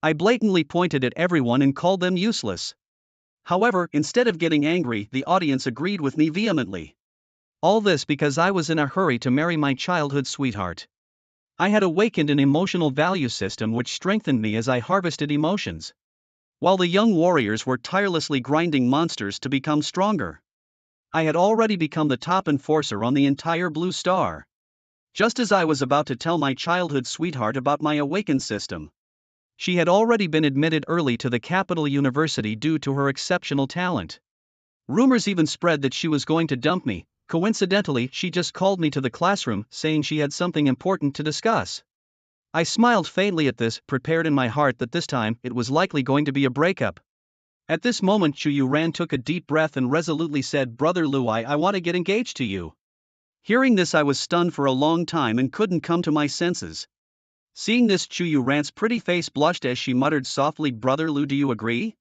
I blatantly pointed at everyone and called them useless. However, instead of getting angry, the audience agreed with me vehemently. All this because I was in a hurry to marry my childhood sweetheart. I had awakened an emotional value system which strengthened me as I harvested emotions, while the young warriors were tirelessly grinding monsters to become stronger. I had already become the top enforcer on the entire Blue Star. Just as I was about to tell my childhood sweetheart about my awakened system, she had already been admitted early to the Capital University due to her exceptional talent. Rumors even spread that she was going to dump me. Coincidentally, she just called me to the classroom, saying she had something important to discuss. I smiled faintly at this, prepared in my heart that this time it was likely going to be a breakup. At this moment, Chu Yu Ran took a deep breath and resolutely said, "Brother Lu, I want to get engaged to you." Hearing this, I was stunned for a long time and couldn't come to my senses. Seeing this, Chu Yu Ran's pretty face blushed as she muttered softly, "Brother Lu, do you agree?"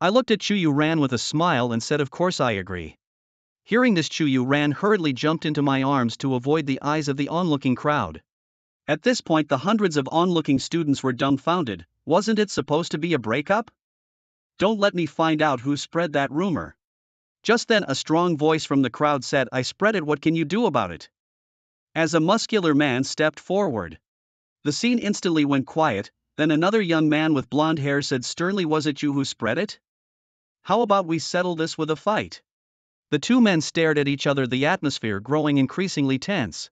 I looked at Chu Yu Ran with a smile and said, "Of course I agree." Hearing this, Chu Yu Ran hurriedly jumped into my arms to avoid the eyes of the onlooking crowd. At this point, the hundreds of onlooking students were dumbfounded. Wasn't it supposed to be a breakup? Don't let me find out who spread that rumor. Just then, a strong voice from the crowd said, "I spread it, what can you do about it?" As a muscular man stepped forward, the scene instantly went quiet. Then another young man with blonde hair said sternly, "Was it you who spread it? How about we settle this with a fight?" The two men stared at each other, the atmosphere growing increasingly tense.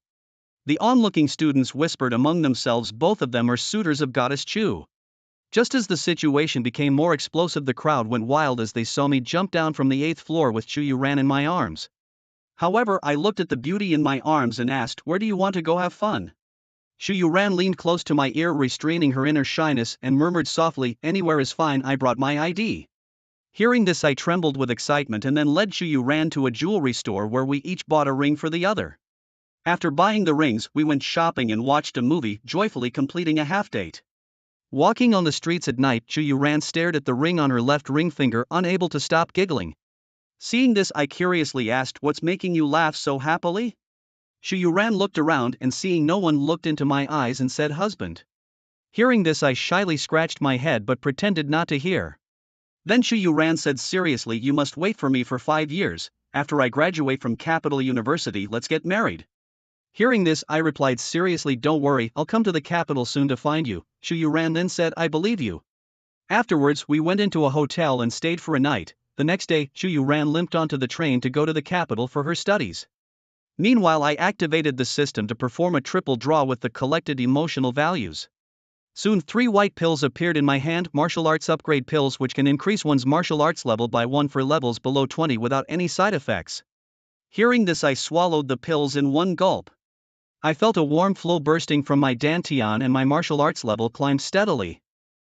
The onlooking students whispered among themselves, "Both of them are suitors of Goddess Chu." Just as the situation became more explosive, the crowd went wild as they saw me jump down from the 8th floor with Chu Yu Ran in my arms. However, I looked at the beauty in my arms and asked, "Where do you want to go have fun?" Chu Yu Ran leaned close to my ear, restraining her inner shyness, and murmured softly, "Anywhere is fine, I brought my ID." Hearing this, I trembled with excitement and then led Chu Yu Ran to a jewelry store where we each bought a ring for the other. After buying the rings, we went shopping and watched a movie, joyfully completing a half-date. Walking on the streets at night, Chu Yu Ran stared at the ring on her left ring finger, unable to stop giggling. Seeing this, I curiously asked, "What's making you laugh so happily?" Chu Yu Ran looked around and seeing no one, looked into my eyes and said, "Husband." Hearing this, I shyly scratched my head but pretended not to hear. Then Chu Yu Ran said seriously, "You must wait for me for 5 years. After I graduate from Capital University, let's get married." Hearing this, I replied seriously, "Don't worry, I'll come to the capital soon to find you." Chu Yu Ran then said, "I believe you." Afterwards, we went into a hotel and stayed for a night. The next day, Chu Yu Ran limped onto the train to go to the capital for her studies. Meanwhile, I activated the system to perform a triple draw with the collected emotional values. Soon 3 white pills appeared in my hand, martial arts upgrade pills which can increase one's martial arts level by 1 for levels below 20 without any side effects. Hearing this, I swallowed the pills in one gulp. I felt a warm flow bursting from my dantian and my martial arts level climbed steadily.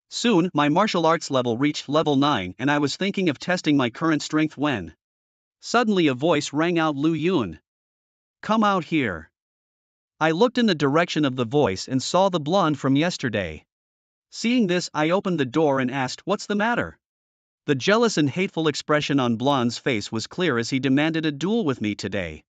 Soon, my martial arts level reached level 9 and I was thinking of testing my current strength when suddenly a voice rang out, "Lu Yun, come out here." I looked in the direction of the voice and saw the blonde from yesterday. Seeing this, I opened the door and asked, "What's the matter?" The jealous and hateful expression on Blonde's face was clear as he demanded a duel with me today.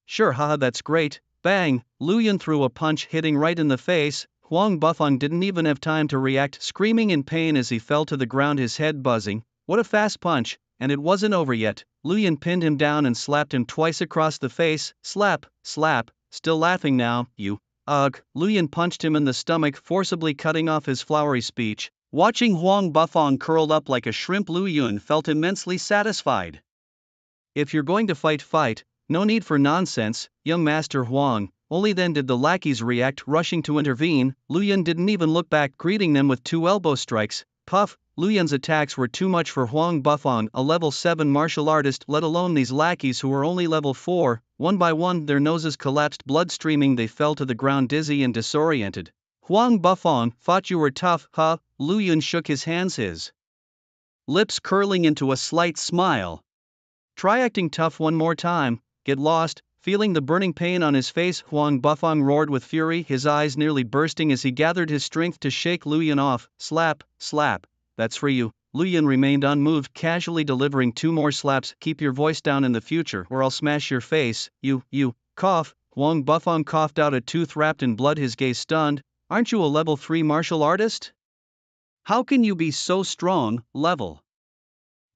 "Sure, haha, that's great." Bang! Lu Yun threw a punch hitting right in the face. Huang Bufang didn't even have time to react, screaming in pain as he fell to the ground, his head buzzing. What a fast punch, and it wasn't over yet. Lu Yun pinned him down and slapped him twice across the face. Slap, slap. Still laughing now, you? Ugh. Lu Yun punched him in the stomach, forcibly cutting off his flowery speech. Watching Huang Bufang curled up like a shrimp, Lu Yun felt immensely satisfied. "If you're going to fight, fight. No need for nonsense, young Master Huang." Only then did the lackeys react, rushing to intervene. Lu Yun didn't even look back, greeting them with 2 elbow strikes. Puff! Lu Yun's attacks were too much for Huang Bufang, a level 7 martial artist, let alone these lackeys who were only level 4. One by one, their noses collapsed, blood streaming, they fell to the ground dizzy and disoriented. "Huang Bufang, thought you were tough, huh?" Lu Yun shook his hands, his lips curling into a slight smile. "Try acting tough one more time. Get lost." Feeling the burning pain on his face, Huang Bufang roared with fury, his eyes nearly bursting as he gathered his strength to shake Lu Yun off. Slap, slap. "That's for you." Lu Yun remained unmoved, casually delivering 2 more slaps. "Keep your voice down in the future or I'll smash your face, you. Cough. Huang Bufang coughed out a tooth wrapped in blood, his gaze stunned. "Aren't you a level 3 martial artist? How can you be so strong? Level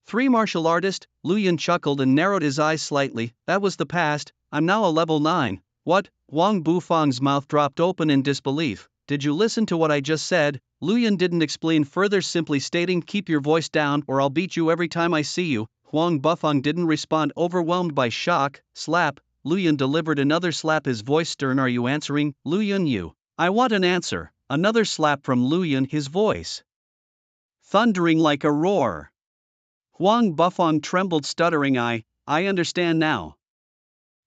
3 martial artist. Lu Yun chuckled and narrowed his eyes slightly. That was the past, I'm now a level 9. What? Huang Bufang's mouth dropped open in disbelief. Did you listen to what I just said? Lu Yun didn't explain further, simply stating, keep your voice down or I'll beat you every time I see you. Huang Bufang didn't respond, overwhelmed by shock. Slap. Lu Yun delivered another slap, his voice stern. Are you answering? Lu Yun, you. I want an answer. Another slap from Lu Yun, his voice thundering like a roar. Huang Bufang trembled, stuttering, I understand now.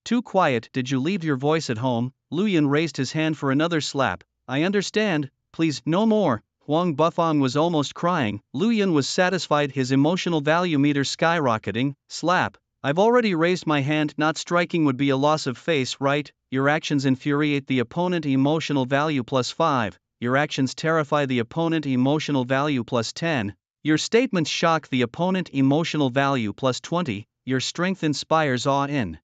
Too quiet, did you leave your voice at home? Lu Yun raised his hand for another slap. I understand, please, no more. Huang Bufang was almost crying. Lu Yun was satisfied, his emotional value meter skyrocketing. Slap. I've already raised my hand, not striking would be a loss of face, right? Your actions infuriate the opponent, emotional value +5. Your actions terrify the opponent, emotional value +10. Your statements shock the opponent, emotional value +20. Your strength inspires awe in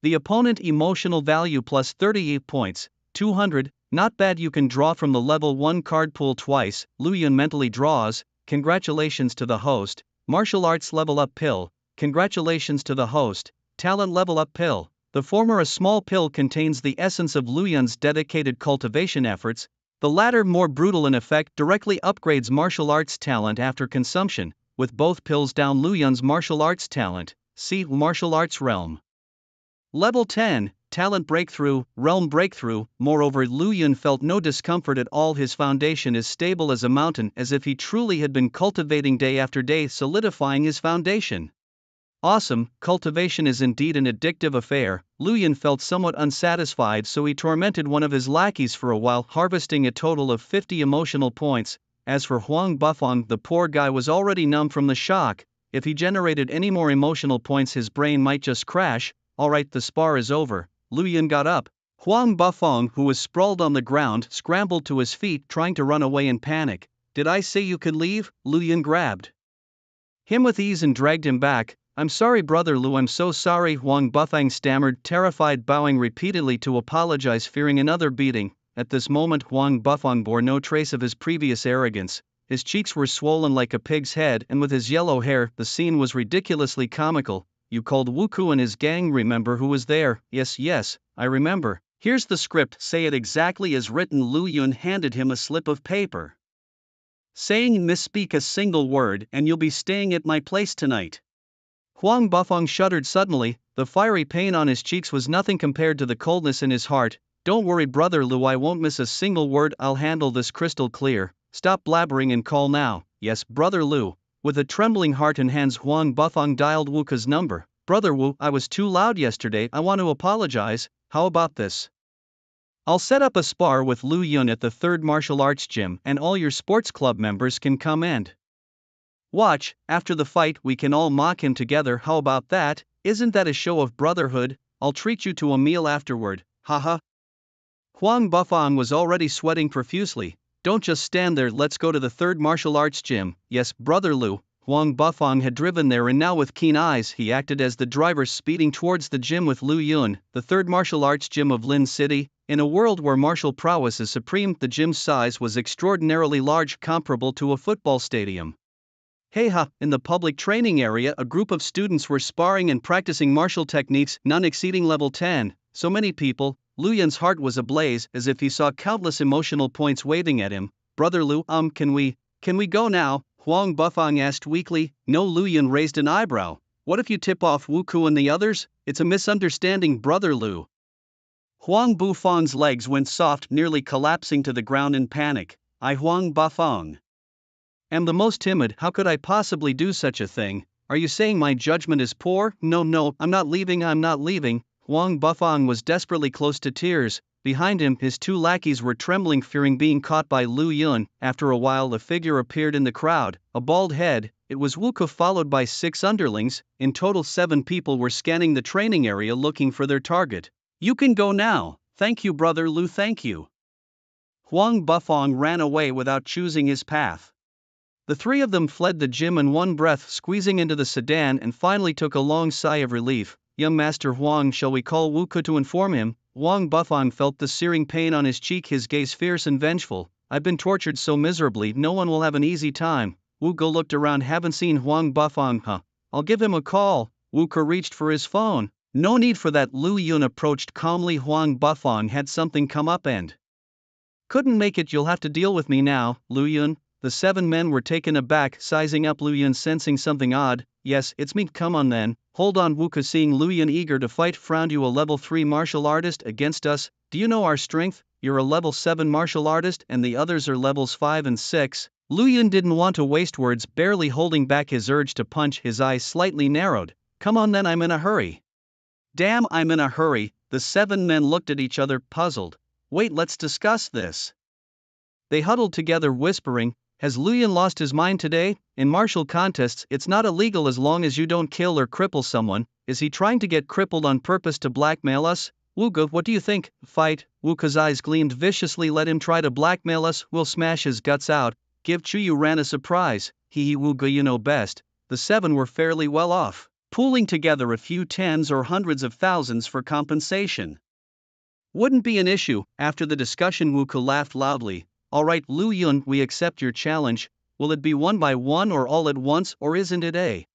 the opponent, emotional value +38 points, 200. Not bad. You can draw from the level 1 card pool twice. Lu Yun mentally draws. Congratulations to the host. Martial arts level up pill. Congratulations to the host. Talent level up pill. The former, a small pill, contains the essence of Lu Yun's dedicated cultivation efforts. The latter, more brutal in effect, directly upgrades martial arts talent after consumption. With both pills down, Lu Yun's martial arts talent. See martial arts realm. Level 10, Talent Breakthrough, Realm Breakthrough. Moreover, Lu Yun felt no discomfort at all. His foundation is stable as a mountain, as if he truly had been cultivating day after day, solidifying his foundation. Awesome, cultivation is indeed an addictive affair. Lu Yun felt somewhat unsatisfied, so he tormented one of his lackeys for a while, harvesting a total of 50 emotional points. As for Huang Bufang, the poor guy was already numb from the shock. If he generated any more emotional points, his brain might just crash. Alright, the spar is over. Lu Yun got up. Huang Bufang, who was sprawled on the ground, scrambled to his feet, trying to run away in panic. Did I say you could leave? Lu Yun grabbed him with ease and dragged him back. I'm sorry, brother Lu, I'm so sorry. Huang Bufang stammered, terrified, bowing repeatedly to apologize, fearing another beating. At this moment, Huang Bufang bore no trace of his previous arrogance. His cheeks were swollen like a pig's head, and with his yellow hair, the scene was ridiculously comical. You called Wu Ku and his gang, remember who was there? Yes, I remember. Here's the script, say it exactly as written. Lu Yun handed him a slip of paper, saying, misspeak a single word and you'll be staying at my place tonight. Huang Bufang shuddered suddenly. The fiery pain on his cheeks was nothing compared to the coldness in his heart. Don't worry, brother Lu, I won't miss a single word, I'll handle this crystal clear. Stop blabbering and call now. Yes, brother Lu. With a trembling heart and hands, Huang Bufang dialed Wu Ku's number. Brother Wu, I was too loud yesterday, I want to apologize. How about this? I'll set up a spar with Lu Yun at the 3rd martial arts gym, and all your sports club members can come and watch. After the fight, we can all mock him together. How about that? Isn't that a show of brotherhood? I'll treat you to a meal afterward. Haha. Huang Bufang was already sweating profusely. Don't just stand there, let's go to the 3rd martial arts gym. Yes, brother Lu. Huang Bufang had driven there, and now with keen eyes he acted as the driver, speeding towards the gym with Lu Yun, the 3rd martial arts gym of Lin City. In a world where martial prowess is supreme, the gym's size was extraordinarily large, comparable to a football stadium. Hey ha, in the public training area, a group of students were sparring and practicing martial techniques, none exceeding level 10. So many people. Lu Yun's heart was ablaze, as if he saw countless emotional points waving at him. Brother Lu, can we go now? Huang Bufang asked weakly. No. Lu Yun raised an eyebrow. What if you tip off Wu Ku and the others? It's a misunderstanding, brother Lu. Huang Bufang's legs went soft, nearly collapsing to the ground in panic. I, Huang Bufang, am the most timid. How could I possibly do such a thing? Are you saying my judgment is poor? No, I'm not leaving. Huang Bufang was desperately close to tears. Behind him, his 2 lackeys were trembling, fearing being caught by Lu Yun. After a while, a figure appeared in the crowd, a bald head. It was Wu Ku, followed by 6 underlings. In total, 7 people were scanning the training area looking for their target. You can go now. Thank you, brother Lu, thank you. Huang Bufang ran away without choosing his path. The 3 of them fled the gym in one breath, squeezing into the sedan, and finally took a long sigh of relief. Young Master Huang, shall we call Wu Ku to inform him? Huang Bufang felt the searing pain on his cheek, his gaze fierce and vengeful. I've been tortured so miserably no one will have an easy time. Wu Ge looked around, haven't seen Huang Bufang, huh? I'll give him a call. Wu Ke reached for his phone. No need for that, Lu Yun approached calmly. Huang Bufang had something come up and couldn't make it. You'll have to deal with me now, Lu Yun. The 7 men were taken aback, sizing up Lu Yun, sensing something odd. Yes, it's me. Come on then. Hold on. Wu Ke, seeing Lu Yun eager to fight, frowned. You a level 3 martial artist against us? Do you know our strength? You're a level 7 martial artist and the others are levels 5 and 6. Lu Yun didn't want to waste words, barely holding back his urge to punch. His eyes slightly narrowed. Come on then, I'm in a hurry. Damn, I'm in a hurry. The 7 men looked at each other, puzzled. Wait, let's discuss this. They huddled together, whispering, has Lu Yun lost his mind today? In martial contests, it's not illegal as long as you don't kill or cripple someone. Is he trying to get crippled on purpose to blackmail us? Wu Ge, what do you think? Fight? Wu Ke's eyes gleamed viciously. Let him try to blackmail us, we'll smash his guts out. Give Chu Ran a surprise. He Wu Ge, you know best. The 7 were fairly well off, pooling together a few tens or hundreds of thousands for compensation. Wouldn't be an issue. After the discussion, Wu Ke laughed loudly. All right, Lu Yun, we accept your challenge. Will it be one by one or all at once, or isn't it a?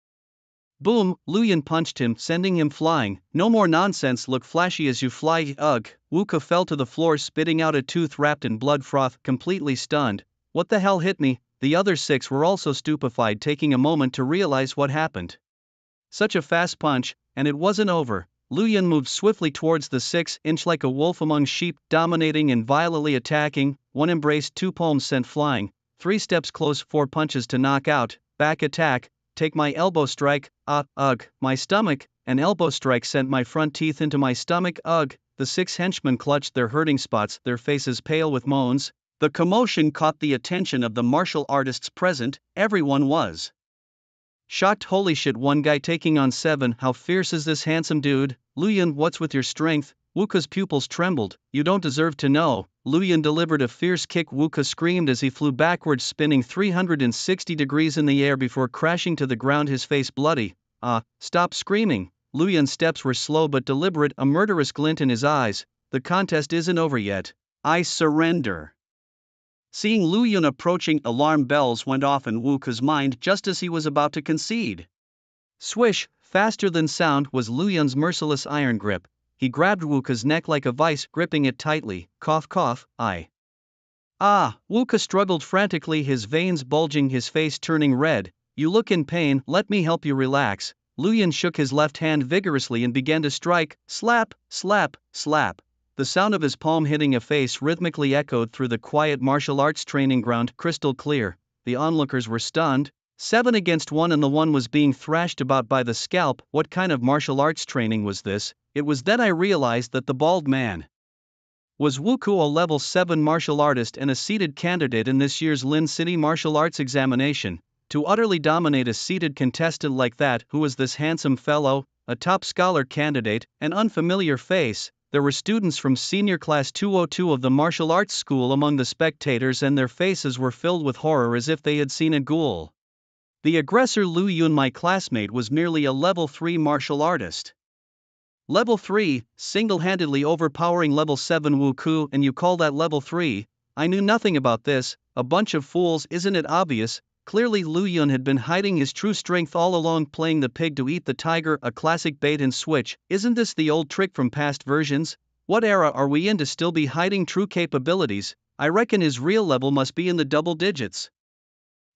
Boom, Lu Yun punched him, sending him flying. No more nonsense, look flashy as you fly. Ugh. Wu Ke fell to the floor, spitting out a tooth wrapped in blood froth, completely stunned. What the hell hit me? The other 6 were also stupefied, taking a moment to realize what happened. Such a fast punch, and it wasn't over. Lu Yun moved swiftly towards the 6 inch like a wolf among sheep, dominating and violently attacking. 1 embrace, 2 palms sent flying, 3 steps close, 4 punches to knock out, back attack, take my elbow strike, ugh, my stomach, an elbow strike sent my front teeth into my stomach, ugh. The 6 henchmen clutched their hurting spots, their faces pale with moans. The commotion caught the attention of the martial artists present. Everyone was shocked. Holy shit, 1 guy taking on 7, how fierce is this handsome dude? Lu Yun, what's with your strength? Wu Ke's pupils trembled. You don't deserve to know. Lu Yun delivered a fierce kick. Wu Ke screamed as he flew backwards, spinning 360 degrees in the air before crashing to the ground, his face bloody. Stop screaming. Lu Yun's steps were slow but deliberate, a murderous glint in his eyes. The contest isn't over yet. I surrender. Seeing Lu Yun approaching, alarm bells went off in Wu Ke's mind just as he was about to concede. Swish, faster than sound, was Lu Yun's merciless iron grip. He grabbed Wu Ke's neck like a vice, gripping it tightly. Cough, cough, I. Wu Ke struggled frantically, his veins bulging, his face turning red. You look in pain, let me help you relax. Lu Yun shook his left hand vigorously and began to strike. Slap, slap, slap. The sound of his palm hitting a face rhythmically echoed through the quiet martial arts training ground, crystal clear. The onlookers were stunned. 7 against 1 and the one was being thrashed about by the scalp. What kind of martial arts training was this? It was then I realized that the bald man was Wu Ke, a level 7 martial artist and a seeded candidate in this year's Lin City martial arts examination. To utterly dominate a seeded contestant like that, who was this handsome fellow, a top scholar candidate, an unfamiliar face. There were students from senior class 202 of the martial arts school among the spectators, and their faces were filled with horror as if they had seen a ghoul. The aggressor Lu Yun, my classmate, was merely a level 3 martial artist. Level 3, single-handedly overpowering level 7 Wu Ke, and you call that level 3? I knew nothing about this. A bunch of fools, isn't it obvious? Clearly Lu Yun had been hiding his true strength all along, playing the pig to eat the tiger, a classic bait and switch. Isn't this the old trick from past versions? What era are we in to still be hiding true capabilities? I reckon his real level must be in the double digits.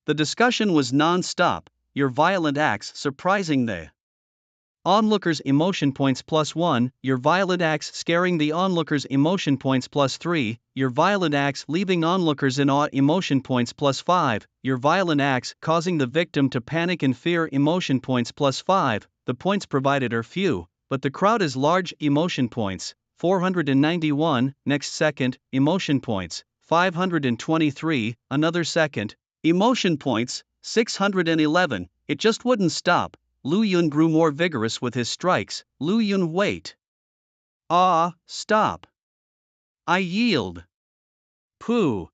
The discussion was non-stop. Your violent acts surprising the onlookers, emotion points +1, your violent acts scaring the onlookers, emotion points +3, your violent acts leaving onlookers in awe, emotion points +5, your violent acts causing the victim to panic and fear, emotion points +5. The points provided are few, but the crowd is large, emotion points 491, next second, emotion points 523, another second, emotion points 611. It just wouldn't stop. Lu Yun grew more vigorous with his strikes. Lu Yun, wait. Stop. I yield. Pooh.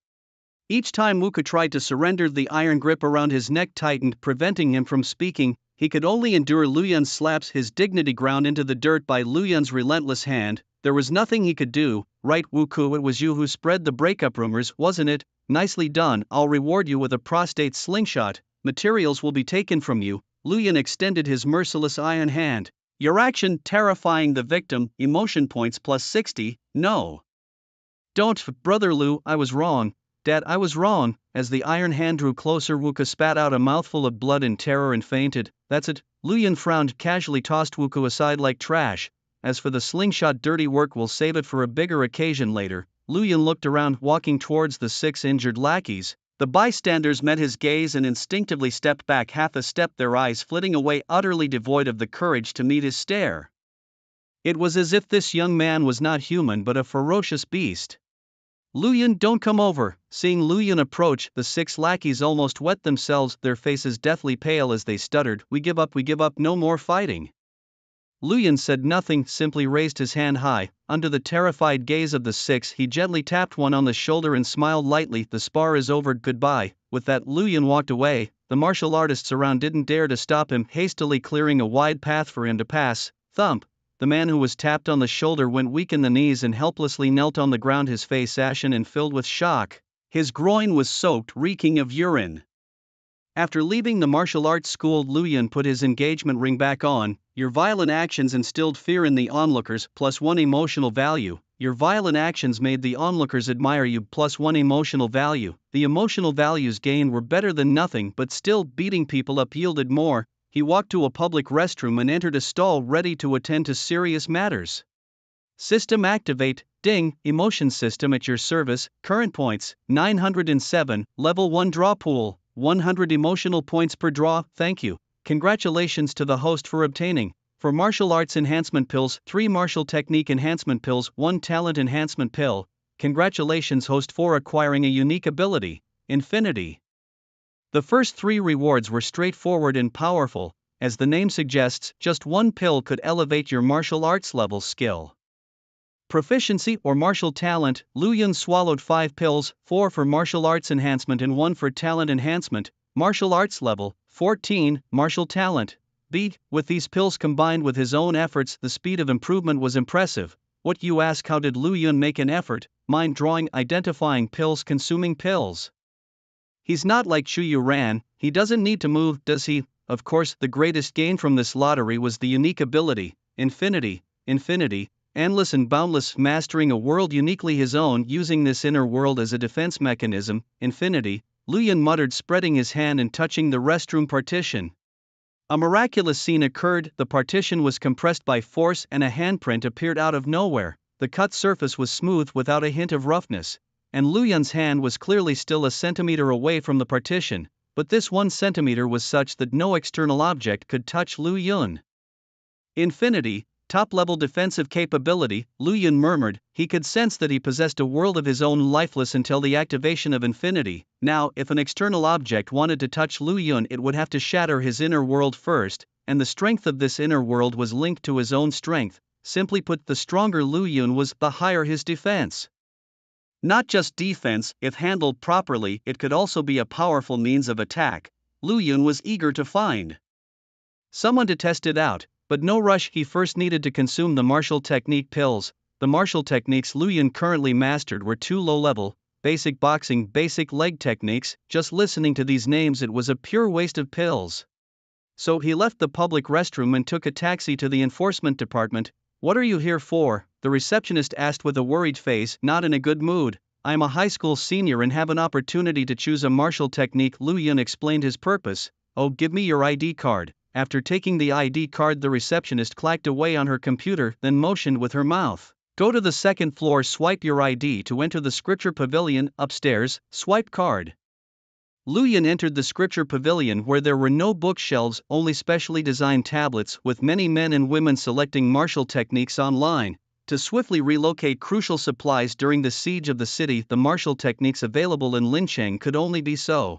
Each time Wu Ke tried to surrender, the iron grip around his neck tightened, preventing him from speaking. He could only endure Lu Yun's slaps, his dignity ground into the dirt by Lu Yun's relentless hand. There was nothing he could do. Right, Wu Ke, it was you who spread the breakup rumors, wasn't it? nicely done, I'll reward you with a prostate slingshot, materials will be taken from you. Lu Yun extended his merciless iron hand. Your action terrifying the victim, emotion points plus 60, no. Don't, Brother Lu, I was wrong. Dad, I was wrong. As the iron hand drew closer, Wuka spat out a mouthful of blood in terror and fainted. That's it. Lu Yun frowned, casually tossed Wuka aside like trash. As for the slingshot, dirty work, we'll save it for a bigger occasion later. Lu Yun looked around, walking towards the 6 injured lackeys. The bystanders met his gaze and instinctively stepped back half a step, their eyes flitting away, utterly devoid of the courage to meet his stare. It was as if this young man was not human but a ferocious beast. Lu Yun, don't come over. Seeing Lu Yun approach, the 6 lackeys almost wet themselves, their faces deathly pale as they stuttered, we give up, no more fighting. Lu Yun said nothing, simply raised his hand high. Under the terrified gaze of the 6, he gently tapped one on the shoulder and smiled lightly. The spar is over, goodbye. With that, Lu Yun walked away. The martial artists around didn't dare to stop him, hastily clearing a wide path for him to pass. Thump! The man who was tapped on the shoulder went weak in the knees and helplessly knelt on the ground, his face ashen and filled with shock. His groin was soaked, reeking of urine. After leaving the martial arts school, Lu Yun put his engagement ring back on. Your violent actions instilled fear in the onlookers, plus 1 emotional value. Your violent actions made the onlookers admire you, plus 1 emotional value. The emotional values gained were better than nothing, but still, beating people up yielded more. He walked to a public restroom and entered a stall, ready to attend to serious matters. System activate. Ding, emotion system at your service. Current points, 907, level 1 draw pool. 100 emotional points per draw, thank you. Congratulations to the host for obtaining. For martial arts enhancement pills, 3 martial technique enhancement pills, 1 talent enhancement pill. Congratulations host for acquiring a unique ability, Infinity. The first 3 rewards were straightforward and powerful. As the name suggests, just 1 pill could elevate your martial arts level skill. Proficiency or martial talent, Lu Yun swallowed 5 pills, 4 for martial arts enhancement and 1 for talent enhancement. Martial arts level, 14, martial talent, B. With these pills combined with his own efforts, the speed of improvement was impressive. What, you ask? How did Lu Yun make an effort? Mind drawing, identifying pills, consuming pills. He's not like Chu Yu Ran, he doesn't need to move, does he? Of course, the greatest gain from this lottery was the unique ability, Infinity, endless and boundless, mastering a world uniquely his own, using this inner world as a defense mechanism, Infinity. Lu Yun muttered, spreading his hand and touching the restroom partition. A miraculous scene occurred, the partition was compressed by force and a handprint appeared out of nowhere. The cut surface was smooth without a hint of roughness, and Lu Yun's hand was clearly still a centimeter away from the partition, but this 1 centimeter was such that no external object could touch Lu Yun. Infinity, top-level defensive capability, Lu Yun murmured. He could sense that he possessed a world of his own, lifeless until the activation of Infinity. Now, if an external object wanted to touch Lu Yun, it would have to shatter his inner world first, and the strength of this inner world was linked to his own strength. Simply put, the stronger Lu Yun was, the higher his defense. Not just defense, if handled properly, it could also be a powerful means of attack. Lu Yun was eager to find someone to test it out. But no rush, he first needed to consume the martial technique pills. The martial techniques Lu Yun currently mastered were 2 low-level, basic boxing, basic leg techniques. Just listening to these names, it was a pure waste of pills. So he left the public restroom and took a taxi to the enforcement department. What are you here for? The receptionist asked with a worried face, not in a good mood. I'm a high school senior and have an opportunity to choose a martial technique. Lu Yun explained his purpose. Oh, give me your ID card. After taking the ID card, the receptionist clacked away on her computer, then motioned with her mouth. Go to the 2nd floor, swipe your ID to enter the scripture pavilion, upstairs, swipe card. Lu Yun entered the scripture pavilion, where there were no bookshelves, only specially designed tablets, with many men and women selecting martial techniques online. To swiftly relocate crucial supplies during the siege of the city, the martial techniques available in Lincheng could only be so.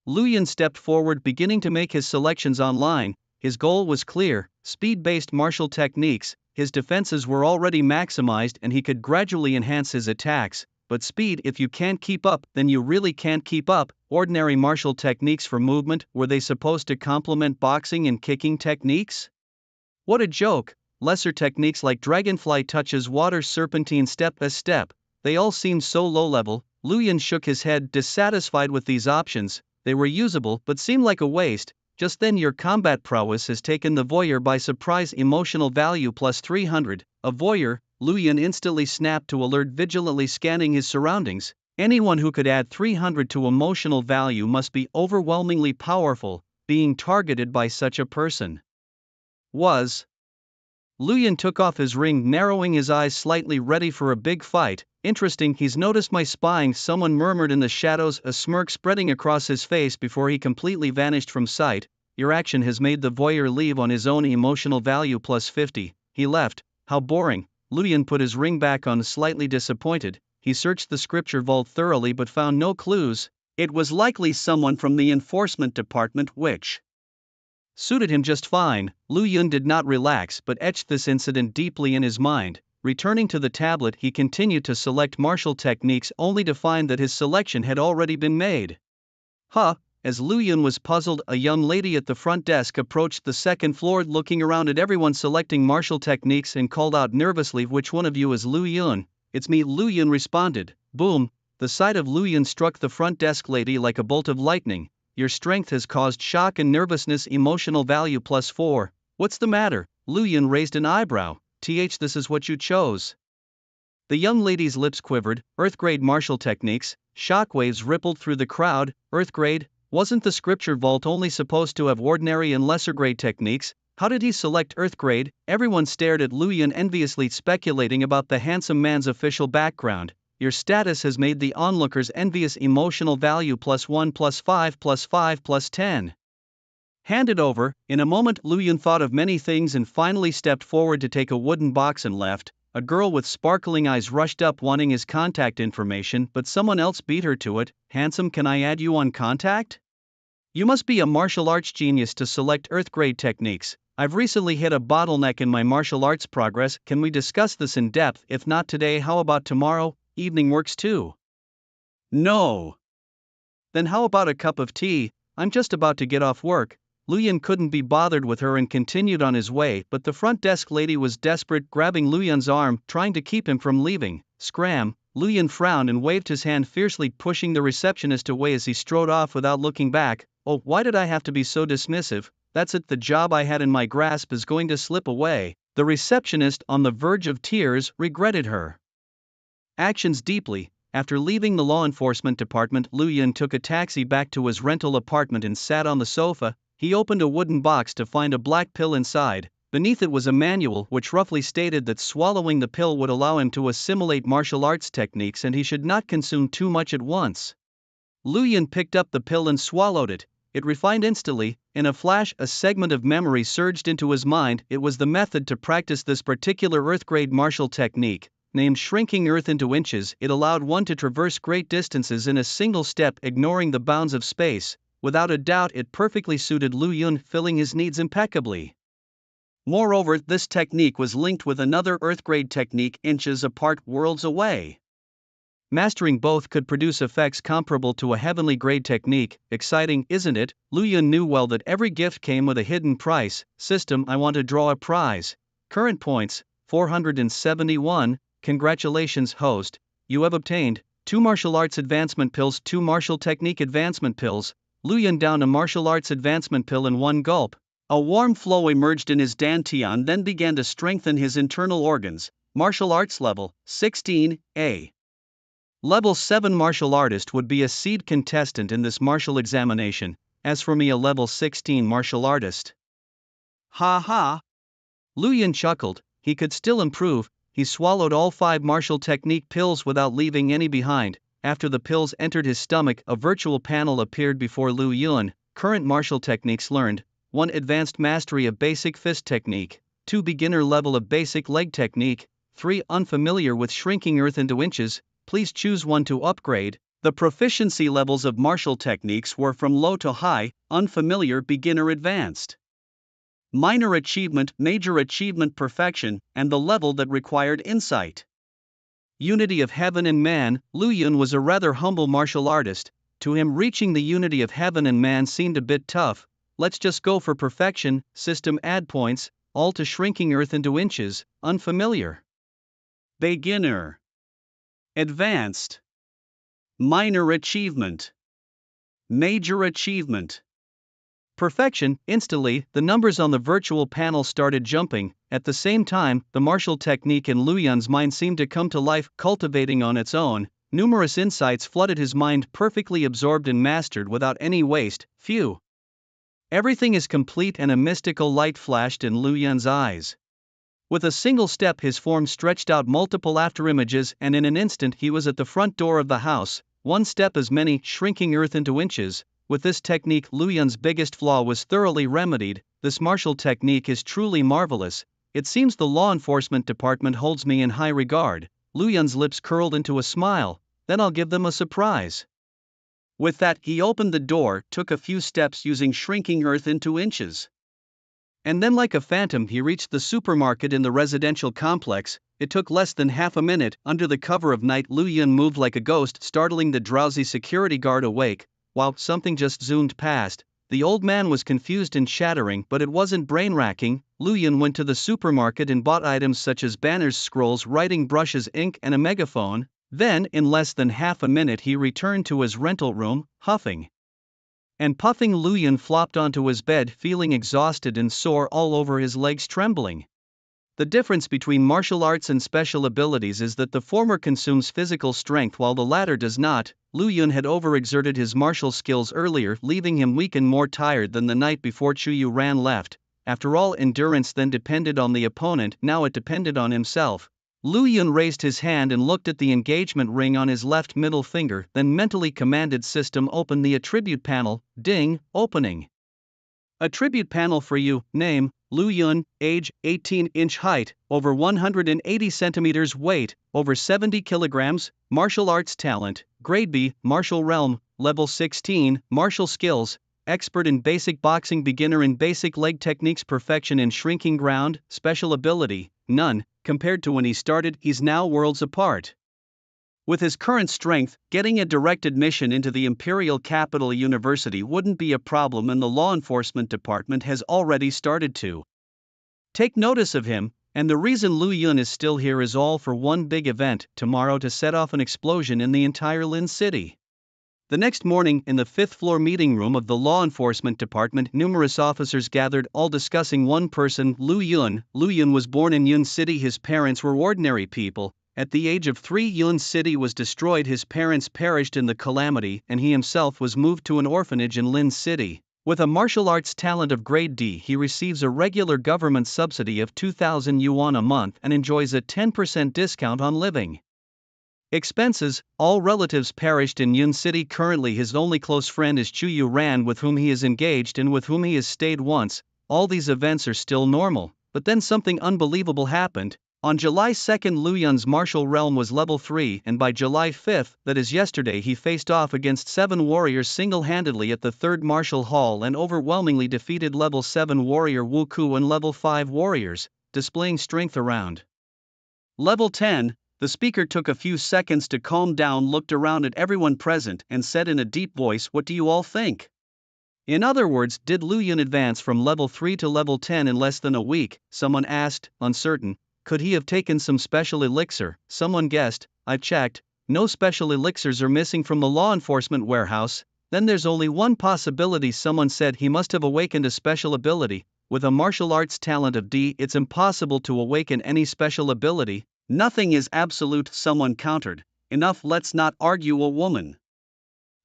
Lu Yun stepped forward, beginning to make his selections online. His goal was clear: speed-based martial techniques. His defenses were already maximized and he could gradually enhance his attacks. But speed, if you can't keep up, then you really can't keep up. Ordinary martial techniques for movement, were they supposed to complement boxing and kicking techniques? What a joke! Lesser techniques like dragonfly touches, water serpentine, step by step, they all seemed so low-level. Lu Yun shook his head, dissatisfied with these options. They were usable but seemed like a waste. Just then your combat prowess has taken the voyeur by surprise. Emotional value plus 300. A voyeur, Lu Yun instantly snapped to alert, vigilantly scanning his surroundings. Anyone who could add 300 to emotional value must be overwhelmingly powerful. Being targeted by such a person was. Lu Yun took off his ring, narrowing his eyes slightly, ready for a big fight. Interesting, he's noticed my spying, someone murmured in the shadows, a smirk spreading across his face before he completely vanished from sight. Your action has made the voyeur leave on his own. Emotional value plus 50. He left. How boring. Lu Yun put his ring back on, slightly disappointed. He searched the scripture vault thoroughly but found no clues. It was likely someone from the enforcement department, which suited him just fine. Lu Yun did not relax but etched this incident deeply in his mind. Returning to the tablet, he continued to select martial techniques, only to find that his selection had already been made. As Lu Yun was puzzled, a young lady at the front desk approached the second floor, looking around at everyone selecting martial techniques, and called out nervously, "Which one of you is Lu Yun?" "It's me," Lu Yun responded. Boom! The sight of Lu Yun struck the front desk lady like a bolt of lightning. Your strength has caused shock and nervousness. Emotional value plus 4. What's the matter? Lu Yun raised an eyebrow. This is what you chose. The young lady's lips quivered. Earthgrade martial techniques. Shockwaves rippled through the crowd. Earthgrade? Wasn't the scripture vault only supposed to have ordinary and lesser grade techniques? How did he select Earthgrade? Everyone stared at Lu Yun enviously, speculating about the handsome man's official background. Your status has made the onlookers envious. Emotional value plus 1 plus 5 plus 5 plus 10. Hand it over. In a moment, Lu Yun thought of many things and finally stepped forward to take a wooden box and left. A girl with sparkling eyes rushed up wanting his contact information, but someone else beat her to it. "Handsome, can I add you on contact? You must be a martial arts genius to select Earthgrade techniques. I've recently hit a bottleneck in my martial arts progress. Can we discuss this in depth? If not today, how about tomorrow? Evening works too." "No." "Then how about a cup of tea? I'm just about to get off work." Lu Yun couldn't be bothered with her and continued on his way, but the front desk lady was desperate, grabbing Lu Yun's arm, trying to keep him from leaving. Scram! Lu Yun frowned and waved his hand fiercely, pushing the receptionist away as he strode off without looking back. Oh, why did I have to be so dismissive? That's it, the job I had in my grasp is going to slip away. The receptionist, on the verge of tears, regretted her actions deeply. After leaving the law enforcement department, Lu Yun took a taxi back to his rental apartment and sat on the sofa. He opened a wooden box to find a black pill inside. Beneath it was a manual which roughly stated that swallowing the pill would allow him to assimilate martial arts techniques and he should not consume too much at once. Lu Yun picked up the pill and swallowed it. It refined instantly. In a flash, a segment of memory surged into his mind. It was the method to practice this particular Earthgrade martial technique. Named Shrinking Earth into Inches, it allowed one to traverse great distances in a single step, ignoring the bounds of space. Without a doubt, it perfectly suited Lu Yun, filling his needs impeccably. Moreover, this technique was linked with another Earthgrade technique inches apart, worlds away. Mastering both could produce effects comparable to a heavenly grade technique. Exciting, isn't it? Lu Yun knew well that every gift came with a hidden price. System, I want to draw a prize. Current points, 471. Congratulations, host. You have obtained 2 martial arts advancement pills, 2 martial technique advancement pills. Lu Yun downed a martial arts advancement pill in one gulp. A warm flow emerged in his dantian, then began to strengthen his internal organs. Martial arts level 16A. Level 7 martial artist would be a seed contestant in this martial examination. As for me, a level 16 martial artist. Ha ha. Lu Yun chuckled. He could still improve. He swallowed all 5 martial technique pills without leaving any behind. After the pills entered his stomach, a virtual panel appeared before Lu Yun. Current martial techniques learned: 1. Advanced mastery of basic fist technique. 2. Beginner level of basic leg technique. 3. Unfamiliar with Shrinking Earth into Inches. Please choose one to upgrade. The proficiency levels of martial techniques were from low to high, unfamiliar, beginner, advanced. Minor achievement, major achievement, perfection, and the level that required insight. Unity of heaven and man. Lu Yun was a rather humble martial artist. To him, reaching the unity of heaven and man seemed a bit tough. Let's just go for perfection. System, add points, all to Shrinking Earth into Inches. Unfamiliar. Beginner. Advanced. Minor achievement. Major achievement. Perfection. Instantly, the numbers on the virtual panel started jumping. At the same time, the martial technique in Lu Yun's mind seemed to come to life, cultivating on its own. Numerous insights flooded his mind, perfectly absorbed and mastered without any waste. Phew. Everything is complete, and a mystical light flashed in Lu Yun's eyes. With a single step, his form stretched out multiple afterimages, and in an instant he was at the front door of the house. One step as many, shrinking earth into inches. With this technique, Lu Yun's biggest flaw was thoroughly remedied. This martial technique is truly marvelous. It seems the law enforcement department holds me in high regard. Lu Yun's lips curled into a smile. Then I'll give them a surprise. With that, he opened the door, took a few steps using shrinking earth into inches. And then, like a phantom, he reached the supermarket in the residential complex. It took less than half a minute. Under the cover of night, Lu Yun moved like a ghost, startling the drowsy security guard awake. Wow, something just zoomed past. The old man was confused and shattering, but it wasn't brain-racking. Lu Yun went to the supermarket and bought items such as banners, scrolls, writing brushes, ink, and a megaphone. Then, in less than half a minute, he returned to his rental room, huffing and puffing. Lu Yun flopped onto his bed, feeling exhausted and sore all over, his legs trembling. The difference between martial arts and special abilities is that the former consumes physical strength while the latter does not. Lu Yun had overexerted his martial skills earlier, leaving him weak and more tired than the night before Chu Yu Ran left. After all, endurance then depended on the opponent, now it depended on himself. Lu Yun raised his hand and looked at the engagement ring on his left middle finger, then mentally commanded System open the attribute panel. Ding, opening. Attribute panel for you. Name, Lu Yun. Age, 18-inch. Height, over 180 centimeters. Weight, over 70 kilograms. Martial arts talent, grade B, martial realm, level 16. Martial skills, expert in basic boxing, beginner in basic leg techniques, perfection in shrinking ground. Special ability, none. Compared to when he started, he's now worlds apart. With his current strength, getting a direct admission into the Imperial Capital University wouldn't be a problem, and the law enforcement department has already started to take notice of him. And the reason Lu Yun is still here is all for one big event tomorrow, to set off an explosion in the entire Lin City. The next morning, in the 5th floor meeting room of the law enforcement department, numerous officers gathered, all discussing one person, Lu Yun. Lu Yun was born in Yun City. His parents were ordinary people. At the age of 3, Yun City was destroyed. His parents perished in the calamity, and he himself was moved to an orphanage in Lin City. With a martial arts talent of grade D, he receives a regular government subsidy of 2,000 yuan a month and enjoys a 10% discount on living expenses. All relatives perished in Yun City. Currently, his only close friend is Chu Yu Ran, with whom he is engaged and with whom he has stayed once. All these events are still normal, but then something unbelievable happened. On July 2, Lu Yun's martial realm was level 3, and by July 5, that is yesterday, he faced off against 7 warriors single-handedly at the 3rd Martial Hall and overwhelmingly defeated level 7 warrior Wu Ku and level 5 warriors, displaying strength around level 10. The speaker took a few seconds to calm down, looked around at everyone present, and said in a deep voice, "What do you all think?" In other words, did Lu Yun advance from level 3 to level 10 in less than a week? Someone asked, uncertain. Could he have taken some special elixir? Someone guessed. I've checked. No special elixirs are missing from the law enforcement warehouse. Then there's only one possibility. Someone said he must have awakened a special ability. With a martial arts talent of D, it's impossible to awaken any special ability. Nothing is absolute, someone countered. Enough, let's not argue, a woman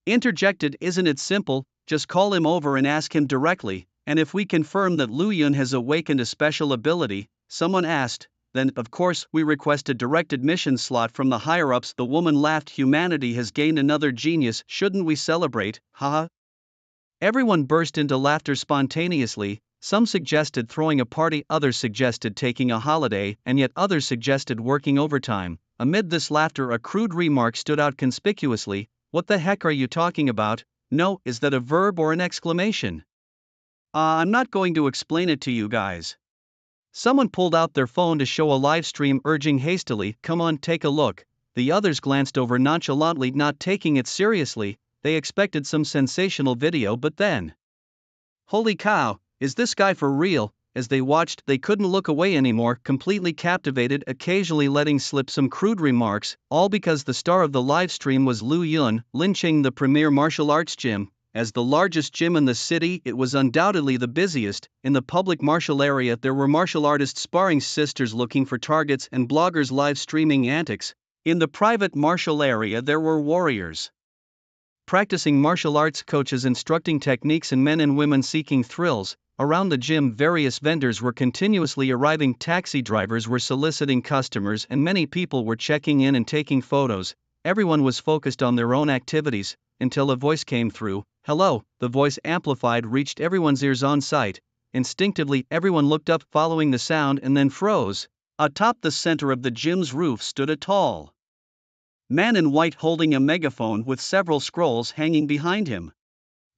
interjected. Isn't it simple? Just call him over and ask him directly, and if we confirm that Lu Yun has awakened a special ability, someone asked, then, of course, we request a direct admission slot from the higher-ups. The woman laughed. Humanity has gained another genius, shouldn't we celebrate? Haha. Everyone burst into laughter spontaneously. Some suggested throwing a party, others suggested taking a holiday, and yet others suggested working overtime. Amid this laughter, a crude remark stood out conspicuously. What the heck are you talking about? No, is that a verb or an exclamation? I'm not going to explain it to you guys. Someone pulled out their phone to show a live stream, urging hastily, come on, take a look. The others glanced over nonchalantly, not taking it seriously. They expected some sensational video, but then, holy cow, is this guy for real? as they watched, they couldn't look away anymore, completely captivated, occasionally letting slip some crude remarks, all because the star of the live stream was Lu Yun. Lincheng, the premier martial arts gym. As the largest gym in the city, it was undoubtedly the busiest. In the public martial area, there were martial artists sparring, sisters looking for targets, and bloggers live streaming antics. In the private martial area, there were warriors practicing martial arts, coaches instructing techniques, and men and women seeking thrills. Around the gym, various vendors were continuously arriving, taxi drivers were soliciting customers, and many people were checking in and taking photos. Everyone was focused on their own activities, until a voice came through. "Hello." The voice, amplified, reached everyone's ears on site. Instinctively, everyone looked up, following the sound, and then froze. Atop the center of the gym's roof stood a tall man in white holding a megaphone with several scrolls hanging behind him.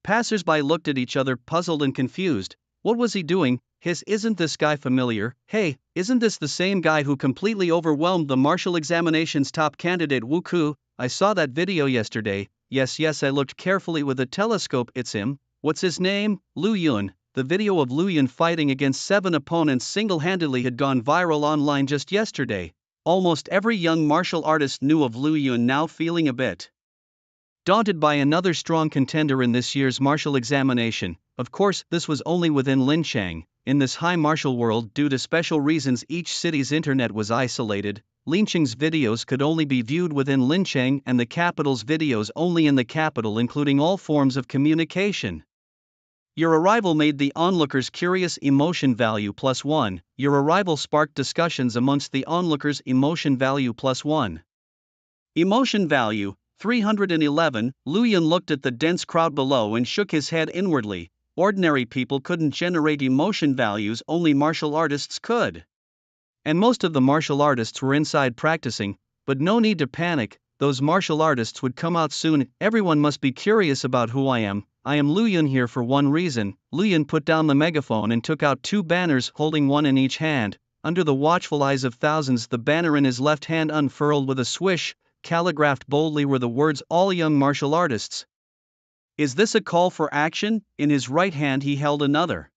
Passers-by looked at each other, puzzled and confused. What was he doing? Isn't this guy familiar? Hey, isn't this the same guy who completely overwhelmed the martial examination's top candidate Wu Ku? I saw that video yesterday. Yes, I looked carefully with a telescope. It's him. What's his name? Lu Yun. The video of Lu Yun fighting against 7 opponents single-handedly had gone viral online just yesterday. Almost every young martial artist knew of Lu Yun, now feeling a bit daunted by another strong contender in this year's martial examination. Of course, this was only within Lincheng. In this high martial world, due to special reasons, each city's internet was isolated. Lincheng's videos could only be viewed within Lincheng, and the capital's videos only in the capital, including all forms of communication. Your arrival made the onlookers curious. Emotion value +1. Your arrival sparked discussions amongst the onlookers. Emotion value +1. Emotion value 311. Lu Yun looked at the dense crowd below and shook his head inwardly. Ordinary people couldn't generate emotion values, only martial artists could. And most of the martial artists were inside practicing, but no need to panic, those martial artists would come out soon. Everyone must be curious about who I am. I am Lu Yun, here for one reason. Lu Yun put down the megaphone and took out 2 banners, holding one in each hand. Under the watchful eyes of thousands, the banner in his left hand unfurled with a swish. Calligraphed boldly were the words, "All young martial artists." Is this a call for action? In his right hand he held another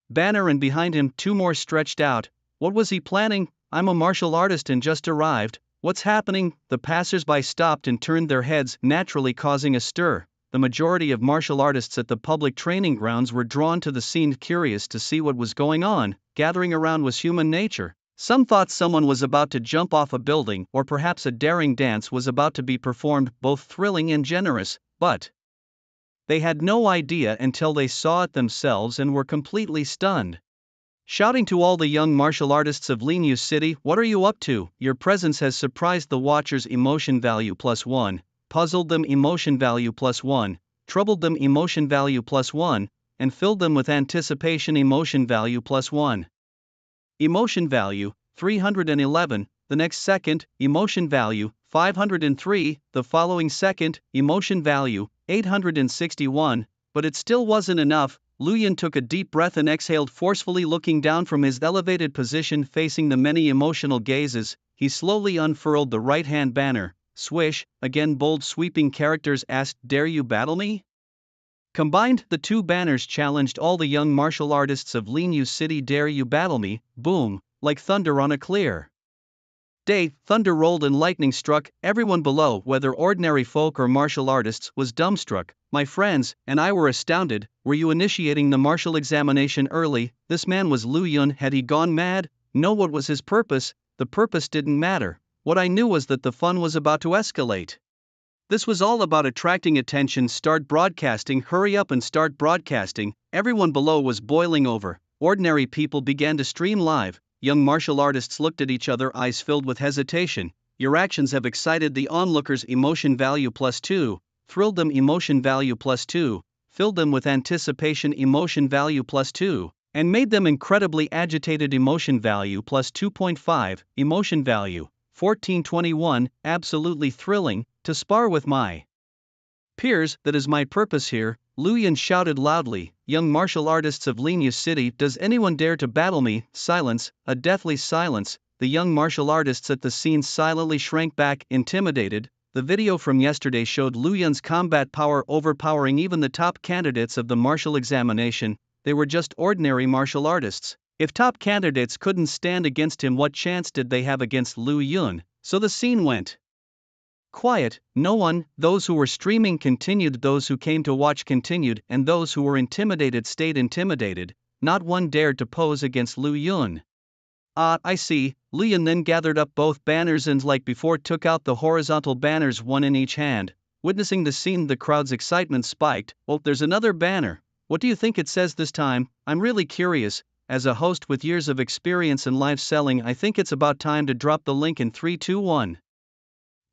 banner, and behind him 2 more stretched out. What was he planning? "I'm a martial artist and just arrived. What's happening?" The passers-by stopped and turned their heads, naturally causing a stir. The majority of martial artists at the public training grounds were drawn to the scene, curious to see what was going on. Gathering around was human nature. Some thought someone was about to jump off a building, or perhaps a daring dance was about to be performed, both thrilling and generous, but they had no idea until they saw it themselves and were completely stunned. Shouting to all the young martial artists of Linyu City, "What are you up to?" Your presence has surprised the watchers. Emotion value +1. Puzzled them. Emotion value +1. Troubled them. Emotion value +1. And filled them with anticipation. Emotion value +1. Emotion value 311. The next second, emotion value 503. The following second, emotion value 861. But it still wasn't enough. Lu Yun took a deep breath and exhaled forcefully, looking down from his elevated position, facing the many emotional gazes. He slowly unfurled the right-hand banner. Swish, again bold sweeping characters asked, "Dare you battle me?" Combined, the 2 banners challenged all the young martial artists of Linyu City. "Dare you battle me?" Boom, like thunder on a clear day, thunder rolled and lightning struck. Everyone below, whether ordinary folk or martial artists, was dumbstruck. My friends and I were astounded. Were you initiating the martial examination early? This man was Lu Yun. Had he gone mad? No. What was his purpose? The purpose didn't matter. What I knew was that the fun was about to escalate. This was all about attracting attention. Start broadcasting. Hurry up and start broadcasting. Everyone below was boiling over. Ordinary people began to stream live. Young martial artists looked at each other, eyes filled with hesitation. Your actions have excited the onlookers. Emotion value +2. Thrilled them. Emotion value +2. Filled them with anticipation. Emotion value +2. And made them incredibly agitated. Emotion value +2.5. Emotion value 1421. Absolutely thrilling. To spar with my peers, that is my purpose here. Lu Yun shouted loudly. Young martial artists of Linyu City, does anyone dare to battle me? Silence, a deathly silence. The young martial artists at the scene silently shrank back, intimidated. The video from yesterday showed Lu Yun's combat power overpowering even the top candidates of the martial examination. They were just ordinary martial artists. If top candidates couldn't stand against him, what chance did they have against Lu Yun? So the scene went quiet. No one. Those who were streaming continued, those who came to watch continued, and those who were intimidated stayed intimidated. Not one dared to pose against Lu Yun. Ah, I see. Lu Yun then gathered up both banners and, like before, took out the horizontal banners, one in each hand. Witnessing the scene, the crowd's excitement spiked. Oh, there's another banner. What do you think it says this time? I'm really curious. As a host with years of experience in live selling, I think it's about time to drop the link in 3, 2, 1.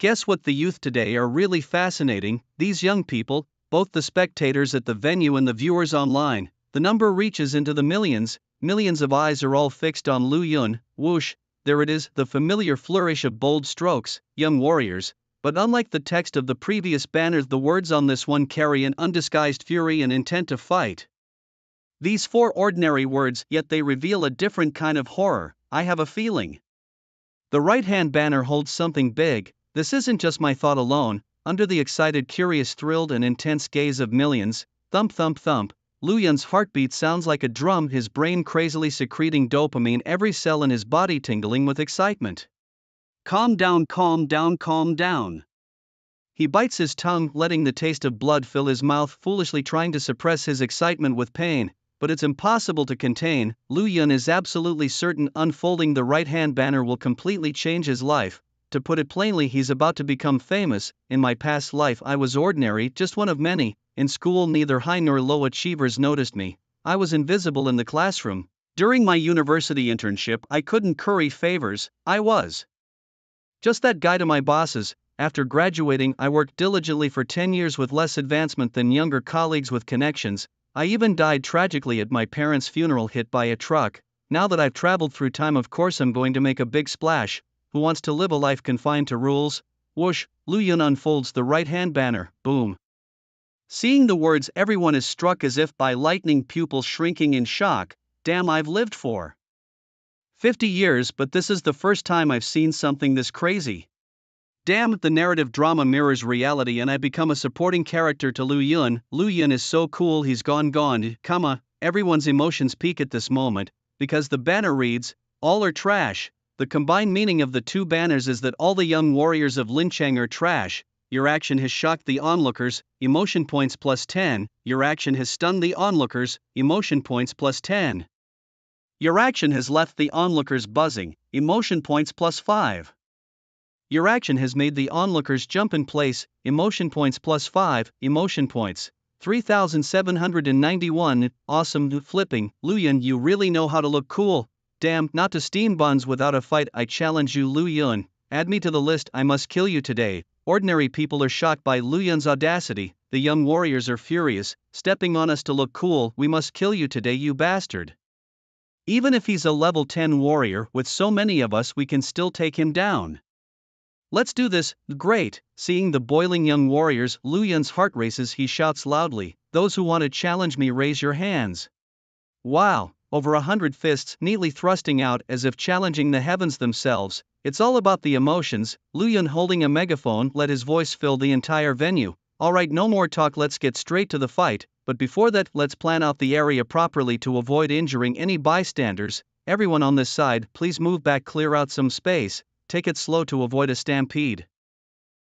Guess what? The youth today are really fascinating, these young people, both the spectators at the venue and the viewers online. The number reaches into the millions. Millions of eyes are all fixed on Lu Yun. Whoosh, there it is, the familiar flourish of bold strokes, young warriors. But unlike the text of the previous banners, the words on this one carry an undisguised fury and intent to fight. These 4 ordinary words, yet they reveal a different kind of horror, I have a feeling. The right-hand banner holds something big. This isn't just my thought alone. Under the excited, curious, thrilled, and intense gaze of millions, thump thump thump, Lu Yun's heartbeat sounds like a drum, his brain crazily secreting dopamine, every cell in his body tingling with excitement. Calm down, calm down, calm down. He bites his tongue, letting the taste of blood fill his mouth, foolishly trying to suppress his excitement with pain, but it's impossible to contain. Lu Yun is absolutely certain unfolding the right-hand banner will completely change his life. To put it plainly, he's about to become famous. In my past life I was ordinary, just one of many. In school neither high nor low achievers noticed me. I was invisible in the classroom. During my university internship I couldn't curry favors, I was just that guy to my bosses. After graduating I worked diligently for 10 years with less advancement than younger colleagues with connections. I even died tragically at my parents' funeral, hit by a truck. Now that I've traveled through time, of course I'm going to make a big splash. Who wants to live a life confined to rules? Whoosh, Lu Yun unfolds the right-hand banner, boom. Seeing the words, everyone is struck as if by lightning, pupils shrinking in shock. Damn, I've lived for 50 years, but this is the first time I've seen something this crazy. Damn, the narrative drama mirrors reality and I become a supporting character to Lu Yun. Lu Yun is so cool, he's gone, comma, everyone's emotions peak at this moment, because the banner reads, all are trash. The combined meaning of the 2 banners is that all the young warriors of Lincheng are trash. Your action has shocked the onlookers, emotion points plus 10. Your action has stunned the onlookers, emotion points plus 10. Your action has left the onlookers buzzing, emotion points plus 5. Your action has made the onlookers jump in place, emotion points plus 5, emotion points 3,791. Awesome, flipping. Lu Yun, you really know how to look cool. Damn, not to steam buns without a fight. I challenge you, Lu Yun. Add me to the list, I must kill you today. Ordinary people are shocked by Lu Yun's audacity. The young warriors are furious, stepping on us to look cool. We must kill you today, you bastard. Even if he's a level 10 warrior, with so many of us we can still take him down. Let's do this. Great. Seeing the boiling young warriors, Lu Yun's heart races. He shouts loudly, those who want to challenge me, raise your hands. Wow. Over 100 fists neatly thrusting out as if challenging the heavens themselves. It's all about the emotions. Lu Yun, holding a megaphone, let his voice fill the entire venue. Alright, no more talk, let's get straight to the fight, but before that, let's plan out the area properly to avoid injuring any bystanders. Everyone on this side, please move back, clear out some space, take it slow to avoid a stampede.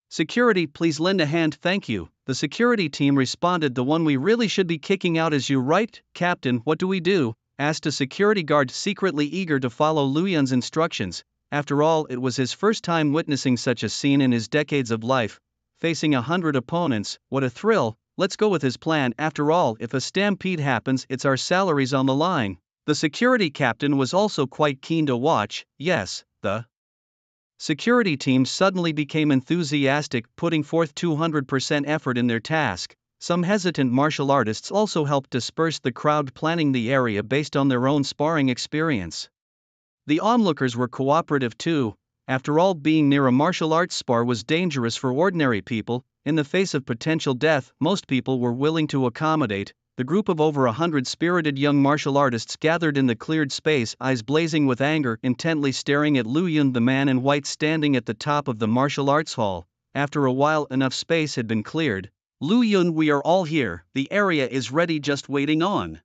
Security, please lend a hand, thank you. The security team responded, the one we really should be kicking out is you, right, Captain? What do we do? Asked a security guard, secretly eager to follow Lu Yun's instructions. After all, it was his first time witnessing such a scene in his decades of life. Facing 100 opponents, what a thrill. Let's go with his plan. After all, if a stampede happens, it's our salaries on the line. The security captain was also quite keen to watch. Yes, the security team suddenly became enthusiastic, putting forth 200% effort in their task. Some hesitant martial artists also helped disperse the crowd, planning the area based on their own sparring experience. The onlookers were cooperative too. After all, being near a martial arts spar was dangerous for ordinary people. In the face of potential death, most people were willing to accommodate. The group of over 100 spirited young martial artists gathered in the cleared space, eyes blazing with anger, intently staring at Lu Yun, the man in white standing at the top of the martial arts hall. After a while, enough space had been cleared. Lu Yun, we are all here, the area is ready, just waiting on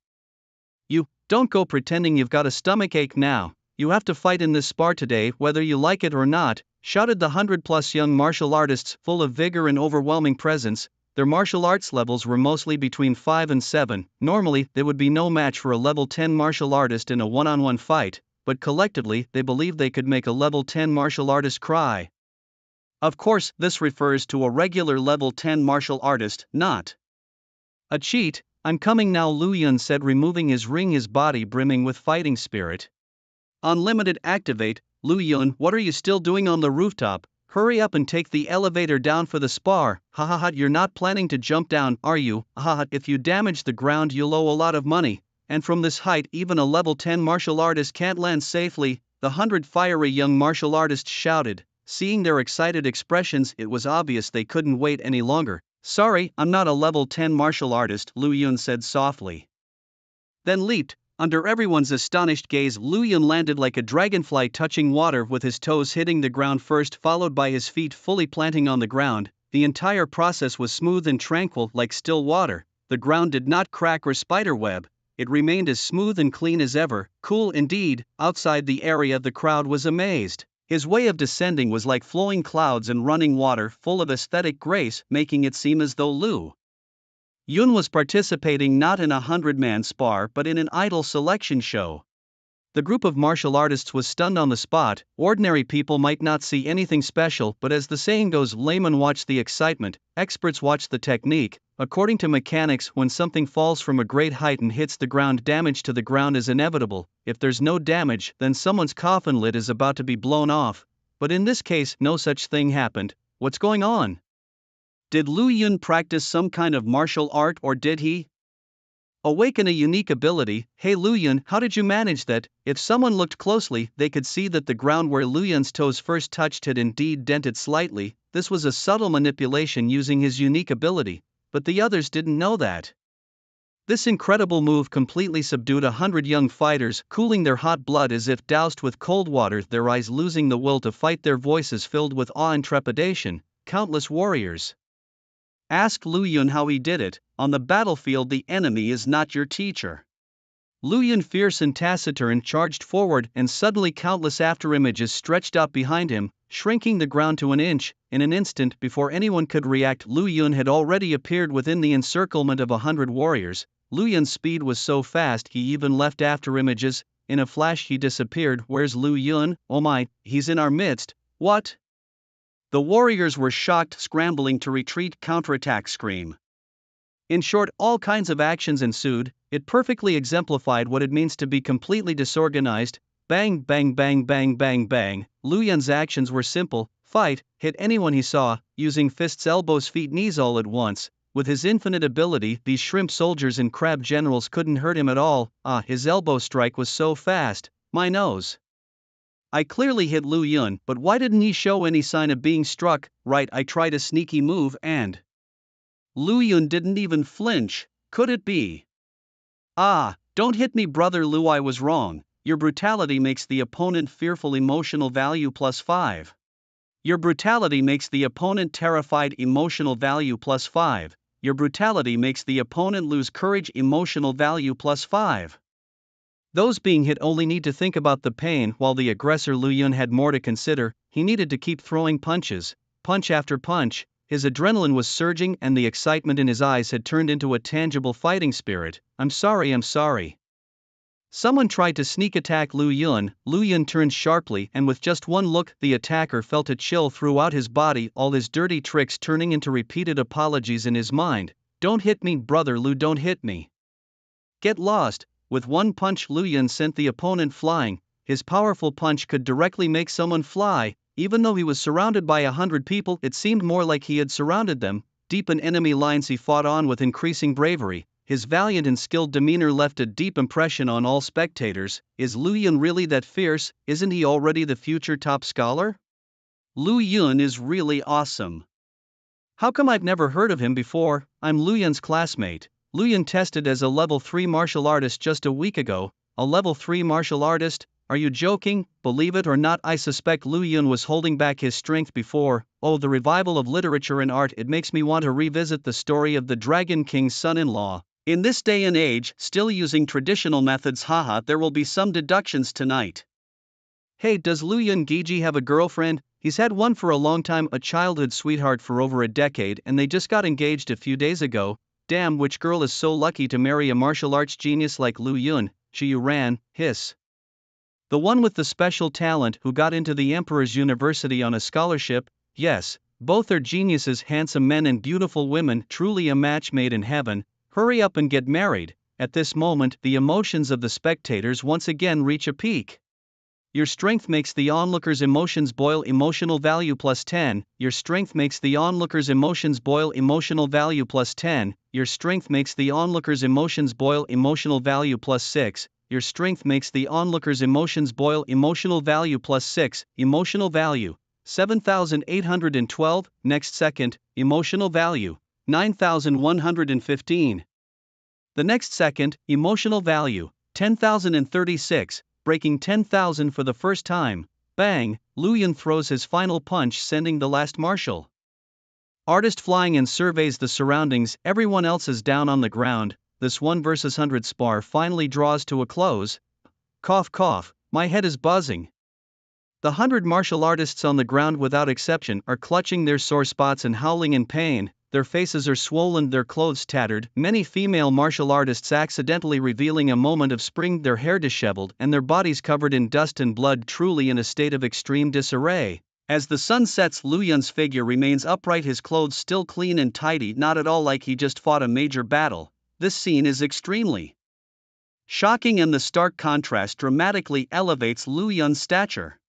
Don't go pretending you've got a stomachache now. You have to fight in this spar today whether you like it or not, shouted the 100-plus young martial artists full of vigor and overwhelming presence. Their martial arts levels were mostly between 5 and 7. Normally, they would be no match for a level 10 martial artist in a one-on-one fight, but collectively they believed they could make a level 10 martial artist cry. Of course, this refers to a regular level 10 martial artist, not a cheat. I'm coming now, Lu Yun said, removing his ring, his body brimming with fighting spirit. Unlimited activate. Lu Yun, what are you still doing on the rooftop? Hurry up and take the elevator down for the spar. Hahaha, you're not planning to jump down, are you? Haha, if you damage the ground you'll owe a lot of money, and from this height even a level 10 martial artist can't land safely, the 100 fiery young martial artists shouted. Seeing their excited expressions, it was obvious they couldn't wait any longer. Sorry, I'm not a level 10 martial artist, Lu Yun said softly. Then leaped. Under everyone's astonished gaze, Lu Yun landed like a dragonfly, touching water with his toes hitting the ground first, followed by his feet fully planting on the ground. The entire process was smooth and tranquil like still water. The ground did not crack or spiderweb. It remained as smooth and clean as ever. Cool indeed. Outside the area, the crowd was amazed. His way of descending was like flowing clouds and running water, full of aesthetic grace, making it seem as though Lu Yun was participating not in a 100-man spar but in an idol selection show. The group of martial artists was stunned on the spot. Ordinary people might not see anything special, but as the saying goes, laymen watch the excitement, experts watch the technique. According to mechanics, when something falls from a great height and hits the ground, damage to the ground is inevitable. If there's no damage, then someone's coffin lid is about to be blown off. But in this case, no such thing happened. What's going on? Did Lu Yun practice some kind of martial art, or did he awaken a unique ability? Hey Lu Yun, how did you manage that? If someone looked closely, they could see that the ground where Lu Yun's toes first touched had indeed dented slightly. This was a subtle manipulation using his unique ability, but the others didn't know that. This incredible move completely subdued 100 young fighters, cooling their hot blood as if doused with cold water, their eyes losing the will to fight, their voices filled with awe and trepidation. Countless warriors asked Lu Yun how he did it. On the battlefield, the enemy is not your teacher. Lu Yun, fierce and taciturn, charged forward, and suddenly countless afterimages stretched out behind him, shrinking the ground to an inch. In an instant, before anyone could react, Lu Yun had already appeared within the encirclement of 100 warriors. Lu Yun's speed was so fast he even left afterimages. In a flash he disappeared. Where's Lu Yun? Oh my, he's in our midst. What? The warriors were shocked, scrambling to retreat, counterattack, scream. In short, all kinds of actions ensued. It perfectly exemplified what it means to be completely disorganized. Bang, bang, bang, bang, bang, bang. Lu Yun's actions were simple: fight, hit anyone he saw, using fists, elbows, feet, knees all at once. With his infinite ability, these shrimp soldiers and crab generals couldn't hurt him at all. His elbow strike was so fast. My nose. I clearly hit Lu Yun, but why didn't he show any sign of being struck? Right, I tried a sneaky move and Lu Yun didn't even flinch. Could it be? Don't hit me, brother Lu, I was wrong. Your brutality makes the opponent fearful, emotional value +5. Your brutality makes the opponent terrified, emotional value +5. Your brutality makes the opponent lose courage, emotional value +5. Those being hit only need to think about the pain, while the aggressor Lu Yun had more to consider. He needed to keep throwing punches, punch after punch. His adrenaline was surging and the excitement in his eyes had turned into a tangible fighting spirit. I'm sorry. Someone tried to sneak attack Lu Yun. Lu Yun turned sharply, and with just one look, the attacker felt a chill throughout his body, all his dirty tricks turning into repeated apologies in his mind. Don't hit me, brother Lu, don't hit me. Get lost. With one punch, Lu Yun sent the opponent flying. His powerful punch could directly make someone fly. Even though he was surrounded by 100 people, it seemed more like he had surrounded them. Deep in enemy lines, he fought on with increasing bravery. His valiant and skilled demeanor left a deep impression on all spectators. Is Lu Yun really that fierce? Isn't he already the future top scholar? Lu Yun is really awesome. How come I've never heard of him before? I'm Lu Yun's classmate. Lu Yun tested as a level 3 martial artist just a week ago. A level 3 martial artist? Are you joking? Believe it or not, I suspect Lu Yun was holding back his strength before. Oh, the revival of literature and art, it makes me want to revisit the story of the Dragon King's son-in-law. In this day and age, still using traditional methods, haha, there will be some deductions tonight. Hey, does Lu Yun-giji have a girlfriend? He's had one for a long time, a childhood sweetheart for over a decade, and they just got engaged a few days ago. Damn, which girl is so lucky to marry a martial arts genius like Lu Yun? Shiyu ran, hiss. The one with the special talent who got into the Emperor's University on a scholarship? Yes, both are geniuses, handsome men and beautiful women, truly a match made in heaven. Hurry up and get married. At this moment, the emotions of the spectators once again reach a peak. Your strength makes the onlookers' emotions boil. Emotional value plus 10. Your strength makes the onlookers' emotions boil. Emotional value plus 10. Your strength makes the onlookers' emotions boil. Emotional value plus 6. Your strength makes the onlookers' emotions boil. Emotional value plus 6. Emotional value 7,812. Next second, emotional value 9,115. The next second, emotional value 10,036. Breaking 10,000 for the first time. Bang, Lu Yun throws his final punch, sending the last martial artist flying and surveys the surroundings. Everyone else is down on the ground. This 1 versus 100 spar finally draws to a close. Cough cough, my head is buzzing. The 100 martial artists on the ground without exception are clutching their sore spots and howling in pain. Their faces are swollen, their clothes tattered, many female martial artists accidentally revealing a moment of spring, their hair disheveled and their bodies covered in dust and blood, truly in a state of extreme disarray. As the sun sets, Lu Yun's figure remains upright, his clothes still clean and tidy, not at all like he just fought a major battle. This scene is extremely shocking, and the stark contrast dramatically elevates Lu Yun's stature.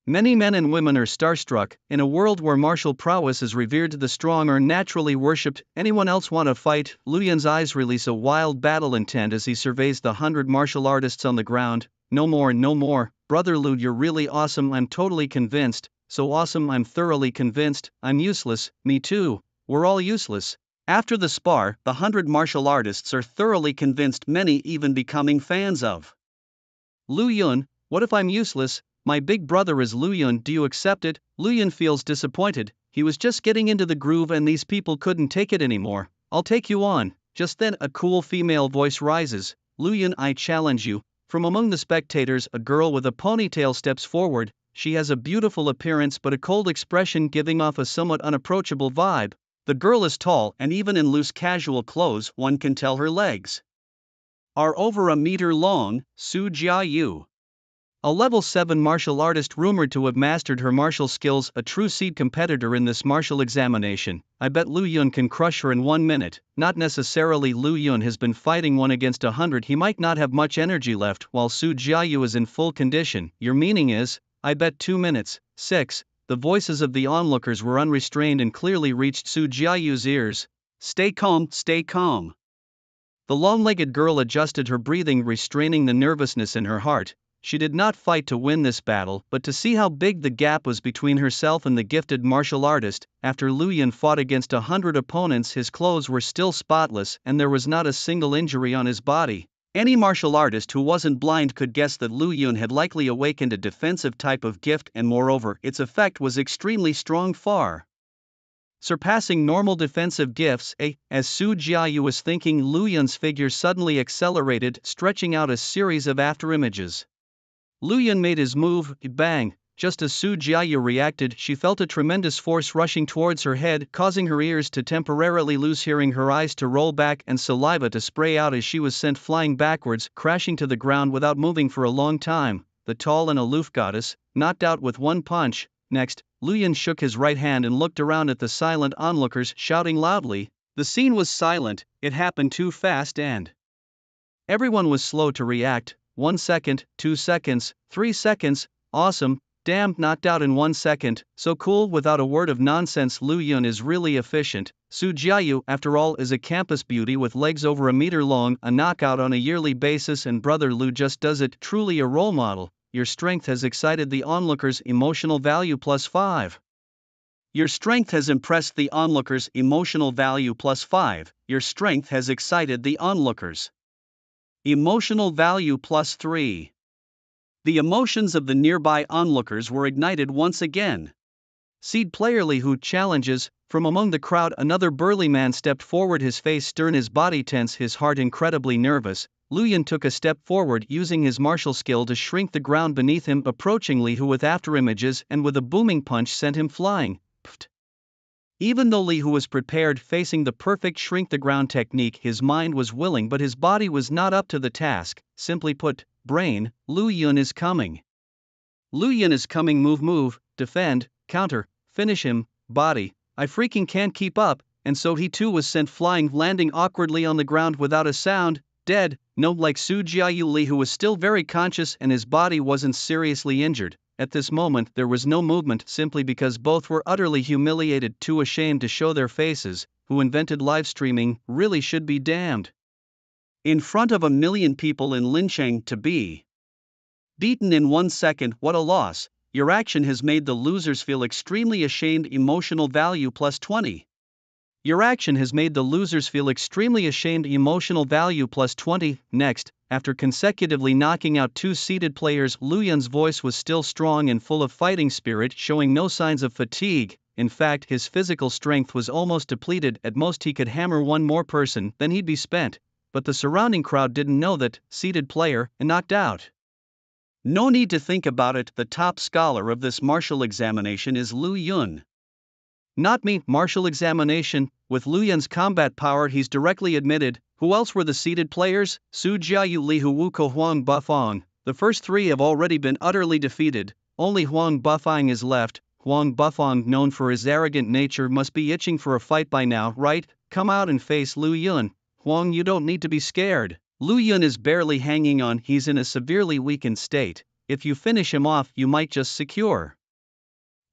Many men and women are starstruck. In a world where martial prowess is revered, the strong are naturally worshipped. Anyone else want to fight? Lu Yun's eyes release a wild battle intent as he surveys the 100 martial artists on the ground. No more, no more. Brother Lu, you're really awesome. I'm totally convinced. So awesome, I'm thoroughly convinced. I'm useless. Me too. We're all useless. After the spar, the 100 martial artists are thoroughly convinced, many even becoming fans of Lu Yun. What if I'm useless? My big brother is Lu Yun, do you accept it? Lu Yun feels disappointed. He was just getting into the groove and these people couldn't take it anymore. I'll take you on. Just then a cool female voice rises. Lu Yun, I challenge you. From among the spectators, a girl with a ponytail steps forward. She has a beautiful appearance but a cold expression, giving off a somewhat unapproachable vibe. The girl is tall, and even in loose casual clothes one can tell her legs are over a meter long. Su Jiayu, a level 7 martial artist rumored to have mastered her martial skills, a true seed competitor in this martial examination. I bet Lu Yun can crush her in 1 minute. Not necessarily. Lu Yun has been fighting 1 against 100. He might not have much energy left, while Su Jiayu is in full condition. Your meaning is? I bet 2 minutes. 6. The voices of the onlookers were unrestrained and clearly reached Su Jiayu's ears. Stay calm, stay calm. The long-legged girl adjusted her breathing, restraining the nervousness in her heart. She did not fight to win this battle, but to see how big the gap was between herself and the gifted martial artist. After Lu Yun fought against 100 opponents, his clothes were still spotless and there was not a single injury on his body. Any martial artist who wasn't blind could guess that Lu Yun had likely awakened a defensive type of gift, and moreover, its effect was extremely strong, far surpassing normal defensive gifts. As Su Jiayu was thinking, Lu Yun's figure suddenly accelerated, stretching out a series of afterimages. Lu Yun made his move, bang. Just as Su Jiayu reacted, she felt a tremendous force rushing towards her head, causing her ears to temporarily lose hearing, her eyes to roll back, and saliva to spray out as she was sent flying backwards, crashing to the ground without moving for a long time. The tall and aloof goddess, knocked out with 1 punch. Next, Lu Yun shook his right hand and looked around at the silent onlookers, shouting loudly. The scene was silent, it happened too fast and everyone was slow to react. 1 second, 2 seconds, 3 seconds, awesome, damn, knocked out in 1 second, so cool. Without a word of nonsense, Lu Yun is really efficient. Su Jiayu, after all, is a campus beauty with legs over a meter long, a knockout on a yearly basis, and brother Lu just does it, truly a role model. Your strength has excited the onlookers. Emotional value plus 5. Your strength has impressed the onlookers. Emotional value plus 5. Your strength has excited the onlookers. Emotional value plus 3. The emotions of the nearby onlookers were ignited once again. Seed player Li Hu challenges, From among the crowd another burly man stepped forward, his face stern, his body tense, his heart incredibly nervous. Lu Yun took a step forward, using his martial skill to shrink the ground beneath him, approaching Li Hu with afterimages, and with a booming punch sent him flying. Pfft. Even though Li Hu was prepared, facing the perfect shrink the ground technique, his mind was willing but his body was not up to the task. Simply put, brain, Lu Yun is coming. Lu Yun is coming, move, defend, counter, finish him, body, I freaking can't keep up, and so he too was sent flying, landing awkwardly on the ground without a sound, dead. No, like Su Jiayu, Li Hu was still very conscious and his body wasn't seriously injured. At this moment there was no movement simply because both were utterly humiliated, too ashamed to show their faces. Who invented live streaming really should be damned. In front of 1 million people in Lincheng to be beaten in 1 second, what a loss. Your action has made the losers feel extremely ashamed. Emotional value plus 20. Your action has made the losers feel extremely ashamed. Emotional value plus 20. Next, after consecutively knocking out 2 seated players, Lu Yun's voice was still strong and full of fighting spirit, showing no signs of fatigue. In fact, his physical strength was almost depleted. At most he could hammer 1 more person, then he'd be spent. But the surrounding crowd didn't know that, seated player, and knocked out. No need to think about it, the top scholar of this martial examination is Lu Yun. Not me. Martial examination, with Lu Yun's combat power he's directly admitted. Who else were the seated players? Su Jiayu, Li Hu, Wu Ko, Huang Bufang. The first 3 have already been utterly defeated, only Huang Bufang is left. Huang Bufang, known for his arrogant nature, must be itching for a fight by now, right? Come out and face Lu Yun. Huang, you don't need to be scared. Lu Yun is barely hanging on, he's in a severely weakened state. If you finish him off you might just secure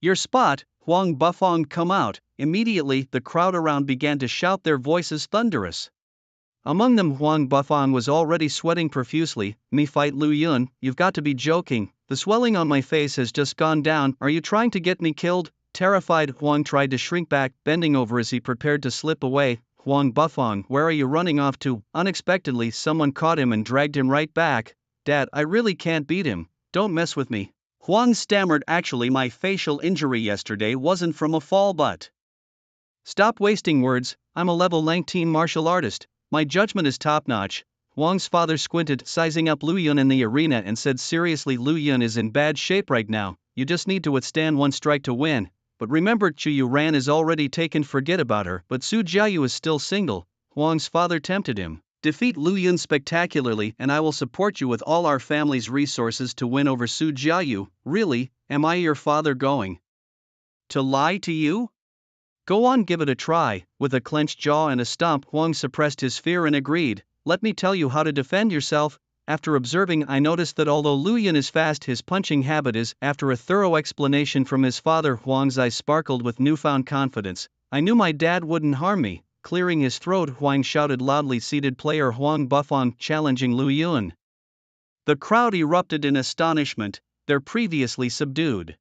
your spot. Huang Bufang, come out. Immediately the crowd around began to shout, their voices thunderous. Among them Huang Bufang was already sweating profusely. Me fight Lu Yun? You've got to be joking. The swelling on my face has just gone down. Are you trying to get me killed? Terrified, Huang tried to shrink back, bending over as he prepared to slip away. Huang Bufang, where are you running off to? Unexpectedly someone caught him and dragged him right back. Dad, I really can't beat him. Don't mess with me. Huang stammered, actually my facial injury yesterday wasn't from a fall but. Stop wasting words, I'm a level 19 martial artist, my judgment is top-notch. Huang's father squinted, sizing up Lu Yun in the arena, and said seriously, Lu Yun is in bad shape right now, you just need to withstand 1 strike to win. But remember, Chu Yu Ran is already taken, forget about her. But Su Jiayu is still single. Huang's father tempted him. Defeat Lu Yun spectacularly and I will support you with all our family's resources to win over Su Jiayu. Really, am I your father going to lie to you? Go on, give it a try. With a clenched jaw and a stomp, Huang suppressed his fear and agreed. Let me tell you how to defend yourself. After observing, I noticed that although Lu Yun is fast, his punching habit is. After a thorough explanation from his father, Huang's eyes sparkled with newfound confidence. I knew my dad wouldn't harm me. Clearing his throat, Huang shouted loudly, seated player Huang Bufang, challenging Lu Yun. The crowd erupted in astonishment, their previously subdued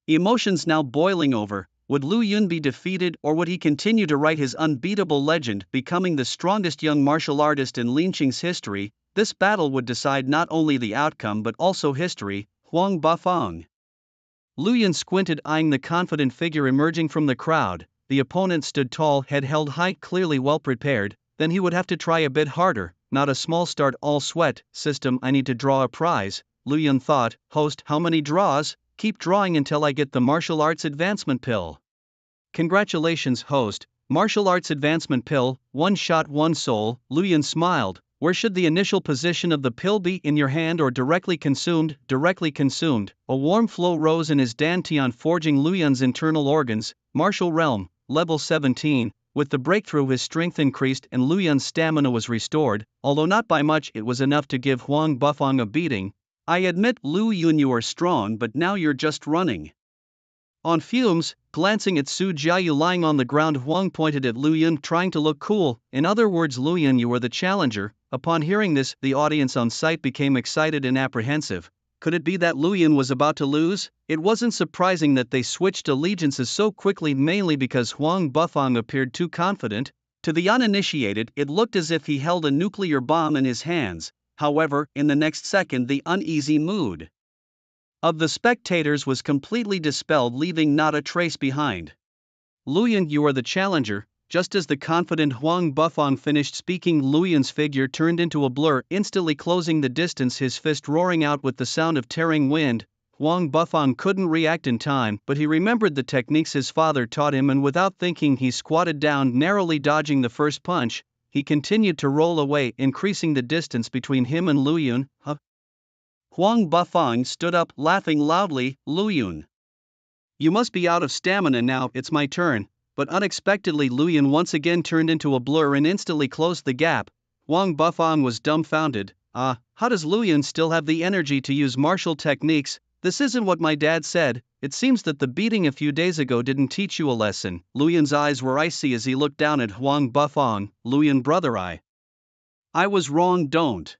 emotions now boiling over. Would Lu Yun be defeated, or would he continue to write his unbeatable legend, becoming the strongest young martial artist in Lincheng's history? This battle would decide not only the outcome but also history. Huang Bufang. Lu Yun squinted, eyeing the confident figure emerging from the crowd. The opponent stood tall, head held high, clearly well prepared. Then he would have to try a bit harder. Not a small start, all sweat. System, I need to draw a prize. Lu Yun thought. Host, how many draws? Keep drawing until I get the martial arts advancement pill. Congratulations, host. Martial arts advancement pill, 1 shot 1 soul. Lu Yun smiled. Where should the initial position of the pill be, in your hand or directly consumed? Directly consumed. A warm flow rose in his dantian, forging Lu Yun's internal organs. Martial realm, level 17. With the breakthrough his strength increased and Lu Yun's stamina was restored. Although not by much, it was enough to give Huang Bufang a beating. I admit, Lu Yun, you are strong, but now you're just running on fumes. Glancing at Su Jiayu lying on the ground, Huang pointed at Lu Yun, trying to look cool. In other words, Lu Yun, you were the challenger. Upon hearing this, the audience on site became excited and apprehensive. Could it be that Lu Yun was about to lose? It wasn't surprising that they switched allegiances so quickly, mainly because Huang Bufang appeared too confident. To the uninitiated, it looked as if he held a nuclear bomb in his hands. However, in the next second the uneasy mood of the spectators was completely dispelled, leaving not a trace behind. Luyan, you are the challenger." Just as the confident Huang Bufang finished speaking, Luyan's figure turned into a blur, instantly closing the distance, his fist roaring out with the sound of tearing wind. Huang Bufang couldn't react in time, but he remembered the techniques his father taught him, and without thinking he squatted down, narrowly dodging the first punch. He continued to roll away, increasing the distance between him and Luyan. Huang Bufang stood up, laughing loudly. "Luyan, you must be out of stamina now, it's my turn." But unexpectedly Luyan once again turned into a blur and instantly closed the gap. Huang Bufang was dumbfounded. How does Luyan still have the energy to use martial techniques? This isn't what my dad said. It seems that the beating a few days ago didn't teach you a lesson. Luyan's eyes were icy as he looked down at Huang Bufang. "Luyan brother, I was wrong, don't."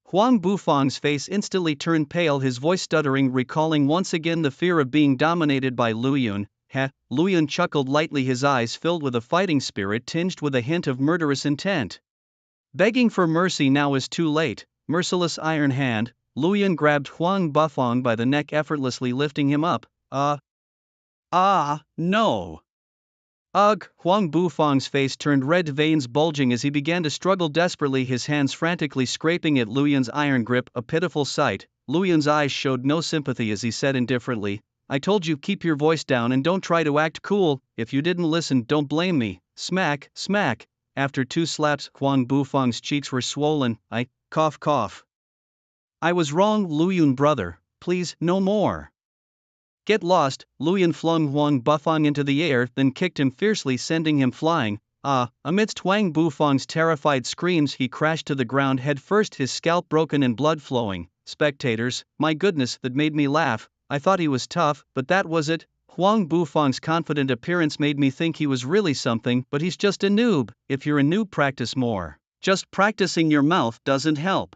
Huang Bufang's face instantly turned pale, his voice stuttering, recalling once again the fear of being dominated by Luyan. Luyan chuckled lightly, his eyes filled with a fighting spirit tinged with a hint of murderous intent. Begging for mercy now is too late. Merciless iron hand, Luyan grabbed Huang Bufang by the neck, effortlessly lifting him up. No. Ugh! Huang Bufang's face turned red, veins bulging as he began to struggle desperately, his hands frantically scraping at Luyan's iron grip, a pitiful sight. Luyan's eyes showed no sympathy as he said indifferently, "I told you, keep your voice down and don't try to act cool. If you didn't listen, don't blame me." Smack, smack. After 2 slaps, Huang Bufang's cheeks were swollen. Cough. "I was wrong, Luyan brother. Please, no more." "Get lost." Luyan flung Huang Bufang into the air, then kicked him fiercely, sending him flying. Amidst Huang Bufang's terrified screams, he crashed to the ground head first, his scalp broken and blood flowing. "Spectators, my goodness, that made me laugh. I thought he was tough, but that was it." Huang Bufang's confident appearance made me think he was really something, but he's just a noob. If you're a noob, practice more. Just practicing your mouth doesn't help.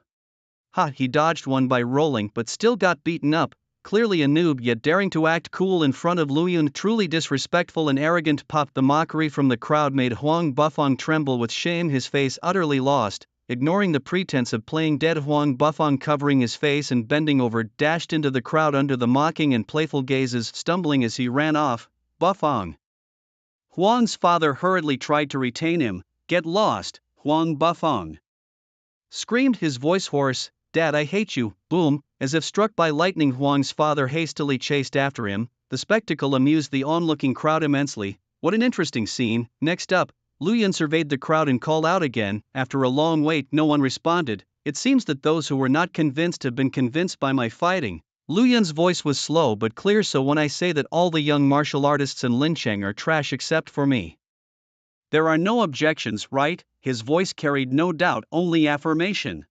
He dodged one by rolling, but still got beaten up. Clearly a noob, yet daring to act cool in front of Luyan. Truly disrespectful and arrogant. Pop. The mockery from the crowd made Huang Bufang tremble with shame, his face utterly lost. Ignoring the pretense of playing dead, Huang Bufang, covering his face and bending over, dashed into the crowd under the mocking and playful gazes, stumbling as he ran off. Bufang. Huang's father hurriedly tried to retain him. "Get lost, Huang Bufang!" screamed, his voice hoarse. "Dad, I hate you." Boom! As if struck by lightning, Huang's father hastily chased after him. The spectacle amused the onlooking crowd immensely. What an interesting scene. Next up, Luyan surveyed the crowd and called out again. After a long wait, no one responded. "It seems that those who were not convinced have been convinced by my fighting." Luyan's voice was slow but clear. "So when I say that all the young martial artists in Lincheng are trash except for me, there are no objections, right?" His voice carried no doubt, only affirmation.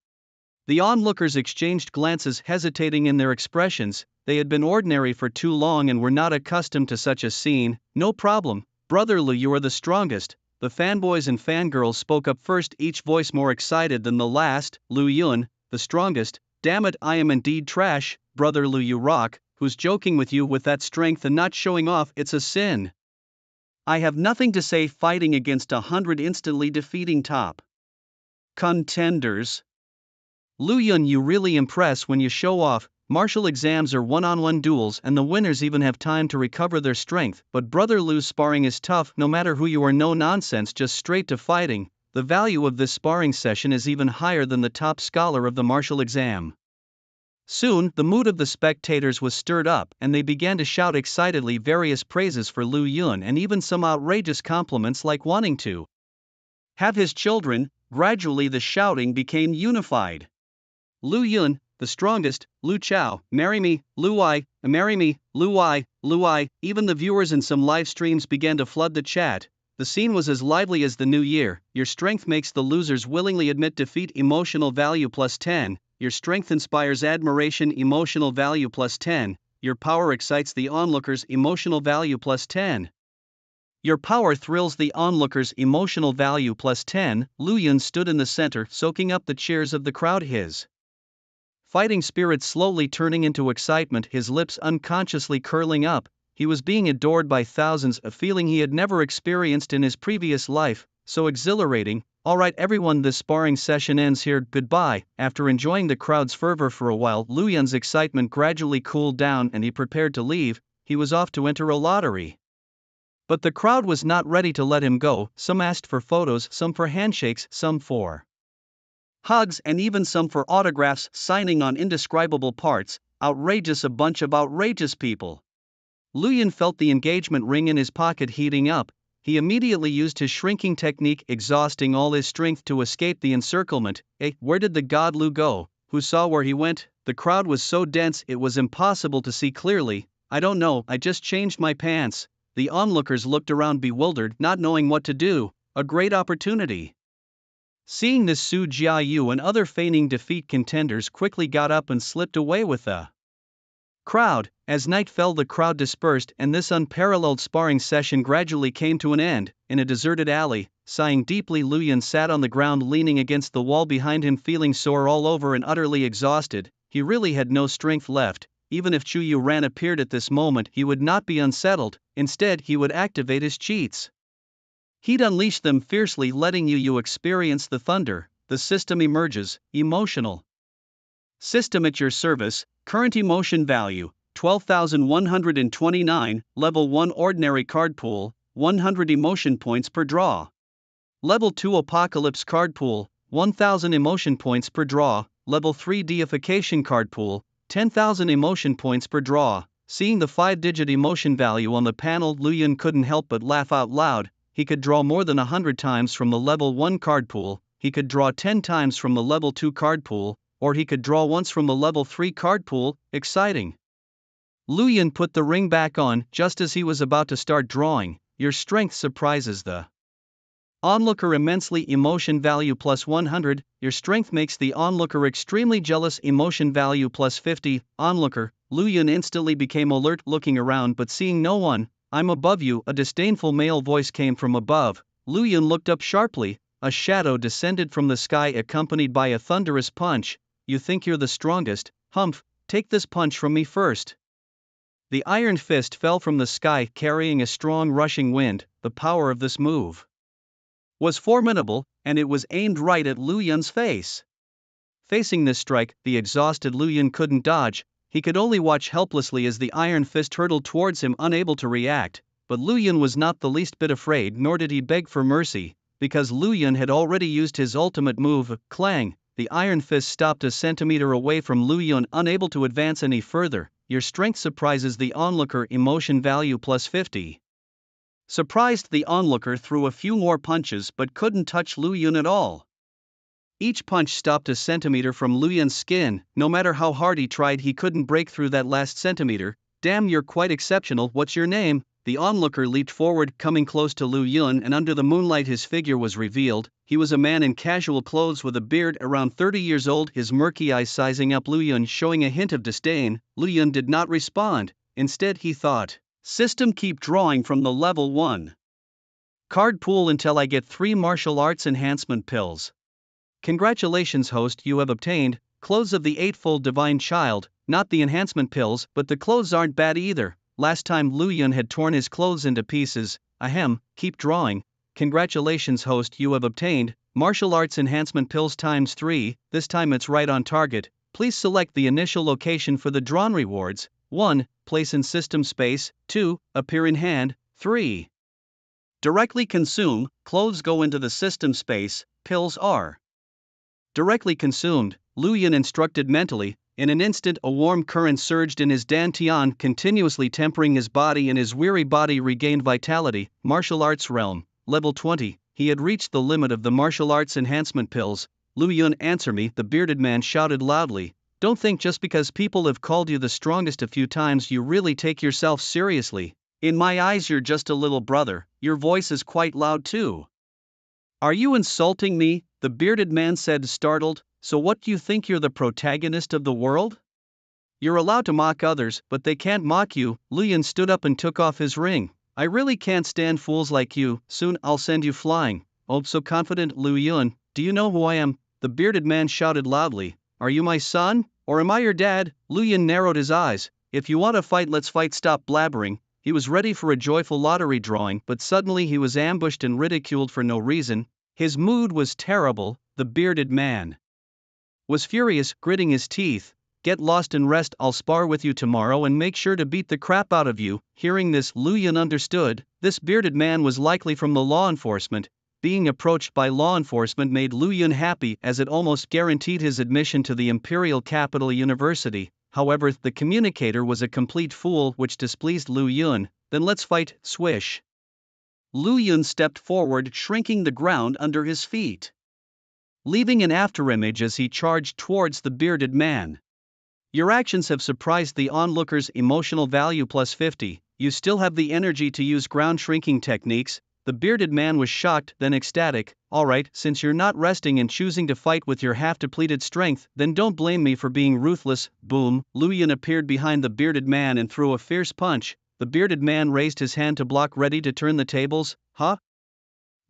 The onlookers exchanged glances, hesitating in their expressions. They had been ordinary for too long and were not accustomed to such a scene. "No problem, brother Lu, you are the strongest." The fanboys and fangirls spoke up first, each voice more excited than the last. "Lu Yun, the strongest? Damn it, I am indeed trash. Brother Lu, you rock. Who's joking with you with that strength and not showing off? It's a sin." I have nothing to say. Fighting against 100 instantly defeating top contenders. Luyan, you really impress when you show off. Martial exams are one-on-one duels and the winners even have time to recover their strength, but brother Lu's sparring is tough, no matter who you are. No nonsense, just straight to fighting. The value of this sparring session is even higher than the top scholar of the martial exam. Soon, the mood of the spectators was stirred up, and they began to shout excitedly various praises for Lu Yun and even some outrageous compliments like wanting to have his children. Gradually the shouting became unified. "Lu Yun, the strongest. Lu Chao, marry me. Lu Ai, marry me. Lu Ai, Lu Ai." Even the viewers in some live streams began to flood the chat. The scene was as lively as the new year. Your strength makes the losers willingly admit defeat. Emotional value +10. Your strength inspires admiration. Emotional value +10. Your power excites the onlookers. Emotional value +10. Your power thrills the onlookers. Emotional value +10. Lu Yun stood in the center, soaking up the cheers of the crowd, his fighting spirit slowly turning into excitement, his lips unconsciously curling up. He was being adored by thousands, a feeling he had never experienced in his previous life. So exhilarating. "Alright everyone, this sparring session ends here, goodbye." After enjoying the crowd's fervor for a while, Lu Yun's excitement gradually cooled down and he prepared to leave. He was off to enter a lottery. But the crowd was not ready to let him go. Some asked for photos, some for handshakes, some for hugs, and even some for autographs, signing on indescribable parts. Outrageous, a bunch of outrageous people. Lu Yun felt the engagement ring in his pocket heating up. He immediately used his shrinking technique, exhausting all his strength to escape the encirclement. Where did the god Lu go? Who saw where he went? The crowd was so dense it was impossible to see clearly. I don't know, I just changed my pants. The onlookers looked around bewildered, not knowing what to do. A great opportunity. Seeing this, Su Jiayu and other feigning defeat contenders quickly got up and slipped away with the crowd. As night fell, the crowd dispersed, and this unparalleled sparring session gradually came to an end. In a deserted alley, sighing deeply, Lu Yun sat on the ground, leaning against the wall behind him, feeling sore all over and utterly exhausted. He really had no strength left. Even if Chu Yu Ran appeared at this moment, he would not be unsettled. Instead, he would activate his cheats. He'd unleash them fiercely, letting Yu experience the thunder. The system emerges. Emotional system at your service. Current emotion value 12,129. Level 1 ordinary card pool, 100 emotion points per draw. Level 2 apocalypse card pool, 1,000 emotion points per draw. Level 3 deification card pool, 10,000 emotion points per draw. Seeing the 5-digit emotion value on the panel, Lu Yun couldn't help but laugh out loud. He could draw more than 100 times from the level 1 card pool, he could draw 10 times from the level 2 card pool, or he could draw once from the level 3 card pool. Exciting. Lu Yun put the ring back on just as he was about to start drawing. Your strength surprises the onlooker immensely. Emotion value plus 100. Your strength makes the onlooker extremely jealous. Emotion value plus 50. Onlooker. Lu Yun instantly became alert, looking around but seeing no one. I'm above you. A disdainful male voice came from above. Lu Yun looked up sharply. A shadow descended from the sky, accompanied by a thunderous punch. You think you're the strongest? Humph, take this punch from me first. The iron fist fell from the sky, carrying a strong rushing wind. The power of this move was formidable, and it was aimed right at Lu Yun's face. Facing this strike, the exhausted Lu Yun couldn't dodge. He could only watch helplessly as the iron fist hurtled towards him, unable to react. But Lu Yun was not the least bit afraid, nor did he beg for mercy, because Lu Yun had already used his ultimate move. Clang! The iron fist stopped a centimeter away from Lu Yun, unable to advance any further. Your strength surprises the onlooker. Emotion value plus 50. Surprised, the onlooker threw a few more punches but couldn't touch Lu Yun at all. Each punch stopped a centimeter from Lu Yun's skin. No matter how hard he tried, he couldn't break through that last centimeter. Damn, you're quite exceptional. What's your name? The onlooker leaped forward, coming close to Lu Yun, and under the moonlight his figure was revealed. He was a man in casual clothes with a beard, around 30 years old, his murky eyes sizing up Lu Yun, showing a hint of disdain. Lu Yun did not respond. Instead, he thought, system, keep drawing from the level 1 card pool until I get 3 martial arts enhancement pills. Congratulations, host, you have obtained clothes of the Eightfold Divine Child, not the enhancement pills, but the clothes aren't bad either. Last time Lu Yun had torn his clothes into pieces. Ahem, keep drawing. Congratulations, host, you have obtained martial arts enhancement pills times 3, this time it's right on target. Please select the initial location for the drawn rewards. 1. Place in system space. 2. Appear in hand. 3. Directly consume. Clothes go into the system space, pills are directly consumed. Lu Yun instructed mentally. In an instant, a warm current surged in his dantian, continuously tempering his body, and his weary body regained vitality. Martial arts realm, level 20. He had reached the limit of the martial arts enhancement pills. Lu Yun, answer me, the bearded man shouted loudly. Don't think just because people have called you the strongest a few times you really take yourself seriously. In my eyes, you're just a little brother. Your voice is quite loud too. Are you insulting me? The bearded man said, startled. So what, do you think you're the protagonist of the world? You're allowed to mock others, but they can't mock you. Lu Yun stood up and took off his ring. I really can't stand fools like you. Soon I'll send you flying. Oh, so confident, Lu Yun. Do you know who I am? The bearded man shouted loudly. Are you my son, or am I your dad? Lu Yun narrowed his eyes. If you want to fight, let's fight. Stop blabbering. He was ready for a joyful lottery drawing, but suddenly he was ambushed and ridiculed for no reason. His mood was terrible. The bearded man was furious, gritting his teeth. get lost and rest, I'll spar with you tomorrow and make sure to beat the crap out of you." Hearing this, Lu Yun understood, this bearded man was likely from the law enforcement. Being approached by law enforcement made Lu Yun happy as it almost guaranteed his admission to the Imperial Capital University. However, the communicator was a complete fool, which displeased Lu Yun. "Then let's fight." Swish. Lu Yun stepped forward, shrinking the ground under his feet, leaving an afterimage as he charged towards the bearded man. Your actions have surprised the onlookers. Emotional value plus 50. You still have the energy to use ground shrinking techniques. The bearded man was shocked, then ecstatic. "Alright, since you're not resting and choosing to fight with your half-depleted strength, then don't blame me for being ruthless." Boom! Lu Yun appeared behind the bearded man and threw a fierce punch. The bearded man raised his hand to block, ready to turn the tables. Huh?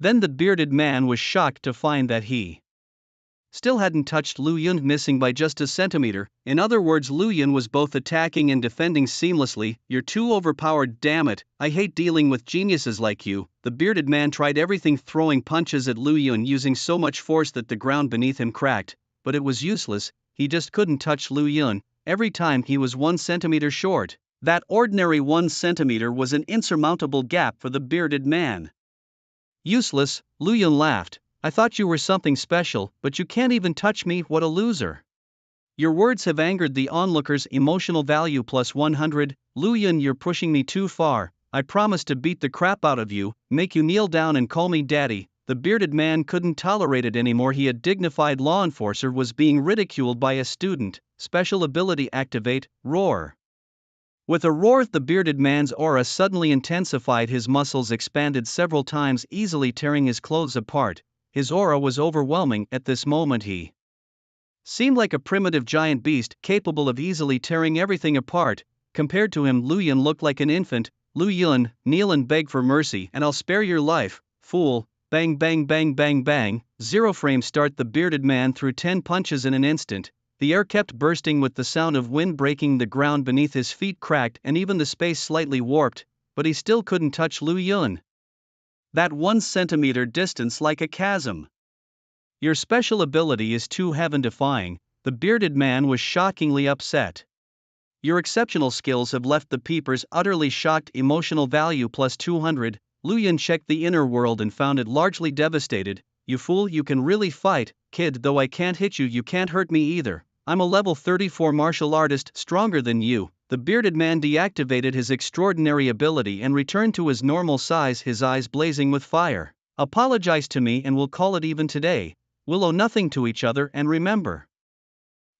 Then the bearded man was shocked to find that he still hadn't touched Lu Yun, missing by just a centimeter. In other words, Lu Yun was both attacking and defending seamlessly. "You're too overpowered, damn it. I hate dealing with geniuses like you." The bearded man tried everything, throwing punches at Lu Yun using so much force that the ground beneath him cracked, but it was useless. He just couldn't touch Lu Yun. Every time he was 1 centimeter short. That ordinary 1 centimeter was an insurmountable gap for the bearded man. "Useless," Lu Yun laughed. "I thought you were something special, but you can't even touch me. What a loser." Your words have angered the onlookers. Emotional value plus 100. "Lu Yun, you're pushing me too far. I promise to beat the crap out of you, make you kneel down and call me daddy." The bearded man couldn't tolerate it anymore. He, a dignified law enforcer, was being ridiculed by a student. Special ability activate, roar. With a roar, the bearded man's aura suddenly intensified. His muscles expanded several times, easily tearing his clothes apart. His aura was overwhelming. At this moment he seemed like a primitive giant beast, capable of easily tearing everything apart. Compared to him, Lu Yun looked like an infant. "Lu Yun, kneel and beg for mercy, and I'll spare your life, fool." Bang bang bang bang bang. 0 frame start. The bearded man threw 10 punches in an instant. The air kept bursting with the sound of wind breaking. The ground beneath his feet cracked and even the space slightly warped, but he still couldn't touch Lu Yun. That 1 centimeter distance like a chasm. "Your special ability is too heaven-defying." The bearded man was shockingly upset. "Your exceptional skills have left the peepers utterly shocked." Emotional value plus 200. Lu Yun checked the inner world and found it largely devastated. "You fool, you can really fight, kid. Though I can't hit you, you can't hurt me either. I'm a level 34 martial artist, stronger than you." The bearded man deactivated his extraordinary ability and returned to his normal size, his eyes blazing with fire. "Apologize to me and we'll call it even today. We'll owe nothing to each other, and remember,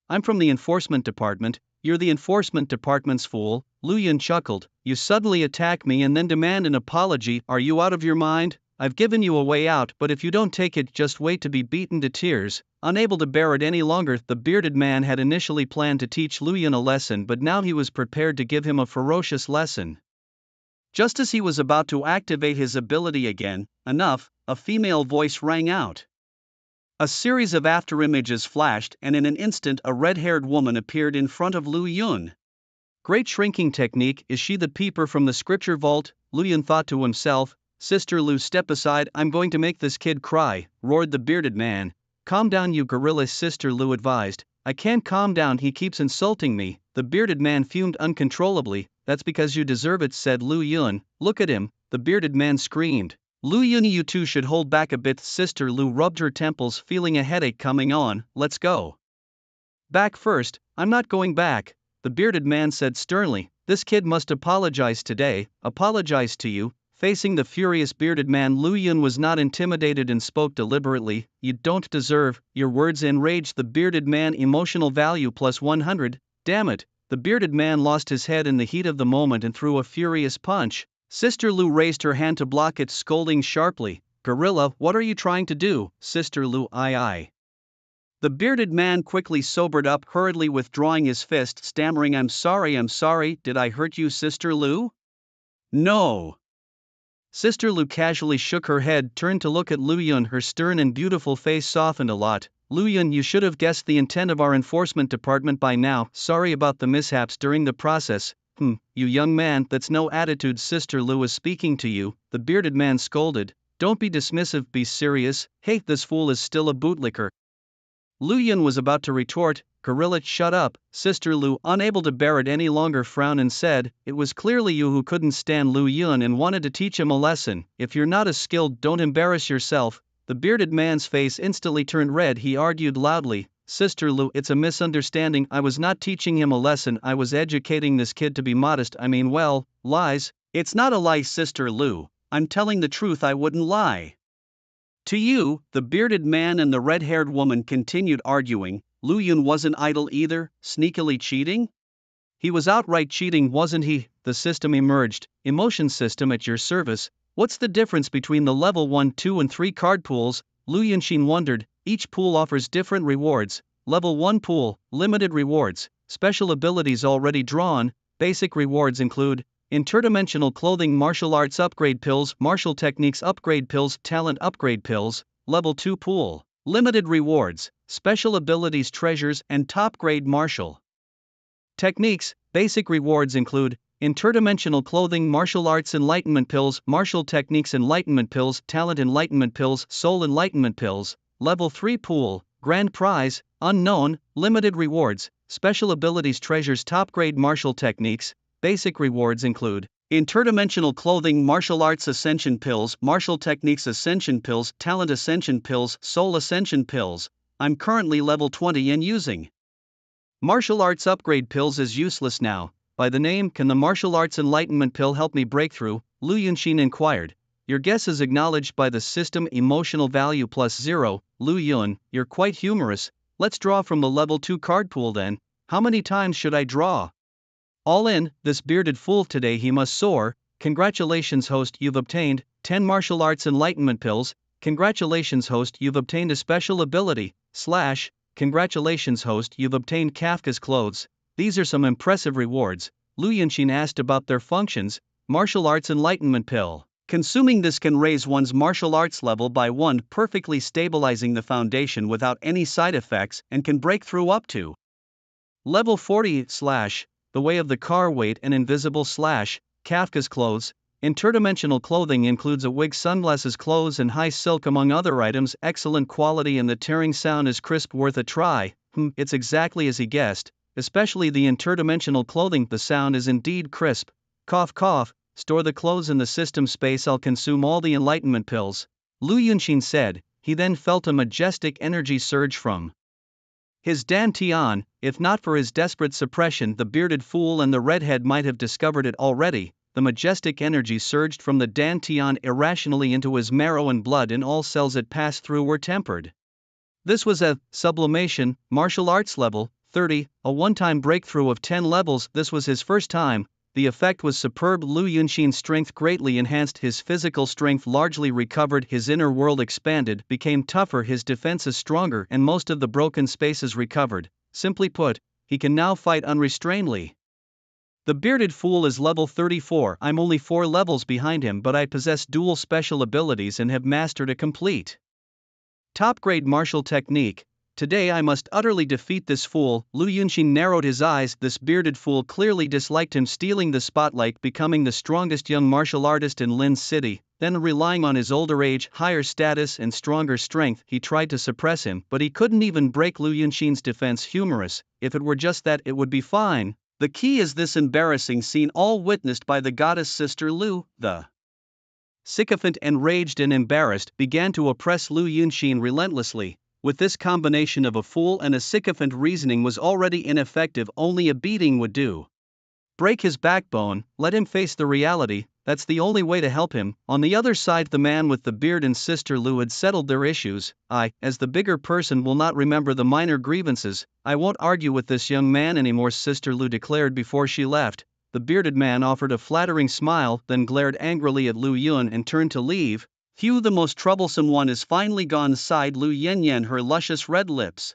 I'm from the enforcement department." "You're the enforcement department's fool," Lu Yun chuckled. "You suddenly attack me and then demand an apology. Are you out of your mind? I've given you a way out, but if you don't take it, just wait to be beaten to tears." Unable to bear it any longer, the bearded man had initially planned to teach Lu Yun a lesson, but now he was prepared to give him a ferocious lesson. Just as he was about to activate his ability again, enough, a female voice rang out. A series of afterimages flashed, and in an instant a red-haired woman appeared in front of Lu Yun. Great shrinking technique. Is she the peeper from the scripture vault? Lu Yun thought to himself. "Sister Lu, step aside. I'm going to make this kid cry," roared the bearded man. "Calm down, you gorilla," Sister Lu advised. "I can't calm down, he keeps insulting me." The bearded man fumed uncontrollably. "That's because you deserve it," said Lu Yun. "Look at him," the bearded man screamed. "Lu Yun, you two should hold back a bit." Sister Lu rubbed her temples, feeling a headache coming on. "Let's go." "Back first." "I'm not going back," the bearded man said sternly. "This kid must apologize today." "Apologize to you?" Facing the furious bearded man, Lu Yun was not intimidated and spoke deliberately. "You don't deserve." Your words enraged the bearded man. Emotional value plus 100. Damn it. The bearded man lost his head in the heat of the moment and threw a furious punch. Sister Lu raised her hand to block it, scolding sharply. "Gorilla, what are you trying to do?" "Sister Lu, I. The bearded man quickly sobered up, hurriedly withdrawing his fist, stammering, I'm sorry. Did I hurt you, Sister Lu?" "No." Sister Lu casually shook her head, turned to look at Lu Yun. Her stern and beautiful face softened a lot. "Lu Yun, you should have guessed the intent of our enforcement department by now. Sorry about the mishaps during the process." You young man, that's no attitude." Sister Lu is speaking to you," the bearded man scolded. "Don't be dismissive, be serious." "Hey, this fool is still a bootlicker." Lu Yun was about to retort, "Gorilla, shut up." Sister Lu, unable to bear it any longer, frowned and said, "It was clearly you who couldn't stand Lu Yun and wanted to teach him a lesson. If you're not as skilled, don't embarrass yourself." The bearded man's face instantly turned red. He argued loudly, "Sister Lu, it's a misunderstanding. I was not teaching him a lesson. I was educating this kid to be modest. I mean, well, lies." "It's not a lie, Sister Lu. I'm telling the truth. I wouldn't lie to you." The bearded man and the red-haired woman continued arguing. Lu Yun wasn't idle either, sneakily cheating? He was outright cheating, wasn't he? The system emerged. Emotion system at your service. What's the difference between the level 1, 2 and 3 card pools? Lu Yunshin wondered. Each pool offers different rewards. Level 1 pool, limited rewards, special abilities already drawn. Basic rewards include interdimensional clothing, martial arts upgrade pills, martial techniques upgrade pills, talent upgrade pills. Level 2 pool, limited rewards, special abilities, treasures, and top-grade martial techniques. Basic rewards include interdimensional clothing, martial arts enlightenment pills, martial techniques enlightenment pills, talent enlightenment pills, soul enlightenment pills. Level 3 pool, grand prize, unknown, limited rewards, special abilities, treasures, top-grade martial techniques. Basic rewards include interdimensional clothing, martial arts ascension pills, martial techniques ascension pills, talent ascension pills, soul ascension pills. I'm currently level 20 and using martial arts upgrade pills is useless now. By the name, can the martial arts enlightenment pill help me break through? Lu Yunshin inquired. Your guess is acknowledged by the system. Emotional value +0. Lu Yun, you're quite humorous. Let's draw from the level 2 card pool then. How many times should I draw? All in. This bearded fool, today he must soar. Congratulations, host, you've obtained 10 martial arts enlightenment pills. Congratulations, host, you've obtained a special ability. / Congratulations, host, you've obtained Kafka's clothes. These are some impressive rewards. Lu Yunshin asked about their functions. Martial arts enlightenment pill. Consuming this can raise one's martial arts level by 1, perfectly stabilizing the foundation without any side effects, and can break through up to level 40 / the way of the car, weight and invisible / Kafka's clothes. Interdimensional clothing includes a wig, sunglasses, clothes and high silk among other items. Excellent quality and the tearing sound is crisp, worth a try. It's exactly as he guessed, especially the interdimensional clothing. The sound is indeed crisp. Cough cough. Store the clothes in the system space. I'll consume all the enlightenment pills. Lu Yunshin said. He then felt a majestic energy surge from his dantian. If not for his desperate suppression, the bearded fool and the redhead might have discovered it already. The majestic energy surged from the dantian irrationally into his marrow and blood, and all cells it passed through were tempered. This was a sublimation, martial arts level 30, a one-time breakthrough of 10 levels. This was his first time. The effect was superb. Lu Yunshin's strength greatly enhanced, his physical strength largely recovered, his inner world expanded, became tougher, his defenses stronger, and most of the broken spaces recovered. Simply put, he can now fight unrestrainedly. The bearded fool is level 34. I'm only 4 levels behind him, but I possess dual special abilities and have mastered a complete top-grade martial technique. Today I must utterly defeat this fool. Lu Yunshin narrowed his eyes. This bearded fool clearly disliked him, stealing the spotlight, becoming the strongest young martial artist in Lin's city. Then, relying on his older age, higher status and stronger strength, he tried to suppress him, but he couldn't even break Lu Yunshin's defense. Humorous. If it were just that, it would be fine. The key is this embarrassing scene, all witnessed by the goddess Sister Lu. The sycophant, enraged and embarrassed, began to oppress Lu Yunshin relentlessly. With this combination of a fool and a sycophant, reasoning was already ineffective. Only a beating would do. Break his backbone, let him face the reality. That's the only way to help him. On the other side, the man with the beard and Sister Lu had settled their issues. I, as the bigger person, will not remember the minor grievances. I won't argue with this young man anymore, Sister Lu declared before she left. The bearded man offered a flattering smile, then glared angrily at Lu Yun and turned to leave. Phew, the most troublesome one is finally gone, sighed Lu Yanyan, her luscious red lips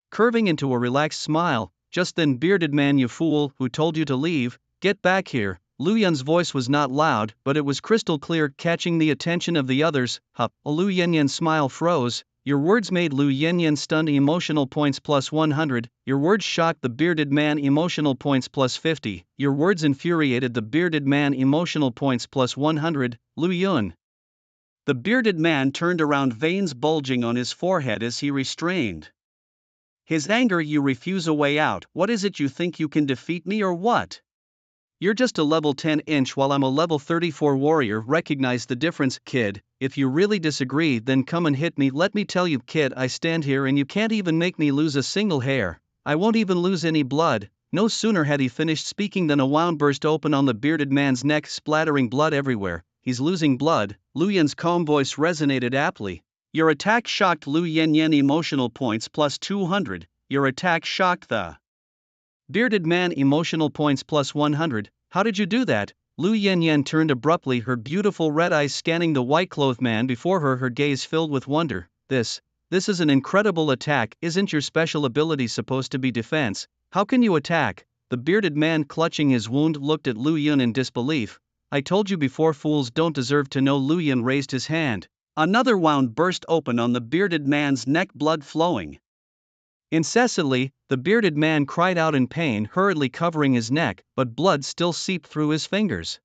curving into a relaxed smile. Just then, bearded man, you fool, who told you to leave? Get back here. Lu Yun's voice was not loud, but it was crystal clear, catching the attention of the others. Lu Yanyan's smile froze. Your words made Lu Yanyan stunned. Emotional points +100. Your words shocked the bearded man. Emotional points +50. Your words infuriated the bearded man. Emotional points +100. Lu Yun. The bearded man turned around, veins bulging on his forehead as he restrained His anger you refuse a way out. What is it, you think you can defeat me or what? You're just a level 10 inch while I'm a level 34 warrior. Recognize the difference, kid. If you really disagree, then come and hit me. Let me tell you, kid, I stand here and you can't even make me lose a single hair. I won't even lose any blood. No sooner had he finished speaking than a wound burst open on the bearded man's neck, splattering blood everywhere. He's losing blood. Lu Yun's calm voice resonated aptly. Your attack shocked Lu Yan. Emotional points plus 200. Your attack shocked the bearded man. Emotional points plus 100. How did you do that? Lu Yan turned abruptly, her beautiful red eyes scanning the white-clothed man before her, her gaze filled with wonder. This is an incredible attack. Isn't your special ability supposed to be defense? How can you attack? The bearded man, clutching his wound, looked at Lu Yun in disbelief. I told you before, fools don't deserve to know. Lu Yun raised his hand. Another wound burst open on the bearded man's neck, blood flowing incessantly. The bearded man cried out in pain, hurriedly covering his neck, but blood still seeped through his fingers.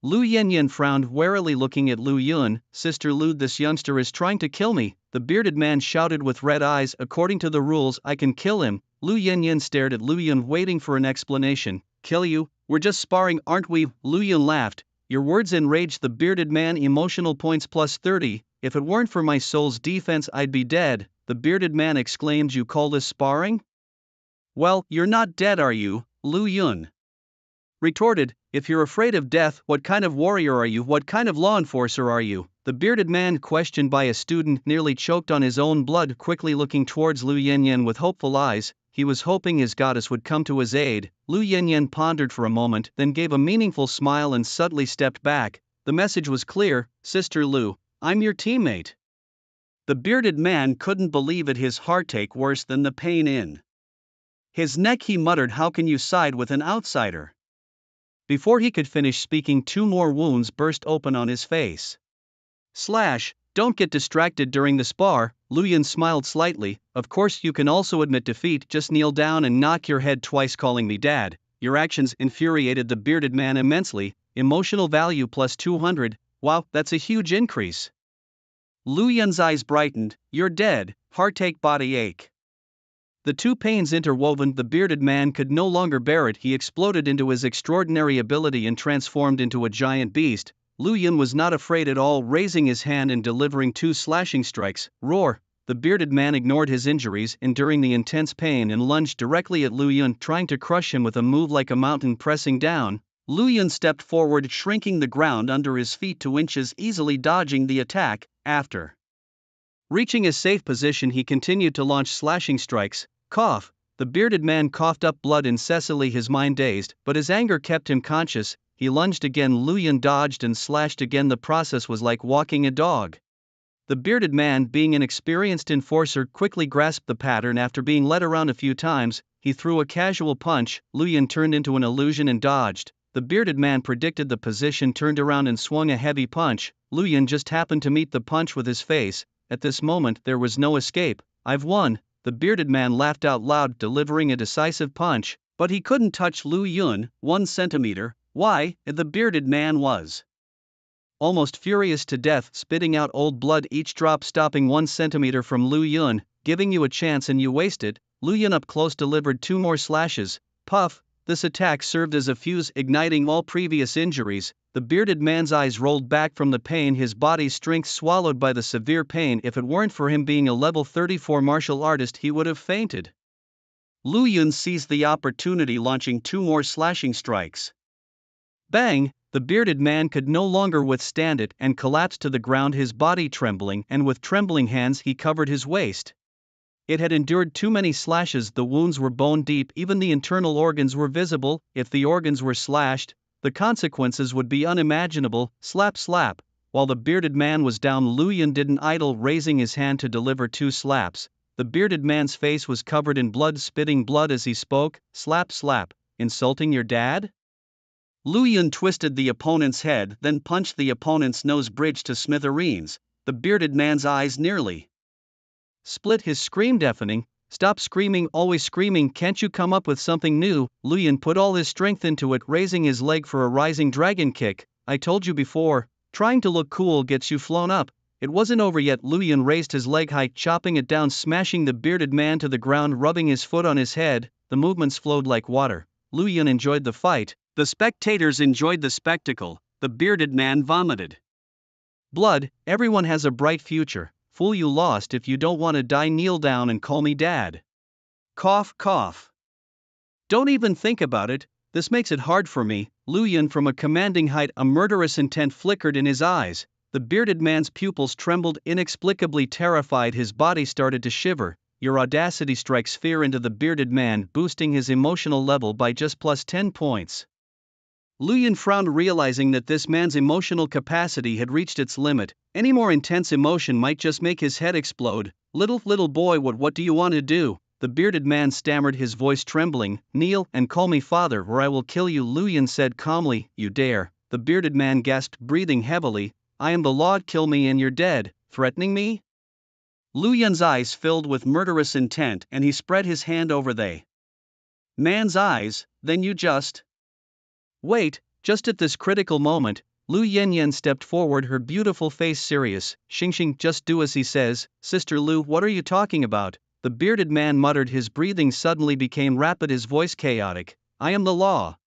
Lu Yan frowned warily, looking at Lu Yun. Sister Lu, this youngster is trying to kill me, the bearded man shouted with red eyes. According to the rules, I can kill him. Lu Yan stared at Lu Yun, waiting for an explanation. Kill you? We're just sparring, aren't we? Lu Yun laughed. Your words enraged the bearded man. Emotional points plus 30. If it weren't for my soul's defense, I'd be dead, the bearded man exclaimed. You call this sparring? Well, you're not dead, are you? Lu Yun retorted. If you're afraid of death, what kind of warrior are you? What kind of law enforcer are you? The bearded man, questioned by a student, nearly choked on his own blood, quickly looking towards Lu Yan with hopeful eyes. He was hoping his goddess would come to his aid. Lu Yan pondered for a moment, then gave a meaningful smile and subtly stepped back. The message was clear. Sister Lu, I'm your teammate. The bearded man couldn't believe it, his heart ached worse than the pain in his neck. He muttered, how can you side with an outsider? Before he could finish speaking, 2 more wounds burst open on his face. Don't get distracted during the spar. Lu Yun smiled slightly. Of course you can also admit defeat, just kneel down and knock your head twice calling me dad. Your actions infuriated the bearded man immensely. Emotional value plus 200. Wow, that's a huge increase. Lu Yun's eyes brightened. You're dead. Heartache, body ache. The two pains interwoven, the bearded man could no longer bear it. He exploded into his extraordinary ability and transformed into a giant beast. Lu Yun was not afraid at all, raising his hand and delivering 2 slashing strikes. Roar! The bearded man ignored his injuries, enduring the intense pain, and lunged directly at Lu Yun, trying to crush him with a move like a mountain pressing down. Lu Yun stepped forward, shrinking the ground under his feet 2 inches, easily dodging the attack. After reaching a safe position, he continued to launch slashing strikes. Cough! The bearded man coughed up blood incessantly, his mind dazed, but his anger kept him conscious. He lunged again. Lu Yun dodged and slashed again. The process was like walking a dog. The bearded man, being an experienced enforcer, quickly grasped the pattern. After being led around a few times, he threw a casual punch. Lu Yun turned into an illusion and dodged. The bearded man predicted the position, turned around and swung a heavy punch. Lu Yun just happened to meet the punch with his face. At this moment there was no escape. I've won. The bearded man laughed out loud, delivering a decisive punch, but he couldn't touch Lu Yun 1 centimeter. Why? The bearded man was almost furious to death, spitting out old blood each drop, stopping 1 centimeter from Lu Yun. Giving you a chance and you waste it. Lu Yun up close delivered 2 more slashes. Puff! This attack served as a fuse, igniting all previous injuries. The bearded man's eyes rolled back from the pain, his body's strength swallowed by the severe pain. If it weren't for him being a level 34 martial artist, he would have fainted. Lu Yun seized the opportunity, launching 2 more slashing strikes. Bang! The bearded man could no longer withstand it and collapsed to the ground, his body trembling, and with trembling hands he covered his waist. It had endured too many slashes. The wounds were bone deep, even the internal organs were visible. If the organs were slashed, the consequences would be unimaginable. Slap slap. While the bearded man was down, Lu Yun didn't idle, raising his hand to deliver 2 slaps. The bearded man's face was covered in blood, spitting blood as he spoke. Slap slap. Insulting your dad? Lu Yun twisted the opponent's head, then punched the opponent's nose bridge to smithereens. The bearded man's eyes nearly split, his scream deafening. Stop screaming, always screaming, can't you come up with something new? Lu Yun put all his strength into it, raising his leg for a rising dragon kick. I told you before, trying to look cool gets you flown up. It wasn't over yet. Lu Yun raised his leg high, chopping it down, smashing the bearded man to the ground, rubbing his foot on his head. The movements flowed like water. Lu Yun enjoyed the fight. The spectators enjoyed the spectacle. The bearded man vomited blood. Everyone has a bright future. Fool, you lost. If you don't want to die, kneel down and call me dad. Cough, cough. Don't even think about it. This makes it hard for me. Lu Yun, from a commanding height, a murderous intent flickered in his eyes. The bearded man's pupils trembled, inexplicably terrified. His body started to shiver. Your audacity strikes fear into the bearded man, boosting his emotional level by just plus 10 points. Lu Yun frowned, realizing that this man's emotional capacity had reached its limit. Any more intense emotion might just make his head explode. Little boy, what do you want to do? The bearded man stammered, his voice trembling. Kneel and call me father, or I will kill you, Lu Yun said calmly. You dare? The bearded man gasped, breathing heavily. I am the law. Kill me and you're dead. Threatening me? Lu Yun's eyes filled with murderous intent, and he spread his hand over the man's eyes. Then you just wait. Just at this critical moment, Lu Yanyan stepped forward, her beautiful face serious. Xingxing, just do as he says. Sister Lu, what are you talking about? The bearded man muttered, his breathing suddenly became rapid, his voice chaotic. I am the law.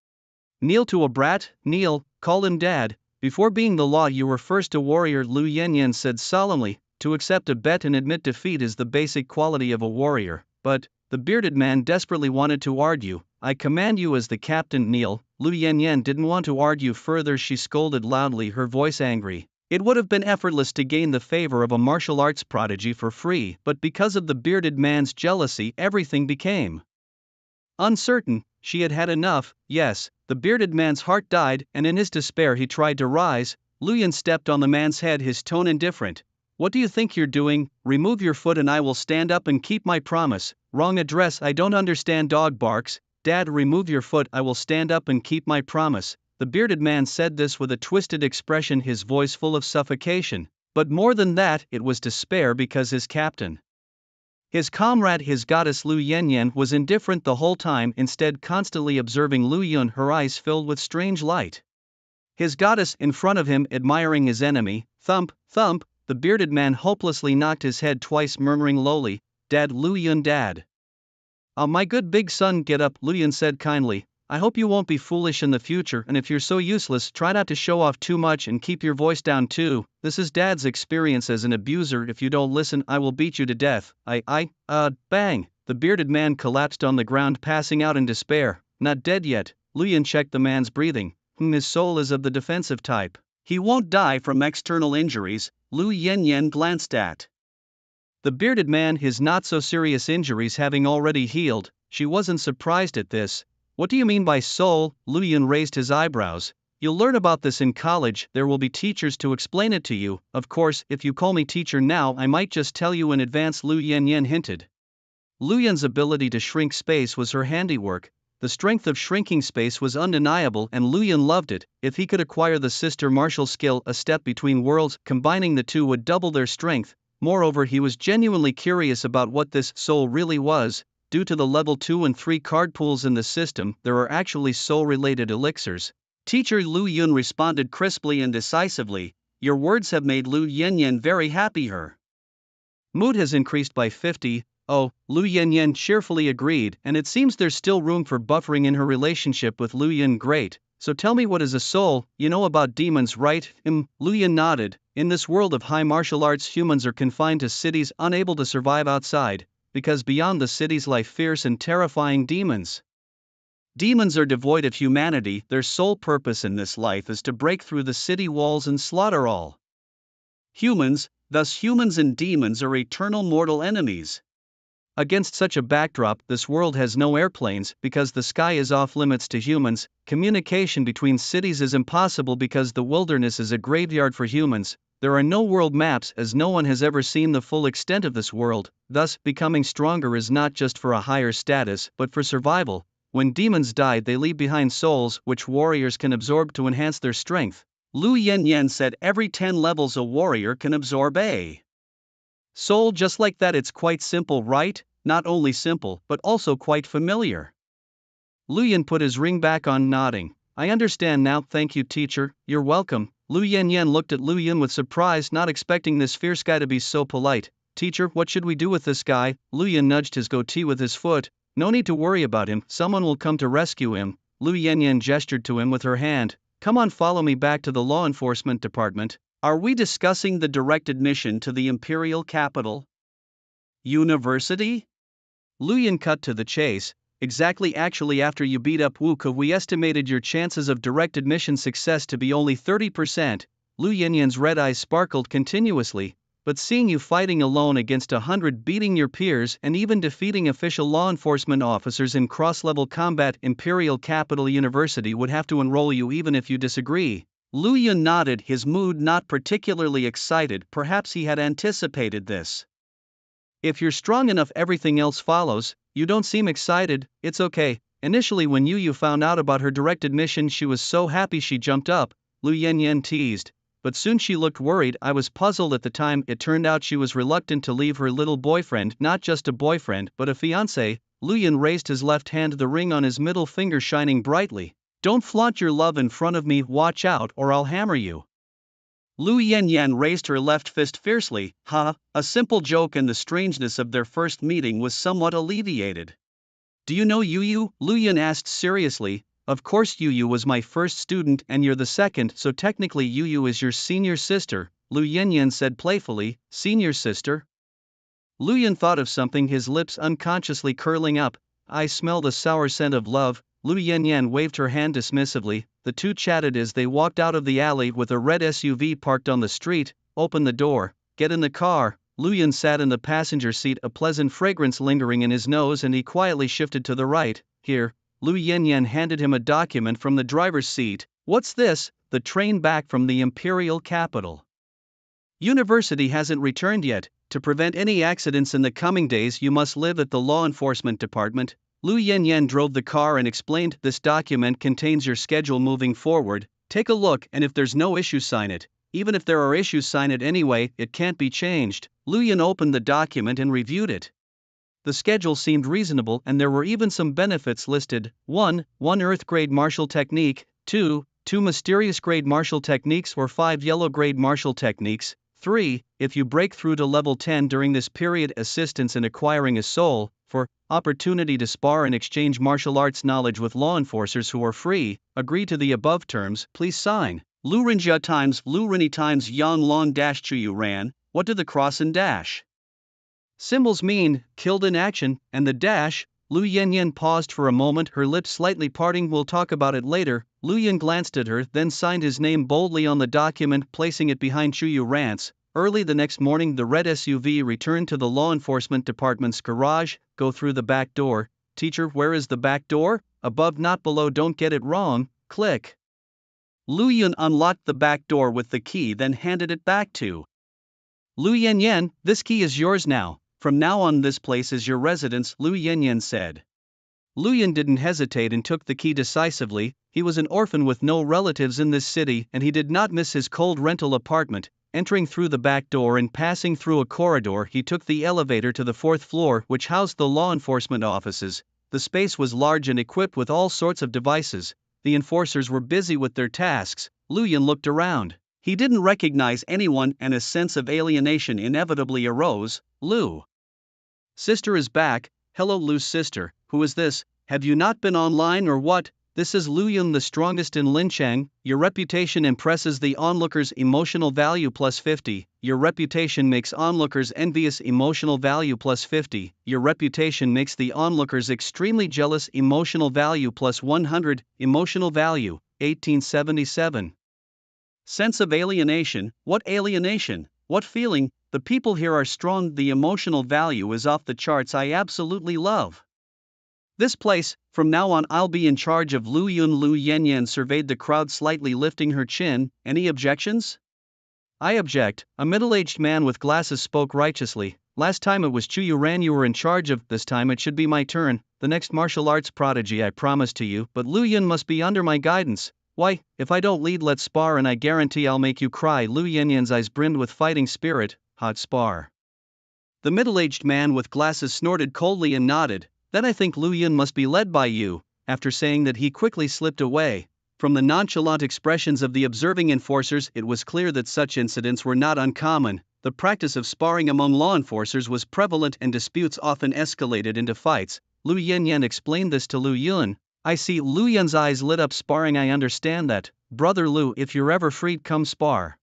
Kneel to a brat? Kneel, call him dad. Before being the law, you were first a warrior, Lu Yanyan said solemnly. To accept a bet and admit defeat is the basic quality of a warrior. But the bearded man desperately wanted to argue. I command you as the captain, kneel. Lu Yanyan didn't want to argue further. She scolded loudly, her voice angry. It would have been effortless to gain the favor of a martial arts prodigy for free, but because of the bearded man's jealousy, everything became uncertain. She had had enough. Yes, the bearded man's heart died, and in his despair he tried to rise. Lu Yun stepped on the man's head, his tone indifferent. What do you think you're doing? Remove your foot and I will stand up and keep my promise. Wrong address. I don't understand. Dog barks. Dad, remove your foot. I will stand up and keep my promise. The bearded man said this with a twisted expression, his voice full of suffocation. But more than that, it was despair, because his captain, his comrade, his goddess Lu Yanyan, was indifferent the whole time, instead constantly observing Lu Yun, her eyes filled with strange light. His goddess in front of him, admiring his enemy. Thump, thump, the bearded man hopelessly knocked his head twice, murmuring lowly, Dad, Lu Yun, dad. My good big son, get up, Lu Yun said kindly. I hope you won't be foolish in the future, and if you're so useless, try not to show off too much and keep your voice down too. This is Dad's experience as an abuser. If you don't listen, I will beat you to death. Bang! The bearded man collapsed on the ground, passing out in despair. Not dead yet. Lu Yun checked the man's breathing. His soul is of the defensive type. He won't die from external injuries. Lu Yanyan glanced at the bearded man, his not-so-serious injuries having already healed. She wasn't surprised at this. What do you mean by soul? Lu Yun raised his eyebrows. You'll learn about this in college. There will be teachers to explain it to you. Of course, if you call me teacher now, I might just tell you in advance, Lu Yanyan hinted. Lu Yun's ability to shrink space was her handiwork. The strength of shrinking space was undeniable, and Lu Yun loved it. If he could acquire the sister martial skill, a step between worlds, combining the two would double their strength. Moreover, he was genuinely curious about what this soul really was. Due to the level 2 and 3 card pools in the system, there are actually soul-related elixirs. Teacher, Lu Yun responded crisply and decisively. Your words have made Lu Yanyan very happy. Her mood has increased by 50. Oh, Lu Yanyan cheerfully agreed, and it seems there's still room for buffering in her relationship with Lu Yun. Great. So tell me, what is a soul? You know about demons, right? Lu Yun nodded. In this world of high martial arts, humans are confined to cities, unable to survive outside, because beyond the cities lie fierce and terrifying demons. Demons are devoid of humanity. Their sole purpose in this life is to break through the city walls and slaughter all humans. Thus humans and demons are eternal mortal enemies. Against such a backdrop, this world has no airplanes, because the sky is off limits to humans. Communication between cities is impossible because the wilderness is a graveyard for humans. There are no world maps, as no one has ever seen the full extent of this world. Thus, becoming stronger is not just for a higher status, but for survival. When demons die, they leave behind souls, which warriors can absorb to enhance their strength. Lu Yanyan said every 10 levels a warrior can absorb a soul just like that. It's quite simple, right? Not only simple, but also quite familiar. Lu Yun put his ring back on, nodding. I understand now, thank you teacher. You're welcome. Lu Yanyan looked at Lu Yun with surprise, not expecting this fierce guy to be so polite. Teacher, what should we do with this guy? Lu Yun nudged his goatee with his foot. No need to worry about him, someone will come to rescue him. Lu Yanyan gestured to him with her hand. Come on, follow me back to the law enforcement department. Are we discussing the direct admission to the imperial capital university? Lu Yun cut to the chase. Exactly, actually after you beat up Wu Ke we estimated your chances of direct admission success to be only 30%. Lu Yanyan's red eyes sparkled continuously, but seeing you fighting alone against 100, beating your peers and even defeating official law enforcement officers in cross-level combat, Imperial Capital University would have to enroll you even if you disagree. Lu Yun nodded, his mood not particularly excited, perhaps he had anticipated this. If you're strong enough everything else follows. You don't seem excited. It's okay. Initially when Yu found out about her direct admission she was so happy she jumped up, Lu Yanyan teased. But soon she looked worried. I was puzzled at the time. It turned out she was reluctant to leave her little boyfriend, not just a boyfriend but a fiancé. Lu Yun raised his left hand, the ring on his middle finger shining brightly. Don't flaunt your love in front of me, watch out or I'll hammer you. Lu Yanyan raised her left fist fiercely. A simple joke, and the strangeness of their first meeting was somewhat alleviated. Do you know Yu? Lu Yun asked seriously. Of course, Yu was my first student and you're the second, so technically Yu is your senior sister, Lu Yanyan said playfully. Senior sister? Lu Yun thought of something, his lips unconsciously curling up. I smell the sour scent of love. Lu Yanyan waved her hand dismissively. The two chatted as they walked out of the alley with a red SUV parked on the street. Open the door, get in the car. Lu Yun sat in the passenger seat, a pleasant fragrance lingering in his nose, and he quietly shifted to the right. Here. Lu Yanyan handed him a document from the driver's seat. What's this? The train back from the imperial capital university hasn't returned yet. To prevent any accidents in the coming days you must live at the law enforcement department. Lu Yanyan drove the car and explained, this document contains your schedule moving forward. Take a look, and if there's no issue, sign it. Even if there are issues, sign it anyway, it can't be changed. Lu Yun opened the document and reviewed it. The schedule seemed reasonable and there were even some benefits listed. 1. Earth grade martial technique. 2. 2 mysterious grade martial techniques or 5 yellow grade martial techniques. 3. If you break through to level 10 during this period, assistance in acquiring a soul. 4. Opportunity to spar and exchange martial arts knowledge with law enforcers who are free. Agree to the above terms, please sign. Lu Rinjia times Lu Rini times Yang Long dash Chuyu Ran. What do the cross and dash symbols mean? Killed in action, and the dash? Lu Yanyan paused for a moment, her lips slightly parting. We'll talk about it later. Lu Yun glanced at her, then signed his name boldly on the document, placing it behind Chuyu Ran's. Early the next morning the red SUV returned to the law enforcement department's garage. Go through the back door. Teacher, where is the back door? Above, not below, don't get it wrong. Click. Lu Yun unlocked the back door with the key, then handed it back to Lu Yanyan. This key is yours now. From now on this place is your residence, Lu Yanyan said. Lu Yun didn't hesitate and took the key decisively. He was an orphan with no relatives in this city and he did not miss his cold rental apartment. Entering through the back door and passing through a corridor, he took the elevator to the 4th floor, which housed the law enforcement offices. The space was large and equipped with all sorts of devices. The enforcers were busy with their tasks. Lu Yun looked around. He didn't recognize anyone and a sense of alienation inevitably arose. Lu sister is back. Hello Lu's sister, who is this? Have you not been online or what? This is Lu Yun, the strongest in Linchang. Your reputation impresses the onlookers, emotional value plus 50. Your reputation makes onlookers envious, emotional value plus 50. Your reputation makes the onlookers extremely jealous, emotional value plus 100. Emotional value, 1877. Sense of alienation. What alienation? What feeling? The people here are strong, the emotional value is off the charts. I absolutely love this place. From now on I'll be in charge of Lu Yun. Lu Yanyan surveyed the crowd, slightly lifting her chin. Any objections? I object, a middle-aged man with glasses spoke righteously. Last time it was Chuyu Ran you were in charge of, this time it should be my turn, the next martial arts prodigy I promise to you, but Lu Yun must be under my guidance. Why, if I don't lead, let's spar and I guarantee I'll make you cry. Lu Yanyan's eyes brimmed with fighting spirit. Hot spar. The middle-aged man with glasses snorted coldly and nodded. Then I think Lu Yun must be led by you. After saying that he quickly slipped away. From the nonchalant expressions of the observing enforcers, it was clear that such incidents were not uncommon. The practice of sparring among law enforcers was prevalent and disputes often escalated into fights. Lu Yanyan explained this to Lu Yun. I see. Lu Yun's eyes lit up. Sparring, I understand that. Brother Lu, if you're ever freed, come spar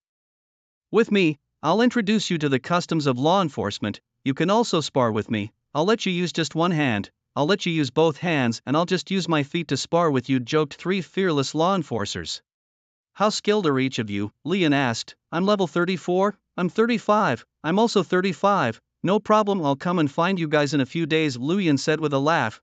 with me. I'll introduce you to the customs of law enforcement. You can also spar with me. I'll let you use just one hand. I'll let you use both hands, and I'll just use my feet to spar with you, joked three fearless law enforcers. How skilled are each of you? Lian asked. I'm level 34. I'm 35. I'm also 35. No problem, I'll come and find you guys in a few days, Lu Yan said with a laugh.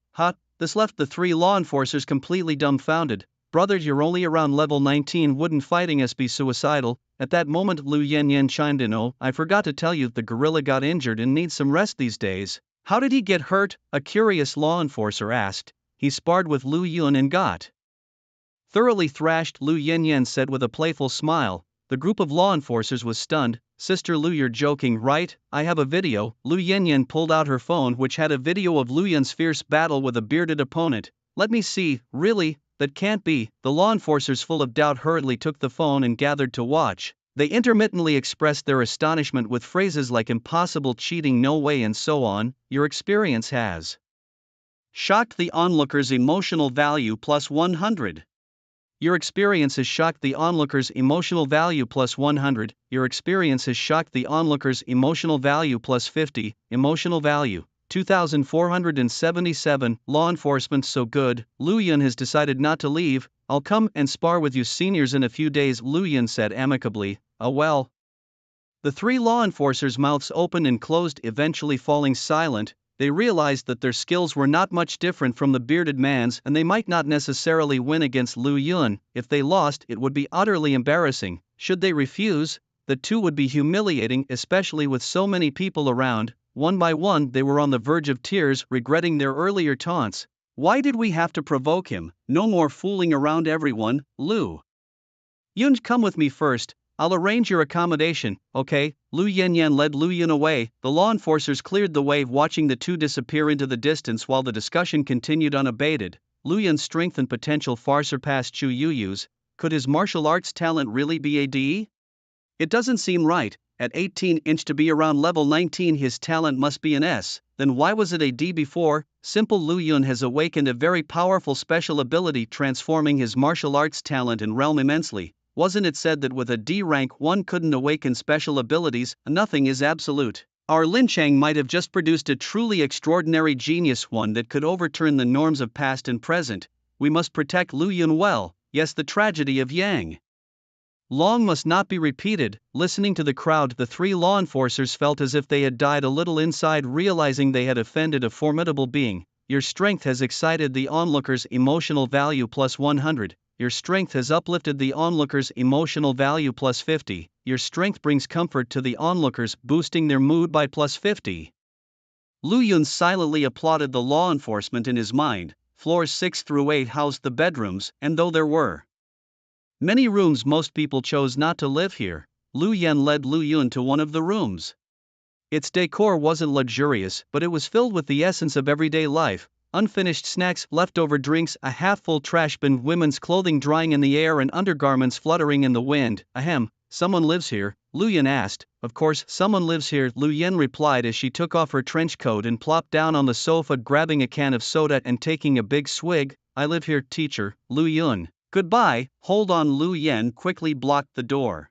This left the three law enforcers completely dumbfounded. Brother, you're only around level 19, wouldn't fighting us be suicidal? At that moment Lu Yanyan chimed in. Oh, I forgot to tell you, the gorilla got injured and needs some rest these days. How did he get hurt? A curious law enforcer asked. He sparred with Lu Yun and got thoroughly thrashed, Lu Yanyan said with a playful smile. The group of law enforcers was stunned. Sister Lu, you're joking, right? I have a video. Lu Yanyan pulled out her phone, which had a video of Lu Yun's fierce battle with a bearded opponent. Let me see. Really? That can't be. The law enforcers, full of doubt, hurriedly took the phone and gathered to watch. They intermittently expressed their astonishment with phrases like impossible, cheating, no way, and so on. Your experience has shocked the onlookers' emotional value plus 100. Your experience has shocked the onlookers' emotional value plus 100. Your experience has shocked the onlookers' emotional value plus 50. Emotional value 2,477. Law enforcement so good. Lu Yun has decided not to leave. I'll come and spar with you seniors in a few days, Lu Yun said amicably. Well. The three law enforcers' mouths opened and closed, eventually falling silent. They realized that their skills were not much different from the bearded man's, and they might not necessarily win against Lu Yun. If they lost, it would be utterly embarrassing. Should they refuse, the two would be humiliating, especially with so many people around. One by one, they were on the verge of tears, regretting their earlier taunts. Why did we have to provoke him? No more fooling around, everyone. Lu Yun, come with me first. I'll arrange your accommodation, okay? Lu Yanyan led Lu Yun away. The law enforcers cleared the way, watching the two disappear into the distance while the discussion continued unabated. Lu Yun's strength and potential far surpassed Chu Yuyu's. Could his martial arts talent really be a D? It doesn't seem right. At 18-inch to be around level 19, his talent must be an S. Then why was it a D before? Simple. Lu Yun has awakened a very powerful special ability, transforming his martial arts talent and realm immensely. Wasn't it said that with a D rank one couldn't awaken special abilities? Nothing is absolute. Our Lin Chang might have just produced a truly extraordinary genius, one that could overturn the norms of past and present. We must protect Lu Yun well. Yes, the tragedy of Yang Long must not be repeated. Listening to the crowd, the three law enforcers felt as if they had died a little inside, realizing they had offended a formidable being. Your strength has excited the onlookers' emotional value plus 100. Your strength has uplifted the onlookers' emotional value plus 50. Your strength brings comfort to the onlookers, boosting their mood by plus 50. Lu Yun silently applauded the law enforcement in his mind. Floors 6 through 8 housed the bedrooms, and though there were many rooms, most people chose not to live here. Lu Yan led Lu Yun to one of the rooms. Its decor wasn't luxurious, but it was filled with the essence of everyday life. Unfinished snacks, leftover drinks, a half-full trash bin, women's clothing drying in the air and undergarments fluttering in the wind. Ahem, someone lives here? Lu Yan asked. Of course, someone lives here, Lu Yan replied as she took off her trench coat and plopped down on the sofa, grabbing a can of soda and taking a big swig. I live here, teacher. Lu Yun. Goodbye. Hold on. Lu Yan quickly blocked the door.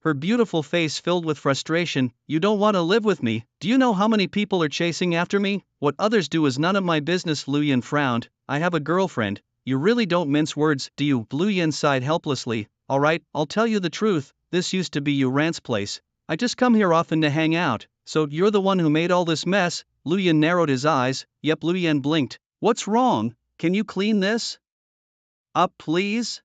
Her beautiful face filled with frustration. You don't want to live with me? Do you know how many people are chasing after me? What others do is none of my business. Lu Yan frowned. I have a girlfriend. You really don't mince words, do you? Lu Yan sighed helplessly. Alright, I'll tell you the truth. This used to be Yuran's place. I just come here often to hang out. So you're the one who made all this mess? Lu Yan narrowed his eyes. Yep. Lu Yan blinked. What's wrong? Can you clean this up, please?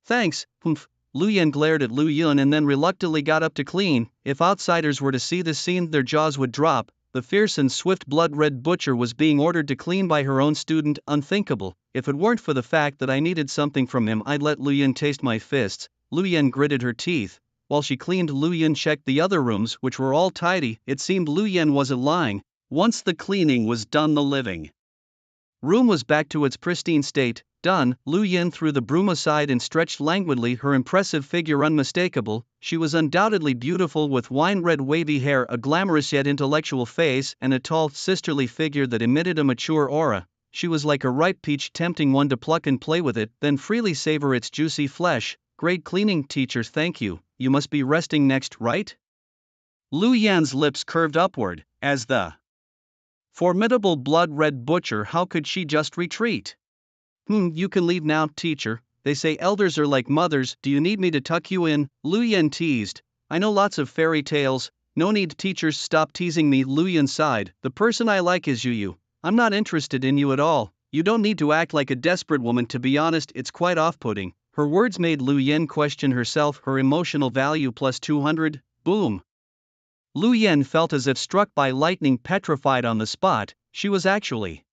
Thanks. Humph. Lu Yan glared at Lu Yun and then reluctantly got up to clean. If outsiders were to see this scene, their jaws would drop. The fierce and swift blood-red butcher was being ordered to clean by her own student. Unthinkable. If it weren't for the fact that I needed something from him, I'd let Lu Yun taste my fists. Lu Yan gritted her teeth. While she cleaned, Lu Yun checked the other rooms, which were all tidy. It seemed Lu Yan wasn't lying. Once the cleaning was done, the living room was back to its pristine state. Done. Lu Yin threw the broom aside and stretched languidly, her impressive figure unmistakable. She was undoubtedly beautiful, with wine-red wavy hair, a glamorous yet intellectual face, and a tall, sisterly figure that emitted a mature aura. She was like a ripe peach, tempting one to pluck and play with it, then freely savor its juicy flesh. Great cleaning, teacher, thank you. You must be resting next, right? Lu Yan's lips curved upward, as the formidable blood-red butcher. How could she just retreat? You can leave now, teacher. They say elders are like mothers. Do you need me to tuck you in? Lu Yan teased. I know lots of fairy tales. No need, teachers, stop teasing me. Lu Yan sighed. The person I like is you. I'm not interested in you at all. You don't need to act like a desperate woman, to be honest, it's quite off-putting. Her words made Lu Yan question herself, her emotional value plus 200, boom. Lu Yan felt as if struck by lightning, petrified on the spot. She was actually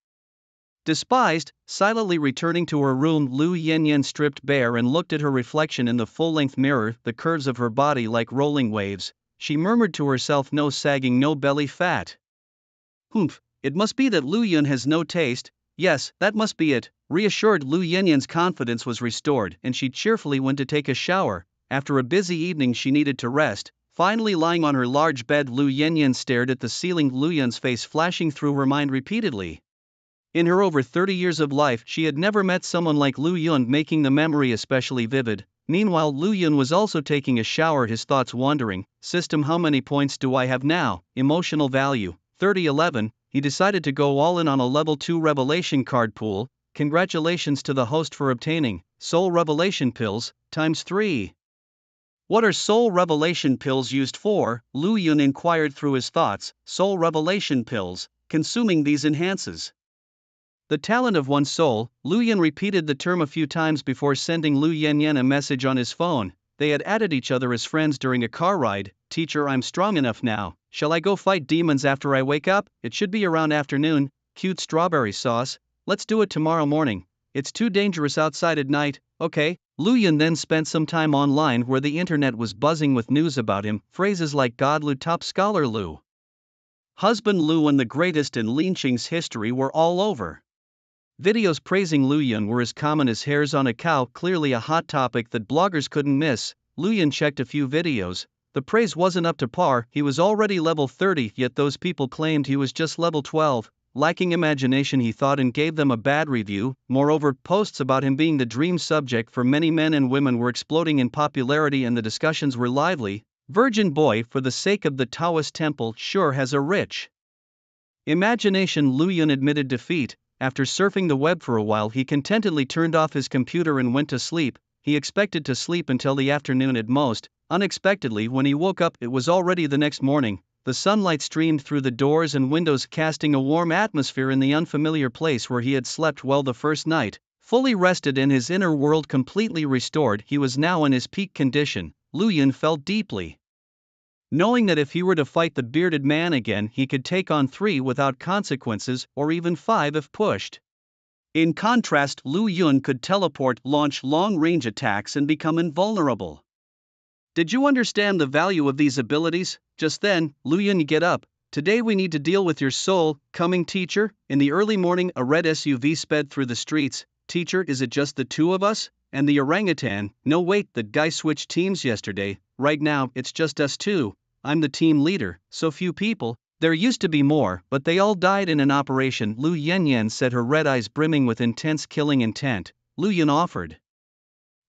despised. Silently returning to her room, Lu Yan stripped bare and looked at her reflection in the full-length mirror, the curves of her body like rolling waves. She murmured to herself, no sagging, no belly fat. Humph, it must be that Lu Yan has no taste. Yes, that must be it. Reassured, Lu Yan's confidence was restored, and she cheerfully went to take a shower. After a busy evening, she needed to rest. Finally lying on her large bed, Lu Yan stared at the ceiling, Lu Yan's face flashing through her mind repeatedly. In her over 30 years of life, she had never met someone like Lu Yan, making the memory especially vivid. Meanwhile, Lu Yan was also taking a shower, his thoughts wandering. System, how many points do I have now? Emotional value, 3011. He decided to go all in on a level 2 revelation card pool. Congratulations to the host for obtaining soul revelation pills, ×3. What are soul revelation pills used for? Lu Yan inquired through his thoughts. Soul revelation pills. Consuming these enhances the talent of one's soul. Lu Yan repeated the term a few times before sending Lu Yan a message on his phone. They had added each other as friends during a car ride. Teacher, I'm strong enough now. Shall I go fight demons after I wake up? It should be around afternoon. Cute strawberry sauce. Let's do it tomorrow morning. It's too dangerous outside at night. Okay. Lu Yan then spent some time online where the internet was buzzing with news about him. Phrases like God Lu, top scholar Lu, husband Lu, and the greatest in Linqing's history were all over. Videos praising Lu Yan were as common as hairs on a cow, clearly a hot topic that bloggers couldn't miss. Lu Yan checked a few videos. The praise wasn't up to par. He was already level 30, yet those people claimed he was just level 12. Lacking imagination, he thought, and gave them a bad review. Moreover, posts about him being the dream subject for many men and women were exploding in popularity, and the discussions were lively. Virgin boy, for the sake of the Taoist temple, sure has a rich imagination. Lu Yan admitted defeat. After surfing the web for a while, he contentedly turned off his computer and went to sleep. He expected to sleep until the afternoon at most. Unexpectedly, when he woke up, it was already the next morning. The sunlight streamed through the doors and windows, casting a warm atmosphere in the unfamiliar place where he had slept well the first night. Fully rested and his inner world completely restored, he was now in his peak condition. Lu Yan felt deeply, knowing that if he were to fight the bearded man again, he could take on 3 without consequences, or even 5 if pushed. In contrast, Lu Yan could teleport, launch long-range attacks, and become invulnerable. Did you understand the value of these abilities? Just then, Lu Yan, get up. Today we need to deal with your soul, coming teacher. In the early morning, a red SUV sped through the streets. Teacher, is it just the 2 of us? And the orangutan? No wait, the guy switched teams yesterday. Right now, it's just us 2. I'm the team leader. So few people. There used to be more, but they all died in an operation. Lu Yan said, her red eyes brimming with intense killing intent. Lu Yan offered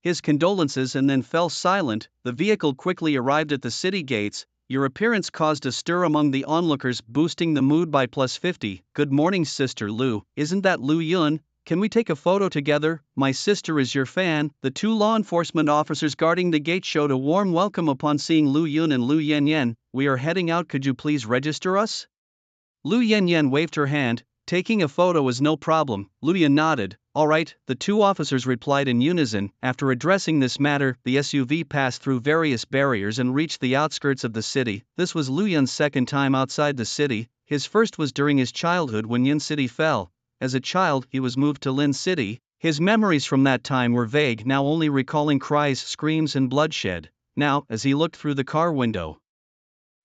his condolences and then fell silent. The vehicle quickly arrived at the city gates. Your appearance caused a stir among the onlookers, boosting the mood by +50. Good morning, Sister Lu. Isn't that Lu Yan? Can we take a photo together? My sister is your fan. The 2 law enforcement officers guarding the gate showed a warm welcome upon seeing Lu Yan and Lu Yan. We are heading out, could you please register us? Lu Yan waved her hand. Taking a photo is no problem. Lu Yan nodded. All right, the 2 officers replied in unison. After addressing this matter, the SUV passed through various barriers and reached the outskirts of the city. This was Lu Yan's second time outside the city. His first was during his childhood when Yin City fell. As a child, he was moved to Lin City. His memories from that time were vague, now only recalling cries, screams, and bloodshed. Now, as he looked through the car window,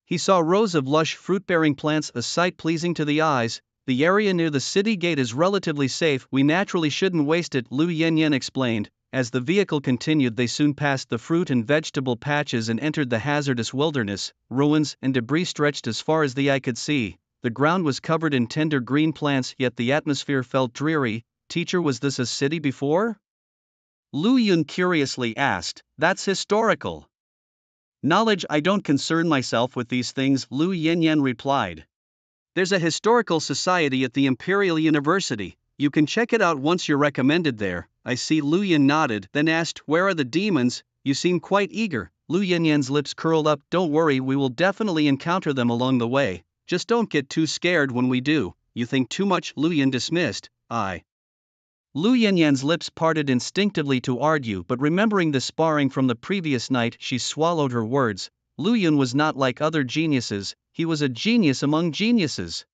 he saw rows of lush fruit-bearing plants, a sight pleasing to the eyes. The area near the city gate is relatively safe, we naturally shouldn't waste it, Lu Yanyan explained. As the vehicle continued, they soon passed the fruit and vegetable patches and entered the hazardous wilderness. Ruins and debris stretched as far as the eye could see. The ground was covered in tender green plants, yet the atmosphere felt dreary. Teacher, was this a city before? Lu Yun curiously asked. That's historical knowledge. I don't concern myself with these things, Lu Yanyan replied. There's a historical society at the Imperial University. You can check it out once you're recommended there. I see. Lu Yun nodded, then asked, where are the demons? You seem quite eager. Lu Yanyan's lips curled up. Don't worry, we will definitely encounter them along the way. Just don't get too scared when we do. You think too much, Lu Yun dismissed. Lu Yanyan's lips parted instinctively to argue, but remembering the sparring from the previous night, she swallowed her words. Lu Yun was not like other geniuses, he was a genius among geniuses.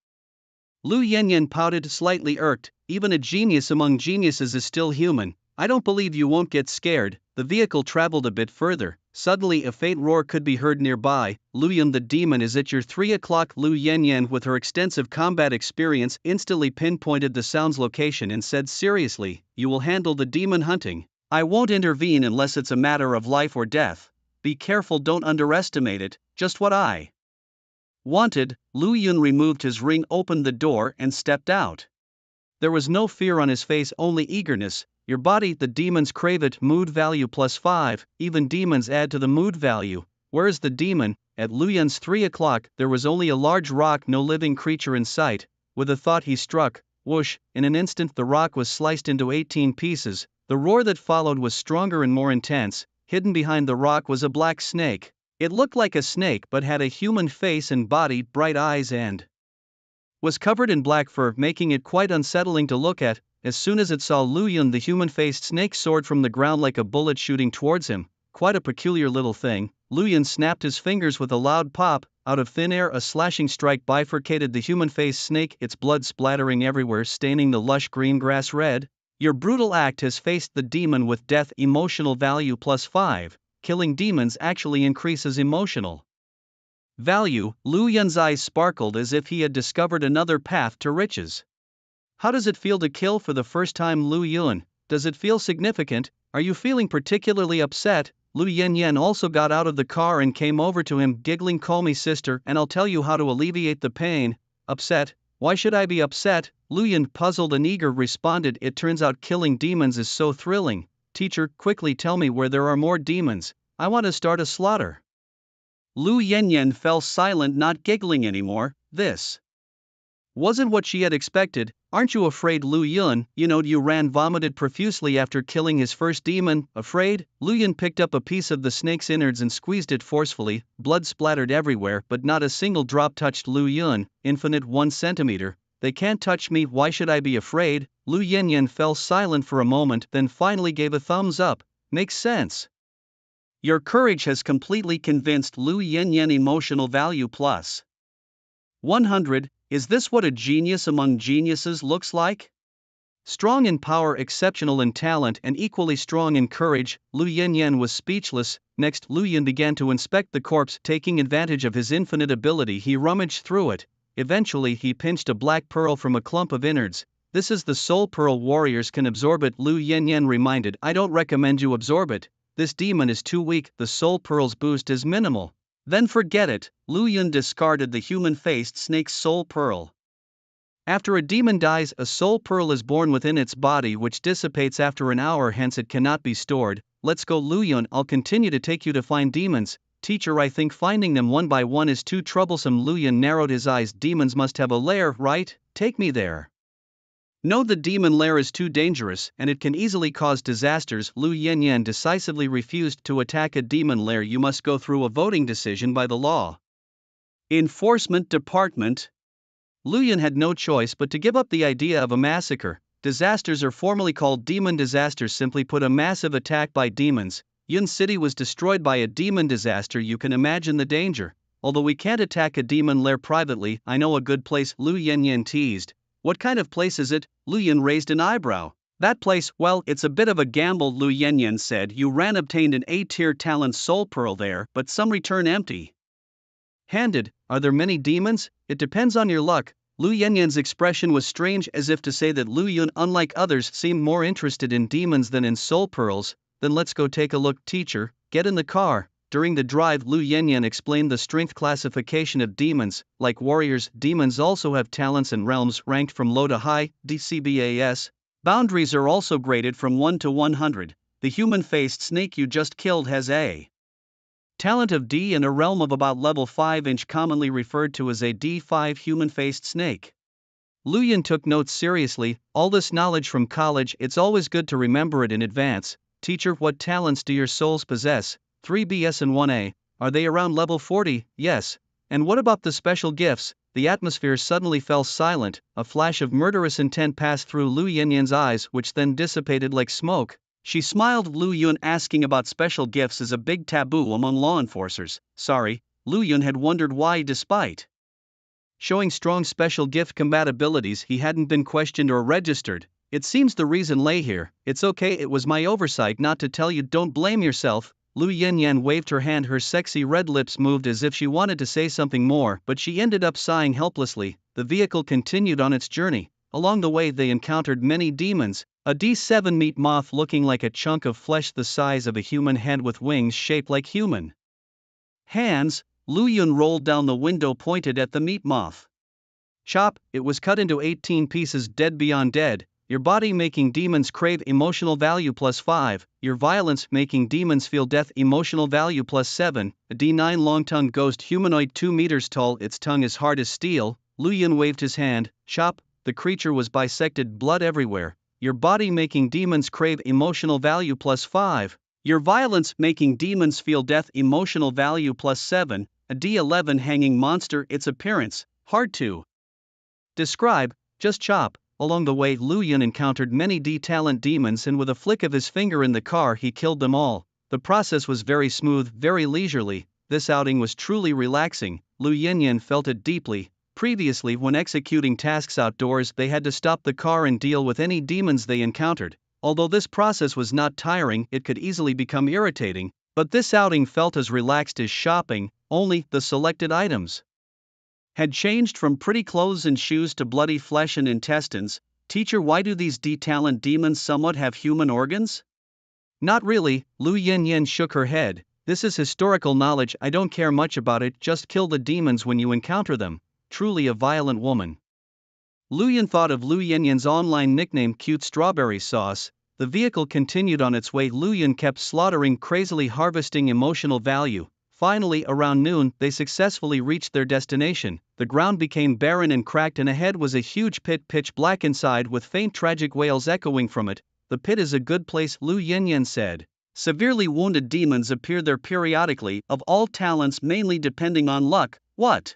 Lu Yanyan pouted, slightly irked. Even a genius among geniuses is still human. I don't believe you won't get scared. The vehicle traveled a bit further. Suddenly a faint roar could be heard nearby. Lu Yun, the demon is at your 3 o'clock. Lu Yanyan, with her extensive combat experience, instantly pinpointed the sound's location and said seriously, you will handle the demon hunting. I won't intervene unless it's a matter of life or death. Be careful, don't underestimate it. Just what I wanted. Lu Yun removed his ring, opened the door, and stepped out. There was no fear on his face, only eagerness. Your body, the demons crave it. Mood value +5, even demons add to the mood value. Where is the demon? At Lu Yun's 3 o'clock, there was only a large rock, no living creature in sight. With a thought he struck, whoosh, in an instant the rock was sliced into 18 pieces. The roar that followed was stronger and more intense. Hidden behind the rock was a black snake. It looked like a snake but had a human face and body, bright eyes, and was covered in black fur, making it quite unsettling to look at. As soon as it saw Lu Yun, the human-faced snake soared from the ground like a bullet shooting towards him. Quite a peculiar little thing. Lu Yun snapped his fingers with a loud pop. Out of thin air, a slashing strike bifurcated the human-faced snake, its blood splattering everywhere, staining the lush green grass red. Your brutal act has faced the demon with death. Emotional value +5. Killing demons actually increases emotional value. Lu Yun's eyes sparkled as if he had discovered another path to riches. How does it feel to kill for the first time, Lu Yun? Does it feel significant? Are you feeling particularly upset? Lu Yanyan also got out of the car and came over to him, giggling. Call me sister, and I'll tell you how to alleviate the pain. Upset? Why should I be upset? Lu Yun, puzzled and eager, responded. It turns out killing demons is so thrilling. Teacher, quickly tell me where there are more demons. I want to start a slaughter. Lu Yanyan fell silent, not giggling anymore. This wasn't what she had expected. Aren't you afraid, Lu Yun? You ran, vomited profusely after killing his first demon. Afraid? Lu Yun picked up a piece of the snake's innards and squeezed it forcefully. Blood splattered everywhere, but not a single drop touched Lu Yun. Infinite 1 centimeter. They can't touch me, why should I be afraid? Lu Yanyan fell silent for a moment, then finally gave a thumbs up. Makes sense. Your courage has completely convinced. Lu Yanyan, emotional value +100. Is this what a genius among geniuses looks like? Strong in power, exceptional in talent, and equally strong in courage. Lu Yanyan was speechless. Next, Lu Yun began to inspect the corpse. Taking advantage of his infinite ability, he rummaged through it. Eventually, he pinched a black pearl from a clump of innards. This is the soul pearl, warriors can absorb it, Lu Yanyan reminded. I don't recommend you absorb it. This demon is too weak, the soul pearl's boost is minimal. Then forget it. Lu Yun discarded the human-faced snake's soul pearl. After a demon dies, a soul pearl is born within its body, which dissipates after an hour, hence it cannot be stored. Let's go, Lu Yun, I'll continue to take you to find demons. Teacher, I think finding them one by one is too troublesome. Lu Yun narrowed his eyes. Demons must have a lair, right? Take me there. No, the demon lair is too dangerous, and it can easily cause disasters. Lu Yanyan decisively refused to attack a demon lair. You must go through a voting decision by the law enforcement department. Lu Yun had no choice but to give up the idea of a massacre. Disasters are formally called demon disasters. Simply put, a massive attack by demons. Yun City was destroyed by a demon disaster. You can imagine the danger. Although we can't attack a demon lair privately, I know a good place, Lu Yanyan teased. What kind of place is it? Lu Yun raised an eyebrow. That place, well, it's a bit of a gamble, Lu Yanyan said. You obtained an A-tier talent soul pearl there, but some return empty handed. Are there many demons? It depends on your luck. Lu Yanyan's expression was strange, as if to say that Lu Yun, unlike others, seemed more interested in demons than in soul pearls. Then let's go take a look, teacher, get in the car. During the drive, Lu Yanyan explained the strength classification of demons. Like warriors, demons also have talents and realms ranked from low to high, DCBAS. Boundaries are also graded from 1 to 100. The human-faced snake you just killed has a talent of D and a realm of about level 5 inch, commonly referred to as a D5 human-faced snake. Lu Yun took notes seriously. All this knowledge from college, it's always good to remember it in advance. Teacher, what talents do your souls possess? 3BS and 1A, are they around level 40? Yes. And what about the special gifts? The atmosphere suddenly fell silent. A flash of murderous intent passed through Lu Yanyan's eyes, which then dissipated like smoke. She smiled. Lu Yun asking about special gifts is a big taboo among law enforcers. Sorry, Lu Yun had wondered why, despite showing strong special gift compatibilities, he hadn't been questioned or registered. It seems the reason lay here. It's okay, it was my oversight not to tell you, don't blame yourself. Lu Yanyan waved her hand. Her sexy red lips moved as if she wanted to say something more, but she ended up sighing helplessly. The vehicle continued on its journey. Along the way they encountered many demons. A D7 meat moth looking like a chunk of flesh the size of a human head with wings shaped like human hands. Lu Yun rolled down the window, pointed at the meat moth. Chop, it was cut into 18 pieces, dead beyond dead. Your body making demons crave emotional value +5, your violence making demons feel death emotional value +7, a D9 long-tongued ghost humanoid 2 meters tall, its tongue is hard as steel. Lu Yun waved his hand. Chop, the creature was bisected, blood everywhere. Your body making demons crave emotional value +5. Your violence making demons feel death emotional value +7, a D11 hanging monster, its appearance hard to describe, just chop. Along the way Lu Yun encountered many D-talent demons, and with a flick of his finger in the car he killed them all. The process was very smooth, very leisurely. This outing was truly relaxing. Lu Yanyan felt it deeply. Previously, when executing tasks outdoors, they had to stop the car and deal with any demons they encountered. Although this process was not tiring, it could easily become irritating, but this outing felt as relaxed as shopping, only the selected items had changed from pretty clothes and shoes to bloody flesh and intestines. Teacher, why do these D-talent demons somewhat have human organs? Not really, Lu Yanyan shook her head. This is historical knowledge, I don't care much about it, just kill the demons when you encounter them. Truly a violent woman. Lu Yun thought of Lu Yanyan's online nickname, Cute Strawberry Sauce. The vehicle continued on its way. Lu Yun kept slaughtering, crazily harvesting emotional value. Finally, around noon, they successfully reached their destination. The ground became barren and cracked, and ahead was a huge pit, pitch black inside, with faint tragic wails echoing from it. The pit is a good place, Lu Yanyan said. Severely wounded demons appear there periodically, of all talents, mainly depending on luck. What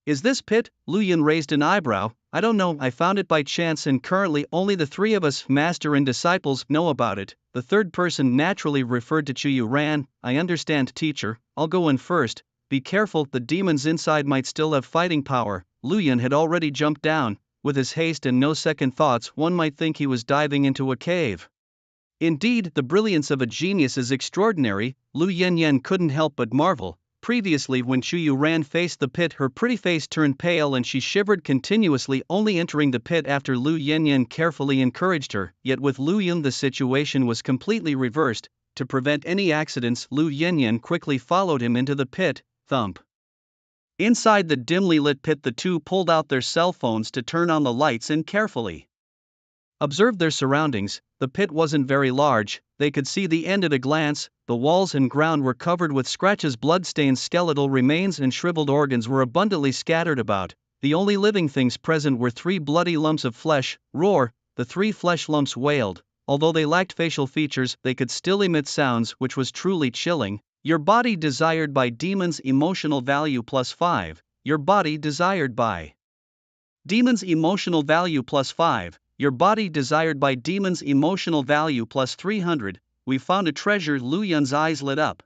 is this pit? Lu Yun raised an eyebrow. I don't know, I found it by chance, and currently only the 3 of us, master and disciples, know about it. The third person naturally referred to Chuyu Ran. I understand, teacher, I'll go in first. Be careful, the demons inside might still have fighting power. Lu Yun had already jumped down. With his haste and no second thoughts, one might think he was diving into a cave. Indeed, the brilliance of a genius is extraordinary. Lu Yanyan couldn't help but marvel. Previously, when Chuyu Ran faced the pit, her pretty face turned pale and she shivered continuously, only entering the pit after Lu Yanyan carefully encouraged her. Yet with Lu Yun the situation was completely reversed. To prevent any accidents, Lu Yanyan quickly followed him into the pit. Thump. Inside the dimly lit pit, the two pulled out their cell phones to turn on the lights and carefully observed their surroundings. The pit wasn't very large, they could see the end at a glance. The walls and ground were covered with scratches, bloodstains, skeletal remains, and shriveled organs were abundantly scattered about. The only living things present were 3 bloody lumps of flesh. Roar! The 3 flesh lumps wailed. Although they lacked facial features, they could still emit sounds, which was truly chilling. Your body desired by demons emotional value +5. Your body desired by demons emotional value +5. Your body desired by demons emotional value +300. We found a treasure. Lu Yun's eyes lit up.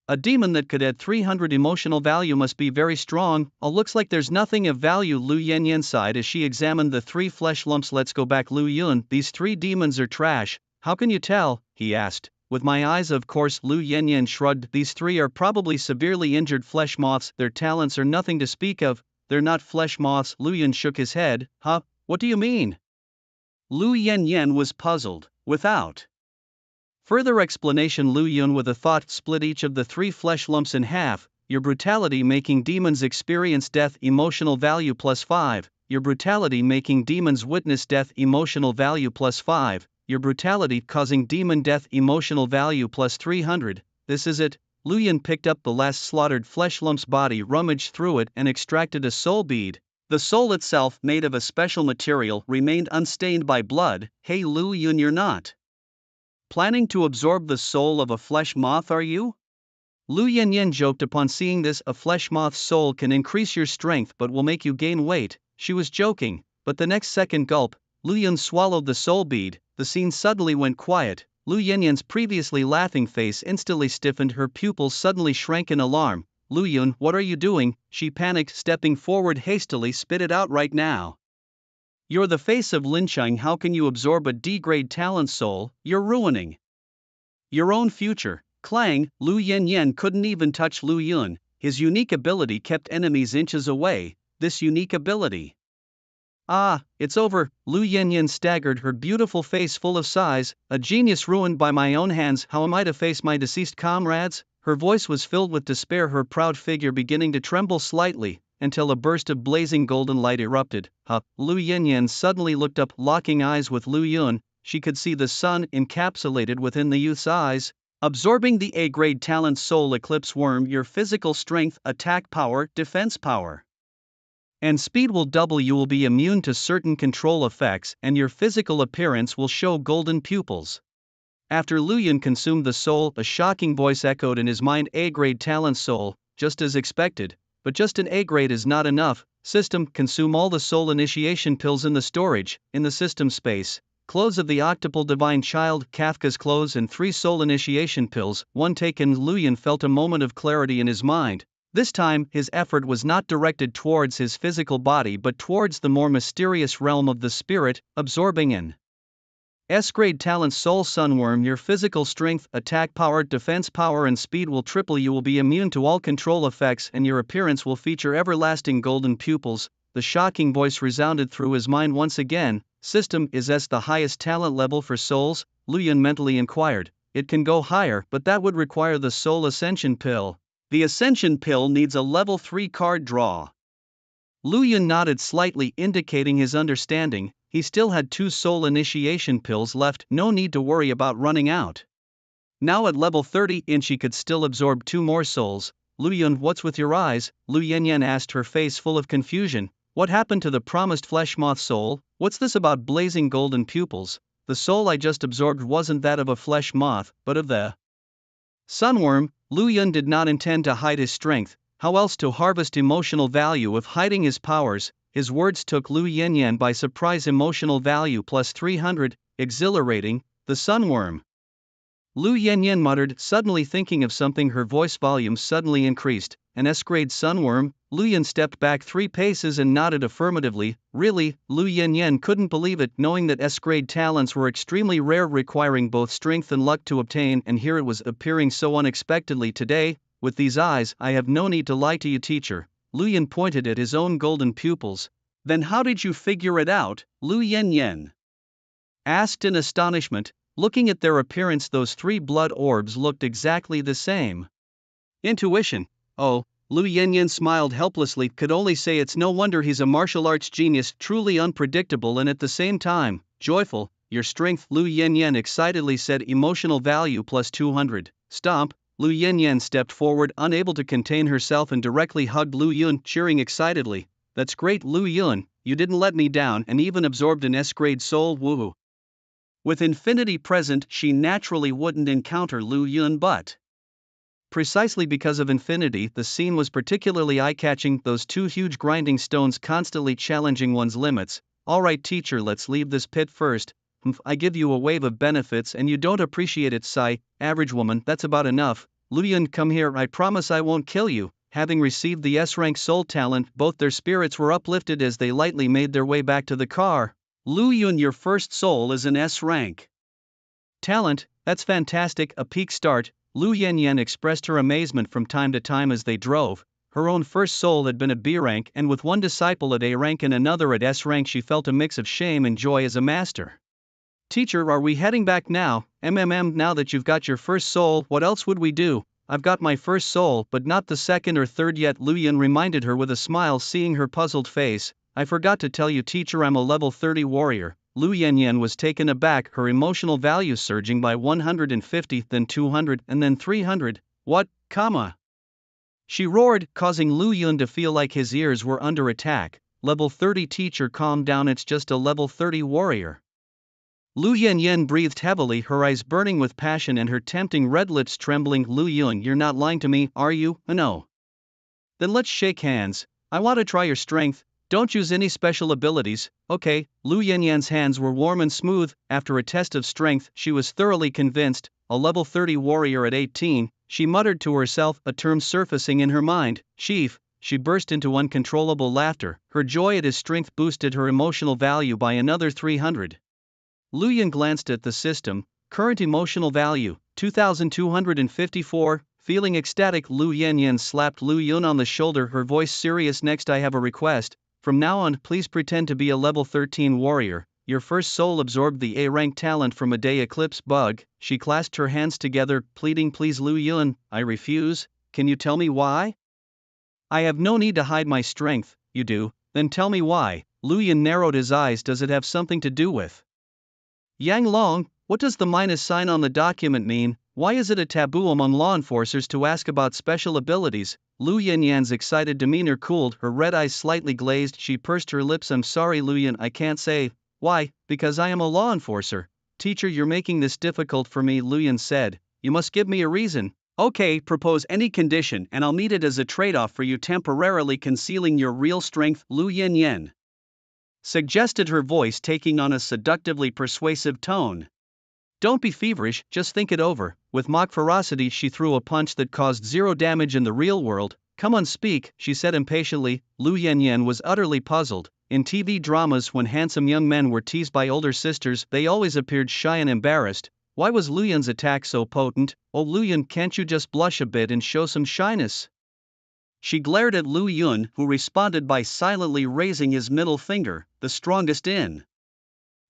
A demon that could add 300 emotional value must be very strong. Looks like there's nothing of value. Lu Yanyan sighed as she examined the 3 flesh lumps. Let's go back, Lu Yun. These 3 demons are trash. How can you tell? He asked. With my eyes, of course. Lu Yanyan shrugged. These 3 are probably severely injured flesh moths. Their talents are nothing to speak of. they're not flesh moths. Lu Yun shook his head. Huh, what do you mean? Lu Yen was puzzled. Without further explanation, Lu Yun with a thought split each of the 3 flesh lumps in half. Your brutality making demons experience death, emotional value +5. Your brutality making demons witness death, emotional value +5. Your brutality causing demon death, emotional value +300. This is it. Lu Yun picked up the last slaughtered flesh lump's body, rummaged through it, and extracted a soul bead. The soul itself, made of a special material, remained unstained by blood. Hey Lu Yun, you're not planning to absorb the soul of a flesh moth, are you? Lu Yen joked upon seeing this. A flesh moth's soul can increase your strength but will make you gain weight. She was joking, but the next second gulp, Lu Yun swallowed the soul bead. The scene suddenly went quiet. Lu Yen's previously laughing face instantly stiffened, her pupils suddenly shrank in alarm. Lu Yun, what are you doing? She panicked, stepping forward hastily. Spit it out right now. You're the face of Lincheng. How can you absorb a D-grade talent soul? You're ruining your own future. Clang, Lu Yen couldn't even touch Lu Yun. His unique ability kept enemies inches away. This unique ability. Ah, it's over. Lu Yen staggered, her beautiful face full of sighs. A genius ruined by my own hands. How am I to face my deceased comrades? Her voice was filled with despair, her proud figure beginning to tremble slightly, until a burst of blazing golden light erupted. Lu Yen suddenly looked up, locking eyes with Lu Yun. She could see the sun encapsulated within the youth's eyes. Absorbing the A-grade talent soul eclipse worm, your physical strength, attack power, defense power, and speed will double. You will be immune to certain control effects, and your physical appearance will show golden pupils. After Lu Yun consumed the soul, a shocking voice echoed in his mind. A-grade talent soul, just as expected, but just an A-grade is not enough. System, consume all the soul initiation pills in the storage, in the system space. Clothes of the octuple divine child, Kafka's clothes, and 3 soul initiation pills, 1 taken. Lu Yun felt a moment of clarity in his mind. This time, his effort was not directed towards his physical body but towards the more mysterious realm of the spirit, absorbing an S-grade talent soul sunworm. Your physical strength, attack power, defense power, and speed will triple. You will be immune to all control effects, and your appearance will feature everlasting golden pupils. The shocking voice resounded through his mind once again. System, is S the highest talent level for souls? Lu Yun mentally inquired. It can go higher, but that would require the soul ascension pill. The ascension pill needs a level 3 card draw. Lu Yun nodded slightly, indicating his understanding. He still had 2 soul initiation pills left, no need to worry about running out. Now at level 30, she could still absorb 2 more souls. Lu Yun, what's with your eyes? Lu Yen asked, her face full of confusion. What happened to the promised flesh moth soul? What's this about blazing golden pupils? The soul I just absorbed wasn't that of a flesh moth, but of the sunworm. Lu Yun did not intend to hide his strength. How else to harvest emotional value if hiding his powers? His words took Lu Yen by surprise. Emotional value +300, exhilarating, the sunworm. Lu Yen muttered, suddenly thinking of something. Her voice volume suddenly increased. An S-grade sunworm? Lu Yun stepped back 3 paces and nodded affirmatively. Really? Lu Yen couldn't believe it, knowing that S-grade talents were extremely rare, requiring both strength and luck to obtain, and here it was appearing so unexpectedly today. With these eyes, I have no need to lie to you, teacher. Lu Yun pointed at his own golden pupils. Then how did you figure it out? Lu Yen asked in astonishment. Looking at their appearance, those 3 blood orbs looked exactly the same. Intuition. Oh, Lu Yen smiled helplessly, could only say it's no wonder he's a martial arts genius, truly unpredictable and at the same time, joyful. Your strength, Lu Yen excitedly said. Emotional value +200. Stomp. Lu Yen stepped forward, unable to contain herself, and directly hugged Lu Yun, cheering excitedly. That's great, Lu Yun, you didn't let me down, and even absorbed an S-grade soul, woohoo. With infinity present, she naturally wouldn't encounter Lu Yun, but precisely because of infinity, the scene was particularly eye-catching, those 2 huge grinding stones constantly challenging one's limits. Alright teacher, let's leave this pit first. I give you a wave of benefits and you don't appreciate it, sigh. Average woman, that's about enough. Lu Yun, come here, I promise I won't kill you. Having received the S-rank soul talent, both their spirits were uplifted as they lightly made their way back to the car. Lu Yun, your first soul is an S-rank talent, that's fantastic, a peak start. Lu Yen expressed her amazement from time to time as they drove. Her own first soul had been at B rank, and with one disciple at A rank and another at S rank, she felt a mix of shame and joy as a master. Teacher, are we heading back now? Now that you've got your first soul, what else would we do? I've got my first soul, but not the second or third yet, Lu Yun reminded her with a smile, seeing her puzzled face. I forgot to tell you, teacher, I'm a level 30 warrior. Lu Yanyan was taken aback, her emotional value surging by 150, then 200, and then 300. What, comma? She roared, causing Lu Yun to feel like his ears were under attack. Level 30 teacher, calm down, it's just a level 30 warrior. Lu Yanyan breathed heavily, her eyes burning with passion and her tempting red lips trembling. Lu Yun, you're not lying to me, are you? No. Then let's shake hands. I want to try your strength. Don't use any special abilities. Okay. Lu Yanyan's hands were warm and smooth. After a test of strength, she was thoroughly convinced. A level 30 warrior at 18, she muttered to herself, a term surfacing in her mind. Sheaf. She burst into uncontrollable laughter. Her joy at his strength boosted her emotional value by another 300. Lu Yun glanced at the system. Current emotional value, 2,254. Feeling ecstatic, Lu Yanyan slapped Lu Yun on the shoulder, her voice serious. Next, I have a request. From now on, please pretend to be a level 13 warrior. Your first soul absorbed the A-rank talent from a day eclipse bug. She clasped her hands together, pleading, please Lu Yun, I refuse. Can you tell me why? I have no need to hide my strength. You do? Then tell me why. Lu Yun narrowed his eyes. Does it have something to do with Yang Long? What does the minus sign on the document mean? Why is it a taboo among law enforcers to ask about special abilities? Lu Yanyan's excited demeanor cooled, her red eyes slightly glazed. She pursed her lips. I'm sorry, Lu Yun, I can't say. Why? Because I am a law enforcer. Teacher, you're making this difficult for me, Lu Yun said. You must give me a reason. Okay, propose any condition and I'll need it as a trade-off for you temporarily concealing your real strength, Lu Yanyan suggested, her voice taking on a seductively persuasive tone. Don't be feverish, just think it over. With mock ferocity, she threw a punch that caused 0 damage in the real world. Come on, speak, she said impatiently. Lu Yanyan was utterly puzzled. In TV dramas, when handsome young men were teased by older sisters, they always appeared shy and embarrassed. Why was Lu Yun's attack so potent? Oh, Lu Yun, can't you just blush a bit and show some shyness? She glared at Lu Yun, who responded by silently raising his middle finger, the strongest in.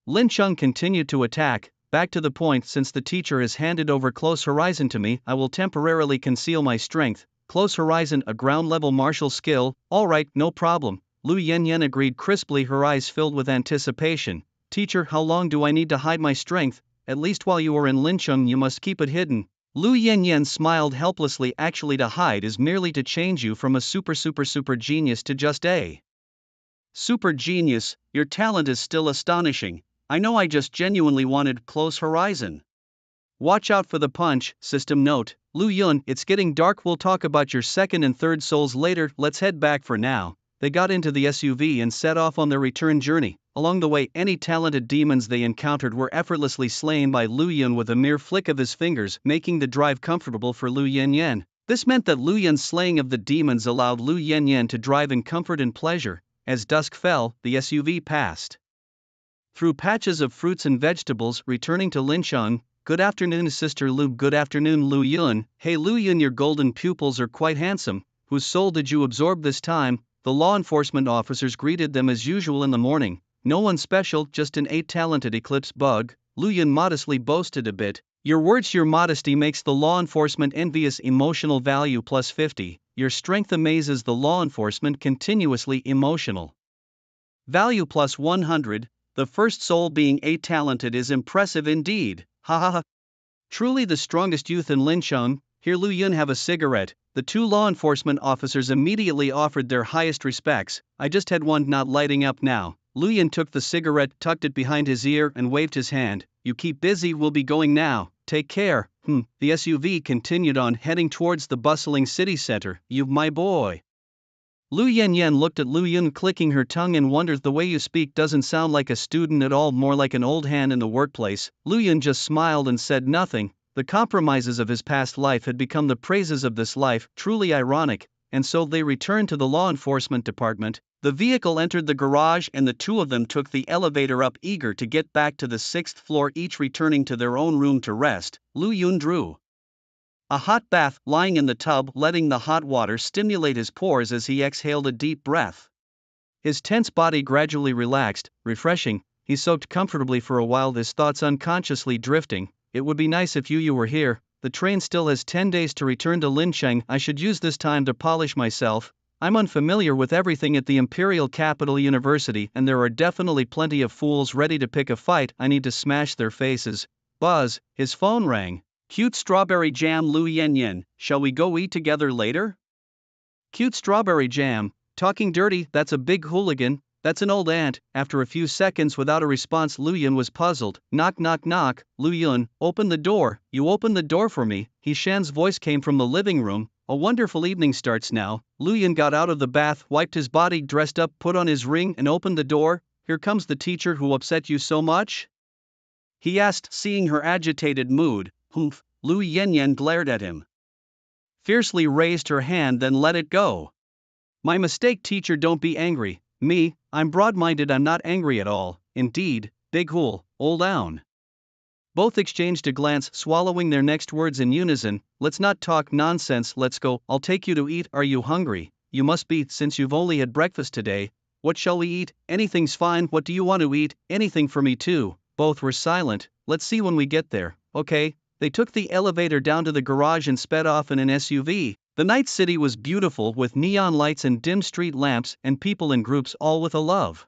Lin Chung continued to attack. Back to the point, since the teacher has handed over Close Horizon to me, I will temporarily conceal my strength. Close Horizon, a ground-level martial skill. Alright, no problem. Lu Yanyan agreed crisply, her eyes filled with anticipation. Teacher, how long do I need to hide my strength? At least while you are in Lin Chung you must keep it hidden. Lu Yanyan smiled helplessly. Actually, to hide is merely to change you from a super genius to just a super genius. Your talent is still astonishing. I know, I just genuinely wanted Close Horizon. Watch out for the punch. System note, Lu Yun, it's getting dark, we'll talk about your second and third souls later, let's head back for now. They got into the SUV and set off on their return journey. Along the way, any talented demons they encountered were effortlessly slain by Lu Yun with a mere flick of his fingers, making the drive comfortable for Lu Yanyan. This meant that Lu Yun's slaying of the demons allowed Lu Yanyan to drive in comfort and pleasure. As dusk fell, the SUV passed through patches of fruits and vegetables, returning to Lincheng. Good afternoon, Sister Lu. Good afternoon, Lu Yun. Hey Lu Yun, your golden pupils are quite handsome. Whose soul did you absorb this time? The law enforcement officers greeted them as usual in the morning. No one special, just an 8-talented eclipse bug. Lu Yun modestly boasted a bit. Your words, your modesty makes the law enforcement envious. Emotional value plus 50. Your strength amazes the law enforcement continuously. Emotional value plus 100. The first soul being 8-talented is impressive indeed. Ha ha ha. Truly the strongest youth in Lincheng. Here, Lu Yun, have a cigarette. The 2 law enforcement officers immediately offered their highest respects. I just had one, not lighting up now. Lu Yun took the cigarette, tucked it behind his ear, and waved his hand. You keep busy, we'll be going now. Take care. The SUV continued on, heading towards the bustling city center. You, my boy. Lu Yanyan looked at Lu Yun, clicking her tongue and wondered, the way you speak doesn't sound like a student at all, more like an old hand in the workplace. Lu Yun just smiled and said nothing. The compromises of his past life had become the praises of this life, truly ironic, and so they returned to the law enforcement department. The vehicle entered the garage and the 2 of them took the elevator up, eager to get back to the 6th floor, each returning to their own room to rest. Lu Yun drew A hot bath, lying in the tub, letting the hot water stimulate his pores as he exhaled a deep breath. His tense body gradually relaxed, refreshing. He soaked comfortably for a while, his thoughts unconsciously drifting. It would be nice if you were here. The train still has 10 days to return to Lincheng. I should use this time to polish myself. I'm unfamiliar with everything at the Imperial Capital University, and there are definitely plenty of fools ready to pick a fight. I need to smash their faces. Buzz, his phone rang. Cute strawberry jam, Lu Yanyan, shall we go eat together later? Cute strawberry jam, talking dirty, that's a big hooligan, that's an old aunt. After a few seconds without a response, Lu Yun was puzzled. Knock knock knock. Lu Yun, open the door. You open the door for me. He Shan's voice came from the living room. A wonderful evening starts now. Lu Yun got out of the bath, wiped his body, dressed up, put on his ring, and opened the door. Here comes the teacher who upset you so much? He asked, seeing her agitated mood. Humph. Lu Yanyan glared at him. Fiercely raised her hand, then let it go. My mistake, teacher, don't be angry. Me, I'm broad-minded, I'm not angry at all. Indeed, big hole, old own. Both exchanged a glance, swallowing their next words in unison. Let's not talk nonsense, let's go. I'll take you to eat. Are you hungry? You must be, since you've only had breakfast today. What shall we eat? Anything's fine. What do you want to eat? Anything for me too. Both were silent. Let's see when we get there. Okay. They took the elevator down to the garage and sped off in an SUV. The night city was beautiful, with neon lights and dim street lamps, and people in groups, all with a love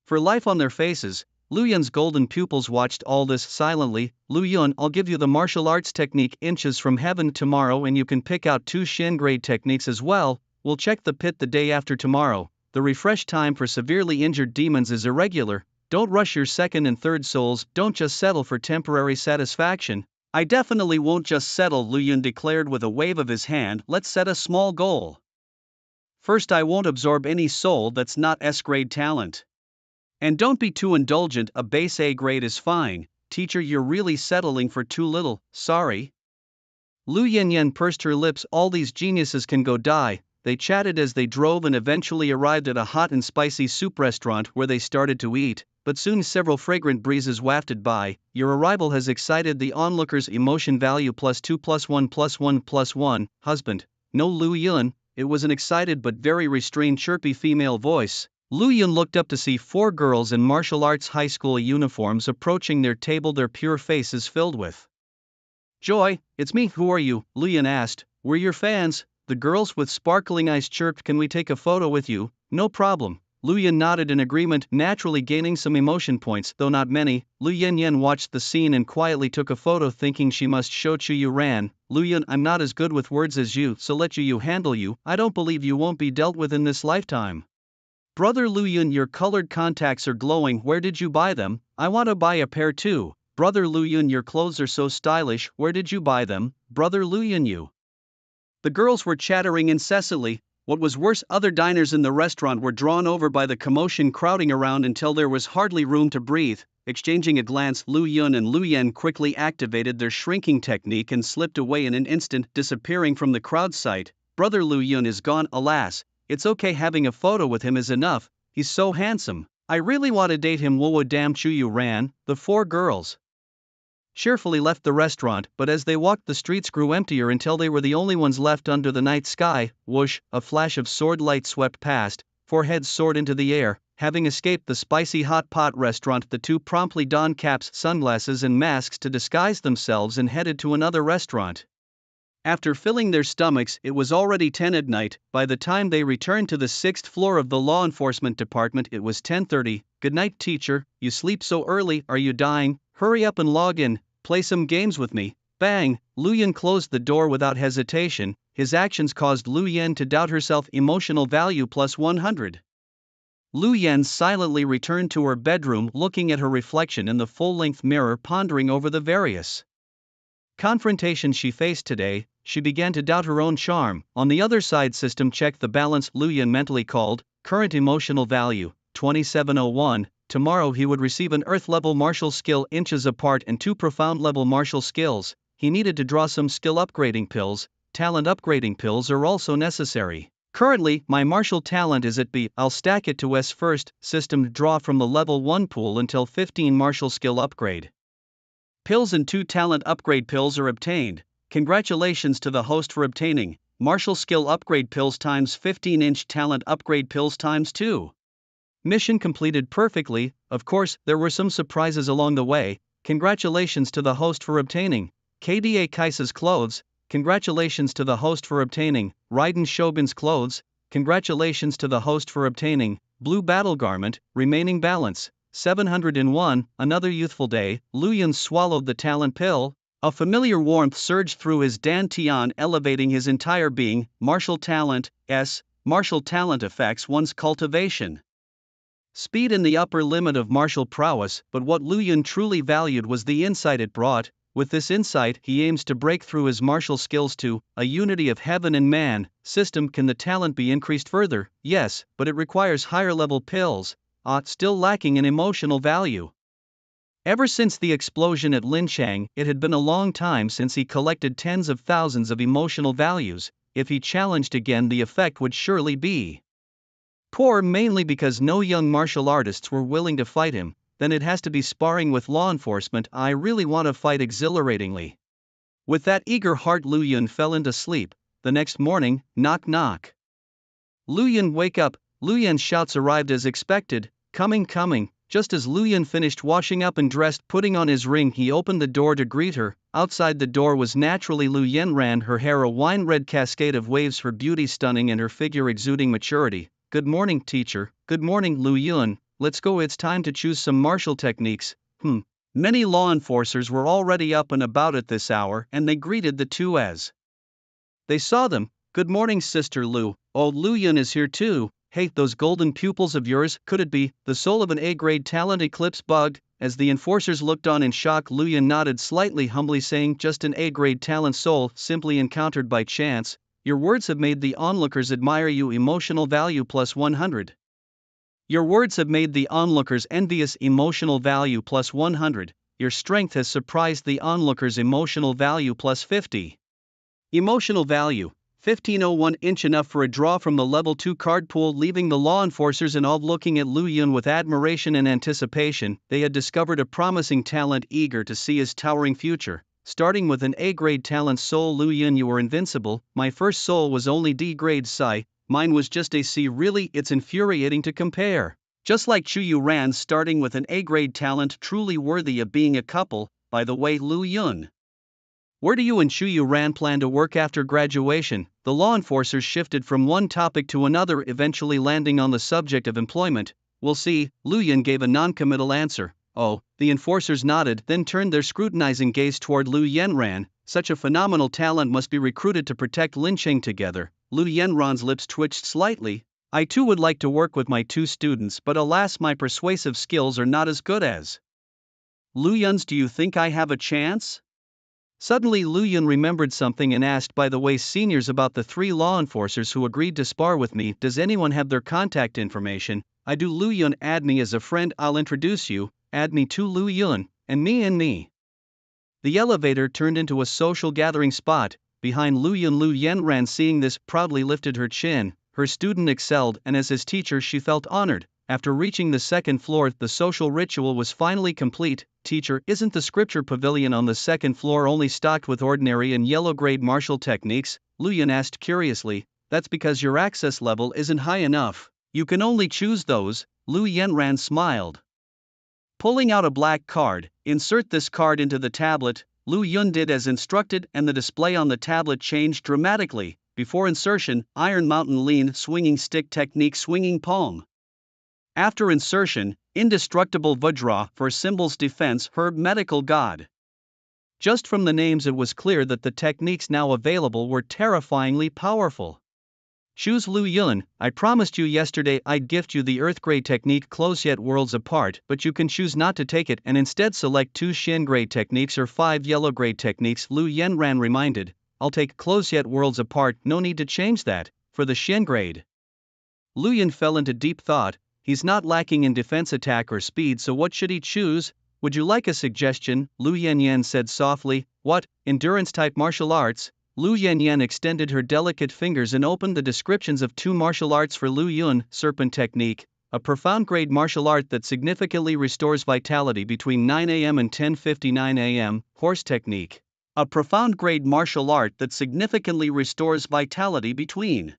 for life on their faces. Lu Yun's golden pupils watched all this silently. Lu Yun, I'll give you the martial arts technique Inches from Heaven tomorrow, and you can pick out 2 Shen grade techniques as well. We'll check the pit the day after tomorrow. The refresh time for severely injured demons is irregular. Don't rush your second and third souls, don't just settle for temporary satisfaction. I definitely won't just settle, Lu Yun declared with a wave of his hand. Let's set a small goal. First, I won't absorb any soul that's not S-grade talent. And don't be too indulgent, a base A grade is fine. Teacher, you're really settling for too little, sorry. Lu Yanyan pursed her lips. All these geniuses can go die. They chatted as they drove and eventually arrived at a hot and spicy soup restaurant where they started to eat. But soon several fragrant breezes wafted by. Your arrival has excited the onlookers' emotion value +2 +1 +1 +1. Husband. No, Lu Yun. It was an excited but very restrained, chirpy female voice. Lu Yun looked up to see 4 girls in martial arts high school uniforms approaching their table, their pure faces filled with joy. It's me. Who are you? Lu Yun asked. We're your fans. The girls with sparkling eyes chirped. Can we take a photo with you? No problem. Lu Yun nodded in agreement, naturally gaining some emotion points, though not many. Lu Yanyan watched the scene and quietly took a photo, thinking she must show Chu Ran. Lu Yun, I'm not as good with words as you, so let you handle you. I don't believe you won't be dealt with in this lifetime. Brother Lu Yun, your colored contacts are glowing. Where did you buy them? I want to buy a pair too. Brother Lu Yun, your clothes are so stylish. Where did you buy them? Brother Lu Yun, you. The girls were chattering incessantly. What was worse, other diners in the restaurant were drawn over by the commotion, crowding around until there was hardly room to breathe. Exchanging a glance, Lu Yun and Lu Yan quickly activated their shrinking technique and slipped away in an instant, disappearing from the crowd sight. Brother Lu Yun is gone, alas. It's okay, having a photo with him is enough. He's so handsome. I really want to date him. Wowo damn Chu Ran. The 4 girls cheerfully left the restaurant, but as they walked, the streets grew emptier until they were the only ones left under the night sky. Whoosh, a flash of sword light swept past, 4 heads soared into the air. Having escaped the spicy hot pot restaurant, the 2 promptly donned caps, sunglasses and masks to disguise themselves and headed to another restaurant. After filling their stomachs, it was already 10 at night. By the time they returned to the 6th floor of the law enforcement department, it was 10:30. Good night, teacher. You sleep so early, are you dying? Hurry up and log in. Play some games with me. Bang! Lu Yan closed the door without hesitation. His actions caused Lu Yan to doubt herself. Emotional value +100. Lu Yan silently returned to her bedroom, looking at her reflection in the full-length mirror, pondering over the various confrontations she faced today. She began to doubt her own charm. On the other side, system checked the balance. Lu Yan mentally called. Current emotional value 2701. Tomorrow he would receive an earth-level martial skill, Inches apart, and 2 profound-level martial skills. He needed to draw some skill upgrading pills. Talent upgrading pills are also necessary. Currently, my martial talent is at B. I'll stack it to S first. System draw from the level 1 pool until 15 martial skill upgrade pills and 2 talent upgrade pills are obtained. Congratulations to the host for obtaining Martial Skill Upgrade Pills times 15-inch Talent Upgrade Pills times 2. Mission completed perfectly. Of course, there were some surprises along the way. Congratulations to the host for obtaining KDA Kaisa's clothes. Congratulations to the host for obtaining Raiden Shogun's clothes. Congratulations to the host for obtaining Blue Battle Garment. Remaining balance 701. Another youthful day. Lu Yun swallowed the talent pill. A familiar warmth surged through his dantian, elevating his entire being. Martial talent affects one's cultivation. Speed in the upper limit of martial prowess, but what Lu Yun truly valued was the insight it brought. With this insight, he aims to break through his martial skills to a unity of heaven and man system. Can the talent be increased further? Yes, but it requires higher level pills. Still lacking in emotional value. Ever since the explosion at Linchang, it had been a long time since he collected tens of thousands of emotional values. If he challenged again, the effect would surely be poor, mainly because no young martial artists were willing to fight him. Then it has to be sparring with law enforcement. I really want to fight exhilaratingly. With that eager heart, Lu Yun fell into sleep. The next morning, knock knock. Lu Yun, wake up. Lu Yun's shouts arrived as expected. Coming. Just as Lu Yun finished washing up and dressed, putting on his ring, he opened the door to greet her. Outside the door was naturally Lu Yenran, her hair a wine-red cascade of waves, her beauty stunning and her figure exuding maturity. Good morning, teacher. Good morning, Lu Yun. Let's go, it's time to choose some martial techniques. Many law enforcers were already up and about at this hour, and they greeted the two as they saw them. Good morning, Sister Lu. Oh, Lu Yun is here too. Hey, those golden pupils of yours, could it be the soul of an A-grade talent eclipse bug? As the enforcers looked on in shock, Lu Yun nodded slightly, humbly saying, just an A-grade talent soul, simply encountered by chance. Your words have made the onlookers admire you. Emotional value plus 100. Your words have made the onlookers envious. Emotional value plus 100. Your strength has surprised the onlookers. Emotional value plus 50. Emotional value 1501, inch enough for a draw from the level 2 card pool, leaving the law enforcers in awe, looking at Lu Yun with admiration and anticipation. They had discovered a promising talent, eager to see his towering future. Starting with an A-grade talent soul, Lu Yun, you were invincible. My first soul was only D-grade Psi. Mine was just a C. Really, it's infuriating to compare. Just like Chu Yu Ran starting with an A-grade talent, truly worthy of being a couple. By the way, Lu Yun, where do you and Chu Yu Ran plan to work after graduation? The law enforcers shifted from one topic to another, eventually landing on the subject of employment. We'll see. Lu Yun gave a non-committal answer. Oh, the enforcers nodded, then turned their scrutinizing gaze toward Lu Yenran. Such a phenomenal talent must be recruited to protect Lincheng together. Lu Yenran's lips twitched slightly. I too would like to work with my two students, but alas, my persuasive skills are not as good as Lu Yun's. Do you think I have a chance? Suddenly Lu Yun remembered something and asked, by the way, seniors, about the 3 law enforcers who agreed to spar with me, does anyone have their contact information? I do. Lu Yun, add me as a friend. I'll introduce you. Add me to Lu Yun, and me. The elevator turned into a social gathering spot. Behind Lu Yun, Lu Yenran, seeing this, proudly lifted her chin. Her student excelled, and as his teacher she felt honored. After reaching the 2nd floor, the social ritual was finally complete. Teacher, isn't the scripture pavilion on the 2nd floor only stocked with ordinary and yellow-grade martial techniques? Lu Yun asked curiously. That's because your access level isn't high enough. You can only choose those. Lu Yenran smiled. Pulling out a black card, insert this card into the tablet. Lu Yun did as instructed, and the display on the tablet changed dramatically. Before insertion, Iron Mountain lean swinging stick technique, swinging palm. After insertion, indestructible Vajra for symbols defense, herb medical god. Just from the names it was clear that the techniques now available were terrifyingly powerful. Choose Lu Yun. I promised you yesterday I'd gift you the Earth grade technique Close Yet Worlds Apart, but you can choose not to take it and instead select 2 Shin grade techniques or 5 yellow grade techniques. Lu Yenran reminded. I'll take Close Yet Worlds Apart, no need to change that, for the Shin grade. Lu Yun fell into deep thought. He's not lacking in defense, attack or speed, so what should he choose? Would you like a suggestion? Lu Yanyan said softly. What? Endurance type martial arts? Lu Yanyan extended her delicate fingers and opened the descriptions of 2 martial arts for Lu Yun. Serpent technique, a profound grade martial art that significantly restores vitality between 9 a.m. and 10:59 a.m. Horse technique, A profound grade martial art that significantly restores vitality between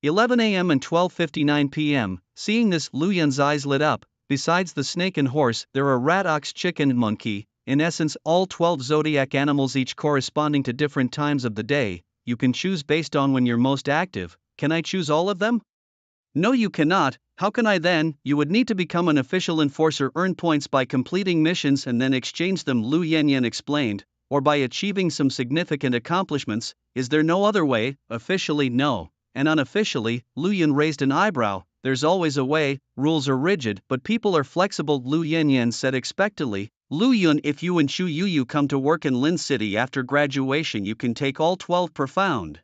11 a.m. and 12:59 p.m. Seeing this, Lu Yun's eyes lit up. Besides the snake and horse, there are rat, ox, chicken, and monkey, in essence all 12 zodiac animals, each corresponding to different times of the day. You can choose based on when you're most active. Can I choose all of them? No, you cannot. How can I then? You would need to become an official enforcer, earn points by completing missions and then exchange them, Lu Yanyan explained, or by achieving some significant accomplishments. Is there no other way? Officially, no. And unofficially, Lu Yun raised an eyebrow. There's always a way. Rules are rigid, but people are flexible, Lu Yanyan said expectantly. Lu Yun, if you and Chu Yu come to work in Lin City after graduation, you can take all 12 profound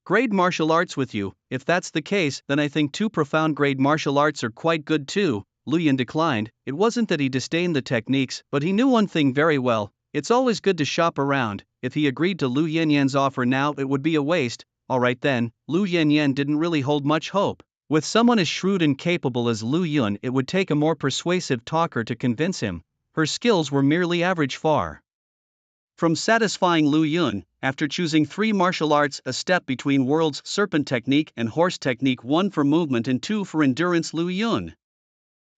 grade martial arts with you. If that's the case, then I think 2 profound grade martial arts are quite good too. Lu Yun declined. It wasn't that he disdained the techniques, but he knew one thing very well. It's always good to shop around. If he agreed to Lu Yanyan's offer now, it would be a waste. Alright then, Lu Yanyan didn't really hold much hope. With someone as shrewd and capable as Lu Yun, it would take a more persuasive talker to convince him. Her skills were merely average far from satisfying Lu Yun. After choosing 3 martial arts, a step between World's Serpent Technique and Horse Technique, 1 for movement and 2 for endurance, Lu Yun.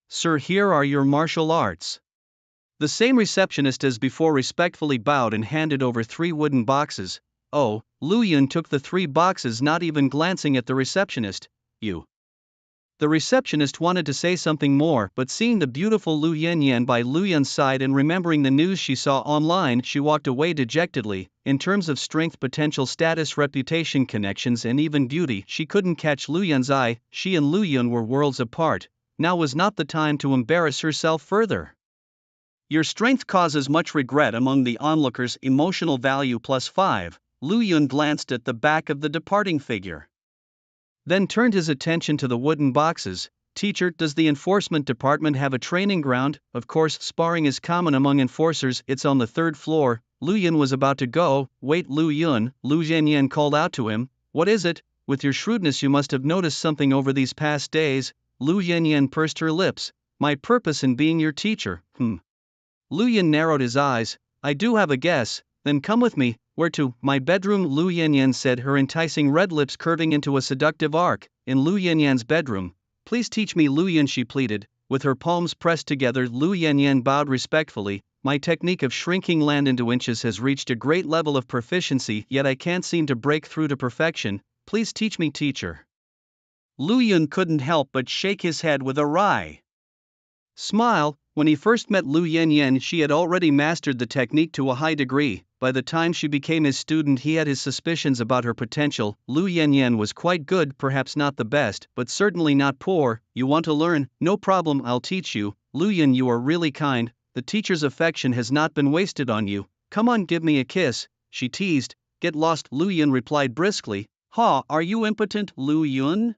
Sir, here are your martial arts. The same receptionist as before respectfully bowed and handed over 3 wooden boxes. Oh, Lu Yun took the 3 boxes, not even glancing at the receptionist. You. The receptionist wanted to say something more, but seeing the beautiful Lu Yanyan by Lu Yun's side and remembering the news she saw online, she walked away dejectedly. In terms of strength, potential, status, reputation, connections, and even beauty, she couldn't catch Lu Yun's eye. She and Lu Yun were worlds apart. Now was not the time to embarrass herself further. Your strength causes much regret among the onlookers. Emotional value +5. Lu Yun glanced at the back of the departing figure, then turned his attention to the wooden boxes. Teacher, does the enforcement department have a training ground? Of course, sparring is common among enforcers. It's on the 3rd floor. Lu Yun was about to go. Wait, Lu Yun, Lu Yanyan called out to him. What is it? With your shrewdness you must have noticed something over these past days. Lu Yanyan pursed her lips. My purpose in being your teacher. Lu Yun narrowed his eyes. I do have a guess. Then come with me. Where to? My bedroom, Lu Yanyan said, her enticing red lips curving into a seductive arc. In Lu Yanyan's bedroom. Please teach me, Lu Yun, she pleaded. With her palms pressed together, Lu Yanyan bowed respectfully. My technique of shrinking land into inches has reached a great level of proficiency, yet I can't seem to break through to perfection. Please teach me, teacher. Lu Yun couldn't help but shake his head with a wry smile. When he first met Lu Yanyan, she had already mastered the technique to a high degree. By the time she became his student, he had his suspicions about her potential. Lu Yanyan was quite good, perhaps not the best, but certainly not poor. You want to learn? No problem, I'll teach you. Lu Yun, you are really kind. The teacher's affection has not been wasted on you. Come on, give me a kiss, she teased. Get lost, Lu Yun replied briskly. Ha, are you impotent, Lu Yun?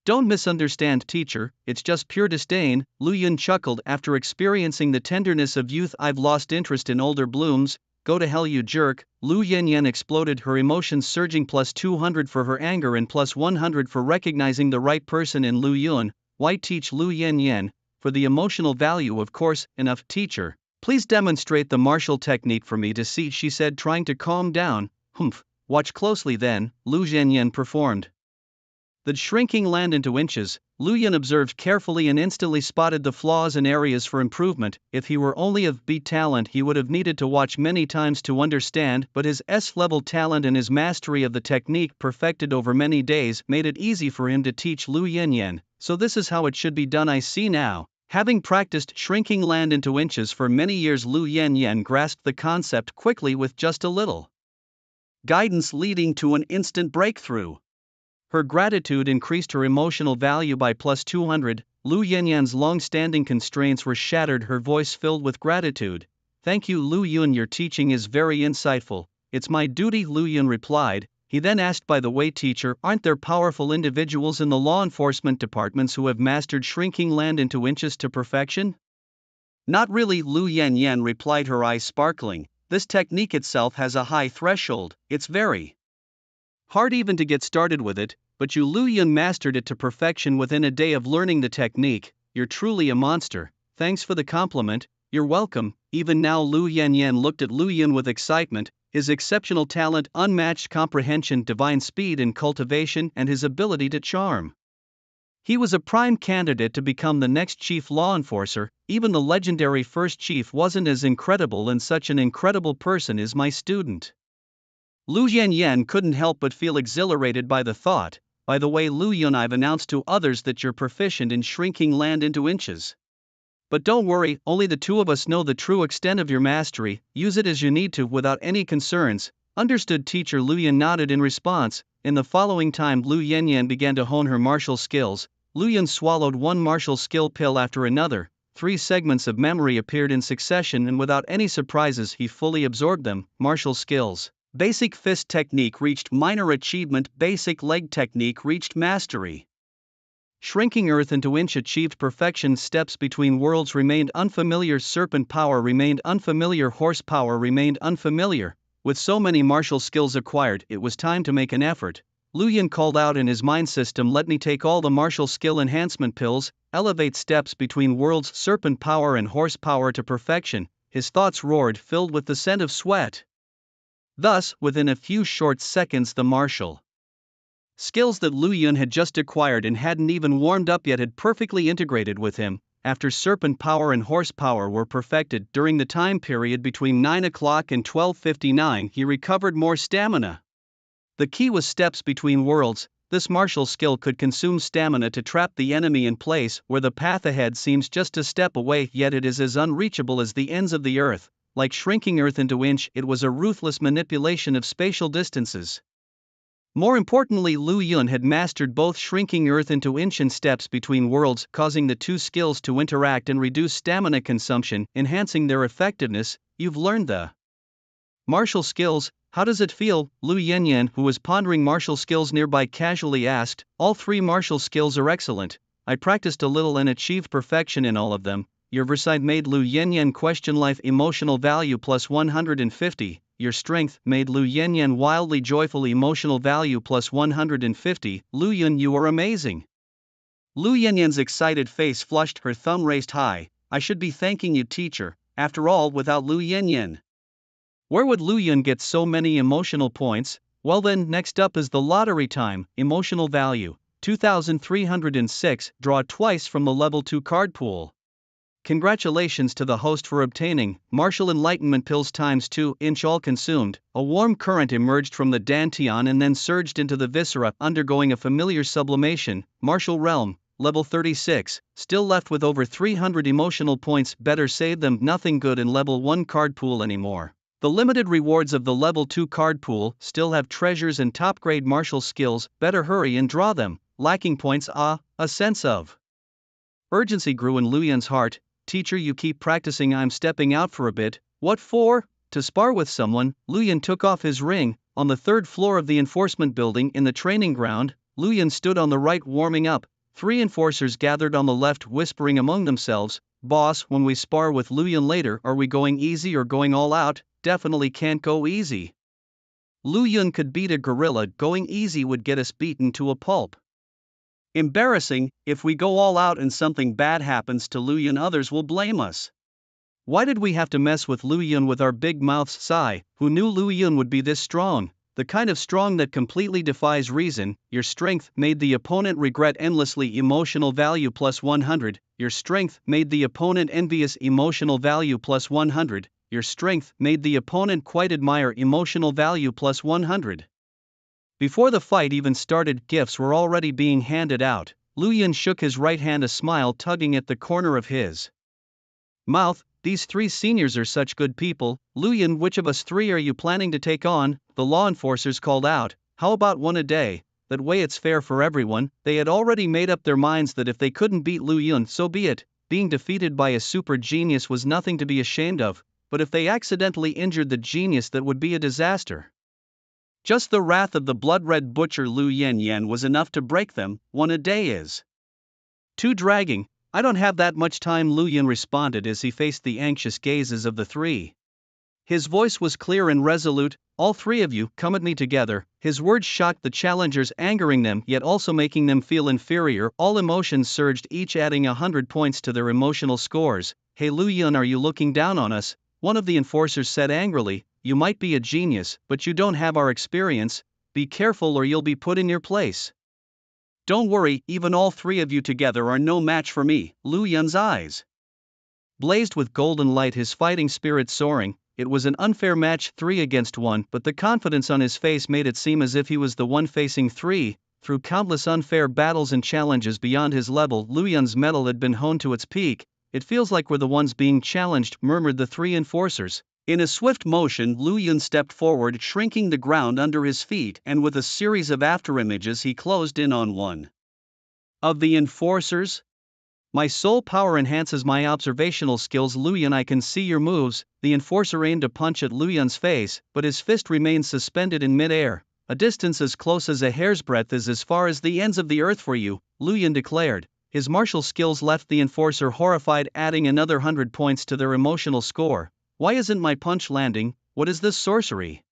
Don't misunderstand, teacher, it's just pure disdain. Lu Yun chuckled. After experiencing the tenderness of youth, I've lost interest in older blooms. Go to hell, you jerk. Lu Yanyan exploded, her emotions surging. +200 for her anger and +100 for recognizing the right person in Lu Yun. Why teach Lu Yanyan? For the emotional value, of course. Enough, teacher. Please demonstrate the martial technique for me to see, she said, trying to calm down. Humph. Watch closely then. Lu Yanyan performed the shrinking land into inches. Lu Yun observed carefully and instantly spotted the flaws and areas for improvement. If he were only of B talent, he would have needed to watch many times to understand, but his S-level talent and his mastery of the technique perfected over many days made it easy for him to teach Lu Yanyan. So this is how it should be done, I see now. Having practiced shrinking land into inches for many years, Lu Yanyan grasped the concept quickly with just a little guidance, leading to an instant breakthrough. Her gratitude increased her emotional value by +200. Lu Yanyan's long-standing constraints were shattered, her voice filled with gratitude. Thank you, Lu Yun, your teaching is very insightful. It's my duty, Lu Yun replied. He then asked, by the way, teacher, aren't there powerful individuals in the law enforcement departments who have mastered shrinking land into inches to perfection? Not really, Lu Yanyan replied, her eyes sparkling. This technique itself has a high threshold. It's very hard even to get started with it, but you, Lu Yun, mastered it to perfection within a day of learning the technique. You're truly a monster. Thanks for the compliment. You're welcome. Even now Lu Yanyan looked at Lu Yun with excitement, his exceptional talent, unmatched comprehension, divine speed and cultivation, and his ability to charm. He was a prime candidate to become the next chief law enforcer. Even the legendary first chief wasn't as incredible, and such an incredible person is my student. Lu Yanyan couldn't help but feel exhilarated by the thought. By the way, Lu Yun, I've announced to others that you're proficient in shrinking land into inches. But don't worry, only the two of us know the true extent of your mastery. Use it as you need to without any concerns. Understood, teacher. Lu Yun nodded in response. In the following time, Lu Yanyan began to hone her martial skills. Lu Yun swallowed one martial skill pill after another. 3 segments of memory appeared in succession, and without any surprises he fully absorbed them. Martial skills. Basic fist technique reached minor achievement. Basic leg technique reached mastery. Shrinking earth into inch achieved perfection. Steps between worlds remained unfamiliar. Serpent power remained unfamiliar. Horsepower remained unfamiliar. With so many martial skills acquired, it was time to make an effort. Lu Yun called out in his mind system, let me take all the martial skill enhancement pills, elevate steps between worlds, serpent power and horsepower to perfection. His thoughts roared, filled with the scent of sweat. Thus, within a few short seconds, the martial skills that Lu Yun had just acquired and hadn't even warmed up yet had perfectly integrated with him. After serpent power and horsepower were perfected during the time period between 9 o'clock and 12:59, he recovered more stamina. The key was steps between worlds. This martial skill could consume stamina to trap the enemy in place where the path ahead seems just a step away, yet it is as unreachable as the ends of the earth. Like shrinking earth into inch, it was a ruthless manipulation of spatial distances. More importantly, Lu Yun had mastered both shrinking earth into inch and steps between worlds, causing the two skills to interact and reduce stamina consumption, enhancing their effectiveness. You've learned the martial skills. How does it feel? Lu Yanyan, who was pondering martial skills nearby, casually asked. All 3 martial skills are excellent. I practiced a little and achieved perfection in all of them. Your Versailles made Lu Yanyan question. Life emotional value plus 150. Your strength made Lu Yanyan wildly joyful. Emotional value plus 150. Lu Yun, you are amazing. Lu Yanyan's excited face flushed, her thumb raised high. I should be thanking you, teacher. After all, without Lu Yanyan, where would Lu Yun get so many emotional points? Well then, next up is the lottery time. Emotional value 2306. Draw twice from the level 2 card pool. Congratulations to the host for obtaining martial enlightenment pills ×2. Inch all consumed. A warm current emerged from the dantian and then surged into the viscera, undergoing a familiar sublimation. Martial realm, level 36, still left with over 300 emotional points. Better save them. Nothing good in level 1 card pool anymore. The limited rewards of the level 2 card pool still have treasures and top grade martial skills. Better hurry and draw them. Lacking points. A sense of urgency grew in Lu Yun's heart. Teacher, you keep practicing. I'm stepping out for a bit. What for? To spar with someone. Lu Yun took off his ring. On the 3rd floor of the enforcement building in the training ground, Lu Yun stood on the right warming up. 3 enforcers gathered on the left, whispering among themselves. Boss, when we spar with Lu Yun later, are we going easy or going all out? Definitely can't go easy. Lu Yun could beat a gorilla. Going easy would get us beaten to a pulp. Embarrassing. If we go all out and something bad happens to Lu Yun, others will blame us. Why did we have to mess with Lu Yun with our big mouths? Sigh. Who knew Lu Yun would be this strong? The kind of strong that completely defies reason. Your strength made the opponent regret endlessly. Emotional value plus 100. Your strength made the opponent envious. Emotional value plus 100. Your strength made the opponent quite admire. Emotional value plus 100. Before the fight even started, gifts were already being handed out. Lu Yun shook his right hand, a smile tugging at the corner of his mouth. These 3 seniors are such good people. Lu Yun, which of us 3 are you planning to take on? The law enforcers called out. How about one a day? That way it's fair for everyone. They had already made up their minds that if they couldn't beat Lu Yun, so be it. Being defeated by a super genius was nothing to be ashamed of, but if they accidentally injured the genius, that would be a disaster. Just the wrath of the blood-red butcher Lu Yanyan was enough to break them. One a day is too dragging. I don't have that much time, Lu Yun responded as he faced the anxious gazes of the 3 His voice was clear and resolute. "All three of you, come at me together." His words shocked the challengers, angering them yet also making them feel inferior. All emotions surged, each adding 100 points to their emotional scores. "Hey Lu Yun, are you looking down on us?" one of the enforcers said angrily. "You might be a genius, but you don't have our experience. Be careful or you'll be put in your place." "Don't worry, even all three of you together are no match for me." Lu Yun's eyes blazed with golden light, his fighting spirit soaring. It was an unfair match, 3 against 1, but the confidence on his face made it seem as if he was the one facing 3. Through countless unfair battles and challenges beyond his level, Lu Yun's mettle had been honed to its peak. "It feels like we're the ones being challenged," murmured the 3 enforcers. In a swift motion, Lu Yun stepped forward, shrinking the ground under his feet, and with a series of afterimages he closed in on one of the enforcers. "My soul power enhances my observational skills. Lu Yun, I can see your moves." The enforcer aimed a punch at Lu Yun's face, but his fist remained suspended in mid-air. "A distance as close as a hair's breadth is as far as the ends of the earth for you," Lu Yun declared. His martial skills left the enforcer horrified, adding another 100 points to their emotional score. "Why isn't my punch landing? What is this sorcery?"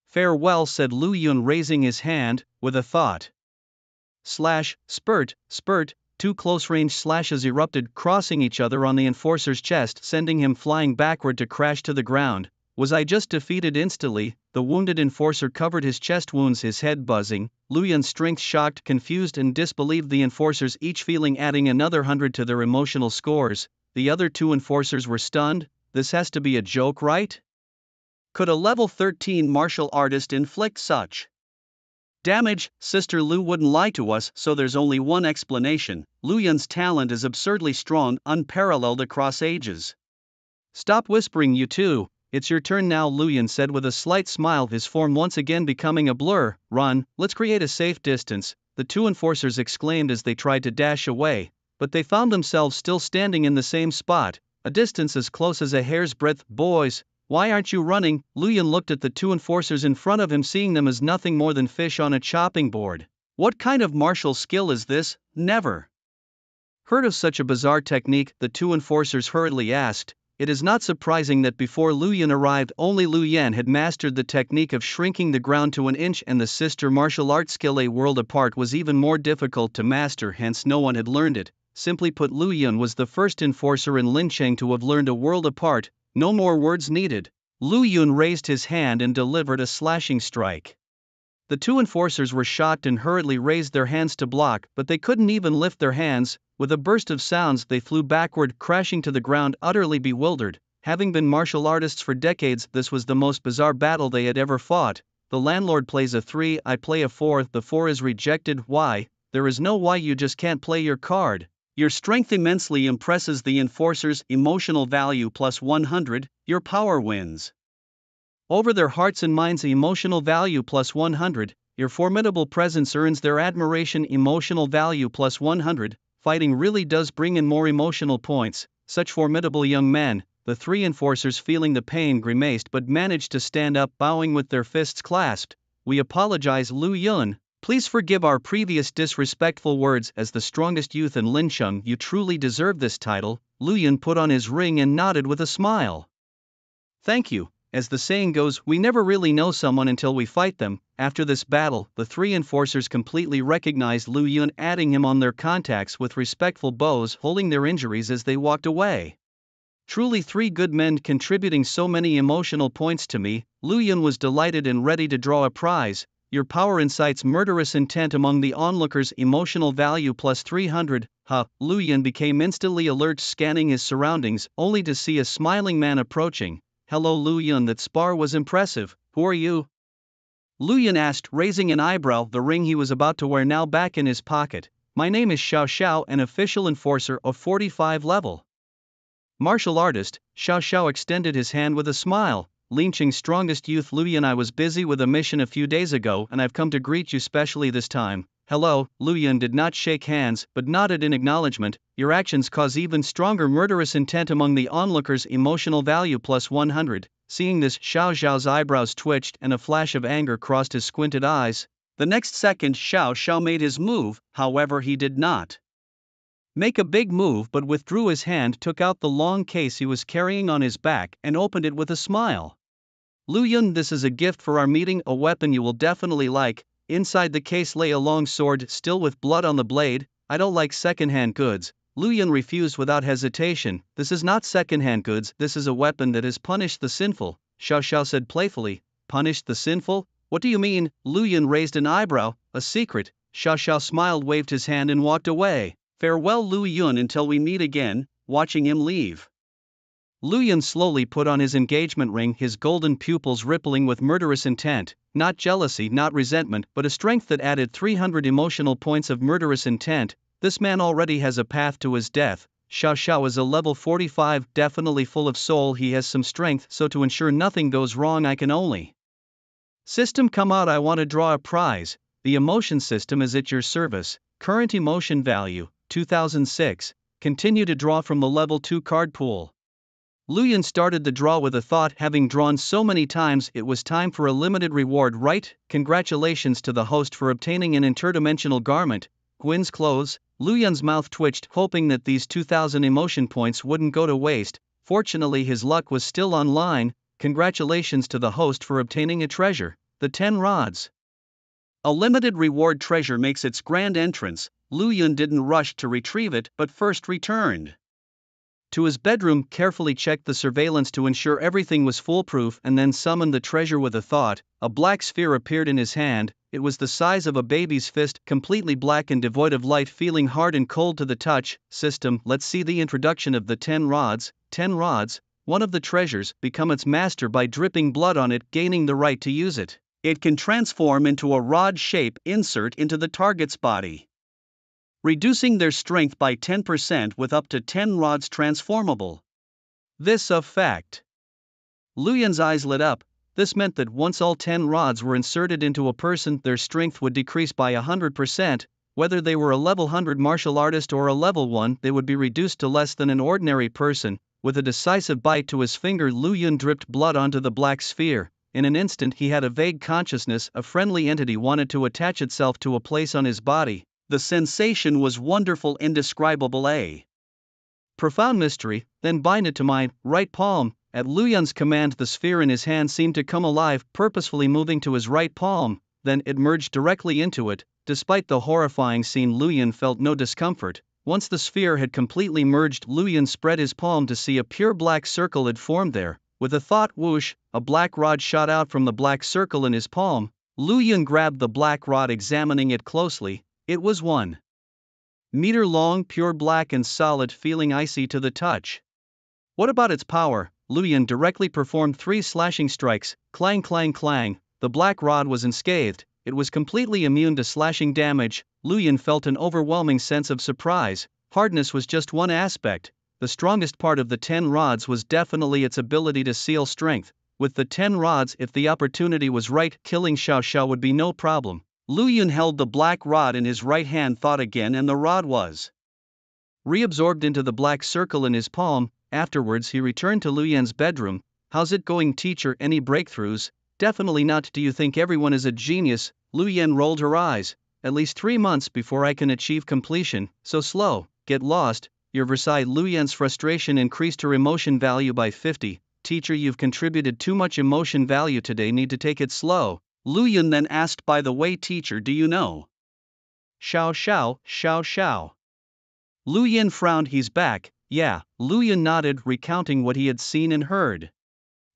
"Farewell," said Lu Yun, raising his hand, with a thought. Slash, spurt, spurt. 2 close-range slashes erupted, crossing each other on the enforcer's chest, sending him flying backward to crash to the ground. "Was I just defeated instantly?" The wounded enforcer covered his chest wounds, his head buzzing. Lu Yun's strength shocked, confused and disbelieved the enforcers, each feeling adding another 100 to their emotional scores. The other 2 enforcers were stunned. This has to be a joke, right? Could a level 13 martial artist inflict such damage? Sister Lu wouldn't lie to us, so there's only one explanation. Lu Yun's talent is absurdly strong, unparalleled across ages. "Stop whispering, you two. It's your turn now," Lu Yun said with a slight smile, his form once again becoming a blur. "Run, let's create a safe distance," the 2 enforcers exclaimed as they tried to dash away, but they found themselves still standing in the same spot, a distance as close as a hair's breadth. "Boys, why aren't you running?" Lu Yun looked at the 2 enforcers in front of him, seeing them as nothing more than fish on a chopping board. "What kind of martial skill is this? Never heard of such a bizarre technique," the 2 enforcers hurriedly asked. It is not surprising that before Lu Yun arrived, only Lu Yan had mastered the technique of shrinking the ground to an inch, and the sister martial art skill a world apart was even more difficult to master, hence no one had learned it. Simply put, Lu Yun was the first enforcer in Lincheng to have learned a world apart. No more words needed. Lu Yun raised his hand and delivered a slashing strike. The 2 enforcers were shocked and hurriedly raised their hands to block, but they couldn't even lift their hands. With a burst of sounds, they flew backward, crashing to the ground, utterly bewildered. Having been martial artists for decades, this was the most bizarre battle they had ever fought. The landlord plays a 3, I play a 4, the 4 is rejected. Why? There is no why, you just can't play your card. Your strength immensely impresses the enforcers, emotional value plus 100, your power wins over their hearts and minds, emotional value plus 100, your formidable presence earns their admiration, emotional value plus 100, fighting really does bring in more emotional points. Such formidable young men. The 3 enforcers, feeling the pain, grimaced but managed to stand up, bowing with their fists clasped. "We apologize, Lu Yun. Please forgive our previous disrespectful words. As the strongest youth in Lincheng, you truly deserve this title." Lu Yun put on his ring and nodded with a smile. "Thank you. As the saying goes, we never really know someone until we fight them." After this battle, the 3 enforcers completely recognized Lu Yun, adding him on their contacts with respectful bows, holding their injuries as they walked away. "Truly 3 good men contributing so many emotional points to me." Lu Yun was delighted and ready to draw a prize. "Your power incites murderous intent among the onlookers, emotional value plus 300. Lu Yun became instantly alert, scanning his surroundings, only to see a smiling man approaching. "Hello, Lu Yun." That spar was impressive. "Who are you?" Lu Yun asked, raising an eyebrow, the ring he was about to wear now back in his pocket. "My name is Xiao Xiao, an official enforcer of 45 level. Martial artist." Xiao Xiao extended his hand with a smile. "Lincheng's strongest youth, Lu Yun. I was busy with a mission a few days ago, and I've come to greet you specially this time." "Hello." Lu Yun did not shake hands, but nodded in acknowledgement. "Your actions cause even stronger murderous intent among the onlookers, emotional value plus 100. Seeing this, Xiao Xiao's eyebrows twitched and a flash of anger crossed his squinted eyes. The next second, Xiao Xiao made his move, however he did not make a big move but withdrew his hand, took out the long case he was carrying on his back, and opened it with a smile. Lu Yun, this is a gift for our meeting, a weapon you will definitely like. Inside the case lay a long sword, still with blood on the blade. I don't like second-hand goods. Lu Yun refused without hesitation. This is not second-hand goods, this is a weapon that has punished the sinful, Xiao Xiao said playfully. Punished the sinful? What do you mean? Lu Yun raised an eyebrow. A secret. Xiao Xiao smiled, waved his hand and walked away. Farewell Lu Yun until we meet again. Watching him leave, Lu Yun slowly put on his engagement ring, his golden pupils rippling with murderous intent. Not jealousy, not resentment, but a strength that added 300 emotional points of murderous intent. This man already has a path to his death. Xiao Xiao is a level 45, definitely full of soul. He has some strength, so to ensure nothing goes wrong I can only system come out. I want to draw a prize. The emotion system is at your service. Current emotion value, 2006. Continue to draw from the level 2 card pool. Lu Yun started the draw with a thought. Having drawn so many times, it was time for a limited reward, right? Congratulations to the host for obtaining an interdimensional garment. Gwyn's clothes. Lu Yun's mouth twitched, hoping that these 2,000 emotion points wouldn't go to waste. Fortunately, his luck was still online. Congratulations to the host for obtaining a treasure, the 10 rods. A limited reward treasure makes its grand entrance. Lu Yun didn't rush to retrieve it, but first returned to his bedroom, carefully checked the surveillance to ensure everything was foolproof, and then summoned the treasure with a thought. A black sphere appeared in his hand. It was the size of a baby's fist, completely black and devoid of light, feeling hard and cold to the touch. System, let's see the introduction of the 10 rods. 10 rods, one of the treasures, become its master by dripping blood on it, gaining the right to use it. It can transform into a rod shape, insert into the target's body, reducing their strength by 10% with up to 10 rods transformable. This a fact. Lu Yun's eyes lit up. This meant that once all 10 rods were inserted into a person, their strength would decrease by 100%. Whether they were a level 100 martial artist or a level 1, they would be reduced to less than an ordinary person. With a decisive bite to his finger, Lu Yun dripped blood onto the black sphere. In an instant he had a vague consciousness. A friendly entity wanted to attach itself to a place on his body. The sensation was wonderful, indescribable, a profound mystery. Then bind it to my right palm. At Lu Yun's command, the sphere in his hand seemed to come alive, purposefully moving to his right palm. Then it merged directly into it. Despite the horrifying scene, Lu Yun felt no discomfort. Once the sphere had completely merged, Lu Yun spread his palm to see a pure black circle had formed there. With a thought, whoosh, a black rod shot out from the black circle in his palm. Lu Yun grabbed the black rod, examining it closely. It was 1 meter long, pure black and solid, feeling icy to the touch. What about its power? Lu Yun directly performed 3 slashing strikes. Clang, clang, clang. The black rod was unscathed. It was completely immune to slashing damage. Lu Yun felt an overwhelming sense of surprise. Hardness was just one aspect. The strongest part of the 10 rods was definitely its ability to seal strength. With the 10 rods, if the opportunity was right, killing Xiao Xiao would be no problem. Lu Yun held the black rod in his right hand, thought again, and the rod was reabsorbed into the black circle in his palm. Afterwards he returned to Lu Yun's bedroom. How's it going, teacher? Any breakthroughs? Definitely not. Do you think everyone is a genius? Lu Yun rolled her eyes. At least 3 months before I can achieve completion. So slow. Get lost. Your Versailles. Lu Yun's frustration increased her emotion value by 50. Teacher, you've contributed too much emotion value today. Need to take it slow. Lu Yun then asked, by the way, teacher, do you know Xiao Xiao? Xiao Xiao. Lu Yun frowned. He's back. Yeah. Lu Yun nodded, recounting what he had seen and heard.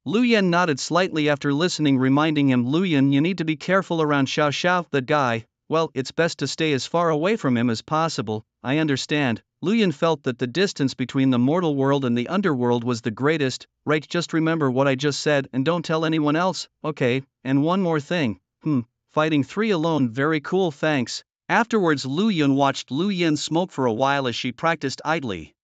Lu Yun nodded slightly after listening, reminding him, Lu Yun, you need to be careful around Xiao Xiao, that guy. Well, it's best to stay as far away from him as possible. I understand. Lu Yun felt that the distance between the mortal world and the underworld was the greatest. Right, just remember what I just said and don't tell anyone else, okay? And one more thing. Fighting 3 alone, very cool, thanks. Afterwards Lu Yun watched Lu Yin smoke for a while as she practiced idly.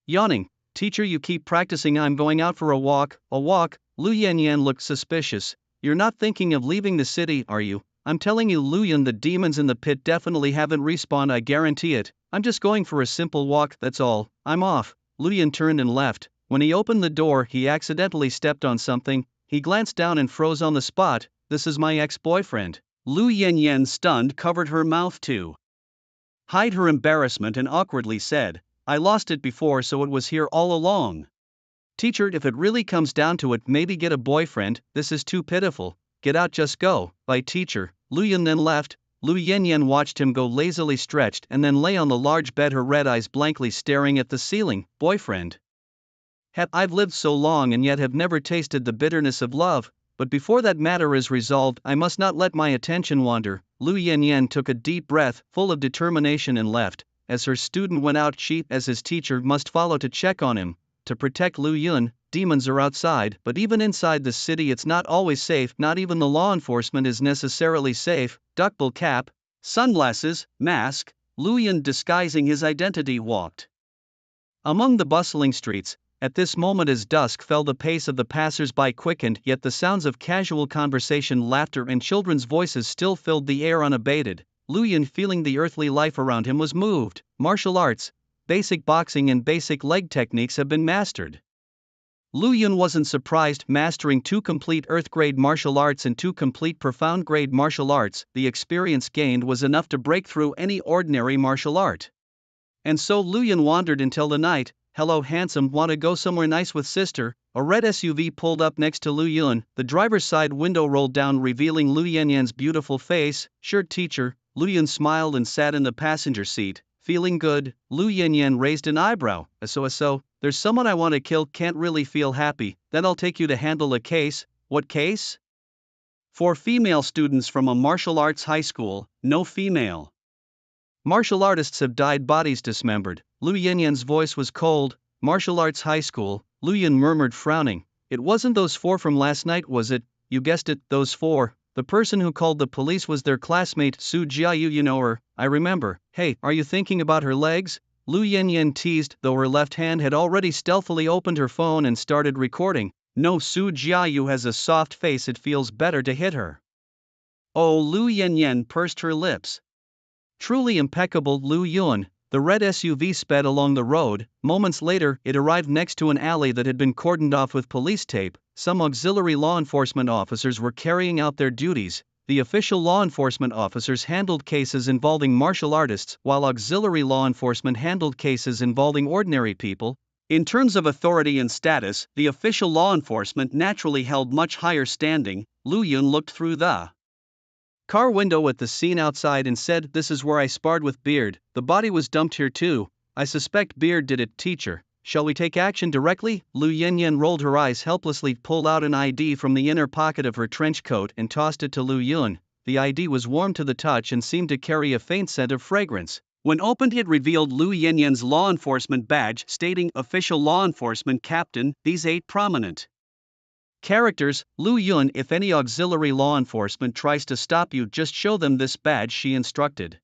Yawning, teacher, you keep practicing, I'm going out for a walk. A walk? Lu Yan looked suspicious. You're not thinking of leaving the city, are you? I'm telling you, Lu Yun, the demons in the pit definitely haven't respawned, I guarantee it. I'm just going for a simple walk, that's all. I'm off. Lu Yun turned and left. When he opened the door, he accidentally stepped on something. He glanced down and froze on the spot. This is my ex-boyfriend. Lu Yan, stunned, covered her mouth too. hide her embarrassment and awkwardly said, "I lost it before, so it was here all along." "Teacher, if it really comes down to it, maybe get a boyfriend, this is too pitiful, get out, just go." "Bye, teacher." Lu Yun then left. Lu Yanyan watched him go, lazily stretched, and then lay on the large bed, her red eyes blankly staring at the ceiling. Boyfriend? I've lived so long and yet have never tasted the bitterness of love, but before that matter is resolved, I must not let my attention wander. Lu Yanyan took a deep breath, full of determination, and left. As her student went out, she, as his teacher, must follow to check on him, to protect Lu Yun. Demons are outside, but even inside the city it's not always safe, not even the law enforcement is necessarily safe. Duckbill cap, sunglasses, mask, Lu Yun, disguising his identity, walked among the bustling streets. At this moment, as dusk fell, the pace of the passers-by quickened, yet the sounds of casual conversation, laughter, and children's voices still filled the air unabated. Lu Yun, feeling the earthly life around him, was moved. Martial arts, basic boxing and basic leg techniques have been mastered. Lu Yun wasn't surprised. Mastering 2 complete earth-grade martial arts and 2 complete profound-grade martial arts, the experience gained was enough to break through any ordinary martial art. And so Lu Yun wandered until the night. "Hello, handsome, wanna go somewhere nice with sister?" A red SUV pulled up next to Lu Yun. The driver's side window rolled down, revealing Lu Yanyan's beautiful face. "Sure, teacher." Lu Yun smiled and sat in the passenger seat. "Feeling good?" Lu Yanyan raised an eyebrow. So, there's someone I want to kill, can't really feel happy. "Then I'll take you to handle a case." "What case?" "For female students from a martial arts high school, no female martial artists have died, bodies dismembered." Lu Yanyan's voice was cold. "Martial arts high school," Lu Yun murmured, frowning. "It wasn't those 4 from last night, was it?" "You guessed it, those 4. The person who called the police was their classmate, Su Jiayu, you know her." "I remember." "Hey, are you thinking about her legs?" Lu Yanyan teased, though her left hand had already stealthily opened her phone and started recording. "No, Su Jiayu has a soft face, it feels better to hit her." Oh, Lu Yanyan pursed her lips. Truly impeccable, Lu Yun. The red SUV sped along the road. Moments later, it arrived next to an alley that had been cordoned off with police tape. Some auxiliary law enforcement officers were carrying out their duties. The official law enforcement officers handled cases involving martial artists, while auxiliary law enforcement handled cases involving ordinary people. In terms of authority and status, the official law enforcement naturally held much higher standing. Lu Yun looked through the car window at the scene outside and said, "This is where I sparred with Beard. The body was dumped here too. I suspect Beard did it, teacher. Shall we take action directly?" Lu Yanyan rolled her eyes helplessly, pulled out an ID from the inner pocket of her trench coat and tossed it to Lu Yun. The ID was warm to the touch and seemed to carry a faint scent of fragrance. When opened, it revealed Lu Yanyan's law enforcement badge stating "Official Law Enforcement Captain." These 8 prominent characters. "Lu Yun, if any auxiliary law enforcement tries to stop you, just show them this badge," she instructed.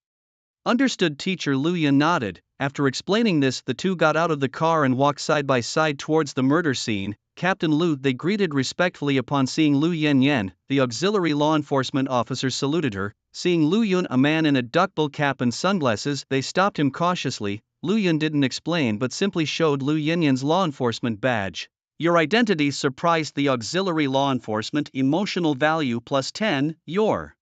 "Understood, teacher." Lu Yun nodded. After explaining this, the two got out of the car and walked side by side towards the murder scene. "Captain Lu," they greeted respectfully upon seeing Lu Yanyan. The auxiliary law enforcement officers saluted her. Seeing Lu Yun, a man in a duckbill cap and sunglasses, they stopped him cautiously. Lu Yun didn't explain but simply showed Lu Yanyan's law enforcement badge. "Your identity surprised the auxiliary law enforcement. Emotional value +10. Your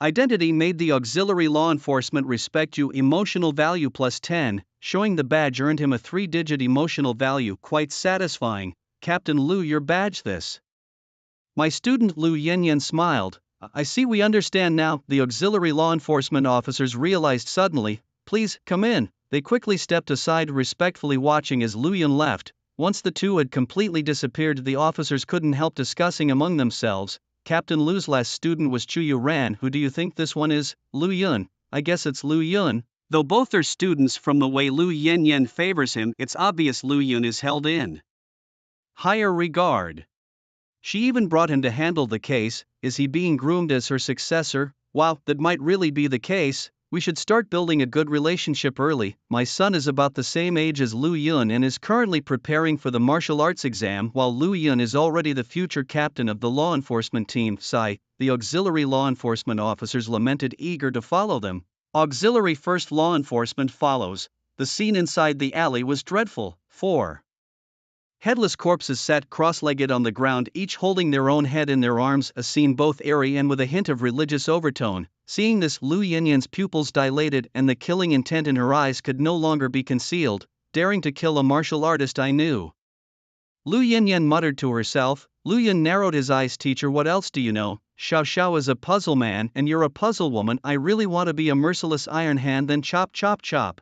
identity made the auxiliary law enforcement respect you. Emotional value +10. Showing the badge earned him a 3-digit emotional value. Quite satisfying. "Captain Lu, your badge." "This my student." Lu Yanyan smiled. "I see, we understand now." The auxiliary law enforcement officers realized suddenly. "Please, come in." They quickly stepped aside, respectfully watching as Lu Yun left. Once the two had completely disappeared, the officers couldn't help discussing among themselves. "Captain Lu's last student was Chu Yu Ran. Who do you think this one is?" "Lu Yun." "I guess it's Lu Yun." Though both are students, from the way Lu Yanyan favors him, it's obvious Lu Yun is held in higher regard. She even brought him to handle the case. Is he being groomed as her successor? Wow, that might really be the case. We should start building a good relationship early. My son is about the same age as Lu Yun and is currently preparing for the martial arts exam, while Lu Yun is already the future captain of the law enforcement team. Sigh. The auxiliary law enforcement officers lamented, eager to follow them. Auxiliary first, law enforcement follows. The scene inside the alley was dreadful. 4 Headless corpses sat cross-legged on the ground, each holding their own head in their arms, a scene both airy and with a hint of religious overtone. Seeing this, Lu Yinyan's pupils dilated and the killing intent in her eyes could no longer be concealed. Daring to kill a martial artist I knew. Lu Yinyan muttered to herself. Lu Yin narrowed his eyes. Teacher, what else do you know? Xiao Xiao is a puzzle man and you're a puzzle woman. I really want to be a merciless iron hand, then chop chop chop.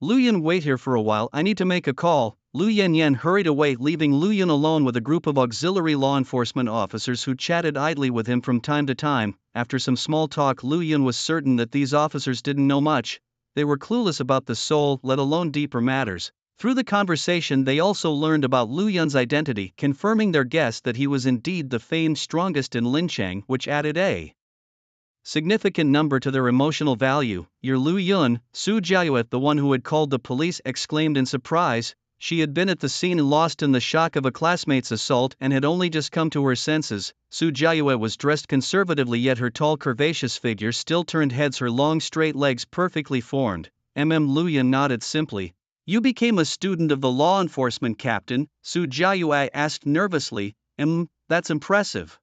Lu Yin, wait here for a while, I need to make a call. Lu Yanyan hurried away, leaving Lu Yin alone with a group of auxiliary law enforcement officers who chatted idly with him from time to time. After some small talk, Lu Yin was certain that these officers didn't know much. They were clueless about the soul, let alone deeper matters. Through the conversation they also learned about Lu Yun's identity, confirming their guess that he was indeed the famed strongest in Linchang, which added a significant number to their emotional value. You're Lu Yun, Su Jiayue, the one who had called the police, exclaimed in surprise. She had been at the scene lost in the shock of a classmate's assault and had only just come to her senses. Su Jiayue was dressed conservatively, yet her tall curvaceous figure still turned heads, her long straight legs perfectly formed. Lu Yun nodded simply. You became a student of the law enforcement, Captain? Su Jiayue asked nervously. That's impressive.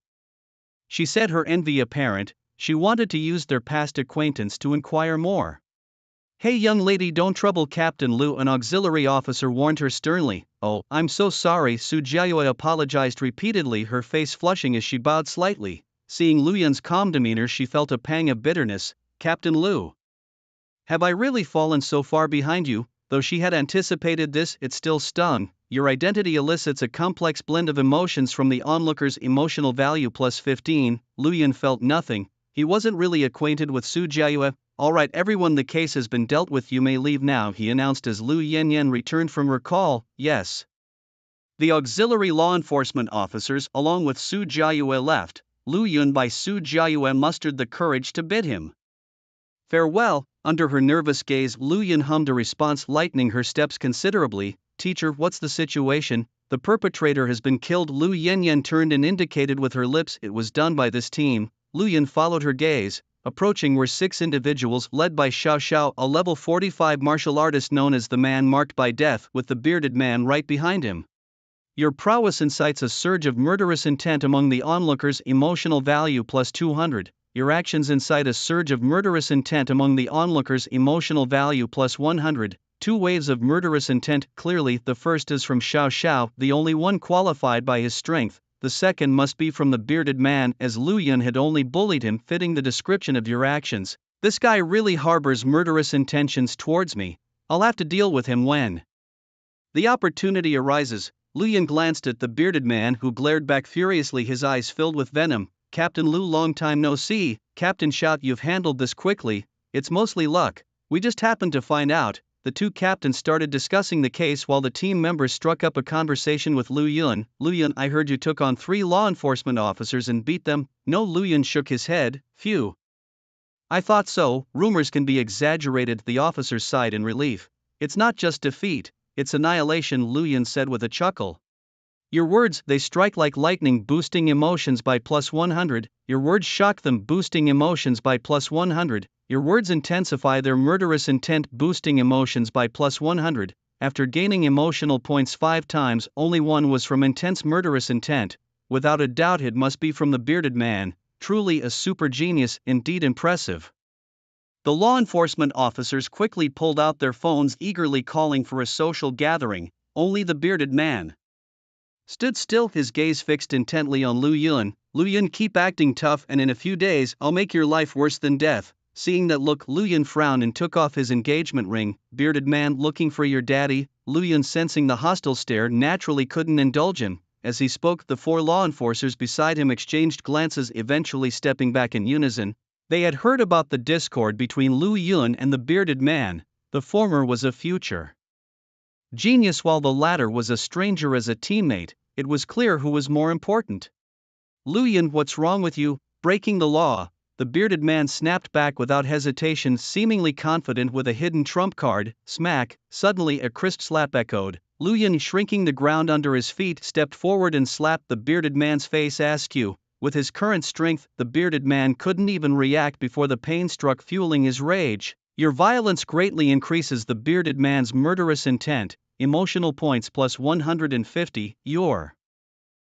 She said, her envy apparent. She wanted to use their past acquaintance to inquire more. Hey young lady, don't trouble Captain Lu, an auxiliary officer warned her sternly. Oh, I'm so sorry. Su Jiayue apologized repeatedly, her face flushing as she bowed slightly. Seeing Lu Yun's calm demeanor, she felt a pang of bitterness. Captain Lu, have I really fallen so far behind you? Though she had anticipated this, it still stung. Your identity elicits a complex blend of emotions from the onlooker's emotional value plus 15. Lu Yun felt nothing. He wasn't really acquainted with Su Jiayue. Alright everyone, the case has been dealt with, you may leave now, he announced as Lu Yanyan returned from her call. Yes. The auxiliary law enforcement officers along with Su Jiayue left. Lu Yun by Su Jiayue mustered the courage to bid him farewell. Under her nervous gaze, Lu Yun hummed a response, lightening her steps considerably. Teacher, what's the situation? The perpetrator has been killed. Lu Yanyan turned and indicated with her lips. It was done by this team. Lu Yun followed her gaze. Approaching were 6 individuals led by Xiao Xiao, a level 45 martial artist known as the man marked by death, with the bearded man right behind him. Your prowess incites a surge of murderous intent among the onlookers, emotional value plus 200. Your actions incite a surge of murderous intent among the onlookers, emotional value plus 100. 2 waves of murderous intent. Clearly, the first is from Xiao Xiao, the only one qualified by his strength. The second must be from the bearded man, as Lu Yun had only bullied him, fitting the description of your actions. This guy really harbors murderous intentions towards me. I'll have to deal with him when the opportunity arises. Lu Yun glanced at the bearded man, who glared back furiously, his eyes filled with venom. Captain Lu, long time no see. Captain Shout, you've handled this quickly. It's mostly luck. We just happened to find out. The 2 captains started discussing the case while the team members struck up a conversation with Lu Yun. Lu Yun, I heard you took on 3 law enforcement officers and beat them. No, Lu Yun shook his head. Phew. I thought so. Rumors can be exaggerated. The officers sighed in relief. It's not just defeat, it's annihilation, Lu Yun said with a chuckle. Your words, they strike like lightning, boosting emotions by plus 100. Your words shock them, boosting emotions by plus 100. Your words intensify their murderous intent, boosting emotions by plus 100. After gaining emotional points 5 times, only 1 was from intense murderous intent. Without a doubt it must be from the bearded man. Truly a super genius, indeed impressive. The law enforcement officers quickly pulled out their phones, eagerly calling for a social gathering. Only the bearded man stood still, his gaze fixed intently on Lu Yun. Lu Yun, keep acting tough and in a few days I'll make your life worse than death. Seeing that look, Lu Yun frowned and took off his engagement ring. Bearded man, looking for your daddy? Lu Yun, sensing the hostile stare, naturally couldn't indulge him. As he spoke, the 4 law enforcers beside him exchanged glances, eventually stepping back in unison. They had heard about the discord between Lu Yun and the bearded man. The former was a future genius while the latter was a stranger as a teammate. It was clear who was more important. Lu Yun, what's wrong with you? Breaking the law? The bearded man snapped back without hesitation, seemingly confident with a hidden trump card. Smack! Suddenly a crisp slap echoed. Lu Yun, shrinking the ground under his feet, stepped forward and slapped the bearded man's face askew. With his current strength, the bearded man couldn't even react before the pain struck, fueling his rage. Your violence greatly increases the bearded man's murderous intent. emotional points plus 150, your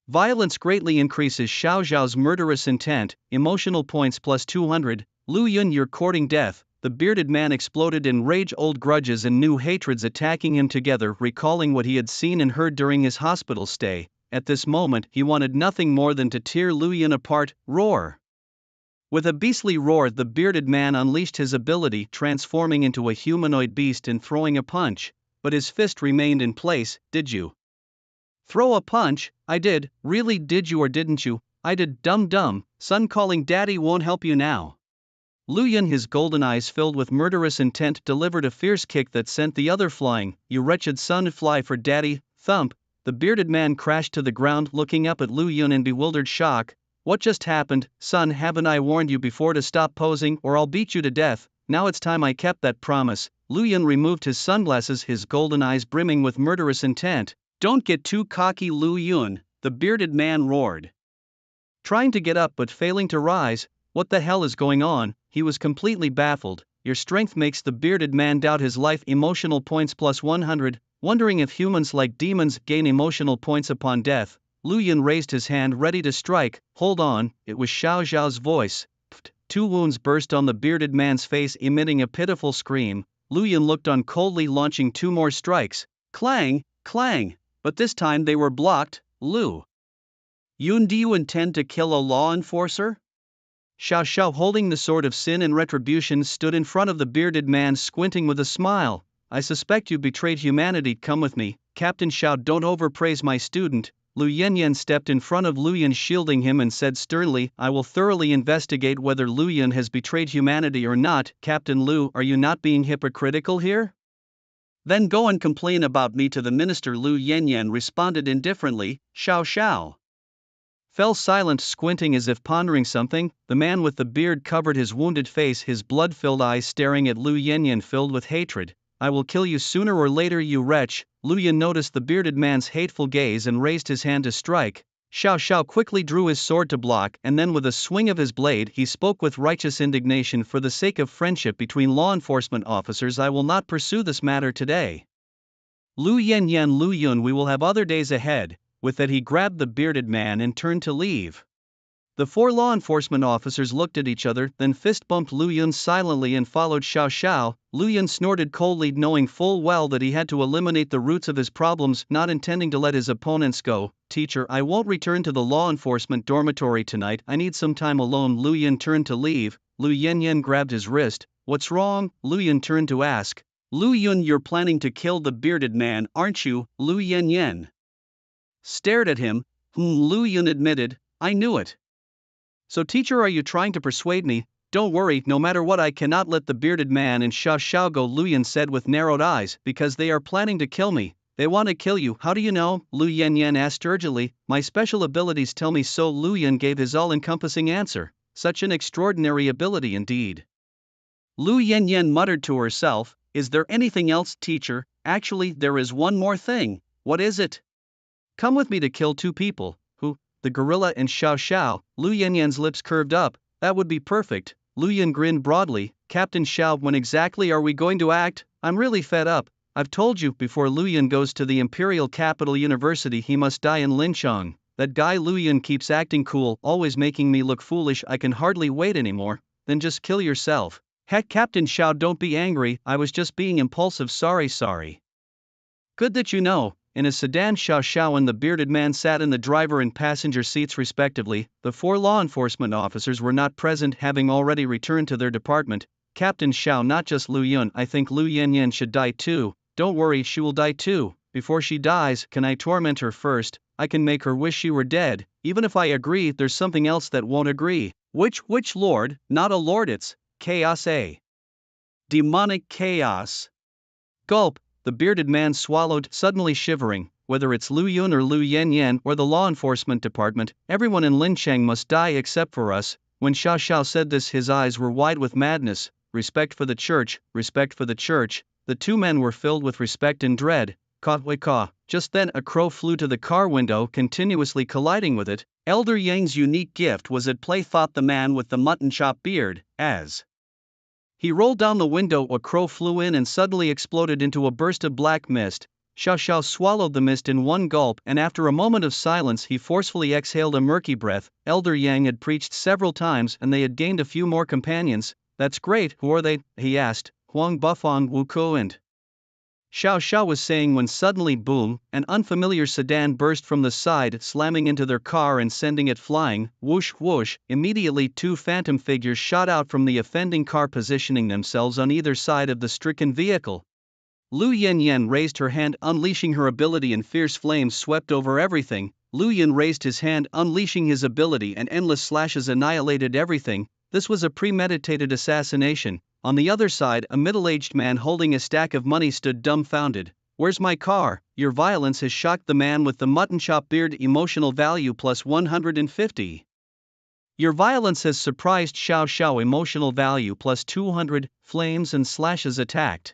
violence greatly increases Xiao Zhao's murderous intent, emotional points plus 200, Lu Yun you're courting death. The bearded man exploded in rage, old grudges and new hatreds attacking him together, recalling what he had seen and heard during his hospital stay. At this moment he wanted nothing more than to tear Lu Yun apart, roar. With a beastly roar the bearded man unleashed his ability, transforming into a humanoid beast and throwing a punch, but his fist remained in place. Did you throw a punch? I did. Really, did you or didn't you? I did. Dumb, son calling daddy won't help you now. Lu Yun, his golden eyes filled with murderous intent, delivered a fierce kick that sent the other flying. You wretched son, fly for daddy. Thump. The bearded man crashed to the ground, looking up at Lu Yun in bewildered shock. What just happened? Son, haven't I warned you before to stop posing or I'll beat you to death? Now it's time I kept that promise. Lu Yun removed his sunglasses, his golden eyes brimming with murderous intent. Don't get too cocky, Lu Yun, the bearded man roared. Trying to get up but failing to rise. What the hell is going on? He was completely baffled. Your strength makes the bearded man doubt his life, emotional points plus 100, wondering if humans like demons gain emotional points upon death. Lu Yun raised his hand ready to strike. Hold on, it was Xiao Zhao's voice. Pfft. 2 wounds burst on the bearded man's face, emitting a pitiful scream. Lu Yun looked on coldly, launching 2 more strikes. Clang, clang, but this time they were blocked. Lu Yun, do you intend to kill a law enforcer? Xiao Xiao, holding the sword of sin and retribution, stood in front of the bearded man, squinting with a smile. I suspect you betrayed humanity. Come with me, Captain Xiao. Don't overpraise my student. Lu Yanyan stepped in front of Lu Yun, shielding him, and said sternly, I will thoroughly investigate whether Lu Yun has betrayed humanity or not. Captain Lu, are you not being hypocritical here? Then go and complain about me to the minister. Lu Yanyan responded indifferently. Xiao Xiao fell silent, squinting as if pondering something. The man with the beard covered his wounded face, his blood-filled eyes staring at Lu Yanyan filled with hatred. I will kill you sooner or later, you wretch. Lu Yun noticed the bearded man's hateful gaze and raised his hand to strike. Xiao Xiao quickly drew his sword to block, and then with a swing of his blade he spoke with righteous indignation. For the sake of friendship between law enforcement officers, I will not pursue this matter today. Lu Yanyan, Lu Yun, we will have other days ahead. With that he grabbed the bearded man and turned to leave. The 4 law enforcement officers looked at each other, then fist-bumped Lu Yun silently and followed Xiao Xiao. Lu Yun snorted coldly, knowing full well that he had to eliminate the roots of his problems, not intending to let his opponents go. Teacher, I won't return to the law enforcement dormitory tonight, I need some time alone. Lu Yun turned to leave. Lu Yanyan grabbed his wrist. What's wrong? Lu Yun turned to ask. Lu Yun, you're planning to kill the bearded man, aren't you? Lu Yanyan stared at him. Lu Yun admitted, I knew it. So teacher, are you trying to persuade me? Don't worry, no matter what I cannot let the bearded man and Xiao Xiao go, Lu Yun said with narrowed eyes, because they are planning to kill me. They want to kill you. How do you know? Lu Yanyan asked urgently. My special abilities tell me so. Lu Yun gave his all-encompassing answer. Such an extraordinary ability indeed. Lu Yanyan muttered to herself, is there anything else, teacher? Actually, there is one more thing. What is it? Come with me to kill 2 people. Who? The gorilla and Xiao Xiao. Lu Yanyan's lips curved up. That would be perfect. Lu Yun grinned broadly. Captain Xiao, when exactly are we going to act? I'm really fed up. I've told you, before Lu Yun goes to the Imperial Capital University he must die in Linchong. That guy Lu Yun keeps acting cool, always making me look foolish. I can hardly wait anymore. Then just kill yourself. Heck, Captain Xiao, don't be angry, I was just being impulsive. Sorry. Good that you know. In a sedan, Xiao Xiao and the bearded man sat in the driver and passenger seats respectively. The 4 law enforcement officers were not present, having already returned to their department. Captain Xiao, not just Lu Yun, I think Lu Yanyan should die too. Don't worry, she will die too. Before she dies, can I torment her first? I can make her wish she were dead. Even if I agree, there's something else that won't agree. Which lord? Not a lord, it's chaos, demonic chaos. Gulp. The bearded man swallowed, suddenly shivering. Whether it's Lu Yun or Lu Yanyan or the law enforcement department, everyone in Linchang must die except for us. When Xiao Xiao said this, his eyes were wide with madness. Respect for the church, respect for the church. The 2 men were filled with respect and dread. Caw. Just then a crow flew to the car window, continuously colliding with it. Elder Yang's unique gift was at play, thought the man with the mutton chop beard, as he rolled down the window. A crow flew in and suddenly exploded into a burst of black mist. Xiao Xiao swallowed the mist in one gulp, and after a moment of silence he forcefully exhaled a murky breath. Elder Yang had preached several times and they had gained a few more companions. That's great, who are they? He asked. Huang Bufang Wu Ko and Xiao Xiao was saying when suddenly boom, an unfamiliar sedan burst from the side, slamming into their car and sending it flying. Whoosh whoosh, immediately two phantom figures shot out from the offending car, positioning themselves on either side of the stricken vehicle. Lu Yanyan raised her hand, unleashing her ability, and fierce flames swept over everything. Lu Yan raised his hand, unleashing his ability, and endless slashes annihilated everything. This was a premeditated assassination. On the other side, a middle-aged man holding a stack of money stood dumbfounded. Where's my car? Your violence has shocked the man with the mutton chop beard. Emotional value plus 150. Your violence has surprised Xiao Xiao. Emotional value plus 200. Flames and slashes attacked.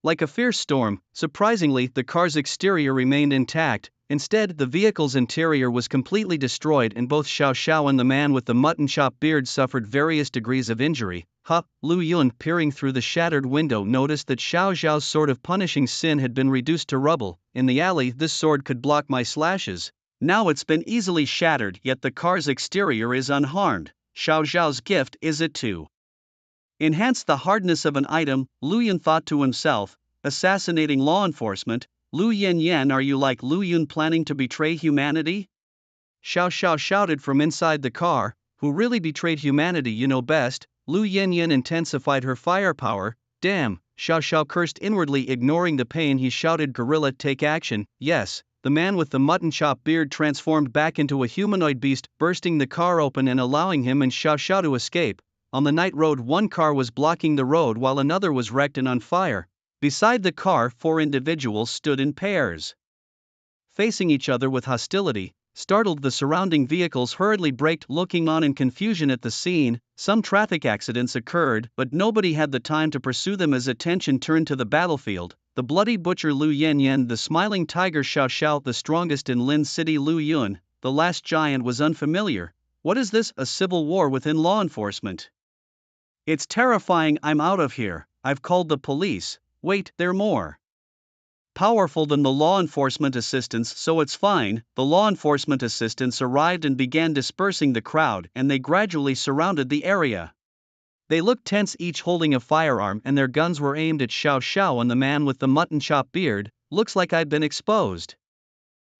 Like a fierce storm, surprisingly, the car's exterior remained intact. Instead, the vehicle's interior was completely destroyed, and both Xiao Xiao and the man with the mutton chop beard suffered various degrees of injury. Lu Yun, peering through the shattered window, noticed that Xiao Xiao's sword of punishing sin had been reduced to rubble. In the alley, this sword could block my slashes. Now it's been easily shattered, yet the car's exterior is unharmed. Xiao Xiao's gift is it to enhance the hardness of an item, Lu Yun thought to himself. Assassinating law enforcement. Lu Yanyan, are you like Lu Yun, planning to betray humanity? Xiao Xiao shouted from inside the car. Who really betrayed humanity? You know best. Lu Yanyan intensified her firepower. Damn, Xiao Xiao cursed inwardly, ignoring the pain. He shouted, Gorilla, take action. Yes. The man with the mutton chop beard transformed back into a humanoid beast, bursting the car open and allowing him and Xiao Xiao to escape. On the night road, one car was blocking the road while another was wrecked and on fire. Beside the car, four individuals stood in pairs, facing each other with hostility. Startled, the surrounding vehicles hurriedly braked, looking on in confusion at the scene. Some traffic accidents occurred, but nobody had the time to pursue them as attention turned to the battlefield. The bloody butcher Lu Yanyan, the smiling tiger Xiao Xiao, the strongest in Lin City Lu Yun, the last giant, was unfamiliar. What is this, a civil war within law enforcement? It's terrifying. I'm out of here. I've called the police. Wait, they're more powerful than the law enforcement assistants, so it's fine. The law enforcement assistants arrived and began dispersing the crowd, and they gradually surrounded the area. They looked tense, each holding a firearm, and their guns were aimed at Xiao Xiao and the man with the mutton chop beard. Looks like I've been exposed.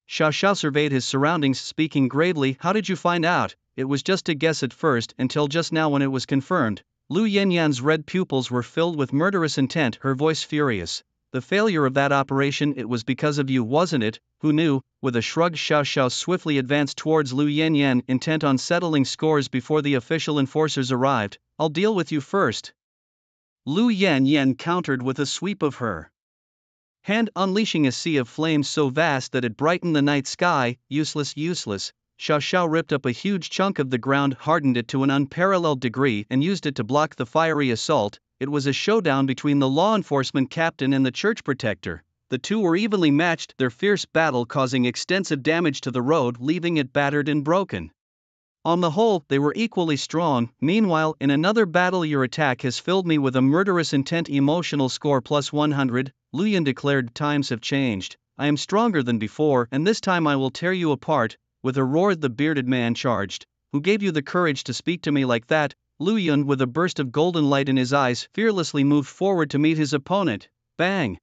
Xiao Xiao surveyed his surroundings, speaking gravely. How did you find out? It was just a guess at first, until just now when it was confirmed. Lu Yanyan's red pupils were filled with murderous intent, her voice furious. The failure of that operation, it was because of you, wasn't it? Who knew? With a shrug, Xiao Xiao swiftly advanced towards Lu Yanyan, intent on settling scores before the official enforcers arrived. I'll deal with you first. Lu Yanyan countered with a sweep of her hand, unleashing a sea of flames so vast that it brightened the night sky. Useless, useless. Xiao Xiao ripped up a huge chunk of the ground, hardened it to an unparalleled degree, and used it to block the fiery assault. It was a showdown between the law enforcement captain and the church protector. The two were evenly matched, their fierce battle causing extensive damage to the road, leaving it battered and broken. On the whole, they were equally strong. Meanwhile, in another battle, your attack has filled me with a murderous intent. Emotional score plus 100. Lu Yan declared, times have changed. I am stronger than before, and this time I will tear you apart. With a roar, the bearded man charged. Who gave you the courage to speak to me like that? Lu Yun, with a burst of golden light in his eyes, fearlessly moved forward to meet his opponent. Bang!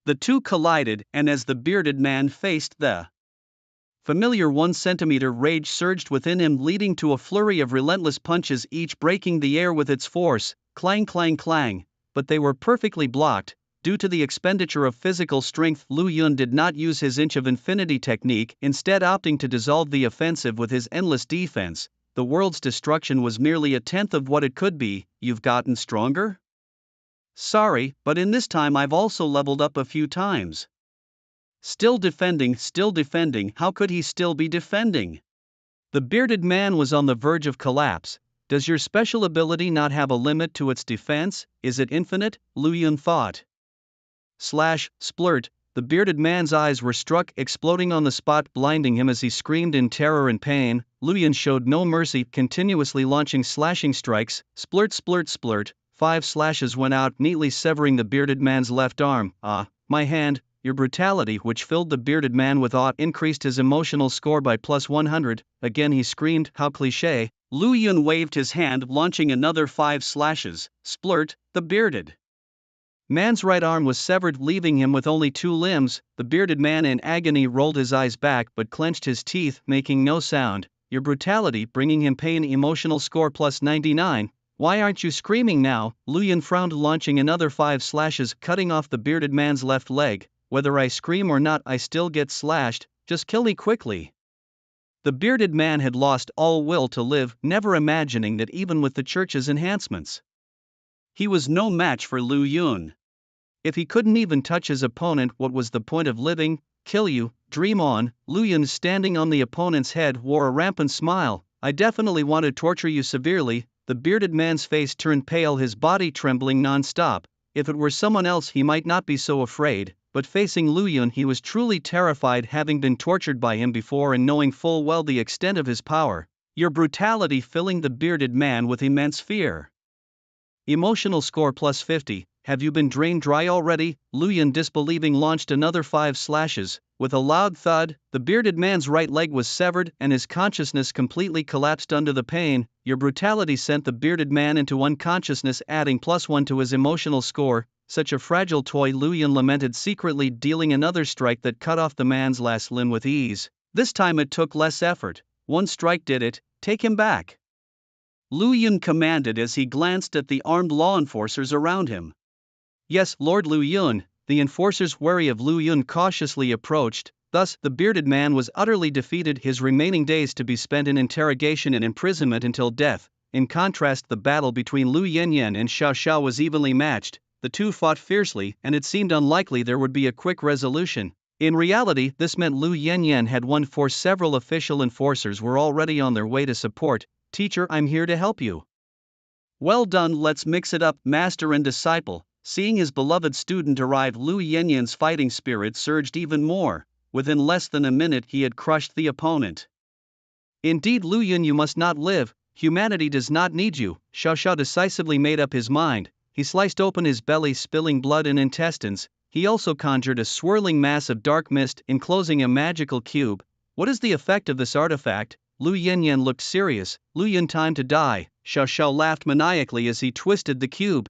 The two collided, and as the bearded man faced the familiar 1 centimeter, rage surged within him, leading to a flurry of relentless punches, each breaking the air with its force. Clang, clang, clang. But they were perfectly blocked. Due to the expenditure of physical strength, Lu Yun did not use his Inch of Infinity technique, instead opting to dissolve the offensive with his endless defense. The world's destruction was merely a tenth of what it could be. You've gotten stronger? Sorry, but in this time I've also leveled up a few times. Still defending, how could he still be defending? The bearded man was on the verge of collapse. Does your special ability not have a limit to its defense? Is it infinite? Lu Yun thought. Slash, splurt, the bearded man's eyes were struck, exploding on the spot, blinding him as he screamed in terror and pain. Lu Yun showed no mercy, continuously launching slashing strikes. Splurt, splurt, splurt. 5 slashes went out, neatly severing the bearded man's left arm. Ah, my hand. Your brutality, which filled the bearded man with awe, increased his emotional score by plus 100. Again he screamed, how cliché. Lu Yun waved his hand, launching another 5 slashes. Splurt, the bearded man's right arm was severed, leaving him with only 2 limbs. The bearded man in agony rolled his eyes back but clenched his teeth, making no sound. Your brutality, bringing him pain, emotional score plus 99. Why aren't you screaming now? Lu Yun frowned, launching another 5 slashes, cutting off the bearded man's left leg. Whether I scream or not, I still get slashed, just kill me quickly. The bearded man had lost all will to live, never imagining that even with the church's enhancements, he was no match for Lu Yun. If he couldn't even touch his opponent, what was the point of living? Kill you, dream on. Lu Yun, standing on the opponent's head, wore a rampant smile. I definitely want to torture you severely. The bearded man's face turned pale, his body trembling non-stop. If it were someone else he might not be so afraid, but facing Lu Yun he was truly terrified, having been tortured by him before and knowing full well the extent of his power. Your brutality filling the bearded man with immense fear. Emotional score plus 50. Have you been drained dry already? Lu Yun, disbelieving, launched another 5 slashes. With a loud thud, the bearded man's right leg was severed and his consciousness completely collapsed under the pain. Your brutality sent the bearded man into unconsciousness, adding plus 1 to his emotional score. Such a fragile toy, Lu Yun lamented secretly, dealing another strike that cut off the man's last limb with ease. This time it took less effort. One strike did it. Take him back, Lu Yun commanded as he glanced at the armed law enforcers around him. Yes, Lord Lu Yun. The enforcers, wary of Lu Yun, cautiously approached. Thus, the bearded man was utterly defeated, his remaining days to be spent in interrogation and imprisonment until death. In contrast, the battle between Lu Yanyan and Xiao Xiao was evenly matched. The two fought fiercely, and it seemed unlikely there would be a quick resolution. In reality, this meant Lu Yanyan had won, for several official enforcers were already on their way to support. Teacher, I'm here to help you. Well done, let's mix it up, master and disciple. Seeing his beloved student arrive, Lu Yanyan's fighting spirit surged even more. Within less than a minute he had crushed the opponent. Indeed, Lu Yun, you must not live. Humanity does not need you. Xiao Xiao decisively made up his mind. He sliced open his belly, spilling blood and intestines. He also conjured a swirling mass of dark mist, enclosing a magical cube. What is the effect of this artifact? Lu Yanyan looked serious. Lu Yun, time to die. Xiao Xiao laughed maniacally as he twisted the cube.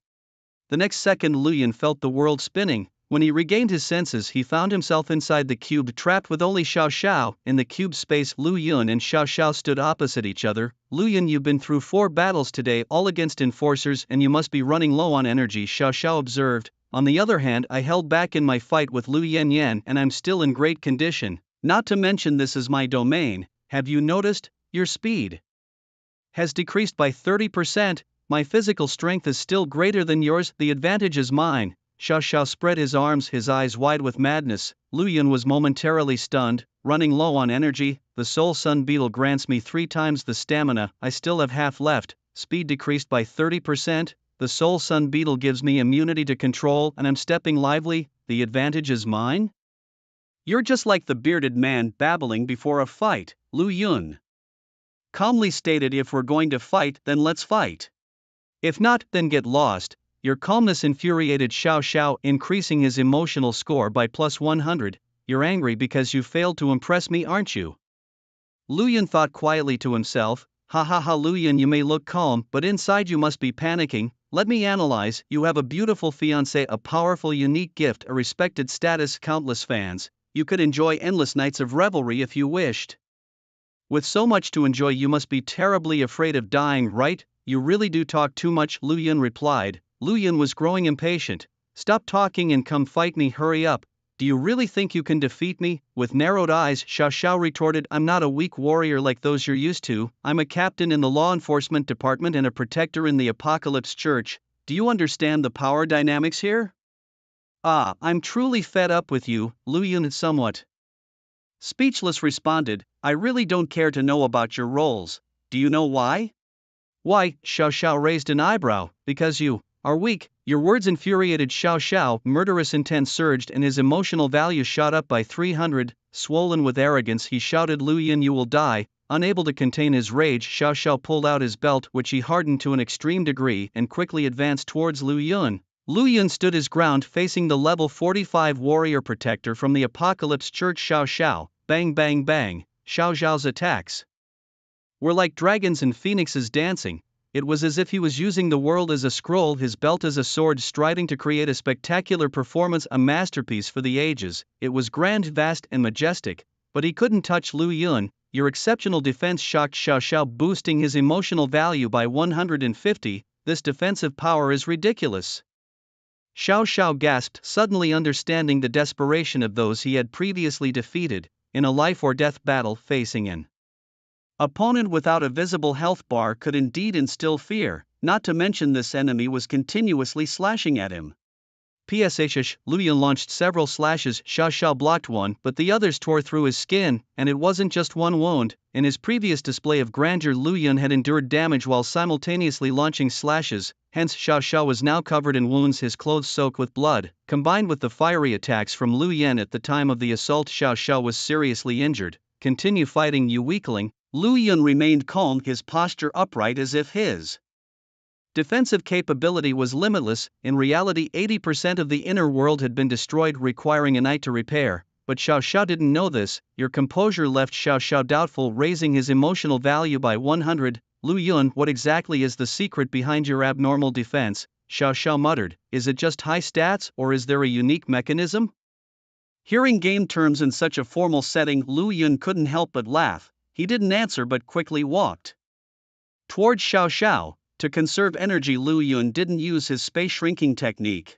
The next second, Lu Yun felt the world spinning. When he regained his senses, he found himself inside the cube, trapped with only Xiao Xiao. In the cube space, Lu Yun and Xiao Xiao stood opposite each other. Lu Yun, you've been through 4 battles today, all against enforcers, and you must be running low on energy, Xiao Xiao observed. On the other hand, I held back in my fight with Lu Yanyan and I'm still in great condition. Not to mention, this is my domain. Have you noticed? Your speed has decreased by 30%. My physical strength is still greater than yours, the advantage is mine. Xiao Xiao spread his arms, his eyes wide with madness. Lu Yun was momentarily stunned. Running low on energy, the Soul Sun Beetle grants me 3 times the stamina, I still have half left. Speed decreased by 30%. The Soul Sun Beetle gives me immunity to control and I'm stepping lively, the advantage is mine? You're just like the bearded man babbling before a fight, Lu Yun calmly stated. If we're going to fight, then let's fight. If not, then get lost. Your calmness infuriated Xiao Xiao, increasing his emotional score by plus 100. You're angry because you failed to impress me, aren't you? Lu Yun thought quietly to himself. Ha ha ha, Lu Yun, you may look calm, but inside you must be panicking. Let me analyze. You have a beautiful fiancé, a powerful, unique gift, a respected status, countless fans. You could enjoy endless nights of revelry if you wished. With so much to enjoy, you must be terribly afraid of dying, right? You really do talk too much, Lu Yun replied. Lu Yun was growing impatient. Stop talking and come fight me, hurry up. Do you really think you can defeat me? With narrowed eyes, Xiao Xiao retorted, I'm not a weak warrior like those you're used to. I'm a captain in the law enforcement department and a protector in the Apocalypse Church. Do you understand the power dynamics here? Ah, I'm truly fed up with you, Lu Yun somewhat speechless responded. I really don't care to know about your roles. Do you know why? Why? Xiao Xiao raised an eyebrow. Because you are weak. Your words infuriated Xiao Xiao. Murderous intent surged and his emotional value shot up by 300. Swollen with arrogance, he shouted, Lu Yun, you will die. Unable to contain his rage, Xiao Xiao pulled out his belt, which he hardened to an extreme degree, and quickly advanced towards Lu Yun. Lu Yun stood his ground facing the level 45 warrior protector from the Apocalypse Church. Xiao Xiao, bang bang bang, Xiao Xiao's attacks were like dragons and phoenixes dancing. It was as if he was using the world as a scroll, his belt as a sword, striding to create a spectacular performance, a masterpiece for the ages. It was grand, vast, and majestic, but he couldn't touch Lu Yun. Your exceptional defense shocked Xiao Xiao, boosting his emotional value by 150. This defensive power is ridiculous. Xiao Xiao gasped, suddenly understanding the desperation of those he had previously defeated, in a life-or-death battle. Facing an opponent without a visible health bar could indeed instill fear, not to mention this enemy was continuously slashing at him. PSH, Lu Yun launched several slashes. Xiao Xiao blocked one, but the others tore through his skin, and it wasn't just one wound. In his previous display of grandeur, Lu Yun had endured damage while simultaneously launching slashes, hence Xiao Xiao was now covered in wounds, his clothes soaked with blood. Combined with the fiery attacks from Lu Yun at the time of the assault, Xiao Xiao was seriously injured. Continue fighting, you weakling. Lu Yun remained calm, his posture upright as if his defensive capability was limitless. In reality, 80% of the inner world had been destroyed, requiring a night to repair, but Xiao Xiao didn't know this. Your composure left Xiao Xiao doubtful, raising his emotional value by 100. Lu Yun, what exactly is the secret behind your abnormal defense? Xiao Xiao muttered. Is it just high stats, or is there a unique mechanism? Hearing game terms in such a formal setting, Lu Yun couldn't help but laugh. He didn't answer but quickly walked towards Xiao Xiao. To conserve energy, Lu Yun didn't use his space shrinking technique.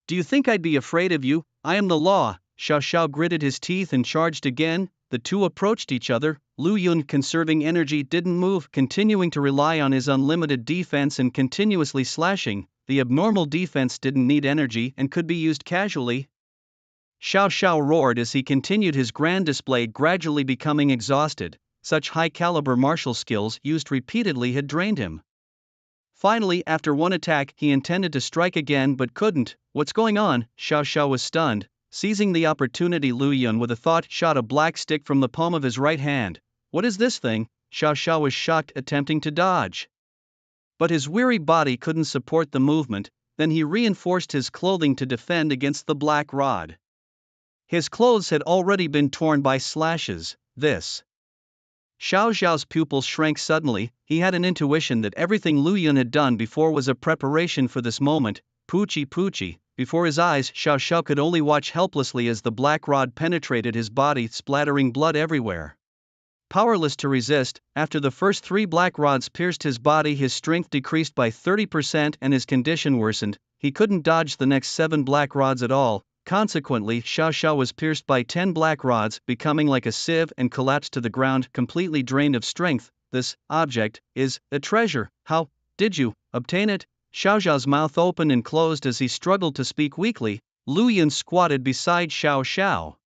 Do you think I'd be afraid of you? I am the law. Xiao Xiao gritted his teeth and charged again. The two approached each other. Lu Yun, conserving energy, didn't move, continuing to rely on his unlimited defense and continuously slashing. The abnormal defense didn't need energy and could be used casually. Xiao Xiao roared as he continued his grand display, gradually becoming exhausted. Such high-caliber martial skills used repeatedly had drained him. Finally, after one attack, he intended to strike again but couldn't. What's going on? Xiao Xiao was stunned. Seizing the opportunity, Lu Yun with a thought shot a black stick from the palm of his right hand. What is this thing? Xiao Xiao was shocked, attempting to dodge, but his weary body couldn't support the movement. Then he reinforced his clothing to defend against the black rod. His clothes had already been torn by slashes. This Xiao Xiao's pupils shrank suddenly. He had an intuition that everything Lu Yun had done before was a preparation for this moment. Poochie poochie. Before his eyes, Xiao Xiao could only watch helplessly as the black rod penetrated his body, splattering blood everywhere. Powerless to resist, after the first 3 black rods pierced his body, his strength decreased by 30% and his condition worsened. He couldn't dodge the next 7 black rods at all. Consequently, Xiao Xiao was pierced by 10 black rods, becoming like a sieve, and collapsed to the ground, completely drained of strength. This object is a treasure. How did you obtain it? Xiao Xiao's mouth opened and closed as he struggled to speak weakly. Lu Yun squatted beside Xiao Xiao,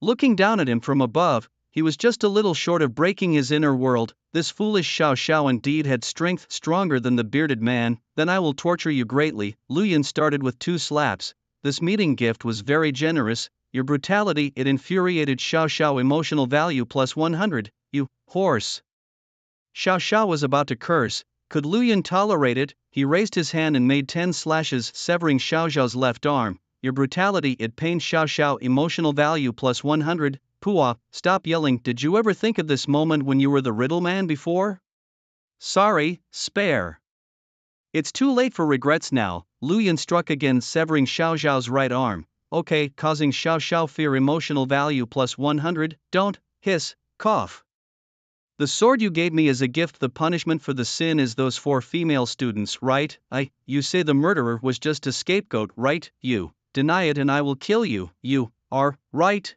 looking down at him from above. He was just a little short of breaking his inner world. This foolish Xiao Xiao indeed had strength stronger than the bearded man. Then I will torture you greatly. Lu Yun started with 2 slaps. This meeting gift was very generous. Your brutality, it infuriated Xiao Xiao. Emotional value plus 100. You horse. Xiao Xiao was about to curse. Could Lu Yun tolerate it? He raised his hand and made 10 slashes, severing Xiao Xiao's left arm. Your brutality, it pained Xiao Xiao. Emotional value plus 100. Puah, stop yelling. Did you ever think of this moment when you were the riddle man before? Sorry, spare. It's too late for regrets now. Lu Yun struck again, severing Xiao Xiao's right arm. Okay, causing Xiao Xiao fear. Emotional value plus 100. Don't hiss, cough. The sword you gave me as a gift. The punishment for the sin is those 4 female students, right? You say the murderer was just a scapegoat, right? You deny it and I will kill you. You are right.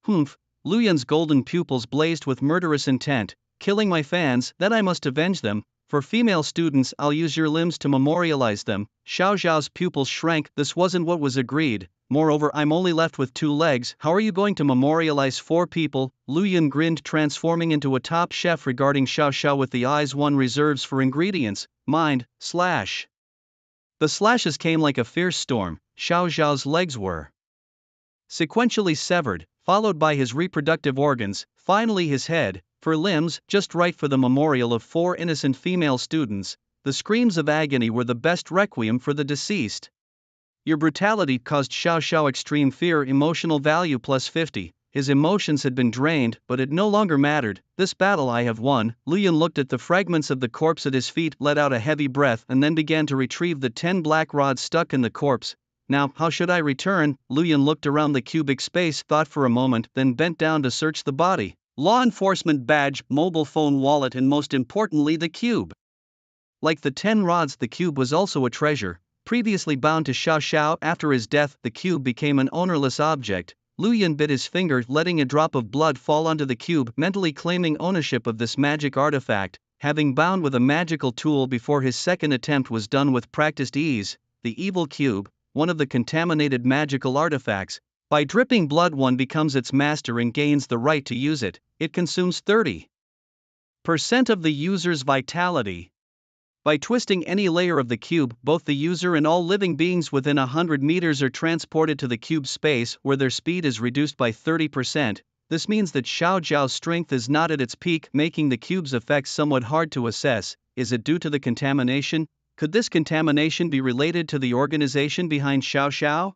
Humph. Lu Yun's golden pupils blazed with murderous intent. Killing my fans, then I must avenge them. For female students, I'll use your limbs to memorialize them. Xiao Xiao's pupils shrank. This wasn't what was agreed. Moreover, I'm only left with 2 legs. How are you going to memorialize 4 people? Lu Yun grinned, transforming into a top chef, regarding Xiao Xiao with the eyes one reserves for ingredients. Mind, slash. The slashes came like a fierce storm. Xiao Xiao's legs were sequentially severed, followed by his reproductive organs, finally his head. For limbs, just right for the memorial of 4 innocent female students. The screams of agony were the best requiem for the deceased. Your brutality caused Xiao Xiao extreme fear, emotional value plus 50. His emotions had been drained, but it no longer mattered. This battle I have won. Luyan looked at the fragments of the corpse at his feet, let out a heavy breath, and then began to retrieve the 10 black rods stuck in the corpse. Now, how should I return? Luyan looked around the cubic space, thought for a moment, then bent down to search the body. Law enforcement badge, mobile phone, wallet, and most importantly, the cube. Like the 10 rods, the cube was also a treasure. Previously bound to Xiao Xiao, after his death, the cube became an ownerless object. Luyan bit his finger, letting a drop of blood fall onto the cube, mentally claiming ownership of this magic artifact. Having bound with a magical tool before his second attempt was done with practiced ease, the evil cube, one of the contaminated magical artifacts, by dripping blood one becomes its master and gains the right to use it. It consumes 30% of the user's vitality. By twisting any layer of the cube, both the user and all living beings within 100 meters are transported to the cube space, where their speed is reduced by 30%. This means that Xiao Zhao's strength is not at its peak, making the cube's effects somewhat hard to assess. Is it due to the contamination? Could this contamination be related to the organization behind Xiao Xiao?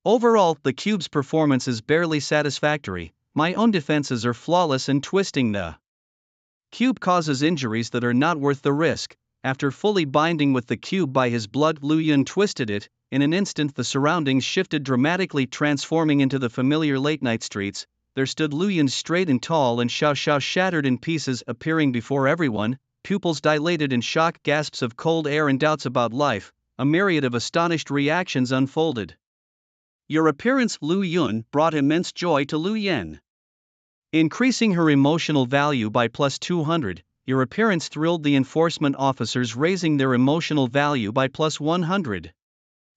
Overall, the cube's performance is barely satisfactory. My own defenses are flawless, and twisting the cube causes injuries that are not worth the risk. After fully binding with the cube by his blood, Luyan twisted it. In an instant the surroundings shifted dramatically, transforming into the familiar late-night streets. There stood Luyan, straight and tall, and Xiao Xiao shattered in pieces, appearing before everyone, pupils dilated in shock, gasps of cold air and doubts about life. A myriad of astonished reactions unfolded. Your appearance, Lu Yun, brought immense joy to Lu Yen. Increasing her emotional value by plus 200, your appearance thrilled the enforcement officers, raising their emotional value by plus 100.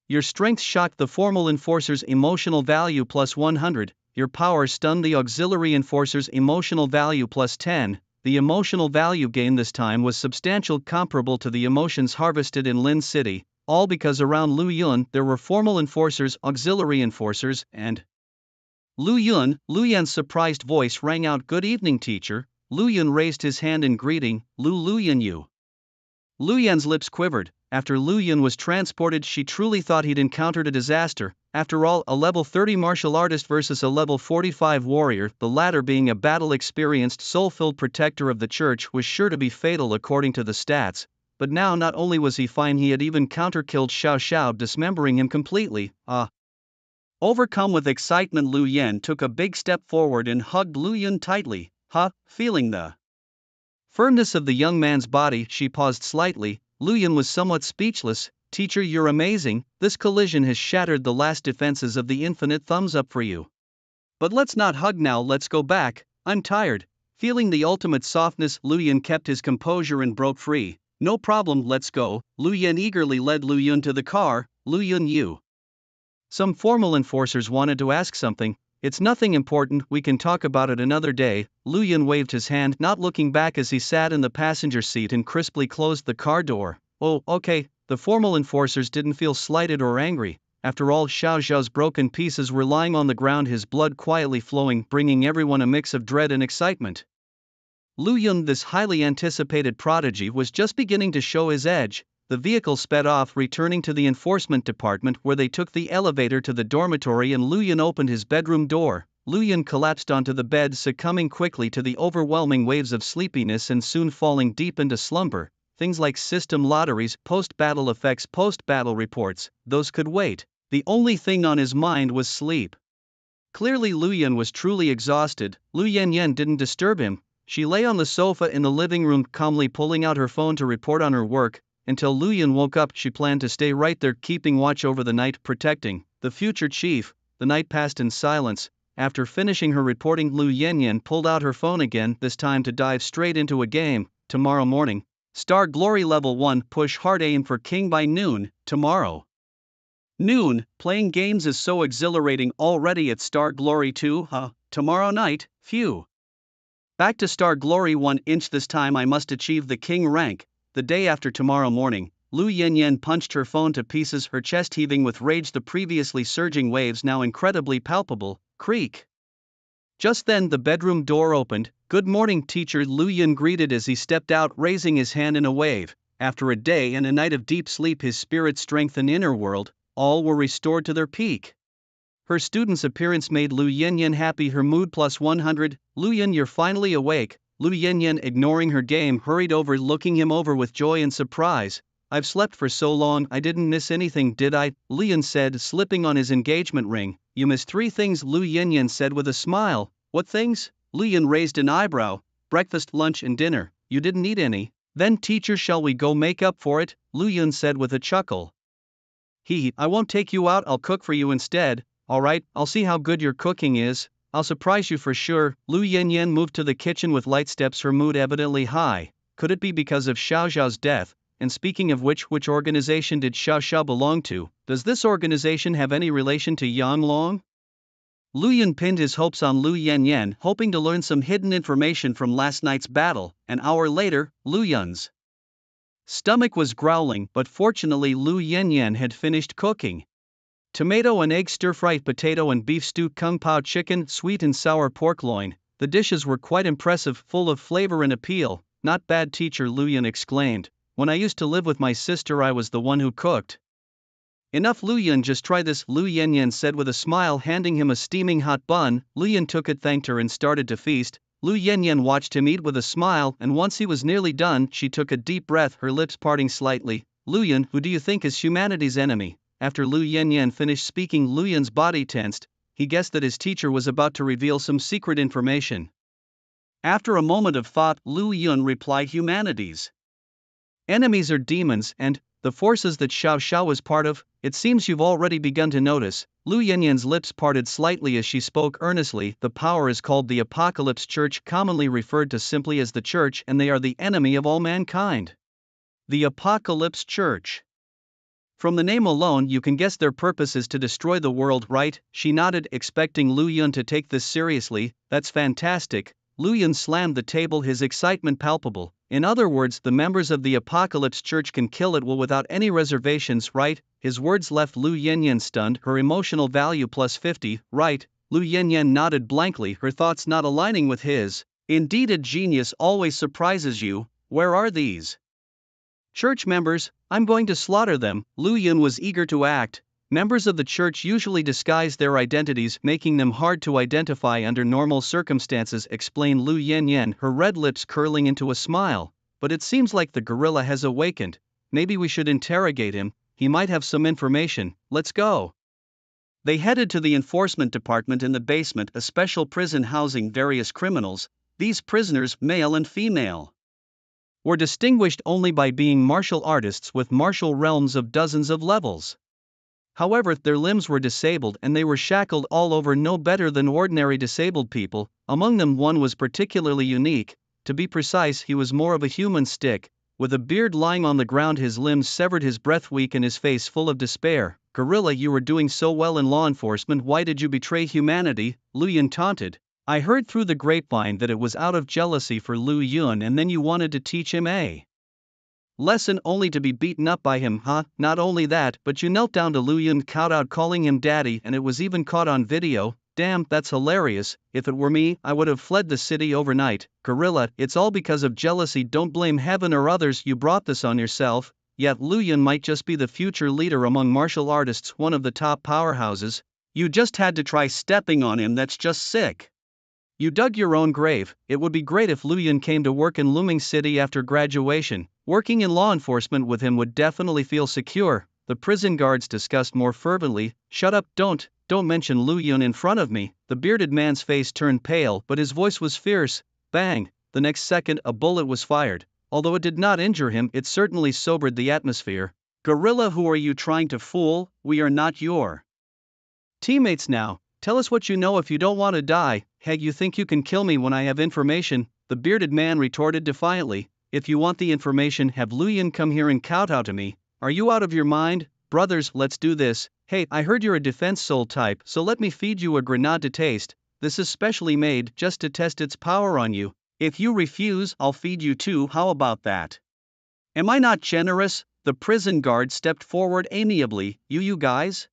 Your strength shocked the formal enforcers' emotional value plus 100, your power stunned the auxiliary enforcers' emotional value plus 10. The emotional value gain this time was substantial, comparable to the emotions harvested in Lin City, all because around Lu Yun there were formal enforcers, auxiliary enforcers, and Lu Yun. Lu Yan's surprised voice rang out, "Good evening, teacher." Lu Yun raised his hand in greeting. Lu Yun, you. Lu Yan's lips quivered. After Lu Yun was transported, she truly thought he'd encountered a disaster. After all, a level 30 martial artist versus a level 45 warrior, the latter being a battle-experienced, soul-filled protector of the church, was sure to be fatal according to the stats. But now not only was he fine, he had even counter-killed Xiao Xiao, dismembering him completely. Overcome with excitement, Lu Yan took a big step forward and hugged Lu Yun tightly. Feeling the firmness of the young man's body, she paused slightly. Lu Yun was somewhat speechless. "Teacher, you're amazing. This collision has shattered the last defenses of the infinite. Thumbs up for you. But let's not hug now, let's go back. I'm tired." Feeling the ultimate softness, Lu Yun kept his composure and broke free. "No problem, let's go." Lu Yan eagerly led Lu Yun to the car. "Lu Yun, you." Some formal enforcers wanted to ask something. "It's nothing important, we can talk about it another day." Lu Yun waved his hand, not looking back as he sat in the passenger seat and crisply closed the car door. "Oh, okay." The formal enforcers didn't feel slighted or angry. After all, Xiao Zhao's broken pieces were lying on the ground, his blood quietly flowing, bringing everyone a mix of dread and excitement. Lu Yun, this highly anticipated prodigy, was just beginning to show his edge. The vehicle sped off, returning to the enforcement department, where they took the elevator to the dormitory and Lu Yun opened his bedroom door. Lu Yun collapsed onto the bed, succumbing quickly to the overwhelming waves of sleepiness and soon falling deep into slumber. Things like system lotteries, post-battle effects, post-battle reports, those could wait. The only thing on his mind was sleep. Clearly Lu Yun was truly exhausted. Lu Yan didn't disturb him. She lay on the sofa in the living room, calmly pulling out her phone to report on her work. Until Lu Yun woke up, she planned to stay right there, keeping watch over the night, protecting the future chief. The night passed in silence. After finishing her reporting, Lu Yan pulled out her phone again, this time to dive straight into a game. Tomorrow morning. Star Glory Level 1, push hard, aim for king by noon, tomorrow. Noon, playing games is so exhilarating already at Star Glory 2, tomorrow night, phew. Back to Star Glory 1 inch, this time I must achieve the king rank. The day after tomorrow morning, Lu Yan punched her phone to pieces, her chest heaving with rage, the previously surging waves now incredibly palpable. Creak. Just then the bedroom door opened. "Good morning, teacher," Lu Yun greeted as he stepped out, raising his hand in a wave. After a day and a night of deep sleep, his spirit strength and inner world, all were restored to their peak. Her student's appearance made Lu Yanyan happy. Her mood plus 100. Luyan, you're finally awake. Lu Yanyan, ignoring her game, hurried over, looking him over with joy and surprise. I've slept for so long, I didn't miss anything, did I? Luyan said, slipping on his engagement ring. You missed 3 things, Lu Yanyan said with a smile. What things? Luyan raised an eyebrow. Breakfast, lunch and dinner. You didn't eat any. Then teacher, shall we go make up for it? Luyan said with a chuckle. I won't take you out, I'll cook for you instead. Alright, I'll see how good your cooking is. I'll surprise you for sure. Lu Yanyan moved to the kitchen with light steps, her mood evidently high. Could it be because of Xiao Xiao's death? And speaking of which organization did Xiao Xiao belong to? Does this organization have any relation to Yang Long? Luyan pinned his hopes on Lu Yanyan, hoping to learn some hidden information from last night's battle. An hour later, Luyan's stomach was growling, but fortunately Lu Yanyan had finished cooking. Tomato and egg stir-fried potato and beef stew, kung pao chicken, sweet and sour pork loin. The dishes were quite impressive, full of flavor and appeal. Not bad, teacher, Luyan exclaimed. When I used to live with my sister, I was the one who cooked. Enough, Luyan, just try this, Lu Yanyan said with a smile, handing him a steaming hot bun. Luyan took it, thanked her and started to feast. Lu Yanyan watched him eat with a smile, and once he was nearly done, she took a deep breath, her lips parting slightly. Luyan, who do you think is humanity's enemy? After Lu Yanyan finished speaking, Luyan's body tensed. He guessed that his teacher was about to reveal some secret information. After a moment of thought, Lu Yun replied, humanity's enemies are demons and the forces that Xiao Xiao was part of. It seems you've already begun to notice. Lu Yanyan's lips parted slightly as she spoke earnestly. The power is called the Apocalypse Church, commonly referred to simply as the Church, and they are the enemy of all mankind. The Apocalypse Church. From the name alone, you can guess their purpose is to destroy the world, right? She nodded, expecting Lu Yun to take this seriously. That's fantastic. Lu Yun slammed the table, his excitement palpable. In other words, the members of the Apocalypse Church can kill at will without any reservations, right? His words left Lu Yanyan stunned, her emotional value plus 50, right? Lu Yanyan nodded blankly, her thoughts not aligning with his. Indeed, a genius always surprises you. Where are these church members? I'm going to slaughter them. Lu Yun was eager to act. Members of the church usually disguise their identities, making them hard to identify under normal circumstances, explained Lu Yanyan, her red lips curling into a smile. But it seems like the gorilla has awakened. Maybe we should interrogate him, he might have some information. Let's go. They headed to the enforcement department in the basement, a special prison housing various criminals. These prisoners, male and female, were distinguished only by being martial artists with martial realms of dozens of levels. However, their limbs were disabled and they were shackled all over, no better than ordinary disabled people. Among them one was particularly unique. To be precise, he was more of a human stick, with a beard lying on the ground, his limbs severed, his breath weak and his face full of despair. Gorilla, you were doing so well in law enforcement, why did you betray humanity? Lu Yun taunted. I heard through the grapevine that it was out of jealousy for Lu Yun, and then you wanted to teach him a lesson only to be beaten up by him, huh? Not only that, but you knelt down to Lu Yun, cowed out, calling him daddy, and it was even caught on video. Damn, that's hilarious. If it were me, I would have fled the city overnight. Gorilla, it's all because of jealousy, don't blame heaven or others, you brought this on yourself. Yet Lu Yun might just be the future leader among martial artists, one of the top powerhouses. You just had to try stepping on him, that's just sick. You dug your own grave. It would be great if Lu Yun came to work in Luming City after graduation. Working in law enforcement with him would definitely feel secure. The prison guards discussed more fervently. Shut up, don't mention Lu Yun in front of me. The bearded man's face turned pale, but his voice was fierce. Bang! The next second, a bullet was fired. Although it did not injure him, it certainly sobered the atmosphere. Gorilla, who are you trying to fool? We are not your teammates now. Tell us what you know if you don't want to die. Hey, you think you can kill me when I have information? The bearded man retorted defiantly. If you want the information, have Lu Yun come here and kowtow to me. Are you out of your mind? Brothers, let's do this. Hey, I heard you're a defense soul type, so let me feed you a grenade to taste. This is specially made just to test its power on you. If you refuse, I'll feed you too, how about that? Am I not generous? The prison guard stepped forward amiably. You guys?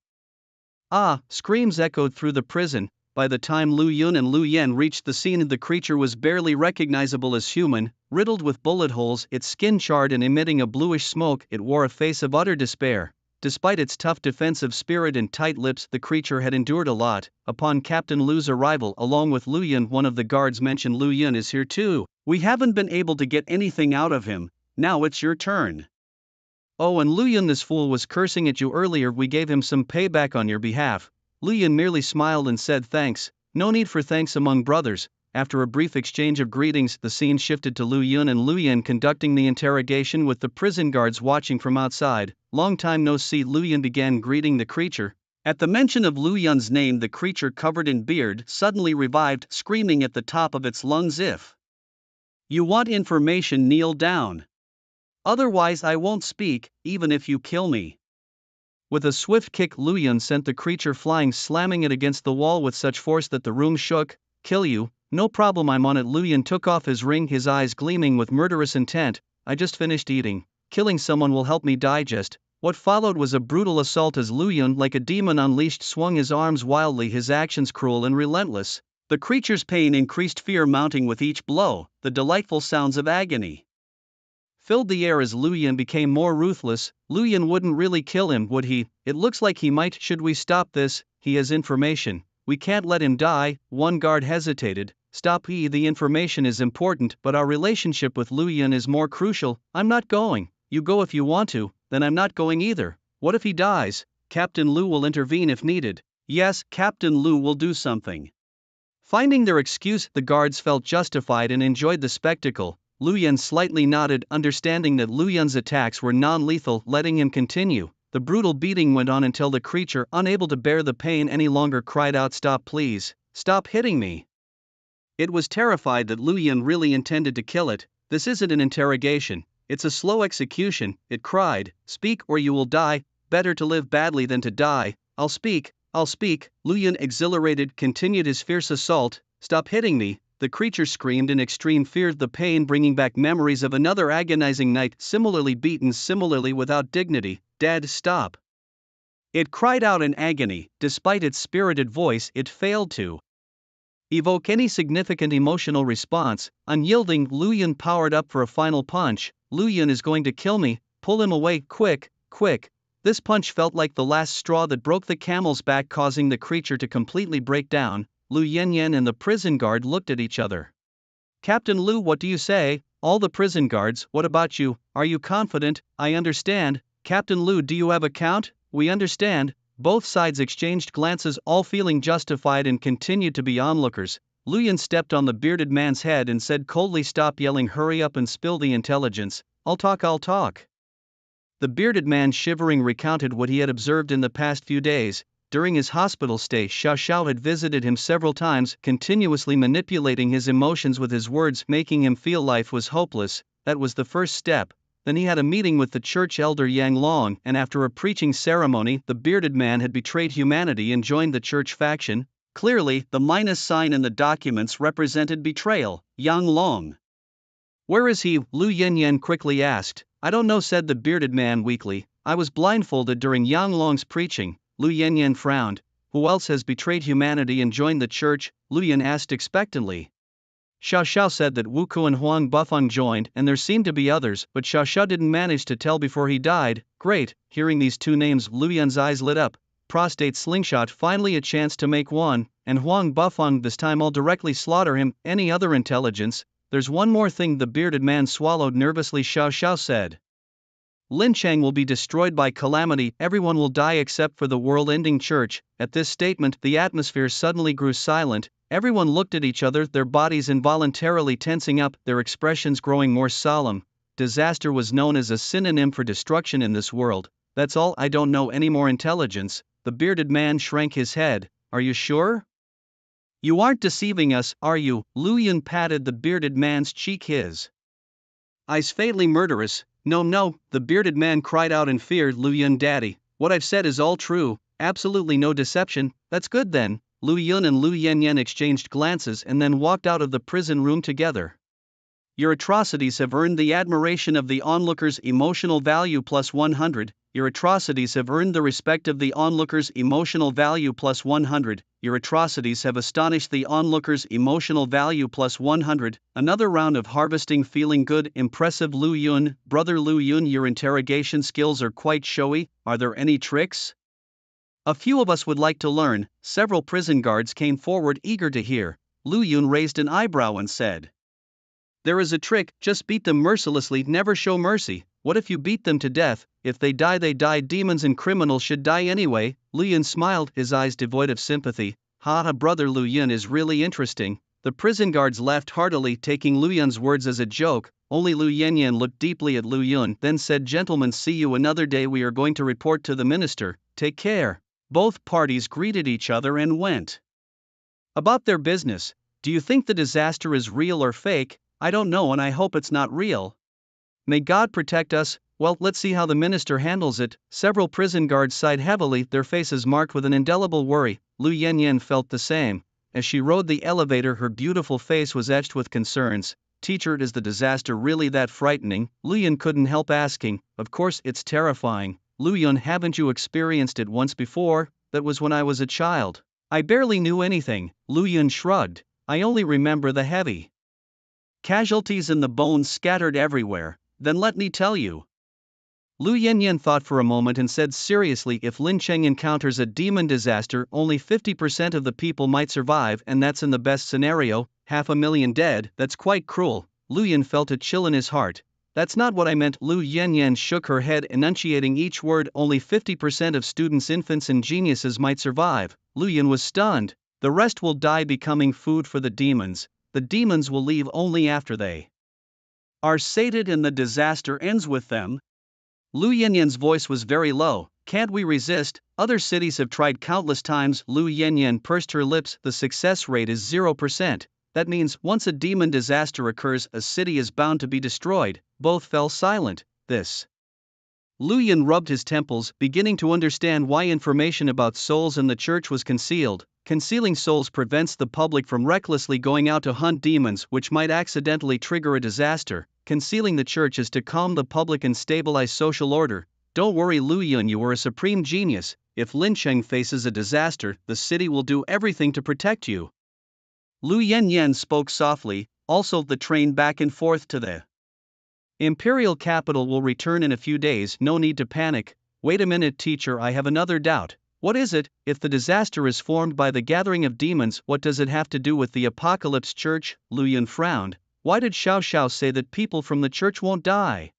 Ah, screams echoed through the prison. By the time Lu Yun and Lu Yen reached the scene, the creature was barely recognizable as human, riddled with bullet holes, its skin charred and emitting a bluish smoke. It wore a face of utter despair. Despite its tough defensive spirit and tight lips, the creature had endured a lot. Upon Captain Lu's arrival along with Lu Yun, one of the guards mentioned, "Lu Yun is here too. We haven't been able to get anything out of him. Now it's your turn." "Oh, and Lu Yun, this fool was cursing at you earlier. We gave him some payback on your behalf." Lu Yun merely smiled and said, "Thanks. No need for thanks among brothers." After a brief exchange of greetings, the scene shifted to Lu Yun and Lu Yen conducting the interrogation with the prison guards watching from outside. "Long time no see." Lu Yun began greeting the creature. At the mention of Lu Yun's name, the creature covered in beard suddenly revived, screaming at the top of its lungs, "If you want information, kneel down. Otherwise I won't speak, even if you kill me." With a swift kick, Lu Yun sent the creature flying, slamming it against the wall with such force that the room shook. "Kill you? No problem, I'm on it." Lu Yun took off his ring, his eyes gleaming with murderous intent. "I just finished eating. Killing someone will help me digest." What followed was a brutal assault as Lu Yun, like a demon unleashed, swung his arms wildly, his actions cruel and relentless. The creature's pain increased, fear mounting with each blow. The delightful sounds of agony filled the air as Lu Yun became more ruthless. Lu Yun wouldn't really kill him, would he? "It looks like he might. Should we stop this? He has information. We can't let him die." One guard hesitated. "Stop. The information is important, but our relationship with Lu Yun is more crucial." "I'm not going." "You go if you want to." "Then I'm not going either." "What if he dies?" "Captain Lu will intervene if needed." "Yes, Captain Lu will do something." Finding their excuse, the guards felt justified and enjoyed the spectacle. Lu Yun slightly nodded, understanding that Lu Yun's attacks were non-lethal, letting him continue. The brutal beating went on until the creature, unable to bear the pain any longer, cried out, "Stop, please. Stop hitting me." It was terrified that Lu Yun really intended to kill it. "This isn't an interrogation. It's a slow execution," it cried. "Speak or you will die. Better to live badly than to die." I'll speak. Lu Yun, exhilarated, continued his fierce assault. "Stop hitting me." The creature screamed in extreme fear, the pain bringing back memories of another agonizing night, similarly beaten, similarly without dignity. "Dad, stop." It cried out in agony. Despite its spirited voice, it failed to evoke any significant emotional response. Unyielding, Lu Yun powered up for a final punch. "Lu Yun is going to kill me. Pull him away, quick, quick." This punch felt like the last straw that broke the camel's back, causing the creature to completely break down. Lu Yen and the prison guard looked at each other. "Captain Lu, what do you say?" All the prison guards, "What about you? Are you confident?" "I understand." "Captain Lu, do you have a count?" "We understand." Both sides exchanged glances, all feeling justified, and continued to be onlookers. Lu Yen stepped on the bearded man's head and said coldly, "Stop yelling, hurry up and spill the intelligence." I'll talk." The bearded man, shivering, recounted what he had observed in the past few days. During his hospital stay, Xiao Xiao had visited him several times, continuously manipulating his emotions with his words, making him feel life was hopeless. That was the first step. Then he had a meeting with the church elder Yang Long, and after a preaching ceremony, the bearded man had betrayed humanity and joined the church faction. Clearly, the minus sign in the documents represented betrayal. "Yang Long. Where is he?" Lu Yen quickly asked. "I don't know," said the bearded man weakly. "I was blindfolded during Yang Long's preaching." Lu Yen frowned. "Who else has betrayed humanity and joined the church?" Lu Yen asked expectantly. Xiao Xiao said that Wu Ku and Huang Bufang joined, and there seemed to be others, but Xiao Xiao didn't manage to tell before he died. Great. Hearing these two names, Lu Yen's eyes lit up. Prostate slingshot, finally a chance to make one, and Huang Bufang, this time I'll directly slaughter him. Any other intelligence? There's one more thing. The bearded man swallowed nervously. Xiao Xiao said, "Lin Chang will be destroyed by calamity. Everyone will die except for the world-ending church." At this statement, the atmosphere suddenly grew silent. Everyone looked at each other, their bodies involuntarily tensing up, their expressions growing more solemn. Disaster was known as a synonym for destruction in this world. "That's all. I don't know any more intelligence." The bearded man shrank his head. "Are you sure? You aren't deceiving us, are you?" Lu Yun patted the bearded man's cheek, his eyes faintly murderous. No, the bearded man cried out in fear. "Lu Yun, daddy, what I've said is all true. Absolutely no deception." "That's good then." Lu Yun and Lu Yen exchanged glances and then walked out of the prison room together. "Your atrocities have earned the admiration of the onlookers. Emotional value plus 100. Your atrocities have earned the respect of the onlookers. Emotional value plus 100. Your atrocities have astonished the onlookers. Emotional value plus 100. Another round of harvesting. Feeling good. Impressive. Lu Yun. Brother Lu Yun, your interrogation skills are quite showy. Are there any tricks? A few of us would like to learn. Several prison guards came forward eager to hear. Lu Yun raised an eyebrow and said, "There is a trick, just beat them mercilessly, never show mercy. What if you beat them to death? If they die, they die. Demons and criminals should die anyway." Lu Yun smiled, his eyes devoid of sympathy. "Haha, brother Lu Yun is really interesting." The prison guards laughed heartily, taking Lu Yun's words as a joke. Only Lu Yanyan looked deeply at Lu Yun, then said, "Gentlemen, see you another day. We are going to report to the minister. Take care." Both parties greeted each other and went about their business. Do you think the disaster is real or fake? I don't know, and I hope it's not real. May God protect us. Well, let's see how the minister handles it. Several prison guards sighed heavily, their faces marked with an indelible worry. Lu Yanyan felt the same. As she rode the elevator, her beautiful face was etched with concerns. "Teacher, is the disaster really that frightening?" Lu Yun couldn't help asking. "Of course it's terrifying. Lu Yun, haven't you experienced it once before? That was when I was a child. I barely knew anything." Lu Yun shrugged. "I only remember the heavy casualties and the bones scattered everywhere. Then let me tell you." Lu Yanyan thought for a moment and said seriously, "If Lin Cheng encounters a demon disaster, only 50% of the people might survive, and that's in the best scenario. 500,000 dead, that's quite cruel." Lu Yun felt a chill in his heart. "That's not what I meant." Lu Yanyan shook her head, enunciating each word. "Only 50% of students, infants and geniuses might survive." Lu Yun was stunned. "The rest will die, becoming food for the demons. The demons will leave only after they are sated and the disaster ends with them." Lu Yanyan's voice was very low. "Can't we resist? Other cities have tried countless times." Lu Yanyan pursed her lips. "The success rate is 0%. That means once a demon disaster occurs, a city is bound to be destroyed." Both fell silent. This. Lu Yun rubbed his temples, beginning to understand why information about souls in the church was concealed. Concealing souls prevents the public from recklessly going out to hunt demons, which might accidentally trigger a disaster. Concealing the church is to calm the public and stabilize social order. Don't worry, Lu Yun, you are a supreme genius. If Lin Cheng faces a disaster, the city will do everything to protect you. Lu Yanyan spoke softly. "Also, the train back and forth to the imperial capital will return in a few days. No need to panic." "Wait a minute, teacher, I have another doubt." "What is it?" "If the disaster is formed by the gathering of demons, what does it have to do with the apocalypse church?" Lu Yun frowned. "Why did Xiao Xiao say that people from the church won't die?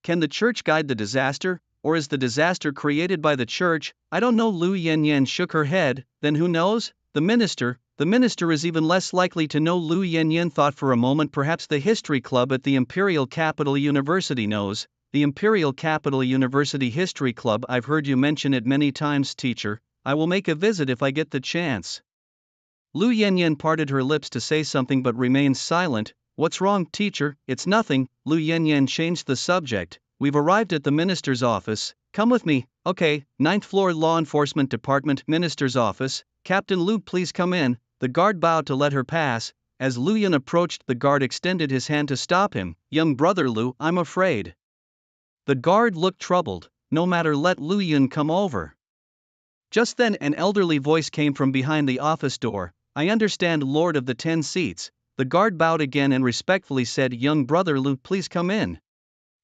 Can the church guide the disaster, or is the disaster created by the church?" "I don't know." Lu Yanyan shook her head. "Then who knows?" "The minister." "The minister is even less likely to know." Lu Yanyan thought for a moment. "Perhaps the history club at the Imperial Capital University knows." "The Imperial Capital University History Club, I've heard you mention it many times, teacher. I will make a visit if I get the chance." Lu Yanyan parted her lips to say something but remained silent. "What's wrong, teacher?" "It's nothing." Lu Yanyan changed the subject. "We've arrived at the minister's office. Come with me." "Okay." 9th floor, Law Enforcement Department, minister's office. "Captain Lu, please come in." The guard bowed to let her pass. As Lu Yun approached, the guard extended his hand to stop him. "Young brother Lu, I'm afraid." The guard looked troubled. "No matter, let Lu Yun come over." Just then an elderly voice came from behind the office door. "I understand, Lord of the 10 seats." The guard bowed again and respectfully said, "Young brother Lu, please come in."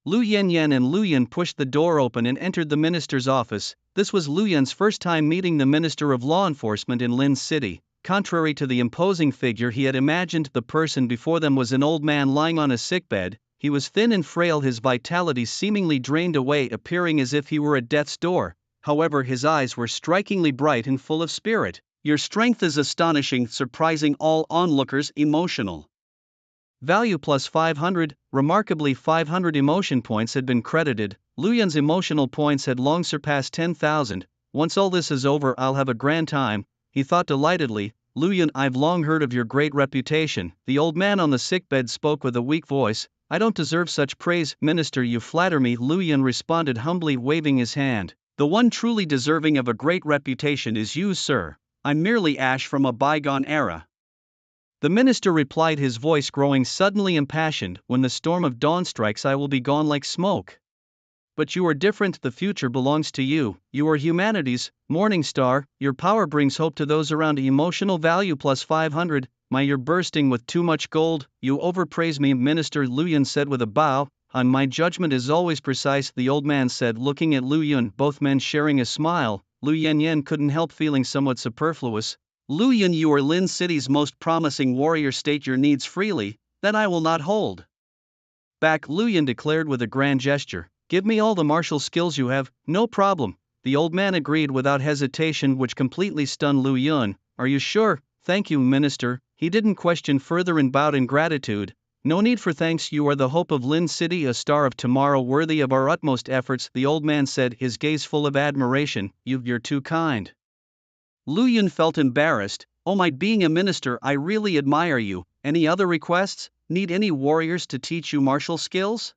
Lu Yanyan and Lu Yun pushed the door open and entered the minister's office. This was Lu Yun's first time meeting the Minister of Law Enforcement in Lin City. Contrary to the imposing figure he had imagined, the person before them was an old man lying on a sickbed. He was thin and frail, his vitality seemingly drained away, appearing as if he were at death's door. However, his eyes were strikingly bright and full of spirit. "Your strength is astonishing, surprising all onlookers." Emotional value plus 500. Remarkably, 500 emotion points had been credited. Lu Yun's emotional points had long surpassed 10,000. "Once all this is over, I'll have a grand time," he thought delightedly. "Lu Yun, I've long heard of your great reputation." The old man on the sickbed spoke with a weak voice. "I don't deserve such praise, Minister, you flatter me." Lu Yun responded humbly, waving his hand. "The one truly deserving of a great reputation is you, sir. I'm merely ash from a bygone era." The minister replied, his voice growing suddenly impassioned. "When the storm of dawn strikes, I will be gone like smoke. But you are different, the future belongs to you. You are humanity's morning star, your power brings hope to those around. Emotional value plus 500, you're bursting with too much gold, you overpraise me, Minister Lu Yun said with a bow. And my judgment is always precise, the old man said, looking at Lu Yun, both men sharing a smile. Lu Yanyan couldn't help feeling somewhat superfluous. Lu Yun, you are Lin City's most promising warrior, state your needs freely, then I will not hold back, Lu Yun declared with a grand gesture. Give me all the martial skills you have, no problem. The old man agreed without hesitation, which completely stunned Lu Yun. Are you sure? Thank you, Minister. He didn't question further and bowed in gratitude. No need for thanks, you are the hope of Lin City, a star of tomorrow worthy of our utmost efforts, the old man said, his gaze full of admiration. You're too kind. Lu Yun felt embarrassed. Oh my, being a minister, I really admire you. Any other requests? Need any warriors to teach you martial skills?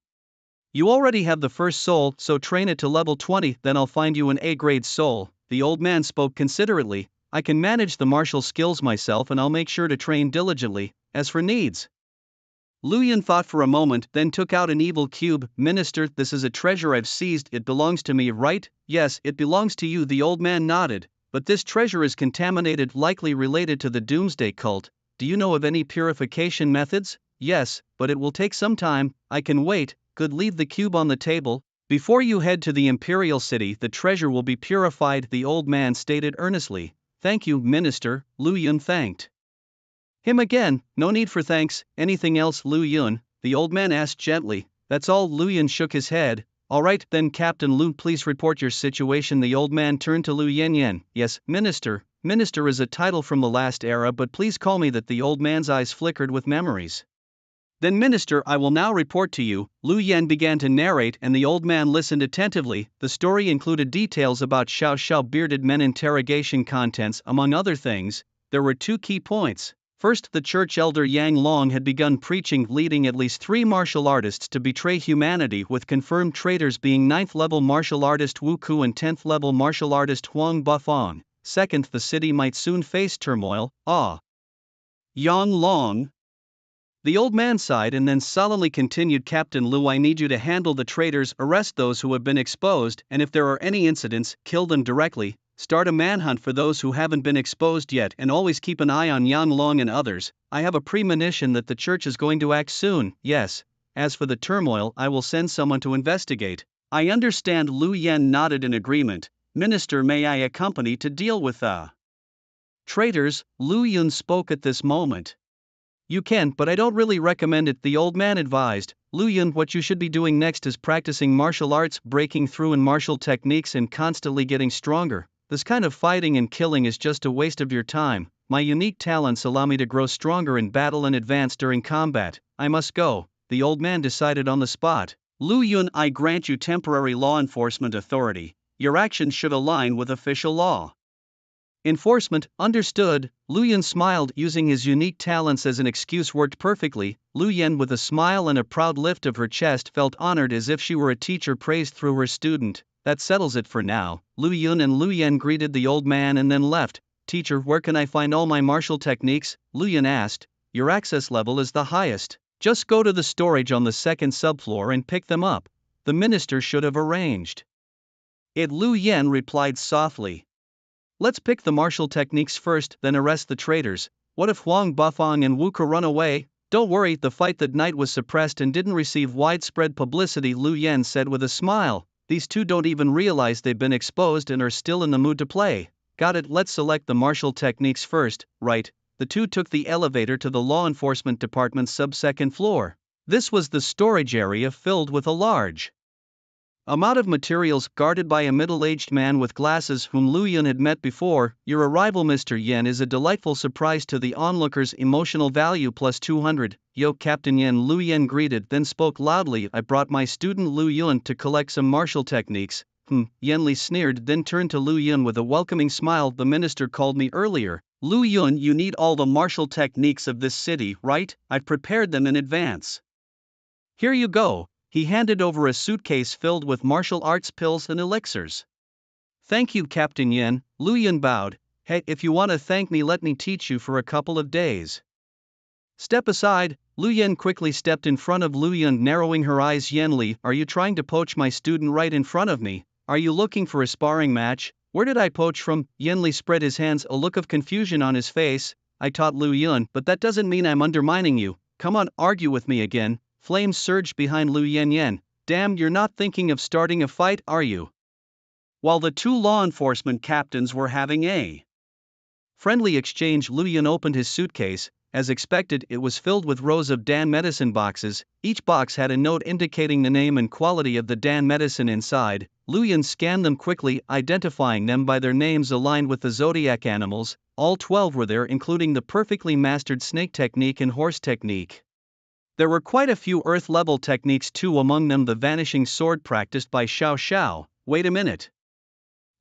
You already have the first soul, so train it to level 20, then I'll find you an A-grade soul. The old man spoke considerately. I can manage the martial skills myself and I'll make sure to train diligently. As for needs. Lu Yun thought for a moment, then took out an evil cube. Minister, this is a treasure I've seized, it belongs to me, right? Yes, it belongs to you, the old man nodded. But this treasure is contaminated, likely related to the Doomsday Cult. Do you know of any purification methods? Yes, but it will take some time. I can wait. Good, leave the cube on the table. Before you head to the Imperial City, the treasure will be purified, the old man stated earnestly. Thank you, Minister. Lu Yun thanked him again. No need for thanks. Anything else, Lu Yun? The old man asked gently. That's all. Lu Yun shook his head. All right, then Captain Lu, please report your situation. The old man turned to Lu Yanyan. Yes, Minister. Minister is a title from the last era, but please call me that. The old man's eyes flickered with memories. Then Minister, I will now report to you. Lu Yan began to narrate and the old man listened attentively. The story included details about Xiao Xiao bearded men, interrogation contents, among other things. There were two key points. First, the church elder Yang Long had begun preaching, leading at least 3 martial artists to betray humanity, with confirmed traitors being 9th level martial artist Wu Ku and 10th level martial artist Huang Bufang. Second, the city might soon face turmoil. Yang Long. The old man sighed and then solemnly continued, Captain Lu, I need you to handle the traitors, arrest those who have been exposed, and if there are any incidents, kill them directly. Start a manhunt for those who haven't been exposed yet, and always keep an eye on Yang Long and others. I have a premonition that the church is going to act soon. Yes. As for the turmoil, I will send someone to investigate. I understand. Lu Yan nodded in agreement. Minister, may I accompany to deal with the traitors? Lu Yun spoke at this moment. You can, but I don't really recommend it, the old man advised. Lu Yun, what you should be doing next is practicing martial arts, breaking through in martial techniques and constantly getting stronger. This kind of fighting and killing is just a waste of your time. My unique talents allow me to grow stronger in battle and advance during combat. I must go, the old man decided on the spot. Lu Yun, I grant you temporary law enforcement authority. Your actions should align with official law enforcement. Understood. Lu Yun smiled, using his unique talents as an excuse worked perfectly. Lu Yan, with a smile and a proud lift of her chest, felt honored as if she were a teacher praised through her student. That settles it for now. Lu Yun and Lu Yan greeted the old man and then left. Teacher, where can I find all my martial techniques? Lu Yun asked. Your access level is the highest. Just go to the storage on the second subfloor and pick them up. The minister should have arranged it. Lu Yan replied softly. Let's pick the martial techniques first, then arrest the traitors. What if Huang Bufang and Wu Ke run away? Don't worry, the fight that night was suppressed and didn't receive widespread publicity, Lu Yan said with a smile. These two don't even realize they've been exposed and are still in the mood to play. Got it, let's select the martial techniques first, right? The two took the elevator to the law enforcement department's sub-second floor. This was the storage area filled with a large amount of materials, guarded by a middle-aged man with glasses whom Lu Yun had met before. Your arrival, Mr. Yen, is a delightful surprise to the onlookers. Emotional value plus 200. Yo, Captain Yen, Lu Yen greeted, then spoke loudly. I brought my student Lu Yun to collect some martial techniques. Yen Li sneered, then turned to Lu Yun with a welcoming smile. The minister called me earlier. Lu Yun, you need all the martial techniques of this city, right? I've prepared them in advance. Here you go. He handed over a suitcase filled with martial arts pills and elixirs. Thank you, Captain Yen. Lu Yun bowed. Hey, if you want to thank me, let me teach you for a couple of days. Step aside. Lu Yan quickly stepped in front of Lu Yun, narrowing her eyes. Yan Li, are you trying to poach my student right in front of me? Are you looking for a sparring match? Where did I poach from? Yan Li spread his hands, a look of confusion on his face. I taught Lu Yun, but that doesn't mean I'm undermining you. Come on, argue with me again. Flames surged behind Lu Yan. Damn, you're not thinking of starting a fight, are you? While the two law enforcement captains were having a friendly exchange, Lu Yun opened his suitcase. As expected, it was filled with rows of Dan medicine boxes. Each box had a note indicating the name and quality of the Dan medicine inside. Lu Yun scanned them quickly, identifying them by their names aligned with the zodiac animals. All 12 were there, including the perfectly mastered snake technique and horse technique. There were quite a few earth-level techniques too, among them the vanishing sword practiced by Xiao Xiao. Wait a minute.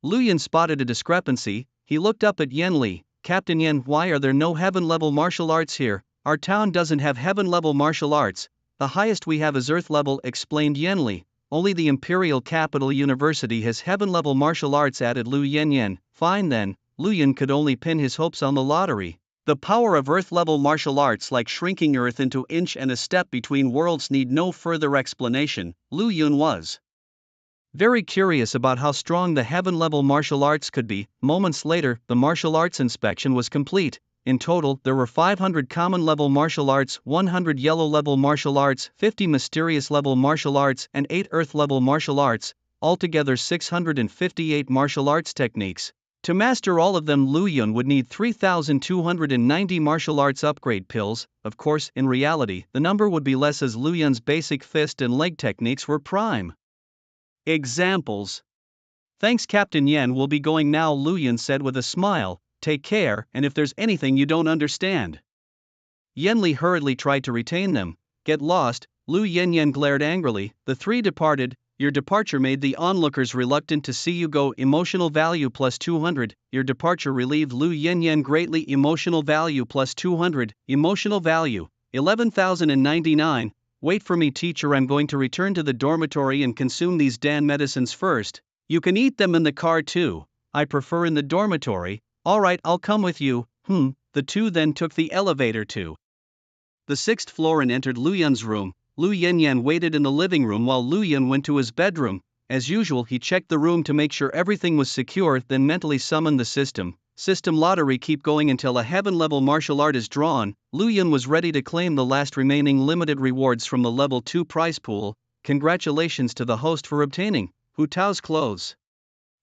Lu Yun spotted a discrepancy. He looked up at Yan Li. Captain Yan, why are there no heaven-level martial arts here? Our town doesn't have heaven-level martial arts. The highest we have is earth-level, explained Yan Li. Only the Imperial Capital University has heaven-level martial arts, added Lu Yan. Fine then. Lu Yun could only pin his hopes on the lottery. The power of earth-level martial arts, like shrinking Earth into inch and a step between worlds, need no further explanation. Lu Yun was very curious about how strong the heaven-level martial arts could be. Moments later, the martial arts inspection was complete. In total, there were 500 common-level martial arts, 100 yellow-level martial arts, 50 mysterious-level martial arts, and 8 earth-level martial arts, altogether 658 martial arts techniques. To master all of them, Lu Yun would need 3,290 martial arts upgrade pills. Of course, in reality, the number would be less, as Lu Yun's basic fist and leg techniques were prime examples. Thanks, Captain Yan. We'll be going now, Lu Yun said with a smile. Take care, and if there's anything you don't understand. Yan Li hurriedly tried to retain them. Get lost. Lu Yan glared angrily. The three departed. Your departure made the onlookers reluctant to see you go. Emotional value plus 200. Your departure relieved Lu Yan greatly. Emotional value plus 200. Emotional value 11,099. Wait for me, teacher. I'm going to return to the dormitory and consume these Dan medicines first. You can eat them in the car too. I prefer in the dormitory. Alright, I'll come with you. The two then took the elevator to the 6th floor and entered Lu Yun's room. Lu Yan waited in the living room while Lu Yun went to his bedroom. As usual, he checked the room to make sure everything was secure, then mentally summoned the system lottery. Keep going until a heaven-level martial art is drawn. Lu Yun was ready to claim the last remaining limited rewards from the level 2 prize pool. Congratulations to the host for obtaining Hu Tao's clothes.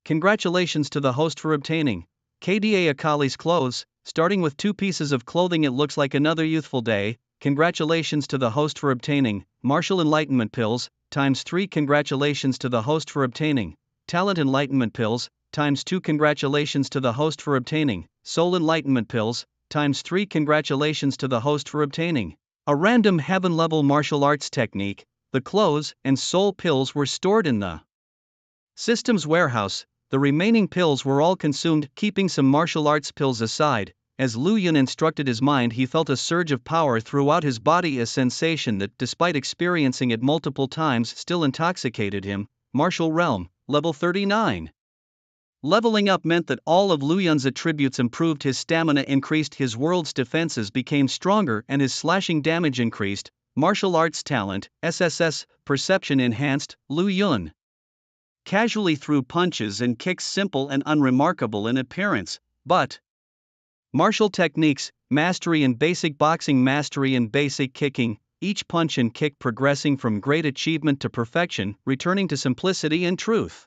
Congratulations to the host for obtaining KDA Akali's clothes. Starting with 2 pieces of clothing, it looks like another youthful day. Congratulations to the host for obtaining martial enlightenment pills, ×3. Congratulations to the host for obtaining talent enlightenment pills, ×2. Congratulations to the host for obtaining soul enlightenment pills, ×3. Congratulations to the host for obtaining a random heaven-level martial arts technique. The clothes and soul pills were stored in the system's warehouse. The remaining pills were all consumed, keeping some martial arts pills aside. As Lu Yun instructed his mind, he felt a surge of power throughout his body, a sensation that, despite experiencing it multiple times, still intoxicated him. Martial Realm, level 39. Leveling up meant that all of Lu Yun's attributes improved. His stamina increased, his world's defenses became stronger, and his slashing damage increased. Martial arts talent, SSS, perception enhanced. Lu Yun casually threw punches and kicks, simple and unremarkable in appearance, but martial techniques, mastery and basic boxing, mastery and basic kicking, each punch and kick progressing from great achievement to perfection, returning to simplicity and truth.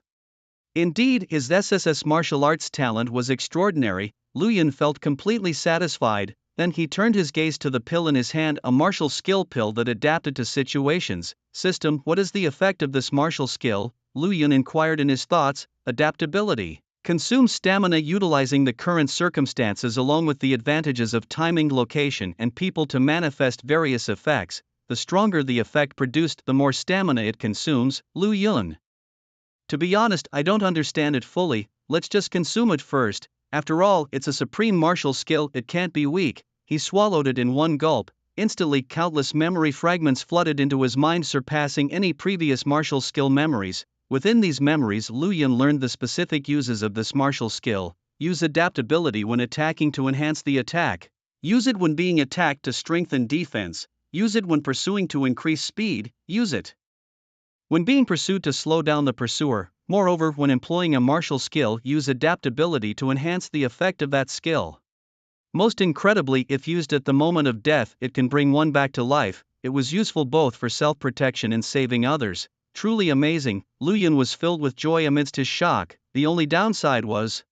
Indeed, his SSS martial arts talent was extraordinary. Lu Yun felt completely satisfied. Then he turned his gaze to the pill in his hand, a martial skill pill that adapted to situations. System, what is the effect of this martial skill? Lu Yun inquired in his thoughts. Adaptability. Consume stamina utilizing the current circumstances along with the advantages of timing, location, and people to manifest various effects. The stronger the effect produced, the more stamina it consumes. Lu Yun. To be honest, I don't understand it fully. Let's just consume it first. After all, it's a supreme martial skill, it can't be weak. He swallowed it in one gulp. Instantly, countless memory fragments flooded into his mind, surpassing any previous martial skill memories. Within these memories, Lu Yun learned the specific uses of this martial skill. Use adaptability when attacking to enhance the attack. Use it when being attacked to strengthen defense. use it when pursuing to increase speed, use it when being pursued to slow down the pursuer. Moreover, when employing a martial skill, use adaptability to enhance the effect of that skill. Most incredibly, if used at the moment of death, it can bring one back to life. It was useful both for self-protection and saving others. Truly amazing. Lu Yun was filled with joy amidst his shock. The only downside was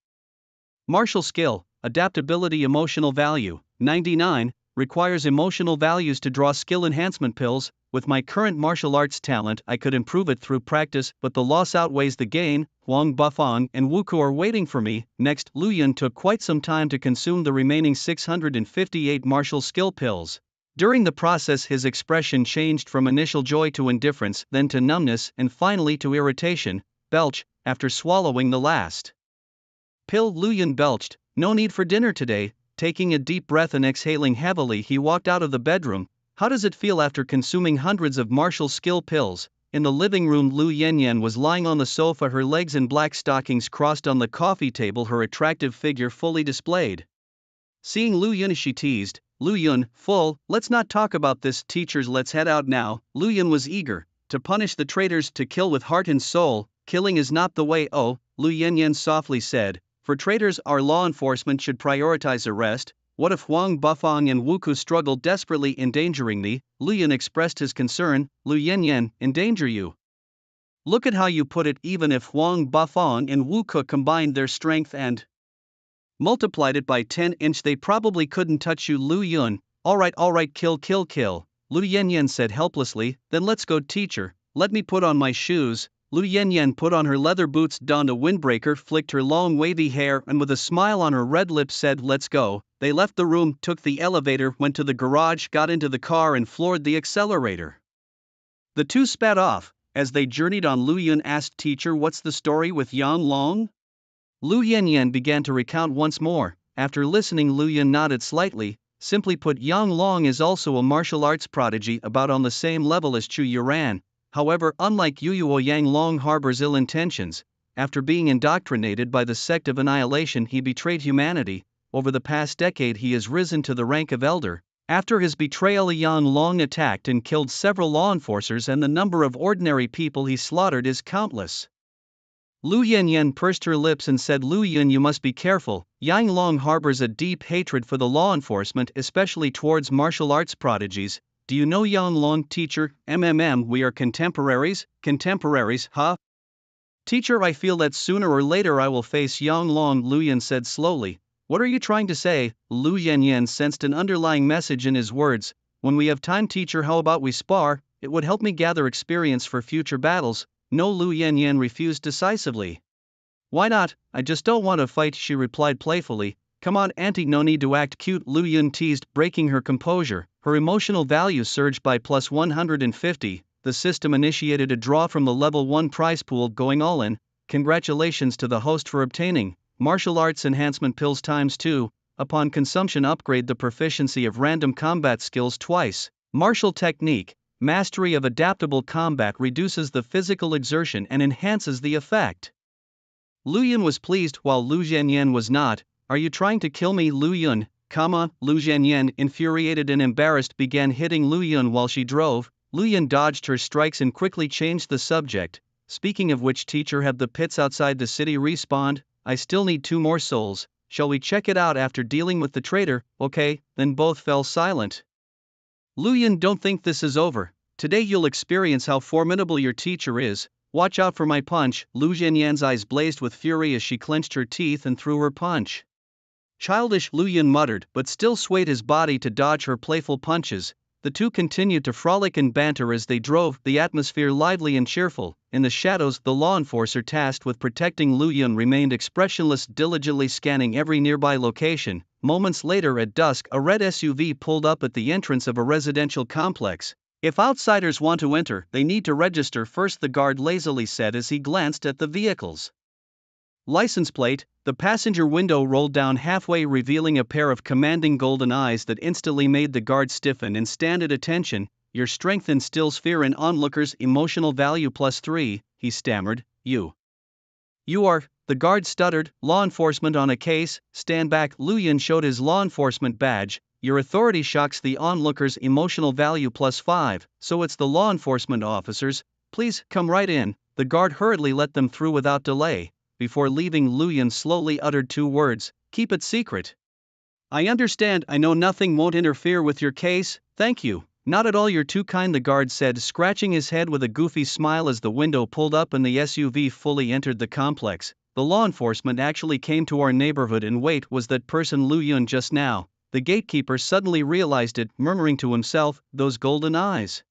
martial skill, adaptability, emotional value. 99 requires emotional values to draw skill enhancement pills. With my current martial arts talent, I could improve it through practice, but the loss outweighs the gain. Huang Bufang and Wuku are waiting for me. Next, Lu Yun took quite some time to consume the remaining 658 martial skill pills. During the process, his expression changed from initial joy to indifference, then to numbness, and finally to irritation. Belch. After swallowing the last pill, Lu Yun belched. No need for dinner today. Taking a deep breath and exhaling heavily, he walked out of the bedroom. How does it feel after consuming hundreds of martial skill pills? In the living room, Lu Yanyan was lying on the sofa, her legs in black stockings crossed on the coffee table, her attractive figure fully displayed. Seeing Lu Yun, she teased, Lu Yun, full, let's not talk about this, teachers, let's head out now. Lu Yun was eager to punish the traitors, to kill with heart and soul. Killing is not the way, oh, Lu Yanyan softly said. For traitors, our law enforcement should prioritize arrest. What if Huang Bufang and Wuku struggled desperately, endangering me? Lu Yun expressed his concern. Lu Yanyan, endanger you? Look at how you put it. Even if Huang Bufang and Wuku combined their strength and multiplied it by 10, they probably couldn't touch you. Lu Yun, alright, kill. Lu Yanyan said helplessly. Then let's go, teacher. Let me put on my shoes. Lu Yanyan put on her leather boots, donned a windbreaker, flicked her long wavy hair, and with a smile on her red lips said, let's go. They left the room, took the elevator, went to the garage, got into the car and floored the accelerator. The two sped off. As they journeyed on, Lu Yun asked, teacher, what's the story with Yang Long? Lu Yanyan began to recount once more. After listening, Lu Yun nodded slightly. Simply put, Yang Long is also a martial arts prodigy, about on the same level as Chu Yuran. However, unlike Yu Yuo, Yang Long harbors ill intentions. After being indoctrinated by the sect of annihilation, he betrayed humanity. Over the past decade, he has risen to the rank of elder. After his betrayal, Yang Long attacked and killed several law enforcers, and the number of ordinary people he slaughtered is countless. Lu Yanyan pursed her lips and said, Lu Yun, you must be careful. Yang Long harbors a deep hatred for the law enforcement, especially towards martial arts prodigies. Do you know Yang Long, teacher? We are contemporaries. Contemporaries, huh? Teacher, I feel that sooner or later I will face Yang Long, Lu Yun said slowly. What are you trying to say? Lu Yanyan sensed an underlying message in his words. When we have time, teacher, how about we spar? It would help me gather experience for future battles. No, Lu Yanyan refused decisively. Why not? I just don't want to fight, she replied playfully. Come on, auntie, no need to act cute, Lu Yun teased, breaking her composure. Her emotional value surged by plus 150. The system initiated a draw from the level 1 prize pool, going all in. Congratulations to the host for obtaining martial arts enhancement pills ×2. Upon consumption, upgrade the proficiency of random combat skills twice. Martial technique. Mastery of adaptable combat reduces the physical exertion and enhances the effect. Lu Yun was pleased, while Lu Yanyan was not. Are you trying to kill me, Lu Yun? Lu Yanyan, infuriated and embarrassed, began hitting Lu Yun while she drove. Lu Yun dodged her strikes and quickly changed the subject. Speaking of which, teacher, have the pits outside the city respawned? I still need 2 more souls. Shall we check it out after dealing with the traitor? Okay. Then both fell silent. Lu Yun, don't think this is over. Today you'll experience how formidable your teacher is. Watch out for my punch. Lu Yanyan's eyes blazed with fury as she clenched her teeth and threw her punch. Childish, Lu Yun muttered, but still swayed his body to dodge her playful punches. The two continued to frolic and banter as they drove, the atmosphere lively and cheerful. In the shadows, the law enforcer tasked with protecting Lu Yun remained expressionless, diligently scanning every nearby location. Moments later, at dusk, a red SUV pulled up at the entrance of a residential complex. If outsiders want to enter, they need to register first, the guard lazily said as he glanced at the vehicle's license plate. The passenger window rolled down halfway, revealing a pair of commanding golden eyes that instantly made the guard stiffen and stand at attention. Your strength instills fear in onlookers. Emotional value +3, he stammered. You are, the guard stuttered. Law enforcement on a case, stand back. Lu Yun showed his law enforcement badge. your authority shocks the onlookers' emotional value +5, so it's the law enforcement officers. Please, come right in. The guard hurriedly let them through without delay. Before leaving, Lu Yun slowly uttered 2 words, keep it secret. I understand, I know nothing won't interfere with your case, thank you. Not at all, you're too kind, the guard said, scratching his head with a goofy smile as the window pulled up and the SUV fully entered the complex. The law enforcement actually came to our neighborhood, and wait, was that person Lu Yun just now? The gatekeeper suddenly realized it, murmuring to himself, those golden eyes.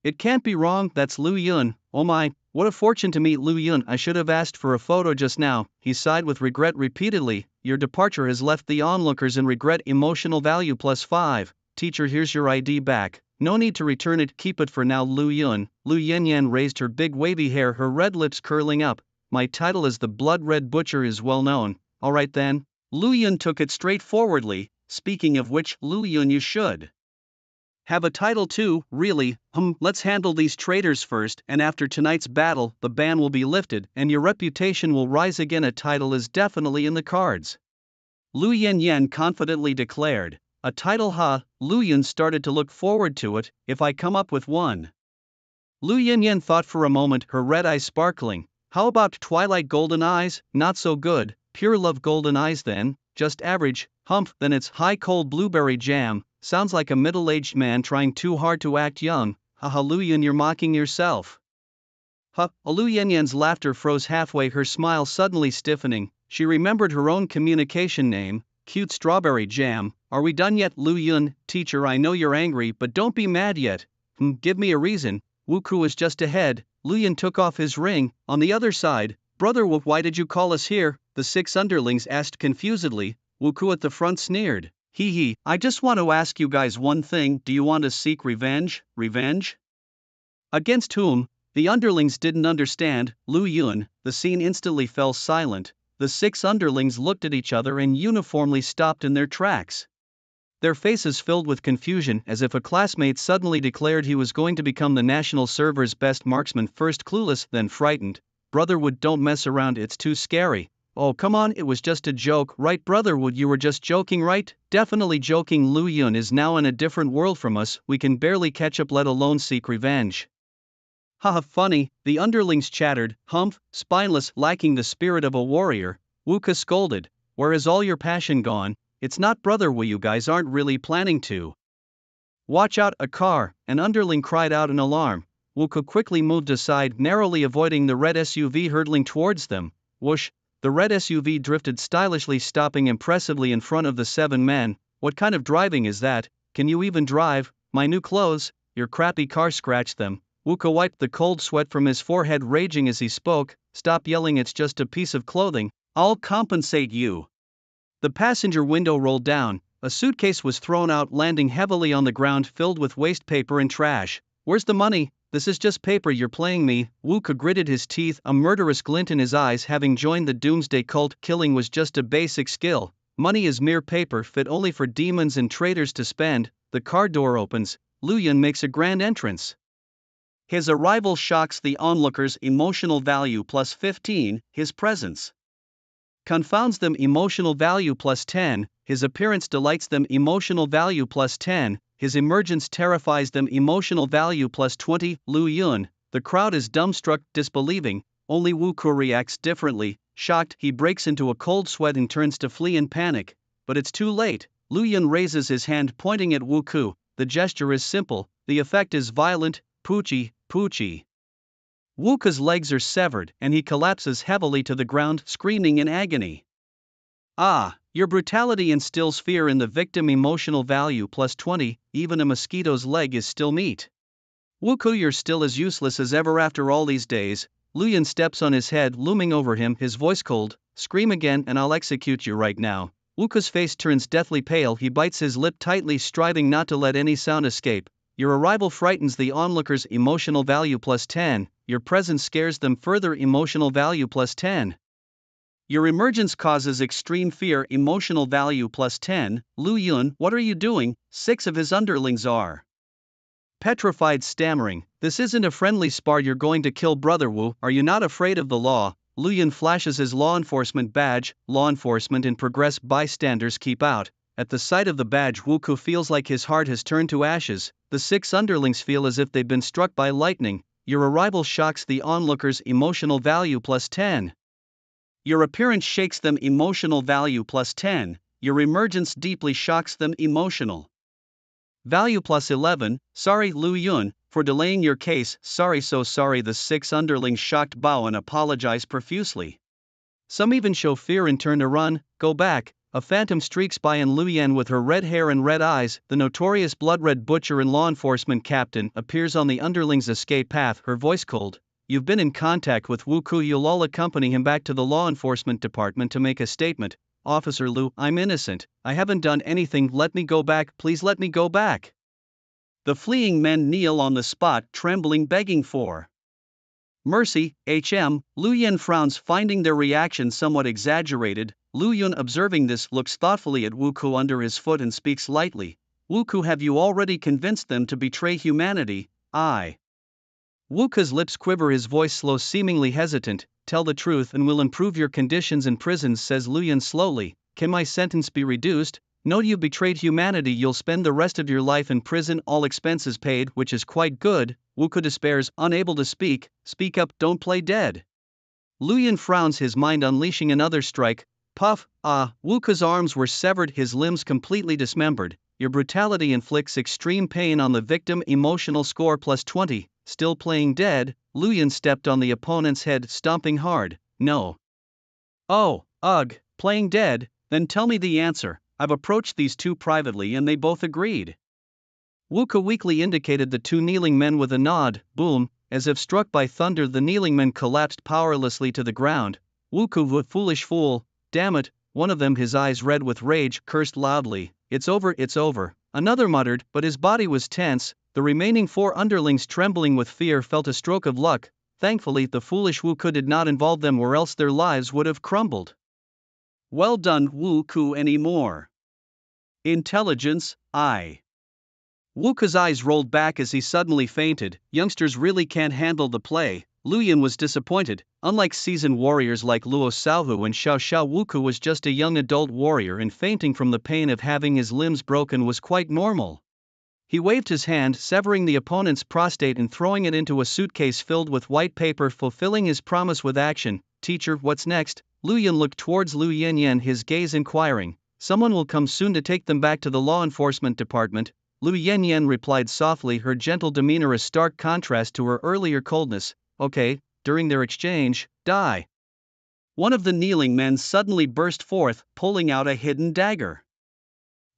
It can't be wrong, that's Lu Yun. Oh my, what a fortune to meet Lu Yun, I should have asked for a photo just now. He sighed with regret repeatedly. Your departure has left the onlookers in regret, emotional value +5. Teacher, here's your ID back. No need to return it, keep it for now, Lu Yun. Lu Yanyan raised her big wavy hair, her red lips curling up. My title as the Blood Red Butcher is well known. Alright then. Lu Yun took it straightforwardly. Speaking of which, Lu Yun, you should have a title too, really. Let's handle these traitors first, and after tonight's battle, the ban will be lifted, and your reputation will rise again. A title is definitely in the cards. Lu Yanyan confidently declared. A title, huh? Lu Yun started to look forward to it, if I come up with one. Lu Yanyan thought for a moment, her red eyes sparkling. How about Twilight Golden Eyes? Not so good. Pure Love Golden Eyes then? Just average. Humph, then it's High Cold Blueberry Jam. Sounds like a middle-aged man trying too hard to act young. Haha, Lu Yun, you're mocking yourself. Huh? Lu Yanyan's laughter froze halfway, her smile suddenly stiffening. She remembered her own communication name, Cute Strawberry Jam. Are we done yet, Lu Yun? Teacher, I know you're angry, but don't be mad yet. Give me a reason. Wu Ku is just ahead. Lu Yun took off his ring. On the other side, Brother Wu, why did you call us here? The 6 underlings asked confusedly. Wu Ku at the front sneered. Hee hee, I just want to ask you guys one thing, do you want to seek revenge? Revenge? Against whom? The underlings didn't understand. Lu Yun. The scene instantly fell silent. The 6 underlings looked at each other and uniformly stopped in their tracks. Their faces filled with confusion, as if a classmate suddenly declared he was going to become the national server's best marksman. First clueless, then frightened. Brotherwood, don't mess around, it's too scary. Oh come on, it was just a joke, right Brotherwood? You were just joking, right? Definitely joking. Lu Yun is now in a different world from us, we can barely catch up, let alone seek revenge. Haha, funny, the underlings chattered. Humph, spineless, lacking the spirit of a warrior. Wu Ku scolded. Where is all your passion gone? It's not Brotherwood, you guys aren't really planning to. Watch out, a car, an underling cried out in alarm. Wu Ku quickly moved aside, narrowly avoiding the red SUV hurtling towards them. Whoosh, the red SUV drifted stylishly, stopping impressively in front of the 7 men. What kind of driving is that? Can you even drive? My new clothes? Your crappy car scratched them. Wu Ku wiped the cold sweat from his forehead, raging as he spoke. Stop yelling, it's just a piece of clothing. I'll compensate you. The passenger window rolled down. A suitcase was thrown out, landing heavily on the ground, filled with waste paper and trash. Where's the money? This is just paper, you're playing me. Wu Ku gritted his teeth, a murderous glint in his eyes. Having joined the Doomsday Cult, killing was just a basic skill. Money is mere paper, fit only for demons and traitors to spend. The car door opens. Lu Yun makes a grand entrance. His arrival shocks the onlookers' emotional value +15, his presence confounds them, emotional value +10, his appearance delights them, emotional value +10, his emergence terrifies them, emotional value +20. Lu Yun. The crowd is dumbstruck, disbelieving. Only Wu Ku reacts differently. Shocked, he breaks into a cold sweat and turns to flee in panic. But it's too late. Lu Yun raises his hand, pointing at Wu Ku. The gesture is simple, the effect is violent. Poochie, poochie. Wu Ku's legs are severed, and he collapses heavily to the ground, screaming in agony. Ah, your brutality instills fear in the victim, emotional value +20, even a mosquito's leg is still meat. Wu Ku, you're still as useless as ever after all these days. Lu Yun steps on his head, looming over him, his voice cold. Scream again and I'll execute you right now. Wu Ku's face turns deathly pale, he bites his lip tightly, striving not to let any sound escape. Your arrival frightens the onlookers, emotional value +10, your presence scares them further, emotional value +10. Your emergence causes extreme fear, emotional value +10. Lu Yun, what are you doing? 6 of his underlings are petrified, stammering. This isn't a friendly spar, you're going to kill Brother Wu, are you not afraid of the law? Lu Yun flashes his law enforcement badge. Law enforcement in progress, bystanders keep out. At the sight of the badge, Wuku feels like his heart has turned to ashes. The 6 underlings feel as if they've been struck by lightning. Your arrival shocks the onlookers' emotional value plus 10. Your appearance shakes them emotional value plus 10. Your emergence deeply shocks them emotional value plus 11. Sorry, Lu Yun, for delaying your case. Sorry, so sorry. The 6 underlings shocked bow and apologize profusely. Some even show fear and turn to run, go back. A phantom streaks by, and Lu Yan, with her red hair and red eyes, the notorious blood-red butcher and law enforcement captain, appears on the underlings' escape path, her voice cold. You've been in contact with Wuku. You'll all accompany him back to the law enforcement department to make a statement. Officer Lu, I'm innocent. I haven't done anything. Let me go back. Please let me go back. The fleeing men kneel on the spot, trembling, begging for mercy. Lu Yan frowns, finding their reaction somewhat exaggerated. Lu Yun, observing this, looks thoughtfully at Wuku under his foot and speaks lightly. Wuku, have you already convinced them to betray humanity? I. Wuku's lips quiver, his voice slow, seemingly hesitant. Tell the truth and we'll improve your conditions in prisons, says Lu Yun slowly. Can my sentence be reduced? No, you betrayed humanity. You'll spend the rest of your life in prison, all expenses paid, which is quite good. Wuku despairs, unable to speak. Speak up, don't play dead. Lu Yun frowns, his mind unleashing another strike. Puff, Wuku's arms were severed, his limbs completely dismembered. Your brutality inflicts extreme pain on the victim, emotional score plus 20. Still playing dead? Lu Yun stepped on the opponent's head, stomping hard. No. Oh, ugh, playing dead? Then tell me the answer. I've approached these 2 privately and they both agreed. Wuku weakly indicated the 2 kneeling men with a nod. Boom, as if struck by thunder, the kneeling men collapsed powerlessly to the ground. Wuku, the foolish fool. Damn it, one of them, his eyes red with rage, cursed loudly. It's over, it's over. Another muttered, but his body was tense. The remaining 4 underlings, trembling with fear, felt a stroke of luck. Thankfully, the foolish Wuku did not involve them, or else their lives would have crumbled. Well done, Wuku. Any more intelligence? I. Wuku's eyes rolled back as he suddenly fainted. Youngsters really can't handle the play. Lu Yun was disappointed. Unlike seasoned warriors like Luo Xiaohu and Xiao Xiao, Wuku was just a young adult warrior, and fainting from the pain of having his limbs broken was quite normal. He waved his hand, severing the opponent's prostate and throwing it into a suitcase filled with white paper, fulfilling his promise with action. Teacher, what's next? Lu Yun looked towards Lu Yanyan, his gaze inquiring. Someone will come soon to take them back to the law enforcement department. Lu Yanyan replied softly, her gentle demeanor a stark contrast to her earlier coldness. Okay. During their exchange, die. One of the kneeling men suddenly burst forth, pulling out a hidden dagger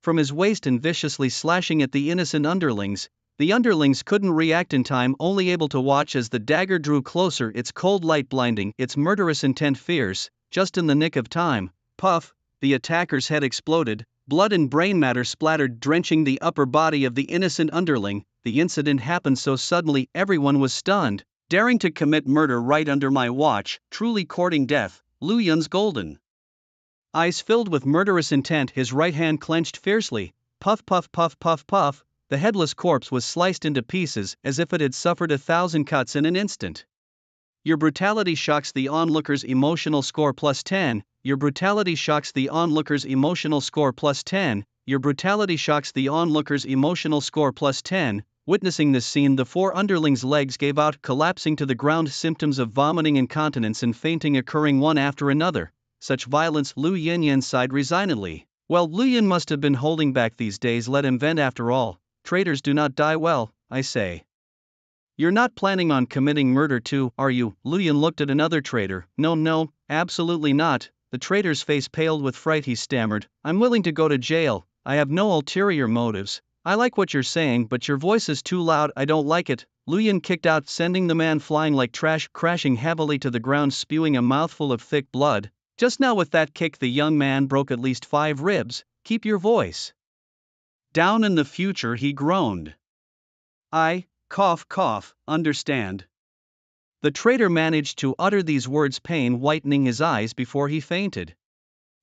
from his waist and viciously slashing at the innocent underlings. The underlings couldn't react in time, only able to watch as the dagger drew closer, its cold light blinding, its murderous intent fierce. Just in the nick of time. Puff, the attacker's head exploded, blood and brain matter splattered, drenching the upper body of the innocent underling. The incident happened so suddenly, everyone was stunned. Daring to commit murder right under my watch, truly courting death. Lu Yun's golden eyes filled with murderous intent, his right hand clenched fiercely. Puff, puff, puff, puff, puff. The headless corpse was sliced into pieces as if it had suffered 1,000 cuts in an instant. Your brutality shocks the onlookers' emotional score plus 10. Your brutality shocks the onlookers' emotional score plus 10. Your brutality shocks the onlookers' emotional score plus 10. Witnessing this scene, the 4 underlings' legs gave out, collapsing to the ground, symptoms of vomiting, incontinence and fainting occurring one after another. Such violence. Lu Yanyan sighed resignedly. Well, Lu Yun must have been holding back these days. Let him vent after all. Traitors do not die well, I say. You're not planning on committing murder too, are you? Lu Yun looked at another traitor. No, absolutely not. The traitor's face paled with fright. He stammered, I'm willing to go to jail. I have no ulterior motives. I like what you're saying, but your voice is too loud. I don't like it. Lu Yun kicked out, sending the man flying like trash, crashing heavily to the ground, spewing a mouthful of thick blood. Just now with that kick the young man broke at least 5 ribs. Keep your voice down in the future, he groaned. I, cough, understand. The traitor managed to utter these words, pain whitening his eyes before he fainted.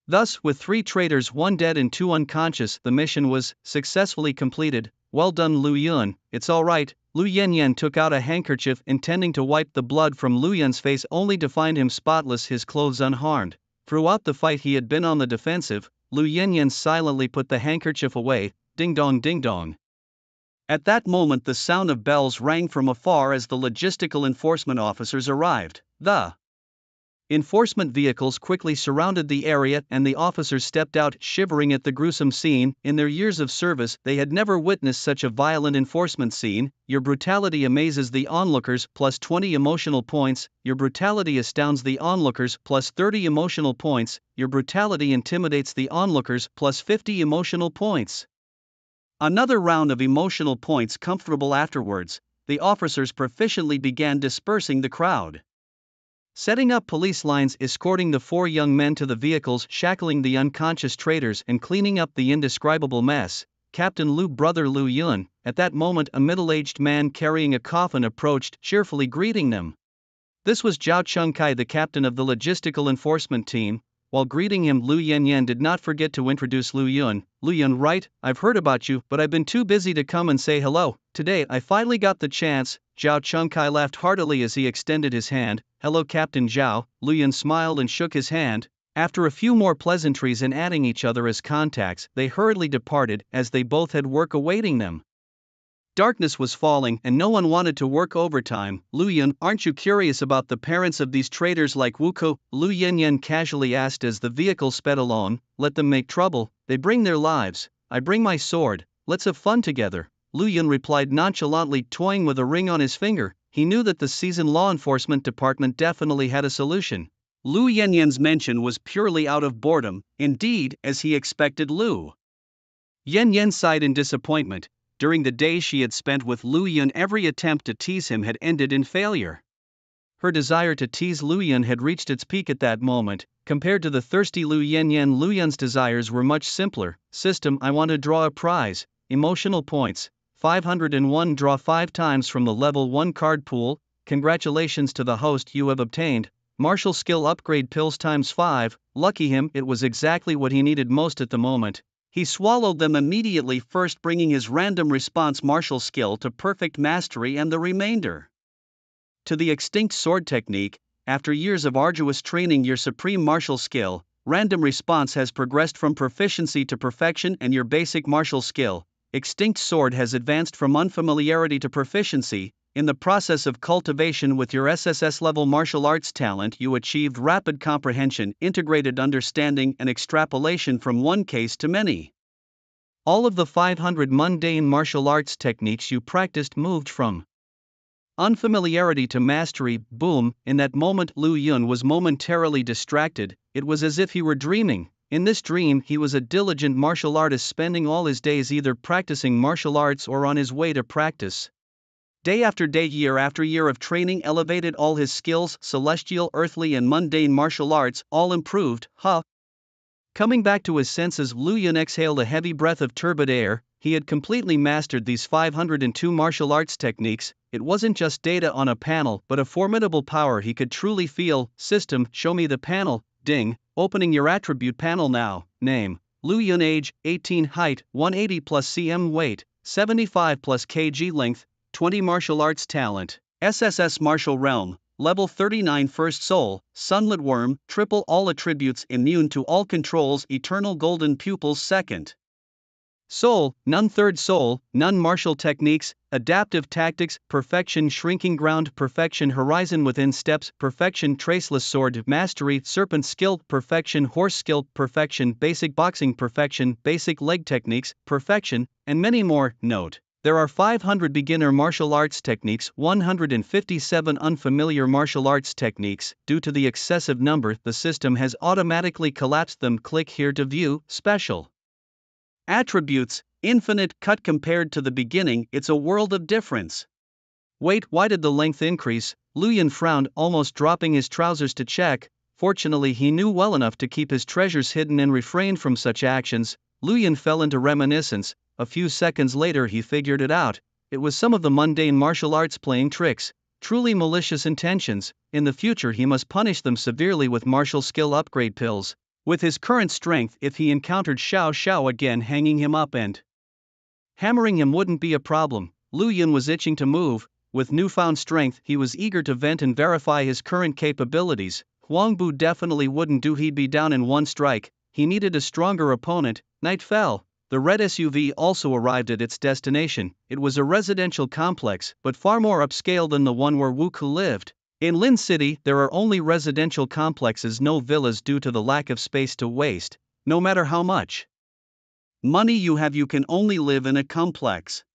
Thus, with 3 traitors, 1 dead and 2 unconscious, the mission was successfully completed. Well done, Lu Yun. It's all right. Lu Yanyan took out a handkerchief, intending to wipe the blood from Lu Yun's face, only to find him spotless, his clothes unharmed. Throughout the fight he had been on the defensive. Lu Yanyan silently put the handkerchief away. Ding dong, ding dong. At that moment, the sound of bells rang from afar as the logistical enforcement officers arrived. The enforcement vehicles quickly surrounded the area and the officers stepped out, shivering at the gruesome scene. In their years of service, they had never witnessed such a violent enforcement scene. Your brutality amazes the onlookers, plus 20 emotional points. Your brutality astounds the onlookers, plus 30 emotional points. Your brutality intimidates the onlookers, plus 50 emotional points. Another round of emotional points comfortable afterwards. The officers proficiently began dispersing the crowd, setting up police lines, escorting the 4 young men to the vehicles, shackling the unconscious traitors, and cleaning up the indescribable mess. Captain Lu, brother Lu Yun. At that moment, a middle-aged man carrying a coffin approached, cheerfully greeting them. This was Zhao Chengkai, the captain of the logistical enforcement team. While greeting him, Lu Yanyan did not forget to introduce Lu Yun. Lu Yun, right, I've heard about you, but I've been too busy to come and say hello. Today I finally got the chance. Zhao Chengkai laughed heartily as he extended his hand. Hello, Captain Zhao. Lu Yun smiled and shook his hand. After a few more pleasantries and adding each other as contacts, they hurriedly departed, as they both had work awaiting them. Darkness was falling and no one wanted to work overtime. Lu Yun, aren't you curious about the parents of these traitors like Wuko? Lu Yanyan casually asked as the vehicle sped along. Let them make trouble, they bring their lives, I bring my sword, let's have fun together. Lu Yun replied nonchalantly, toying with a ring on his finger. He knew that the seasoned law enforcement department definitely had a solution. Lu Yanyan's mention was purely out of boredom, indeed, as he expected. Lu Yanyan sighed in disappointment. During the days she had spent with Lu Yun, every attempt to tease him had ended in failure. Her desire to tease Lu Yun had reached its peak at that moment. Compared to the thirsty Lu Yanyan, Lu Yun's desires were much simpler. System, I want to draw a prize. Emotional points. 501. Draw 5 times from the level 1 card pool. Congratulations to the host, you have obtained martial skill upgrade pills times 5. Lucky him, it was exactly what he needed most at the moment. He swallowed them immediately, first bringing his random response martial skill to perfect mastery and the remainder to the extinct sword technique. After years of arduous training, your supreme martial skill, random response, has progressed from proficiency to perfection, and your basic martial skill, extinct sword, has advanced from unfamiliarity to proficiency. In the process of cultivation with your SSS level martial arts talent, you achieved rapid comprehension, integrated understanding, and extrapolation from one case to many. All of the 500 mundane martial arts techniques you practiced moved from unfamiliarity to mastery. Boom! In that moment, Lu Yun was momentarily distracted. It was as if he were dreaming. In this dream, he was a diligent martial artist, spending all his days either practicing martial arts or on his way to practice. Day after day, year after year of training elevated all his skills, celestial, earthly, and mundane martial arts, all improved. Coming back to his senses, Lu Yun exhaled a heavy breath of turbid air. He had completely mastered these 502 martial arts techniques. It wasn't just data on a panel, but a formidable power he could truly feel. System, show me the panel. Ding. Opening your attribute panel now. Name, Lu Yun. Age, 18. Height, 180 plus cm. Weight, 75 plus kg. Length, 20. Martial arts talent, SSS martial realm, level 39. First soul, sunlit worm, triple. All attributes immune to all controls, eternal golden pupils. Second soul, none. Third soul, none. Martial techniques, adaptive tactics, perfection. Shrinking ground, perfection. Horizon within steps, perfection. Traceless sword, mastery. Serpent skill, perfection. Horse skill, perfection. Basic boxing, perfection. Basic leg techniques, perfection, and many more. Note: there are 500 beginner martial arts techniques, 157 unfamiliar martial arts techniques. Due to the excessive number, the system has automatically collapsed them. Click here to view special attributes. Infinite cut. Compared to the beginning, it's a world of difference. Wait, why did the length increase? Lu Yun frowned, almost dropping his trousers to check. Fortunately, he knew well enough to keep his treasures hidden and refrained from such actions. Lu Yun fell into reminiscence. A few seconds later, he figured it out. It was some of the mundane martial arts playing tricks, truly malicious intentions. In the future, he must punish them severely with martial skill upgrade pills. With his current strength, if he encountered Xiao Xiao again, hanging him up and hammering him wouldn't be a problem. Lu Yun was itching to move. With newfound strength, he was eager to vent and verify his current capabilities. Huang Bu definitely wouldn't do, he'd be down in one strike. he needed a stronger opponent. Night fell. The red SUV also arrived at its destination. It was a residential complex, but far more upscale than the one where Wuku lived. In Lin City, there are only residential complexes, no villas, due to the lack of space to waste. No matter how much money you have, you can only live in a complex.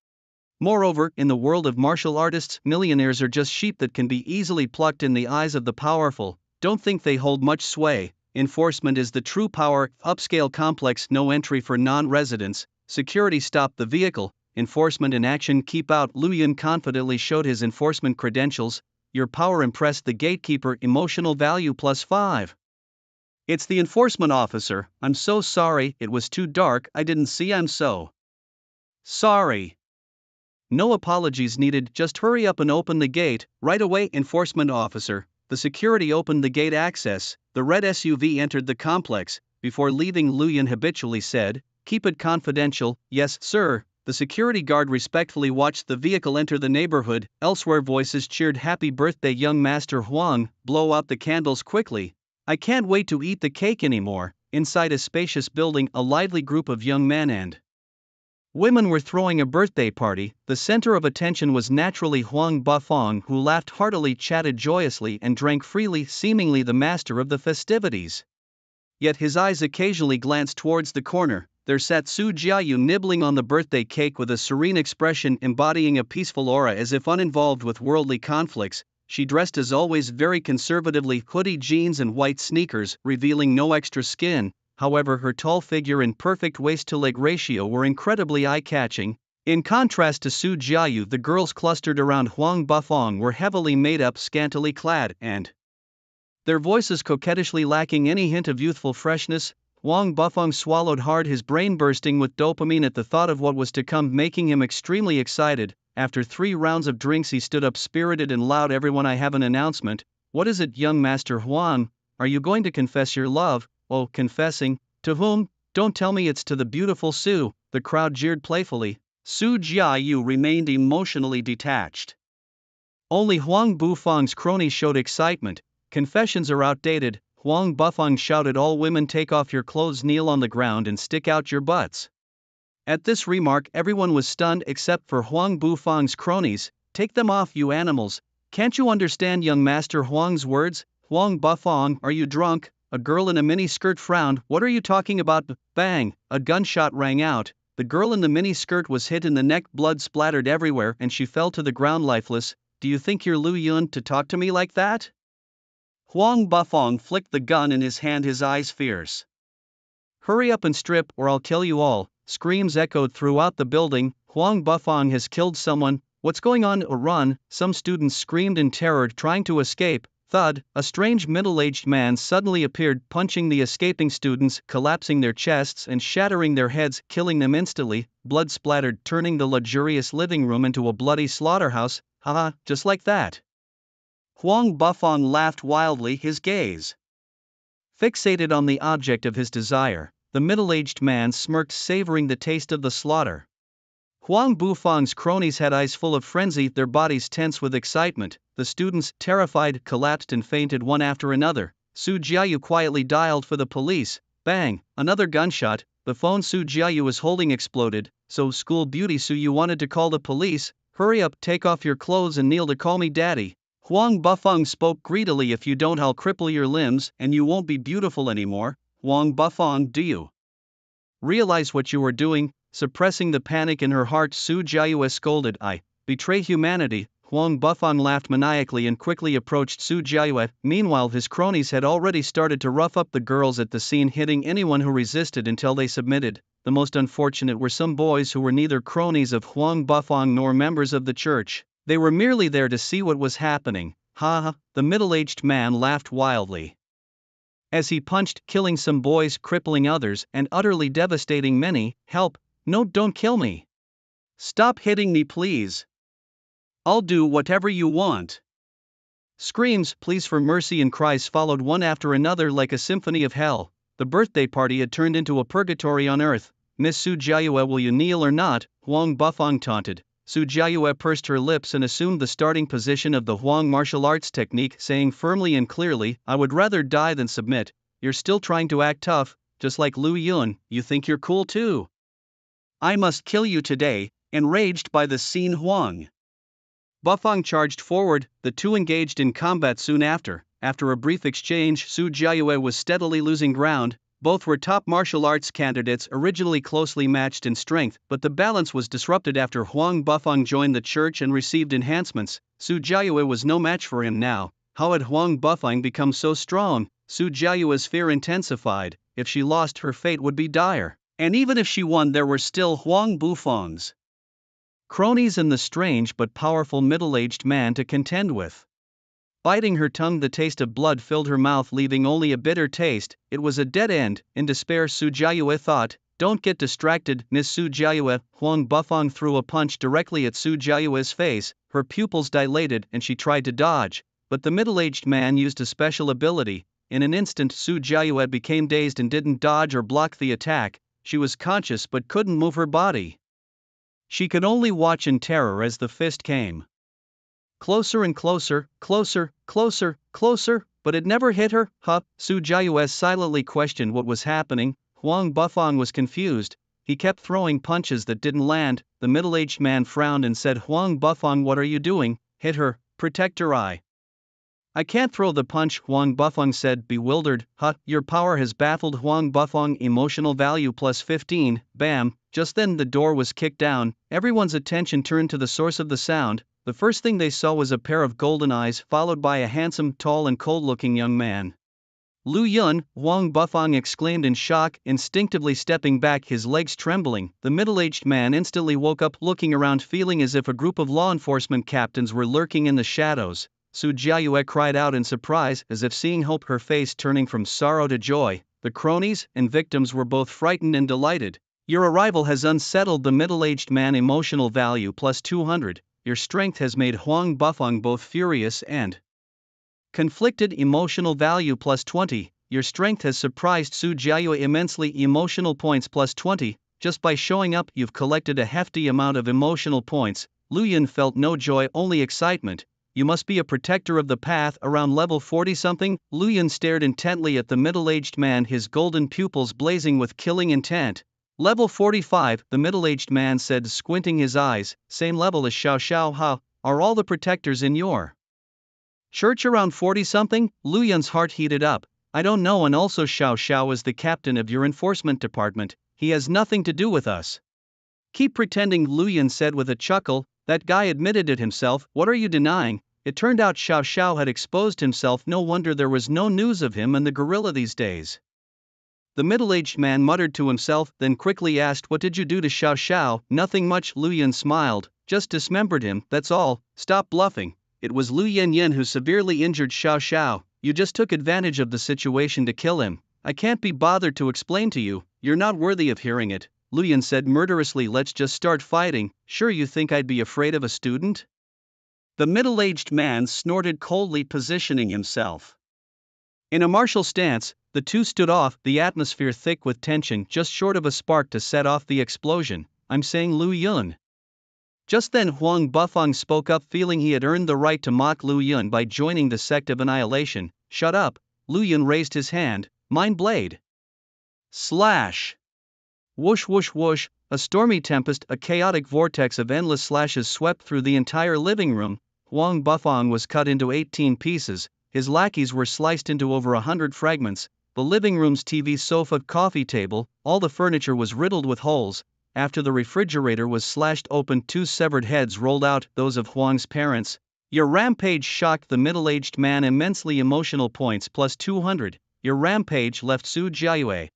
Moreover, in the world of martial artists, millionaires are just sheep that can be easily plucked in the eyes of the powerful. Don't think they hold much sway. Enforcement is the true power. Upscale complex, no entry for non-residents. Security stop the vehicle. Enforcement in action. Keep out. Lu Yun confidently showed his enforcement credentials. Your power impressed the gatekeeper. Emotional value +5. It's the enforcement officer. I'm so sorry, it was too dark, I didn't see. I'm so sorry. No apologies needed, just hurry up and open the gate. Right away, enforcement officer. The security opened the gate access. The red SUV entered the complex. Before leaving, Lu Yun habitually said, "Keep it confidential." "Yes, sir." The security guard respectfully watched the vehicle enter the neighborhood. Elsewhere, voices cheered, "Happy birthday, young Master Huang." Blow out the candles quickly. I can't wait to eat the cake anymore. Inside a spacious building, a lively group of young men and women were throwing a birthday party. The center of attention was naturally Huang Bafong, who laughed heartily, chatted joyously, and drank freely, seemingly the master of the festivities. Yet his eyes occasionally glanced towards the corner. There sat Su Jiayu nibbling on the birthday cake with a serene expression, embodying a peaceful aura as if uninvolved with worldly conflicts. She dressed as always very conservatively, hoodie, jeans and white sneakers, revealing no extra skin. However, her tall figure and perfect waist-to-leg ratio were incredibly eye-catching. In contrast to Su Jiayu, the girls clustered around Huang Bafong were heavily made up, scantily clad, and their voices coquettishly lacking any hint of youthful freshness. Huang Bafong swallowed hard, his brain bursting with dopamine at the thought of what was to come, making him extremely excited. After 3 rounds of drinks, he stood up spirited and loud, "Everyone, I have an announcement." "What is it, young Master Huang? Are you going to confess your love?" "Oh, confessing? To whom?" "Don't tell me it's to the beautiful Su." The crowd jeered playfully. Su Jiayu remained emotionally detached. Only Huang Bufong's cronies showed excitement. "Confessions are outdated." Huang Bufong shouted, "All women, take off your clothes, kneel on the ground and stick out your butts." At this remark, everyone was stunned except for Huang Bufong's cronies. "Take them off, you animals. Can't you understand young Master Huang's words?" "Huang Bufong, are you drunk?" A girl in a mini-skirt frowned. "What are you talking about?" Bang! A gunshot rang out. The girl in the mini-skirt was hit in the neck, blood splattered everywhere, and she fell to the ground lifeless. "Do you think you're Lu Yun to talk to me like that?" Huang Bafong flicked the gun in his hand, his eyes fierce. "Hurry up and strip, or I'll kill you all." Screams echoed throughout the building. "Huang Bafong has killed someone. What's going on?" "Or run!" Some students screamed in terror, trying to escape. Thud! A strange middle-aged man suddenly appeared, punching the escaping students, collapsing their chests and shattering their heads, killing them instantly. Blood splattered, turning the luxurious living room into a bloody slaughterhouse. "Haha, just like that." Huang Bafong laughed wildly, his gaze fixated on the object of his desire. The middle-aged man smirked, savoring the taste of the slaughter. Huang Bufong's cronies had eyes full of frenzy, their bodies tense with excitement. The students, terrified, collapsed and fainted one after another. Su Jiayu quietly dialed for the police. Bang! Another gunshot. The phone Su Jiayu was holding exploded. "So, school beauty Su, you wanted to call the police? Hurry up, take off your clothes and kneel to call me daddy." Huang Bafong spoke greedily. "If you don't, I'll cripple your limbs, and you won't be beautiful anymore." "Huang Bafong, do you realize what you are doing?" Suppressing the panic in her heart, Su Jiayu scolded. "I betray humanity." Huang Bafong laughed maniacally and quickly approached Su Jiayu. Meanwhile, his cronies had already started to rough up the girls at the scene, hitting anyone who resisted until they submitted. The most unfortunate were some boys who were neither cronies of Huang Bafong nor members of the church. They were merely there to see what was happening. "Ha ha!" The middle-aged man laughed wildly as he punched, killing some boys, crippling others, and utterly devastating many. "Help! No, don't kill me. Stop hitting me, please. I'll do whatever you want." Screams, pleas for mercy and cries followed one after another like a symphony of hell. The birthday party had turned into a purgatory on earth. "Miss Su Jiayu, will you kneel or not?" Huang Bafong taunted. Su Jiayu pursed her lips and assumed the starting position of the Huang martial arts technique, saying firmly and clearly, "I would rather die than submit." "You're still trying to act tough. just like Lu Yun, you think you're cool too. I must kill you today. Enraged by the scene, Huang Bufang charged forward. The two engaged in combat soon after. After a brief exchange, Su Jiayue was steadily losing ground. Both were top martial arts candidates, originally closely matched in strength, but the balance was disrupted after Huang Bufang joined the church and received enhancements. Su Jiayue was no match for him now. How had Huang Bufang become so strong? Su Jiayue's fear intensified. If she lost, her fate would be dire. And even if she won, there were still Huang Bufang's cronies and the strange but powerful middle-aged man to contend with. Biting her tongue, the taste of blood filled her mouth, leaving only a bitter taste. It was a dead end. In despair, Su Jiayue thought, "Don't get distracted, Miss Su Jiayue." Huang Bufang threw a punch directly at Su Jiayue's face. Her pupils dilated and she tried to dodge, but the middle-aged man used a special ability. In an instant, Su Jiayue became dazed and didn't dodge or block the attack. She was conscious but couldn't move her body. She could only watch in terror as the fist came closer and closer, closer, closer, closer, but it never hit her. Su Jiayue silently questioned what was happening. Huang Bufang was confused. He kept throwing punches that didn't land. The middle-aged man frowned and said, "Huang Bufang, what are you doing? Hit her, protect her eye." "I can't throw the punch," Huang Bufang said, bewildered. Your power has baffled Huang Bufang. Emotional value plus 15, bam. Just then the door was kicked down. Everyone's attention turned to the source of the sound. The first thing they saw was a pair of golden eyes, followed by a handsome, tall and cold-looking young man. "Lu Yun!" Huang Bufang exclaimed in shock, instinctively stepping back, his legs trembling. The middle-aged man instantly woke up, looking around, feeling as if a group of law enforcement captains were lurking in the shadows. Su Jiayue cried out in surprise, as if seeing hope, her face turning from sorrow to joy. The cronies and victims were both frightened and delighted. "Your arrival has unsettled the middle-aged man." Emotional value plus 200. Your strength has made Huang Bufang both furious and conflicted. Emotional value plus 20. Your strength has surprised Su Jiayue immensely. Emotional points plus 20. Just by showing up, you've collected a hefty amount of emotional points. Lu Yun felt no joy, only excitement. "You must be a protector of the path around level 40-something? Lu Yun stared intently at the middle-aged man, his golden pupils blazing with killing intent. "Level 45, the middle-aged man said, squinting his eyes. "Same level as Xiao Xiao. Are all the protectors in your church around 40-something? Lu Yun's heart heated up. "I don't know, and also Xiao Xiao is the captain of your enforcement department. He has nothing to do with us." "Keep pretending," Lu Yun said with a chuckle. "That guy admitted it himself. What are you denying?" It turned out Xiao Xiao had exposed himself. No wonder there was no news of him and the gorilla these days. The middle-aged man muttered to himself, then quickly asked, "What did you do to Xiao Xiao?" "Nothing much," Lu Yun smiled. "Just dismembered him, that's all." "Stop bluffing. It was Lu Yen who severely injured Xiao Xiao. You just took advantage of the situation to kill him." "I can't be bothered to explain to you. You're not worthy of hearing it," Lu Yun said murderously. "Let's just start fighting." "Sure, you think I'd be afraid of a student?" The middle-aged man snorted coldly, positioning himself in a martial stance. The two stood off, the atmosphere thick with tension, just short of a spark to set off the explosion. "I'm saying, Lu Yun." Just then Huang Bufang spoke up, feeling he had earned the right to mock Lu Yun by joining the sect of annihilation. "Shut up." Lu Yun raised his hand. "Mind blade." Slash. Whoosh whoosh whoosh. A stormy tempest, a chaotic vortex of endless slashes swept through the entire living room. Huang Bufang was cut into 18 pieces. His lackeys were sliced into over 100 fragments. The living room's TV, sofa, coffee table, all the furniture was riddled with holes. After the refrigerator was slashed open, 2 severed heads rolled out, those of Huang's parents. Your rampage shocked the middle-aged man immensely. Emotional points plus 200. Your rampage left Su Jiayue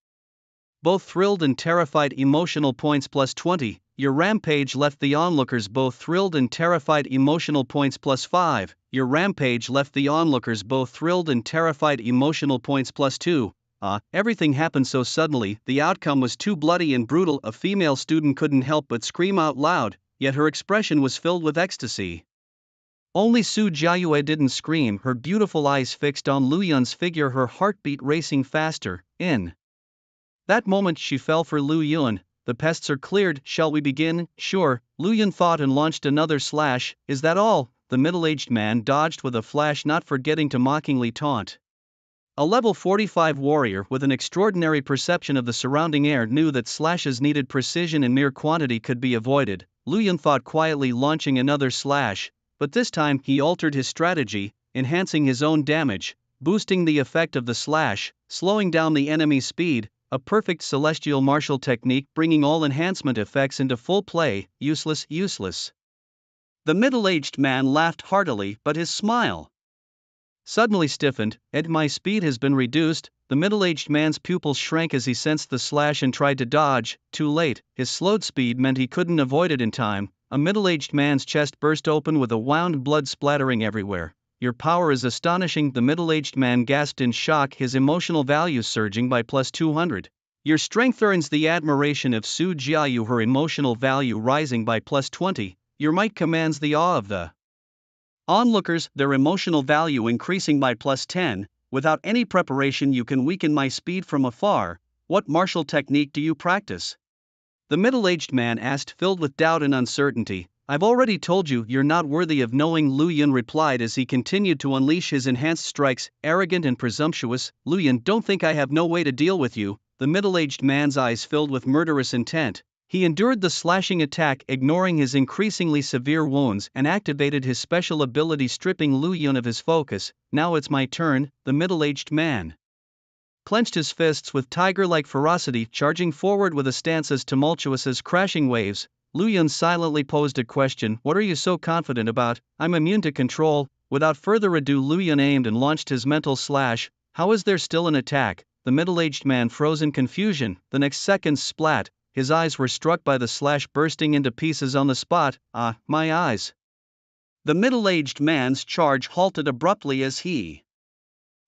both thrilled and terrified. Emotional points plus 20. Your rampage left the onlookers both thrilled and terrified. Emotional points plus 5. Your rampage left the onlookers both thrilled and terrified. Emotional points plus 2. Everything happened so suddenly, the outcome was too bloody and brutal. A female student couldn't help but scream out loud, yet her expression was filled with ecstasy. Only Su Jiayue didn't scream, her beautiful eyes fixed on Lu Yun's figure, her heartbeat racing faster. In that moment she fell for Lu Yun. "The pests are cleared, shall we begin?" "Sure," Lu Yun thought and launched another slash. "Is that all?" The middle-aged man dodged with a flash, not forgetting to mockingly taunt A level 45 warrior with an extraordinary perception of the surrounding air knew that slashes needed precision and mere quantity could be avoided. Lu Yun thought quietly, launching another slash, but this time he altered his strategy, enhancing his own damage, boosting the effect of the slash, slowing down the enemy's speed, a perfect celestial martial technique bringing all enhancement effects into full play. Useless, useless. The middle-aged man laughed heartily, but his smile suddenly stiffened. My speed has been reduced." The middle-aged man's pupils shrank as he sensed the slash and tried to dodge. Too late, his slowed speed meant he couldn't avoid it in time. A middle-aged man's chest burst open with a wound, blood splattering everywhere. "Your power is astonishing," the middle-aged man gasped in shock, his emotional value surging by plus 200. "Your strength earns the admiration of Su Jiayu, her emotional value rising by plus 20. Your might commands the awe of the onlookers, their emotional value increasing by plus 10. Without any preparation you can weaken my speed from afar. What martial technique do you practice?" the middle-aged man asked, filled with doubt and uncertainty. "I've already told you you're not worthy of knowing," Lu Yun replied as he continued to unleash his enhanced strikes. "Arrogant and presumptuous, Lu Yun, don't think I have no way to deal with you." The middle-aged man's eyes filled with murderous intent. He endured the slashing attack, ignoring his increasingly severe wounds, and activated his special ability, stripping Lu Yun of his focus. "Now it's my turn." The middle-aged man clenched his fists with tiger-like ferocity, charging forward with a stance as tumultuous as crashing waves. Lu Yun silently posed a question. "What are you so confident about?" "I'm immune to control." Without further ado, Lu Yun aimed and launched his mental slash. "How is there still an attack?" The middle-aged man froze in confusion. The next second, splat, his eyes were struck by the slash, bursting into pieces on the spot. "Ah, my eyes." The middle-aged man's charge halted abruptly as he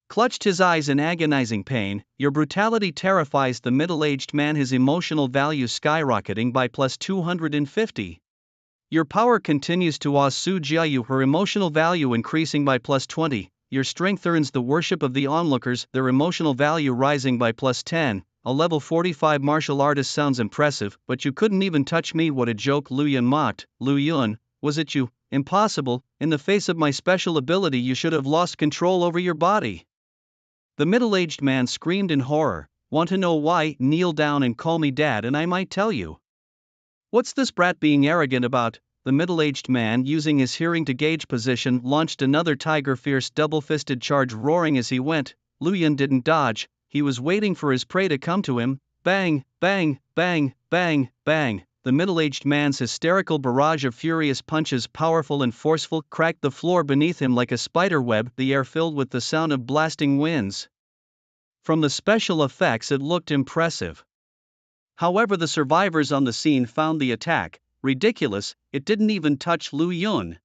clutched his eyes in agonizing pain. "Your brutality terrifies," the middle-aged man, his emotional value skyrocketing by plus 250. "Your power continues to awe Su Jiayu, her emotional value increasing by plus 20. Your strength earns the worship of the onlookers, their emotional value rising by plus 10. A level 45 martial artist sounds impressive, but you couldn't even touch me." "What a joke," Lu Yun mocked. "Lu Yun, was it you? Impossible. In the face of my special ability you should have lost control over your body." The middle-aged man screamed in horror. "Want to know why? Kneel down and call me dad and I might tell you. What's this brat being arrogant about?" The middle-aged man, using his hearing to gauge position, launched another tiger-fierce double-fisted charge, roaring as he went. Lu Yun didn't dodge, he was waiting for his prey to come to him. Bang, bang, bang, bang, bang. The middle-aged man's hysterical barrage of furious punches, powerful and forceful, cracked the floor beneath him like a spider web, the air filled with the sound of blasting winds. From the special effects it looked impressive. However, the survivors on the scene found the attack ridiculous. It didn't even touch Lu Yun.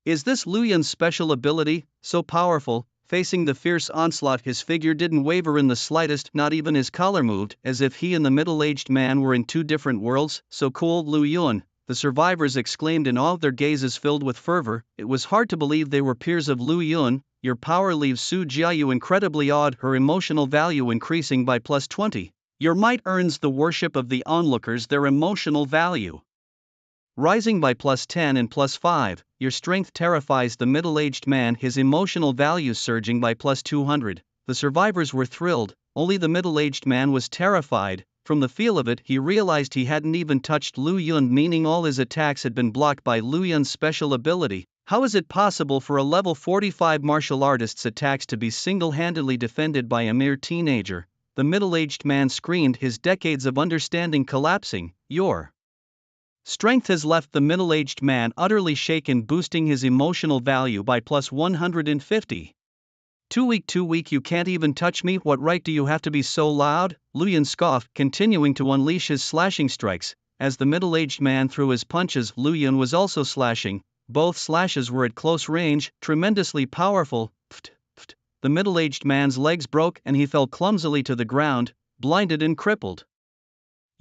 Is this Lu Yun's special ability so powerful? Facing the fierce onslaught, his figure didn't waver in the slightest, not even his collar moved, as if he and the middle-aged man were in two different worlds. "So cool, Lu Yun," the survivors exclaimed in awe, their gazes filled with fervor. It was hard to believe they were peers of Lu Yun. "Your power leaves Su Jiayu incredibly awed, her emotional value increasing by plus 20. Your might earns the worship of the onlookers, their emotional value rising by plus 10 and plus 5. Your strength terrifies," the middle-aged man, his emotional value surging by plus 200. The survivors were thrilled, only the middle-aged man was terrified. From the feel of it, he realized he hadn't even touched Lu Yun, meaning all his attacks had been blocked by Lu Yun's special ability. How is it possible for a level 45 martial artist's attacks to be single-handedly defended by a mere teenager? The middle-aged man screamed, his decades of understanding collapsing. "Your strength has left," the middle-aged man utterly shaken, boosting his emotional value by plus 150. Too weak, you can't even touch me. What right do you have to be so loud?" Lu Yun scoffed, continuing to unleash his slashing strikes. As the middle-aged man threw his punches, Lu Yun was also slashing. Both slashes were at close range, tremendously powerful. Pft, pft. The middle-aged man's legs broke and he fell clumsily to the ground, blinded and crippled.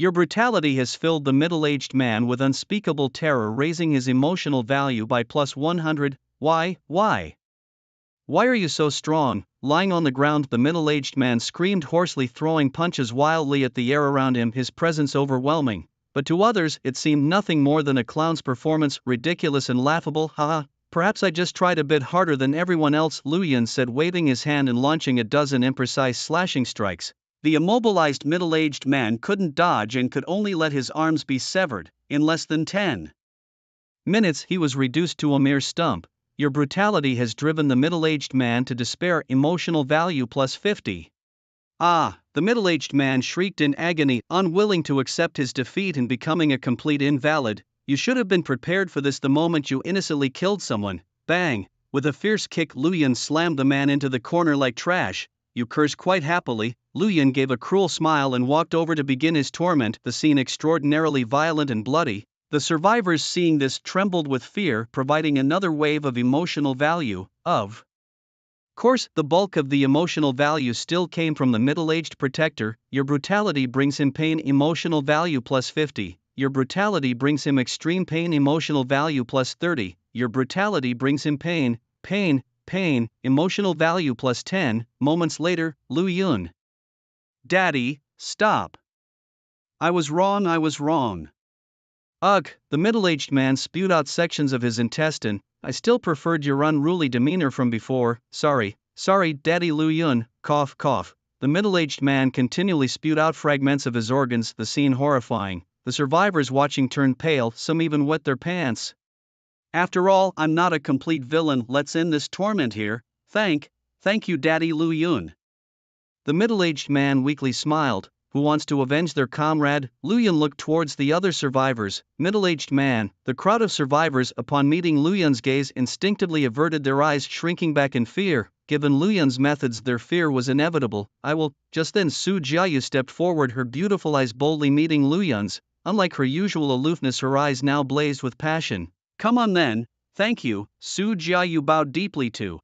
Your brutality has filled the middle-aged man with unspeakable terror, raising his emotional value by plus 100. Why are you so strong?" Lying on the ground, the middle-aged man screamed hoarsely, throwing punches wildly at the air around him, his presence overwhelming. But to others, it seemed nothing more than a clown's performance, ridiculous and laughable. "Haha, Perhaps I just tried a bit harder than everyone else, Lu Yun said, waving his hand and launching a dozen imprecise slashing strikes. The immobilized middle-aged man couldn't dodge and could only let his arms be severed. In less than 10 minutes he was reduced to a mere stump. Your brutality has driven the middle-aged man to despair. Emotional value plus 50. Ah, the middle-aged man shrieked in agony, unwilling to accept his defeat and becoming a complete invalid. You should have been prepared for this the moment you innocently killed someone. Bang! With a fierce kick, Lu Yun slammed the man into the corner like trash. You curse quite happily. Lu Yun gave a cruel smile and walked over to begin his torment, the scene extraordinarily violent and bloody. The survivors, seeing this, trembled with fear, providing another wave of emotional value. Of course, the bulk of the emotional value still came from the middle-aged protector. Your brutality brings him pain. Emotional value plus 50. Your brutality brings him extreme pain. Emotional value plus 30. Your brutality brings him pain, pain, pain. Emotional value plus 10. Moments later, Lu Yun. Daddy, stop. I was wrong. Ugh, the middle-aged man spewed out sections of his intestine. I still preferred your unruly demeanor from before. Sorry, Daddy. Lu Yun, cough, cough. The middle-aged man continually spewed out fragments of his organs, the scene horrifying. The survivors watching turned pale, some even wet their pants. After all, I'm not a complete villain. Let's end this torment here. Thank you, Daddy. Lu Yun. The middle-aged man weakly smiled. Who wants to avenge their comrade? Lu Yun looked towards the other survivors. Middle-aged man. The crowd of survivors, upon meeting Lu Yun's gaze, instinctively averted their eyes, shrinking back in fear. Given Lu Yun's methods, their fear was inevitable. I will. Just then Su Jiayu stepped forward, her beautiful eyes boldly meeting Lu Yun's. Unlike her usual aloofness, her eyes now blazed with passion. Come on then. Thank you. Su Jiayu bowed deeply to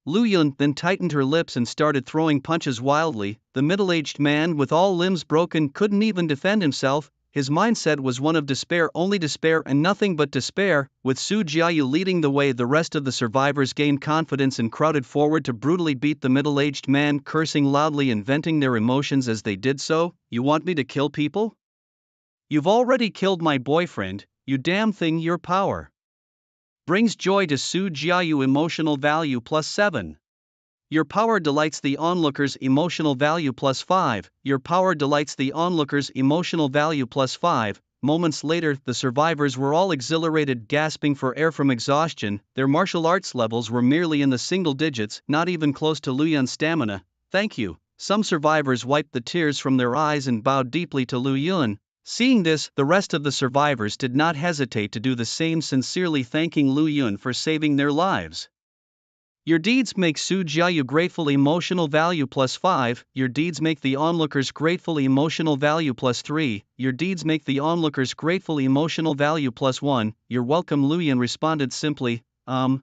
Lu Yun, then tightened her lips and started throwing punches wildly. The middle-aged man, with all limbs broken, couldn't even defend himself. His mindset was one of despair, only despair and nothing but despair. With Su Jiayu leading the way, the rest of the survivors gained confidence and crowded forward to brutally beat the middle-aged man, cursing loudly and venting their emotions as they did so. You want me to kill people? You've already killed my boyfriend, you damn thing. Your power brings joy to Su Jiayu. Emotional value plus 7. Your power delights the onlookers. Emotional value plus 5. Your power delights the onlookers. Emotional value plus 5. Moments later, the survivors were all exhilarated, gasping for air from exhaustion. Their martial arts levels were merely in the single digits, not even close to Lu Yun's stamina. Thank you. Some survivors wiped the tears from their eyes and bowed deeply to Lu Yun. Seeing this, the rest of the survivors did not hesitate to do the same, sincerely thanking Lu Yun for saving their lives. Your deeds make Su Jiayu grateful. Emotional value plus 5. Your deeds make the onlookers grateful. Emotional value plus 3. Your deeds make the onlookers grateful. Emotional value plus 1. You're welcome. Lu Yun responded simply. Lu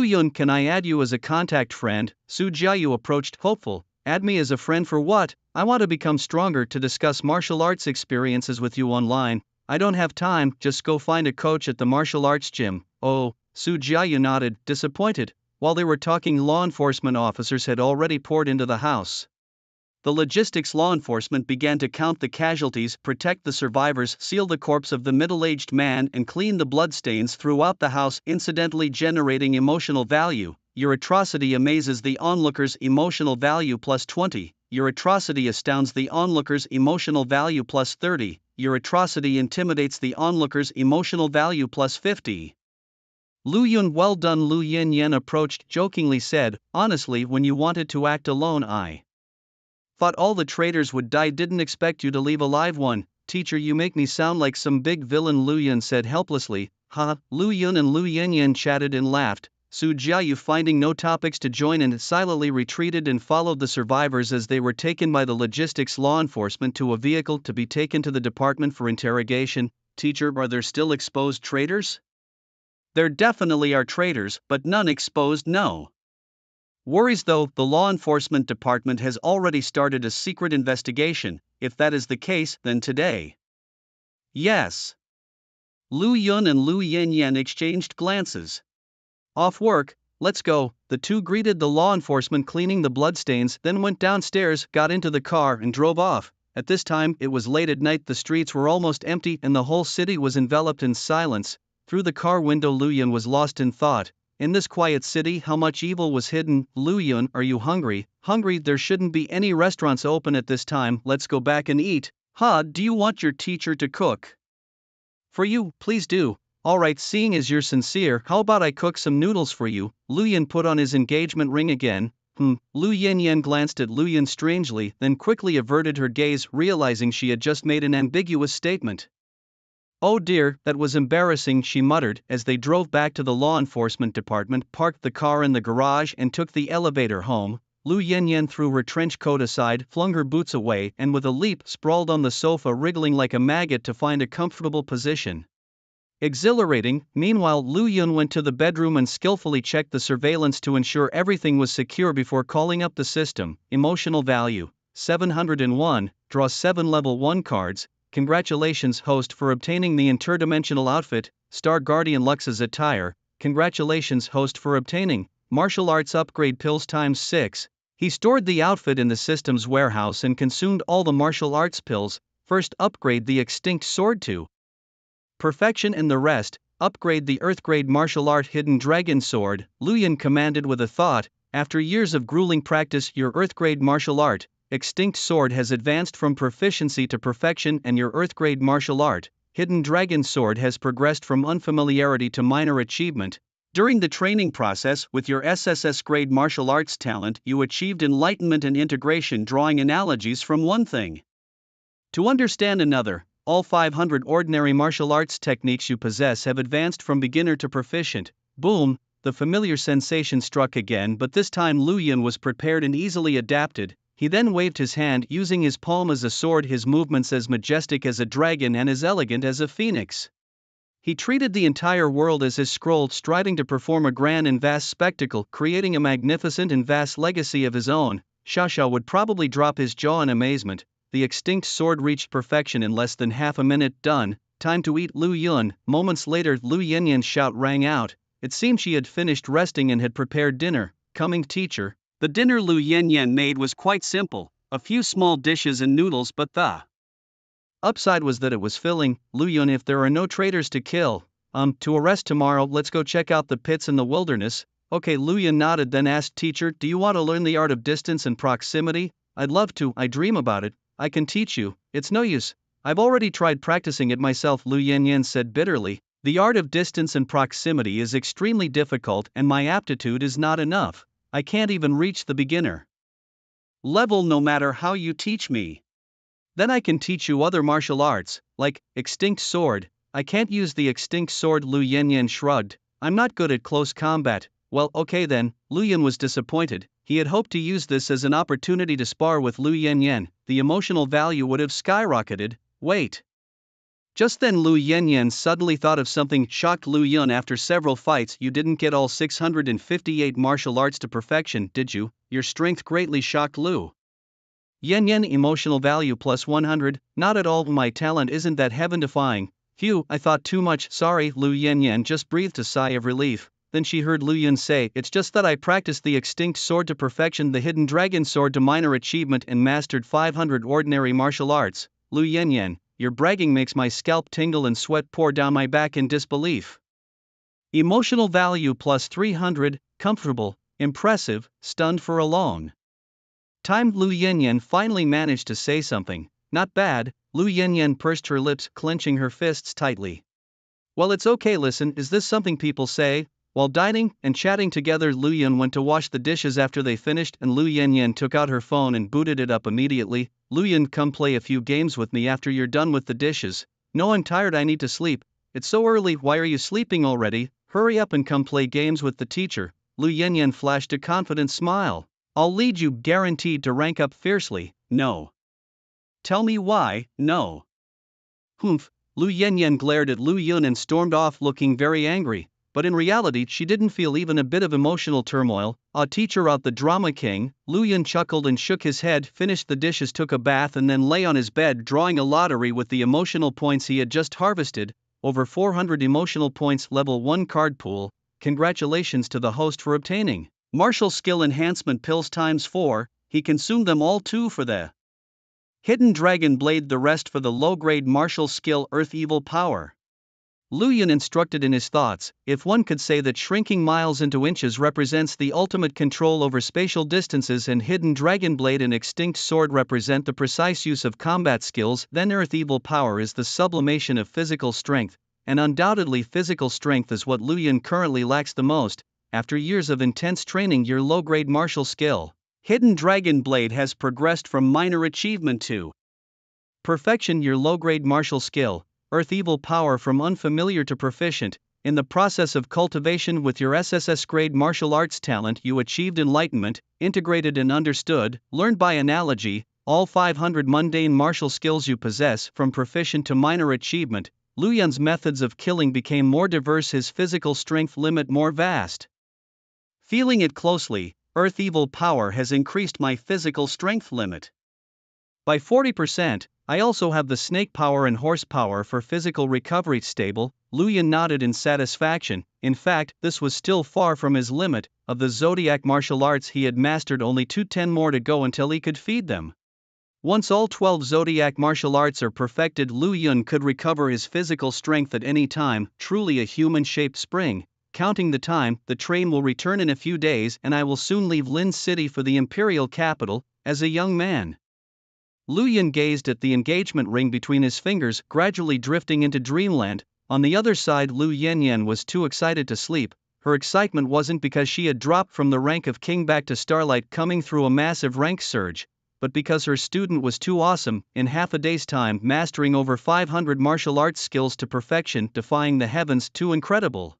Yun, can I add you as a contact friend? Su Jiayu approached, hopeful. Add me as a friend for what? I want to become stronger, to discuss martial arts experiences with you online. I don't have time, just go find a coach at the martial arts gym. Oh, Su Jiayu nodded, disappointed. While they were talking, law enforcement officers had already poured into the house. The logistics law enforcement began to count the casualties, protect the survivors, seal the corpse of the middle-aged man, and clean the bloodstains throughout the house, incidentally generating emotional value. Your atrocity amazes the onlookers. Emotional value plus 20. Your atrocity astounds the onlookers. Emotional value plus 30. Your atrocity intimidates the onlookers. Emotional value plus 50. Lu Yun, well done. Lu Yin approached, jokingly said, honestly, when you wanted to act alone, I thought all the traitors would die. Didn't expect you to leave alive. One, teacher, you make me sound like some big villain, Lu Yun said helplessly. Ha, Lu Yun and Lu Yin chatted and laughed. Su Jiayu, finding no topics to join in, silently retreated and followed the survivors as they were taken by the logistics law enforcement to a vehicle to be taken to the department for interrogation. Teacher, are there still exposed traitors? There definitely are traitors, but none exposed, no. Worries though, the law enforcement department has already started a secret investigation. If that is the case, then today. Yes. Lu Yun and Lu Yin exchanged glances. Off work, let's go. The two greeted the law enforcement, cleaning the bloodstains, then went downstairs, got into the car and drove off. At this time, it was late at night, the streets were almost empty and the whole city was enveloped in silence. Through the car window Lu Yun was lost in thought. In this quiet city, how much evil was hidden? Lu Yun, are you hungry? Hungry? There shouldn't be any restaurants open at this time, let's go back and eat. Do you want your teacher to cook for you? Please do. Alright, seeing as you're sincere, how about I cook some noodles for you? Lu Yun put on his engagement ring again. Lu Yan glanced at Lu Yun strangely, then quickly averted her gaze, realizing she had just made an ambiguous statement. Oh dear, that was embarrassing, she muttered, as they drove back to the law enforcement department, parked the car in the garage and took the elevator home. Lu Yan threw her trench coat aside, flung her boots away, and with a leap sprawled on the sofa, wriggling like a maggot to find a comfortable position. Exhilarating. Meanwhile, Lu Yun went to the bedroom and skillfully checked the surveillance to ensure everything was secure before calling up the system. Emotional value 701, draw 7 level 1 cards. Congratulations, host, for obtaining the interdimensional outfit, Star Guardian Lux's attire. Congratulations, host, for obtaining martial arts upgrade pills ×6. He stored the outfit in the system's warehouse and consumed all the martial arts pills. First, upgrade the extinct sword to perfection, and the rest, upgrade the Earthgrade martial art Hidden Dragon Sword. Lu Yun commanded with a thought. After years of grueling practice, your Earthgrade martial art Extinct Sword has advanced from proficiency to perfection, and your Earthgrade martial art Hidden Dragon Sword has progressed from unfamiliarity to minor achievement. During the training process with your SSS grade martial arts talent, you achieved enlightenment and integration, drawing analogies from one thing to understand another. All 500 ordinary martial arts techniques you possess have advanced from beginner to proficient. Boom, the familiar sensation struck again, but this time Lu Yun was prepared and easily adapted. He then waved his hand, using his palm as a sword, his movements as majestic as a dragon and as elegant as a phoenix. He treated the entire world as his scroll, striding to perform a grand and vast spectacle, creating a magnificent and vast legacy of his own. Xiaoxiao would probably drop his jaw in amazement. The extinct sword reached perfection in less than half a minute. Done. Time to eat. Lu Yun. Moments later, Lu Yanyan's shout rang out. It seemed she had finished resting and had prepared dinner. Coming, teacher. The dinner Lu Yanyan made was quite simple, a few small dishes and noodles, but the upside was that it was filling. Lu Yun, if there are no traitors to kill, to arrest tomorrow, let's go check out the pits in the wilderness. Okay, Lu Yun nodded, then asked, teacher, do you want to learn the art of distance and proximity? I'd love to, I dream about it. I can teach you. It's no use. I've already tried practicing it myself, Lu Yanyan said bitterly. The art of distance and proximity is extremely difficult, and my aptitude is not enough. I can't even reach the beginner level no matter how you teach me. Then I can teach you other martial arts, like Extinct Sword. I can't use the Extinct Sword, Lu Yanyan shrugged. I'm not good at close combat. Well, okay then. Lu Yun was disappointed. He had hoped to use this as an opportunity to spar with Lu Yanyan. The emotional value would have skyrocketed. Wait. Just then Lu Yanyan suddenly thought of something. Shocked Lu Yun, after several fights, you didn't get all 658 martial arts to perfection, did you? Your strength greatly shocked Lu Yanyan. Emotional value plus 100, not at all. My talent isn't that heaven-defying. Phew, I thought too much. Sorry. Lu Yanyan just breathed a sigh of relief. Then she heard Lu Yun say, it's just that I practiced the Extinct Sword to perfection, the Hidden Dragon Sword to minor achievement, and mastered 500 ordinary martial arts. Lu Yanyan, your bragging makes my scalp tingle and sweat pour down my back in disbelief. Emotional value plus 300, comfortable, impressive, stunned for a long time. Lu Yanyan finally managed to say something. Not bad. Lu Yanyan pursed her lips, clenching her fists tightly. Well, it's okay. Listen, is this something people say? While dining and chatting together, Lu Yun went to wash the dishes after they finished, and Lu Yanyan took out her phone and booted it up immediately. Lu Yun, come play a few games with me after you're done with the dishes. No, I'm tired, I need to sleep. It's so early. Why are you sleeping already? Hurry up and come play games with the teacher. Lu Yanyan flashed a confident smile. I'll lead you, guaranteed to rank up fiercely. No. Tell me why. No. Humph. Lu Yanyan glared at Lu Yun and stormed off, looking very angry. But in reality, she didn't feel even a bit of emotional turmoil. Teacher out, the drama king. Lu Yun chuckled and shook his head, finished the dishes, took a bath, and then lay on his bed, drawing a lottery with the emotional points he had just harvested. Over 400 emotional points, level 1 card pool. Congratulations to the host for obtaining martial skill enhancement pills ×4. He consumed them all too for the Hidden Dragon Blade, the rest for the low-grade martial skill Earth Evil Power. Lu Yun instructed in his thoughts, if one could say that shrinking miles into inches represents the ultimate control over spatial distances and hidden dragon blade and extinct sword represent the precise use of combat skills, then earth evil power is the sublimation of physical strength, and undoubtedly physical strength is what Lu Yun currently lacks the most. After years of intense training, your low-grade martial skill, Hidden Dragon Blade, has progressed from minor achievement to perfection. Your low-grade martial skill, Earth Evil Power, from unfamiliar to proficient. In the process of cultivation with your SSS grade martial arts talent, you achieved enlightenment, integrated and understood, learned by analogy, all 500 mundane martial skills you possess. From proficient to minor achievement, Lu Yun's methods of killing became more diverse, his physical strength limit more vast. Feeling it closely, Earth Evil Power has increased my physical strength limit by 40%. I also have the snake power and horsepower for physical recovery. Stable, Lu Yun nodded in satisfaction. In fact, this was still far from his limit. Of the Zodiac martial arts he had mastered only 10 more to go until he could feed them. Once all 12 Zodiac martial arts are perfected, Lu Yun could recover his physical strength at any time, truly a human-shaped spring. Counting the time, the train will return in a few days and I will soon leave Lin City for the imperial capital. As a young man, Lu Yun gazed at the engagement ring between his fingers, gradually drifting into dreamland. On the other side, Lu Yanyan was too excited to sleep. Her excitement wasn't because she had dropped from the rank of king back to starlight coming through a massive rank surge, but because her student was too awesome, in half a day's time mastering over 500 martial arts skills to perfection, defying the heavens. Too incredible.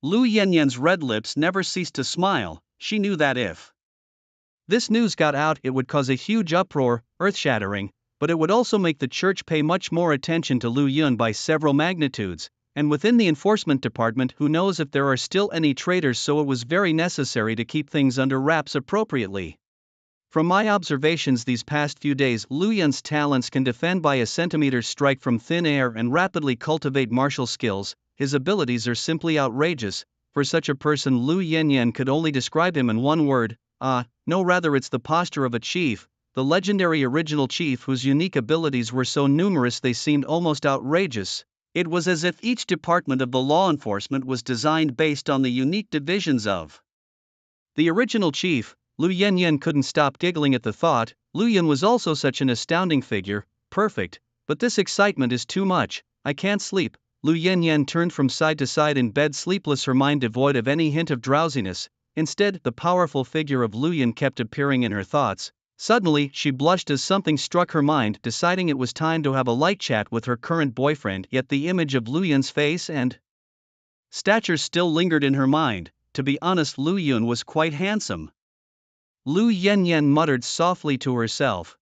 Lu Yanyan's red lips never ceased to smile. She knew that if this news got out, it would cause a huge uproar, earth-shattering, but it would also make the church pay much more attention to Lu Yun by several magnitudes, and within the enforcement department, who knows if there are still any traitors, so it was very necessary to keep things under wraps appropriately. From my observations these past few days, Lu Yun's talents can defend by a centimeter's strike from thin air and rapidly cultivate martial skills. His abilities are simply outrageous. For such a person, Lu Yanyan could only describe him in one word. No, rather it's the posture of a chief, the legendary original chief whose unique abilities were so numerous they seemed almost outrageous. It was as if each department of the law enforcement was designed based on the unique divisions of the original chief. Lu Yanyan couldn't stop giggling at the thought. Lu Yun was also such an astounding figure, perfect, but this excitement is too much, I can't sleep. Lu Yanyan turned from side to side in bed, sleepless, her mind devoid of any hint of drowsiness. Instead, the powerful figure of Lu Yun kept appearing in her thoughts. Suddenly, she blushed as something struck her mind, deciding it was time to have a light chat with her current boyfriend. Yet the image of Lu Yun's face and stature still lingered in her mind. To be honest, Lu Yun was quite handsome. Lu Yanyan muttered softly to herself.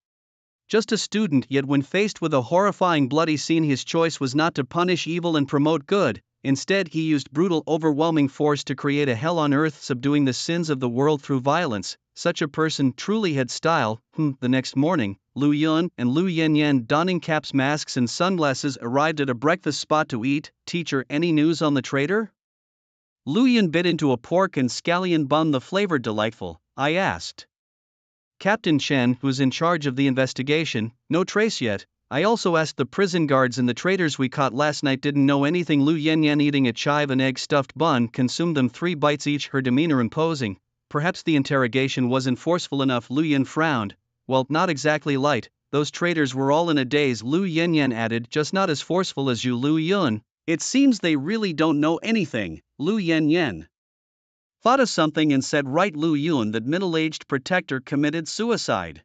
Just a student, yet when faced with a horrifying bloody scene, his choice was not to punish evil and promote good. Instead, he used brutal, overwhelming force to create a hell on earth, subduing the sins of the world through violence. Such a person truly had style. The next morning, Lu Yun and Lu Yanyan, donning caps, masks and sunglasses, arrived at a breakfast spot to eat. Teacher, any news on the traitor? Lu Yun bit into a pork and scallion bun, the flavor delightful. I asked Captain Chen, who's in charge of the investigation. No trace yet. I also asked the prison guards, and the traitors we caught last night didn't know anything. Lu Yanyan, eating a chive and egg stuffed bun, consumed them 3 bites each, her demeanor imposing. Perhaps the interrogation wasn't forceful enough. Lu Yun frowned. Well, not exactly light. Those traitors were all in a daze, Lu Yanyan added, just not as forceful as you, Lu Yun. It seems they really don't know anything. Lu Yanyan thought of something and said, right, Lu Yun, that middle-aged protector committed suicide.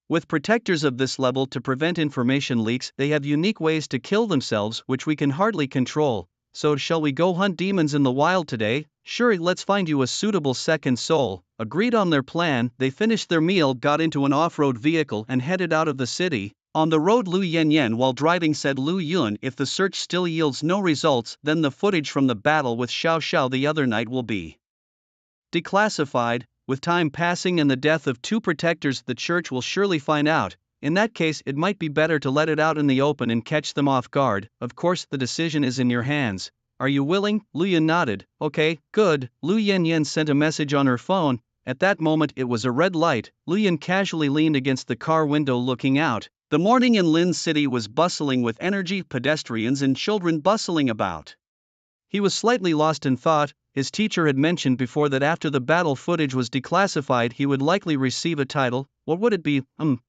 With protectors of this level, to prevent information leaks, they have unique ways to kill themselves which we can hardly control. So shall we go hunt demons in the wild today? Sure, let's find you a suitable second soul. Agreed on their plan, they finished their meal, got into an off-road vehicle and headed out of the city. On the road, Lu Yanyan, while driving, said, Lu Yun, if the search still yields no results, then the footage from the battle with Xiao Xiao the other night will be declassified. With time passing and the death of 2 protectors, the church will surely find out. In that case, it might be better to let it out in the open and catch them off guard. Of course, the decision is in your hands. Are you willing? Lu Yun nodded. Okay, good. Lu Yanyan sent a message on her phone. At that moment, it was a red light. Lu Yun casually leaned against the car window looking out. The morning in Lin City was bustling with energy, pedestrians and children bustling about. He was slightly lost in thought. His teacher had mentioned before that after the battle footage was declassified he would likely receive a title. What would it be?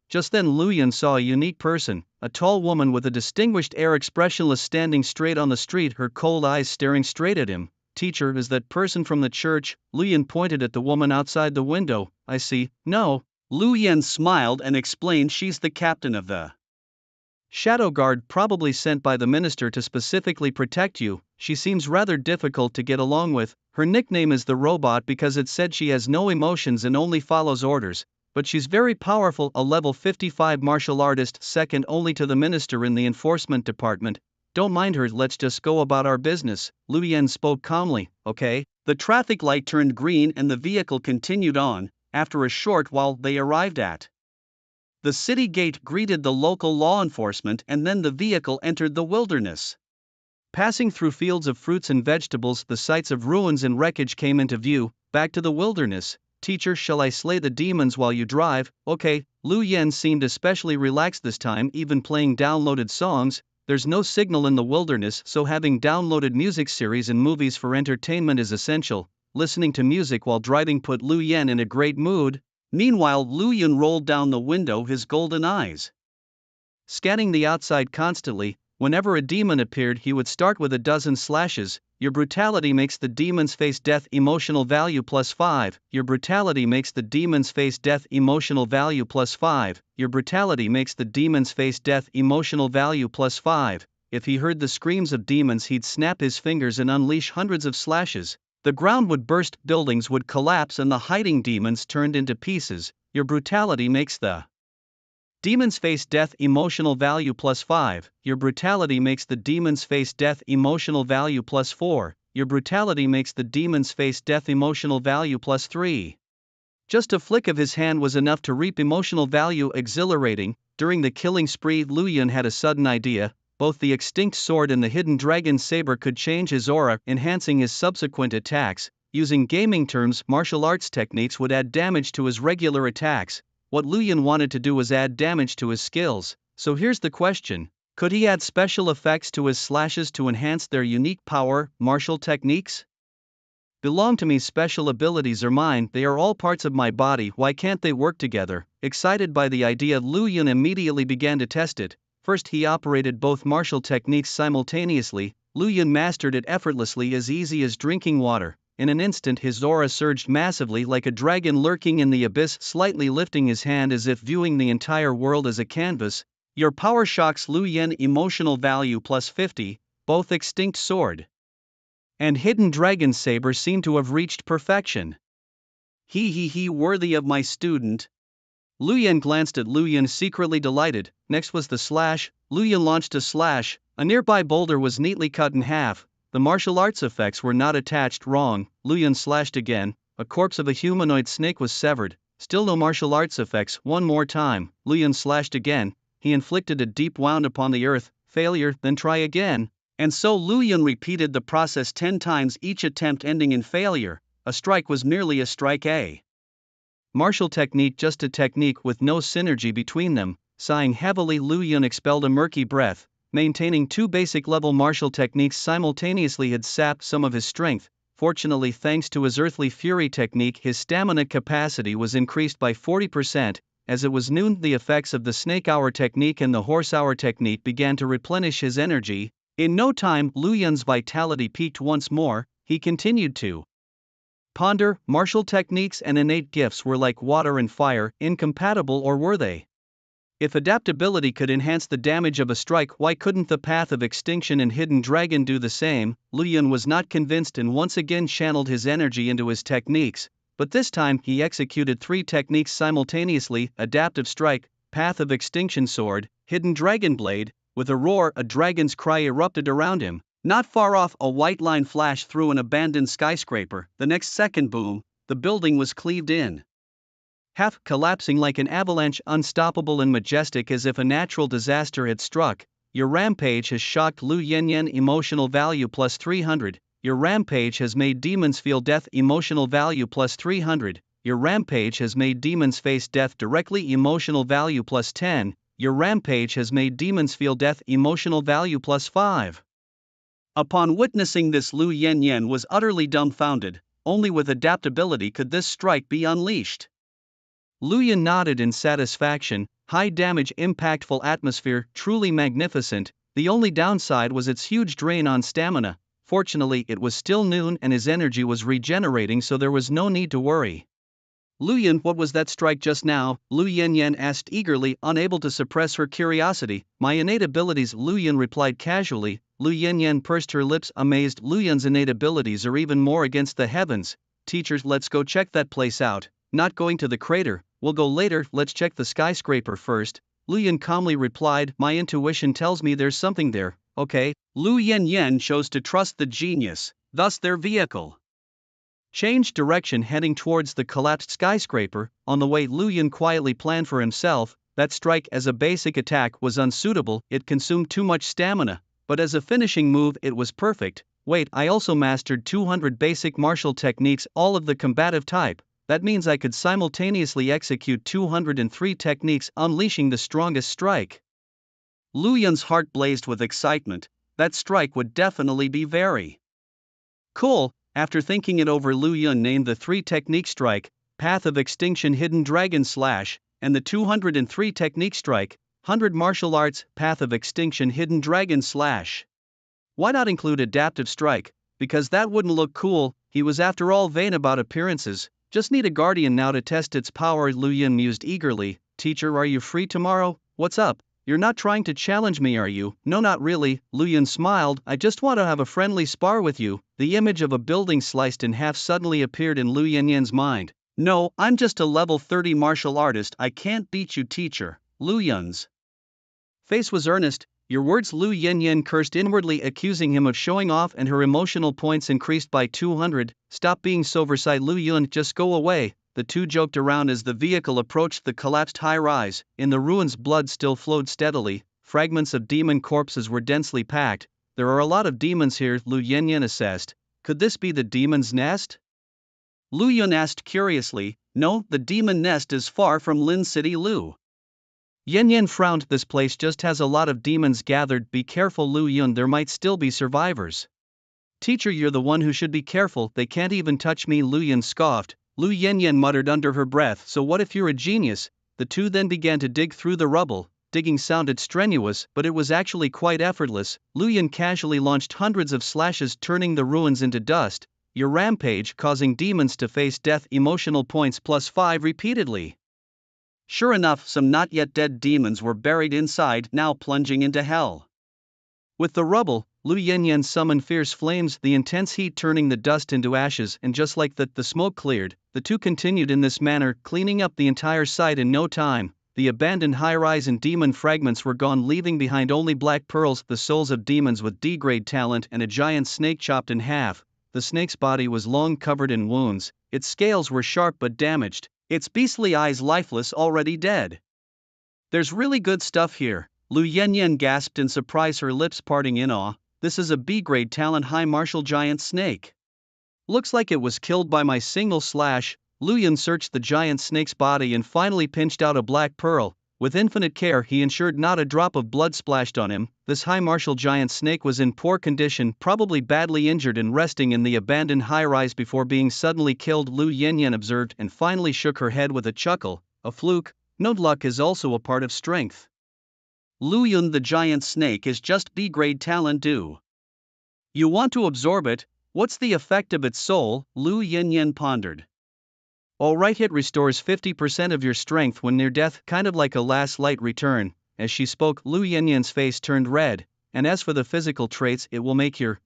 Just then Luyan saw a unique person, a tall woman with a distinguished air, expressionless, standing straight on the street, her cold eyes staring straight at him. Teacher, is that person from the church? Luyan pointed at the woman outside the window. I see. No. Luyan smiled and explained, she's the captain of the Shadow Guard, probably sent by the minister to specifically protect you. She seems rather difficult to get along with. Her nickname is the Robot because it said she has no emotions and only follows orders, but she's very powerful, a level 55 martial artist, second only to the minister in the enforcement department. Don't mind her, let's just go about our business. Luyan spoke calmly. Okay. The traffic light turned green and the vehicle continued on. After a short while they arrived at the city gate, greeted the local law enforcement, and then the vehicle entered the wilderness. Passing through fields of fruits and vegetables, the sights of ruins and wreckage came into view. Back to the wilderness. Teacher, shall I slay the demons while you drive? Okay. Luyan seemed especially relaxed this time, even playing downloaded songs. There's no signal in the wilderness, so having downloaded music series and movies for entertainment is essential. Listening to music while driving put Luyan in a great mood. Meanwhile, Luyan rolled down the window, his golden eyes scanning the outside constantly. Whenever a demon appeared, he would start with a dozen slashes. Your brutality makes the demons face death, emotional value +5. Your brutality makes the demons face death, emotional value +5. Your brutality makes the demons face death, emotional value +5. If he heard the screams of demons, he'd snap his fingers and unleash hundreds of slashes. The ground would burst, buildings would collapse, and the hiding demons turned into pieces. Your brutality makes the demons face death, emotional value +5. Your brutality makes the demons face death, emotional value +4. Your brutality makes the demons face death, emotional value +3. Just a flick of his hand was enough to reap emotional value. Exhilarating. During the killing spree, Luyan had a sudden idea. Both the extinct sword and the hidden dragon saber could change his aura, enhancing his subsequent attacks. Using gaming terms, martial arts techniques would add damage to his regular attacks. What Luyan wanted to do was add damage to his skills. So here's the question. Could he add special effects to his slashes to enhance their unique power? Martial techniques belong to me, special abilities are mine, they are all parts of my body, why can't they work together? Excited by the idea, Luyan immediately began to test it. First he operated both martial techniques simultaneously. Luyan mastered it effortlessly, as easy as drinking water. In an instant his aura surged massively like a dragon lurking in the abyss, slightly lifting his hand as if viewing the entire world as a canvas. Your power shocks, Luyan, emotional value +50, both extinct sword and hidden dragon saber seem to have reached perfection. He worthy of my student. Luyan glanced at Luyan, secretly delighted. Next was the slash. Luyan launched a slash. A nearby boulder was neatly cut in half. The martial arts effects were not attached. Wrong. Luyan slashed again. A corpse of a humanoid snake was severed. Still no martial arts effects. One more time. Luyan slashed again. He inflicted a deep wound upon the earth. Failure, then try again. And so Luyan repeated the process 10 times, each attempt ending in failure. A strike was merely a strike. A martial technique, just a technique with no synergy between them. Sighing heavily, Luyan expelled a murky breath. Maintaining 2 basic level martial techniques simultaneously had sapped some of his strength. Fortunately, thanks to his Earthly Fury technique, his stamina capacity was increased by 40%. As it was noon, the effects of the Snake Hour technique and the Horse Hour technique began to replenish his energy. In no time, Luyan's vitality peaked once more. He continued to ponder. Martial techniques and innate gifts were like water and fire, incompatible, or were they? If adaptability could enhance the damage of a strike, why couldn't the Path of Extinction and Hidden Dragon do the same? Luyan was not convinced and once again channeled his energy into his techniques, but this time he executed 3 techniques simultaneously: Adaptive Strike, Path of Extinction Sword, Hidden Dragon Blade. With a roar, a dragon's cry erupted around him. Not far off, a white line flashed through an abandoned skyscraper. The next second, boom, the building was cleaved in half, collapsing like an avalanche, unstoppable and majestic as if a natural disaster had struck. Your rampage has shocked Luyan, emotional value +300. Your rampage has made demons feel death, emotional value +300. Your rampage has made demons face death directly, emotional value +10. Your rampage has made demons feel death emotional value +5. Upon witnessing this, Lu Yanyan was utterly dumbfounded. Only with adaptability could this strike be unleashed. Lu Yan nodded in satisfaction. High damage, impactful atmosphere, truly magnificent. The only downside was its huge drain on stamina. Fortunately, it was still noon and his energy was regenerating, so there was no need to worry. Lu Yan, what was that strike just now? Lu Yanyan asked eagerly, unable to suppress her curiosity. My innate abilities, Lu Yan replied casually. Lu Yanyan pursed her lips, amazed. Lu Yan's innate abilities are even more against the heavens. Teachers, let's go check that place out. Not going to the crater, we'll go later, let's check the skyscraper first. Lu Yan calmly replied, my intuition tells me there's something there. Okay. Lu Yanyan chose to trust the genius, thus their vehicle changed direction, heading towards the collapsed skyscraper. On the way, Lu Yan quietly planned for himself. That strike as a basic attack was unsuitable, it consumed too much stamina, but as a finishing move it was perfect. Wait, I also mastered 200 basic martial techniques, all of the combative type. That means I could simultaneously execute 203 techniques, unleashing the strongest strike. Lu Yan's heart blazed with excitement. That strike would definitely be very cool. After thinking it over, Lu Yan named the 3 technique strike, Path of Extinction, Hidden Dragon Slash, and the 203 technique strike, 100 martial arts, Path of Extinction, Hidden Dragon Slash. Why not include Adaptive Strike? Because that wouldn't look cool. He was after all vain about appearances. Just need a guardian now to test its power. Lu Yan mused eagerly. Teacher, are you free tomorrow? What's up? You're not trying to challenge me, are you? No, not really. Lu Yan smiled. I just want to have a friendly spar with you. The image of a building sliced in half suddenly appeared in Lu Yanyan's mind. No, I'm just a level 30 martial artist. I can't beat you, teacher. Lu Yan's face was earnest. Your words? Lu Yanyan cursed inwardly, accusing him of showing off, and her emotional points increased by 200. Stop being so versatile, Lu Yan, just go away. The two joked around as the vehicle approached the collapsed high-rise. In the ruins, blood still flowed steadily. Fragments of demon corpses were densely packed. There are a lot of demons here, Lu Yanyan assessed. Could this be the demon's nest? Lu Yan asked curiously. No, the demon nest is far from Lin City. Lu Yanyan frowned. This place just has a lot of demons gathered. Be careful, Lu Yan, there might still be survivors. Teacher, you're the one who should be careful. They can't even touch me, Lu Yan scoffed. Lu Yanyan muttered under her breath, so what if you're a genius? The two then began to dig through the rubble. Digging sounded strenuous, but it was actually quite effortless. Lu Yan casually launched hundreds of slashes, turning the ruins into dust. Your rampage causing demons to face death, emotional points +5 repeatedly. Sure enough, some not yet dead demons were buried inside, now plunging into hell. With the rubble, Lu Yanyan summoned fierce flames, the intense heat turning the dust into ashes, and just like that, the smoke cleared. The two continued in this manner, cleaning up the entire site in no time. The abandoned high-rise and demon fragments were gone, leaving behind only black pearls, the souls of demons with D-grade talent, and a giant snake chopped in half. The snake's body was long, covered in wounds. Its scales were sharp but damaged, its beastly eyes lifeless, already dead. There's really good stuff here. Lu Yanyan gasped in surprise, her lips parting in awe. This is a B-grade talent high martial giant snake. Looks like it was killed by my single slash. Lu Yan searched the giant snake's body and finally pinched out a black pearl. With infinite care, he ensured not a drop of blood splashed on him. This high martial giant snake was in poor condition, probably badly injured and resting in the abandoned high-rise before being suddenly killed, Lu Yanyan observed and finally shook her head with a chuckle. A fluke. No, luck is also a part of strength. Lu Yan, the giant snake is just B-grade talent. Do you want to absorb it? What's the effect of its soul? Lu Yanyan pondered. Alright, hit restores 50% of your strength when near death, kind of like a last light return. As she spoke, Lu Yanyan's face turned red. And as for the physical traits, it will make your,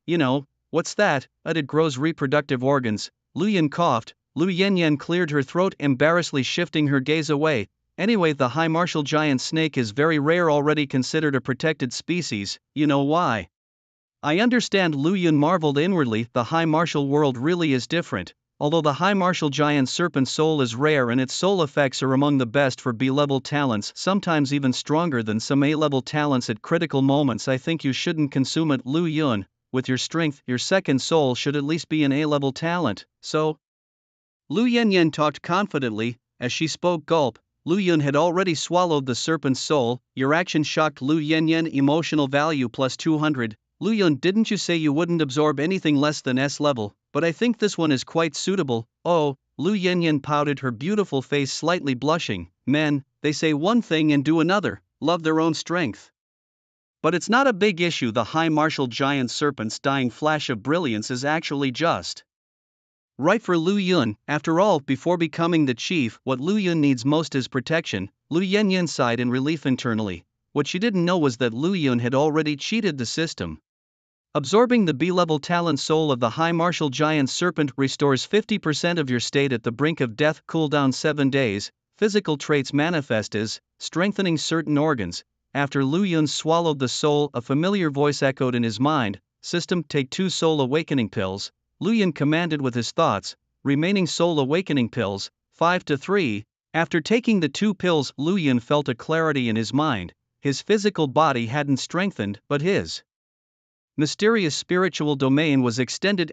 what's that? It grows reproductive organs. Lu Yan coughed. Lu Yanyan cleared her throat, embarrassedly shifting her gaze away. Anyway, the high martial giant snake is very rare, already considered a protected species. You know why? I understand, Lu Yan marveled inwardly. The high martial world really is different. Although the high martial giant serpent soul is rare and its soul effects are among the best for B-level talents, sometimes even stronger than some A-level talents at critical moments, I think you shouldn't consume it, Lu Yan. With your strength, your second soul should at least be an A-level talent, so? Lu Yanyan talked confidently. As she spoke, gulp. Lu Yun had already swallowed the serpent's soul. Your action shocked Lu Yanyan. Emotional value plus 200. Lu Yun, didn't you say you wouldn't absorb anything less than S level, but I think this one is quite suitable. Oh, Lu Yanyan pouted, her beautiful face slightly blushing. Men, they say one thing and do another, love their own strength. But it's not a big issue. The High Martial Giant Serpent's dying flash of brilliance is actually just right for Lu Yun. After all, before becoming the chief, what Lu Yun needs most is protection. Lu Yanyan sighed in relief internally. What she didn't know was that Lu Yun had already cheated the system. Absorbing the B-level talent soul of the High Martial Giant Serpent restores 50% of your state at the brink of death. Cooldown 7 days. Physical traits manifest as strengthening certain organs. After Lu Yun swallowed the soul, a familiar voice echoed in his mind. System, take 2 soul awakening pills. Lu Yun commanded with his thoughts. Remaining soul awakening pills, 5 to 3. After taking the 2 pills, Lu Yun felt a clarity in his mind. His physical body hadn't strengthened, but his mysterious spiritual domain was expanded,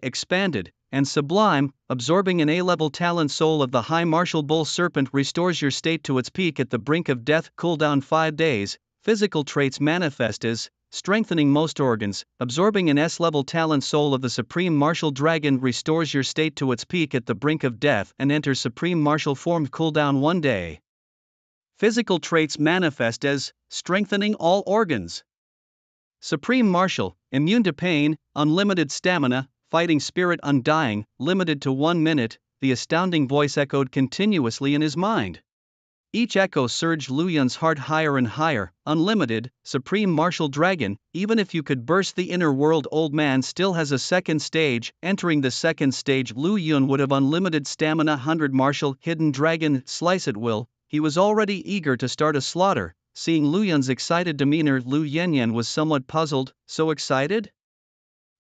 and sublime. Absorbing an A-level talent soul of the High Martial Bull Serpent restores your state to its peak at the brink of death. Cooldown 5 days. Physical traits manifest as strengthening most organs. Absorbing an S-level talent soul of the Supreme Martial Dragon restores your state to its peak at the brink of death and enter Supreme Martial form. Cooldown 1 day. Physical traits manifest as strengthening all organs. Supreme Martial, immune to pain, unlimited stamina, fighting spirit undying, limited to 1 minute. The astounding voice echoed continuously in his mind. Each echo surged Lu Yun's heart higher and higher. Unlimited, Supreme Martial Dragon, even if you could burst the inner world, old man still has a second stage. Entering the second stage, Lu Yun would have unlimited stamina. 100 Martial Hidden Dragon, slice at will. He was already eager to start a slaughter. Seeing Lu Yun's excited demeanor, Lu Yanyan was somewhat puzzled. So excited?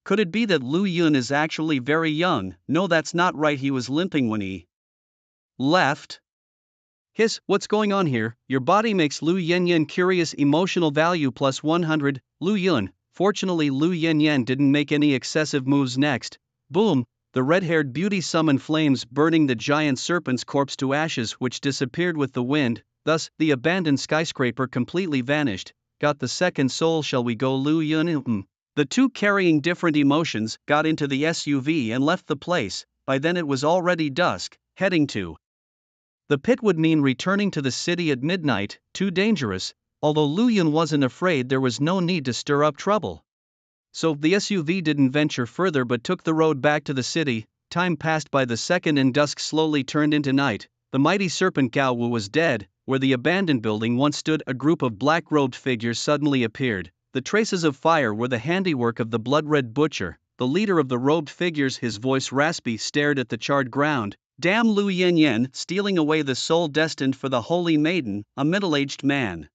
Could it be that Lu Yun is actually very young? No, that's not right. He was limping when he left. Hiss, what's going on here? Your body makes Lu Yanyan curious. Emotional value plus 100. Lu Yun. Fortunately, Lu Yanyan didn't make any excessive moves. Next. Boom. The red-haired beauty summoned flames, burning the giant serpent's corpse to ashes, which disappeared with the wind. Thus, the abandoned skyscraper completely vanished. Got the second soul. Shall we go? Lu Yun? The two, carrying different emotions, got into the SUV and left the place. By then it was already dusk. Heading to the pit would mean returning to the city at midnight. Too dangerous. Although Lu Yun wasn't afraid, there was no need to stir up trouble. So the SUV didn't venture further but took the road back to the city. Time passed by. The second, and dusk slowly turned into night. The mighty serpent Gao Wu was dead. Where the abandoned building once stood, a group of black-robed figures suddenly appeared. The traces of fire were the handiwork of the blood-red butcher. The leader of the robed figures, his voice raspy, stared at the charred ground. Damn Lu Yanyan, stealing away the soul destined for the holy maiden, a middle-aged man,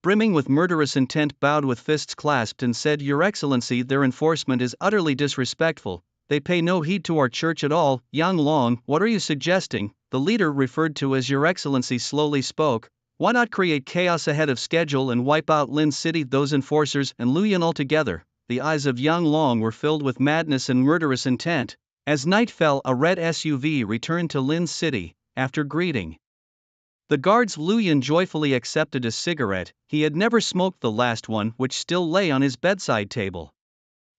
brimming with murderous intent, bowed with fists clasped and said, Your Excellency, their enforcement is utterly disrespectful. They pay no heed to our church at all. Yang Long, what are you suggesting? The leader, referred to as Your Excellency, slowly spoke. Why not create chaos ahead of schedule and wipe out Lin City, those enforcers and Lu Yun altogether? The eyes of Yang Long were filled with madness and murderous intent. As night fell, a red SUV returned to Lin City. After greeting the guards, Lu Yun joyfully accepted a cigarette. He had never smoked the last one, which still lay on his bedside table.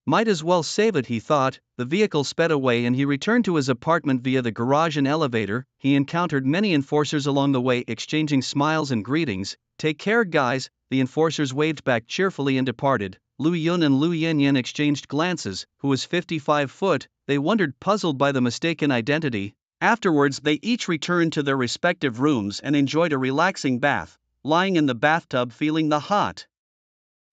Might as well save it, he thought. The vehicle sped away and he returned to his apartment via the garage and elevator. He encountered many enforcers along the way, exchanging smiles and greetings. Take care, guys. The enforcers waved back cheerfully and departed. Lu Yun and Lu Yanyan exchanged glances. Who was 55 foot? They wondered, puzzled by the mistaken identity. Afterwards, they each returned to their respective rooms and enjoyed a relaxing bath. Lying in the bathtub, feeling the hot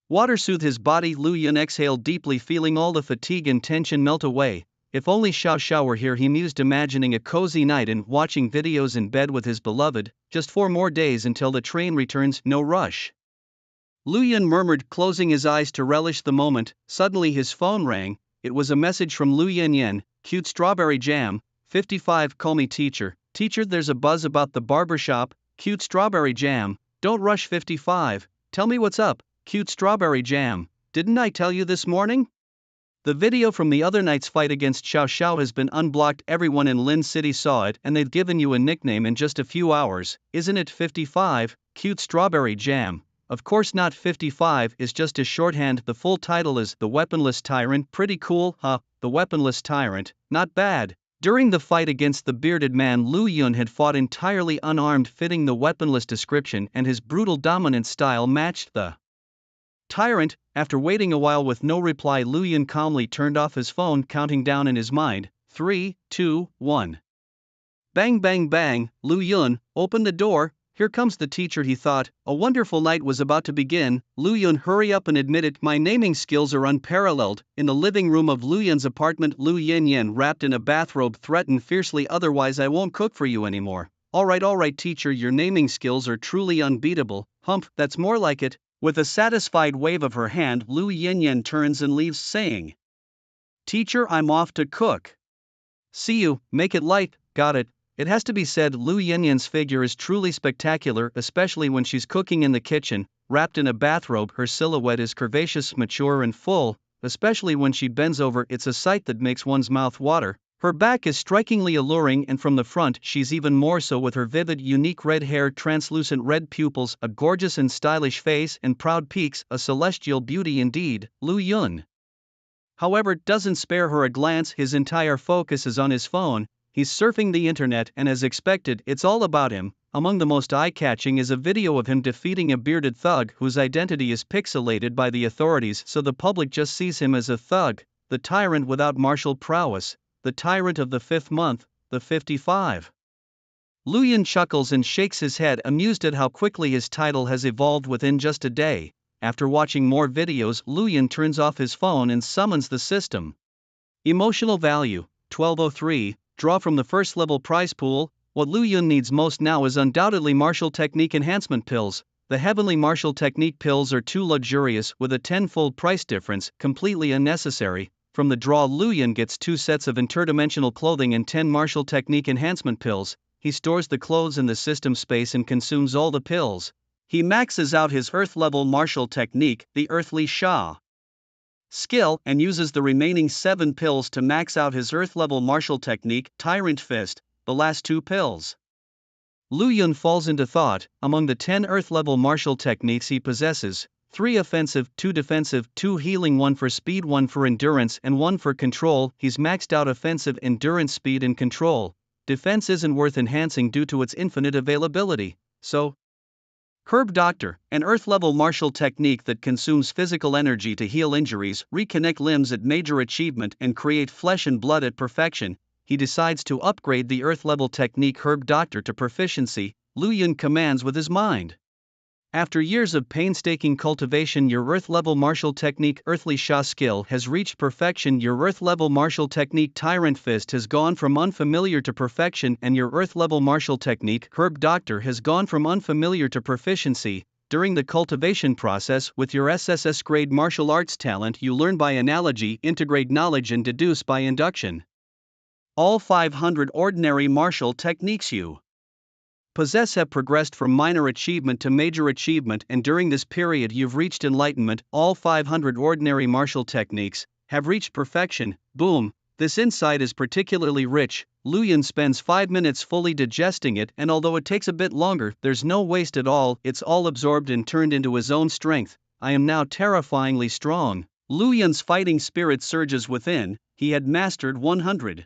water soothe his body, Lu Yun exhaled deeply, feeling all the fatigue and tension melt away. If only Xiao Xiao were here, he mused, imagining a cozy night and watching videos in bed with his beloved. Just 4 more days until the train returns, no rush. Lu Yun murmured, closing his eyes to relish the moment. Suddenly his phone rang. It was a message from Lu Yanyan. Cute strawberry jam. 55. Call me teacher. Teacher, there's a buzz about the barbershop. Cute strawberry jam. Don't rush. 55. Tell me what's up. Cute strawberry jam. Didn't I tell you this morning? The video from the other night's fight against Xiao Xiao has been unblocked. Everyone in Lin City saw it and they've given you a nickname in just a few hours, isn't it 55, cute strawberry jam? Of course not, 55 is just a shorthand. The full title is The Weaponless Tyrant. Pretty cool, huh? The Weaponless Tyrant, not bad. During the fight against the bearded man, Lu Yun had fought entirely unarmed, fitting the weaponless description, and his brutal dominant style matched the tyrant. After waiting a while with no reply, Lu Yun calmly turned off his phone, counting down in his mind, 3, 2, 1. Bang bang bang, Lu Yun, open the door, here comes the teacher, he thought. A wonderful night was about to begin. Lu Yun, hurry up and admit it, my naming skills are unparalleled. In the living room of Lu Yun's apartment, Lu Yan, wrapped in a bathrobe, threatened fiercely, otherwise I won't cook for you anymore. Alright teacher, your naming skills are truly unbeatable. Humph, that's more like it. With a satisfied wave of her hand, Lu Yan turns and leaves, saying, Teacher, I'm off to cook. See you, make it light, got it. It has to be said, Lu Yan's figure is truly spectacular, especially when she's cooking in the kitchen, wrapped in a bathrobe. Her silhouette is curvaceous, mature and full, especially when she bends over, it's a sight that makes one's mouth water. Her back is strikingly alluring, and from the front she's even more so, with her vivid, unique red hair, translucent red pupils, a gorgeous and stylish face, and proud peaks, a celestial beauty indeed. Lu Yun, however, doesn't spare her a glance. His entire focus is on his phone. He's surfing the internet, and as expected, it's all about him. Among the most eye-catching is a video of him defeating a bearded thug whose identity is pixelated by the authorities, so the public just sees him as a thug, the tyrant without martial prowess, the tyrant of the 5th month, the 55. Lu Yun chuckles and shakes his head, amused at how quickly his title has evolved within just a day. After watching more videos, Lu Yun turns off his phone and summons the system. Emotional value, 1203. Draw from the first level prize pool. What Lu Yun needs most now is undoubtedly martial technique enhancement pills. The heavenly martial technique pills are too luxurious, with a 10-fold price difference, completely unnecessary. From the draw, Lu Yun gets 2 sets of interdimensional clothing and 10 martial technique enhancement pills. He stores the clothes in the system space and consumes all the pills. He maxes out his Earth level martial technique, the Earthly Sha skill, and uses the remaining 7 pills to max out his Earth level martial technique, Tyrant Fist, the last 2 pills. Lu Yun falls into thought. Among the 10 Earth level martial techniques he possesses, 3 offensive, 2 defensive, 2 healing, 1 for speed, 1 for endurance, and 1 for control. He's maxed out offensive, endurance, speed, and control. Defense isn't worth enhancing due to its infinite availability, so Herb Doctor, an Earth-level martial technique that consumes physical energy to heal injuries, reconnect limbs at major achievement, and create flesh and blood at perfection. He decides to upgrade the Earth-level technique Herb Doctor to proficiency. Lu Yun commands with his mind. After years of painstaking cultivation, your Earth-level martial technique Earthly Sha skill has reached perfection. Your Earth-level martial technique Tyrant Fist has gone from unfamiliar to perfection, and your Earth-level martial technique Herb Doctor has gone from unfamiliar to proficiency. During the cultivation process, with your SSS grade martial arts talent, you learn by analogy, integrate knowledge, and deduce by induction. All 500 ordinary martial techniques you possess have progressed from minor achievement to major achievement, and during this period you've reached enlightenment. All 500 ordinary martial techniques have reached perfection. Boom! This insight is particularly rich. Lu Yun spends 5 minutes fully digesting it, and although it takes a bit longer, there's no waste at all. It's all absorbed and turned into his own strength. I am now terrifyingly strong. Lu Yun's fighting spirit surges within. He had mastered 100%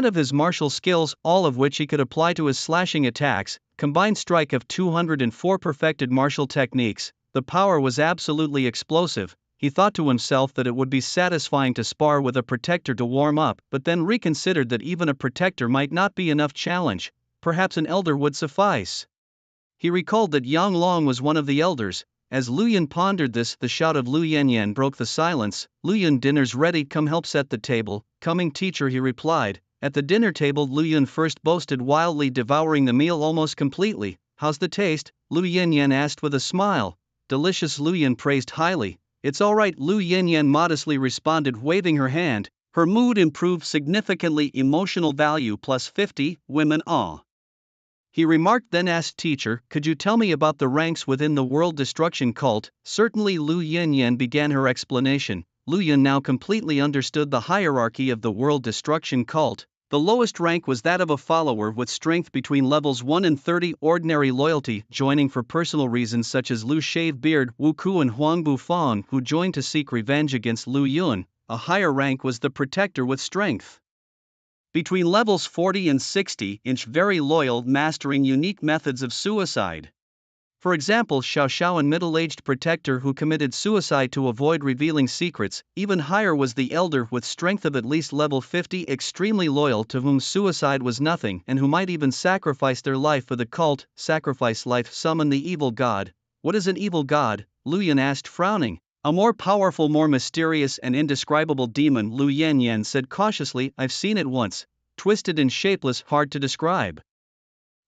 of his martial skills, all of which he could apply to his slashing attacks. Combined strike of 204 perfected martial techniques. The power was absolutely explosive. He thought to himself that it would be satisfying to spar with a protector to warm up, but then reconsidered that even a protector might not be enough challenge. Perhaps an elder would suffice. He recalled that Yang Long was one of the elders. As Lu Yun pondered this, the shout of Lu Yan broke the silence. Lu Yun, dinner's ready, come help set the table. Coming teacher, he replied. At the dinner table, Lu Yun first boasted wildly, devouring the meal almost completely. How's the taste? Lu Yan asked with a smile. Delicious, Lu Yun praised highly. It's alright, Lu Yan modestly responded, waving her hand. Her mood improved significantly. Emotional value plus 50, women awe. He remarked, then asked teacher, could you tell me about the ranks within the World Destruction Cult? Certainly, Lu Yan began her explanation. Lu Yun now completely understood the hierarchy of the world destruction cult. The lowest rank was that of a follower with strength between levels 1 and 30, ordinary loyalty, joining for personal reasons such as Lu Shavebeard, Wu Ku and Huang Bufang, who joined to seek revenge against Lu Yun. A higher rank was the protector with strength between levels 40 and 60, very loyal, mastering unique methods of suicide. For example, Xiao Xiao, an middle-aged protector who committed suicide to avoid revealing secrets. Even higher was the elder with strength of at least level 50, extremely loyal, to whom suicide was nothing and who might even sacrifice their life for the cult. Sacrifice life, summon the evil god. What is an evil god? Lu Yun asked, frowning. A more powerful, more mysterious and indescribable demon, Lu Yanyan said cautiously. I've seen it once. Twisted and shapeless, hard to describe.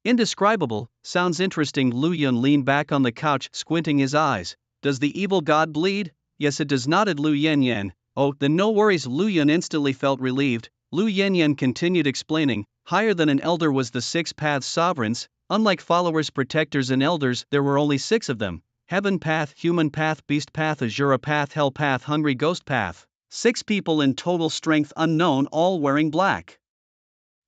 Indescribable, sounds interesting. Lu Yun leaned back on the couch, squinting his eyes. Does the evil god bleed? Yes, it does, nodded Lu Yanyan. Oh, then no worries. Lu Yun instantly felt relieved. Lu Yanyan continued explaining. Higher than an elder was the 6 paths sovereigns. Unlike followers, protectors and elders, there were only 6 of them. Heaven path, human path, beast path, Azura path, hell path, hungry ghost path. 6 people in total, strength unknown, all wearing black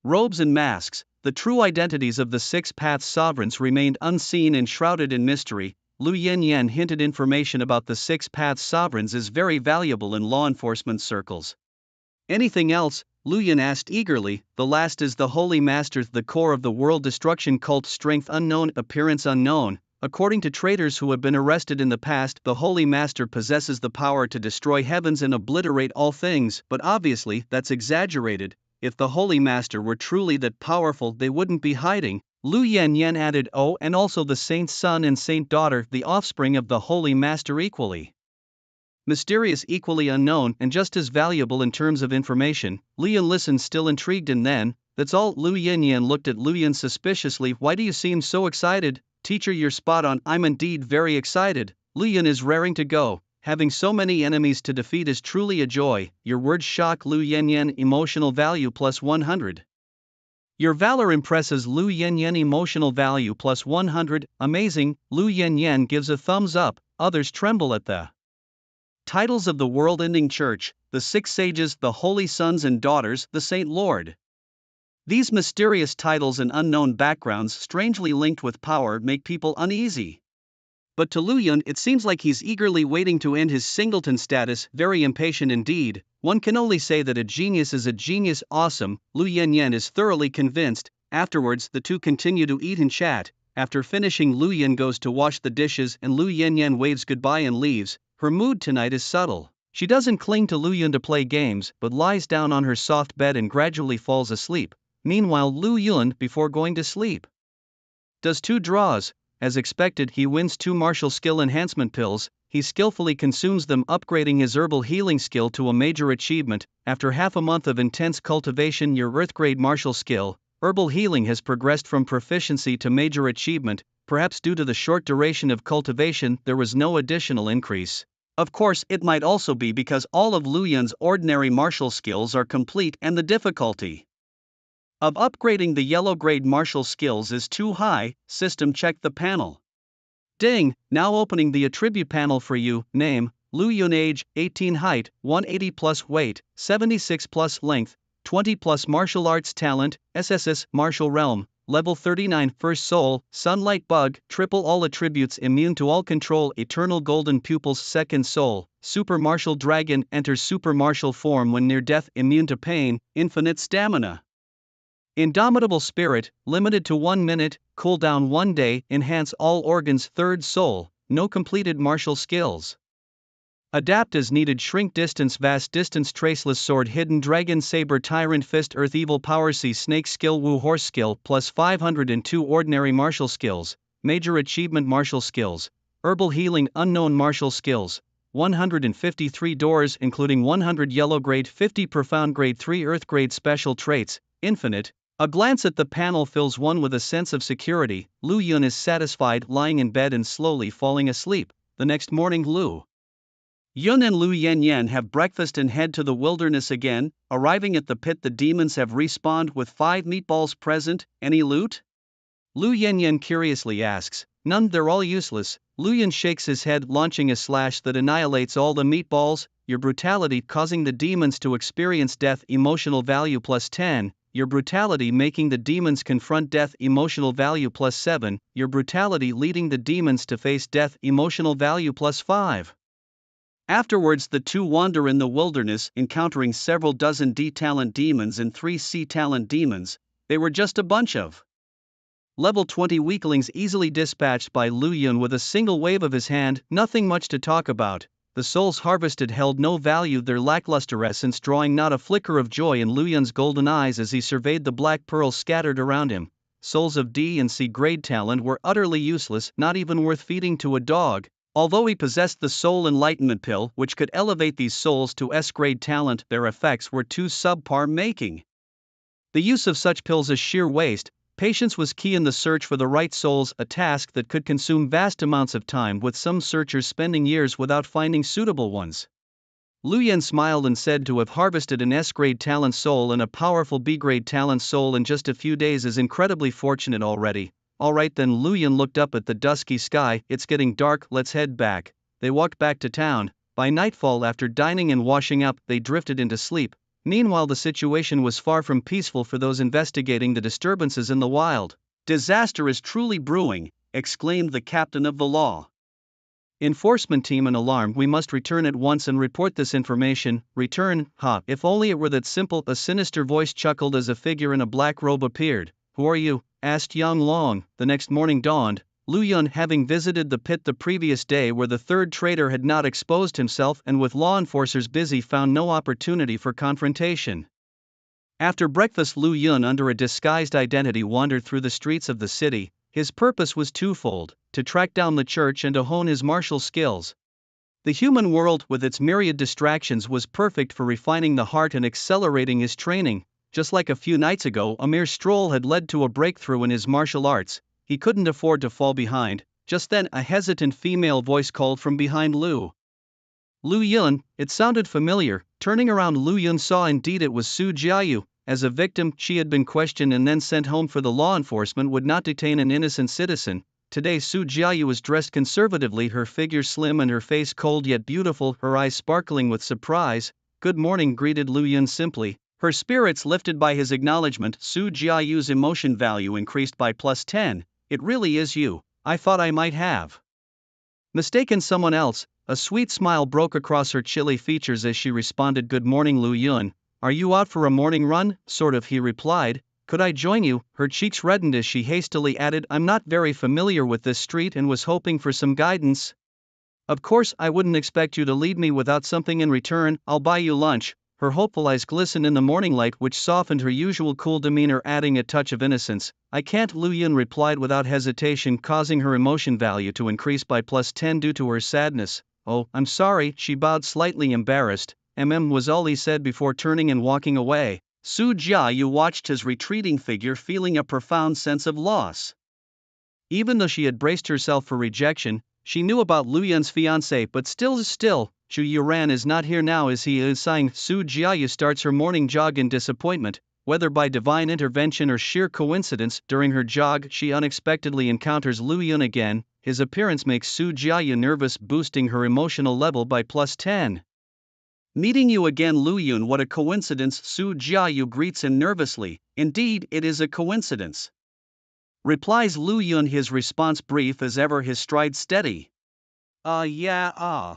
robes and masks. The true identities of the 6 paths sovereigns remained unseen and shrouded in mystery. Lu Yanyan hinted information about the 6 paths sovereigns is very valuable in law enforcement circles. Anything else? Lu Yun asked eagerly. The last is the Holy Masters, the core of the world destruction cult, strength unknown, appearance unknown. According to traitors who have been arrested in the past, the Holy Master possesses the power to destroy heavens and obliterate all things, but obviously that's exaggerated. If the Holy Master were truly that powerful, they wouldn't be hiding. Lu Yanyan added, oh, and also the Saint's son and Saint daughter, the offspring of the Holy Master, equally mysterious, equally unknown, and just as valuable in terms of information. Lu Yun listened, still intrigued, and then, that's all. Lu Yanyan looked at Lu Yun suspiciously. Why do you seem so excited? Teacher, you're spot on. I'm indeed very excited. Lu Yun is raring to go. Having so many enemies to defeat is truly a joy. Your words shock Lu Yanyan. Emotional value plus 100. Your valor impresses Lu Yanyan. Emotional value plus 100. Amazing. Lu Yanyan gives a thumbs up. Others tremble at the titles of the world-ending church, the 6 sages, the holy sons and daughters, the Saint Lord. These mysterious titles and unknown backgrounds, strangely linked with power, make people uneasy. But to Lu Yun it seems like he's eagerly waiting to end his singleton status, very impatient indeed. One can only say that a genius is a genius. Awesome. Lu Yanyan is thoroughly convinced. Afterwards the two continue to eat and chat. After finishing, Lu Yun goes to wash the dishes and Lu Yanyan waves goodbye and leaves. Her mood tonight is subtle. She doesn't cling to Lu Yun to play games, but lies down on her soft bed and gradually falls asleep. Meanwhile, Lu Yun, before going to sleep, does 2 draws. As expected, he wins 2 martial skill enhancement pills. He skillfully consumes them, upgrading his herbal healing skill to a major achievement. After half a month of intense cultivation, your Earth grade martial skill, herbal healing, has progressed from proficiency to major achievement. Perhaps due to the short duration of cultivation, there was no additional increase. Of course, it might also be because all of Lu Yun's ordinary martial skills are complete and the difficulty of upgrading the yellow grade martial skills is too high. System, check the panel. Ding, now opening the attribute panel for you. Name, Lu Yun. Age, 18. Height, 180 plus. Weight, 76 plus. Length, 20 plus. Martial arts talent, SSS, martial realm, level 39. First soul, sunlight bug, triple all attributes, immune to all control, eternal golden pupils. Second soul, super martial dragon, enters super martial form when near death, immune to pain, infinite stamina. Indomitable spirit, limited to 1 minute, cooldown 1 day, enhance all organs. Third soul, no completed martial skills. Adapt as needed. Shrink distance, vast distance, traceless sword, hidden dragon, saber, tyrant fist, earth, evil power, sea snake skill, woo horse skill, plus 502 ordinary martial skills, major achievement martial skills, herbal healing, unknown martial skills, 153 doors including 100 yellow grade, 50 profound grade 3 earth grade special traits, infinite. A glance at the panel fills one with a sense of security. Lu Yun is satisfied, lying in bed and slowly falling asleep. The next morning, Lu Yun and Lu Yanyan have breakfast and head to the wilderness again. Arriving at the pit, the demons have respawned with 5 meatballs present. Any loot? Lu Yanyan curiously asks. None, they're all useless. Lu Yun shakes his head, launching a slash that annihilates all the meatballs. your brutality causing the demons to experience death emotional value +10, your brutality making the demons confront death emotional value +7, your brutality leading the demons to face death emotional value +5. Afterwards, the two wander in the wilderness, encountering several dozen D talent demons and 3 C talent demons. They were just a bunch of level 20 weaklings easily dispatched by Lu Yun with a single wave of his hand. Nothing much to talk about. The souls harvested held no value, their lackluster essence drawing not a flicker of joy in Lu Yun's golden eyes as he surveyed the black pearls scattered around him. Souls of D and C grade talent were utterly useless, not even worth feeding to a dog. Although he possessed the soul enlightenment pill which could elevate these souls to S grade talent, their effects were too subpar, making the use of such pills a sheer waste. Patience was key in the search for the right souls, a task that could consume vast amounts of time, with some searchers spending years without finding suitable ones. Lu Yun smiled and said to have harvested an S-grade talent soul and a powerful B-grade talent soul in just a few days is incredibly fortunate already. Alright then, Lu Yun looked up at the dusky sky. It's getting dark, let's head back. They walked back to town. By nightfall, after dining and washing up, they drifted into sleep. Meanwhile, the situation was far from peaceful for those investigating the disturbances in the wild. Disaster is truly brewing, exclaimed the captain of the law enforcement team in alarm. We must return at once and report this information. Return? Ha, if only it were that simple. A sinister voice chuckled as a figure in a black robe appeared. Who are you? Asked Yang Long. The next morning dawned. Lu Yun, having visited the pit the previous day where the third traitor had not exposed himself and with law enforcers busy, found no opportunity for confrontation. After breakfast, Lu Yun under a disguised identity wandered through the streets of the city. His purpose was twofold: to track down the church and to hone his martial skills. The human world, with its myriad distractions, was perfect for refining the heart and accelerating his training. Just like a few nights ago, a mere stroll had led to a breakthrough in his martial arts. He couldn't afford to fall behind. Just then, a hesitant female voice called from behind Lu Yun. It sounded familiar. Turning around, Lu Yun saw indeed it was Su Jiayu. As a victim, she had been questioned and then sent home, for the law enforcement would not detain an innocent citizen. Today, Su Jiayu was dressed conservatively, her figure slim and her face cold yet beautiful, her eyes sparkling with surprise. Good morning, greeted Lu Yun simply. Her spirits lifted by his acknowledgement. Su Jiayu's emotion value increased by +10. It really is you. I thought I might have mistaken someone else. A sweet smile broke across her chilly features as she responded. Good morning, Lu Yun. Are you out for a morning run? Sort of, he replied. Could I join you? Her cheeks reddened as she hastily added, I'm not very familiar with this street and was hoping for some guidance. Of course, I wouldn't expect you to lead me without something in return. I'll buy you lunch. Her hopeful eyes glistened in the morning light, which softened her usual cool demeanor, adding a touch of innocence. I can't, Lu Yun replied without hesitation, causing her emotion value to increase by +10 due to her sadness. Oh, I'm sorry, she bowed, slightly embarrassed. Was all he said before turning and walking away. Su Jiayu watched his retreating figure, feeling a profound sense of loss. Even though she had braced herself for rejection, she knew about Lu Yun's fiancé, but still, Chu Yuran is not here now, is he? Is sighing. Su Jiayu starts her morning jog in disappointment. Whether by divine intervention or sheer coincidence, during her jog she unexpectedly encounters Lu Yun again. His appearance makes Su Jiayu nervous, boosting her emotional level by +10. Meeting you again, Lu Yun, what a coincidence, Su Jiayu greets him nervously. Indeed, it is a coincidence, replies Lu Yun, his response brief as ever, his stride steady. Yeah.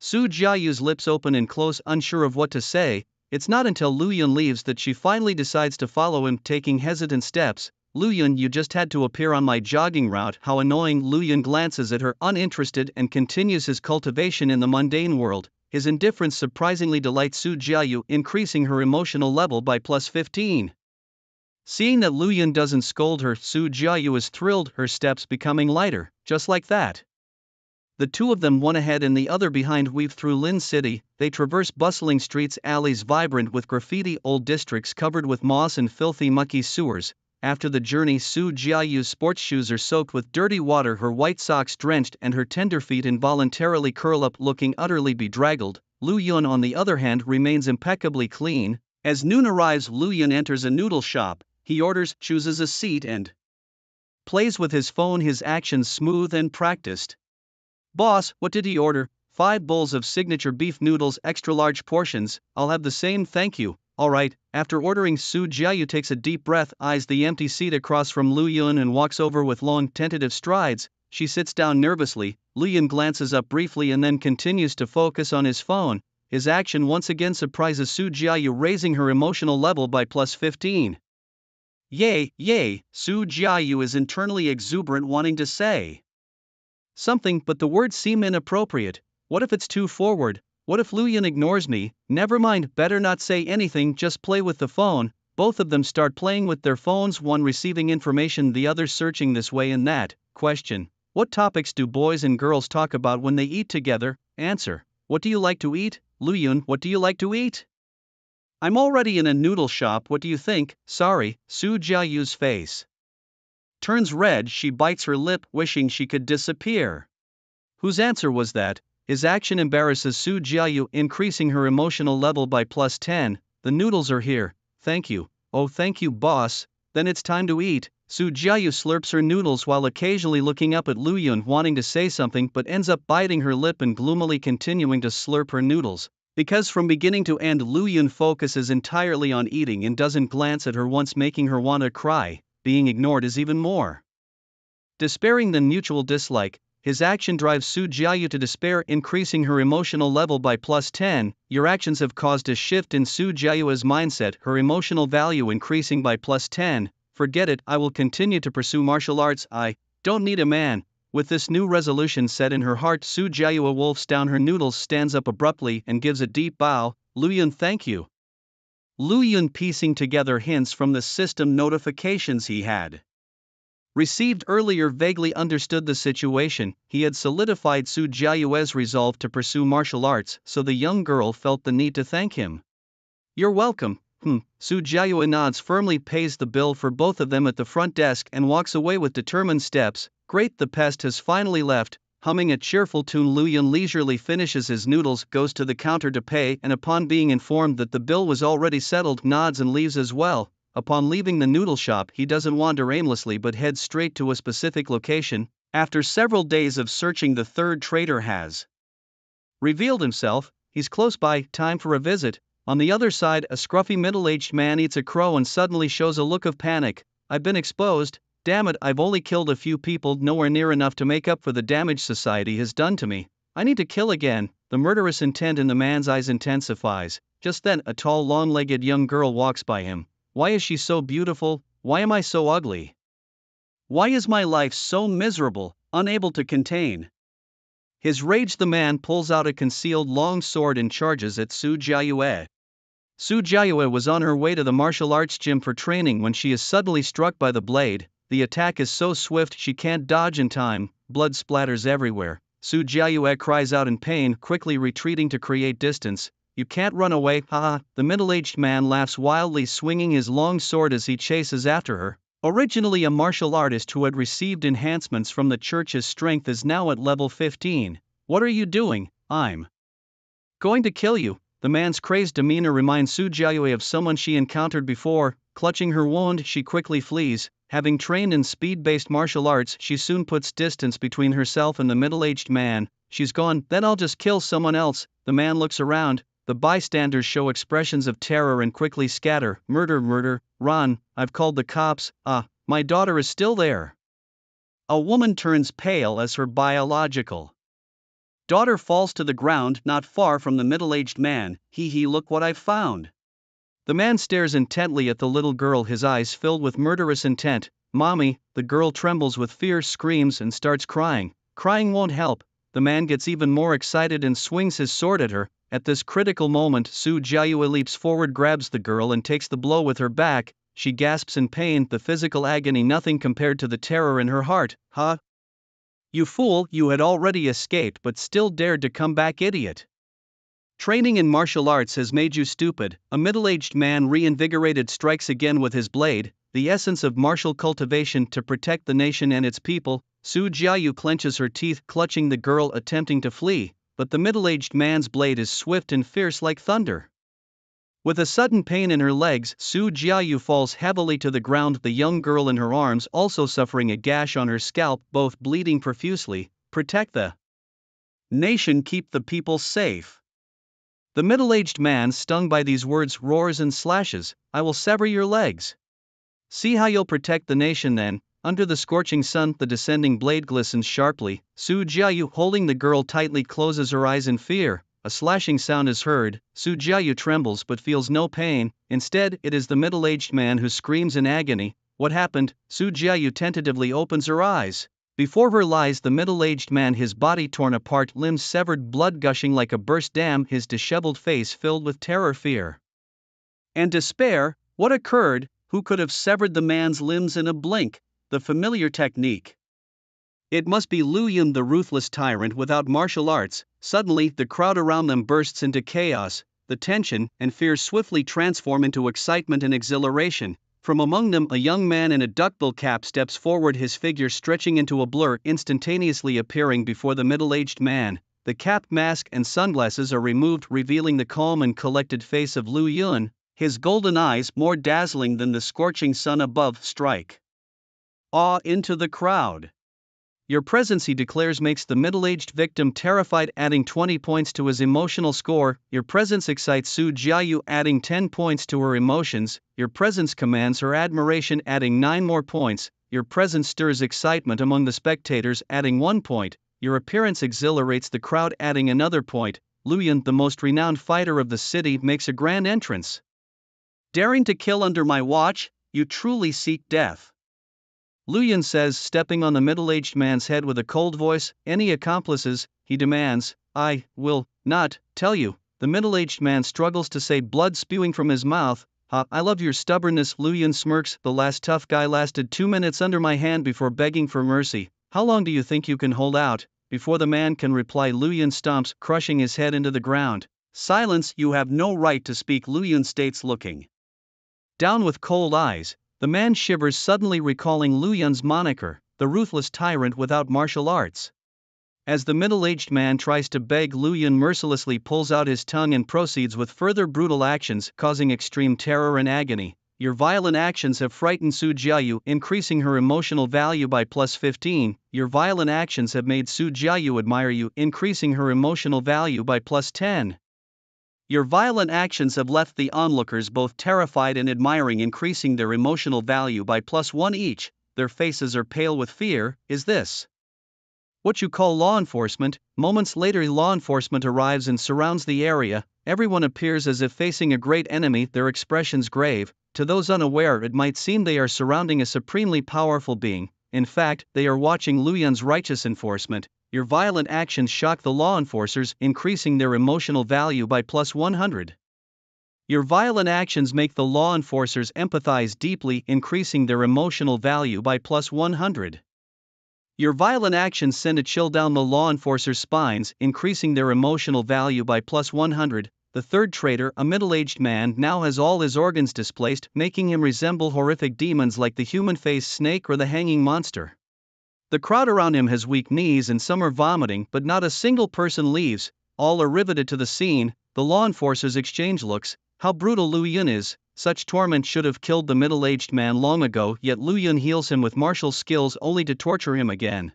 Su Jiayu's lips open and close, unsure of what to say. It's not until Lu Yun leaves that she finally decides to follow him, taking hesitant steps. Lu Yun, you just had to appear on my jogging route. How annoying. Lu Yun glances at her, uninterested, and continues his cultivation in the mundane world. His indifference surprisingly delights Su Jiayu, increasing her emotional level by +15. Seeing that Lu Yun doesn't scold her, Su Jiayu is thrilled, her steps becoming lighter. Just like that, the two of them, one ahead and the other behind, weave through Lin City. They traverse bustling streets, alleys vibrant with graffiti, old districts covered with moss and filthy mucky sewers. After the journey, Su Jiayu's sports shoes are soaked with dirty water, her white socks drenched, and her tender feet involuntarily curl up, looking utterly bedraggled. Lu Yun, on the other hand, remains impeccably clean. As noon arrives, Lu Yun enters a noodle shop. He orders, chooses a seat, and plays with his phone, his actions smooth and practiced. Boss, what did he order? 5 bowls of signature beef noodles, extra large portions. I'll have the same, thank you. Alright. After ordering, Su Jiayu takes a deep breath, eyes the empty seat across from Lu Yun and walks over with long, tentative strides. She sits down nervously. Lu Yun glances up briefly and then continues to focus on his phone. His action once again surprises Su Jiayu, raising her emotional level by plus 15. Yay, yay, Su Jiayu is internally exuberant, wanting to say something, but the words seem inappropriate. What if it's too forward? What if Lu Yun ignores me? Never mind, better not say anything, just play with the phone. Both of them start playing with their phones, one receiving information, the other searching this way and that. Question: what topics do boys and girls talk about when they eat together? Answer: what do you like to eat? Lu Yun: what do you like to eat? I'm already in a noodle shop, what do you think? Sorry. Su Jiayu's face turns red, she bites her lip, wishing she could disappear. Whose answer was that? His action embarrasses Su Jiayu, increasing her emotional level by plus 10. The noodles are here, thank you. Oh, thank you, boss. Then it's time to eat. Su Jiayu slurps her noodles while occasionally looking up at Lu Yun, wanting to say something, but ends up biting her lip and gloomily continuing to slurp her noodles. Because from beginning to end Lu Yun focuses entirely on eating and doesn't glance at her once, making her want to cry. Being ignored is even more despairing than mutual dislike. His action drives Su Jiayu to despair, increasing her emotional level by plus 10. Your actions have caused a shift in Su Jiayu's mindset, her emotional value increasing by plus 10. Forget it, I will continue to pursue martial arts, I don't need a man. With this new resolution set in her heart, Su Jiayu wolfs down her noodles, stands up abruptly and gives a deep bow. Lu Yun, thank you. Lu Yun, piecing together hints from the system notifications he had received earlier, vaguely understood the situation. He had solidified Su Jiayu's resolve to pursue martial arts, so the young girl felt the need to thank him. You're welcome. Su Jiayu nods firmly, pays the bill for both of them at the front desk and walks away with determined steps. Great, the pest has finally left. Humming a cheerful tune, Lu Yun leisurely finishes his noodles, goes to the counter to pay, and upon being informed that the bill was already settled, nods and leaves as well. Upon leaving the noodle shop, he doesn't wander aimlessly but heads straight to a specific location. After several days of searching, the third traitor has revealed himself. He's close by, time for a visit. On the other side, a scruffy middle-aged man eats a crow and suddenly shows a look of panic. I've been exposed. Damn it, I've only killed a few people, nowhere near enough to make up for the damage society has done to me. I need to kill again. The murderous intent in the man's eyes intensifies. Just then, a tall, long-legged young girl walks by him. Why is she so beautiful? Why am I so ugly? Why is my life so miserable? Unable to contain his rage, the man pulls out a concealed long sword and charges at Su Jiayu. Su Jiayu was on her way to the martial arts gym for training when she is suddenly struck by the blade. The attack is so swift she can't dodge in time. Blood splatters everywhere. Su Jiayu cries out in pain, quickly retreating to create distance. You can't run away, haha. The middle-aged man laughs wildly, swinging his long sword as he chases after her. Originally a martial artist who had received enhancements from the church, his strength is now at level 15. What are you doing? I'm going to kill you. The man's crazed demeanor reminds Su Jiayu of someone she encountered before. Clutching her wound, she quickly flees. Having trained in speed-based martial arts, she soon puts distance between herself and the middle-aged man. She's gone. Then I'll just kill someone else. The man looks around. The bystanders show expressions of terror and quickly scatter. Murder, murder, run, I've called the cops. My daughter is still there. A woman turns pale as her biological daughter falls to the ground not far from the middle-aged man. Look what I've found. The man stares intently at the little girl, his eyes filled with murderous intent. Mommy, the girl trembles with fear, screams and starts crying. Crying won't help. The man gets even more excited and swings his sword at her. At this critical moment, Su Jiayu leaps forward, grabs the girl and takes the blow with her back. She gasps in pain, the physical agony nothing compared to the terror in her heart. You fool, you had already escaped but still dared to come back, idiot. Training in martial arts has made you stupid. A middle-aged man, reinvigorated, strikes again with his blade, the essence of martial cultivation to protect the nation and its people. Su Jiayu clenches her teeth, clutching the girl, attempting to flee, but the middle-aged man's blade is swift and fierce like thunder. With a sudden pain in her legs, Su Jiayu falls heavily to the ground, the young girl in her arms also suffering a gash on her scalp, both bleeding profusely. Protect the Nation keep the people safe. The middle-aged man, stung by these words, roars and slashes, "I will sever your legs. See how you'll protect the nation then." Under the scorching sun, the descending blade glistens sharply. Su Jiayu, holding the girl tightly, closes her eyes in fear. A slashing sound is heard. Su Jiayu trembles but feels no pain. Instead, it is the middle-aged man who screams in agony. "What happened?" Su Jiayu tentatively opens her eyes. Before her lies the middle-aged man, his body torn apart, limbs severed, blood gushing like a burst dam, his disheveled face filled with terror, fear, and despair. What occurred? Who could have severed the man's limbs in a blink? The familiar technique. It must be Lu Yun, the ruthless tyrant without martial arts. Suddenly, the crowd around them bursts into chaos. The tension and fear swiftly transform into excitement and exhilaration. From among them, a young man in a duckbill cap steps forward, his figure stretching into a blur, instantaneously appearing before the middle-aged man. The cap, mask, and sunglasses are removed, revealing the calm and collected face of Lu Yun. His golden eyes, more dazzling than the scorching sun above, strike awe into the crowd. "Your presence," he declares, makes the middle-aged victim terrified, adding 20 points to his emotional score. "Your presence excites Su Jiayu," adding 10 points to her emotions. "Your presence commands her admiration," adding 9 more points. "Your presence stirs excitement among the spectators," adding 1 point. "Your appearance exhilarates the crowd," adding another point. Lu Yun, the most renowned fighter of the city, makes a grand entrance. "Daring to kill under my watch? You truly seek death," Lu Yun says, stepping on the middle-aged man's head with a cold voice. "Any accomplices?" he demands. "I will not tell you." The middle-aged man struggles to say, blood spewing from his mouth. "I love your stubbornness," Lu Yun smirks. "The last tough guy lasted 2 minutes under my hand before begging for mercy. How long do you think you can hold out?" Before the man can reply, Lu Yun stomps, crushing his head into the ground. "Silence, you have no right to speak," Lu Yun states, looking down with cold eyes. The man shivers, suddenly recalling Lu Yun's moniker, the ruthless tyrant without martial arts. As the middle-aged man tries to beg, Lu Yun mercilessly pulls out his tongue and proceeds with further brutal actions, causing extreme terror and agony. "Your violent actions have frightened Su Jiayu, increasing her emotional value by +15. Your violent actions have made Su Jiayu admire you, increasing her emotional value by +10. Your violent actions have left the onlookers both terrified and admiring, increasing their emotional value by +1 each. Their faces are pale with fear. Is this what you call law enforcement?" Moments later, law enforcement arrives and surrounds the area. Everyone appears as if facing a great enemy, their expressions grave. To those unaware, it might seem they are surrounding a supremely powerful being. In fact, they are watching Lu Yun's righteous enforcement. Your violent actions shock the law enforcers, increasing their emotional value by +100. Your violent actions make the law enforcers empathize deeply, increasing their emotional value by +100. Your violent actions send a chill down the law enforcers' spines, increasing their emotional value by +100. The third traitor, a middle-aged man, now has all his organs displaced, making him resemble horrific demons like the human-faced snake or the hanging monster. The crowd around him has weak knees and some are vomiting, but not a single person leaves. All are riveted to the scene. The law enforcers exchange looks. How brutal Lu Yun is. Such torment should have killed the middle-aged man long ago, yet Lu Yun heals him with martial skills only to torture him again.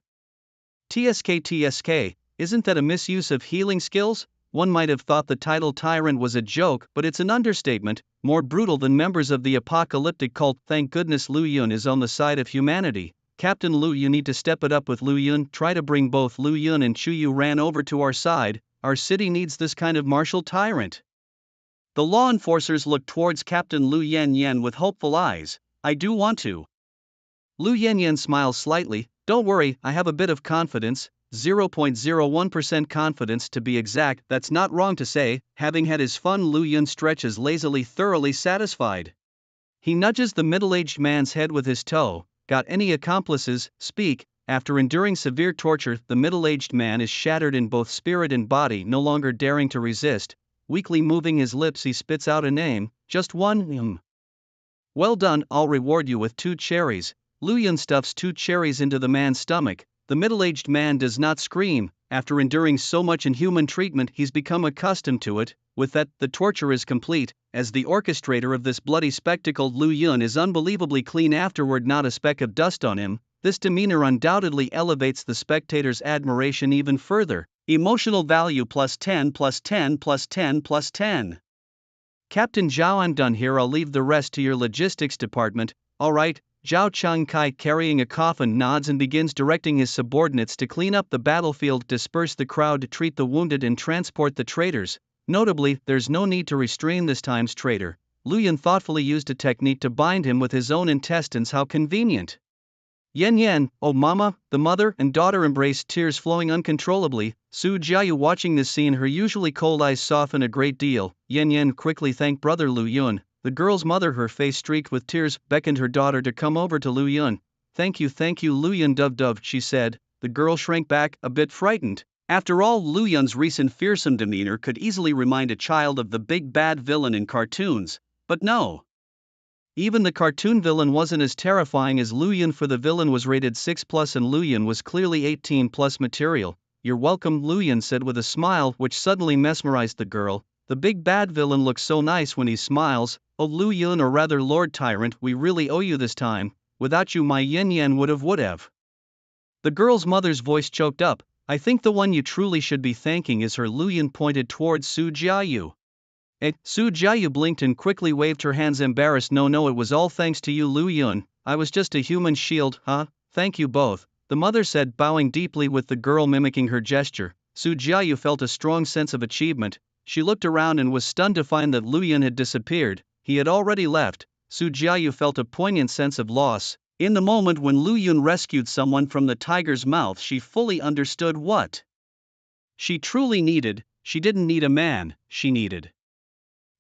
TSK, isn't that a misuse of healing skills? One might have thought the title tyrant was a joke, but it's an understatement. More brutal than members of the apocalyptic cult. Thank goodness Lu Yun is on the side of humanity. Captain Lu, you need to step it up with Lu Yun. Try to bring both Lu Yun and Chu Yu Ran over to our side. Our city needs this kind of martial tyrant." The law enforcers look towards Captain Lu Yan with hopeful eyes. "I do want to." Lu Yan smiles slightly. "Don't worry, I have a bit of confidence, 0.01% confidence to be exact." That's not wrong to say. Having had his fun, Lu Yun stretches lazily, thoroughly satisfied. He nudges the middle-aged man's head with his toe. "Got any accomplices? Speak." After enduring severe torture, the middle-aged man is shattered in both spirit and body, no longer daring to resist. Weakly moving his lips, he spits out a name. "Just one." "Well done, I'll reward you with 2 cherries. Lu Yun stuffs 2 cherries into the man's stomach. The middle-aged man does not scream. After enduring so much inhuman treatment, he's become accustomed to it. With that, the torture is complete. As the orchestrator of this bloody spectacle, Lu Yun is unbelievably clean afterward, not a speck of dust on him. This demeanor undoubtedly elevates the spectator's admiration even further. Emotional value plus 10 plus 10 plus 10 plus 10. Captain Zhao, I'm done here, I'll leave the rest to your logistics department. Alright. Zhao Changkai, carrying a coffin, nods and begins directing his subordinates to clean up the battlefield, disperse the crowd, treat the wounded and transport the traitors. Notably, there's no need to restrain this time's traitor. Lu Yun thoughtfully used a technique to bind him with his own intestines. How convenient. Yan Yan, oh mama, the mother and daughter embraced, tears flowing uncontrollably. Su Jiayu, watching this scene, her usually cold eyes soften a great deal. Yan Yan quickly thanked brother Lu Yun. The girl's mother, her face streaked with tears, beckoned her daughter to come over to Lu Yun. Thank you, Lu Yun, dove, she said. The girl shrank back, a bit frightened. After all, Lu Yun's recent fearsome demeanor could easily remind a child of the big bad villain in cartoons. But no. Even the cartoon villain wasn't as terrifying as Lu Yun, for the villain was rated 6+ and Lu Yun was clearly 18+ material. You're welcome, Lu Yun said with a smile which suddenly mesmerized the girl. The big bad villain looks so nice when he smiles. Oh Lu Yun, or rather Lord Tyrant, we really owe you this time. Without you my Yan Yan would have. The girl's mother's voice choked up. I think the one you truly should be thanking is her. Lu Yun pointed towards Su Jiayu. Su Jiayu blinked and quickly waved her hands, embarrassed. No, it was all thanks to you, Lu Yun. I was just a human shield, huh? Thank you both, the mother said, bowing deeply with the girl mimicking her gesture. Su Jiayu felt a strong sense of achievement. She looked around and was stunned to find that Lu Yun had disappeared. He had already left. Su Jiayu felt a poignant sense of loss. In the moment when Lu Yun rescued someone from the tiger's mouth, she fully understood what she truly needed. She didn't need a man, she needed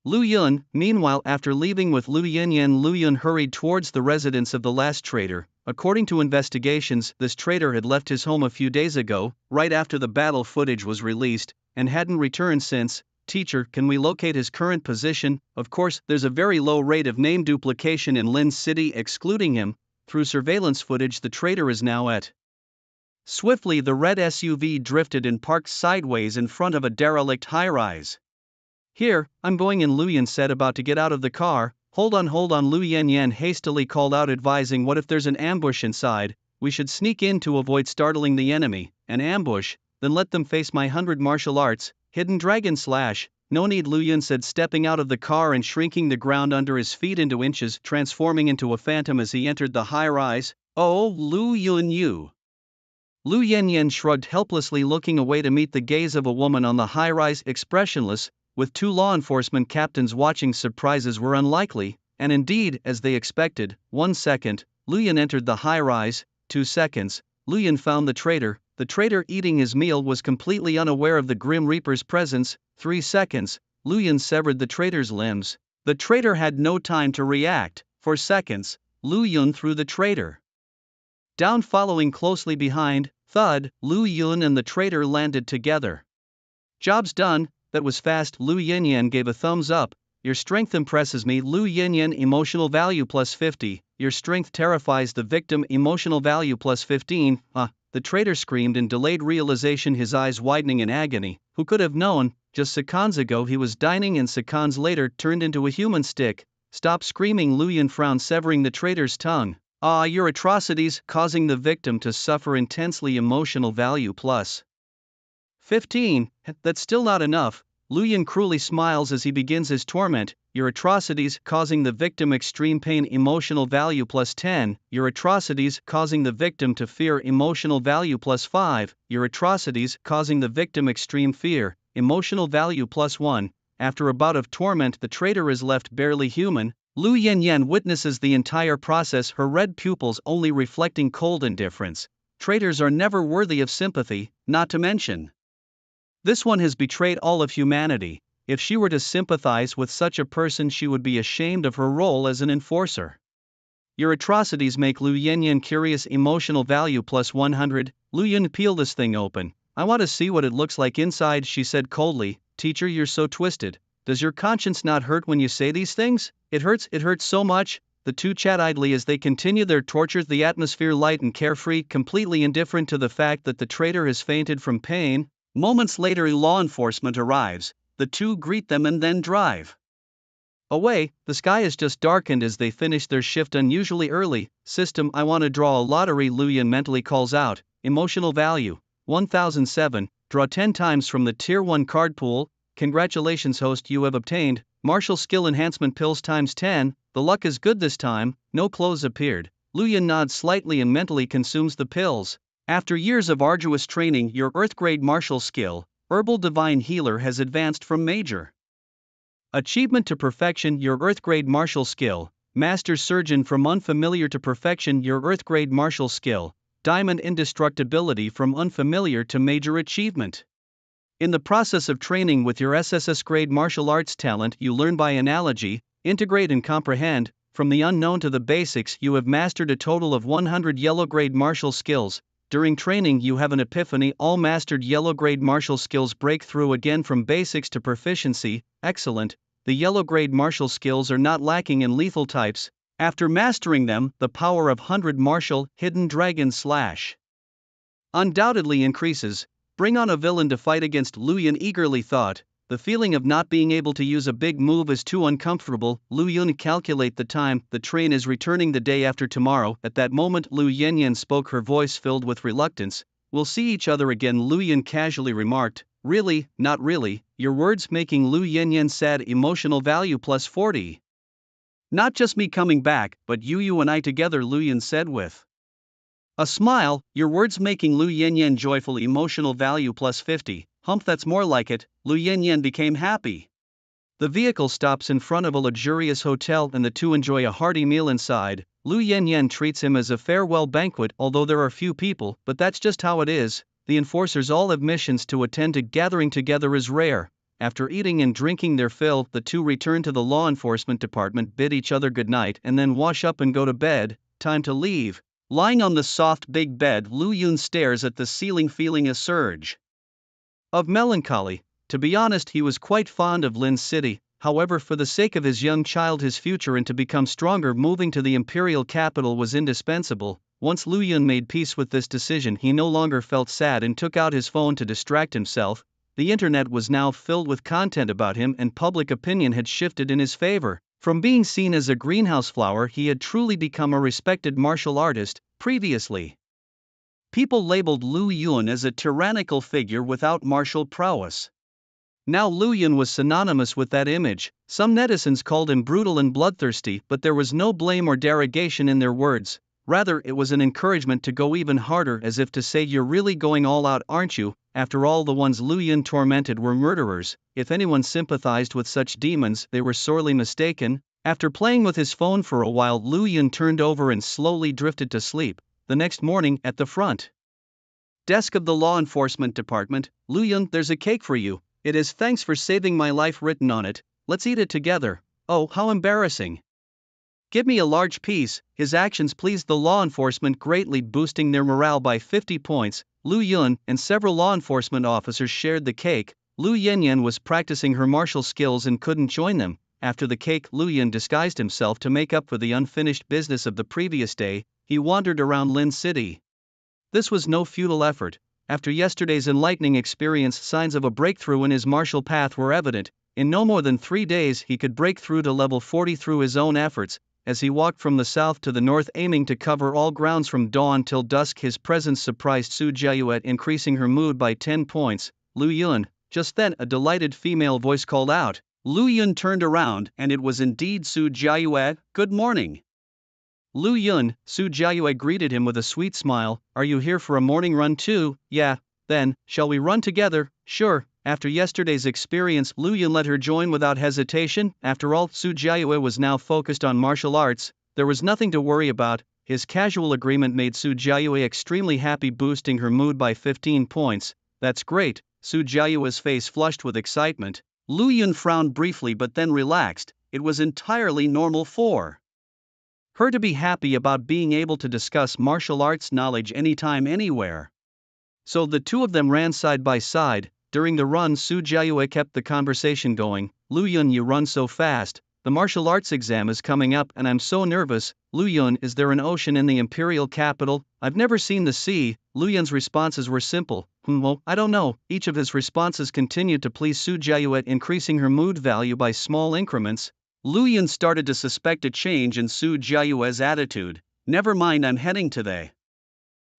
Lu Yun. Meanwhile, after leaving with Lu Yan, Lu Yun hurried towards the residence of the last traitor. According to investigations, this traitor had left his home a few days ago, right after the battle footage was released, and hadn't returned since. Teacher, can we locate his current position? Of course, there's a very low rate of name duplication in Lin City. Excluding him, through surveillance footage, the traitor is now at. Swiftly, the red SUV drifted and parked sideways in front of a derelict high-rise. Here, I'm going in, Lu Yun said, about to get out of the car. Hold on, Lu Yan hastily called out, advising, what if there's an ambush inside? We should sneak in to avoid startling the enemy. An ambush? Then let them face my 100 martial arts. Hidden Dragon Slash. No need, Lu Yun said, stepping out of the car and shrinking the ground under his feet into inches, transforming into a phantom as he entered the high-rise. Oh, Lu Yun, you. Lu Yan shrugged helplessly, looking away to meet the gaze of a woman on the high-rise, expressionless. With two law enforcement captains watching, surprises were unlikely, and indeed, as they expected. 1 second, Lu Yun entered the high-rise. 2 seconds, Lu Yun found the traitor. The traitor, eating his meal, was completely unaware of the Grim Reaper's presence. 3 seconds, Lu Yun severed the traitor's limbs. The traitor had no time to react. 4 seconds, Lu Yun threw the traitor down, following closely behind. Thud, Lu Yun and the traitor landed together. Job's done. That was fast. Lu Yan gave a thumbs up. Your strength impresses me, Lu Yan. Emotional value plus 50. Your strength terrifies the victim. Emotional value plus 15. The traitor screamed in delayed realization, his eyes widening in agony. Who could have known? Just seconds ago he was dining and seconds later turned into a human stick. Stop screaming, Lu Yun frowned, severing the traitor's tongue. Your atrocities, causing the victim to suffer intensely. Emotional value plus 15. That's still not enough. Lu Yun cruelly smiles as he begins his torment. Your atrocities, causing the victim extreme pain. Emotional value plus 10. Your atrocities, causing the victim to fear. Emotional value plus 5. Your atrocities, causing the victim extreme fear. Emotional value plus 1. After a bout of torment, the traitor is left barely human. Lu Yan witnesses the entire process, her red pupils only reflecting cold indifference. Traitors are never worthy of sympathy, not to mention this one has betrayed all of humanity. If she were to sympathize with such a person, she would be ashamed of her role as an enforcer. Your atrocities make Lu Yan curious. Emotional value plus 100. Lu Yun, peel this thing open. I want to see what it looks like inside, she said coldly. Teacher, you're so twisted. Does your conscience not hurt when you say these things? It hurts so much. The two chat idly as they continue their torture, the atmosphere light and carefree, completely indifferent to the fact that the traitor has fainted from pain. Moments later, law enforcement arrives. The two greet them and then drive away. The sky is just darkened as they finish their shift unusually early. System, I want to draw a lottery, Lu Yun mentally calls out. Emotional value 1007. Draw 10 times from the Tier 1 card pool. Congratulations, host, you have obtained Martial Skill Enhancement Pills times 10. The luck is good this time. No clothes appeared. Lu Yun nods slightly and mentally consumes the pills. After years of arduous training, your Earth grade martial skill, Herbal Divine Healer, has advanced from Major Achievement to Perfection. Your Earth grade martial skill, Master Surgeon, from Unfamiliar to Perfection. Your Earth grade martial skill, Diamond Indestructibility, from Unfamiliar to Major Achievement. In the process of training with your SSS grade martial arts talent, you learn by analogy, integrate and comprehend. From the unknown to the basics, you have mastered a total of 100 yellow grade martial skills. During training, you have an epiphany. All mastered yellow grade martial skills break through again from basics to proficiency. Excellent. The yellow grade martial skills are not lacking in lethal types. After mastering them, the power of 100 martial hidden dragon slash undoubtedly increases. Bring on a villain to fight against, Lu Yun eagerly thought. The feeling of not being able to use a big move is too uncomfortable. Lu Yun calculate the time. The train is returning the day after tomorrow. At that moment, Lu Yanyan spoke, her voice filled with reluctance. We'll see each other again, Lu Yun casually remarked. Really, not really. Your words making Lu Yanyan sad. Emotional value plus 40. Not just me coming back, but you and I together, Lu Yun said with a smile. Your words making Lu Yanyan joyful. Emotional value plus 50. Hump, that's more like it. Lu Yanyan became happy. The vehicle stops in front of a luxurious hotel and the two enjoy a hearty meal inside. Lu Yanyan treats him as a farewell banquet, although there are few people, but that's just how it is. The enforcers all have missions to attend to. Gathering together is rare. After eating and drinking their fill, the two return to the law enforcement department, bid each other goodnight, and then wash up and go to bed. Time to leave. Lying on the soft big bed, Lu Yun stares at the ceiling, feeling a surge of melancholy. To be honest, he was quite fond of Lin City. However, for the sake of his young child, his future, and to become stronger, moving to the imperial capital was indispensable. Once Lu Yun made peace with this decision, he no longer felt sad and took out his phone to distract himself. The internet was now filled with content about him, and public opinion had shifted in his favor. From being seen as a greenhouse flower, he had truly become a respected martial artist. Previously, people labeled Lu Yun as a tyrannical figure without martial prowess. Now Lu Yun was synonymous with that image. Some netizens called him brutal and bloodthirsty, but there was no blame or derogation in their words. Rather, it was an encouragement to go even harder, as if to say, you're really going all out, aren't you? After all, the ones Lu Yun tormented were murderers. If anyone sympathized with such demons, they were sorely mistaken. After playing with his phone for a while, Lu Yun turned over and slowly drifted to sleep. The next morning, at the front desk of the law enforcement department, Lu Yun, there's a cake for you. It has "Thanks for saving my life" written on it. Let's eat it together. Oh, how embarrassing. Give me a large piece. His actions pleased the law enforcement greatly, boosting their morale by 50 points. Lu Yun and several law enforcement officers shared the cake. Lu Yanyan was practicing her martial skills and couldn't join them. After the cake, Lu Yun disguised himself to make up for the unfinished business of the previous day. He wandered around Lin City. This was no futile effort. After yesterday's enlightening experience, signs of a breakthrough in his martial path were evident. In no more than 3 days, he could break through to level 40 through his own efforts. As he walked from the south to the north, aiming to cover all grounds from dawn till dusk, his presence surprised Su Jiayue, increasing her mood by 10 points. Lu Yun. Just then, a delighted female voice called out. Lu Yun turned around, and it was indeed Su Jiayue. Good morning, Lu Yun. Su Jiayue greeted him with a sweet smile. Are you here for a morning run too? Yeah. Then, shall we run together? Sure. After yesterday's experience, Lu Yun let her join without hesitation. After all, Su Jiayue was now focused on martial arts. There was nothing to worry about. His casual agreement made Su Jiayue extremely happy, boosting her mood by 15 points. That's great. Su Jiayue's face flushed with excitement. Lu Yun frowned briefly but then relaxed. It was entirely normal for her to be happy about being able to discuss martial arts knowledge anytime, anywhere. So the two of them ran side by side. During the run, Su Jiayue kept the conversation going. Lu Yun, you run so fast. The martial arts exam is coming up and I'm so nervous. Lu Yun, is there an ocean in the imperial capital? I've never seen the sea. Lu Yun's responses were simple. Well, I don't know. Each of his responses continued to please Su Jiayue, increasing her mood value by small increments. Lu Yun started to suspect a change in Su Jiayue's attitude. Never mind, I'm heading to the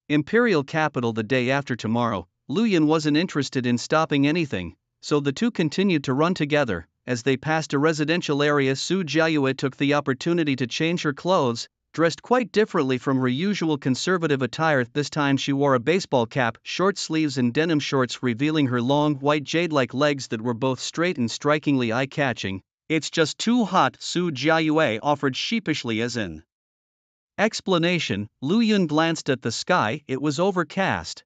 imperial capital the day after tomorrow. Lu Yun wasn't interested in stopping anything, so the two continued to run together. As they passed a residential area, Su Jiayue took the opportunity to change her clothes, dressed quite differently from her usual conservative attire. This time she wore a baseball cap, short sleeves and denim shorts, revealing her long, white jade-like legs that were both straight and strikingly eye-catching. "It's just too hot," Su Jiayue offered sheepishly as in explanation. Lu Yun glanced at the sky. It was overcast.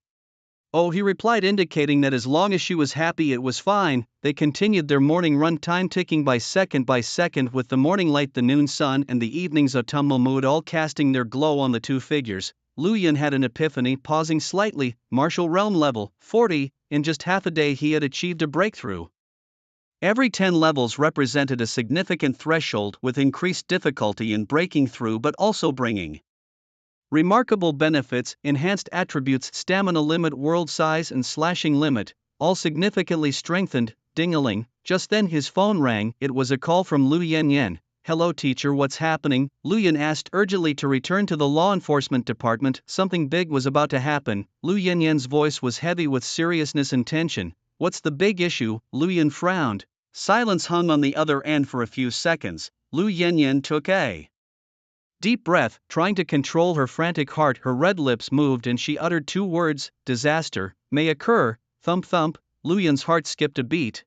"Oh," he replied, indicating that as long as she was happy it was fine. They continued their morning run, time ticking by second, with the morning light, the noon sun, and the evening's autumnal mood all casting their glow on the two figures. Lu Yun had an epiphany, pausing slightly. Martial realm level 40. In just half a day he had achieved a breakthrough. Every 10 levels represented a significant threshold, with increased difficulty in breaking through but also bringing remarkable benefits: enhanced attributes, stamina limit, world size and slashing limit, all significantly strengthened. Ding-a-ling. Just then his phone rang. It was a call from Lu Yanyan. "Hello teacher, what's happening?" Lu Yun asked urgently to return to the law enforcement department. Something big was about to happen. Lu Yanyan's voice was heavy with seriousness and tension. "What's the big issue?" Lu Yun frowned. Silence hung on the other end for a few seconds. Lu Yanyan took a deep breath, trying to control her frantic heart. Her red lips moved and she uttered two words: "Disaster may occur." Thump thump. Lu Yun's heart skipped a beat.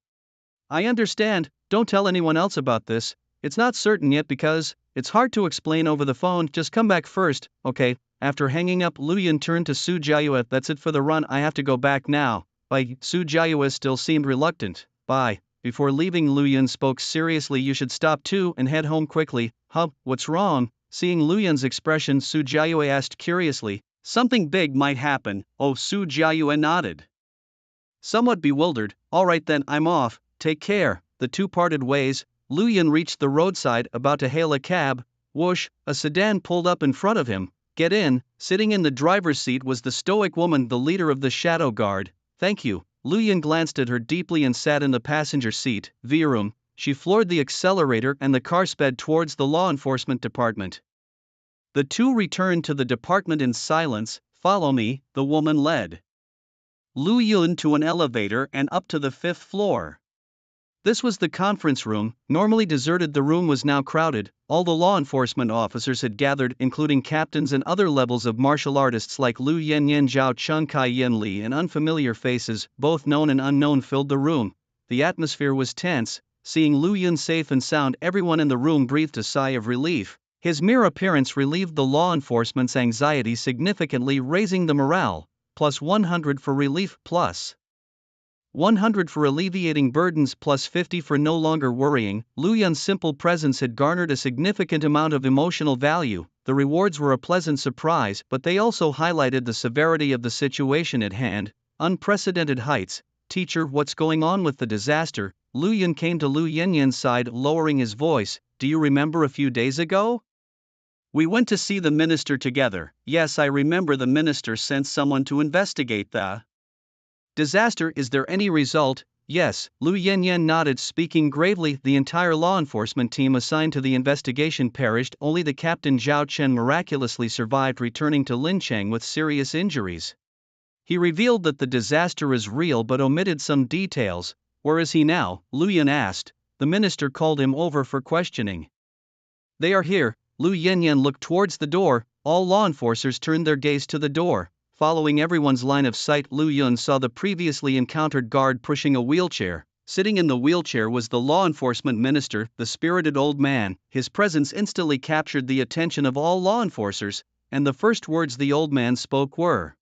"I understand, don't tell anyone else about this. It's not certain yet because it's hard to explain over the phone. Just come back first, okay?" After hanging up, Lu Yun turned to Su Jiayue. "That's it for the run, I have to go back now." Bye. Su Jiayue still seemed reluctant. "Bye." Before leaving, Lu Yun spoke seriously. "You should stop too and head home quickly." "Huh, what's wrong?" Seeing Lu Yun's expression, Su Jiayue asked curiously. "Something big might happen." "Oh." Su Jiayue nodded, somewhat bewildered. "All right then, I'm off, take care." The two parted ways. Lu Yun reached the roadside, about to hail a cab. Whoosh, a sedan pulled up in front of him. "Get in." Sitting in the driver's seat was the stoic woman, the leader of the Shadow Guard. "Thank you." Lu Yun glanced at her deeply and sat in the passenger seat. Vroom. She floored the accelerator and the car sped towards the law enforcement department. The two returned to the department in silence. "Follow me," the woman led Lu Yun to an elevator and up to the 5th floor. This was the conference room. Normally deserted, the room was now crowded. All the law enforcement officers had gathered, including captains and other levels of martial artists like Lu Yanyan, Zhao Chun, Kai Yen Li, and unfamiliar faces, both known and unknown, filled the room. The atmosphere was tense. Seeing Lu Yun safe and sound, everyone in the room breathed a sigh of relief. His mere appearance relieved the law enforcement's anxiety significantly, raising the morale. Plus 100 for relief, plus 100 for alleviating burdens, plus 50 for no longer worrying. Lu Yun's simple presence had garnered a significant amount of emotional value. The rewards were a pleasant surprise, but they also highlighted the severity of the situation at hand. Unprecedented heights. "Teacher, what's going on with the disaster?" Lu Yun came to Lu Yanyan's side, lowering his voice. "Do you remember a few days ago? We went to see the minister together." "Yes, I remember. The minister sent someone to investigate the disaster. Is there any result?" "Yes." Lu Yanyan nodded, speaking gravely. "The entire law enforcement team assigned to the investigation perished. Only the captain Zhao Chen miraculously survived, returning to Lincheng with serious injuries." He revealed that the disaster is real but omitted some details. "Where is he now?" Lu Yun asked. "The minister called him over for questioning." "They are here." Lu Yanyan looked towards the door. All law enforcers turned their gaze to the door. Following everyone's line of sight, Lu Yun saw the previously encountered guard pushing a wheelchair. Sitting in the wheelchair was the law enforcement minister, the spirited old man. His presence instantly captured the attention of all law enforcers, and the first words the old man spoke were,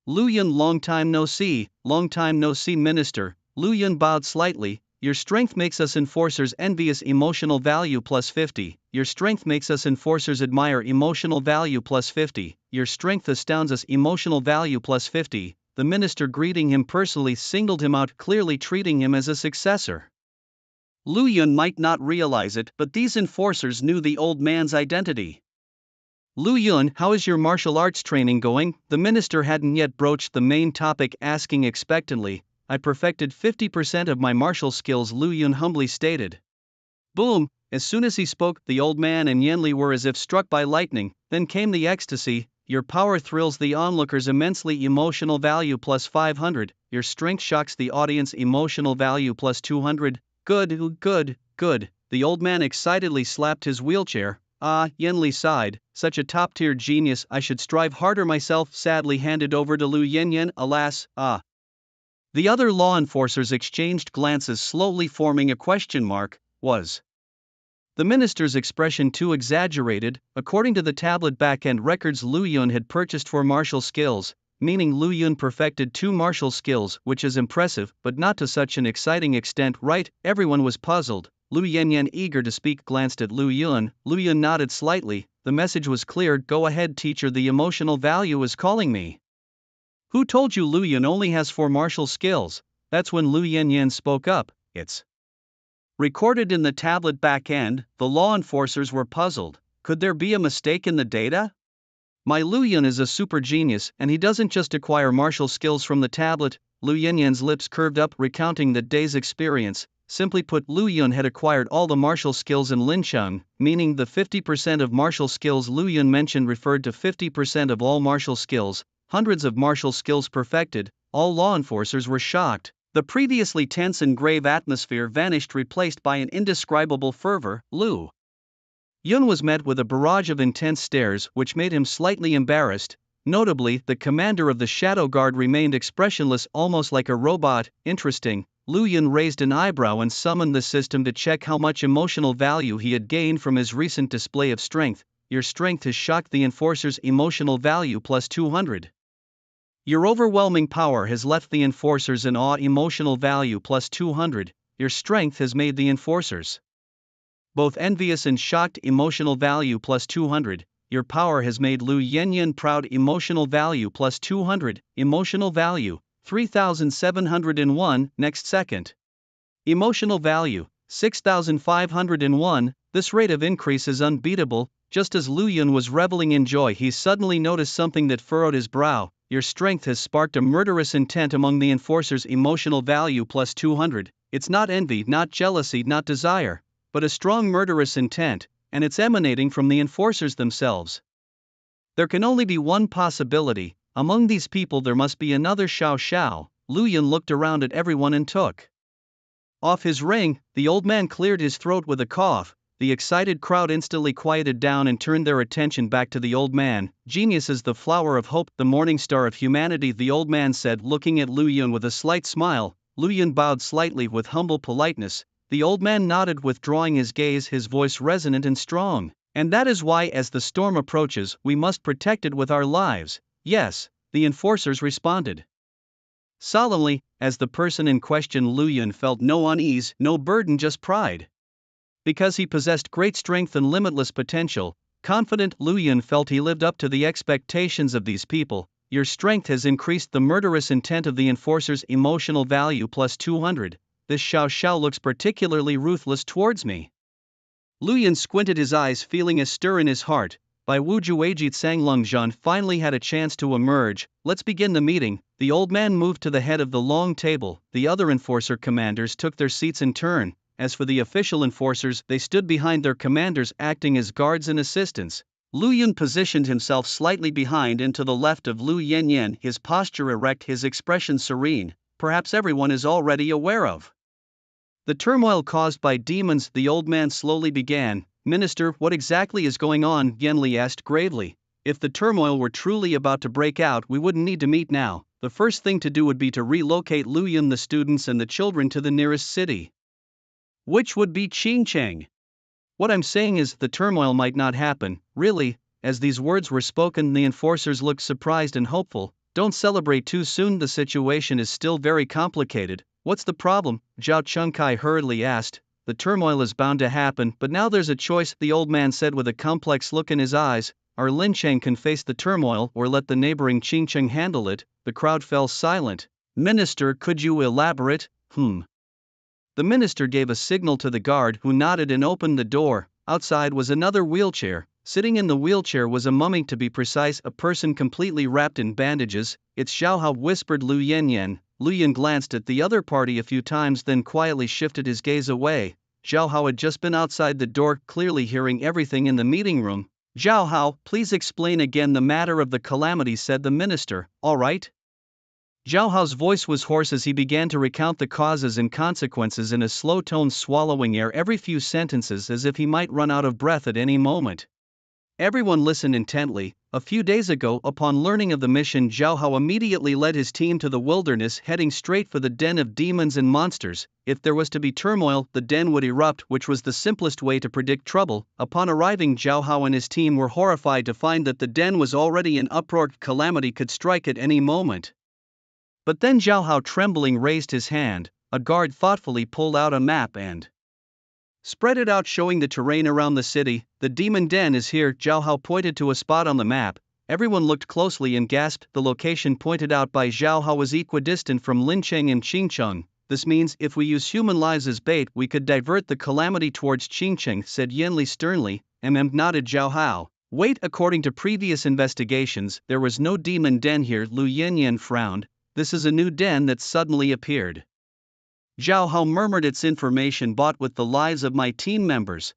"Lu Yun, long time no see." "Long time no see, minister." Lu Yun bowed slightly. "Your strength makes us enforcers envious. Emotional value plus 50. Your strength makes us enforcers admire. Emotional value plus 50. Your strength astounds us. Emotional value plus 50. The minister, greeting him personally, singled him out, clearly treating him as a successor. Lu Yun might not realize it, but these enforcers knew the old man's identity. "Lu Yun, how is your martial arts training going?" The minister hadn't yet broached the main topic, asking expectantly. "I perfected 50% of my martial skills," Lu Yun humbly stated. Boom! As soon as he spoke, the old man and Yen Li were as if struck by lightning. Then came the ecstasy. your power thrills the onlookers immensely, emotional value plus 500, your strength shocks the audience, emotional value plus 200, good, good, good. The old man excitedly slapped his wheelchair. Ah, Yen Li sighed, such a top-tier genius, I should strive harder myself, sadly handed over to Lu Yanyan, alas, ah. The other law enforcers exchanged glances, slowly forming a question mark. Was the minister's expression too exaggerated? According to the tablet backend records Lu Yun had purchased 4 martial skills, meaning Lu Yun perfected 2 martial skills, which is impressive, but not to such an exciting extent, right? Everyone was puzzled. Lu Yanyan, eager to speak, glanced at Lu Yun. Lu Yun nodded slightly. The message was clear. Go ahead, teacher, the emotional value is calling me. Who told you Lu Yun only has 4 martial skills? That's when Lu Yanyan spoke up. It's recorded in the tablet backend. The law enforcers were puzzled. Could there be a mistake in the data? My Lu Yun is a super genius, and he doesn't just acquire martial skills from the tablet. Lu Yanyan's lips curved up, recounting that day's experience. Simply put, Lu Yun had acquired all the martial skills in Lincheng, meaning the 50% of martial skills Lu Yun mentioned referred to 50% of all martial skills, hundreds of martial skills perfected. All law enforcers were shocked. The previously tense and grave atmosphere vanished, replaced by an indescribable fervor. Lu Yun was met with a barrage of intense stares, which made him slightly embarrassed. Notably, the commander of the Shadow Guard remained expressionless, almost like a robot. Interesting. Lu Yun raised an eyebrow and summoned the system to check how much emotional value he had gained from his recent display of strength. Your strength has shocked the enforcers, emotional value plus 200. Your overwhelming power has left the enforcers in awe, emotional value plus 200. Your strength has made the enforcers both envious and shocked, emotional value plus 200. Your power has made Lu Yanyan proud, emotional value plus 200. Emotional value 3,701. Next second, emotional value 6,501. This rate of increase is unbeatable. Just as Lu Yun was reveling in joy, he suddenly noticed something that furrowed his brow. Your strength has sparked a murderous intent among the enforcers, emotional value plus 200. It's not envy, not jealousy, not desire, but a strong murderous intent, and it's emanating from the enforcers themselves. There can only be one possibility. Among these people there must be another Xiao Xiao. Lu Yun looked around at everyone and took off his ring. The old man cleared his throat with a cough. The excited crowd instantly quieted down and turned their attention back to the old man. Genius is the flower of hope, the morning star of humanity, the old man said, looking at Lu Yun with a slight smile. Lu Yun bowed slightly with humble politeness. The old man nodded, withdrawing his gaze, his voice resonant and strong. And that is why, as the storm approaches, we must protect it with our lives. Yes, the enforcers responded solemnly. As the person in question, Lu Yun felt no unease, no burden, just pride. Because he possessed great strength and limitless potential, confident, Lu Yun felt he lived up to the expectations of these people. Your strength has increased the murderous intent of the enforcers, emotional value plus 200. This Xiao Xiao looks particularly ruthless towards me. Lu Yun squinted his eyes, feeling a stir in his heart. By Wujuajit Sanglongzhan finally had a chance to emerge. Let's begin the meeting. The old man moved to the head of the long table. The other enforcer commanders took their seats in turn. As for the official enforcers, they stood behind their commanders, acting as guards and assistants. Lu Yun positioned himself slightly behind and to the left of Lu Yanyan, his posture erect, his expression serene. Perhaps everyone is already aware of the turmoil caused by demons. The old man slowly began. Minister, what exactly is going on? Yen Li asked gravely. If the turmoil were truly about to break out, we wouldn't need to meet now. The first thing to do would be to relocate Lu Yun, the students and the children to the nearest city, which would be Qingcheng. What I'm saying is, the turmoil might not happen, really. As these words were spoken, the enforcers looked surprised and hopeful. Don't celebrate too soon, the situation is still very complicated. What's the problem? Zhao Chengkai hurriedly asked. The turmoil is bound to happen, but now there's a choice, the old man said with a complex look in his eyes. Our Lincheng can face the turmoil, or let the neighboring Qingcheng handle it. The crowd fell silent. Minister, could you elaborate? The minister gave a signal to the guard, who nodded and opened the door. Outside was another wheelchair. Sitting in the wheelchair was a mummy, to be precise, a person completely wrapped in bandages. It's Xiao Hao, whispered Lu Yanyan. Lu Yun glanced at the other party a few times, then quietly shifted his gaze away. Xiao Hao had just been outside the door, clearly hearing everything in the meeting room. Zhao Hao, please explain again the matter of the calamity, said the minister. All right. Zhao Hao's voice was hoarse as he began to recount the causes and consequences in a slow tone, swallowing air every few sentences as if he might run out of breath at any moment. Everyone listened intently. A few days ago, upon learning of the mission, Zhao Hao immediately led his team to the wilderness, heading straight for the den of demons and monsters. If there was to be turmoil, the den would erupt, which was the simplest way to predict trouble. Upon arriving, Zhao Hao and his team were horrified to find that the den was already in uproar. Calamity could strike at any moment. But then Zhao Hao, trembling, raised his hand. A guard thoughtfully pulled out a map and spread it out, showing the terrain around the city. The demon den is here. Zhao Hao pointed to a spot on the map. Everyone looked closely and gasped. The location pointed out by Zhao Hao was equidistant from Lincheng and Qingcheng. This means if we use human lives as bait, we could divert the calamity towards Qingcheng, said Yanli sternly. Nodded Zhao Hao. Wait, according to previous investigations, there was no demon den here. Lu Yanyan frowned. This is a new den that suddenly appeared. Zhao Hao murmured, it's information bought with the lives of my team members.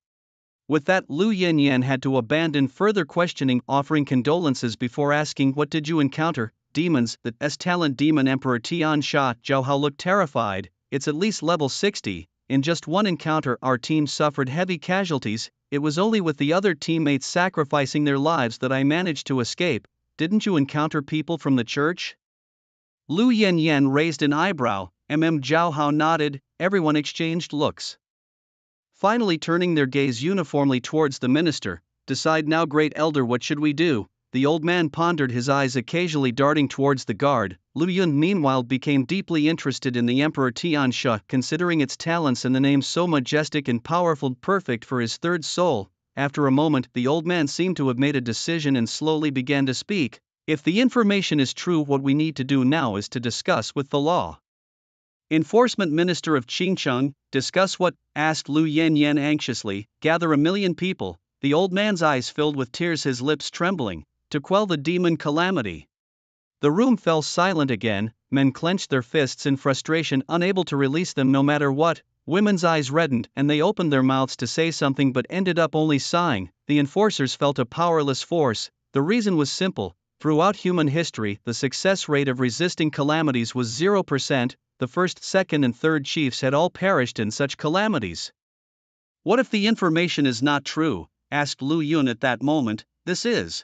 With that, Lu Yanyan had to abandon further questioning, offering condolences before asking, what did you encounter? Demons. The S-talent demon Emperor Tian Sha. Zhao Hao looked terrified. It's at least level 60. In just one encounter, our team suffered heavy casualties. It was only with the other teammates sacrificing their lives that I managed to escape. Didn't you encounter people from the church? Lu Yanyan raised an eyebrow. Zhao Hao nodded. Everyone exchanged looks. Finally, turning their gaze uniformly towards the minister. Decide now, great elder, what should we do? The old man pondered, his eyes occasionally darting towards the guard. Lu Yun meanwhile became deeply interested in the Emperor Tian Sha, considering its talents and the name so majestic and powerful, perfect for his third soul. After a moment, the old man seemed to have made a decision and slowly began to speak. If the information is true, what we need to do now is to discuss with the law enforcement minister of Qingcheng. Discuss what? Asked Lu Yanyan anxiously. Gather 1 million people. The old man's eyes filled with tears, his lips trembling. To quell the demon calamity. The room fell silent again. Men clenched their fists in frustration, unable to release them no matter what. Women's eyes reddened, and they opened their mouths to say something but ended up only sighing. The enforcers felt a powerless force. The reason was simple. Throughout human history, the success rate of resisting calamities was 0%. The first, second, and third chiefs had all perished in such calamities. What if the information is not true? Asked Lu Yun at that moment. This is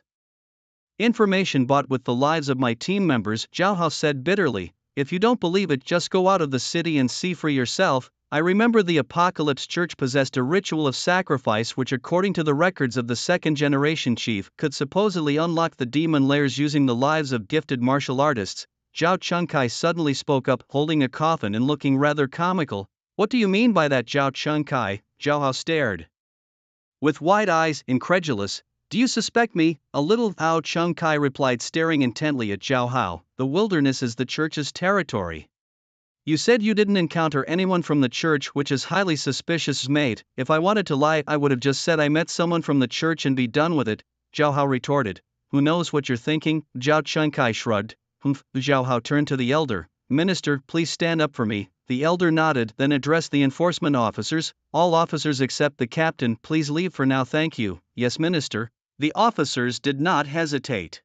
information bought with the lives of my team members, Zhao Hao said bitterly. If you don't believe it, just go out of the city and see for yourself. I remember the Apocalypse Church possessed a ritual of sacrifice which, according to the records of the second generation chief, could supposedly unlock the demon layers using the lives of gifted martial artists. Zhao Chengkai suddenly spoke up, holding a coffin and looking rather comical. What do you mean by that, Zhao Chengkai? Zhao Hao stared with wide eyes, incredulous. Do you suspect me? A little. Zhao Chengkai replied, staring intently at Zhao Hao. The wilderness is the church's territory. You said you didn't encounter anyone from the church, which is highly suspicious, mate. If I wanted to lie, I would have just said I met someone from the church and be done with it, Zhao Hao retorted. Who knows what you're thinking? Zhao Chengkai shrugged. Zhao Hao turned to the elder. Minister, please stand up for me. The elder nodded, then addressed the enforcement officers. All officers except the captain, please leave for now, thank you. Yes, minister. The officers did not hesitate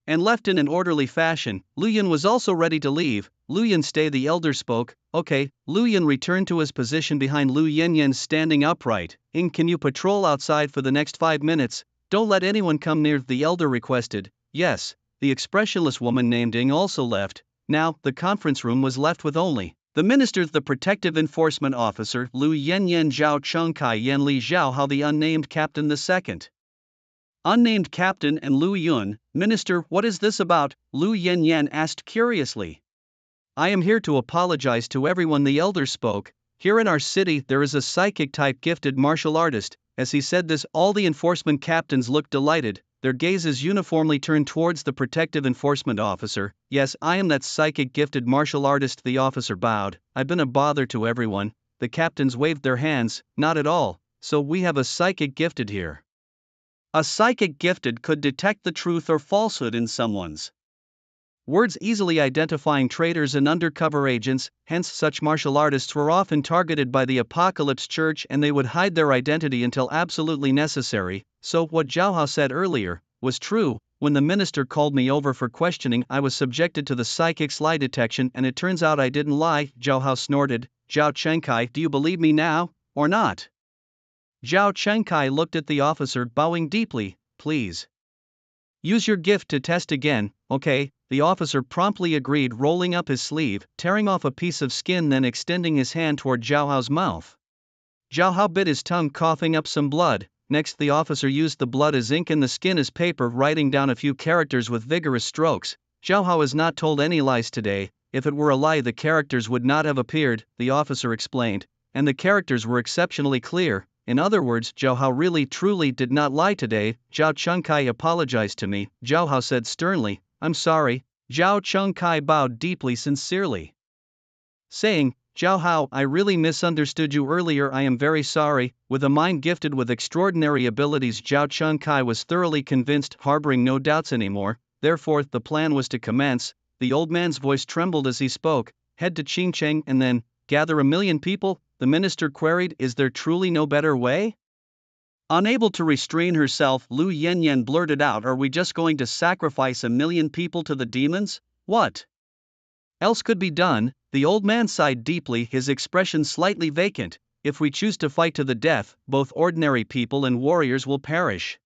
and left in an orderly fashion. Lu Yun was also ready to leave. Lu Yun, stay, the elder spoke. Okay. Lu Yun returned to his position behind Lu Yanyan, standing upright. Can you patrol outside for the next 5 minutes? Don't let anyone come near, the elder requested. Yes. The expressionless woman named Ying also left. Now, the conference room was left with only the minister, the protective enforcement officer, Lu Yanyan, Zhao Chengkai, Yanli Zhao Hao, the unnamed captain, the second unnamed captain, and Lu Yun. Minister, what is this about? Lu Yanyan asked curiously. I am here to apologize to everyone, the elder spoke. Here in our city there is a psychic-type gifted martial artist. As he said this, all the enforcement captains looked delighted. Their gazes uniformly turned towards the protective enforcement officer. Yes, I am that psychic gifted martial artist, the officer bowed. I've been a bother to everyone. The captains waved their hands. Not at all. So we have a psychic gifted here. A psychic gifted could detect the truth or falsehood in someone's words, easily identifying traitors and undercover agents. Hence, such martial artists were often targeted by the Apocalypse Church, and they would hide their identity until absolutely necessary. So what Zhao Hao said earlier was true. When the minister called me over for questioning, I was subjected to the psychic's lie detection and it turns out I didn't lie, Zhao Hao snorted. Zhao Chengkai, do you believe me now, or not? Zhao Chengkai looked at the officer, bowing deeply. Please use your gift to test again, okay? The officer promptly agreed, rolling up his sleeve, tearing off a piece of skin, then extending his hand toward Zhao Hao's mouth. Zhao Hao bit his tongue, coughing up some blood. Next, the officer used the blood as ink and the skin as paper, writing down a few characters with vigorous strokes. Zhao Hao has not told any lies today. If it were a lie, the characters would not have appeared, the officer explained, and the characters were exceptionally clear. In other words, Zhao Hao really truly did not lie today. Zhao Chengkai apologized to me, Zhao Hao said sternly. I'm sorry. Zhao Chengkai bowed deeply, sincerely, saying, Zhao Hao, I really misunderstood you earlier. I am very sorry. With a mind gifted with extraordinary abilities, Zhao Chengkai was thoroughly convinced, harboring no doubts anymore. Therefore, the plan was to commence. The old man's voice trembled as he spoke. Head to Qingcheng and then gather 1,000,000 people, the minister queried. Is there truly no better way? Unable to restrain herself, Lu Yanyan blurted out, are we just going to sacrifice 1,000,000 people to the demons? What else could be done? The old man sighed deeply, his expression slightly vacant. If we choose to fight to the death, both ordinary people and warriors will perish.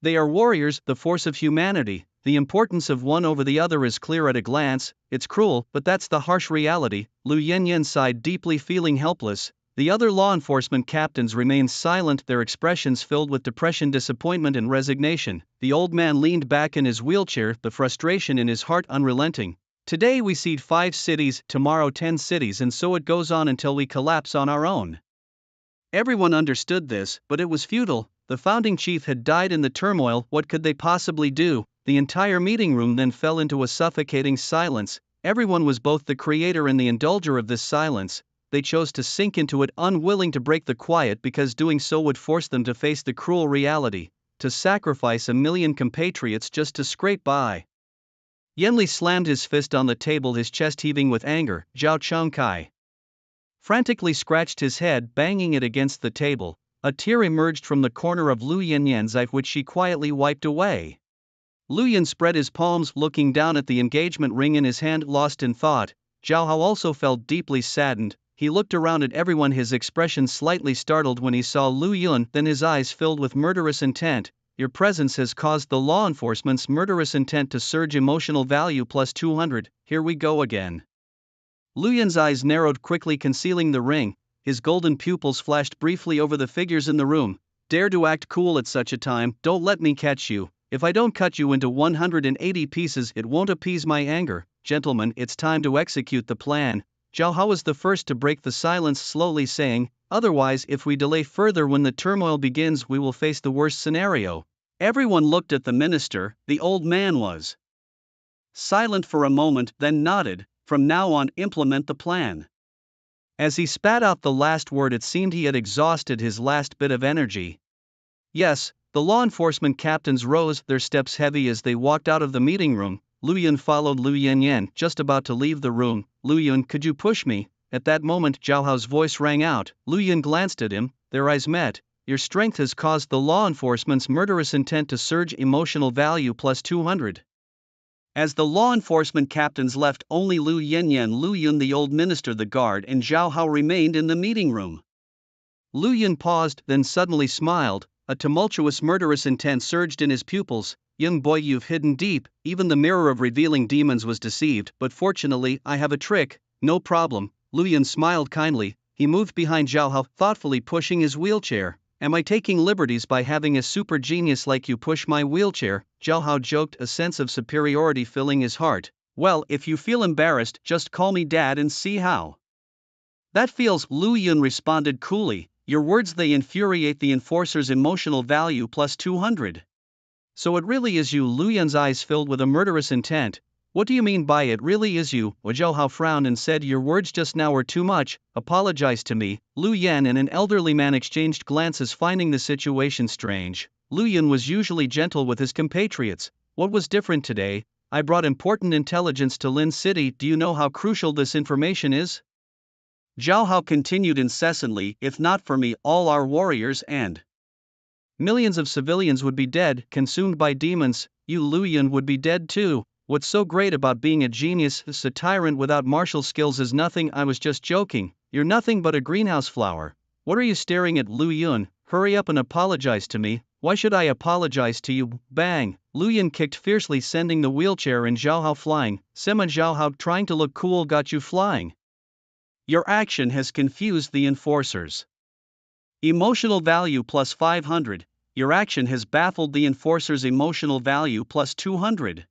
They are warriors, the force of humanity. The importance of one over the other is clear at a glance. It's cruel, but that's the harsh reality. Lu Yanyan sighed deeply, feeling helpless. The other law enforcement captains remained silent, their expressions filled with depression, disappointment, and resignation. The old man leaned back in his wheelchair, the frustration in his heart unrelenting. Today we cede 5 cities, tomorrow 10 cities, and so it goes on until we collapse on our own. Everyone understood this, but it was futile. The founding chief had died in the turmoil. What could they possibly do? The entire meeting room then fell into a suffocating silence. Everyone was both the creator and the indulger of this silence. They chose to sink into it, unwilling to break the quiet, because doing so would force them to face the cruel reality, to sacrifice 1,000,000 compatriots just to scrape by. Yanli slammed his fist on the table, his chest heaving with anger. Zhao Chengkai frantically scratched his head, banging it against the table. A tear emerged from the corner of Lu Yanyan's eye, which she quietly wiped away. Lu Yan spread his palms, looking down at the engagement ring in his hand, lost in thought. Zhao Hao also felt deeply saddened. He looked around at everyone, his expression slightly startled when he saw Lu Yun, then his eyes filled with murderous intent. Your presence has caused the law enforcement's murderous intent to surge. Emotional value plus 200, here we go again. Lu Yun's eyes narrowed quickly, concealing the ring. His golden pupils flashed briefly over the figures in the room. Dare to act cool at such a time, don't let me catch you. If I don't cut you into 180 pieces, it won't appease my anger. Gentlemen, it's time to execute the plan. Zhao Hao was the first to break the silence, slowly saying, otherwise, if we delay further, when the turmoil begins, we will face the worst scenario. Everyone looked at the minister. The old man was silent for a moment, then nodded. From now on, implement the plan. As he spat out the last word, it seemed he had exhausted his last bit of energy. Yes, the law enforcement captains rose, their steps heavy as they walked out of the meeting room. Lu Yun followed Lu Yanyan, just about to leave the room. Lu Yun, could you push me? At that moment, Zhao Hao's voice rang out. Lu Yun glanced at him, their eyes met. Your strength has caused the law enforcement's murderous intent to surge. Emotional value plus 200. As the law enforcement captains left, only Lu Yanyan, Lu Yun, the old minister, the guard, and Zhao Hao remained in the meeting room. Lu Yun paused, then suddenly smiled. A tumultuous murderous intent surged in his pupils. Young boy, you've hidden deep. Even the mirror of revealing demons was deceived, but fortunately, I have a trick. No problem. Lu Yun smiled kindly. He moved behind Zhao Hao, thoughtfully pushing his wheelchair. Am I taking liberties by having a super genius like you push my wheelchair? Zhao Hao joked, a sense of superiority filling his heart. Well, if you feel embarrassed, just call me Dad and see how that feels. Lu Yun responded coolly. Your words, they infuriate the enforcer's. Emotional value plus 200. So it really is you? Lu Yun's eyes filled with a murderous intent. What do you mean by it really is you? Zhao Hao frowned and said, your words just now were too much. Apologize to me. Lu Yan and an elderly man exchanged glances, finding the situation strange. Lu Yun was usually gentle with his compatriots. What was different today? I brought important intelligence to Lin City. Do you know how crucial this information is? Zhao Hao continued incessantly. If not for me, all our warriors and Millions of civilians would be dead, consumed by demons. You Lu Yun would be dead too. What's so great about being a genius? A tyrant without martial skills is nothing. I was just joking. You're nothing but a greenhouse flower. What are you staring at, Lu Yun? Hurry up and apologize to me. Why should I apologize to you? Bang! Lu Yun kicked fiercely, sending the wheelchair and Zhao Hao flying. Sima Zhao Hao trying to look cool got you flying. Your action has confused the enforcers. Emotional value plus 500. Your action has baffled the enforcer's emotional value plus 200.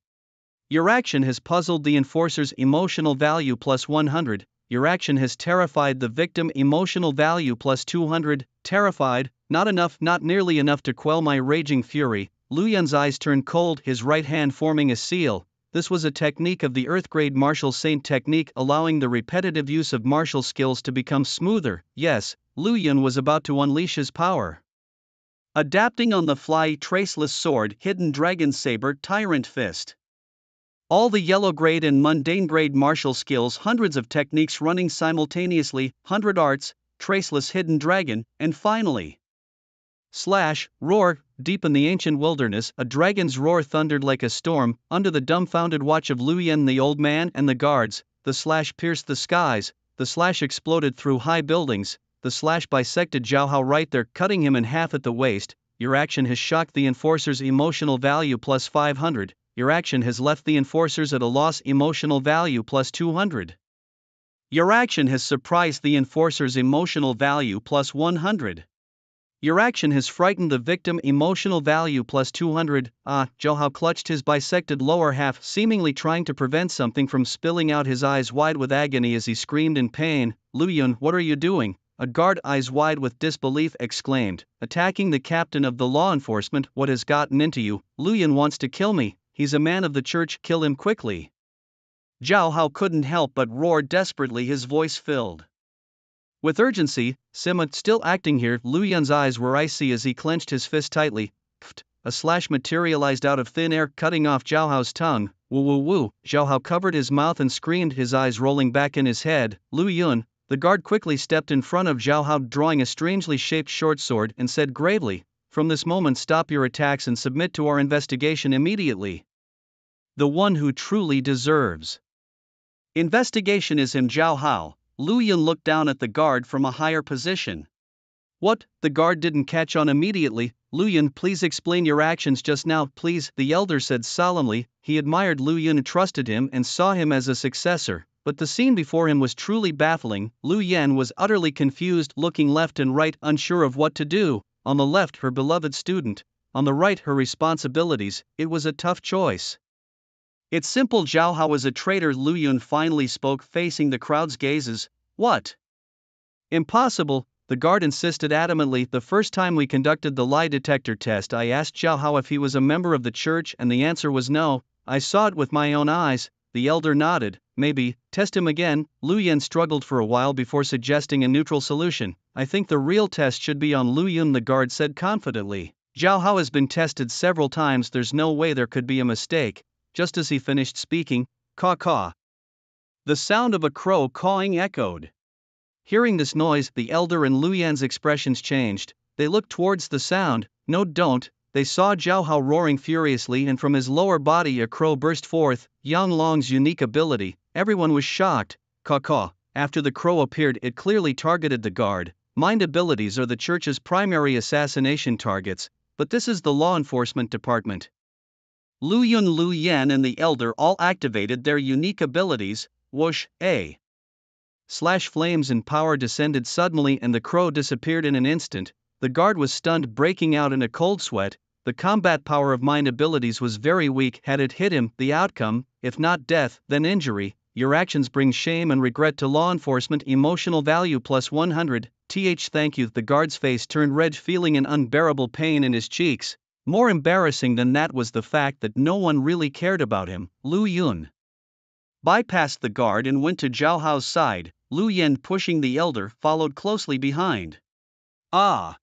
Your action has puzzled the enforcer's emotional value plus 100. Your action has terrified the victim, emotional value plus 200. Terrified, not enough, not nearly enough to quell my raging fury. Lu Yun's eyes turned cold, his right hand forming a seal. This was a technique of the Earth-grade martial saint technique, allowing the repetitive use of martial skills to become smoother. Yes, Lu Yun was about to unleash his power. Adapting on the fly, traceless sword, hidden dragon saber, tyrant fist. All the yellow grade and mundane grade martial skills, hundreds of techniques running simultaneously, 100 arts, traceless hidden dragon, and finally. Slash, roar. Deep in the ancient wilderness, a dragon's roar thundered like a storm. Under the dumbfounded watch of Lu Yun, the old man, and the guards, the slash pierced the skies, the slash exploded through high buildings, the slash bisected Zhao Hao right there, cutting him in half at the waist. Your action has shocked the enforcer's emotional value plus 500. Your action has left the enforcers at a loss, emotional value plus 200. Your action has surprised the enforcer's emotional value plus 100. Your action has frightened the victim, emotional value plus 200. Zhao Hao clutched his bisected lower half, seemingly trying to prevent something from spilling out, his eyes wide with agony as he screamed in pain. Lu Yun, what are you doing? A guard, eyes wide with disbelief, exclaimed. Attacking the captain of the law enforcement. What has gotten into you? Lu Yun wants to kill me. He's a man of the church, kill him quickly. Zhao Hao couldn't help but roar desperately, his voice filled with urgency. Sima, still acting here. Lu Yun's eyes were icy as he clenched his fist tightly. A slash materialized out of thin air, cutting off Zhao Hao's tongue. Woo woo woo. Zhao Hao covered his mouth and screamed, his eyes rolling back in his head. Lu Yun. The guard quickly stepped in front of Zhao Hao, drawing a strangely shaped short sword, and said gravely, from this moment stop your attacks and submit to our investigation immediately. The one who truly deserves investigation is him, Zhao Hao. Lu Yun looked down at the guard from a higher position. What? The guard didn't catch on immediately. Lu Yun, please explain your actions just now, please, the elder said solemnly. He admired Lu Yun, trusted him, and saw him as a successor, but the scene before him was truly baffling. Lu Yun was utterly confused, looking left and right, unsure of what to do. On the left, her beloved student. On the right, her responsibilities. It was a tough choice. It's simple, Zhao Hao was a traitor, Lu Yun finally spoke, facing the crowd's gazes. What? Impossible, the guard insisted adamantly. The first time we conducted the lie detector test, I asked Zhao Hao if he was a member of the church, and the answer was no. I saw it with my own eyes. The elder nodded. Maybe, test him again. Lu Yun struggled for a while before suggesting a neutral solution. I think the real test should be on Lu Yun, the guard said confidently. Zhao Hao has been tested several times, there's no way there could be a mistake. Just as he finished speaking, caw caw. The sound of a crow cawing echoed. Hearing this noise, the elder and Lu Yun's expressions changed. They looked towards the sound. No, don't. They saw Zhao Hao roaring furiously, and from his lower body a crow burst forth. Yang Long's unique ability. Everyone was shocked. Caw caw. After the crow appeared, it clearly targeted the guard. Mind abilities are the church's primary assassination targets, but this is the law enforcement department. Lu Yun, Lu Yan, and the elder all activated their unique abilities. Whoosh, a slash, flames and power descended suddenly, and the crow disappeared in an instant. The guard was stunned, breaking out in a cold sweat. The combat power of mind abilities was very weak. Had it hit him, the outcome, if not death, then injury. Your actions bring shame and regret to law enforcement. Emotional value plus 100. Thank you. The guard's face turned red, feeling an unbearable pain in his cheeks. More embarrassing than that was the fact that no one really cared about him. Lu Yun bypassed the guard and went to Zhao Hao's side. Lu Yun, pushing the elder, followed closely behind. Ah!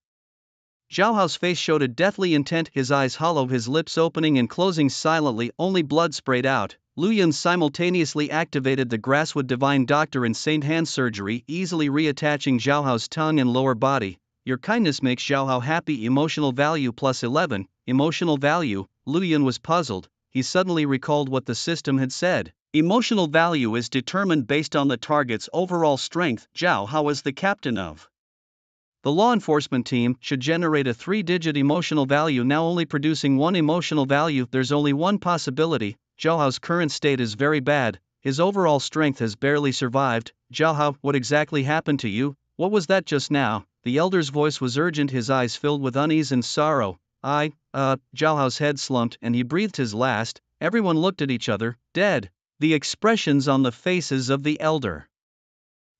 Zhao Hao's face showed a deathly intent, his eyes hollow, his lips opening and closing silently, only blood sprayed out. Lu Yun simultaneously activated the Grasswood Divine Doctor and Saint Hand Surgery, easily reattaching Zhao Hao's tongue and lower body. your kindness makes Zhao Hao happy. Emotional value plus 11, emotional value. Lu Yun was puzzled, he suddenly recalled what the system had said. Emotional value is determined based on the target's overall strength. Zhao Hao is the captain of the law enforcement team, should generate a 3-digit emotional value, now only producing 1 emotional value. There's only one possibility. Zhao Hao's current state is very bad, his overall strength has barely survived. Zhao Hao, what exactly happened to you? What was that just now? The elder's voice was urgent, his eyes filled with unease and sorrow. Zhao Hao's head slumped and he breathed his last. Everyone looked at each other, dead. The expressions on the faces of the elder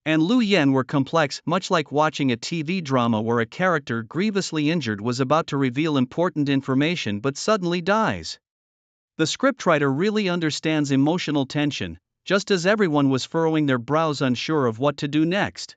and Lu Yen were complex, much like watching a TV drama where a character grievously injured was about to reveal important information but suddenly dies. The scriptwriter really understands emotional tension, just as everyone was furrowing their brows unsure of what to do next.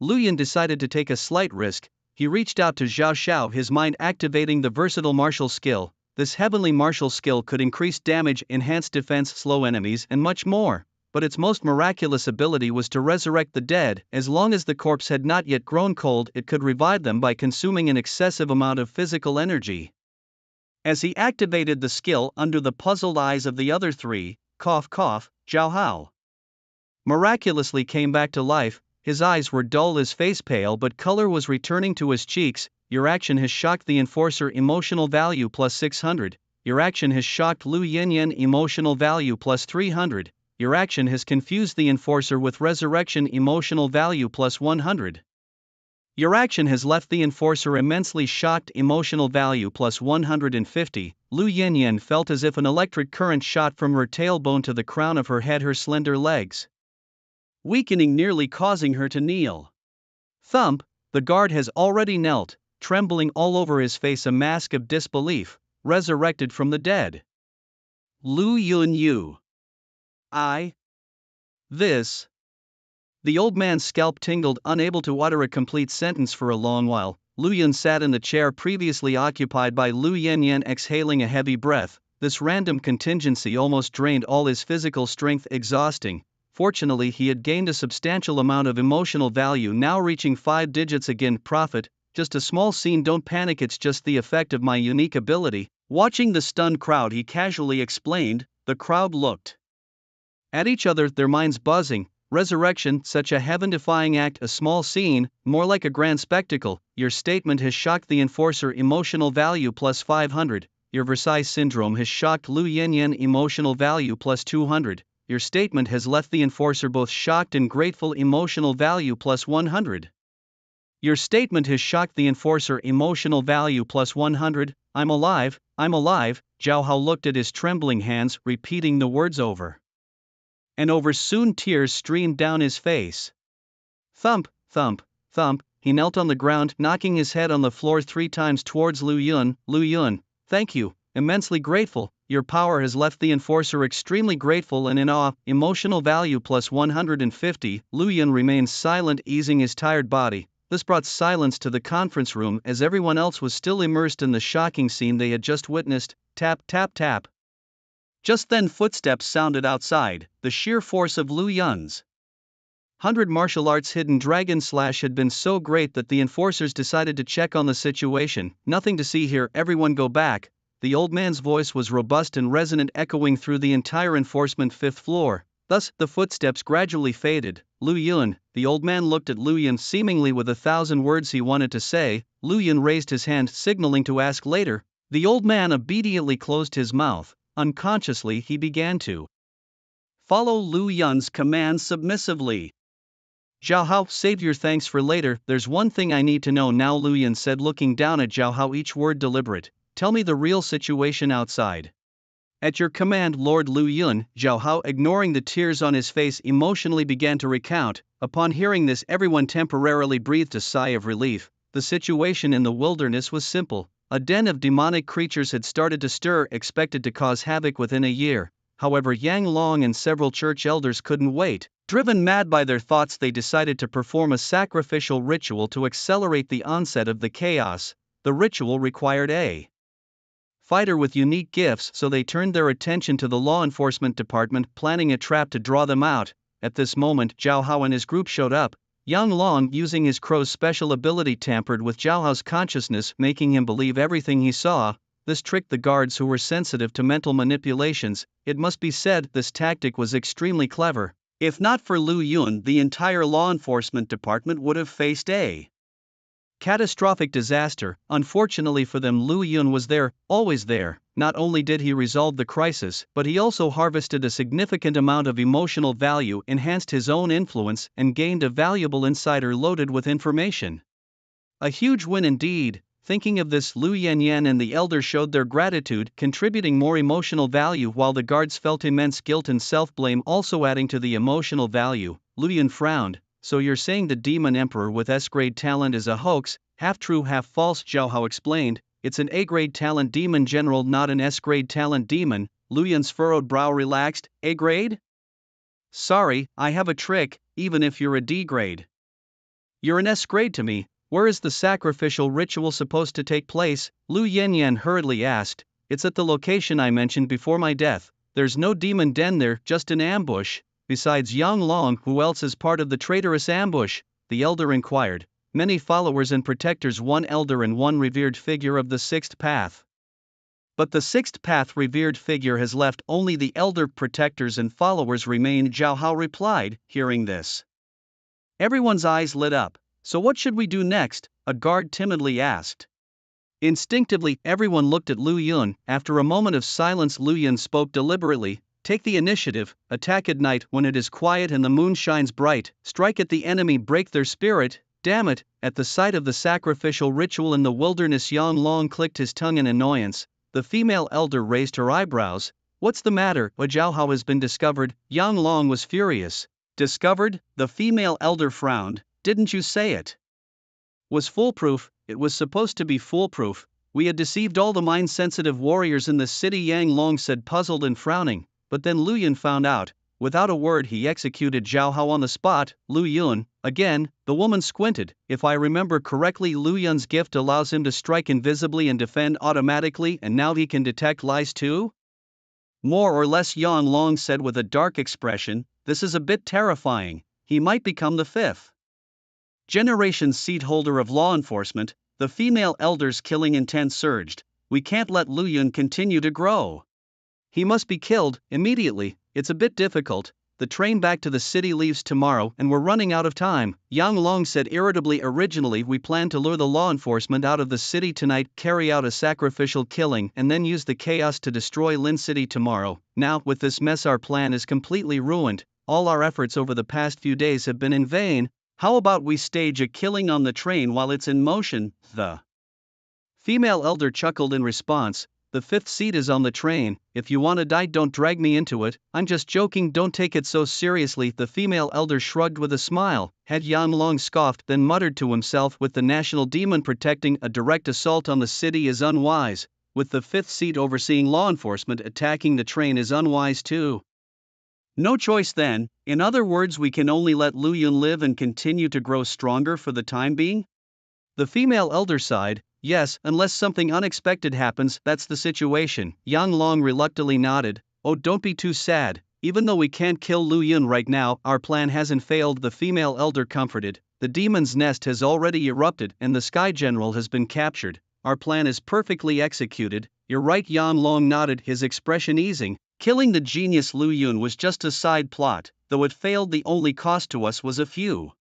Lu Yen decided to take a slight risk. He reached out to Zhao Xiao, his mind activating the versatile martial skill. This heavenly martial skill could increase damage, enhance defense, slow enemies, and much more. But its most miraculous ability was to resurrect the dead. As long as the corpse had not yet grown cold, it could revive them by consuming an excessive amount of physical energy. As he activated the skill under the puzzled eyes of the other three, Zhao Hao miraculously came back to life. His eyes were dull, his face pale, but color was returning to his cheeks. Your action has shocked the enforcer. Emotional value plus 600. Your action has shocked Lu Yen. Emotional value plus 300. Your action has confused the enforcer with resurrection. Emotional value plus 100. Your action has left the enforcer immensely shocked. Emotional value plus 150. Lu Yen felt as if an electric current shot from her tailbone to the crown of her head, her slender legs weakening, nearly causing her to kneel. Thump, the guard has already knelt, trembling all over his face, a mask of disbelief, resurrected from the dead. Lu Yun. This. The old man's scalp tingled, unable to utter a complete sentence for a long while. Lu Yun sat in the chair previously occupied by Lu Yen, exhaling a heavy breath. This random contingency almost drained all his physical strength, exhausting. Fortunately, he had gained a substantial amount of emotional value, now reaching 5 digits again. Profit, just a small scene, don't panic, it's just the effect of my unique ability. Watching the stunned crowd, he casually explained. The crowd looked at each other, their minds buzzing. Resurrection, such a heaven-defying act, a small scene, more like a grand spectacle. Your statement has shocked the enforcer. Emotional value plus 500. Your Versailles syndrome has shocked Lu Yen. Emotional value plus 200. Your statement has left the enforcer both shocked and grateful. Emotional value plus 100. Your statement has shocked the enforcer. Emotional value plus 100. I'm alive, I'm alive. Zhao Hao looked at his trembling hands, repeating the words over and over. Soon tears streamed down his face. Thump, thump, thump. He knelt on the ground, knocking his head on the floor 3 times towards Lu Yun. Lu Yun, thank you, immensely grateful. Your power has left the enforcer extremely grateful and in awe. Emotional value plus 150. Lu Yun remained silent, easing his tired body. This brought silence to the conference room as everyone else was still immersed in the shocking scene they had just witnessed. Tap, tap, tap. Just then footsteps sounded outside. The sheer force of Lu Yun's 100 martial arts hidden dragon slash had been so great that the enforcers decided to check on the situation. Nothing to see here, everyone go back. The old man's voice was robust and resonant, echoing through the entire enforcement 5th floor. Thus, the footsteps gradually faded. Lu Yun, the old man looked at Lu Yun seemingly with 1,000 words he wanted to say. Lu Yun raised his hand, signaling to ask later. The old man obediently closed his mouth. Unconsciously, he began to follow Lu Yun's commands submissively. Zhao Hao, save your thanks for later, there's one thing I need to know now, Lu Yun said, looking down at Zhao Hao, each word deliberate. Tell me the real situation outside. At your command, Lord. Lu Yun. Zhao Hao, ignoring the tears on his face, emotionally began to recount. Upon hearing this, everyone temporarily breathed a sigh of relief. The situation in the wilderness was simple. A den of demonic creatures had started to stir, expected to cause havoc within a year. However, Yang Long and several church elders couldn't wait. Driven mad by their thoughts, they decided to perform a sacrificial ritual to accelerate the onset of the chaos. The ritual required a fighter with unique gifts, so they turned their attention to the law enforcement department, planning a trap to draw them out. At this moment, Zhao Hao and his group showed up. Yang Long, using his crow's special ability, tampered with Zhao Hao's consciousness, making him believe everything he saw. This tricked the guards who were sensitive to mental manipulations. It must be said, this tactic was extremely clever. If not for Lu Yun, the entire law enforcement department would have faced a catastrophic disaster. Unfortunately for them, Lu Yun was there, always there. Not only did he resolve the crisis, but he also harvested a significant amount of emotional value, enhanced his own influence, and gained a valuable insider loaded with information. A huge win indeed. Thinking of this, Lu Yanyan and the elder showed their gratitude, contributing more emotional value, while the guards felt immense guilt and self-blame, also adding to the emotional value. Lu Yun frowned. So you're saying the Demon Emperor with S-grade talent is a hoax, half true half false, Zhao Hao explained. It's an A-grade talent demon general, not an S-grade talent demon. Lu Yun's furrowed brow relaxed. A-grade? Sorry, I have a trick, even if you're a D-grade. You're an S-grade to me. Where is the sacrificial ritual supposed to take place? Lu Yanyan hurriedly asked. It's at the location I mentioned before my death. There's no demon den there, just an ambush. Besides Yang Long, who else is part of the traitorous ambush? The elder inquired. Many followers and protectors, one elder and one revered figure of the Sixth Path. But the Sixth Path revered figure has left, only the elder, protectors and followers remain, Zhao Hao replied. Hearing this, everyone's eyes lit up. So what should we do next? A guard timidly asked. Instinctively, everyone looked at Lu Yun. After a moment of silence, Lu Yun spoke deliberately. Take the initiative, attack at night when it is quiet and the moon shines bright, strike at the enemy, break their spirit. Damn it! At the sight of the sacrificial ritual in the wilderness, Yang Long clicked his tongue in annoyance. The female elder raised her eyebrows. What's the matter? Zhao Hao has been discovered. Yang Long was furious. Discovered? The female elder frowned. Didn't you say it was foolproof? It was supposed to be foolproof. We had deceived all the mind-sensitive warriors in the city, Yang Long said, puzzled and frowning. But then Lu Yun found out. Without a word, he executed Zhao Hao on the spot. Lu Yun, again, the woman squinted. If I remember correctly, Lu Yun's gift allows him to strike invisibly and defend automatically, and now he can detect lies too? More or less, Yang Long said with a dark expression. This is a bit terrifying. He might become the fifth generation seat holder of law enforcement. The female elder's killing intent surged. We can't let Lu Yun continue to grow. He must be killed, immediately. It's a bit difficult. The train back to the city leaves tomorrow and we're running out of time, Yang Long said irritably. Originally we planned to lure the law enforcement out of the city tonight, carry out a sacrificial killing and then use the chaos to destroy Lin City tomorrow. Now, with this mess, our plan is completely ruined. All our efforts over the past few days have been in vain. How about we stage a killing on the train while it's in motion? The female elder chuckled in response. The fifth seat is on the train. If you want to die, don't drag me into it. I'm just joking, don't take it so seriously. The female elder shrugged with a smile. Had Yang Long scoffed, then muttered to himself, with the national demon protecting, a direct assault on the city is unwise. With the fifth seat overseeing law enforcement, attacking the train is unwise too. No choice then. In other words, we can only let Lu Yun live and continue to grow stronger for the time being? The female elder sighed. Yes, unless something unexpected happens, that's the situation. Yang Long reluctantly nodded. Oh, don't be too sad. Even though we can't kill Lu Yun right now, our plan hasn't failed, the female elder comforted. The demon's nest has already erupted and the Sky General has been captured. Our plan is perfectly executed. You're right, Yang Long nodded, his expression easing. Killing the genius Lu Yun was just a side plot. Though it failed, the only cost to us was a few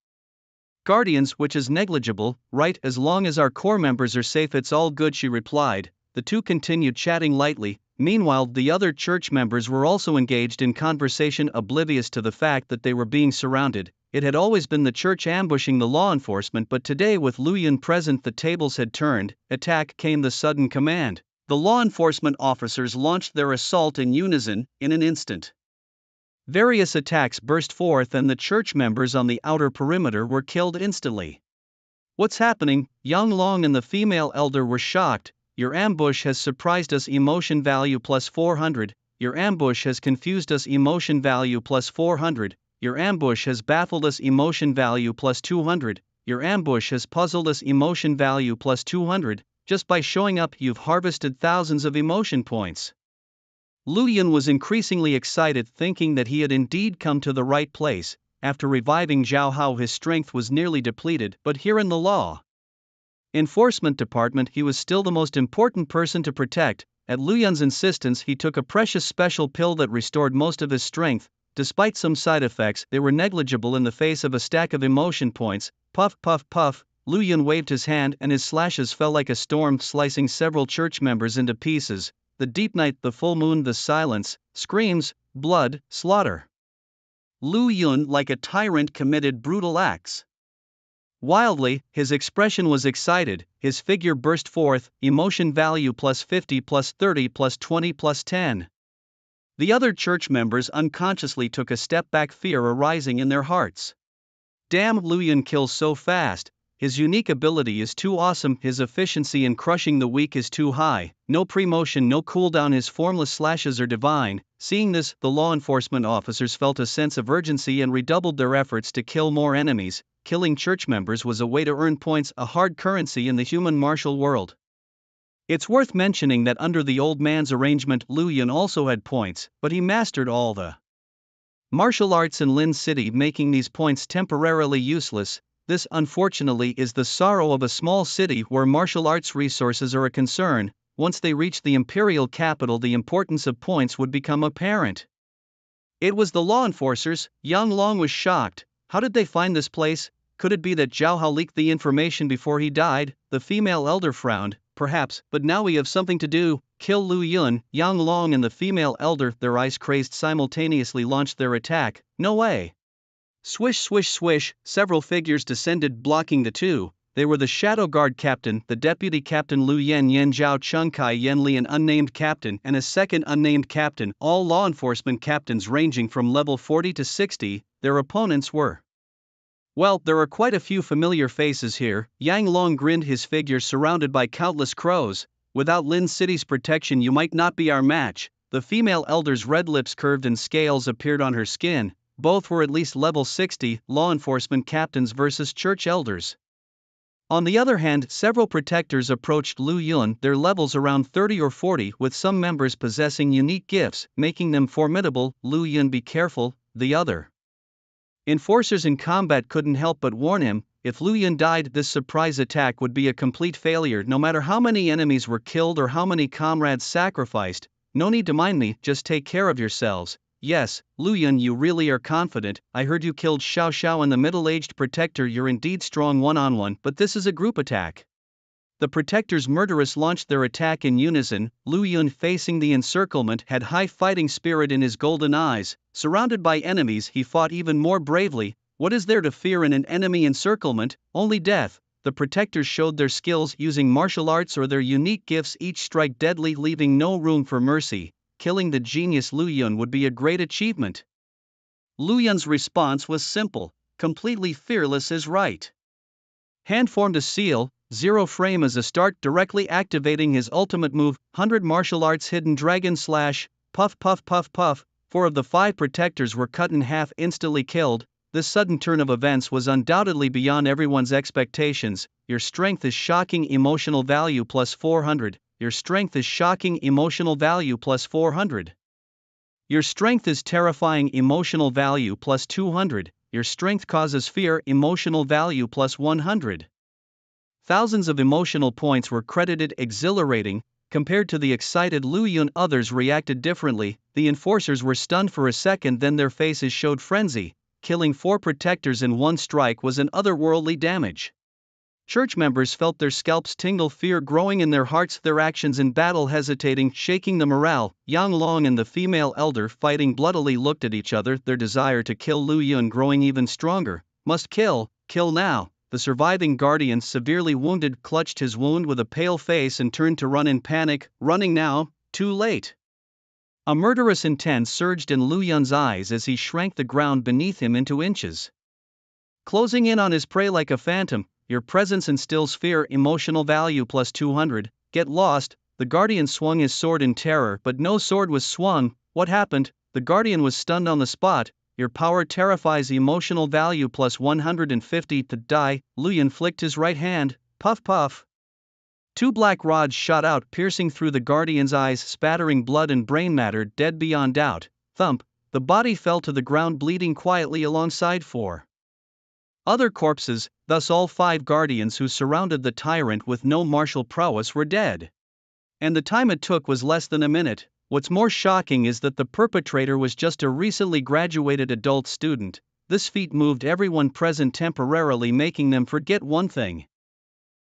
guardians, which is negligible, right? As long as our core members are safe, it's all good, she replied. The two continued chatting lightly. Meanwhile, the other church members were also engaged in conversation, oblivious to the fact that they were being surrounded. It had always been the church ambushing the law enforcement, but today, with Lu Yun present, the tables had turned. Attack, came the sudden command. The law enforcement officers launched their assault in unison, in an instant. Various attacks burst forth and the church members on the outer perimeter were killed instantly. What's happening? Yang Long and the female elder were shocked. Your ambush has surprised us, emotion value plus 400. Your ambush has confused us, emotion value plus 400. Your ambush has baffled us, emotion value plus 200. Your ambush has puzzled us, emotion value plus 200. Just by showing up, you've harvested thousands of emotion points. Lu Yun was increasingly excited, thinking that he had indeed come to the right place. after reviving Zhao Hao his strength was nearly depleted, but here in the law enforcement department he was still the most important person to protect. At Lu Yun's insistence he took a precious special pill that restored most of his strength. Despite some side effects, they were negligible in the face of a stack of emotion points. Puff puff puff, Lu Yun waved his hand and his slashes fell like a storm, slicing several church members into pieces. The deep night, the full moon, the silence, screams, blood, slaughter. Lu Yun, like a tyrant, committed brutal acts. Wildly, his expression was excited, his figure burst forth, emotion value plus 50 plus 30 plus 20 plus 10. The other church members unconsciously took a step back, fear arising in their hearts. Damn, Lu Yun kills so fast, his unique ability is too awesome, his efficiency in crushing the weak is too high, no pre-motion, no cooldown, his formless slashes are divine. Seeing this, the law enforcement officers felt a sense of urgency and redoubled their efforts to kill more enemies. Killing church members was a way to earn points, a hard currency in the human martial world. It's worth mentioning that under the old man's arrangement, Lu Yun also had points, but he mastered all the martial arts in Lin City, making these points temporarily useless. This, unfortunately, is the sorrow of a small city where martial arts resources are a concern. Once they reach the imperial capital, the importance of points would become apparent. It was the law enforcers. Yang Long was shocked. How did they find this place? Could it be that Zhao Hao leaked the information before he died? The female elder frowned. Perhaps, but now we have something to do. Kill Lu Yun. Yang Long and the female elder, their eyes crazed, simultaneously launched their attack. No way. Swish swish swish, several figures descended, blocking the two. They were the Shadow Guard captain, the deputy captain Lu Yen Yen Zhao Chung Kai Yen Li, an unnamed captain, and a second unnamed captain, all law enforcement captains ranging from level 40 to 60. Their opponents were... well, there are quite a few familiar faces here. Yang Long grinned, his figure surrounded by countless crows. Without Lin City's protection you might not be our match. The female elder's red lips curved and scales appeared on her skin. Both were at least level 60, law enforcement captains versus church elders. On the other hand, several protectors approached Lu Yun, their levels around 30 or 40, with some members possessing unique gifts, making them formidable. Lu Yun, be careful, the other enforcers in combat couldn't help but warn him. If Lu Yun died, this surprise attack would be a complete failure, no matter how many enemies were killed or how many comrades sacrificed. No need to mind me, just take care of yourselves. Yes, Lu Yun, you really are confident. I heard you killed Xiao Xiao and the middle-aged protector. You're indeed strong one-on-one, but this is a group attack. The protectors murderous launched their attack in unison. Lu Yun, facing the encirclement, had high fighting spirit in his golden eyes. Surrounded by enemies, he fought even more bravely. What is there to fear in an enemy encirclement? Only death. The protectors showed their skills using martial arts or their unique gifts, each strike deadly, leaving no room for mercy. Killing the genius Lu Yun would be a great achievement. Lu Yun's response was simple, completely fearless as right. Hand formed a seal, 0 frame as a start, directly activating his ultimate move, 100 martial arts hidden dragon slash, puff puff puff puff. 4 of the 5 protectors were cut in half, instantly killed. This sudden turn of events was undoubtedly beyond everyone's expectations. Your strength is shocking, emotional value plus 400. Your strength is shocking, emotional value plus 400. Your strength is terrifying, emotional value plus 200. Your strength causes fear, emotional value plus 100. Thousands of emotional points were credited, exhilarating. Compared to the excited Lu Yun, others reacted differently. The enforcers were stunned for a second, then their faces showed frenzy. Killing 4 protectors in one strike was an otherworldly damage. Church members felt their scalps tingle, fear growing in their hearts, their actions in battle hesitating, shaking the morale. Yang Long and the female elder, fighting bloodily, looked at each other, their desire to kill Lu Yun growing even stronger. Must kill, kill now. The surviving guardian, severely wounded, clutched his wound with a pale face and turned to run in panic. Running now, too late. A murderous intent surged in Lu Yun's eyes as he shrank the ground beneath him into inches. Closing in on his prey like a phantom. Your presence instills fear, emotional value plus 200. Get lost. The guardian swung his sword in terror, but no sword was swung. What happened? The guardian was stunned on the spot. Your power terrifies, emotional value plus 150 to die. Lu Yun flicked his right hand. Puff puff. 2 black rods shot out, piercing through the guardian's eyes, spattering blood and brain matter. Dead beyond doubt. Thump. the body fell to the ground bleeding quietly alongside 4 other corpses, thus all 5 guardians who surrounded the tyrant with no martial prowess were dead. And the time it took was less than a minute. What's more shocking is that the perpetrator was just a recently graduated adult student. This feat moved everyone present temporarily, making them forget one thing.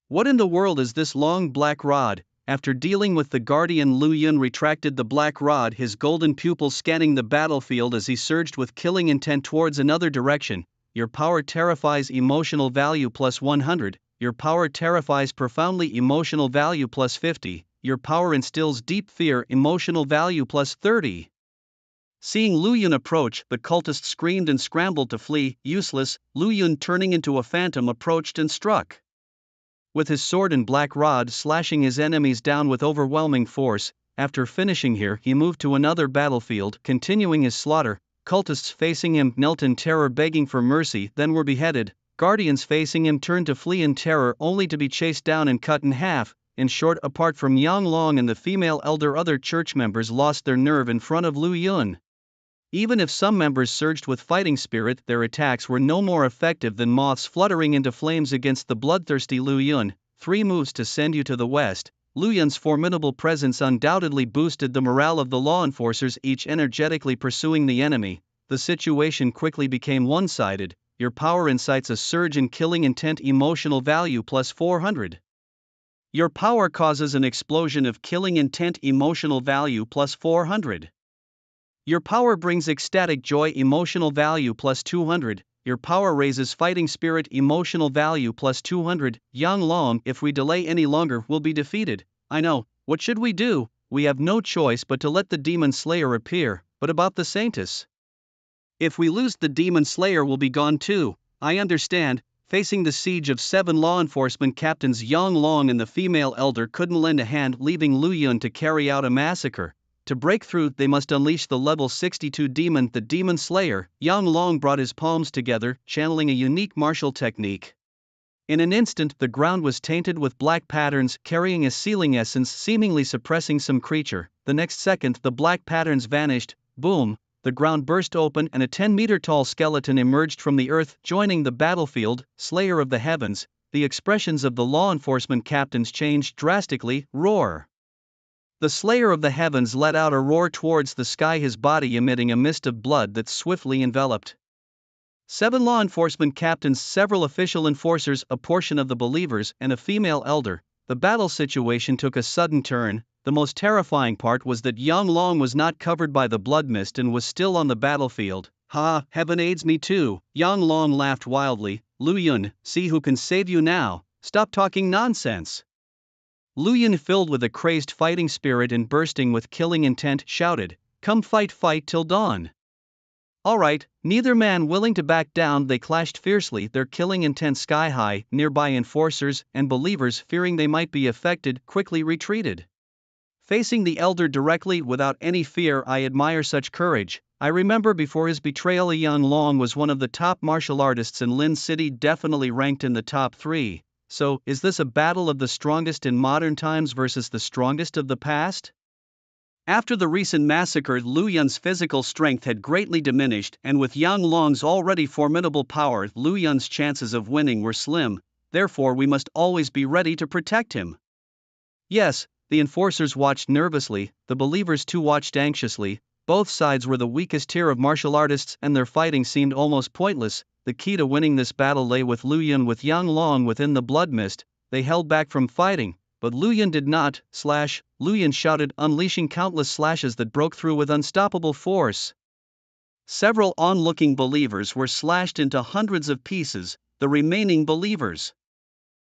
What in the world is this long black rod? After dealing with the guardian, Lu Yun retracted the black rod, his golden pupils scanning the battlefield as he surged with killing intent towards another direction. Your power terrifies, emotional value plus 100. Your power terrifies profoundly, emotional value plus 50. Your power instills deep fear, emotional value plus 30. Seeing Lu Yun approach, the cultist screamed and scrambled to flee. Useless. Lu Yun, turning into a phantom, approached and struck with his sword and black rod, slashing his enemies down with overwhelming force. After finishing here, he moved to another battlefield, continuing his slaughter. Cultists facing him knelt in terror, begging for mercy, then were beheaded. Guardians facing him turned to flee in terror, only to be chased down and cut in half. In short, apart from Yang Long and the female elder, other church members lost their nerve in front of Lu Yun. Even if some members surged with fighting spirit, their attacks were no more effective than moths fluttering into flames against the bloodthirsty Lu Yun. 3 moves to send you to the west. Lu Yun's formidable presence undoubtedly boosted the morale of the law enforcers, each energetically pursuing the enemy. The situation quickly became one-sided. Your power incites a surge in killing intent, emotional value plus 400. Your power causes an explosion of killing intent, emotional value plus 400. Your power brings ecstatic joy, emotional value plus 200. Your power raises fighting spirit, emotional value plus 200. Yang Long, if we delay any longer, we'll be defeated. I know, what should we do? We have no choice but to let the Demon Slayer appear, but about the Saintess? If we lose, the Demon Slayer will be gone too. I understand. Facing the siege of 7 law enforcement captains, Yang Long and the female elder couldn't lend a hand, leaving Lu Yun to carry out a massacre. To break through, they must unleash the level 62 demon, the Demon Slayer. Yang Long brought his palms together, channeling a unique martial technique. In an instant, the ground was tainted with black patterns, carrying a sealing essence, seemingly suppressing some creature. The next second, the black patterns vanished. Boom! The ground burst open and a 10-meter-tall skeleton emerged from the earth, joining the battlefield. Slayer of the heavens. The expressions of the law enforcement captains changed drastically. Roar! The Slayer of the heavens let out a roar towards the sky, his body emitting a mist of blood that swiftly enveloped 7 law enforcement captains, several official enforcers, a portion of the believers, and a female elder. The battle situation took a sudden turn. The most terrifying part was that Yang Long was not covered by the blood mist and was still on the battlefield. Ha, heaven aids me too. Yang Long laughed wildly. Lu Yun, see who can save you now. Stop talking nonsense. Lu Yun, filled with a crazed fighting spirit and bursting with killing intent, shouted, "Come fight till dawn." Alright, neither man willing to back down, they clashed fiercely, their killing intent sky high. Nearby enforcers and believers, fearing they might be affected, quickly retreated. Facing the elder directly without any fear, I admire such courage. I remember before his betrayal, Yang Long was one of the top martial artists in Lin City, definitely ranked in the top 3. So, is this a battle of the strongest in modern times versus the strongest of the past? After the recent massacre, Lu Yun's physical strength had greatly diminished, and with Yang Long's already formidable power, Lu Yun's chances of winning were slim. Therefore, we must always be ready to protect him. Yes, the enforcers watched nervously, the believers too watched anxiously. Both sides were the weakest tier of martial artists, and their fighting seemed almost pointless. The key to winning this battle lay with Lu Yun. With Yang Long within the blood mist, they held back from fighting, but Lu Yun did not. Slash! Lu Yun shouted, unleashing countless slashes that broke through with unstoppable force. Several onlooking believers were slashed into hundreds of pieces. The remaining believers,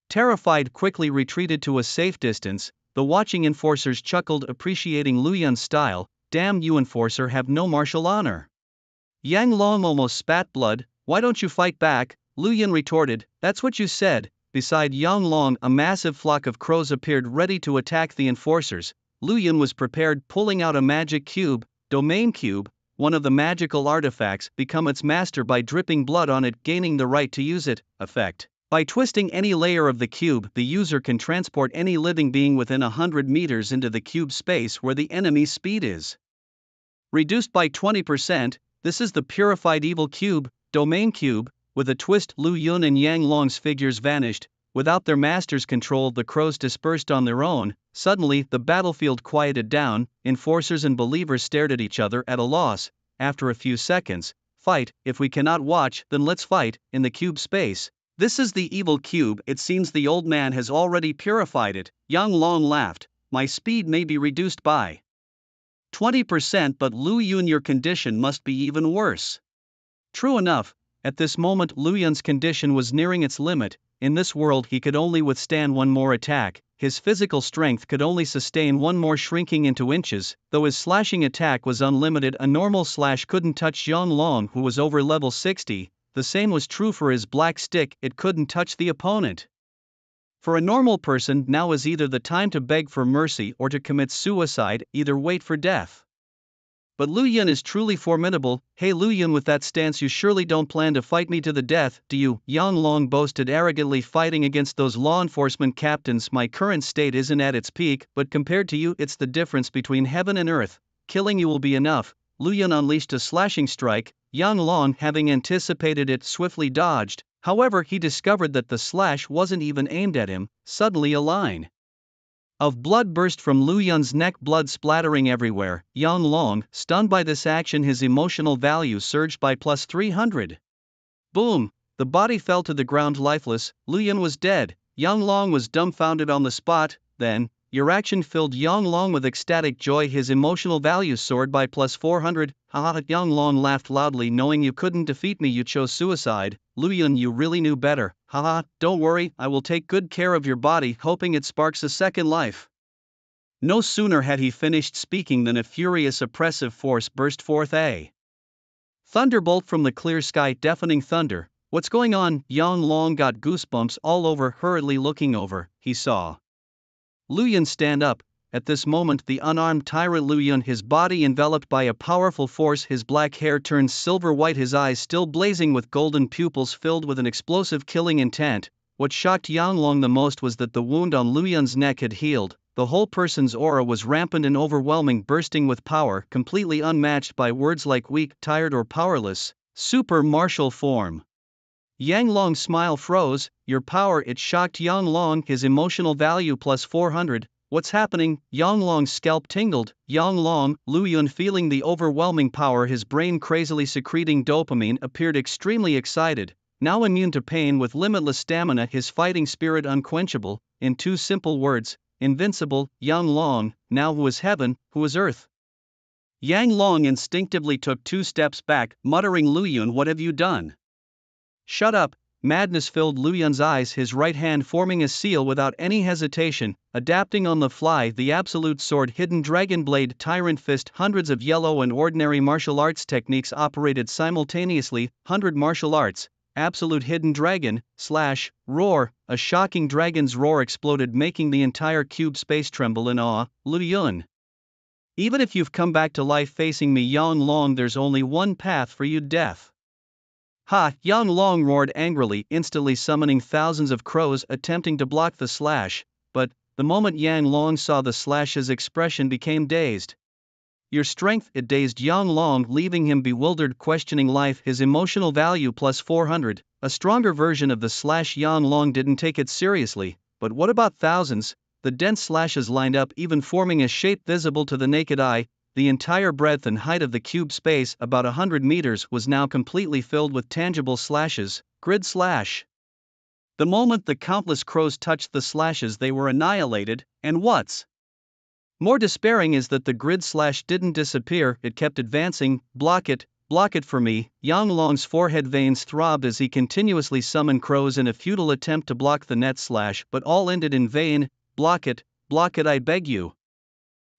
terrified, quickly retreated to a safe distance. The watching enforcers chuckled, appreciating Lu Yun's style. Damn you, enforcer, have no martial honor. Yang Long almost spat blood. Why don't you fight back? Lu Yun retorted, that's what you said. Beside Yang Long, a massive flock of crows appeared, ready to attack the enforcers. Lu Yun was prepared, pulling out a magic cube, Domain Cube, one of the magical artifacts, become its master by dripping blood on it, gaining the right to use it. Effect: by twisting any layer of the cube, the user can transport any living being within 100 meters into the cube space where the enemy's speed is. Reduced by 20%, this is the purified evil cube, domain cube. With a twist, Lu Yun and Yang Long's figures vanished. Without their master's control, the crows dispersed on their own. Suddenly, the battlefield quieted down. Enforcers and believers stared at each other at a loss. After a few seconds, fight. If we cannot watch, then let's fight. In the cube space. This is the evil cube. It seems the old man has already purified it. Yang Long laughed. My speed may be reduced by 20%, but Lu Yun, your condition must be even worse. True enough, at this moment Lu Yun's condition was nearing its limit. In this world he could only withstand one more attack. His physical strength could only sustain one more shrinking into inches. Though his slashing attack was unlimited, a normal slash couldn't touch Yang Long, who was over level 60. The same was true for his black stick, it couldn't touch the opponent. For a normal person, now is either the time to beg for mercy or to commit suicide, either wait for death. But Lu Yun is truly formidable. Hey Lu Yun, with that stance you surely don't plan to fight me to the death, do you? Yang Long boasted arrogantly, fighting against those law enforcement captains. My current state isn't at its peak, but compared to you it's the difference between heaven and earth. Killing you will be enough. Lu Yun unleashed a slashing strike. Yang Long, having anticipated it, swiftly dodged. However, he discovered that the slash wasn't even aimed at him. Suddenly a line of blood burst from Lu Yun's neck, blood splattering everywhere. Yang Long, stunned by this action, his emotional value surged by plus 300. Boom! The body fell to the ground lifeless. Lu Yun was dead. Yang Long was dumbfounded on the spot. Then, your action filled Yang Long with ecstatic joy. His emotional value soared by plus 400. Haha! Yang Long laughed loudly. Knowing you couldn't defeat me, you chose suicide. Lu Yun, you really knew better. Haha, don't worry, I will take good care of your body, hoping it sparks a second life. No sooner had he finished speaking than a furious oppressive force burst forth. A thunderbolt from the clear sky, deafening thunder. What's going on? Yang Long got goosebumps all over. Hurriedly looking over, he saw Lu Yun stand up. At this moment the unarmed tyrant Lu Yun, his body enveloped by a powerful force, his black hair turned silver white, his eyes still blazing with golden pupils filled with an explosive killing intent. What shocked Yang Long the most was that the wound on Lu Yun's neck had healed. The whole person's aura was rampant and overwhelming, bursting with power, completely unmatched by words like weak, tired or powerless. Super martial form. Yang Long's smile froze. Your power, it shocked Yang Long, his emotional value plus 400. What's happening? Yang Long's scalp tingled. Yang Long, Lu Yun, feeling the overwhelming power, his brain crazily secreting dopamine, appeared extremely excited. Now immune to pain, with limitless stamina, his fighting spirit unquenchable. In two simple words, invincible. Yang Long, now who is heaven, who is earth? Yang Long instinctively took 2 steps back, muttering, Lu Yun, what have you done? Shut up! Madness filled Lu Yun's eyes, his right hand forming a seal without any hesitation, adapting on the fly the absolute sword, hidden dragon blade, tyrant fist. Hundreds of yellow and ordinary martial arts techniques operated simultaneously. 100 martial arts, absolute hidden dragon, slash, roar. A shocking dragon's roar exploded, making the entire cube space tremble in awe. Lu Yun, even if you've come back to life facing me, Yang Long, there's only one path for you, death. Ha! Yang Long roared angrily, instantly summoning thousands of crows attempting to block the slash, but, the moment Yang Long saw the slash, his expression became dazed. Your strength, it dazed Yang Long, leaving him bewildered, questioning life. His emotional value plus 400, a stronger version of the slash. Yang Long didn't take it seriously, but what about thousands? The dense slashes lined up, even forming a shape visible to the naked eye. The entire breadth and height of the cube space, about 100 meters, was now completely filled with tangible slashes. Grid slash. The moment the countless crows touched the slashes, they were annihilated, and what's more despairing is that the grid slash didn't disappear, it kept advancing. Block it for me. Yang Long's forehead veins throbbed as he continuously summoned crows in a futile attempt to block the net slash, but all ended in vain. Block it, I beg you.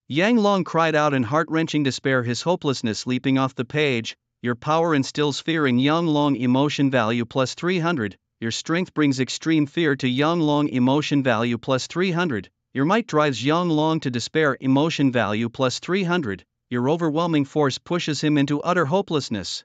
Yang Long cried out in heart-wrenching despair, his hopelessness leaping off the page. Your power instills fear in Yang Long, emotion value plus 300. Your strength brings extreme fear to Yang Long, emotion value plus 300. Your might drives Yang Long to despair, emotion value plus 300. Your overwhelming force pushes him into utter hopelessness.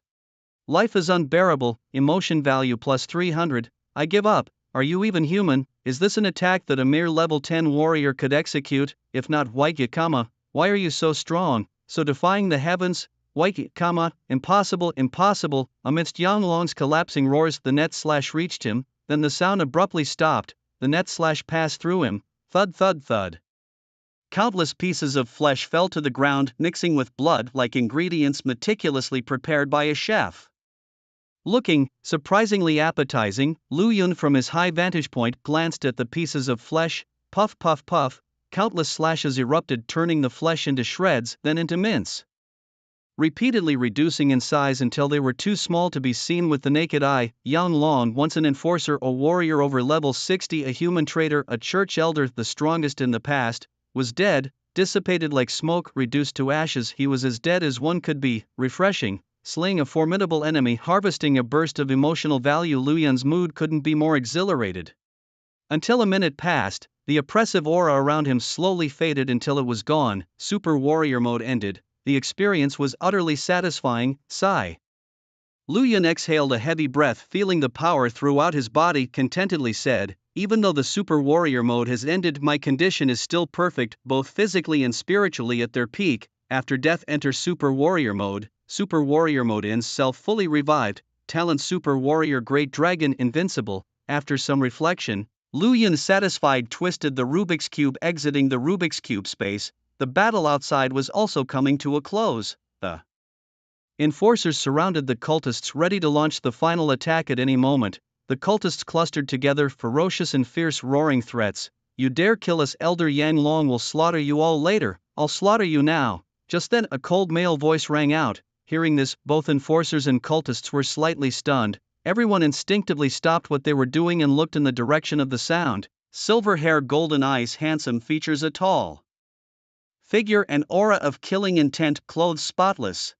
Life is unbearable, emotion value plus 300. I give up. Are you even human? Is this an attack that a mere level 10 warrior could execute? If not, White Yakama, why are you so strong, so defying the heavens? Wait, impossible, impossible. Amidst Yang Long's collapsing roars, the net slash reached him, then the sound abruptly stopped, the net slash passed through him, thud thud thud. Countless pieces of flesh fell to the ground, mixing with blood like ingredients meticulously prepared by a chef. Looking surprisingly appetizing, Lu Yun from his high vantage point glanced at the pieces of flesh. Puff puff puff, countless slashes erupted, turning the flesh into shreds, then into mince, repeatedly reducing in size until they were too small to be seen with the naked eye. Yang Long, once an enforcer, a warrior over level 60, a human trader, a church elder, the strongest in the past, was dead, dissipated like smoke, reduced to ashes. He was as dead as one could be. Refreshing, slaying a formidable enemy, harvesting a burst of emotional value. Lu Yun's mood couldn't be more exhilarated. Until a minute passed, the oppressive aura around him slowly faded until it was gone. Super Warrior mode ended. The experience was utterly satisfying. Sigh. Lu Yun exhaled a heavy breath, feeling the power throughout his body, contentedly said, "Even though the Super Warrior mode has ended, my condition is still perfect, both physically and spiritually at their peak. After death, enter Super Warrior mode. Super Warrior mode ends, self fully revived. Talent Super Warrior Great Dragon Invincible." After some reflection, Lu Yun satisfied twisted the Rubik's Cube, exiting the Rubik's Cube space. The battle outside was also coming to a close. The enforcers surrounded the cultists, ready to launch the final attack at any moment. The cultists clustered together, ferocious and fierce, roaring threats. "You dare kill us, Elder Yang Long will slaughter you all later. I'll slaughter you now." Just then a cold male voice rang out. Hearing this, both enforcers and cultists were slightly stunned. Everyone instinctively stopped what they were doing and looked in the direction of the sound. Silver hair, golden eyes, handsome features, a tall figure, and aura of killing intent, clothes spotless.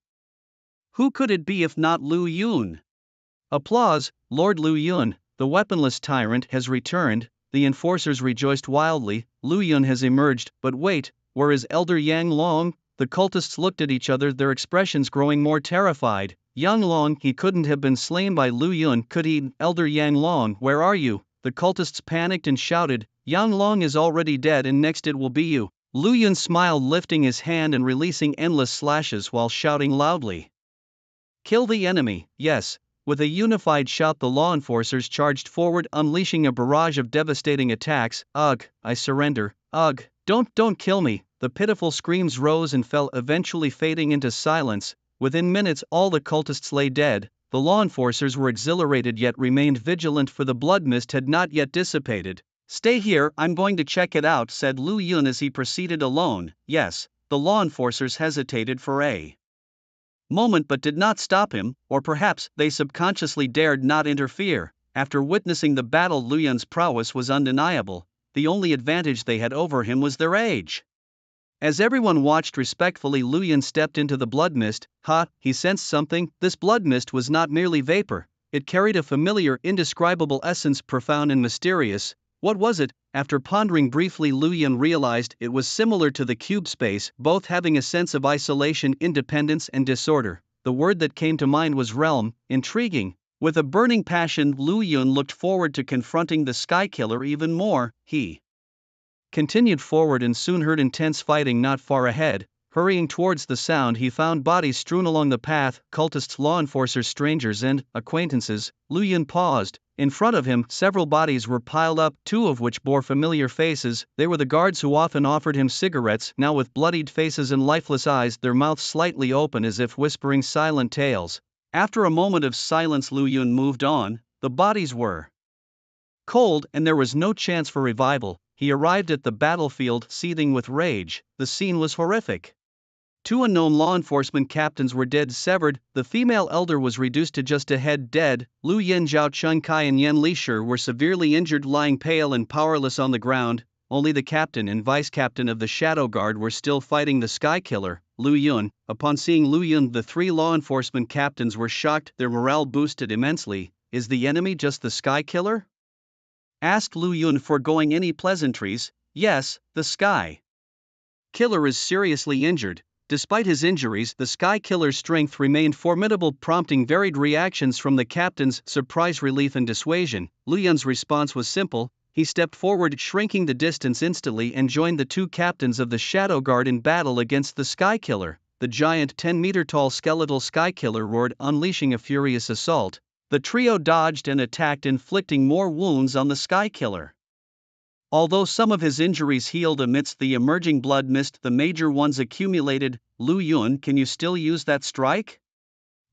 Who could it be if not Lu Yun? Applause. Lord Lu Yun, the weaponless tyrant, has returned. The enforcers rejoiced wildly. Lu Yun has emerged, but wait, where is Elder Yang Long? The cultists looked at each other, their expressions growing more terrified. Yang Long, he couldn't have been slain by Lu Yun, could he? Elder Yang Long, where are you? The cultists panicked and shouted, "Yang Long is already dead, and next it will be you." Lu Yun smiled, lifting his hand and releasing endless slashes while shouting loudly, "Kill the enemy!" Yes. With a unified shout, the law enforcers charged forward, unleashing a barrage of devastating attacks. "Ugh, I surrender. Ugh, don't kill me." The pitiful screams rose and fell, eventually fading into silence. Within minutes, all the cultists lay dead. The law enforcers were exhilarated yet remained vigilant, for the blood mist had not yet dissipated. "Stay here, I'm going to check it out," said Lu Yun as he proceeded alone. Yes, the law enforcers hesitated for a moment but did not stop him, or perhaps they subconsciously dared not interfere. After witnessing the battle, Lu Yun's prowess was undeniable. The only advantage they had over him was their age. As everyone watched respectfully, Lu Yun stepped into the blood mist. He sensed something. This blood mist was not merely vapor. It carried a familiar, indescribable essence, profound and mysterious. What was it? After pondering briefly, Lu Yun realized it was similar to the cube space, both having a sense of isolation, independence, and disorder. The word that came to mind was realm. Intriguing. With a burning passion, Lu Yun looked forward to confronting the Sky Killer even more. He continued forward and soon heard intense fighting not far ahead. Hurrying towards the sound, he found bodies strewn along the path, cultists, law enforcers, strangers, and acquaintances. Lu Yun paused. In front of him, several bodies were piled up, two of which bore familiar faces. They were the guards who often offered him cigarettes, now with bloodied faces and lifeless eyes, their mouths slightly open as if whispering silent tales. After a moment of silence, Lu Yun moved on. The bodies were cold, and there was no chance for revival. He arrived at the battlefield, seething with rage. The scene was horrific. Two unknown law enforcement captains were dead, severed. The female elder was reduced to just a head, dead. Lu Yen, Zhao Chunkai, and Yan Lishir were severely injured, lying pale and powerless on the ground. Only the captain and vice captain of the Shadow Guard were still fighting the Sky Killer, Lu Yun. Upon seeing Lu Yun, the three law enforcement captains were shocked, their morale boosted immensely. "Is the enemy just the Sky Killer?" asked Lu Yun, foregoing any pleasantries. "Yes, the Sky Killer is seriously injured." Despite his injuries, the Sky Killer's strength remained formidable, prompting varied reactions from the captains: surprise, relief, and dissuasion. Lu Yun's response was simple. He stepped forward, shrinking the distance instantly, and joined the two captains of the Shadow Guard in battle against the Sky Killer. the giant 10-meter-tall skeletal Skykiller roared, unleashing a furious assault. The trio dodged and attacked, inflicting more wounds on the Skykiller. Although some of his injuries healed amidst the emerging blood mist, the major ones accumulated. "Lu Yun, can you still use that strike?"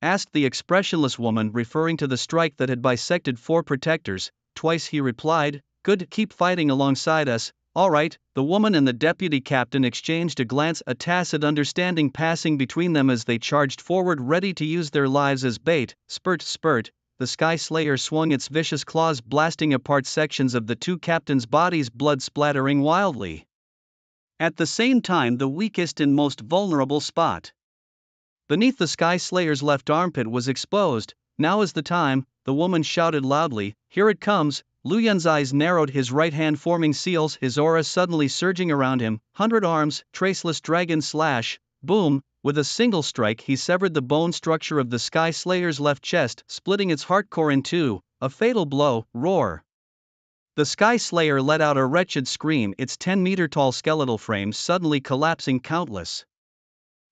asked the expressionless woman, referring to the strike that had bisected 4 protectors. "Twice," he replied. "Good, keep fighting alongside us." "All right." The woman and the deputy captain exchanged a glance, a tacit understanding passing between them as they charged forward, ready to use their lives as bait. Spurt, spurt. The Sky Slayer swung its vicious claws, blasting apart sections of the 2 captains' bodies, blood splattering wildly. At the same time, the weakest and most vulnerable spot beneath the Sky Slayer's left armpit was exposed. "Now is the time," the woman shouted loudly. "Here it comes." Lu Yun's eyes narrowed, his right hand forming seals, his aura suddenly surging around him. 100 arms, traceless dragon slash. Boom! With a single strike, he severed the bone structure of the Sky Slayer's left chest, splitting its heart core in 2. A fatal blow. Roar! The Sky Slayer let out a wretched scream, its 10-meter-tall skeletal frame suddenly collapsing, countless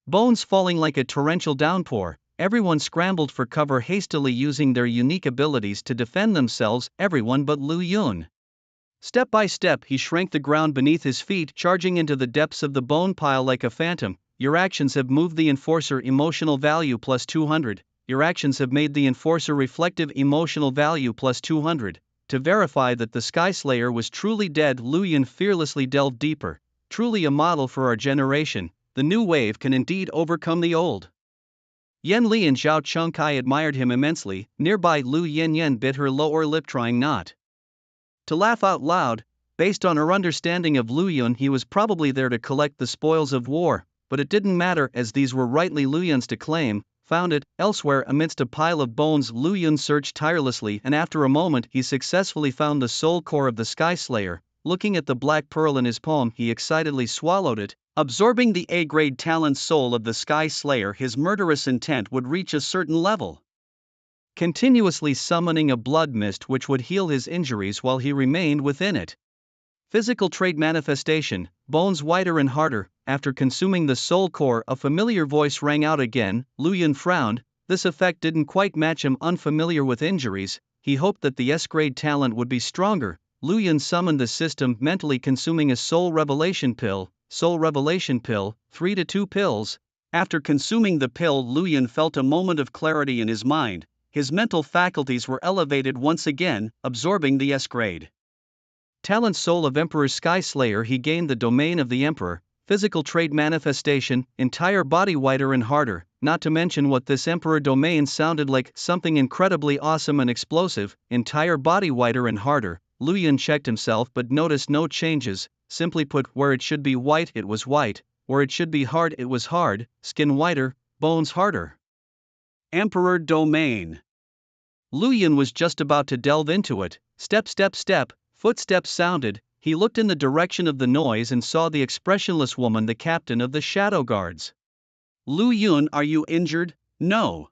bones falling like a torrential downpour. Everyone scrambled for cover, hastily using their unique abilities to defend themselves, everyone but Lu Yun. Step by step, he shrank the ground beneath his feet, charging into the depths of the bone pile like a phantom. Your actions have moved the Enforcer emotional value plus 200. Your actions have made the Enforcer reflective emotional value plus 200. To verify that the Sky Slayer was truly dead, Lu Yun fearlessly delved deeper. Truly a model for our generation, the new wave can indeed overcome the old. Yan Li and Zhao Chengkai admired him immensely. Nearby, Lu Yanyan bit her lower lip, trying not to laugh out loud. Based on her understanding of Lu Yun, he was probably there to collect the spoils of war, but it didn't matter, as these were rightly Lu Yun's to claim. Found it elsewhere amidst a pile of bones. Lu Yun searched tirelessly, and after a moment he successfully found the soul core of the Sky Slayer. Looking at the black pearl in his palm, he excitedly swallowed it. Absorbing the A-grade talent soul of the Sky Slayer, his murderous intent would reach a certain level, continuously summoning a blood mist which would heal his injuries while he remained within it. Physical trait manifestation, bones whiter and harder. After consuming the soul core, a familiar voice rang out again. Lu Yun frowned. This effect didn't quite match him. Unfamiliar with injuries, he hoped that the S-grade talent would be stronger. Lu Yun summoned the system, mentally consuming a soul revelation pill. Soul revelation pill, 3 to 2 pills. After consuming the pill, Lu Yun felt a moment of clarity in his mind. His mental faculties were elevated once again, absorbing the S-grade talent soul of Emperor Sky Slayer. He gained the domain of the Emperor. Physical trait manifestation, entire body whiter and harder. Not to mention what this Emperor domain sounded like, something incredibly awesome and explosive. Entire body whiter and harder. Lu Yun checked himself but noticed no changes. Simply put, where it should be white, it was white. Where it should be hard, it was hard. Skin whiter, bones harder. Emperor domain. Lu Yun was just about to delve into it. Step, step, step. Footsteps sounded. He looked in the direction of the noise and saw the expressionless woman, the captain of the Shadow Guards. "Lu Yun, are you injured?" "No."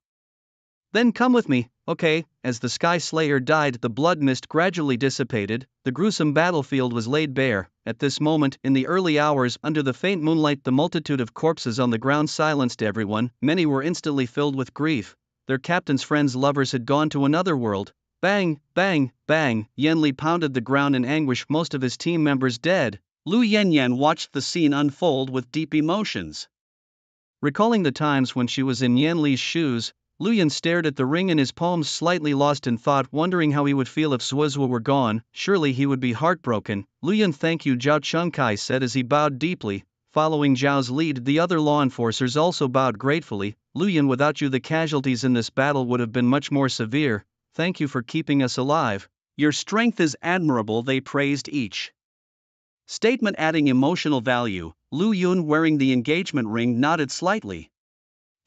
"Then come with me." "Okay." As the Sky Slayer died, the blood mist gradually dissipated. The gruesome battlefield was laid bare. At this moment, in the early hours, under the faint moonlight, the multitude of corpses on the ground silenced everyone. Many were instantly filled with grief. Their captain's friends' lovers had gone to another world. Bang, bang, bang. Yan Li pounded the ground in anguish, most of his team members dead. Lu Yanyan watched the scene unfold with deep emotions. Recalling the times when she was in Yan Li's shoes, Lu Yun stared at the ring in his palms, slightly lost in thought, wondering how he would feel if Suizhou were gone. Surely he would be heartbroken. "Lu Yun, thank you," Zhao Chengkai said as he bowed deeply. Following Zhao's lead, the other law enforcers also bowed gratefully. "Lu Yun, without you the casualties in this battle would have been much more severe. Thank you for keeping us alive. Your strength is admirable," they praised each statement, adding emotional value. Lu Yun, wearing the engagement ring, nodded slightly.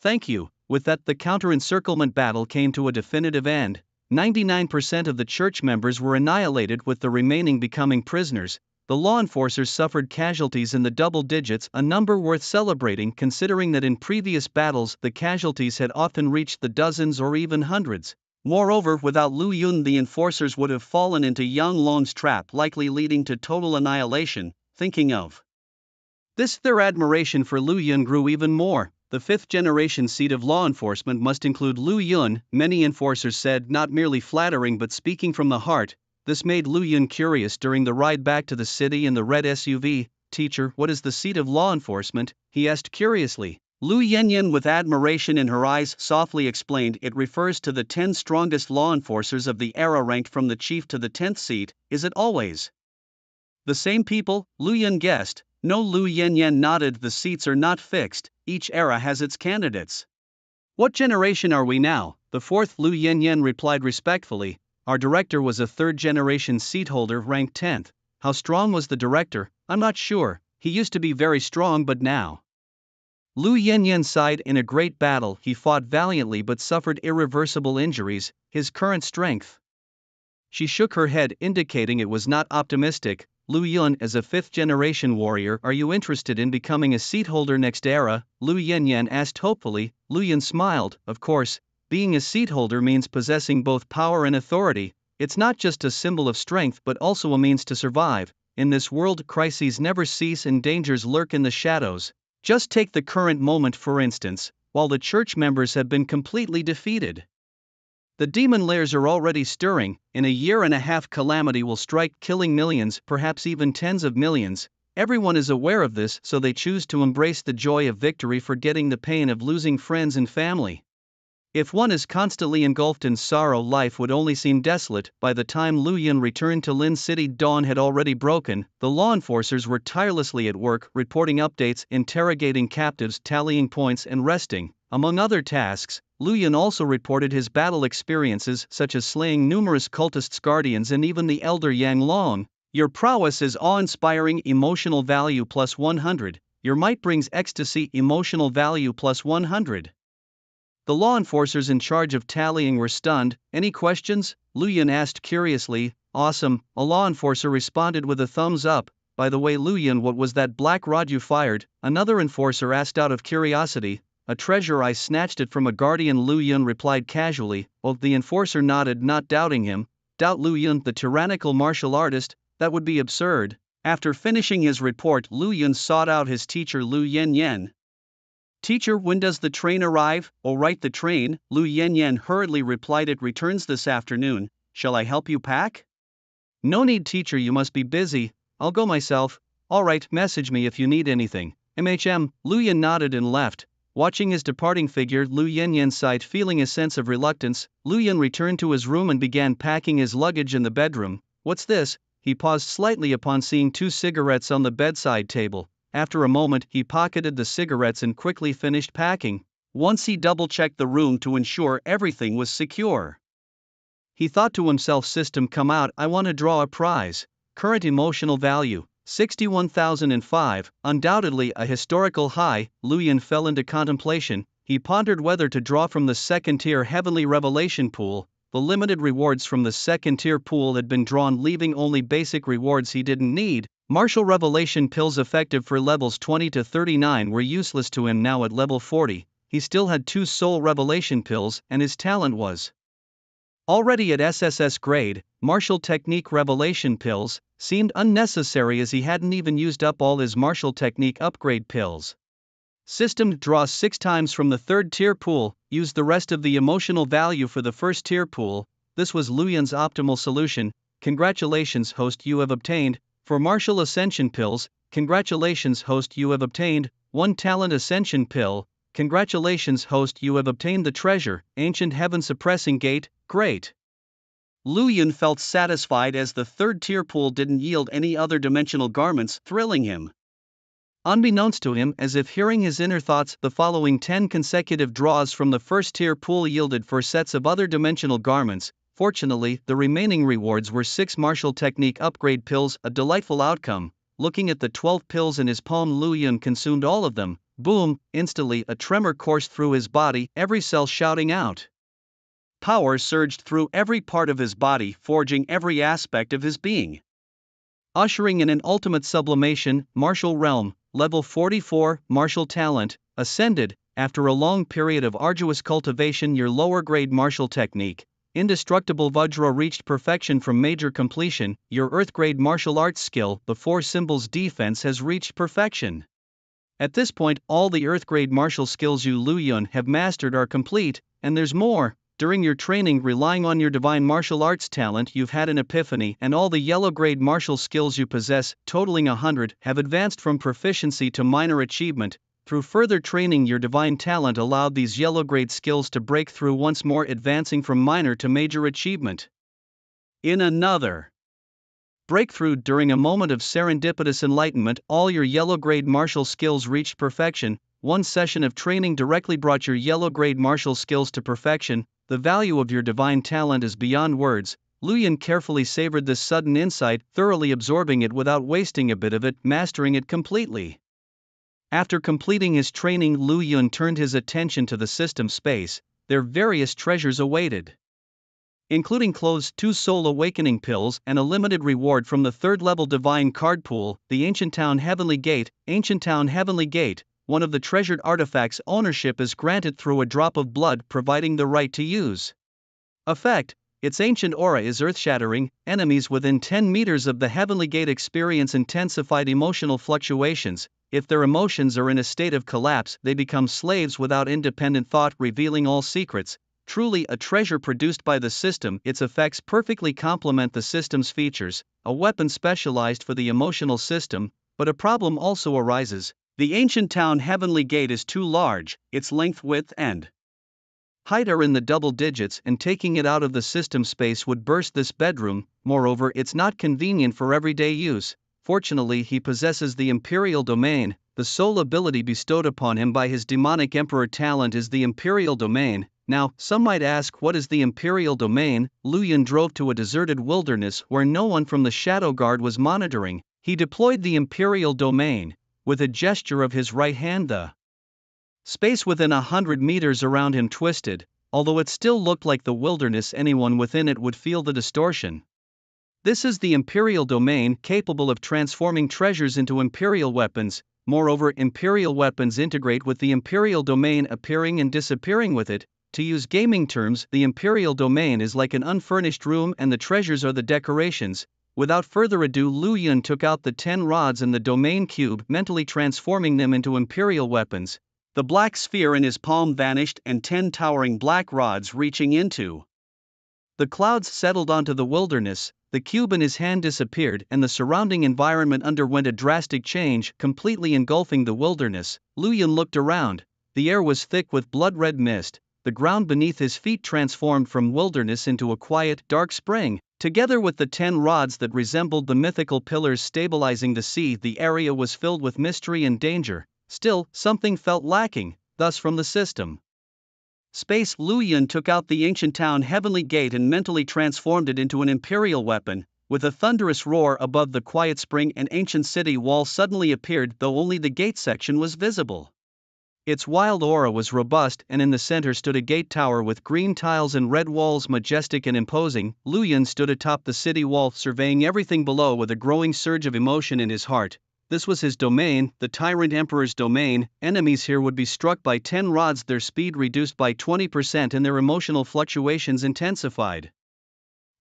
"Thank you." With that, the counter-encirclement battle came to a definitive end. 99% of the church members were annihilated, with the remaining becoming prisoners. The law enforcers suffered casualties in the double digits, a number worth celebrating considering that in previous battles the casualties had often reached the dozens or even hundreds. Moreover, without Lu Yun, the enforcers would have fallen into Yang Long's trap, likely leading to total annihilation. Thinking of this, their admiration for Lu Yun grew even more. The fifth-generation seat of law enforcement must include Lu Yun, many enforcers said, not merely flattering but speaking from the heart. This made Lu Yun curious during the ride back to the city in the red SUV. Teacher, what is the seat of law enforcement? He asked curiously. Lu Yanyan, with admiration in her eyes, softly explained, it refers to the 10 strongest law enforcers of the era ranked from the chief to the 10th seat. Is it always the same people? Lu Yun guessed. No, Lu Yanyan nodded. The seats are not fixed, each era has its candidates. What generation are we now? The fourth, Lu Yanyan replied respectfully. Our director was a third-generation seat holder ranked 10th. How strong was the director? I'm not sure. He used to be very strong, but now. Lu Yanyan sighed. In a great battle he fought valiantly but suffered irreversible injuries. His current strength. She shook her head, indicating it was not optimistic. Lu Yun, as a fifth-generation warrior, are you interested in becoming a seat holder next era? Lu Yanyan asked hopefully. Lu Yun smiled. Of course, being a seat holder means possessing both power and authority. It's not just a symbol of strength but also a means to survive. In this world, crises never cease and dangers lurk in the shadows. Just take the current moment for instance. While the church members have been completely defeated, the demon lairs are already stirring. In a year and a half calamity will strike, killing millions, perhaps even tens of millions. Everyone is aware of this, so they choose to embrace the joy of victory, forgetting the pain of losing friends and family. If one is constantly engulfed in sorrow, life would only seem desolate. By the time Lu Yun returned to Lin City, dawn had already broken. The law enforcers were tirelessly at work, reporting updates, interrogating captives, tallying points and resting. Among other tasks, Lu Yun also reported his battle experiences, such as slaying numerous cultists, guardians and even the elder Yang Long. Your prowess is awe-inspiring. Emotional value plus 100. Your might brings ecstasy. Emotional value plus 100. The law enforcers in charge of tallying were stunned. Any questions? Lu Yun asked curiously. Awesome, a law enforcer responded with a thumbs up. By the way, Lu Yun, what was that black rod you fired? Another enforcer asked out of curiosity. A treasure, I snatched it from a guardian, Lu Yun replied casually. Oh, the enforcer nodded, not doubting him. Doubt Lu Yun, the tyrannical martial artist? That would be absurd. After finishing his report, Lu Yun sought out his teacher Lu Yanyan. Teacher, when does the train arrive? Oh, right, the train, Lu Yanyan hurriedly replied, it returns this afternoon. Shall I help you pack? No need, teacher, you must be busy. I'll go myself. Alright, message me if you need anything. Lu Yun nodded and left. Watching his departing figure, Lu Yanyan sighed, feeling a sense of reluctance. Lu Yun returned to his room and began packing his luggage in the bedroom. What's this? He paused slightly upon seeing 2 cigarettes on the bedside table. After a moment, he pocketed the cigarettes and quickly finished packing. Once he double-checked the room to ensure everything was secure. He thought to himself, system come out, I want to draw a prize. Current emotional value, 61,005, undoubtedly a historical high. Lu Yun fell into contemplation. He pondered whether to draw from the second-tier Heavenly Revelation pool. The limited rewards from the second-tier pool had been drawn, leaving only basic rewards he didn't need. Martial Revelation pills effective for levels 20 to 39 were useless to him now at level 40. He still had 2 Soul Revelation pills, and his talent was already at SSS grade. Martial Technique Revelation pills seemed unnecessary as he hadn't even used up all his Martial Technique upgrade pills. System, draw 6 times from the 3rd tier pool, use the rest of the emotional value for the 1st tier pool. This was Lu Yun's optimal solution. Congratulations, host, you have obtained. For Martial Ascension pills, congratulations, host, you have obtained 1 Talent Ascension pill. Congratulations, host, you have obtained the treasure, Ancient Heaven Suppressing Gate. Great. Lu Yun felt satisfied as the 3rd tier pool didn't yield any other dimensional garments, thrilling him. Unbeknownst to him, as if hearing his inner thoughts, the following 10 consecutive draws from the 1st tier pool yielded 4 sets of other dimensional garments. Fortunately, the remaining rewards were 6 Martial Technique upgrade pills, a delightful outcome. Looking at the 12 pills in his palm, Lu Yun consumed all of them. Boom! Instantly, a tremor coursed through his body, every cell shouting out. Power surged through every part of his body, forging every aspect of his being. Ushering in an ultimate sublimation. Martial Realm, level 44, Martial Talent, ascended. After a long period of arduous cultivation, your lower grade Martial Technique, Indestructible Vajra, reached perfection from major completion. Your Earth grade martial arts skill, the 4 symbols defense, has reached perfection. At this point, all the Earth-grade martial skills you Lu Yun have mastered are complete, and there's more. During your training relying on your divine martial arts talent you've had an epiphany and all the yellow-grade martial skills you possess, totaling 100, have advanced from proficiency to minor achievement. Through further training your divine talent allowed these yellow-grade skills to break through once more, advancing from minor to major achievement. In another breakthrough, during a moment of serendipitous enlightenment, all your yellow-grade martial skills reached perfection. One session of training directly brought your yellow-grade martial skills to perfection. The value of your divine talent is beyond words. Lu Yun carefully savored this sudden insight, thoroughly absorbing it without wasting a bit of it, mastering it completely. After completing his training, Lu Yun turned his attention to the system space. Their various treasures awaited, including clothes, 2 soul awakening pills, and a limited reward from the 3rd-level divine card pool. The Ancient Town Heavenly Gate. Ancient Town Heavenly Gate. One of the treasured artifacts ownership is granted through a drop of blood, providing the right to use. Effect: its ancient aura is earth-shattering. Enemies within 10 meters of the Heavenly Gate experience intensified emotional fluctuations. If their emotions are in a state of collapse, they become slaves without independent thought, revealing all secrets. Truly a treasure produced by the system. Its effects perfectly complement the system's features, a weapon specialized for the emotional system. But a problem also arises. The Ancient Town Heavenly Gate is too large, its length, width, and height are in the double digits, and taking it out of the system space would burst this bedroom. Moreover, it's not convenient for everyday use. Fortunately, he possesses the Imperial Domain. The sole ability bestowed upon him by his demonic emperor talent is the Imperial Domain. Now, some might ask, what is the Imperial Domain? Lu Yun drove to a deserted wilderness where no one from the Shadow Guard was monitoring. He deployed the Imperial Domain. With a gesture of his right hand, the space within 100 meters around him twisted. Although it still looked like the wilderness, anyone within it would feel the distortion. This is the Imperial Domain, capable of transforming treasures into Imperial weapons. Moreover, Imperial weapons integrate with the Imperial Domain, appearing and disappearing with it. To use gaming terms, the Imperial Domain is like an unfurnished room and the treasures are the decorations. Without further ado, Lu Yun took out the 10 rods and the Domain Cube, mentally transforming them into Imperial weapons. The black sphere in his palm vanished and 10 towering black rods reaching into the clouds settled onto the wilderness. The cube in his hand disappeared and the surrounding environment underwent a drastic change, completely engulfing the wilderness. Lu Yun looked around. The air was thick with blood-red mist. The ground beneath his feet transformed from wilderness into a quiet, dark spring. Together with the 10 rods that resembled the mythical pillars stabilizing the sea, the area was filled with mystery and danger. Still, something felt lacking. Thus, from the system space, Lu Yun took out the Ancient Town Heavenly Gate and mentally transformed it into an Imperial weapon. With a thunderous roar above the quiet spring, an ancient city wall suddenly appeared, though only the gate section was visible. Its wild aura was robust, and in the center stood a gate tower with green tiles and red walls, majestic and imposing. Lu Yun stood atop the city wall, surveying everything below with a growing surge of emotion in his heart. This was his domain, the Tyrant Emperor's domain. Enemies here would be struck by 10 rods, their speed reduced by 20% and their emotional fluctuations intensified.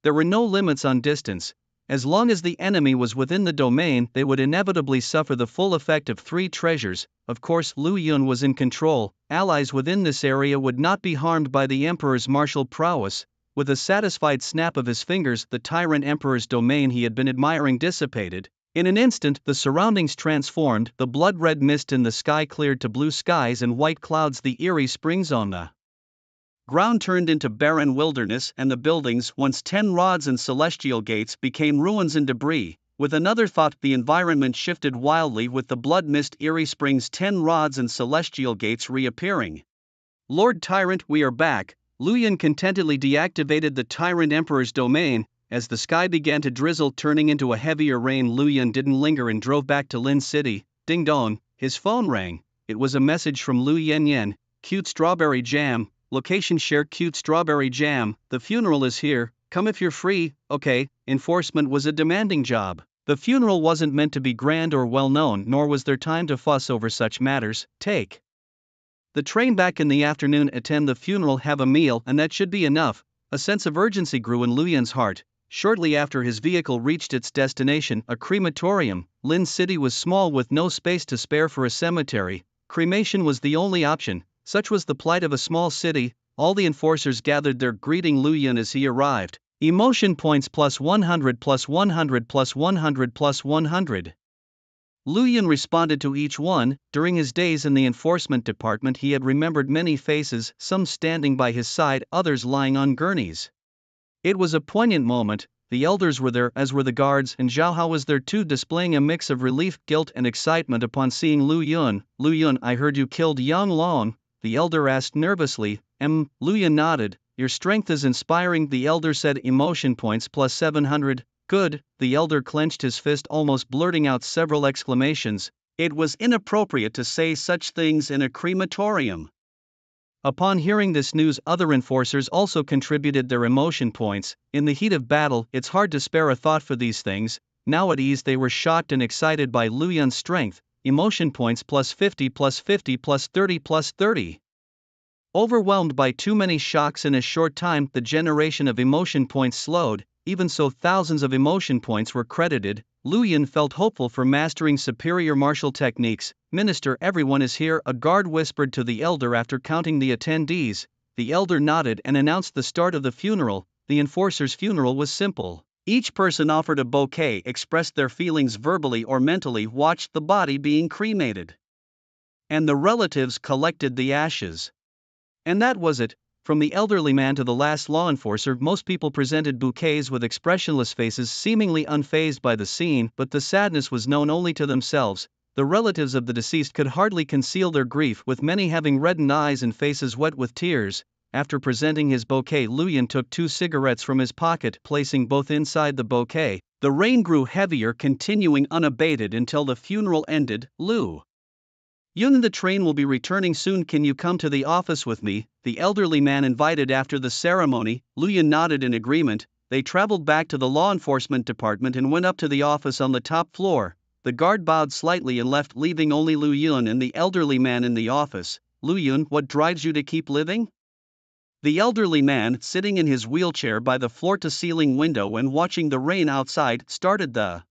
There were no limits on distance. As long as the enemy was within the domain, they would inevitably suffer the full effect of 3 treasures. Of course, Lu Yun was in control. Allies within this area would not be harmed by the Emperor's martial prowess. With a satisfied snap of his fingers, the Tyrant Emperor's domain he had been admiring dissipated. In an instant, the surroundings transformed. The blood-red mist in the sky cleared to blue skies and white clouds. The eerie springs on the ground turned into barren wilderness, and the buildings, once 10 rods and celestial gates, became ruins and debris. With another thought, the environment shifted wildly, with the blood mist, eerie springs, 10 rods and celestial gates reappearing. Lord Tyrant, we are back. Lu Yun contentedly deactivated the Tyrant Emperor's domain. As the sky began to drizzle, turning into a heavier rain, Lu Yun didn't linger and drove back to Lin City. Ding dong, his phone rang. It was a message from Lu Yen. Cute strawberry jam. Location share, cute strawberry jam. The funeral is here. Come if you're free. Okay. Enforcement was a demanding job. The funeral wasn't meant to be grand or well known, nor was there time to fuss over such matters. Take the train back in the afternoon, attend the funeral, have a meal, and that should be enough. A sense of urgency grew in Lu Yun's heart. Shortly after his vehicle reached its destination, a crematorium, Lin City was small with no space to spare for a cemetery. Cremation was the only option, such was the plight of a small city. All the enforcers gathered there greeting Lu Yun as he arrived. Emotion points plus 100 plus 100 plus 100 plus 100. Lu Yun responded to each one. During his days in the enforcement department he had remembered many faces, some standing by his side, others lying on gurneys. It was a poignant moment. The elders were there, as were the guards, and Zhao Hao was there too, displaying a mix of relief, guilt and excitement upon seeing Lu Yun. Lu Yun, I heard you killed Yang Long, the elder asked nervously. Lu Yun nodded. Your strength is inspiring, the elder said. Emotion points plus 700. Good, the elder clenched his fist, almost blurting out several exclamations. It was inappropriate to say such things in a crematorium. Upon hearing this news, other enforcers also contributed their emotion points. In the heat of battle, it's hard to spare a thought for these things. Now at ease, they were shocked and excited by Lu Yun's strength. Emotion points plus 50 plus 50 plus 30 plus 30. Overwhelmed by too many shocks in a short time, the generation of emotion points slowed. Even so, thousands of emotion points were credited. Lu Yun felt hopeful for mastering superior martial techniques. Minister, everyone is here, a guard whispered to the elder after counting the attendees. The elder nodded and announced the start of the funeral. The enforcer's funeral was simple. Each person offered a bouquet, expressed their feelings verbally or mentally, watched the body being cremated. And the relatives collected the ashes. And that was it. From the elderly man to the last law enforcer, most people presented bouquets with expressionless faces, seemingly unfazed by the scene, but the sadness was known only to themselves. The relatives of the deceased could hardly conceal their grief, with many having reddened eyes and faces wet with tears. After presenting his bouquet, Lu Yun took 2 cigarettes from his pocket, placing both inside the bouquet. The rain grew heavier, continuing unabated until the funeral ended. Lu Yun, the train will be returning soon, can you come to the office with me? The elderly man invited after the ceremony. Lu Yun nodded in agreement. They traveled back to the law enforcement department and went up to the office on the top floor. The guard bowed slightly and left, leaving only Lu Yun and the elderly man in the office. Lu Yun, what drives you to keep living? The elderly man, sitting in his wheelchair by the floor-to-ceiling window and watching the rain outside, started the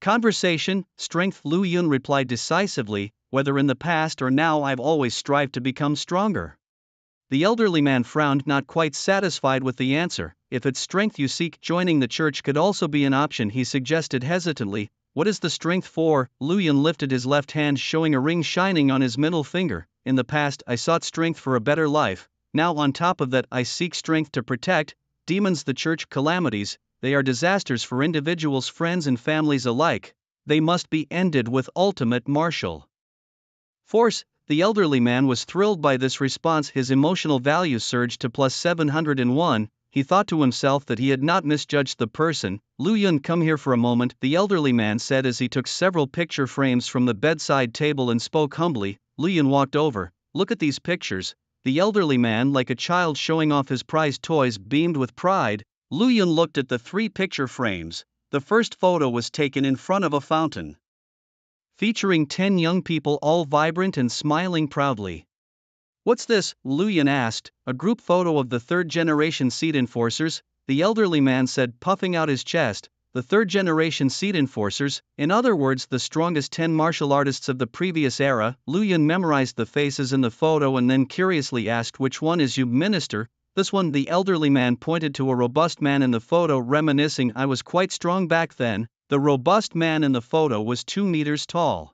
conversation. Strength, Lu Yun replied decisively. Whether in the past or now, I've always strived to become stronger. The elderly man frowned, not quite satisfied with the answer. If it's strength you seek, joining the church could also be an option, he suggested hesitantly. What is the strength for? Lu Yun lifted his left hand, showing a ring shining on his middle finger. In the past, I sought strength for a better life. Now on top of that, I seek strength to protect demons, the church, calamities. They are disasters for individuals, friends and families alike. They must be ended with ultimate martial force. The elderly man was thrilled by this response. His emotional value surged to plus 701. He thought to himself that he had not misjudged the person. Lu Yun, come here for a moment, the elderly man said as he took several picture frames from the bedside table and spoke humbly. Lu Yun walked over. Look at these pictures. The elderly man, like a child showing off his prized toys, beamed with pride. Lu Yun looked at the 3 picture frames. The first photo was taken in front of a fountain, featuring 10 young people, all vibrant and smiling proudly. What's this? Lu Yun asked. A group photo of the 3rd-generation seed enforcers, the elderly man said, puffing out his chest. The 3rd-generation seed enforcers, in other words the strongest 10 martial artists of the previous era. Lu Yun memorized the faces in the photo and then curiously asked, which one is you, minister? This one. The elderly man pointed to a robust man in the photo, reminiscing, I was quite strong back then. The robust man in the photo was 2 meters tall,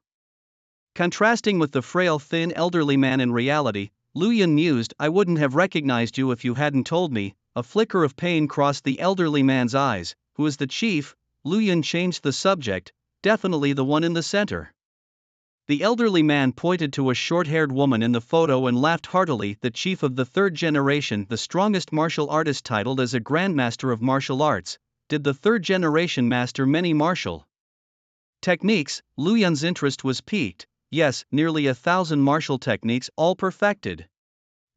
contrasting with the frail, thin elderly man in reality. Lu Yun mused, I wouldn't have recognized you if you hadn't told me. A flicker of pain crossed the elderly man's eyes. Who is the chief? Lu Yun changed the subject. Definitely the one in the center. The elderly man pointed to a short-haired woman in the photo and laughed heartily. The chief of the 3rd generation, the strongest martial artist titled as a grandmaster of martial arts. Did the 3rd generation master many martial techniques? Lu Yun's interest was piqued. Yes, nearly 1,000 martial techniques, all perfected.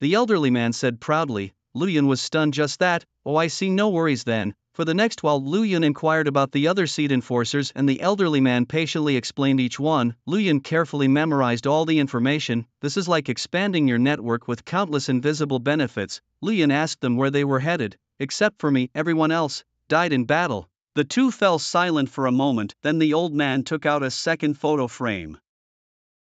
The elderly man said proudly. Lu Yun was stunned. Just that? Oh, I see, no worries then. For the next while, Lu Yun inquired about the other seed enforcers and the elderly man patiently explained each one. Lu Yun carefully memorized all the information. This is like expanding your network with countless invisible benefits. Lu Yun asked them where they were headed. Except for me, everyone else. died in battle. The two fell silent for a moment, then the old man took out a second photo frame.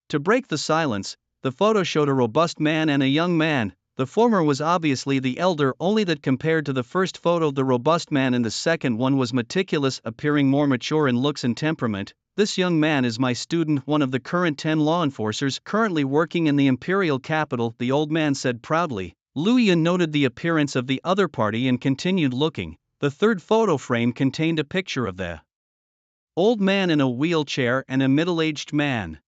To break the silence, the photo showed a robust man and a young man. The former was obviously the elder, only that compared to the first photo, the robust man in the second one was meticulous, appearing more mature in looks and temperament. This young man is my student, one of the current 10 law enforcers currently working in the imperial capital, the old man said proudly. Lu Yun noted the appearance of the other party and continued looking. The third photo frame contained a picture of the old man in a wheelchair and a middle-aged man.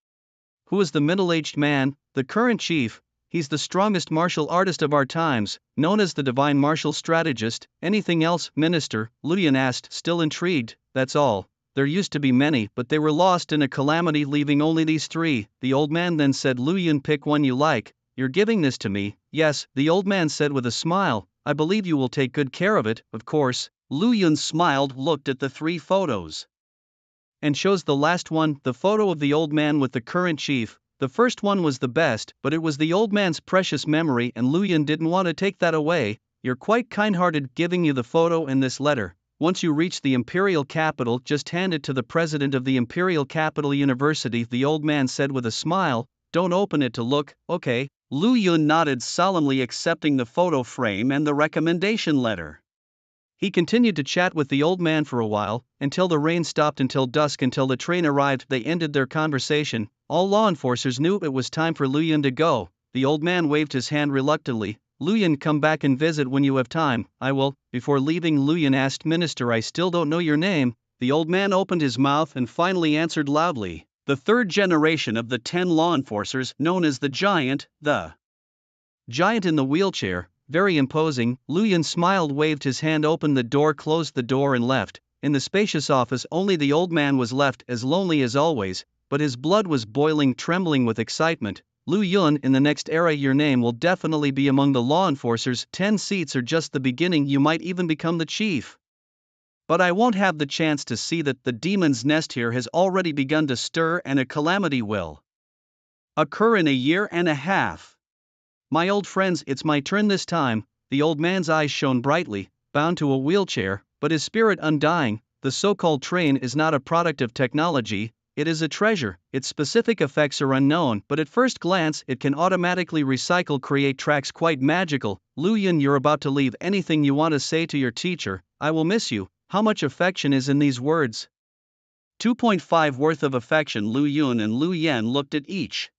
Who is the middle-aged man? The current chief. He's the strongest martial artist of our times, known as the divine martial strategist. Anything else, minister? Lu Yun asked, still intrigued. That's all. There used to be many, but they were lost in a calamity, leaving only these three. The old man then said, Lu Yun, pick one you like. You're giving this to me? Yes, the old man said with a smile. I believe you will take good care of it, of course. Lu Yun smiled, looked at the three photos, and chose the last one, the photo of the old man with the current chief. The first one was the best, but it was the old man's precious memory, and Lu Yun didn't want to take that away. You're quite kind-hearted, giving you the photo and this letter. Once you reach the imperial capital, just hand it to the president of the Imperial Capital University, the old man said with a smile. Don't open it to look, okay? Lu Yun nodded solemnly, accepting the photo frame and the recommendation letter. He continued to chat with the old man for a while, until the rain stopped, until dusk, until the train arrived. They ended their conversation. All law enforcers knew it was time for Lu Yun to go. The old man waved his hand reluctantly. Lu Yun, come back and visit when you have time. I will. Before leaving, Lu Yun asked, Minister, I still don't know your name. The old man opened his mouth and finally answered loudly. The third generation of the 10 law enforcers, known as the Giant in the wheelchair. Very imposing. Lu Yun smiled, waved his hand, opened the door, closed the door and left. In the spacious office only the old man was left, as lonely as always, but his blood was boiling, trembling with excitement. Lu Yun, in the next era your name will definitely be among the law enforcers. 10 seats are just the beginning, you might even become the chief. But I won't have the chance to see that. The demon's nest here has already begun to stir, and a calamity will occur in a year and a half. My old friends, it's my turn this time. The old man's eyes shone brightly, bound to a wheelchair, but his spirit undying. The so-called train is not a product of technology, it is a treasure. Its specific effects are unknown, but at first glance it can automatically recycle, create tracks, quite magical. Lu Yun, you're about to leave. Anything you want to say to your teacher? I will miss you. How much affection is in these words? 2.5 worth of affection. Lu Yun and Lu Yan looked at each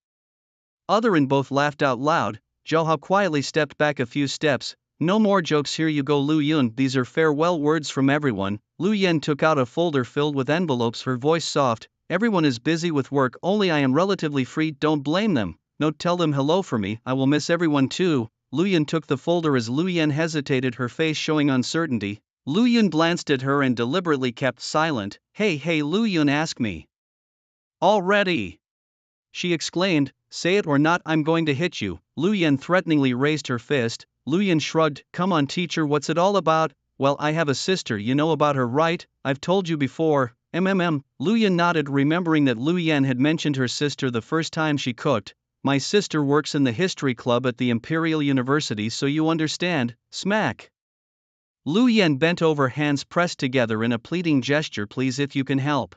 other and both laughed out loud. Zhou Hao quietly stepped back a few steps. No more jokes, here you go, Lu Yun. These are farewell words from everyone. Lu Yan took out a folder filled with envelopes, her voice soft. Everyone is busy with work, only I am relatively free. Don't blame them. No, tell them hello for me. I will miss everyone too. Lu Yun took the folder as Lu Yan hesitated, her face showing uncertainty. Lu Yun glanced at her and deliberately kept silent. Hey, Lu Yun, ask me already, she exclaimed. Say it or not, I'm going to hit you. Lu Yan threateningly raised her fist. Lu Yun shrugged. Come on teacher, what's it all about? Well, I have a sister, you know about her, right? I've told you before. Lu Yun nodded, remembering that Lu Yan had mentioned her sister the first time she cooked. My sister works in the history club at the Imperial University, so you understand. Smack. Lu Yan bent over, hands pressed together in a pleading gesture. Please, if you can help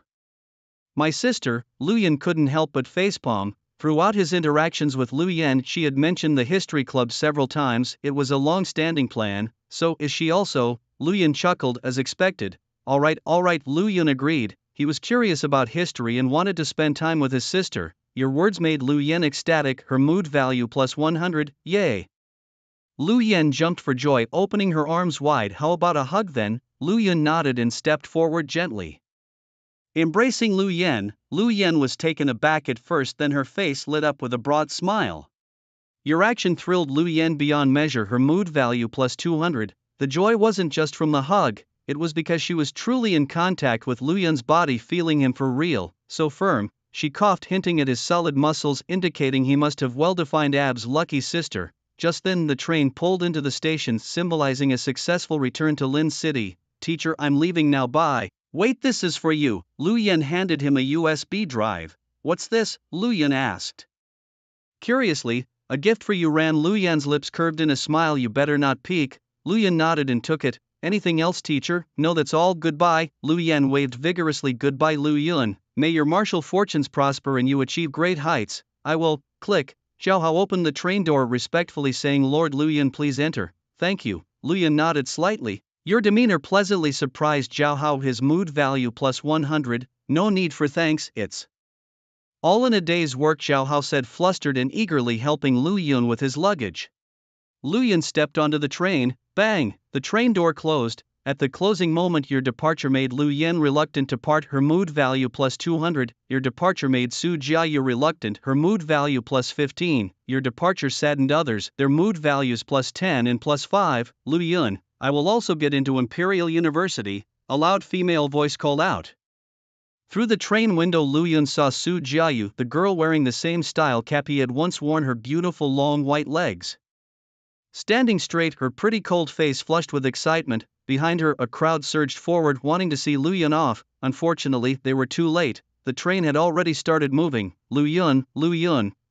my sister. Lu Yun couldn't help but facepalm. Throughout his interactions with Lu Yan, she had mentioned the history club several times. It was a long-standing plan. So, is she also? Lu Yun chuckled, as expected. All right, Lu Yun agreed. He was curious about history and wanted to spend time with his sister. Your words made Lu Yan ecstatic, her mood value plus 100, yay. Lu Yan jumped for joy, opening her arms wide. How about a hug then? Lu Yun nodded and stepped forward gently, embracing Lu Yan. Lu Yan was taken aback at first, then her face lit up with a broad smile. Your action thrilled Lu Yan beyond measure, her mood value plus 200. The joy wasn't just from the hug, it was because she was truly in contact with Lu Yan's body, feeling him for real, so firm. She coughed, hinting at his solid muscles, indicating he must have well-defined abs. Lucky sister. Just then the train pulled into the station, symbolizing a successful return to Lin City. Teacher, I'm leaving now, bye. Wait, this is for you. Lu Yan handed him a USB drive. What's this? Lu Yan asked curiously. A gift for you, ran. Lu Yan's lips curved in a smile. You better not peek. Lu Yan nodded and took it. Anything else, teacher? No, that's all. Goodbye. Lu Yan waved vigorously. Goodbye, Lu Yun. May your martial fortunes prosper and you achieve great heights. I will. Click. Zhao Hao opened the train door respectfully, saying, Lord Lu Yun, please enter. Thank you. Lu Yun nodded slightly. Your demeanor pleasantly surprised Zhao Hao. His mood value plus 100. No need for thanks, it's all in a day's work, Zhao Hao said, flustered and eagerly helping Lu Yun with his luggage. Lu Yun stepped onto the train. Bang! The train door closed. At the closing moment, your departure made Lu Yan reluctant to part. Her mood value plus 200. Your departure made Su Jiayu reluctant. Her mood value plus 15. Your departure saddened others. Their mood values plus 10 and plus 5. Lu Yun, I will also get into Imperial University, a loud female voice called out. Through the train window, Lu Yun saw Su Jiayu, the girl wearing the same style cap he had once worn, her beautiful long white legs standing straight, her pretty cold face flushed with excitement. Behind her, a crowd surged forward, wanting to see Lu Yun off. Unfortunately, they were too late. The train had already started moving. Lu Yun,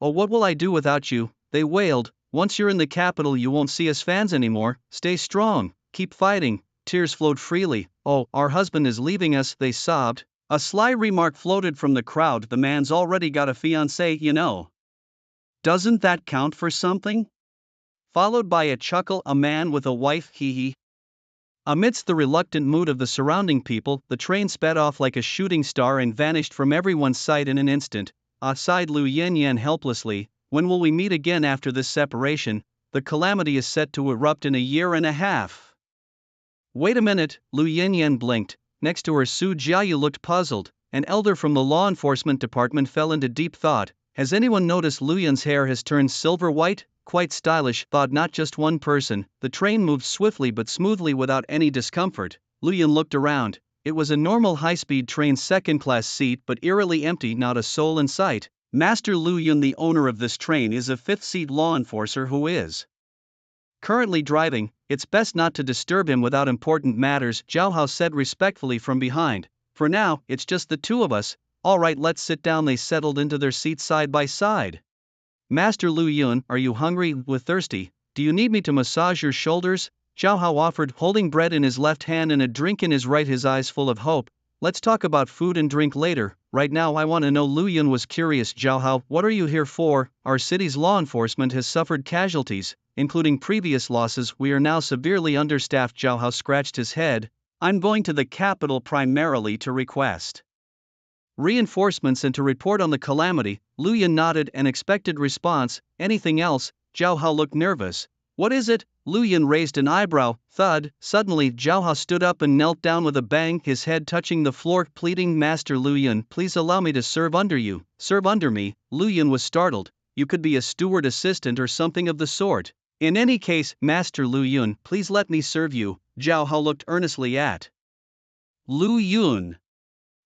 oh, what will I do without you? They wailed. Once you're in the capital, you won't see us fans anymore. Stay strong, keep fighting. Tears flowed freely. Oh, our husband is leaving us, they sobbed. A sly remark floated from the crowd. The man's already got a fiancée, you know. Doesn't that count for something? Followed by a chuckle, a man with a wife, hee hee. Amidst the reluctant mood of the surrounding people, the train sped off like a shooting star and vanished from everyone's sight in an instant. Sighed Lu Yan helplessly. When will we meet again after this separation? The calamity is set to erupt in a year and a half. Wait a minute, Lu Yan blinked. Next to her, Su Jiayu looked puzzled. An elder from the law enforcement department fell into deep thought. Has anyone noticed Lu Yun's hair has turned silver white? Quite stylish, thought not just one person. The train moved swiftly but smoothly without any discomfort. Lu Yun looked around. It was a normal high-speed train second-class seat, but eerily empty, not a soul in sight. Master Lu Yun, the owner of this train, is a fifth-seat law enforcer who is currently driving. It's best not to disturb him without important matters, Zhao Hao said respectfully from behind. For now, it's just the two of us. All right, let's sit down. They settled into their seats side by side. Master Lu Yun, are you hungry with thirsty? Do you need me to massage your shoulders? Zhao Hao offered, holding bread in his left hand and a drink in his right, his eyes full of hope. Let's talk about food and drink later. Right now I want to know. Lu Yun was curious. Zhao Hao, what are you here for? Our city's law enforcement has suffered casualties, including previous losses. We are now severely understaffed. Zhao Hao scratched his head. I'm going to the capital primarily to request reinforcements and to report on the calamity. Lu Yun nodded an expected response. Anything else? Zhao Hao looked nervous. What is it? Lu Yun raised an eyebrow. Thud. Suddenly, Zhao Hao stood up and knelt down with a bang, his head touching the floor, pleading, Master Lu Yun, please allow me to serve under you. Serve under me? Lu Yun was startled. You could be a steward assistant or something of the sort. In any case, Master Lu Yun, please let me serve you. Zhao Hao looked earnestly at Lu Yun.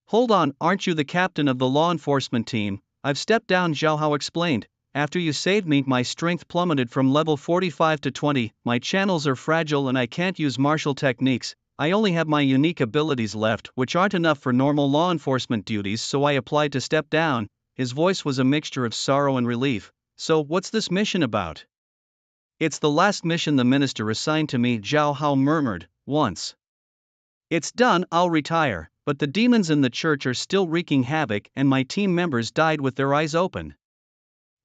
Hold on, aren't you the captain of the law enforcement team? I've stepped down, Zhao Hao explained. After you saved me, my strength plummeted from level 45 to 20, my channels are fragile and I can't use martial techniques. I only have my unique abilities left, which aren't enough for normal law enforcement duties, so I applied to step down. His voice was a mixture of sorrow and relief. So, what's this mission about? It's the last mission the minister assigned to me, Zhao Hao murmured. Once it's done, I'll retire. But the demons in the church are still wreaking havoc and my team members died with their eyes open.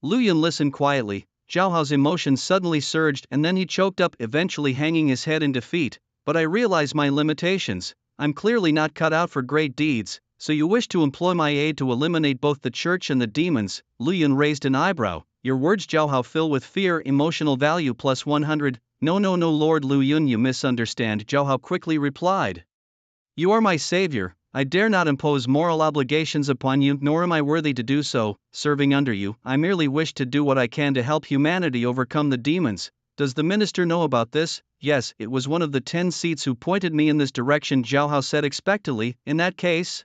Lu Yun listened quietly. Zhao Hao's emotions suddenly surged and then he choked up, eventually hanging his head in defeat. But I realize my limitations. I'm clearly not cut out for great deeds. So you wish to employ my aid to eliminate both the church and the demons? Lu Yun raised an eyebrow. Your words, Zhao Hao, fill with fear. Emotional value plus 100. No, Lord Lu Yun, you misunderstand, Zhao Hao quickly replied. You are my savior. I dare not impose moral obligations upon you, nor am I worthy to do so, serving under you. I merely wish to do what I can to help humanity overcome the demons. Does the minister know about this? Yes, it was one of the 10 seats who pointed me in this direction, Zhao Hao said expectantly. In that case?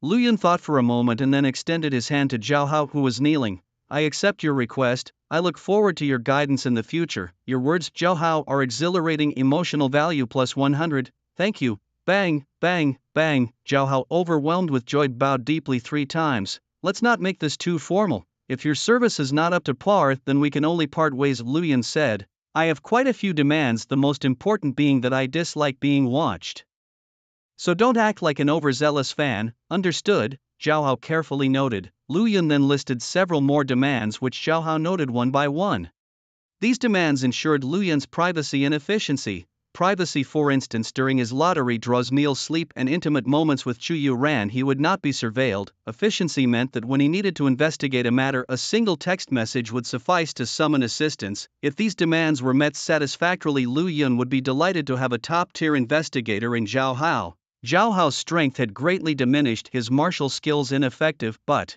Lu Yun thought for a moment and then extended his hand to Zhao Hao, who was kneeling. I accept your request. I look forward to your guidance in the future. Your words, Zhao Hao, are exhilarating. Emotional value plus 100. Thank you. Bang, bang, bang. Zhao Hao, overwhelmed with joy, bowed deeply 3 times. Let's not make this too formal. If your service is not up to par, then we can only part ways, Lu Yun said. I have quite a few demands, the most important being that I dislike being watched. So don't act like an overzealous fan, understood? Zhao Hao carefully noted. Lu Yun then listed several more demands which Zhao Hao noted one by one. These demands ensured Lu Yun's privacy and efficiency. Privacy, for instance, during his lottery draws, meal, sleep, and intimate moments with Chu Yuran, he would not be surveilled. Efficiency meant that when he needed to investigate a matter, a single text message would suffice to summon assistance. If these demands were met satisfactorily, Lu Yun would be delighted to have a top-tier investigator in Zhao Hao. Zhao Hao's strength had greatly diminished, his martial skills ineffective, but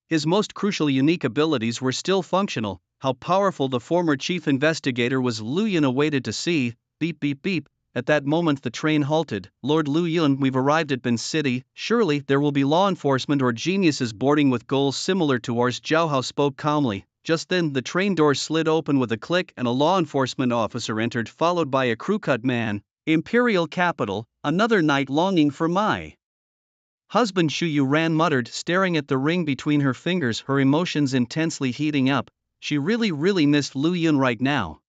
his most crucial unique abilities were still functional. How powerful the former chief investigator was, Lu Yun awaited to see. Beep beep beep. At that moment the train halted. Lord Lu Yun, we've arrived at Bin City. Surely there will be law enforcement or geniuses boarding with goals similar to ours, Zhao Hao spoke calmly. Just then the train doors slid open with a click and a law enforcement officer entered, followed by a crew-cut man. Imperial capital, another night longing for my husband, Chu Yuran muttered, staring at the ring between her fingers, her emotions intensely heating up. She really missed Lu Yun right now.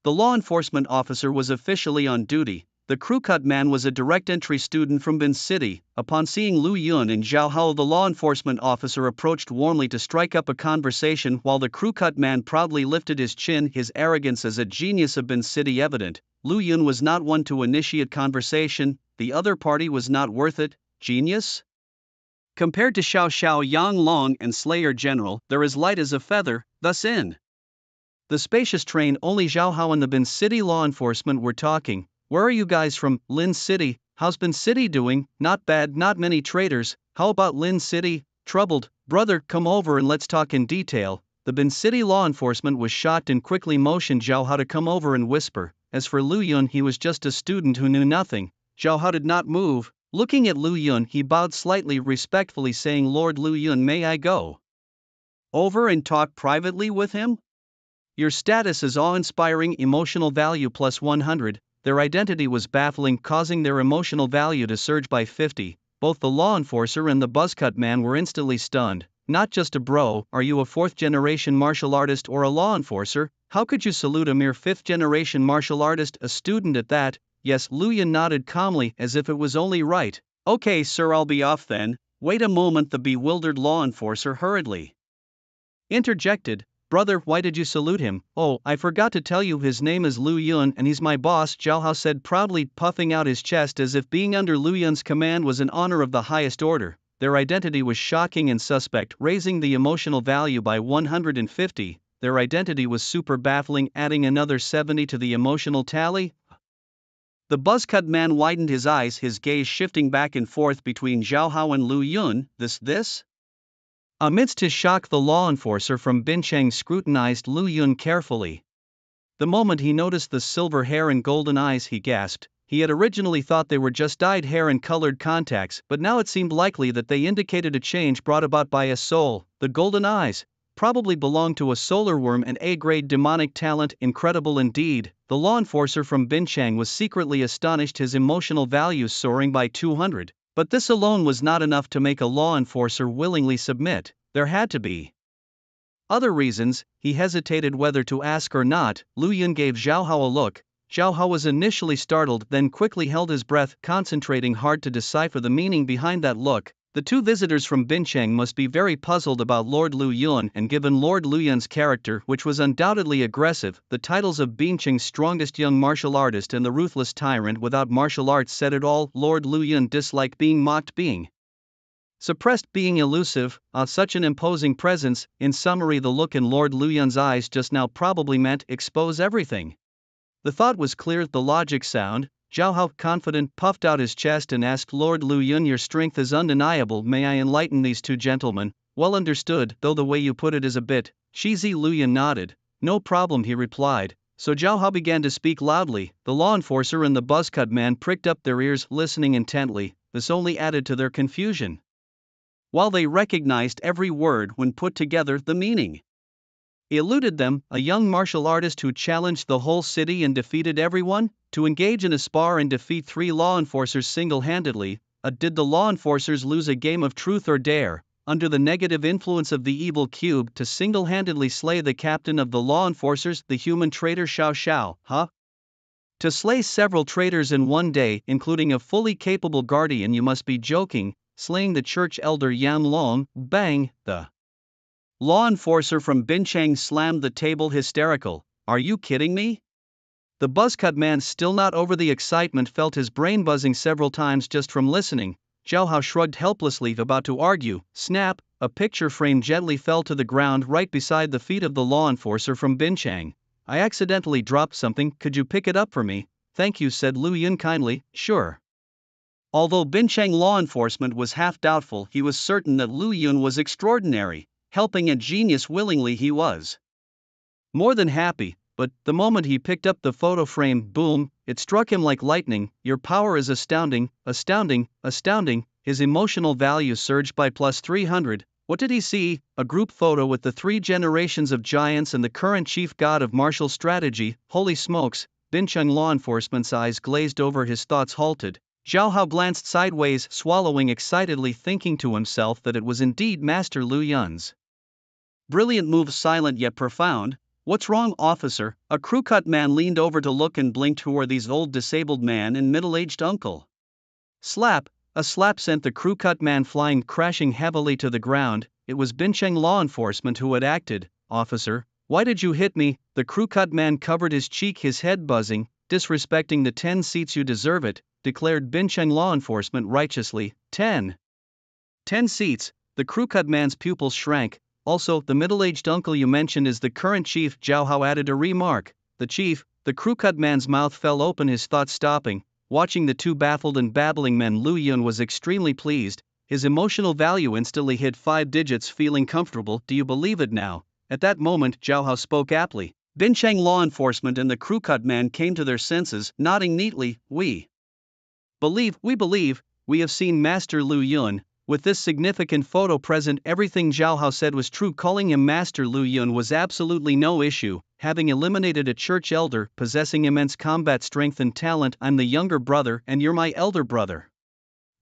The law enforcement officer was officially on duty. The crew-cut man was a direct entry student from Bin City. Upon seeing Lu Yun and Zhao Hao, the law enforcement officer approached warmly to strike up a conversation, while the crew-cut man proudly lifted his chin, his arrogance as a genius of Bin City evident. Lu Yun was not one to initiate conversation. The other party was not worth it. Genius? Compared to Xiao Xiao, Yang Long, and Slayer General, they're as light as a feather. Thus in the spacious train, only Zhao Hao and the Bin City law enforcement were talking. Where are you guys from? Lin City. How's Bin City doing? Not bad, not many traitors. How about Lin City? Troubled. Brother, come over and let's talk in detail. The Bin City law enforcement was shocked and quickly motioned Zhao Hao to come over and whisper. As for Lu Yun, he was just a student who knew nothing. Zhao Hao did not move. Looking at Lu Yun, he bowed slightly, respectfully saying, Lord Lu Yun, may I go over and talk privately with him? Your status is awe-inspiring. Emotional value plus 100. Their identity was baffling, causing their emotional value to surge by 50. Both the law enforcer and the buzzcut man were instantly stunned. Not just a bro, are you a fourth-generation martial artist or a law enforcer? How could you salute a mere fifth-generation martial artist, a student at that? Yes, Lu Yun nodded calmly, as if it was only right. Okay sir, I'll be off then. Wait a moment, the bewildered law enforcer hurriedly interjected. Brother, why did you salute him? Oh, I forgot to tell you, his name is Lu Yun and he's my boss, Zhao Hao said proudly, puffing out his chest as if being under Lu Yun's command was an honor of the highest order. Their identity was shocking and suspect, raising the emotional value by 150. Their identity was super baffling, adding another 70 to the emotional tally. The buzzcut man widened his eyes, his gaze shifting back and forth between Zhao Hao and Lu Yun. This? Amidst his shock, the law enforcer from Bincheng scrutinized Lu Yun carefully. The moment he noticed the silver hair and golden eyes, he gasped. He had originally thought they were just dyed hair and colored contacts, but now it seemed likely that they indicated a change brought about by a soul. The golden eyes probably belonged to a solar worm, and A-grade demonic talent. Incredible indeed. The law enforcer from Bincheng was secretly astonished, his emotional value soaring by 200. But this alone was not enough to make a law enforcer willingly submit. There had to be other reasons. He hesitated whether to ask or not. Lu Yun gave Zhao Hao a look. Zhao Hao was initially startled, then quickly held his breath, concentrating hard to decipher the meaning behind that look. The two visitors from Bincheng must be very puzzled about Lord Lu Yun, and given Lord Lu Yun's character, which was undoubtedly aggressive, the titles of Bincheng's strongest young martial artist and the ruthless tyrant without martial arts said it all. Lord Lu Yun disliked being mocked, being suppressed, being elusive, such an imposing presence. In summary, the look in Lord Lu Yun's eyes just now probably meant expose everything. The thought was clear, the logic sound. Zhao Hao, confident, puffed out his chest and asked, Lord Lu Yun, your strength is undeniable, may I enlighten these two gentlemen? Well understood, though the way you put it is a bit cheesy. Lu Yun nodded. No problem, he replied. So Zhao Hao began to speak loudly. The law enforcer and the buzzcut man pricked up their ears, listening intently. This only added to their confusion. While they recognized every word when put together, the meaning eluded them. A young martial artist who challenged the whole city and defeated everyone? To engage in a spar and defeat 3 law enforcers single-handedly? Did the law enforcers lose a game of truth or dare? under the negative influence of the evil cube to single-handedly slay the captain of the law enforcers, the human traitor Xiao Xiao, huh? To slay several traitors in one day, including a fully capable guardian, you must be joking. Slaying the church elder Yan Long, bang, the law enforcer from Binchang slammed the table hysterical. Are you kidding me? The buzzcut man, still not over the excitement, felt his brain buzzing several times just from listening. Zhao Hao shrugged helplessly, about to argue. Snap, a picture frame gently fell to the ground right beside the feet of the law enforcer from Binchang. I accidentally dropped something, could you pick it up for me? Thank you, said Lu Yun kindly. Sure. Although Binchang law enforcement was half doubtful, he was certain that Lu Yun was extraordinary. Helping a genius willingly, he was more than happy. But the moment he picked up the photo frame, boom, it struck him like lightning. Your power is astounding, astounding, astounding. His emotional value surged by plus 300. What did he see? A group photo with the 3 generations of giants and the current chief god of martial strategy. Holy smokes, Bincheng law enforcement's eyes glazed over, his thoughts halted. Zhao Hao glanced sideways, swallowing excitedly, thinking to himself that it was indeed Master Lu Yun's brilliant move, silent yet profound. What's wrong, officer? A crew-cut man leaned over to look and blinked. Who are these old disabled man and middle-aged uncle? Slap! A slap sent the crew-cut man flying, crashing heavily to the ground. It was Bincheng law enforcement who had acted. Officer, why did you hit me? The crew-cut man covered his cheek, his head buzzing. Disrespecting the 10 seats, you deserve it, declared Bincheng law enforcement righteously. 10 seats. The crew-cut man's pupils shrank. Also, the middle-aged uncle you mentioned is the current chief, Zhao Hao added a remark. The chief? The crew-cut man's mouth fell open, his thoughts stopping. Watching the two baffled and babbling men, Lu Yun was extremely pleased. His emotional value instantly hit 5 digits, feeling comfortable. Do you believe it now? At that moment, Zhao Hao spoke aptly. Bincheng law enforcement and the crew-cut man came to their senses, nodding neatly. We believe, we have seen Master Lu Yun. With this significant photo present, everything Zhao Hao said was true. Calling him Master Lu Yun was absolutely no issue. Having eliminated a church elder, possessing immense combat strength and talent, I'm the younger brother and you're my elder brother.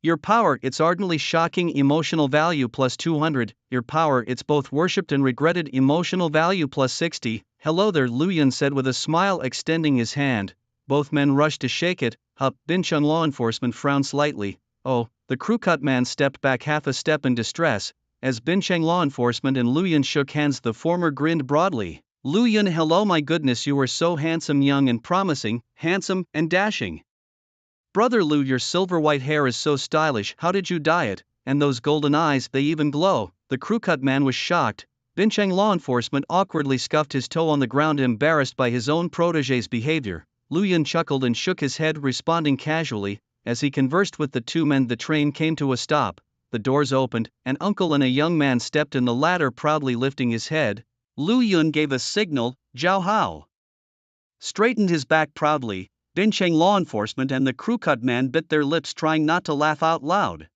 Your power, it's ardently shocking, emotional value plus 200. Your power, it's both worshipped and regretted, emotional value plus 60. Hello there, Lu Yun said with a smile, extending his hand. Both men rushed to shake it. Hup, Bincheng law enforcement frowned slightly. Oh, the crew-cut man stepped back half a step in distress. As Bincheng law enforcement and Lu Yun shook hands, the former grinned broadly. Lu Yun, hello, my goodness, you are so handsome, young and promising, handsome and dashing. Brother Lu, your silver white hair is so stylish, how did you dye it? And those golden eyes, they even glow. The crew-cut man was shocked. Bincheng law enforcement awkwardly scuffed his toe on the ground, embarrassed by his own protege's behavior. Lu Yun chuckled and shook his head, responding casually. As he conversed with the two men, the train came to a stop. The doors opened, an uncle and a young man stepped in, the latter proudly lifting his head. Lu Yun gave a signal. Zhao Hao straightened his back proudly. Bincheng law enforcement and the crew-cut man bit their lips, trying not to laugh out loud.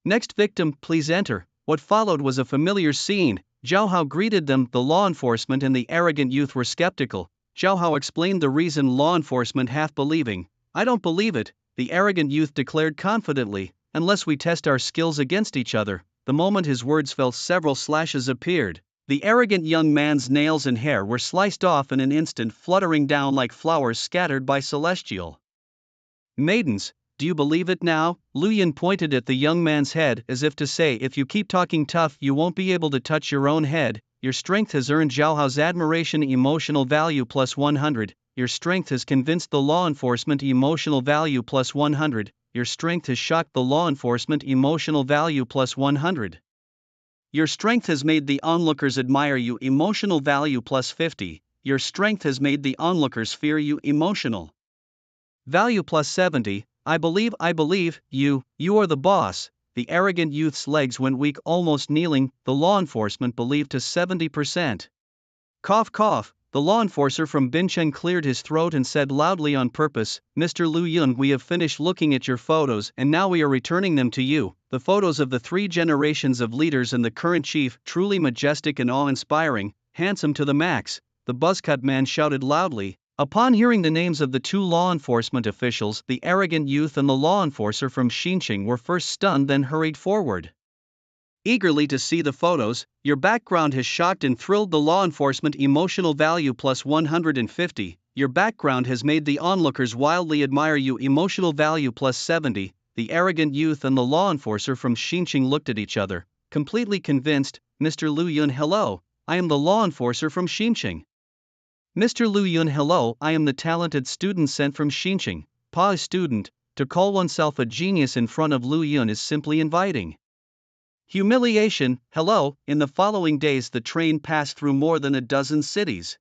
Next victim, please enter. What followed was a familiar scene. Zhao Hao greeted them. The law enforcement and the arrogant youth were skeptical. Zhao Hao explained the reason, law enforcement half believing. I don't believe it, the arrogant youth declared confidently, unless we test our skills against each other. The moment his words fell, several slashes appeared. The arrogant young man's nails and hair were sliced off in an instant, fluttering down like flowers scattered by celestial maidens. Do you believe it now? Lu Yun pointed at the young man's head, as if to say, if you keep talking tough, you won't be able to touch your own head. Your strength has earned Zhao Hao's admiration, emotional value plus 100. Your strength has convinced the law enforcement, emotional value plus 100. Your strength has shocked the law enforcement, emotional value plus 100. Your strength has made the onlookers admire you, emotional value plus 50. Your strength has made the onlookers fear you, emotional value plus 70. I believe, you are the boss. The arrogant youth's legs went weak, almost kneeling. The law enforcement believed to 70%. Cough, cough. The law enforcer from Bincheng cleared his throat and said loudly on purpose, Mr. Lu Yun, we have finished looking at your photos and now we are returning them to you. The photos of the 3 generations of leaders and the current chief, truly majestic and awe-inspiring, handsome to the max. The buzzcut man shouted loudly. Upon hearing the names of the 2 law enforcement officials, the arrogant youth and the law enforcer from Xinqing were first stunned, then hurried forward. Eagerly to see the photos, your background has shocked and thrilled the law enforcement. Emotional value plus 150. Your background has made the onlookers wildly admire you. Emotional value plus 70. The arrogant youth and the law enforcer from Xinjiang looked at each other, completely convinced. Mr. Lu Yun, hello, I am the law enforcer from Xinjiang. Mr. Lu Yun, hello, I am the talented student sent from Xinjiang. Pa, student, to call oneself a genius in front of Lu Yun is simply inviting humiliation. Hello. In the following days, the train passed through more than a dozen cities.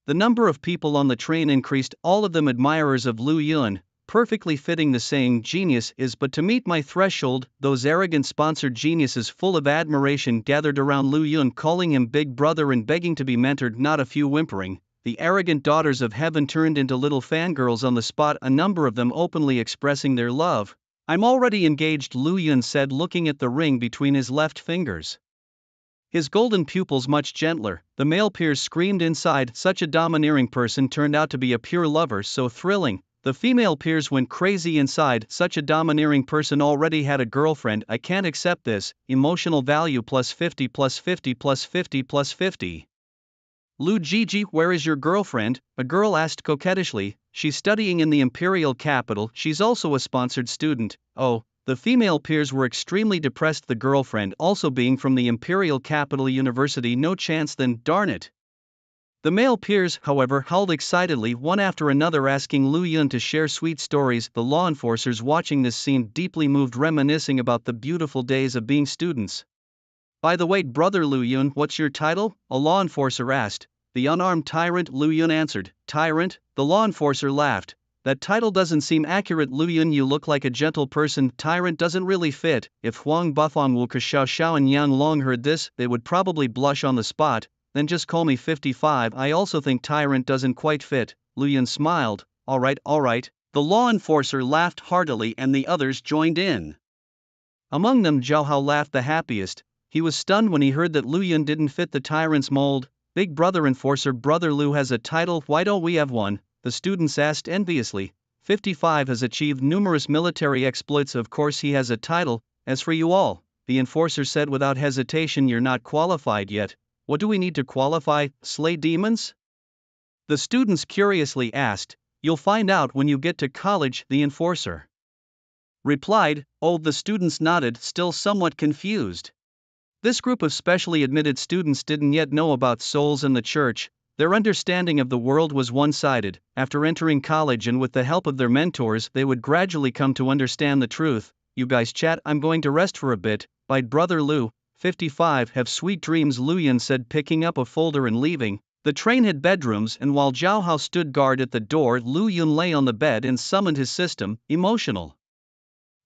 The number of people on the train increased, all of them admirers of Lu Yun, perfectly fitting the saying genius is but to meet my threshold. Those arrogant sponsored geniuses full of admiration gathered around Lu Yun, calling him big brother and begging to be mentored. Not a few whimpering. The arrogant daughters of heaven turned into little fangirls on the spot, a number of them openly expressing their love. I'm already engaged, Lu Yun said, looking at the ring between his left fingers. His golden pupils much gentler. The male peers screamed inside. Such a domineering person turned out to be a pure lover, so thrilling. The female peers went crazy inside. Such a domineering person already had a girlfriend. I can't accept this. Emotional value plus 50 plus 50 plus 50 plus 50. Lu Gigi, where is your girlfriend? A girl asked coquettishly. She's studying in the imperial capital. She's also a sponsored student. Oh. The female peers were extremely depressed. The girlfriend also being from the imperial capital university. No chance then, darn it. The male peers, however, howled excitedly, one after another, asking Lu Yun to share sweet stories. The law enforcers watching this seemed deeply moved, reminiscing about the beautiful days of being students. By the way, brother Lu Yun, what's your title? A law enforcer asked. The unarmed tyrant, Lu Yun answered. Tyrant? The law enforcer laughed. That title doesn't seem accurate, Lu Yun. You look like a gentle person. Tyrant doesn't really fit. If Huang Buthong, Wu Xiao Xiao and Yang Long heard this, they would probably blush on the spot. Then just call me 55. I also think tyrant doesn't quite fit. Lu Yun smiled. Alright. The law enforcer laughed heartily and the others joined in. Among them, Zhao Hao laughed the happiest. He was stunned when he heard that Lu Yun didn't fit the tyrant's mold. Big brother enforcer, brother Lu has a title, why don't we have one? The students asked enviously. 55 has achieved numerous military exploits, of course he has a title. As for you all, the enforcer said without hesitation, you're not qualified yet. What do we need to qualify? Slay demons? The students curiously asked. You'll find out when you get to college, the enforcer replied. Oh, the students nodded, still somewhat confused. This group of specially admitted students didn't yet know about souls and the church. Their understanding of the world was one-sided. After entering college and with the help of their mentors, they would gradually come to understand the truth. You guys chat, I'm going to rest for a bit. Bye, brother Lu. 55. Have sweet dreams, Lu Yun said, picking up a folder and leaving. The train had bedrooms, and while Zhao Hao stood guard at the door, Lu Yun lay on the bed and summoned his system. Emotional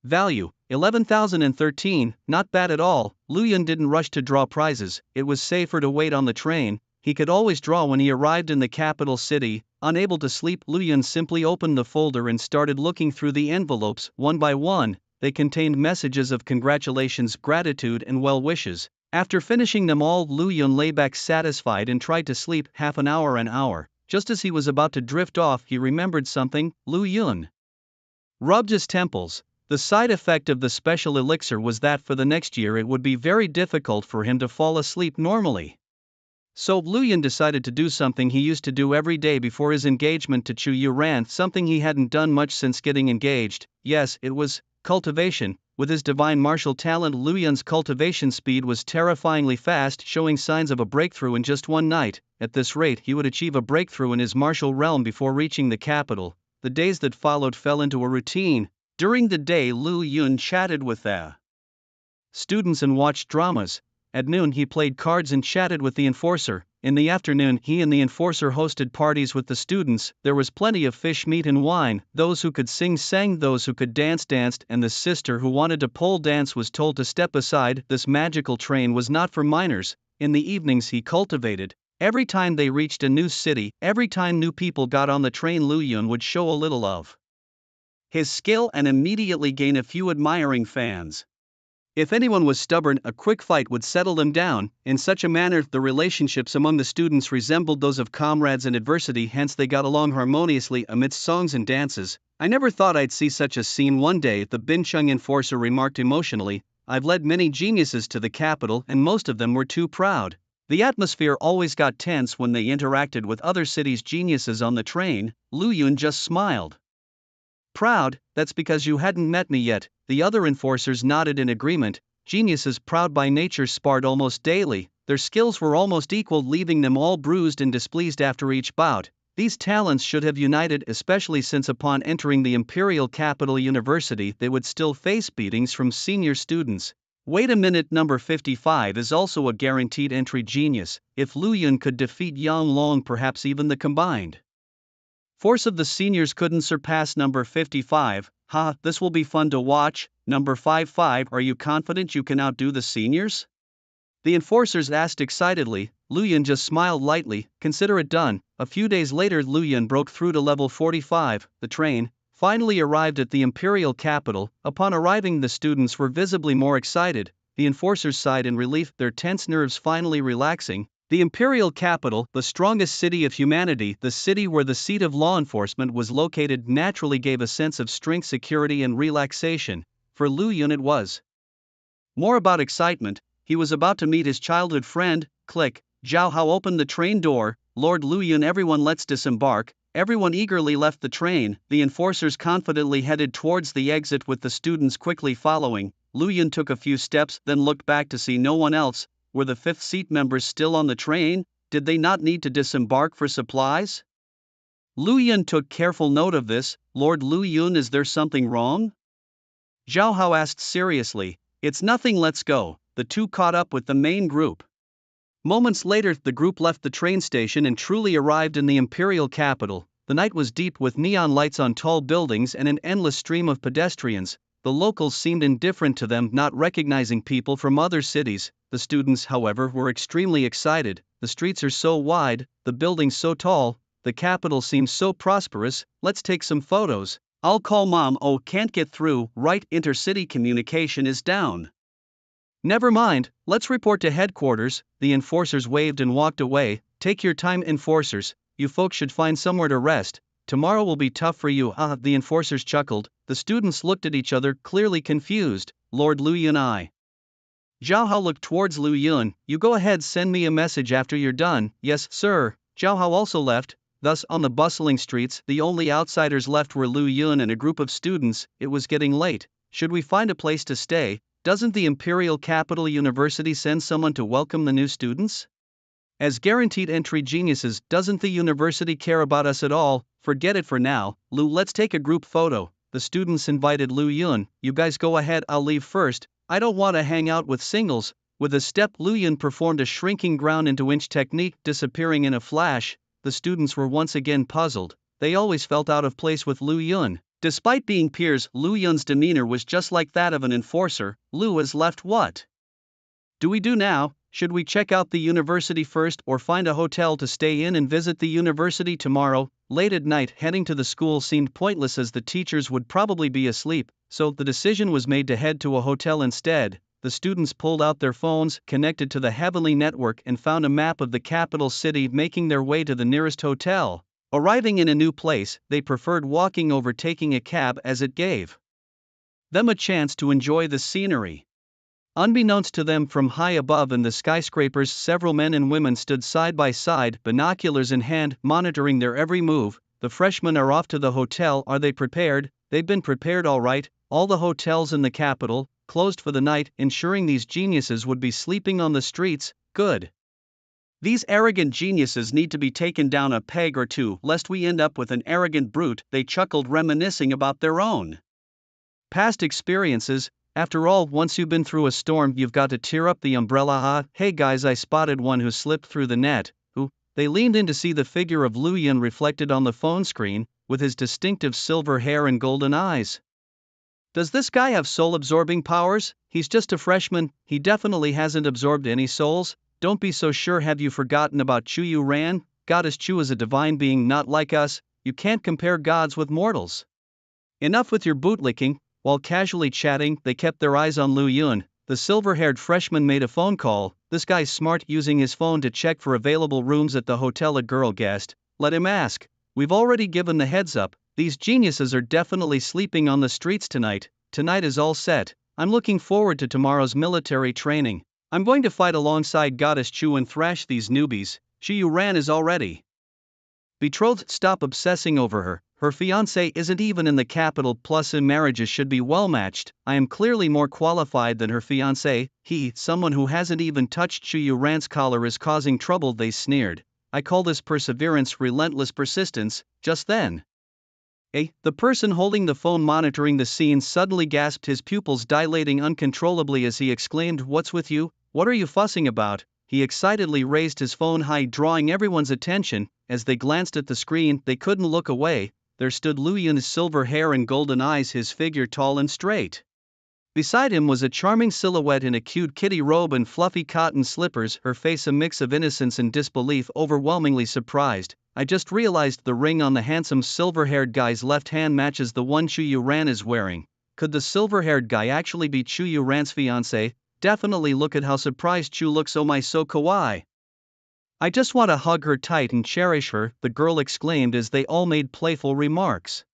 value 11,013, not bad at all. Lu Yun didn't rush to draw prizes. It was safer to wait on the train. He could always draw when he arrived in the capital city. Unable to sleep, Lu Yun simply opened the folder and started looking through the envelopes. One by one, they contained messages of congratulations, gratitude and well wishes. After finishing them all, Lu Yun lay back satisfied and tried to sleep. Half an hour. Just as he was about to drift off, he remembered something. Lu Yun rubbed his temples. The side effect of the special elixir was that for the next year it would be very difficult for him to fall asleep normally. So Lu Yun decided to do something he used to do every day before his engagement to Chu Yuran, something he hadn't done much since getting engaged. Yes, it was cultivation. With his divine martial talent, Lu Yun's cultivation speed was terrifyingly fast, showing signs of a breakthrough in just one night. At this rate, he would achieve a breakthrough in his martial realm before reaching the capital. The days that followed fell into a routine. During the day, Lu Yun chatted with the students and watched dramas. At noon, he played cards and chatted with the enforcer. In the afternoon, he and the enforcer hosted parties with the students. There was plenty of fish, meat and wine. Those who could sing sang, those who could dance danced, and the sister who wanted to pole dance was told to step aside. This magical train was not for minors. In the evenings, he cultivated. Every time they reached a new city, every time new people got on the train, Lu Yun would show a little of his skill and immediately gain a few admiring fans. If anyone was stubborn, a quick fight would settle them down. In such a manner, the relationships among the students resembled those of comrades in adversity, hence they got along harmoniously amidst songs and dances. I never thought I'd see such a scene one day, the Bincheng enforcer remarked emotionally. I've led many geniuses to the capital and most of them were too proud. The atmosphere always got tense when they interacted with other cities' geniuses on the train. Lu Yun just smiled. Proud, that's because you hadn't met me yet. The other enforcers nodded in agreement. Geniuses proud by nature sparred almost daily. Their skills were almost equal, leaving them all bruised and displeased after each bout. These talents should have united, especially since upon entering the Imperial Capital University they would still face beatings from senior students. Wait a minute, number 55 is also a guaranteed entry genius. If Lu Yun could defeat Yang Long, perhaps even the combined force of the seniors couldn't surpass number 55. This will be fun to watch. Number 55, are you confident you can outdo the seniors? The enforcers asked excitedly. Lu Yun just smiled lightly. Consider it done. A few days later, Lu Yun broke through to level 45. The train finally arrived at the Imperial capital. Upon arriving, the students were visibly more excited. The enforcers sighed in relief, their tense nerves finally relaxing. The Imperial capital, the strongest city of humanity, the city where the seat of law enforcement was located, naturally gave a sense of strength, security, and relaxation. For Lu Yun, it was more about excitement. He was about to meet his childhood friend. Click. Zhao Hao opened the train door. Lord Lu Yun, everyone, let's disembark. Everyone eagerly left the train. The enforcers confidently headed towards the exit, with the students quickly following. Lu Yun took a few steps, then looked back to see no one else. Were the fifth seat members still on the train? Did they not need to disembark for supplies? Lu Yun took careful note of this. Lord Lu Yun, is there something wrong? Zhao Hao asked seriously. It's nothing, let's go. The two caught up with the main group. Moments later, the group left the train station and truly arrived in the Imperial capital. The night was deep, with neon lights on tall buildings and an endless stream of pedestrians. The locals seemed indifferent to them, not recognizing people from other cities. The students, however, were extremely excited. The streets are so wide, the buildings so tall, the capital seems so prosperous. Let's take some photos. I'll call mom. Oh, can't get through. Right, intercity communication is down. Never mind, let's report to headquarters. The enforcers waved and walked away. Take your time, enforcers. You folks should find somewhere to rest. Tomorrow will be tough for you. The enforcers chuckled. The students looked at each other, clearly confused. Lord Lu Yun, Zhao Hao looked towards Lu Yun. You go ahead, send me a message after you're done. Yes, sir. Zhao Hao also left. Thus, on the bustling streets, the only outsiders left were Lu Yun and a group of students. It was getting late. Should we find a place to stay? Doesn't the Imperial Capital University send someone to welcome the new students? As guaranteed entry geniuses, doesn't the university care about us at all? Forget it for now. Lu, let's take a group photo. The students invited Lu Yun. You guys go ahead, I'll leave first. I don't want to hang out with singles. With a step, Lu Yun performed a shrinking ground into inch technique, disappearing in a flash. The students were once again puzzled. They always felt out of place with Lu Yun. Despite being peers, Lu Yun's demeanor was just like that of an enforcer. Lu is left. What do we do now? Should we check out the university first or find a hotel to stay in and visit the university tomorrow? Late at night, heading to the school seemed pointless as the teachers would probably be asleep, so the decision was made to head to a hotel instead. The students pulled out their phones, connected to the Heavenly Network, and found a map of the capital city, making their way to the nearest hotel. Arriving in a new place, they preferred walking over taking a cab, as it gave them a chance to enjoy the scenery. Unbeknownst to them, from high above in the skyscrapers, several men and women stood side by side, binoculars in hand, monitoring their every move. The freshmen are off to the hotel. Are they prepared? They've been prepared all right. All the hotels in the capital closed for the night, ensuring these geniuses would be sleeping on the streets. Good. These arrogant geniuses need to be taken down a peg or two, lest we end up with an arrogant brute. They chuckled, reminiscing about their own past experiences. After all, once you've been through a storm, you've got to tear up the umbrella. Hey guys, I spotted one who slipped through the net. Who? They leaned in to see the figure of Lu Yun reflected on the phone screen, with his distinctive silver hair and golden eyes. Does this guy have soul-absorbing powers? He's just a freshman. He definitely hasn't absorbed any souls. Don't be so sure. Have you forgotten about Chu Yu Ran? Goddess Chu is a divine being, not like us. You can't compare gods with mortals. Enough with your bootlicking. While casually chatting, they kept their eyes on Lu Yun. The silver-haired freshman made a phone call. This guy's smart, using his phone to check for available rooms at the hotel a girl guessed. Let him ask. We've already given the heads up. These geniuses are definitely sleeping on the streets tonight. Tonight is all set. I'm looking forward to tomorrow's military training. I'm going to fight alongside Goddess Chu and thrash these newbies. Xu Yuran is already betrothed. Stop obsessing over her. Her fiancé isn't even in the capital, plus in marriages should be well matched. I am clearly more qualified than her fiancé. Someone who hasn't even touched Xu Yuran's collar is causing trouble, they sneered. I call this perseverance, relentless persistence. Just then, the person holding the phone monitoring the scene suddenly gasped, his pupils dilating uncontrollably as he exclaimed, "What's with you? What are you fussing about?" He excitedly raised his phone high, drawing everyone's attention. As they glanced at the screen, they couldn't look away. There stood Lu Yun's silver hair and golden eyes, his figure tall and straight. Beside him was a charming silhouette in a cute kitty robe and fluffy cotton slippers, her face a mix of innocence and disbelief, overwhelmingly surprised. I just realized the ring on the handsome silver-haired guy's left hand matches the one Xu Yuran is wearing. Could the silver-haired guy actually be Xu Yuran's fiancé? Definitely. Look at how surprised Xu looks. Oh my, so kawaii. I just want to hug her tight and cherish her, the girl exclaimed as they all made playful remarks.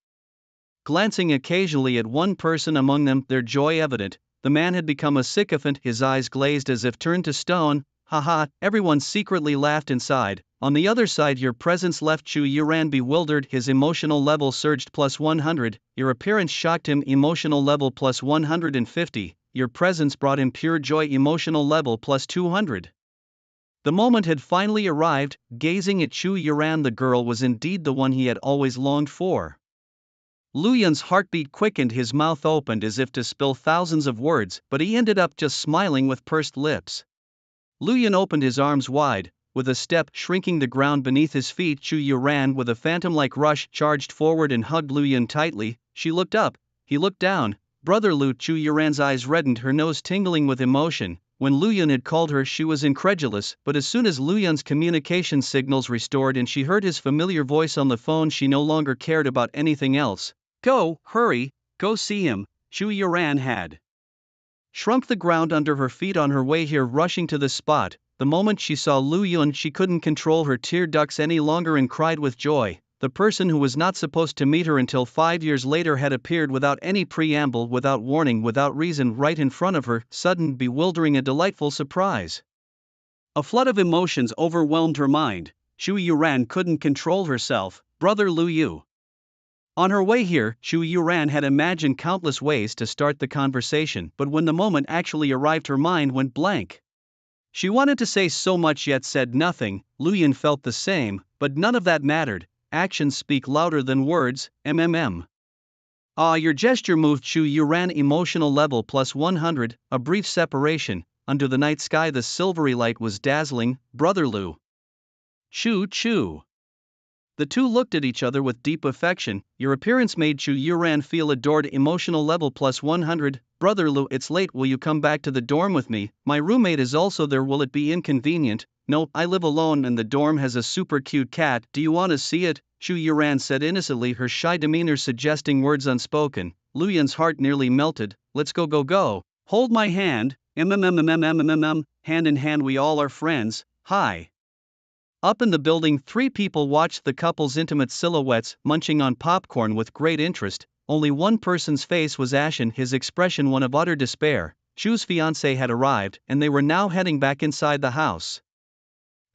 Glancing occasionally at one person among them, their joy evident, the man had become a sycophant, his eyes glazed as if turned to stone. Haha, everyone secretly laughed inside. On the other side, your presence left Xu Yuran bewildered, his emotional level surged plus 100, your appearance shocked him, emotional level plus 150, your presence brought him pure joy, emotional level plus 200. The moment had finally arrived. Gazing at Xu Yuran, the girl was indeed the one he had always longed for. Lu Yun's heartbeat quickened, his mouth opened as if to spill thousands of words, but he ended up just smiling with pursed lips. Lu Yun opened his arms wide, with a step shrinking the ground beneath his feet. Xu Yuran, with a phantom-like rush, charged forward and hugged Lu Yun tightly. She looked up, he looked down. Brother Lu. Xu Yuran's eyes reddened, her nose tingling with emotion. When Lu Yun had called her, she was incredulous, but as soon as Lu Yun's communication signals restored and she heard his familiar voice on the phone, she no longer cared about anything else. Go, hurry, go see him. Xu Yuran had shrunk the ground under her feet on her way here, rushing to the spot. The moment she saw Lu Yun, she couldn't control her tear ducts any longer and cried with joy. The person who was not supposed to meet her until 5 years later had appeared without any preamble, without warning, without reason, right in front of her. Sudden, bewildering, a delightful surprise. A flood of emotions overwhelmed her mind. Xu Yuran couldn't control herself. Brother Lu Yu. On her way here, Xu Yuran had imagined countless ways to start the conversation, but when the moment actually arrived, her mind went blank. She wanted to say so much yet said nothing. Lu Yun felt the same, but none of that mattered. Actions speak louder than words. Your gesture moved Xu Yuran, emotional level plus 100, a brief separation. Under the night sky, the silvery light was dazzling. Brother Lu. Chu. The two looked at each other with deep affection. Your appearance made Xu Yuran feel adored, emotional level plus 100. Brother Lu, it's late, will you come back to the dorm with me? My roommate is also there, will it be inconvenient? No, I live alone and the dorm has a super cute cat. Do you want to see it? Xu Yuran said innocently, her shy demeanor suggesting words unspoken. Lu Yun's heart nearly melted. Let's go. Hold my hand. Hand in hand we all are friends. Hi. Up in the building, 3 people watched the couple's intimate silhouettes, munching on popcorn with great interest. Only one person's face was ashen, his expression one of utter despair. Xu's fiancé had arrived, and they were now heading back inside the house.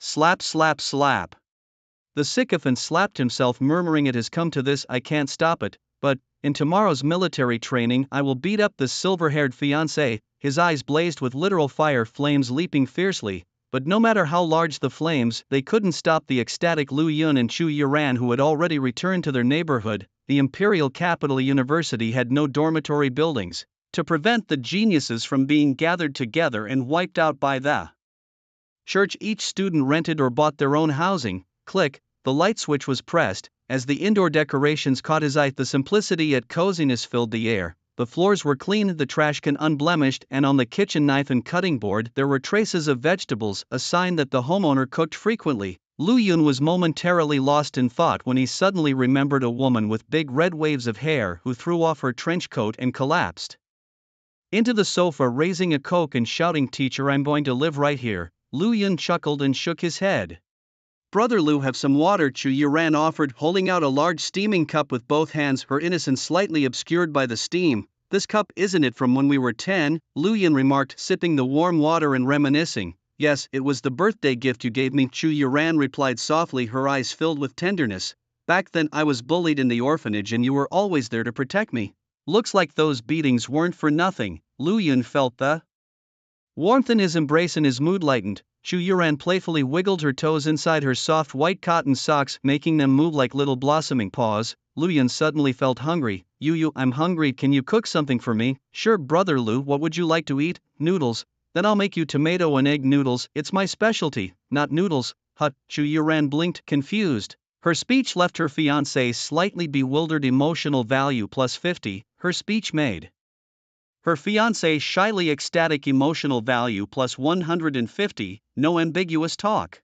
Slap. The sycophant slapped himself, murmuring, "It has come to this, I can't stop it, but in tomorrow's military training I will beat up this silver-haired fiancé." His eyes blazed with literal fire, flames leaping fiercely. But no matter how large the flames, they couldn't stop the ecstatic Lu Yun and Xu Yuran, who had already returned to their neighborhood. The Imperial Capital University had no dormitory buildings. To prevent the geniuses from being gathered together and wiped out by the church, each student rented or bought their own housing. Click, the light switch was pressed. As the indoor decorations caught his eye, the simplicity yet coziness filled the air. The floors were clean, the trash can unblemished, and on the kitchen knife and cutting board there were traces of vegetables, a sign that the homeowner cooked frequently. Lu Yun was momentarily lost in thought when he suddenly remembered a woman with big red waves of hair who threw off her trench coat and collapsed into the sofa, raising a Coke and shouting, "Teacher, I'm going to live right here." Lu Yun chuckled and shook his head. "Brother Lu, have some water," Xu Yuran offered, holding out a large steaming cup with both hands, her innocence slightly obscured by the steam. This cup isn't it from when we were 10, Lu Yan remarked, sipping the warm water and reminiscing. Yes, it was the birthday gift you gave me, Chu Yuran replied softly, her eyes filled with tenderness. Back then I was bullied in the orphanage and you were always there to protect me. Looks like those beatings weren't for nothing. Lu Yan felt the warmth in his embrace and his mood lightened. Chu Yuran playfully wiggled her toes inside her soft white cotton socks, making them move like little blossoming paws. Lu Yan suddenly felt hungry. Yu, I'm hungry, can you cook something for me? Sure, brother Lu, what would you like to eat? Noodles. Then I'll make you tomato and egg noodles, it's my specialty. Not noodles. Hut, Chu Yuran blinked, confused. Her speech left her fiancé slightly bewildered. Emotional value plus 50, her speech made her fiancé shyly ecstatic. Emotional value plus 150, no ambiguous talk.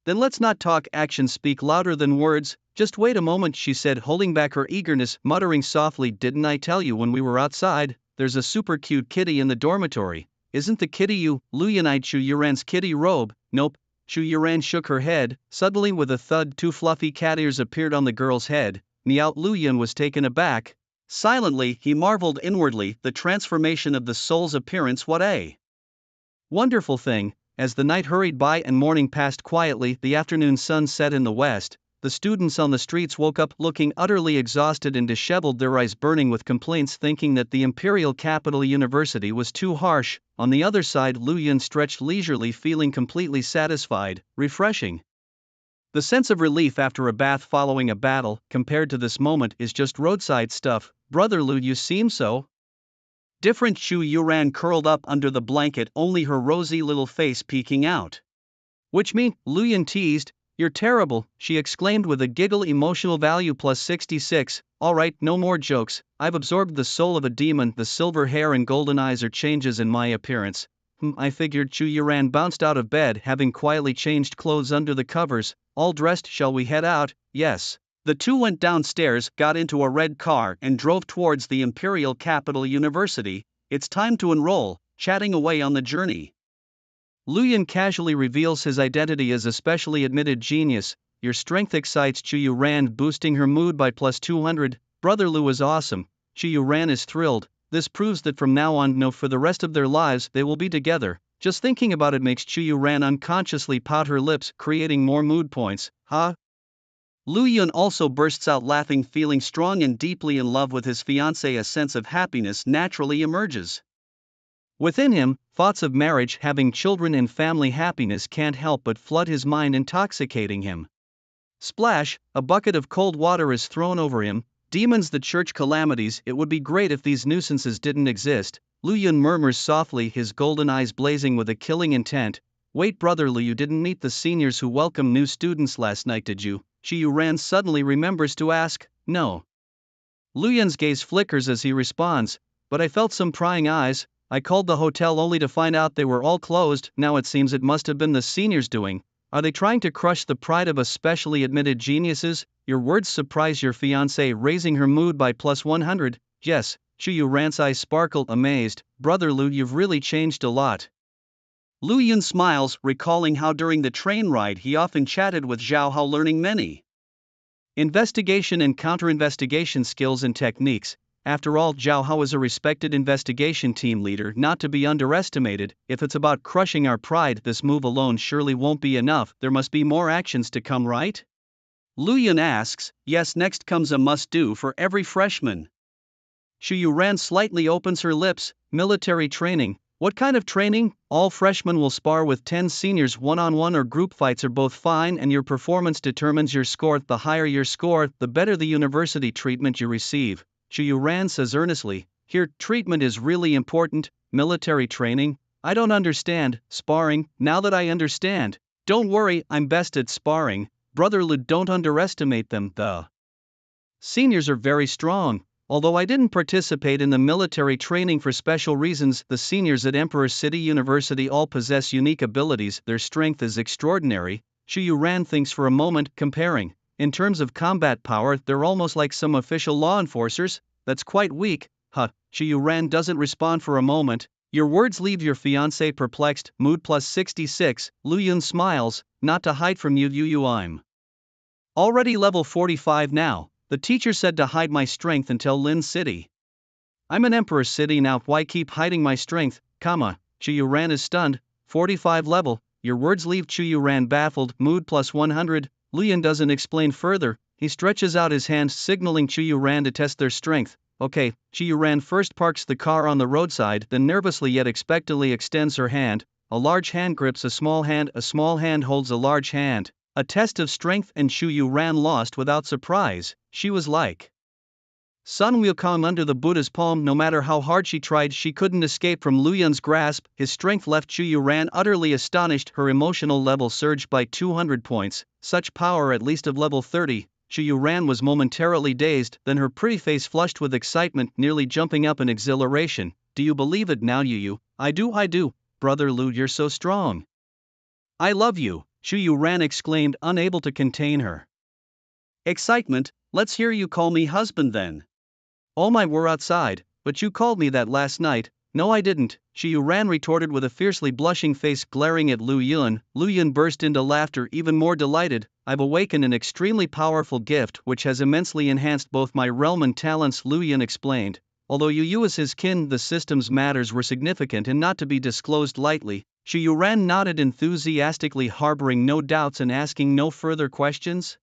Then let's not talk, actions speak louder than words. Just wait a moment, she said, holding back her eagerness, muttering softly, didn't I tell you when we were outside, there's a super cute kitty in the dormitory. Isn't the kitty you? Lu Yan eyed Chu Yuran's kitty robe. Nope. Chu Yuran shook her head. Suddenly with a thud, 2 fluffy cat ears appeared on the girl's head. Meow. Lu Yan was taken aback. Silently, he marveled inwardly, the transformation of the soul's appearance, what a wonderful thing. As the night hurried by and morning passed quietly, the afternoon sun set in the west. The students on the streets woke up looking utterly exhausted and disheveled, their eyes burning with complaints, thinking that the Imperial Capital University was too harsh. On the other side, Lu Yan stretched leisurely, feeling completely satisfied, refreshing. The sense of relief after a bath following a battle, compared to this moment, is just roadside stuff. Brother Lu, you seem so different. Chu Yuran curled up under the blanket, only her rosy little face peeking out. Which me? Lu Yan teased. You're terrible, she exclaimed with a giggle. Emotional value plus 66. Alright, no more jokes. I've absorbed the soul of a demon. The silver hair and golden eyes are changes in my appearance. I figured. Chu Yuran bounced out of bed, having quietly changed clothes under the covers. All dressed, shall we head out? Yes. The two went downstairs, got into a red car, and drove towards the Imperial Capital University. It's time to enroll, chatting away on the journey. Lu Yan casually reveals his identity as a specially admitted genius. Your strength excites Chu Yuran, boosting her mood by plus 200. Brother Lu is awesome. Chu Yuran is thrilled. This proves that from now on, no, for the rest of their lives, they will be together. Just thinking about it makes Chu Yuran unconsciously pout her lips, creating more mood points. Huh? Lu Yan also bursts out laughing, feeling strong and deeply in love with his fiancée. A sense of happiness naturally emerges within him. Thoughts of marriage, having children, and family happiness can't help but flood his mind, intoxicating him. Splash, a bucket of cold water is thrown over him. Demons, the church calamities, it would be great if these nuisances didn't exist. Lu Yan murmurs softly, his golden eyes blazing with a killing intent. Wait, brother Lu, you didn't meet the seniors who welcomed new students last night, did you? Chu Yuran suddenly remembers to ask. No. Lu Yan's gaze flickers as he responds, but I felt some prying eyes. I called the hotel only to find out they were all closed. Now it seems it must have been the seniors doing. Are they trying to crush the pride of us specially admitted geniuses? Your words surprise your fiancée, raising her mood by plus 100. Yes. Chu Yuran's eyes sparkled, amazed. Brother Lu, you've really changed a lot. Lu Yan smiles, recalling how during the train ride he often chatted with Zhao Hao, learning many investigation and counter-investigation skills and techniques. After all, Zhao Hao is a respected investigation team leader, not to be underestimated. If it's about crushing our pride, this move alone surely won't be enough. There must be more actions to come, right? Lu Yan asks. Yes, next comes a must-do for every freshman. Chu Yuran slightly opens her lips. Military training. What kind of training? All freshmen will spar with 10 seniors. One-on-one or group fights are both fine, and your performance determines your score. The higher your score, the better the university treatment you receive. Chu Yuran says earnestly. Here, treatment is really important. Military training? I don't understand. Sparring? Now that I understand. Don't worry, I'm best at sparring. Brother Lu, don't underestimate them. The seniors are very strong. Although I didn't participate in the military training for special reasons, the seniors at Emperor City University all possess unique abilities. Their strength is extraordinary. Chu Yuran thinks for a moment, comparing. In terms of combat power, they're almost like some official law enforcers. That's quite weak. Huh. Chu Yuran doesn't respond for a moment. Your words leave your fiancé perplexed. Mood plus 66. Lu Yan smiles. Not to hide from you, I'm already level 45 now. The teacher said to hide my strength until Lin City. I'm an emperor city now, why keep hiding my strength, comma, Chu Ran is stunned, 45 level, your words leave Chu Ran baffled, mood plus 100, Luyan doesn't explain further, he stretches out his hand signaling Chu Ran to test their strength. Okay, Chu Ran first parks the car on the roadside, then nervously yet expectantly extends her hand, a large hand grips a small hand holds a large hand. A test of strength, and Chu Ran lost without surprise. She was like Sun Wukong under the Buddha's palm. No matter how hard she tried, she couldn't escape from Luyan's grasp. His strength left Chu Ran utterly astonished. Her emotional level surged by 200 points, such power at least of level 30. Chu Ran was momentarily dazed, then her pretty face flushed with excitement, nearly jumping up in exhilaration. Do you believe it now, Yu? I do. Brother Lu, you're so strong. I love you, Chu Ran exclaimed, unable to contain her excitement. Let's hear you call me husband then. Oh my, we're outside, but you called me that last night. No I didn't, Chu Ran retorted with a fiercely blushing face glaring at Lu Yun. Lu Yun burst into laughter, even more delighted. I've awakened an extremely powerful gift which has immensely enhanced both my realm and talents, Lu Yun explained. Although Yu is his kin, the system's matters were significant and not to be disclosed lightly. Chu Ran nodded enthusiastically, harboring no doubts and asking no further questions.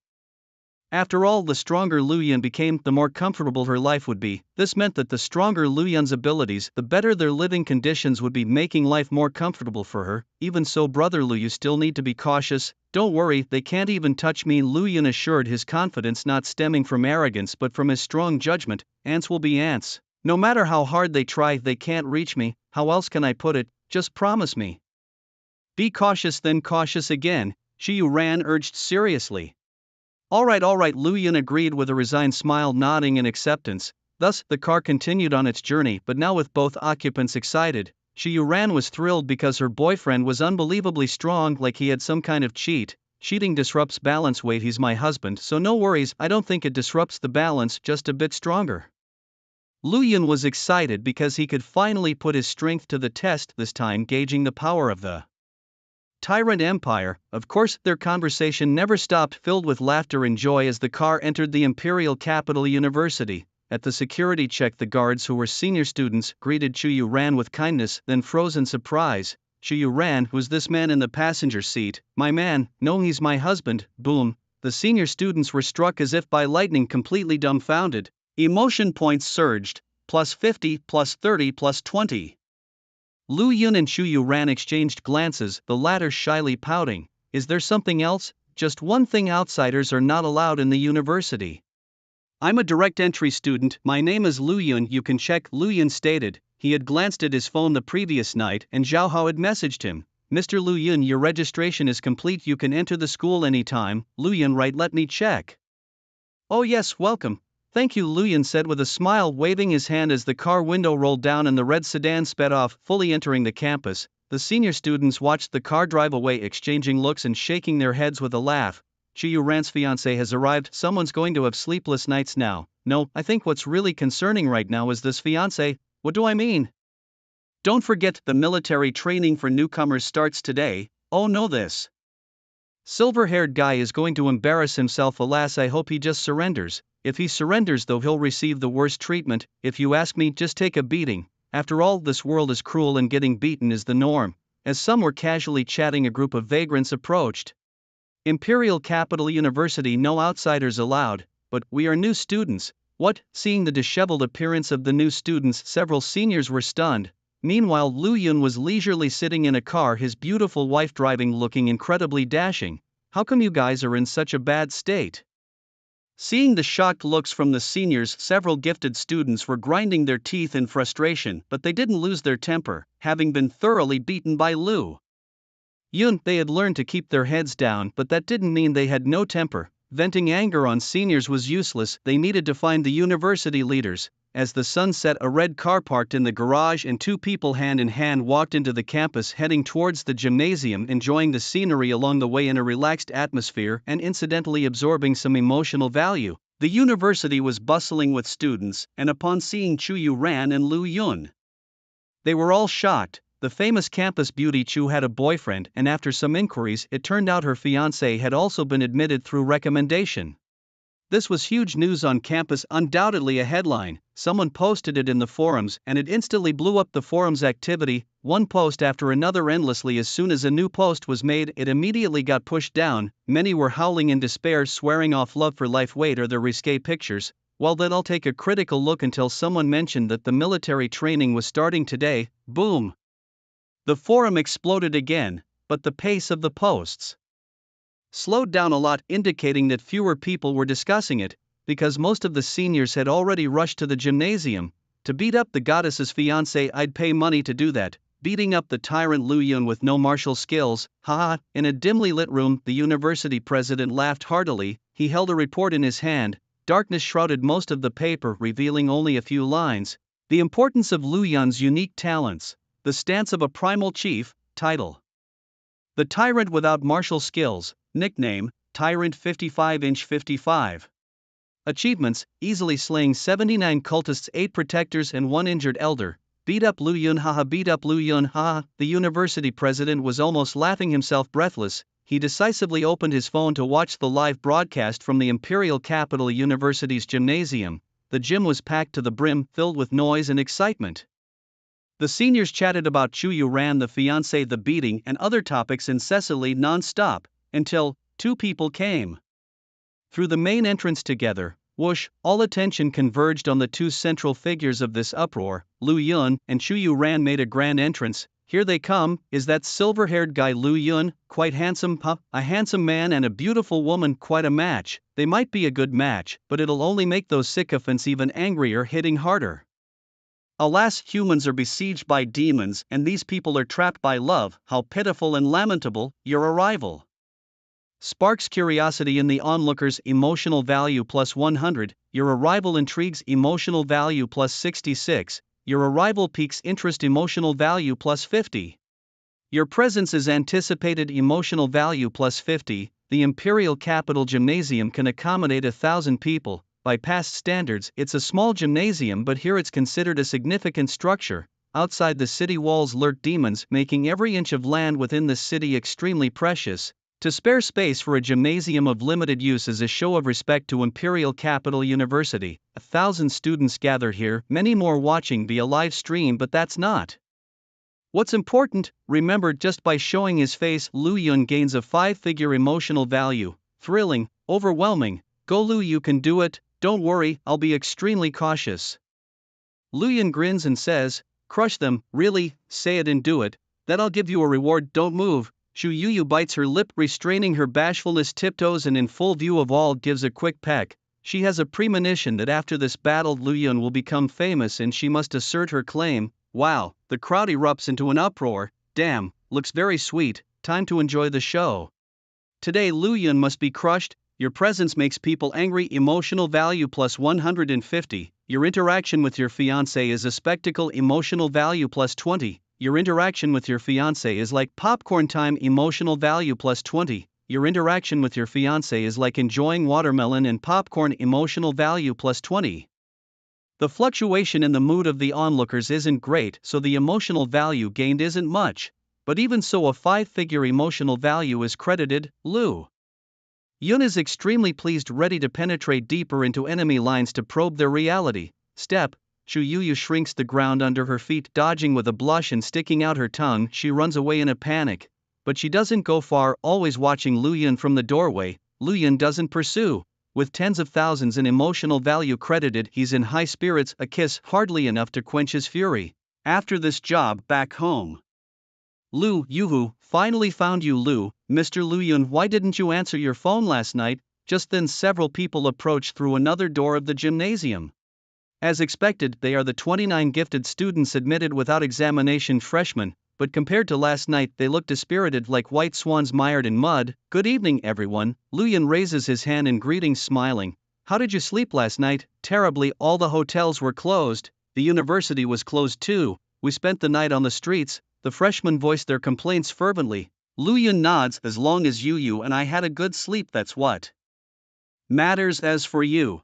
After all, the stronger Lu Yun became, the more comfortable her life would be. This meant that the stronger Lu Yun's abilities, the better their living conditions would be, making life more comfortable for her. Even so, brother Lu, you still need to be cautious. Don't worry, they can't even touch me, Lu Yun assured, his confidence not stemming from arrogance but from his strong judgment. Ants will be ants. No matter how hard they try, they can't reach me. How else can I put it? Just promise me. Be cautious, then cautious again, Chu Ran urged seriously. All right, Lu Yun agreed with a resigned smile, nodding in acceptance. Thus, the car continued on its journey, but now with both occupants excited. Chu Ran was thrilled because her boyfriend was unbelievably strong, like he had some kind of cheat. Cheating disrupts balance. Wait, he's my husband, so no worries, I don't think it disrupts the balance, just a bit stronger. Lu Yun was excited because he could finally put his strength to the test, this time gauging the power of the Tyrant Empire. Of course, their conversation never stopped, filled with laughter and joy as the car entered the Imperial Capital University. At the security check, the guards, who were senior students, greeted Chu Ran with kindness, then froze in surprise. Chu Ran, who's this man in the passenger seat? My man, no, he's my husband. Boom. The senior students were struck as if by lightning, completely dumbfounded. Emotion points surged, plus 50, plus 30, plus 20. Lu Yun and Chu Ran exchanged glances, the latter shyly pouting. Is there something else? Just one thing, outsiders are not allowed in the university. I'm a direct entry student, my name is Lu Yun, you can check, Lu Yun stated. He had glanced at his phone the previous night and Zhao Hao had messaged him. Mr. Lu Yun, your registration is complete, you can enter the school anytime. Lu Yun, right, let me check. Oh yes, welcome. Thank you, Lu Yun said with a smile, waving his hand as the car window rolled down and the red sedan sped off, fully entering the campus. The senior students watched the car drive away, exchanging looks and shaking their heads with a laugh. Chu Ran's fiancé has arrived, someone's going to have sleepless nights now. No, I think what's really concerning right now is this fiancé. What do I mean? Don't forget, the military training for newcomers starts today. Oh no, this silver-haired guy is going to embarrass himself. Alas, I hope he just surrenders. If he surrenders, though, he'll receive the worst treatment. If you ask me, just take a beating. After all, this world is cruel and getting beaten is the norm. As some were casually chatting, a group of vagrants approached. Imperial Capital University, no outsiders allowed. But we are new students. What? Seeing the disheveled appearance of the new students, several seniors were stunned. Meanwhile, Lu Yun was leisurely sitting in a car, his beautiful wife driving, looking incredibly dashing. How come you guys are in such a bad state? Seeing the shocked looks from the seniors, several gifted students were grinding their teeth in frustration, but they didn't lose their temper, having been thoroughly beaten by Lu Yun. They had learned to keep their heads down, but that didn't mean they had no temper. Venting anger on seniors was useless, they needed to find the university leaders. As the sun set, a red car parked in the garage and two people hand in hand walked into the campus, heading towards the gymnasium, enjoying the scenery along the way in a relaxed atmosphere and incidentally absorbing some emotional value. The university was bustling with students, and upon seeing Chu Ran and Lu Yun, they were all shocked. The famous campus beauty Chu had a boyfriend, and after some inquiries, it turned out her fiancé had also been admitted through recommendation. This was huge news on campus, undoubtedly a headline. Someone posted it in the forums and it instantly blew up the forums activity, one post after another endlessly. As soon as a new post was made, it immediately got pushed down. Many were howling in despair, swearing off love for life. Wait, are there risque pictures? Well, then I'll take a critical look until someone mentioned that the military training was starting today. Boom! The forum exploded again, but the pace of the posts slowed down a lot, indicating that fewer people were discussing it, because most of the seniors had already rushed to the gymnasium to beat up the goddess's fiancé. I'd pay money to do that, beating up the tyrant Lu Yun with no martial skills, haha. In a dimly lit room, the university president laughed heartily. He held a report in his hand. Darkness shrouded most of the paper, revealing only a few lines. The importance of Lu Yun's unique talents, the stance of a primal chief. Title: The Tyrant Without Martial Skills. Nickname: Tyrant 55-inch 55. Achievements: easily slaying 79 cultists, 8 protectors and 1 injured elder. Beat up Lu Yun, haha, beat up Lu Yun, haha. The university president was almost laughing himself breathless. He decisively opened his phone to watch the live broadcast from the Imperial Capital University's gymnasium. The gym was packed to the brim, filled with noise and excitement. The seniors chatted about Chu Yu Ran, the fiancé, the beating, and other topics incessantly, non-stop, until 2 people came through the main entrance together. Whoosh! All attention converged on the 2 central figures of this uproar. Lu Yun and Chu Yu Ran made a grand entrance. Here they come. Is that silver-haired guy Lu Yun? Quite handsome, huh? A handsome man and a beautiful woman, quite a match. They might be a good match, but it'll only make those sycophants even angrier, hitting harder. Alas, humans are besieged by demons and these people are trapped by love. How pitiful and lamentable. Your arrival sparks curiosity in the onlookers. Emotional value plus 100. Your arrival intrigues. Emotional value plus 66. Your arrival piques interest. Emotional value plus 50. Your presence is anticipated. Emotional value plus 50. The Imperial Capital Gymnasium can accommodate 1,000 people. By past standards, it's a small gymnasium, but here it's considered a significant structure. Outside the city walls lurk demons, making every inch of land within the city extremely precious. To spare space for a gymnasium of limited use is a show of respect to Imperial Capital University. 1,000 students gathered here, many more watching via live stream, but that's not what's important. Remember, just by showing his face, Lu Yun gains a 5-figure emotional value. Thrilling, overwhelming. Go Lu, you can do it. Don't worry, I'll be extremely cautious. Lu Yun grins and says, crush them. Really? Say it and do it. Then I'll give you a reward. Don't move. Chu Yu bites her lip, restraining her bashfulness, tiptoes and in full view of all gives a quick peck. She has a premonition that after this battle Lu Yun will become famous and she must assert her claim. Wow, the crowd erupts into an uproar. Damn, looks very sweet, time to enjoy the show. Today Lu Yun must be crushed. Your presence makes people angry. Emotional value plus 150. Your interaction with your fiancé is a spectacle. Emotional value plus 20. Your interaction with your fiancé is like popcorn time. Emotional value plus 20. Your interaction with your fiancé is like enjoying watermelon and popcorn. Emotional value plus 20. The fluctuation in the mood of the onlookers isn't great, so the emotional value gained isn't much. But even so, a 5-figure emotional value is credited. Lu Yun is extremely pleased, ready to penetrate deeper into enemy lines to probe their reality. Step. Chu Yu shrinks the ground under her feet, dodging with a blush and sticking out her tongue. She runs away in a panic. But she doesn't go far, always watching Lu Yun from the doorway. Lu Yun doesn't pursue. With tens of thousands in emotional value credited, he's in high spirits, a kiss hardly enough to quench his fury. After this job, back home. Lu Yuhu, finally found you Lu. Mr. Lu Yun, why didn't you answer your phone last night? Just then several people approached through another door of the gymnasium. As expected, they are the 29 gifted students admitted without examination, freshmen, but compared to last night they look dispirited like white swans mired in mud. Good evening everyone. Lu Yun raises his hand in greeting, smiling. How did you sleep last night? Terribly, all the hotels were closed, the university was closed too, we spent the night on the streets. The freshmen voiced their complaints fervently. Lu Yun nods. As long as you and I had a good sleep, that's what matters. As for you,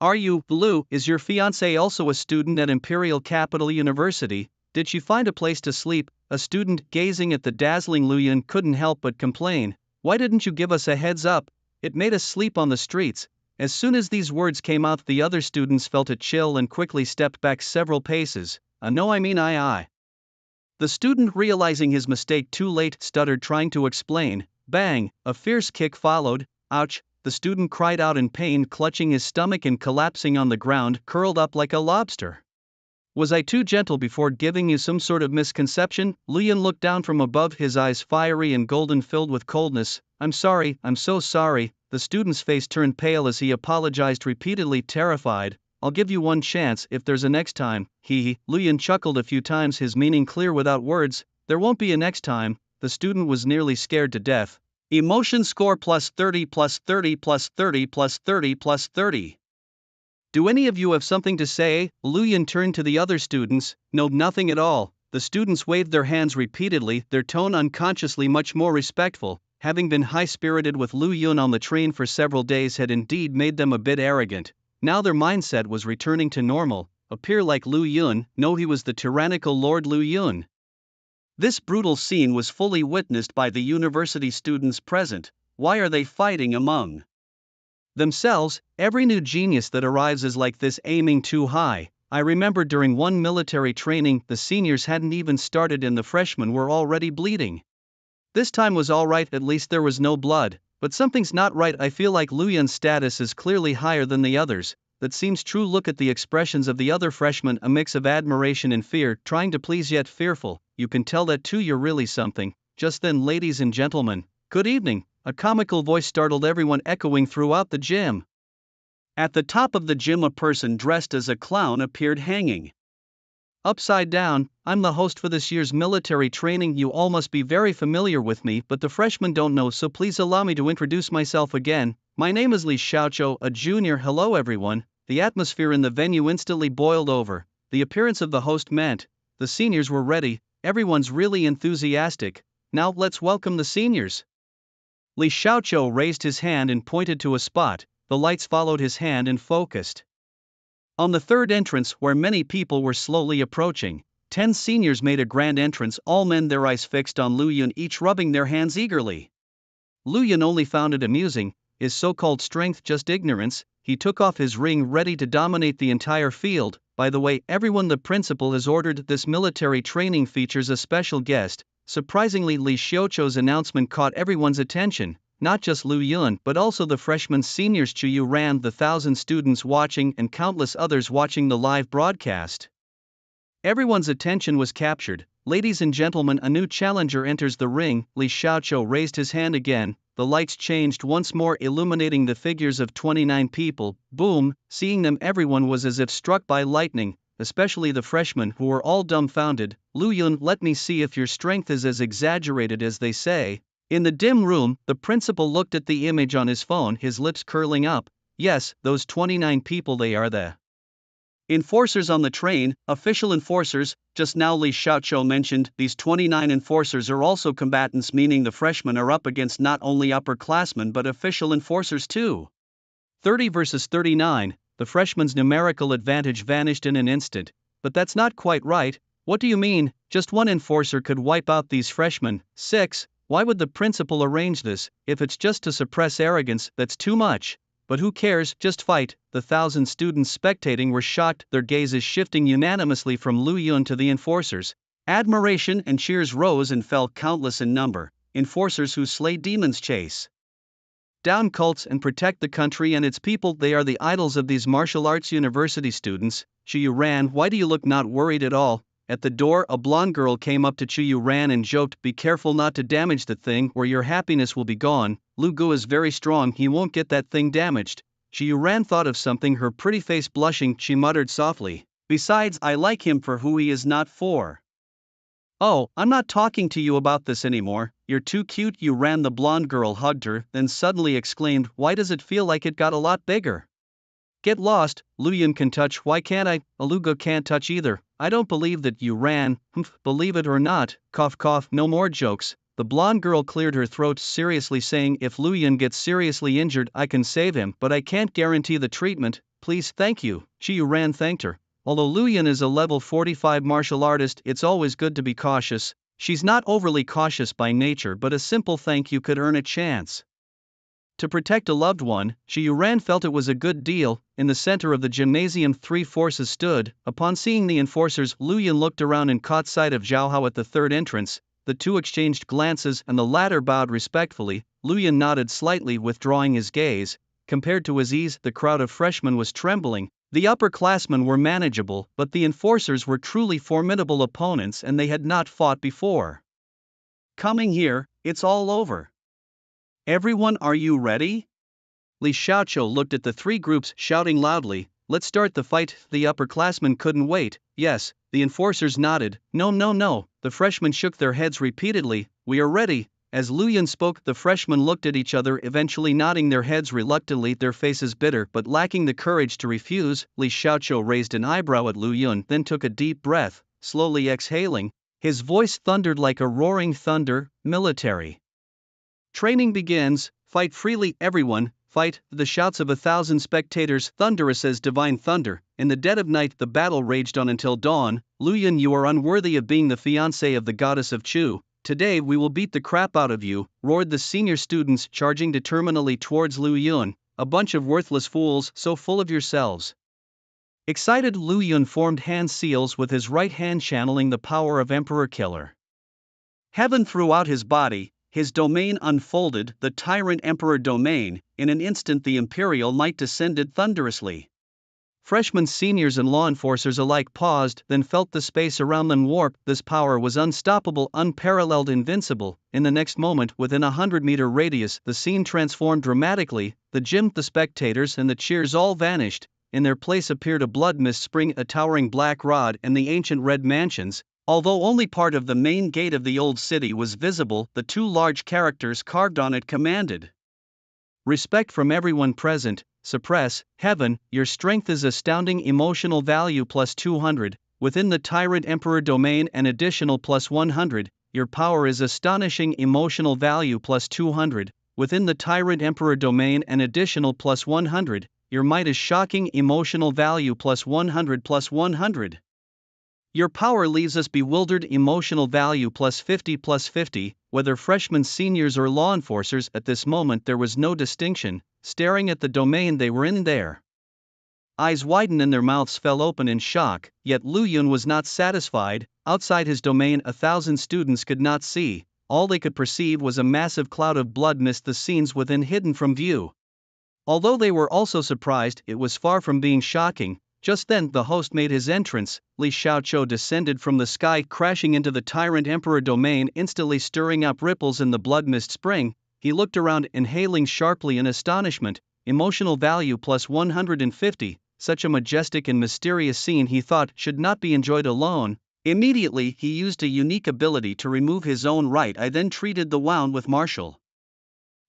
are you, Lu, is your fiancé also a student at Imperial Capital University? Did she find a place to sleep? A student, gazing at the dazzling Lu Yun, couldn't help but complain. Why didn't you give us a heads up? It made us sleep on the streets. As soon as these words came out, the other students felt a chill and quickly stepped back several paces. No, I mean I. The student, realizing his mistake too late, stuttered, trying to explain. Bang! A fierce kick followed. Ouch! The student cried out in pain, clutching his stomach and collapsing on the ground, curled up like a lobster. Was I too gentle before giving you some sort of misconception? Luyan looked down from above, his eyes fiery and golden, filled with coldness. I'm sorry, I'm so sorry. The student's face turned pale as he apologized repeatedly, terrified. I'll give you one chance if there's a next time. Luyan chuckled a few times, his meaning clear without words. There won't be a next time. The student was nearly scared to death. Emotion score plus 30 plus 30 plus 30 plus 30 plus 30. Do any of you have something to say? Luyan turned to the other students. No, nothing at all. The students waved their hands repeatedly, their tone unconsciously much more respectful. Having been high-spirited with Lu Yun on the train for several days had indeed made them a bit arrogant. Now their mindset was returning to normal. Appear like Lu Yun? No, he was the tyrannical Lord Lu Yun. This brutal scene was fully witnessed by the university students present. Why are they fighting among themselves? Every new genius that arrives is like this, aiming too high. I remember during one military training, the seniors hadn't even started and the freshmen were already bleeding. This time was alright, at least there was no blood, but something's not right. I feel like Lu Yun's status is clearly higher than the others. That seems true. Look at the expressions of the other freshmen, a mix of admiration and fear, trying to please yet fearful. You can tell that too, you're really something. Just then, ladies and gentlemen, good evening. A comical voice startled everyone, echoing throughout the gym. At the top of the gym, a person dressed as a clown appeared, hanging upside down. I'm the host for this year's military training. You all must be very familiar with me, but the freshmen don't know, so please allow me to introduce myself again. My name is Li Xiaoqiu, a junior. Hello everyone. The atmosphere in the venue instantly boiled over. The appearance of the host meant the seniors were ready. Everyone's really enthusiastic. Now let's welcome the seniors. Li Xiaoqiu raised his hand and pointed to a spot. The lights followed his hand and focused on the third entrance, where many people were slowly approaching. 10 seniors made a grand entrance, all men, their eyes fixed on Lu Yun, each rubbing their hands eagerly. Lu Yun only found it amusing. Is so-called strength just ignorance? He took off his ring, ready to dominate the entire field. By the way, everyone, the principal has ordered this military training features a special guest. Surprisingly, Li Xiaoqiu's announcement caught everyone's attention. Not just Lu Yun, but also the freshmen, seniors, Chu Yu Ran, the 1,000 students watching, and countless others watching the live broadcast. Everyone's attention was captured. Ladies and gentlemen, a new challenger enters the ring. Li Xiaoqiu raised his hand again. The lights changed once more, illuminating the figures of 29 people. Boom! Seeing them, everyone was as if struck by lightning, especially the freshmen, who were all dumbfounded. Lu Yun, let me see if your strength is as exaggerated as they say. In the dim room, the principal looked at the image on his phone, his lips curling up. Yes, those 29 people, they are the enforcers on the train, official enforcers. Just now Li Xiaoqiu mentioned these 29 enforcers are also combatants, meaning the freshmen are up against not only upperclassmen but official enforcers too. 30 versus 39, the freshmen's numerical advantage vanished in an instant. But that's not quite right. What do you mean? Just one enforcer could wipe out these freshmen? 6. Why would the principal arrange this? If it's just to suppress arrogance, that's too much. But who cares, just fight. The 1,000 students spectating were shocked, their gazes shifting unanimously from Lu Yun to the enforcers. Admiration and cheers rose and fell, countless in number. Enforcers who slay demons, chase down cults, and protect the country and its people, they are the idols of these martial arts university students. Chu Yu Ran, why do you look not worried at all? At the door, a blonde girl came up to Chu Yu Ran and joked, be careful not to damage the thing, or your happiness will be gone. Lu Gu is very strong, he won't get that thing damaged. Chu Yu Ran thought of something, her pretty face blushing, she muttered softly, besides, I like him for who he is, not for. Oh, I'm not talking to you about this anymore, you're too cute. You Ran, the blonde girl hugged her, then suddenly exclaimed, why does it feel like it got a lot bigger? Get lost. Lu Yun can touch, why can't I? Lu Gu can't touch either. I don't believe that you ran. Believe it or not. Cough cough, no more jokes. The blonde girl cleared her throat, seriously saying, if Lu Yun gets seriously injured, I can save him, but I can't guarantee the treatment. Please, thank you. Chu Yu Ran thanked her. Although Lu Yun is a level 45 martial artist, it's always good to be cautious. She's not overly cautious by nature, but a simple thank you could earn a chance. To protect a loved one, Xu Yuran felt it was a good deal. In the center of the gymnasium, three forces stood. Upon seeing the enforcers, Lu Yun looked around and caught sight of Zhao Hao at the third entrance. The two exchanged glances and the latter bowed respectfully. Lu Yun nodded slightly, withdrawing his gaze. Compared to his ease, the crowd of freshmen was trembling. The upperclassmen were manageable, but the enforcers were truly formidable opponents and they had not fought before. Coming here, it's all over. Everyone, are you ready? Li Xiaoqiu looked at the three groups, shouting loudly, "Let's start the fight." The upperclassmen couldn't wait. Yes, the enforcers nodded. No, no, no. The freshmen shook their heads repeatedly. We are ready. As Lu Yun spoke, the freshmen looked at each other, eventually nodding their heads reluctantly, their faces bitter but lacking the courage to refuse. Li Xiaoqiu raised an eyebrow at Lu Yun, then took a deep breath, slowly exhaling. His voice thundered like a roaring thunder. Military training begins. Fight freely, everyone, fight. The shouts of 1,000 spectators, thunderous as divine thunder. In the dead of night, the battle raged on until dawn. Lu Yun, you are unworthy of being the fiancé of the goddess of Chu. Today we will beat the crap out of you, roared the senior students, charging determinedly towards Lu Yun. A bunch of worthless fools, so full of yourselves. Excited, Lu Yun formed hand seals with his right hand, channeling the power of Emperor Killer. Heaven throughout his body. His domain unfolded, the Tyrant Emperor domain. In an instant the imperial might descended thunderously. Freshmen, seniors and law enforcers alike paused, then felt the space around them warp. This power was unstoppable, unparalleled, invincible. In the next moment, within a 100-meter radius, the scene transformed dramatically. The gym, the spectators and the cheers all vanished. In their place appeared a blood mist spring, a towering black rod, and the ancient red mansions. Although only part of the main gate of the old city was visible, the two large characters carved on it commanded respect from everyone present. Suppress, heaven, your strength is astounding. Emotional value plus 200, within the Tyrant Emperor domain an additional plus 100, your power is astonishing. Emotional value plus 200, within the Tyrant Emperor domain an additional plus 100, your might is shocking. Emotional value plus 100 plus 100. Your power leaves us bewildered. Emotional value plus 50. Whether freshmen, seniors or law enforcers, at this moment there was no distinction, staring at the domain they were in. Their eyes widened and their mouths fell open in shock, yet Lu Yun was not satisfied. Outside his domain 1,000 students could not see, all they could perceive was a massive cloud of blood mist, the scenes within hidden from view. Although they were also surprised, it was far from being shocking. Just then, the host made his entrance. Li Xiaoqiu descended from the sky, crashing into the Tyrant Emperor domain, instantly stirring up ripples in the blood mist spring. He looked around, inhaling sharply in astonishment. Emotional value plus 150. Such a majestic and mysterious scene, he thought, should not be enjoyed alone. Immediately, he used a unique ability to remove his own right eye, then treated the wound with martial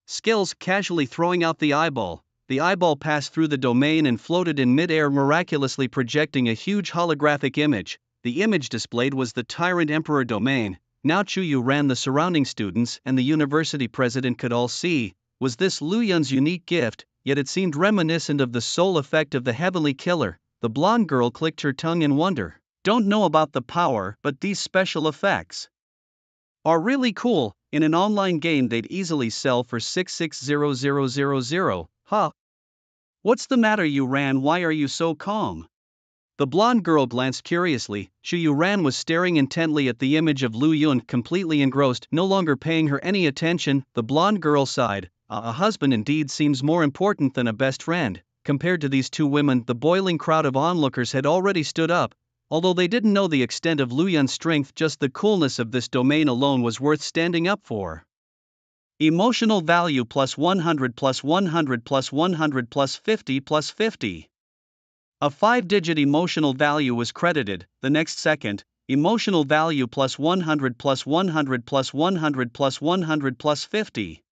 skills, casually throwing out the eyeball. The eyeball passed through the domain and floated in mid-air, miraculously projecting a huge holographic image. The image displayed was the Tyrant Emperor domain. Now Xu Yuran, the surrounding students, and the university president could all see. Was this Lu Yun's unique gift? Yet it seemed reminiscent of the soul effect of the Heavenly Killer. The blonde girl clicked her tongue in wonder. Don't know about the power, but these special effects are really cool. In an online game they'd easily sell for 660,000. Huh? What's the matter, Yuran? Why are you so calm? The blonde girl glanced curiously. Xu Yuran was staring intently at the image of Lu Yun, completely engrossed, no longer paying her any attention. The blonde girl sighed. A husband indeed seems more important than a best friend. Compared to these two women, the boiling crowd of onlookers had already stood up. Although they didn't know the extent of Lu Yun's strength, just the coolness of this domain alone was worth standing up for. Emotional value plus 100 plus 100 plus 100 plus 50 plus 50. A 5-digit emotional value was credited. The next second, emotional value plus 100 plus 100 plus 100 plus 100 plus 50.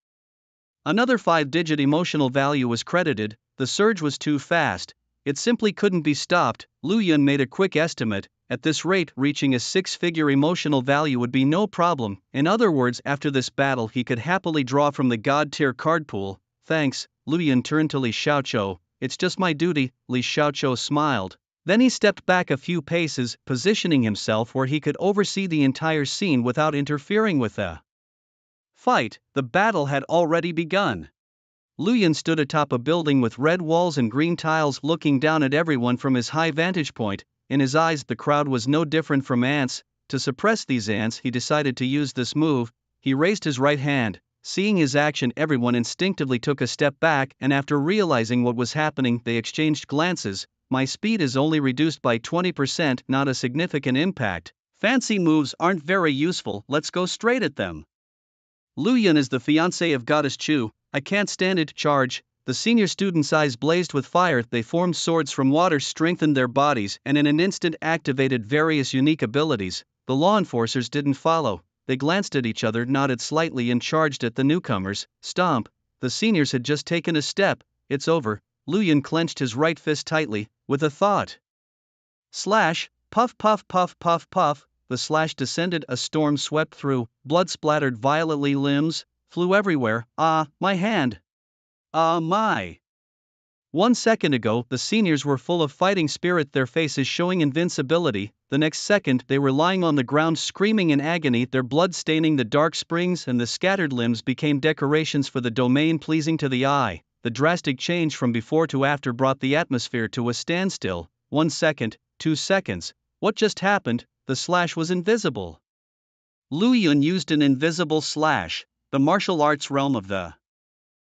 Another 5-digit emotional value was credited. The surge was too fast. It simply couldn't be stopped. Lu Yun made a quick estimate. At this rate, reaching a 6-figure emotional value would be no problem. In other words, after this battle he could happily draw from the god-tier card pool. Thanks. Lu Yun turned to Li Xiaoqiu. It's just my duty. Li Xiaoqiu smiled. Then he stepped back a few paces, positioning himself where he could oversee the entire scene without interfering with the fight. The battle had already begun. Luyan stood atop a building with red walls and green tiles, looking down at everyone from his high vantage point. In his eyes, the crowd was no different from ants. To suppress these ants, he decided to use this move. He raised his right hand. Seeing his action, everyone instinctively took a step back, and after realizing what was happening, they exchanged glances. My speed is only reduced by 20%, not a significant impact. Fancy moves aren't very useful, let's go straight at them. Luyan is the fiancé of Goddess Chu. I can't stand it. Charge. The senior students' eyes blazed with fire. They formed swords from water, strengthened their bodies, and in an instant activated various unique abilities. The law enforcers didn't follow. They glanced at each other, nodded slightly, and charged at the newcomers. Stomp. The seniors had just taken a step. It's over. Luyan clenched his right fist tightly, with a thought. Slash. Puff puff puff puff puff. The slash descended. A storm swept through. Blood splattered violently. Limbs flew everywhere. Ah, my hand. Ah, my. 1 second ago, the seniors were full of fighting spirit, their faces showing invincibility. The next second, they were lying on the ground screaming in agony, their blood staining the dark springs, and the scattered limbs became decorations for the domain, pleasing to the eye. The drastic change from before to after brought the atmosphere to a standstill. 1 second, 2 seconds. What just happened? The slash was invisible. Luyan used an invisible slash. The martial arts realm of the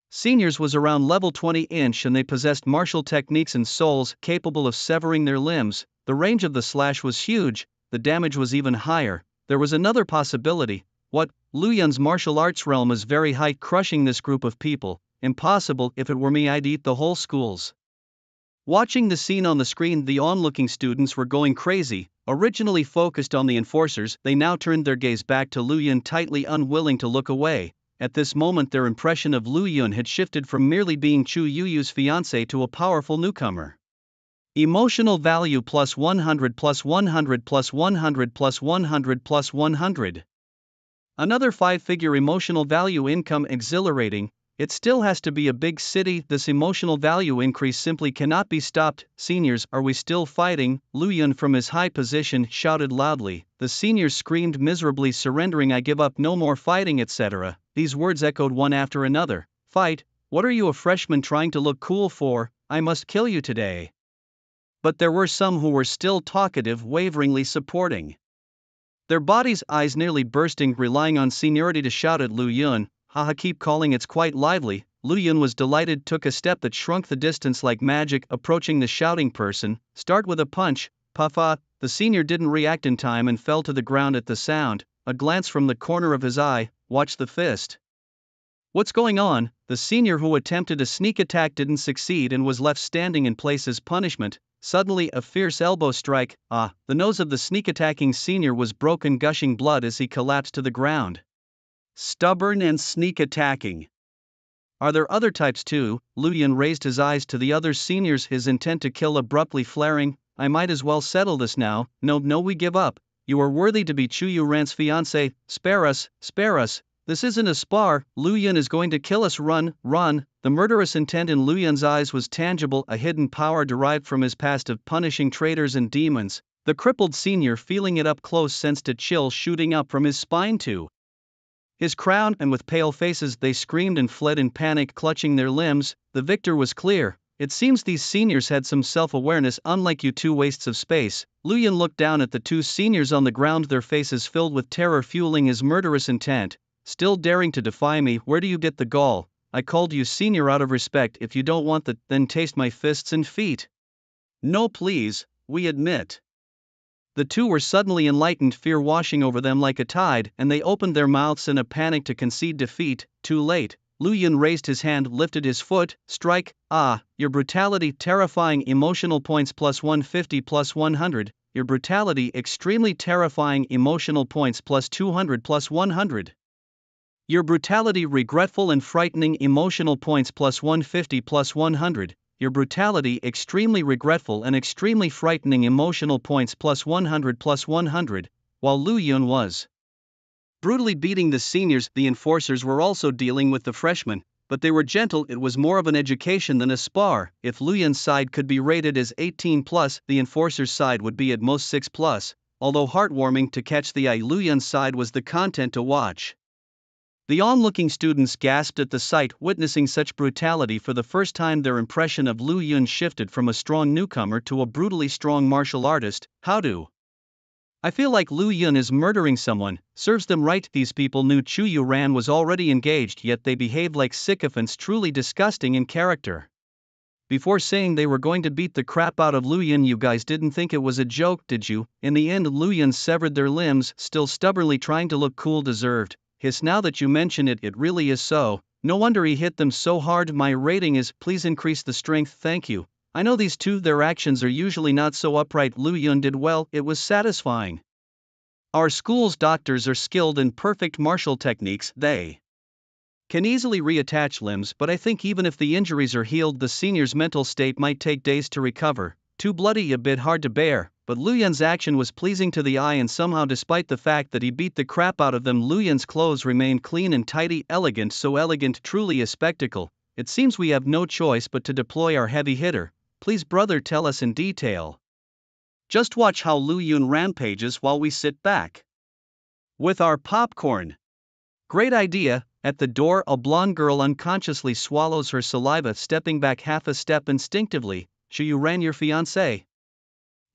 seniors was around level 20-inch, and they possessed martial techniques and souls capable of severing their limbs. The range of the slash was huge, the damage was even higher. There was another possibility. What? Luyan's martial arts realm is very high, crushing this group of people. Impossible. If it were me, I'd eat the whole schools. Watching the scene on the screen, the onlooking students were going crazy. Originally focused on the enforcers, they now turned their gaze back to Luyan, tightly unwilling to look away. At this moment, their impression of Luyan had shifted from merely being Chu Yuyu's fiancé to a powerful newcomer. Emotional value plus 100 plus 100 plus 100 plus 100 plus 100. Another 5-figure emotional value income. Exhilarating. It still has to be a big city. This emotional value increase simply cannot be stopped. Seniors, are we still fighting? Luyan from his high position shouted loudly. The seniors screamed miserably, surrendering. I give up, no more fighting, etc. These words echoed one after another. Fight? What are you, a freshman trying to look cool for? I must kill you today. But there were some who were still talkative, waveringly supporting. Their bodies, eyes nearly bursting, relying on seniority to shout at Luyan. Haha, keep calling, it's quite lively. Luyan was delighted, took a step that shrunk the distance like magic, approaching the shouting person. Start with a punch. Puffa. The senior didn't react in time and fell to the ground at the sound. A glance from the corner of his eye. Watch the fist. What's going on? The senior who attempted a sneak attack didn't succeed and was left standing in place as punishment. Suddenly, a fierce elbow strike. Ah, the nose of the sneak attacking senior was broken, gushing blood as he collapsed to the ground. Stubborn and sneak attacking. Are there other types too? Luyan raised his eyes to the other seniors, his intent to kill abruptly flaring. I might as well settle this now. No, we give up. You are worthy to be Chu Yuran's fiancé. Spare us, spare us. This isn't a spar. Luyan is going to kill us. Run, run. The murderous intent in Luyan's eyes was tangible, a hidden power derived from his past of punishing traitors and demons. The crippled senior, feeling it up close, sensed a chill shooting up from his spine to his crown, and with pale faces they screamed and fled in panic, clutching their limbs. The victor was clear. It seems these seniors had some self-awareness, unlike you two wastes of space. Luyan looked down at the two seniors on the ground, their faces filled with terror, fueling his murderous intent. Still daring to defy me? Where do you get the gall? I called you senior out of respect. If you don't want that, then taste my fists and feet. No please, we admit. The two were suddenly enlightened, fear washing over them like a tide, and they opened their mouths in a panic to concede defeat. Too late. Luyan raised his hand, lifted his foot. Strike. Ah, your brutality, terrifying. Emotional points plus 150 plus 100. Your brutality, extremely terrifying. Emotional points plus 200 plus 100. Your brutality, regretful and frightening. Emotional points plus 150 plus 100. Your brutality, extremely regretful and extremely frightening. Emotional points plus 100 plus 100. While Luyan was brutally beating the seniors, the enforcers were also dealing with the freshmen, but they were gentle. It was more of an education than a spar. If Luyan's side could be rated as 18 plus, the enforcers' side would be at most 6 plus. Although heartwarming to catch the eye, Luyan's side was the content to watch. The onlooking students gasped at the sight, witnessing such brutality for the first time. Their impression of Lu Yun shifted from a strong newcomer to a brutally strong martial artist. How do I feel like Lu Yun is murdering someone? Serves them right. These people knew Chu Yuran was already engaged, yet they behaved like sycophants, truly disgusting in character. Before saying they were going to beat the crap out of Lu Yun, you guys didn't think it was a joke, did you? In the end, Lu Yun severed their limbs, still stubbornly trying to look cool. Deserved. Hiss, now that you mention it, it really is so. No wonder he hit them so hard. My rating is, please increase the strength, thank you. I know these two, their actions are usually not so upright. Lu Yun did well, it was satisfying. Our school's doctors are skilled in perfect martial techniques. They can easily reattach limbs, but I think even if the injuries are healed, the senior's mental state might take days to recover. Too bloody, a bit hard to bear, but Lu Yun's action was pleasing to the eye, and somehow, despite the fact that he beat the crap out of them, Lu Yun's clothes remained clean and tidy, elegant, so elegant, truly a spectacle. It seems we have no choice but to deploy our heavy hitter. Please, brother, tell us in detail. Just watch how Lu Yun rampages while we sit back with our popcorn. Great idea. At the door, a blonde girl unconsciously swallows her saliva, stepping back half a step instinctively. Chu Yuran, your fiancé?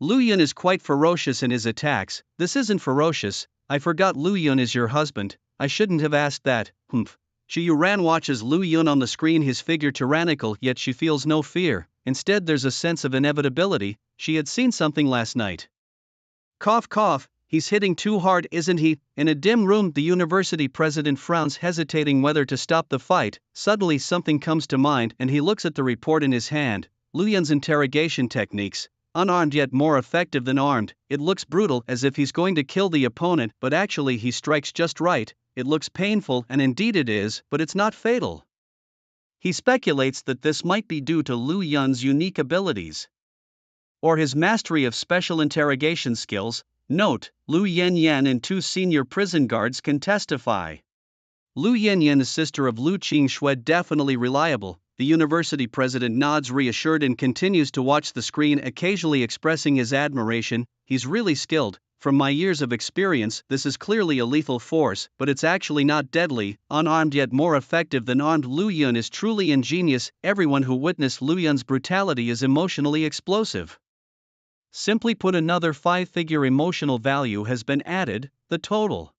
Lu Yun is quite ferocious in his attacks. This isn't ferocious. I forgot Lu Yun is your husband. I shouldn't have asked that. Humph. Chu Yuran watches Lu Yun on the screen, his figure tyrannical, yet she feels no fear. Instead, there's a sense of inevitability. She had seen something last night. Cough, cough. He's hitting too hard, isn't he? In a dim room, the university president frowns, hesitating whether to stop the fight. Suddenly, something comes to mind, and he looks at the report in his hand. Lu Yun's interrogation techniques, unarmed yet more effective than armed. It looks brutal, as if he's going to kill the opponent, but actually he strikes just right. It looks painful, and indeed it is, but it's not fatal. He speculates that this might be due to Lu Yun's unique abilities, or his mastery of special interrogation skills. Note, Lu Yanyan and two senior prison guards can testify. Lu Yanyan is sister of Lu Qingxue, definitely reliable. The university president nods, reassured, and continues to watch the screen, occasionally expressing his admiration. He's really skilled. From my years of experience, this is clearly a lethal force, but it's actually not deadly. Unarmed yet more effective than armed, Lu Yun is truly ingenious. Everyone who witnessed Lu Yun's brutality is emotionally explosive. Simply put, another 5-figure emotional value has been added. The total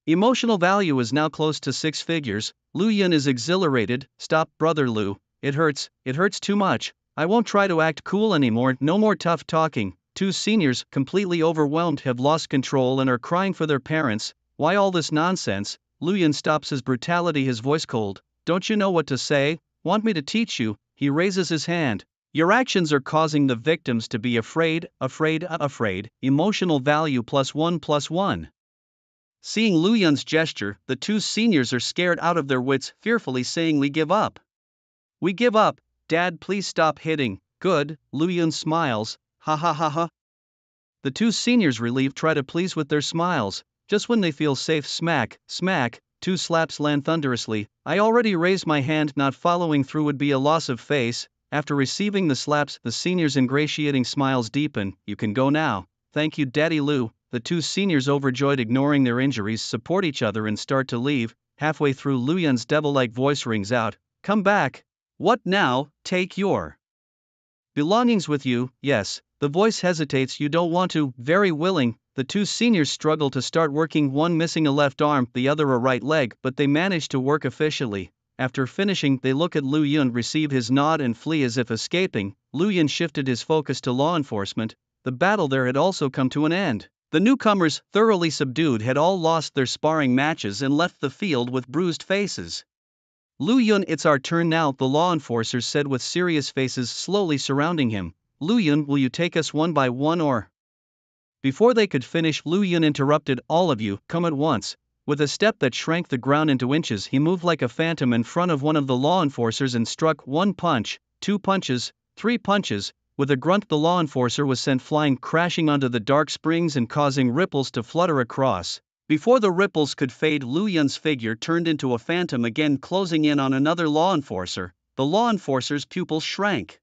emotional value is now close to 6 figures. Lu Yun is exhilarated. Stop, brother Lu. It hurts too much. I won't try to act cool anymore, no more tough talking. Two seniors, completely overwhelmed, have lost control and are crying for their parents. Why all this nonsense? Lu Yun stops his brutality, his voice cold. Don't you know what to say? Want me to teach you? He raises his hand. Your actions are causing the victims to be afraid. Emotional value +1. Seeing Lu Yun's gesture, the two seniors are scared out of their wits, fearfully saying, "We give up. We give up. Dad, please stop hitting." Good, Lu Yun smiles. Ha ha ha ha. The two seniors, relieved, try to please with their smiles. Just when they feel safe, smack, smack, 2 slaps land thunderously. I already raised my hand, not following through would be a loss of face. After receiving the slaps, the seniors' ingratiating smiles deepen. You can go now. Thank you, Daddy Lu. The two seniors, overjoyed, ignoring their injuries, support each other and start to leave. Halfway through, Lu Yun's devil-like voice rings out. Come back. What now? Take your belongings with you. Yes. The voice hesitates. You don't want to. Very willing. The two seniors struggle to start working, one missing a left arm, the other a right leg, but they manage to work efficiently. After finishing, they look at Lu Yun, receive his nod, and flee as if escaping. Lu Yun shifted his focus to law enforcement. The battle there had also come to an end. The newcomers, thoroughly subdued, had all lost their sparring matches and left the field with bruised faces. Lu Yun, it's our turn now, the law enforcers said with serious faces slowly surrounding him. Lu Yun, will you take us one by one or? Before they could finish, Lu Yun interrupted. All of you, come at once. With a step that shrank the ground into inches, he moved like a phantom in front of one of the law enforcers and struck 1 punch, 2 punches, 3 punches. With a grunt, the law enforcer was sent flying, crashing onto the dark springs and causing ripples to flutter across. Before the ripples could fade, Lu Yun's figure turned into a phantom again, closing in on another law enforcer. The law enforcer's pupils shrank.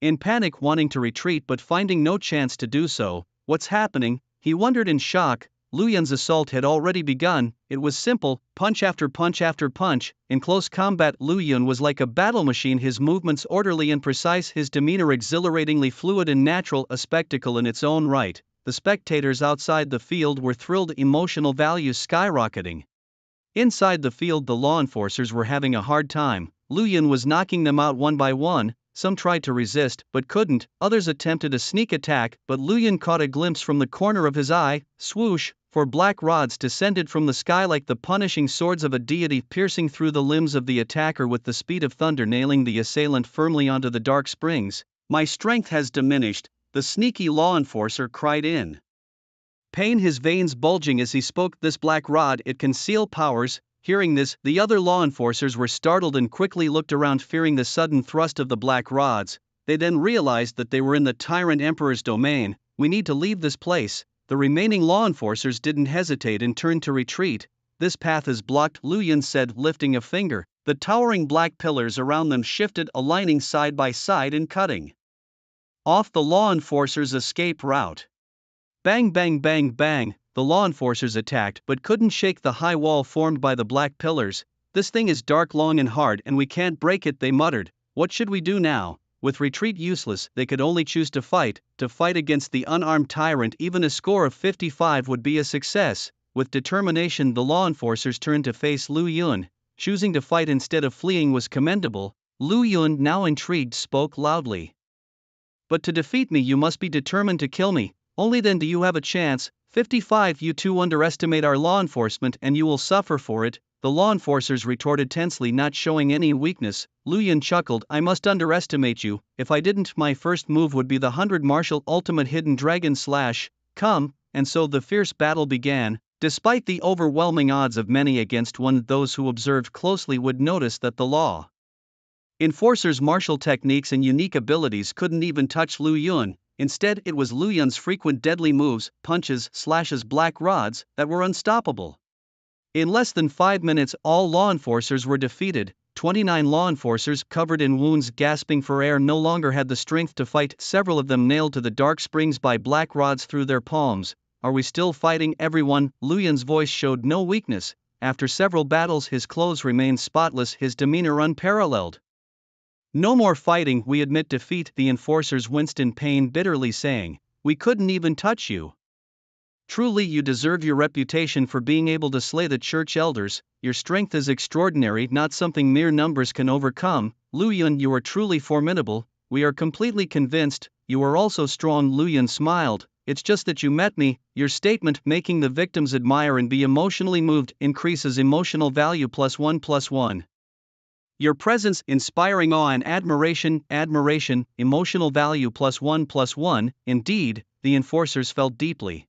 In panic, wanting to retreat but finding no chance to do so. What's happening? He wondered in shock. Lu Yun's assault had already begun. It was simple, punch after punch after punch. In close combat, Lu Yun was like a battle machine, his movements orderly and precise, his demeanor exhilaratingly fluid and natural, a spectacle in its own right. The spectators outside the field were thrilled, emotional values skyrocketing. Inside the field, the law enforcers were having a hard time. Lu Yun was knocking them out one by one. Some tried to resist, but couldn't. Others attempted a sneak attack, but Lu Yun caught a glimpse from the corner of his eye. Swoosh! Four black rods descended from the sky like the punishing swords of a deity, piercing through the limbs of the attacker with the speed of thunder, nailing the assailant firmly onto the dark springs. My strength has diminished, the sneaky law enforcer cried in pain, his veins bulging as he spoke. This black rod, it can seal powers. Hearing this, the other law enforcers were startled and quickly looked around, fearing the sudden thrust of the black rods. They then realized that they were in the tyrant emperor's domain. We need to leave this place. The remaining law enforcers didn't hesitate and turned to retreat. This path is blocked, Lu Yun said, lifting a finger. The towering black pillars around them shifted, aligning side by side and cutting off the law enforcers' escape route. Bang bang bang bang, the law enforcers attacked but couldn't shake the high wall formed by the black pillars. This thing is dark, long and hard, and we can't break it, they muttered. What should we do now? With retreat useless, they could only choose to fight against the unarmed tyrant. Even a score of 55 would be a success. With determination, the law enforcers turned to face Lu Yun. Choosing to fight instead of fleeing was commendable. Lu Yun, now intrigued, spoke loudly. But to defeat me you must be determined to kill me. Only then do you have a chance. 55, you two underestimate our law enforcement and you will suffer for it, the law enforcers retorted tensely, not showing any weakness. Lu Yun chuckled, I must underestimate you. If I didn't, my first move would be the 100 martial ultimate hidden dragon slash. Come, and so the fierce battle began. Despite the overwhelming odds of many against one, those who observed closely would notice that the law enforcers' martial techniques and unique abilities couldn't even touch Lu Yun. Instead, it was Lu Yun's frequent deadly moves, punches, slashes, black rods, that were unstoppable. In less than 5 minutes, all law enforcers were defeated. 29 law enforcers, covered in wounds, gasping for air, no longer had the strength to fight, several of them nailed to the dark springs by black rods through their palms. Are we still fighting, everyone? Lu Yun's voice showed no weakness. After several battles, his clothes remained spotless, his demeanor unparalleled. No more fighting, we admit defeat, the enforcers winced in pain, bitterly saying. We couldn't even touch you. Truly, you deserve your reputation for being able to slay the church elders. Your strength is extraordinary, not something mere numbers can overcome. Lu Yun, you are truly formidable. We are completely convinced. You are also strong. Lu Yun smiled. It's just that you met me. Your statement, making the victims admire and be emotionally moved, increases emotional value +1+1. Your presence, inspiring awe and admiration, emotional value +1+1. Indeed, the enforcers felt deeply.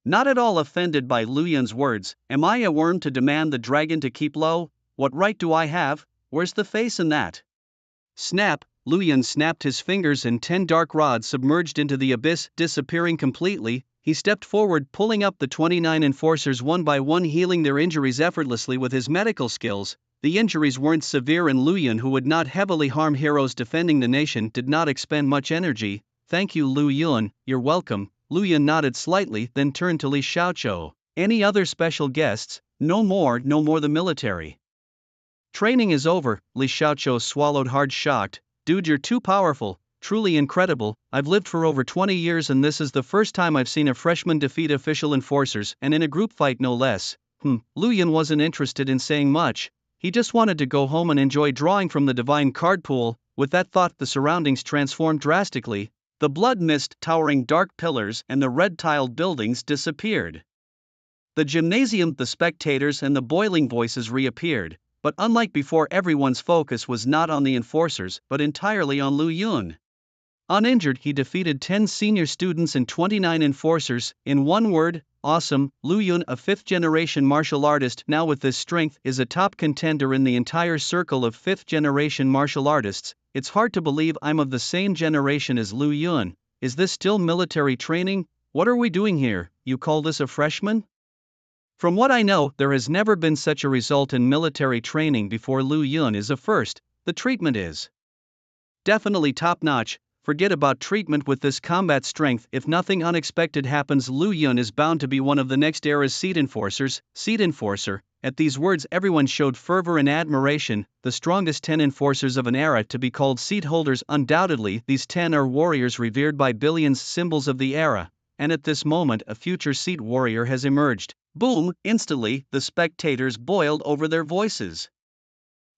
Not at all offended by Lu Yun's words. Am I a worm to demand the dragon to keep low? What right do I have? Where's the face in that? Snap! Lu Yun snapped his fingers and 10 dark rods submerged into the abyss, disappearing completely. He stepped forward, pulling up the 29 enforcers one by one, healing their injuries effortlessly with his medical skills. The injuries weren't severe, and Lu Yun, who would not heavily harm heroes defending the nation, did not expend much energy. Thank you, Lu Yun, you're welcome. Lu Yun nodded slightly, then turned to Li Xiaoqiu. Any other special guests? No more, the military training is over. Li Xiaoqiu swallowed hard, shocked. Dude, you're too powerful, truly incredible. I've lived for over 20 years and this is the first time I've seen a freshman defeat official enforcers, and in a group fight no less. Lu Yun wasn't interested in saying much. He just wanted to go home and enjoy drawing from the divine card pool. With that thought, the surroundings transformed drastically. The blood mist, towering dark pillars, and the red-tiled buildings disappeared. The gymnasium, the spectators, and the boiling voices reappeared. But unlike before, everyone's focus was not on the enforcers, but entirely on Lu Yun. Uninjured, he defeated 10 senior students and 29 enforcers. In one word, awesome. Lu Yun, a 5th-generation martial artist, now with this strength, is a top contender in the entire circle of 5th-generation martial artists. It's hard to believe I'm of the same generation as Lu Yun. Is this still military training? What are we doing here? You call this a freshman? From what I know, there has never been such a result in military training before. Lu Yun is a first. The treatment is definitely top-notch. forget about treatment with this combat strength. If nothing unexpected happens, Lu Yun is bound to be one of the next era's Seed Enforcers. Seed Enforcer. At these words everyone showed fervor and admiration, the strongest 10 enforcers of an era to be called seed holders. Undoubtedly these 10 are warriors revered by billions, symbols of the era, and at this moment a future seed warrior has emerged. Boom! Instantly, the spectators boiled over their voices.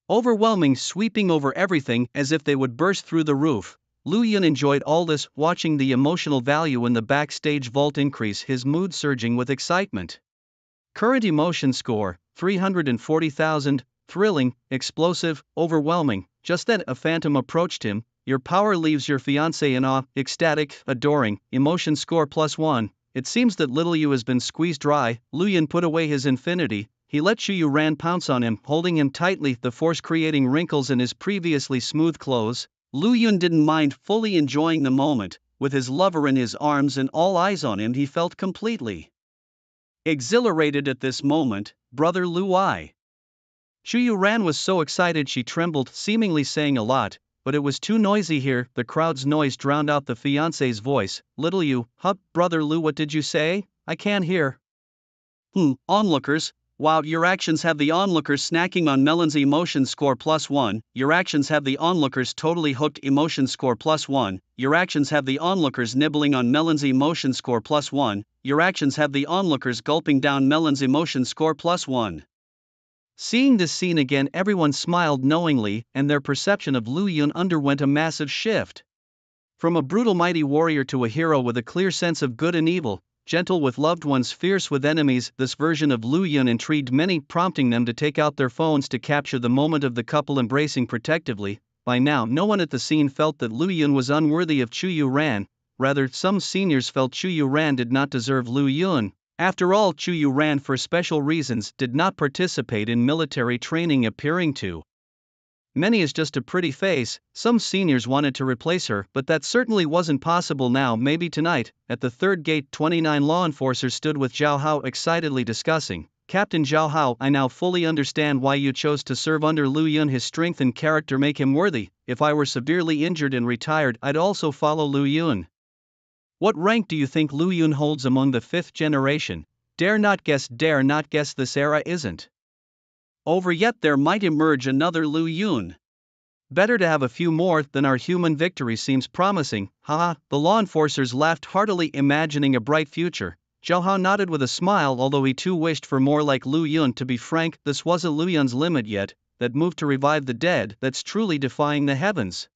Overwhelming, sweeping over everything as if they would burst through the roof. Lu Yun enjoyed all this, watching the emotional value in the backstage vault increase, his mood surging with excitement. Current emotion score, 340,000, thrilling, explosive, overwhelming. Just then a phantom approached him. Your power leaves your fiancé in awe, ecstatic, adoring, emotion score +1. It seems that little Yu has been squeezed dry. Lu Yun put away his infinity. He let Chu Yu Ran pounce on him, holding him tightly, the force creating wrinkles in his previously smooth clothes. Lu Yun didn't mind, fully enjoying the moment. With his lover in his arms and all eyes on him, he felt completely exhilarated at this moment. Brother Lu Ai. Chu Yu Ran was so excited she trembled, seemingly saying a lot, but it was too noisy here. The crowd's noise drowned out the fiancé's voice. Little Yu, huh, Brother Lu, what did you say? I can't hear. Onlookers. Wow, your actions have the onlookers snacking on melons, emotion score +1. Your actions have the onlookers totally hooked, emotion score +1. Your actions have the onlookers nibbling on melons, emotion score +1. Your actions have the onlookers gulping down melons, emotion score +1. Seeing this scene again, everyone smiled knowingly, and their perception of Lu Yun underwent a massive shift. From a brutal mighty warrior to a hero with a clear sense of good and evil, gentle with loved ones, fierce with enemies, this version of Lu Yun intrigued many, prompting them to take out their phones to capture the moment of the couple embracing protectively. By now no one at the scene felt that Lu Yun was unworthy of Chu Yu Ran, rather some seniors felt Chu Yu Ran did not deserve Lu Yun. After all, Chu Yu Ran, for special reasons, did not participate in military training, appearing to many as just a pretty face. Some seniors wanted to replace her, but that certainly wasn't possible now. Maybe tonight. At the third gate, 29 law enforcers stood with Zhao Hao, excitedly discussing. Captain Zhao Hao, I now fully understand why you chose to serve under Lu Yun. His strength and character make him worthy. If I were severely injured and retired, I'd also follow Lu Yun. What rank do you think Lu Yun holds among the 5th generation? Dare not guess, this era isn't over yet. There might emerge another Lu Yun. Better to have a few more than our human victory seems promising. Haha, the law enforcers laughed heartily, imagining a bright future. Zhao Hao nodded with a smile, although he too wished for more like Lu Yun. To be frank, this wasn't Lu Yun's limit yet, that move to revive the dead, that's truly defying the heavens.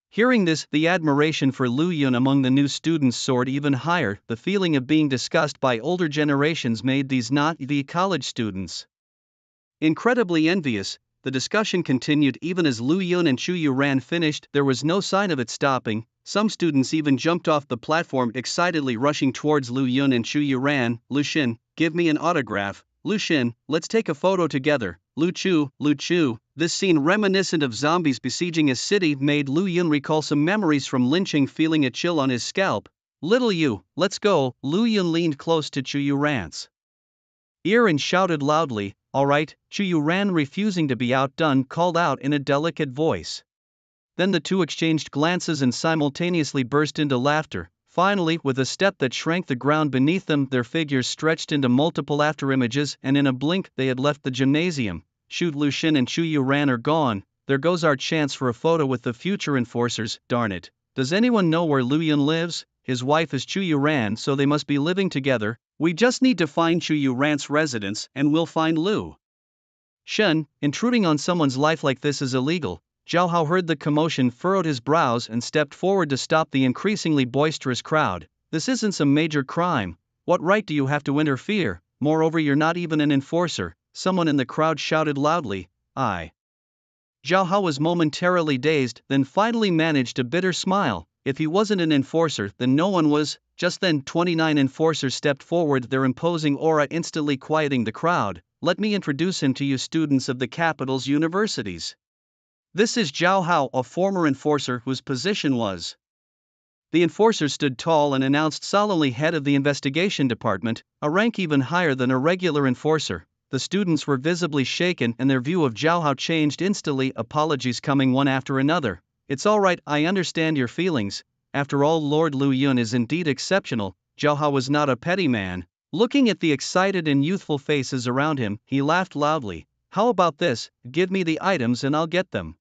Hearing this, the admiration for Lu Yun among the new students soared even higher. The feeling of being discussed by older generations made these not the college students incredibly envious. The discussion continued even as Lu Yun and Chu Yu Ran finished. There was no sign of it stopping. Some students even jumped off the platform, excitedly rushing towards Lu Yun and Chu Yu Ran. Lu Xin, give me an autograph. Lu Xin, let's take a photo together. Lu Chu. This scene, reminiscent of zombies besieging a city, made Lu Yun recall some memories from lynching, feeling a chill on his scalp. Little Yu, let's go. Lu Yun leaned close to Chu Yu Ran's ear and shouted loudly. All right. Chu Yu Ran, refusing to be outdone, called out in a delicate voice. Then the two exchanged glances and simultaneously burst into laughter. Finally, with a step that shrank the ground beneath them, their figures stretched into multiple afterimages, and in a blink they had left the gymnasium. Shoot, Lu Xin and Chu Yu Ran are gone. There goes our chance for a photo with the future enforcers. Darn it. Does anyone know where Lu Yun lives? His wife is Chu Yu Ran, so they must be living together. We just need to find Chu Yu Ran's residence, and we'll find Lu Xin. Intruding on someone's life like this is illegal. Zhao Hao heard the commotion, furrowed his brows, and stepped forward to stop the increasingly boisterous crowd. This isn't some major crime. What right do you have to interfere? Moreover, you're not even an enforcer. Someone in the crowd shouted loudly. Zhao Hao was momentarily dazed, then finally managed a bitter smile. If he wasn't an enforcer, then no one was. Just then 29 enforcers stepped forward, their imposing aura instantly quieting the crowd. Let me introduce him to you, students of the capital's universities. This is Zhao Hao, a former enforcer whose position was. The enforcer stood tall and announced solemnly, head of the investigation department, a rank even higher than a regular enforcer. The students were visibly shaken and their view of Zhao Hao changed instantly, apologies coming one after another. It's alright, I understand your feelings. After all, Lord Lu Yun is indeed exceptional. Zhao Hao was not a petty man. Looking at the excited and youthful faces around him, he laughed loudly. How about this? Give me the items and I'll get them.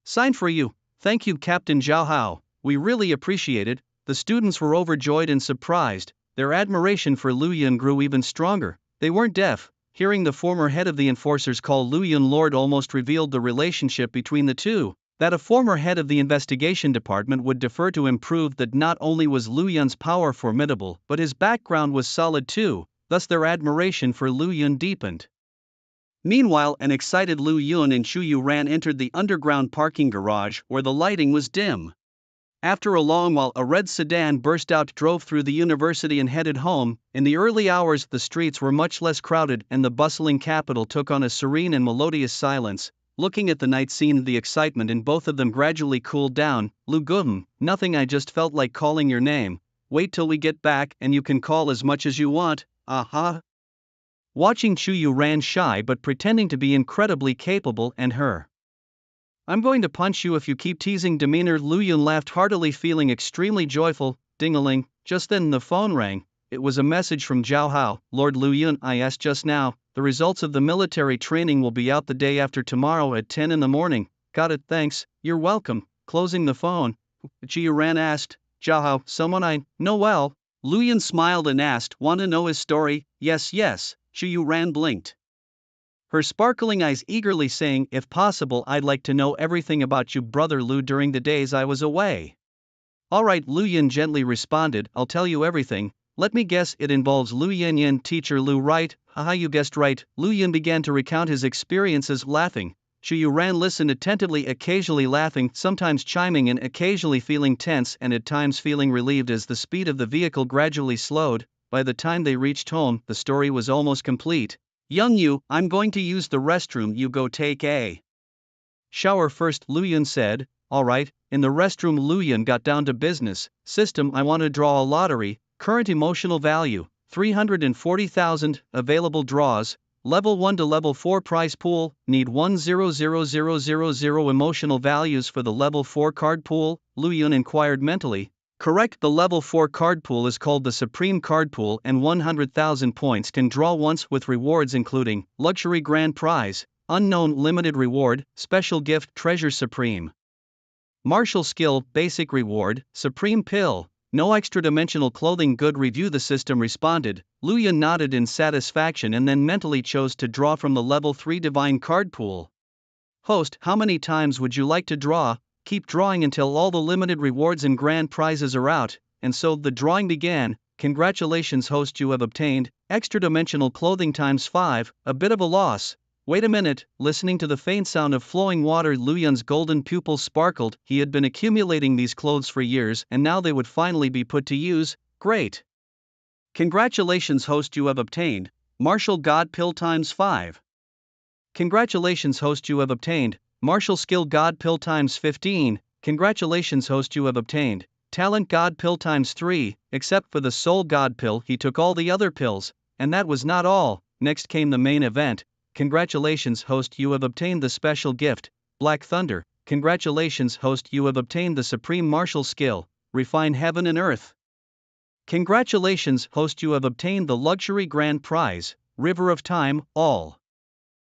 Signed for you. Thank you, Captain Zhao Hao. We really appreciate it. The students were overjoyed and surprised. Their admiration for Lu Yun grew even stronger. They weren't deaf. Hearing the former head of the enforcers call Lu Yun Lord almost revealed the relationship between the two. That a former head of the investigation department would defer to him proved that not only was Lu Yun's power formidable, but his background was solid too, thus their admiration for Lu Yun deepened. Meanwhile, an excited Lu Yun and Chu Yu Ran entered the underground parking garage where the lighting was dim. After a long while, a red sedan burst out, drove through the university and headed home. In the early hours, the streets were much less crowded and the bustling capital took on a serene and melodious silence. Looking at the night scene, the excitement in both of them gradually cooled down. Lu Guhum, nothing, I just felt like calling your name. Wait till we get back and you can call as much as you want, aha. Watching Chu Yu ran shy but pretending to be incredibly capable and her. I'm going to punch you if you keep teasing demeanor. Lu Yun laughed heartily, feeling extremely joyful. Ding-a-ling, just then the phone rang. It was a message from Zhao Hao. Lord Lu Yun, I asked just now, the results of the military training will be out the day after tomorrow at 10 in the morning. Got it, thanks, you're welcome. Closing the phone, Chu Yu Ran asked, Zhao Hao, someone I know well? Lu Yun smiled and asked, want to know his story? Yes, Chu Yu Ran blinked. Her sparkling eyes eagerly saying, if possible, I'd like to know everything about you, brother Lu, during the days I was away. Alright, Lu Yun gently responded, I'll tell you everything. Let me guess, it involves Lu Yin, teacher Lu, right? Haha, you guessed right. Lu Yun began to recount his experiences, laughing. Chu Yu Ran listened attentively, occasionally laughing, sometimes chiming in, occasionally feeling tense and at times feeling relieved as the speed of the vehicle gradually slowed. By the time they reached home, the story was almost complete. Young Yu, I'm going to use the restroom, you go take a shower first, Lu Yun said. Alright. In the restroom, Lu Yun got down to business. System, I want to draw a lottery. Current emotional value, 340,000, available draws, level 1 to level 4 prize pool, need 100000 emotional values for the level 4 card pool, Lu Yun inquired mentally. Correct, the level 4 card pool is called the Supreme Card Pool and 100,000 points can draw once with rewards including, Luxury Grand Prize, Unknown Limited Reward, Special Gift Treasure Supreme. Martial Skill, Basic Reward, Supreme Pill, no extra-dimensional clothing good review. The system responded. Lu Yun nodded in satisfaction and then mentally chose to draw from the level 3 Divine Card Pool. Host, how many times would you like to draw? Keep drawing until all the limited rewards and grand prizes are out, and so the drawing began. Congratulations, host, you have obtained extra-dimensional clothing ×5, a bit of a loss. Wait a minute, listening to the faint sound of flowing water, Lu Yun's golden pupils sparkled. He had been accumulating these clothes for years and now they would finally be put to use. Great. Congratulations, host, you have obtained Martial God Pill ×5. Congratulations, host, you have obtained Martial Skill God Pill ×15. Congratulations, host, you have obtained Talent God Pill ×3. Except for the Soul God Pill, he took all the other pills, and that was not all. Next came the main event. Congratulations, host, you have obtained the special gift, Black Thunder. Congratulations, host, you have obtained the Supreme Martial Skill, Refine Heaven and Earth. Congratulations, host, you have obtained the Luxury Grand Prize, River of Time. All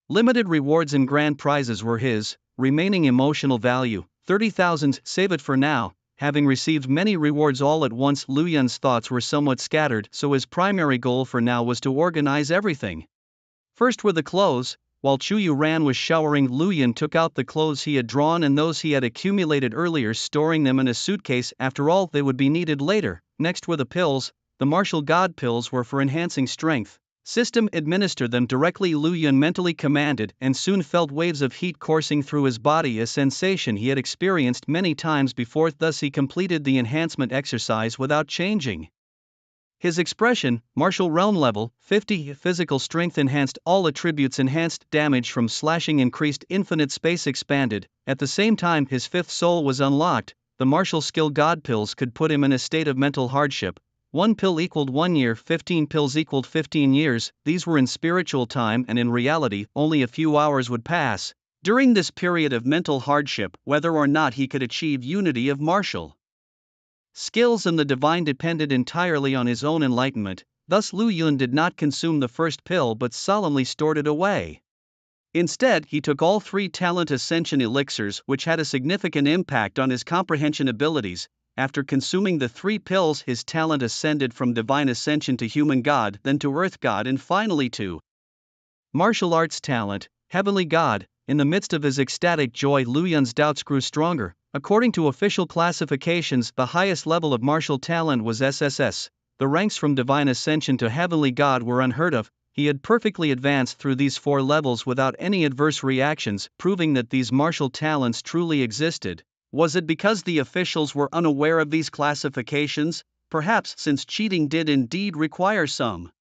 limited rewards and grand prizes were his. Remaining emotional value, 30,000. Save it for now. Having received many rewards all at once, Lu Yun's thoughts were somewhat scattered, so his primary goal for now was to organize everything. First were the clothes. While Chu Yu Ran was showering, Lu Yun took out the clothes he had drawn and those he had accumulated earlier, storing them in a suitcase. After all, they would be needed later. Next were the pills. The martial god pills were for enhancing strength. System, administer them directly, Lu Yun mentally commanded, and soon felt waves of heat coursing through his body, a sensation he had experienced many times before. Thus he completed the enhancement exercise without changing his expression. Martial realm level 50, physical strength enhanced, all attributes enhanced, damage from slashing increased, infinite space expanded. At the same time, his fifth soul was unlocked. The martial skill god pills could put him in a state of mental hardship. 1 pill equaled 1 year, 15 pills equaled 15 years. These were in spiritual time, and in reality, only a few hours would pass. during this period of mental hardship whether or not he could achieve unity of martial skills and the divine depended entirely on his own enlightenment. Thus Lu Yun did not consume the first pill but solemnly stored it away. Instead, he took all 3 talent ascension elixirs, which had a significant impact on his comprehension abilities. After consuming the 3 pills, his talent ascended from divine ascension to human god, then to earth god, and finally to martial arts talent, heavenly god. In the midst of his ecstatic joy, Lu Yun's doubts grew stronger. According to official classifications, the highest level of martial talent was SSS. The ranks from divine ascension to heavenly god were unheard of. He had perfectly advanced through these 4 levels without any adverse reactions, proving that these martial talents truly existed. Was it because the officials were unaware of these classifications? Perhaps, since cheating did indeed require some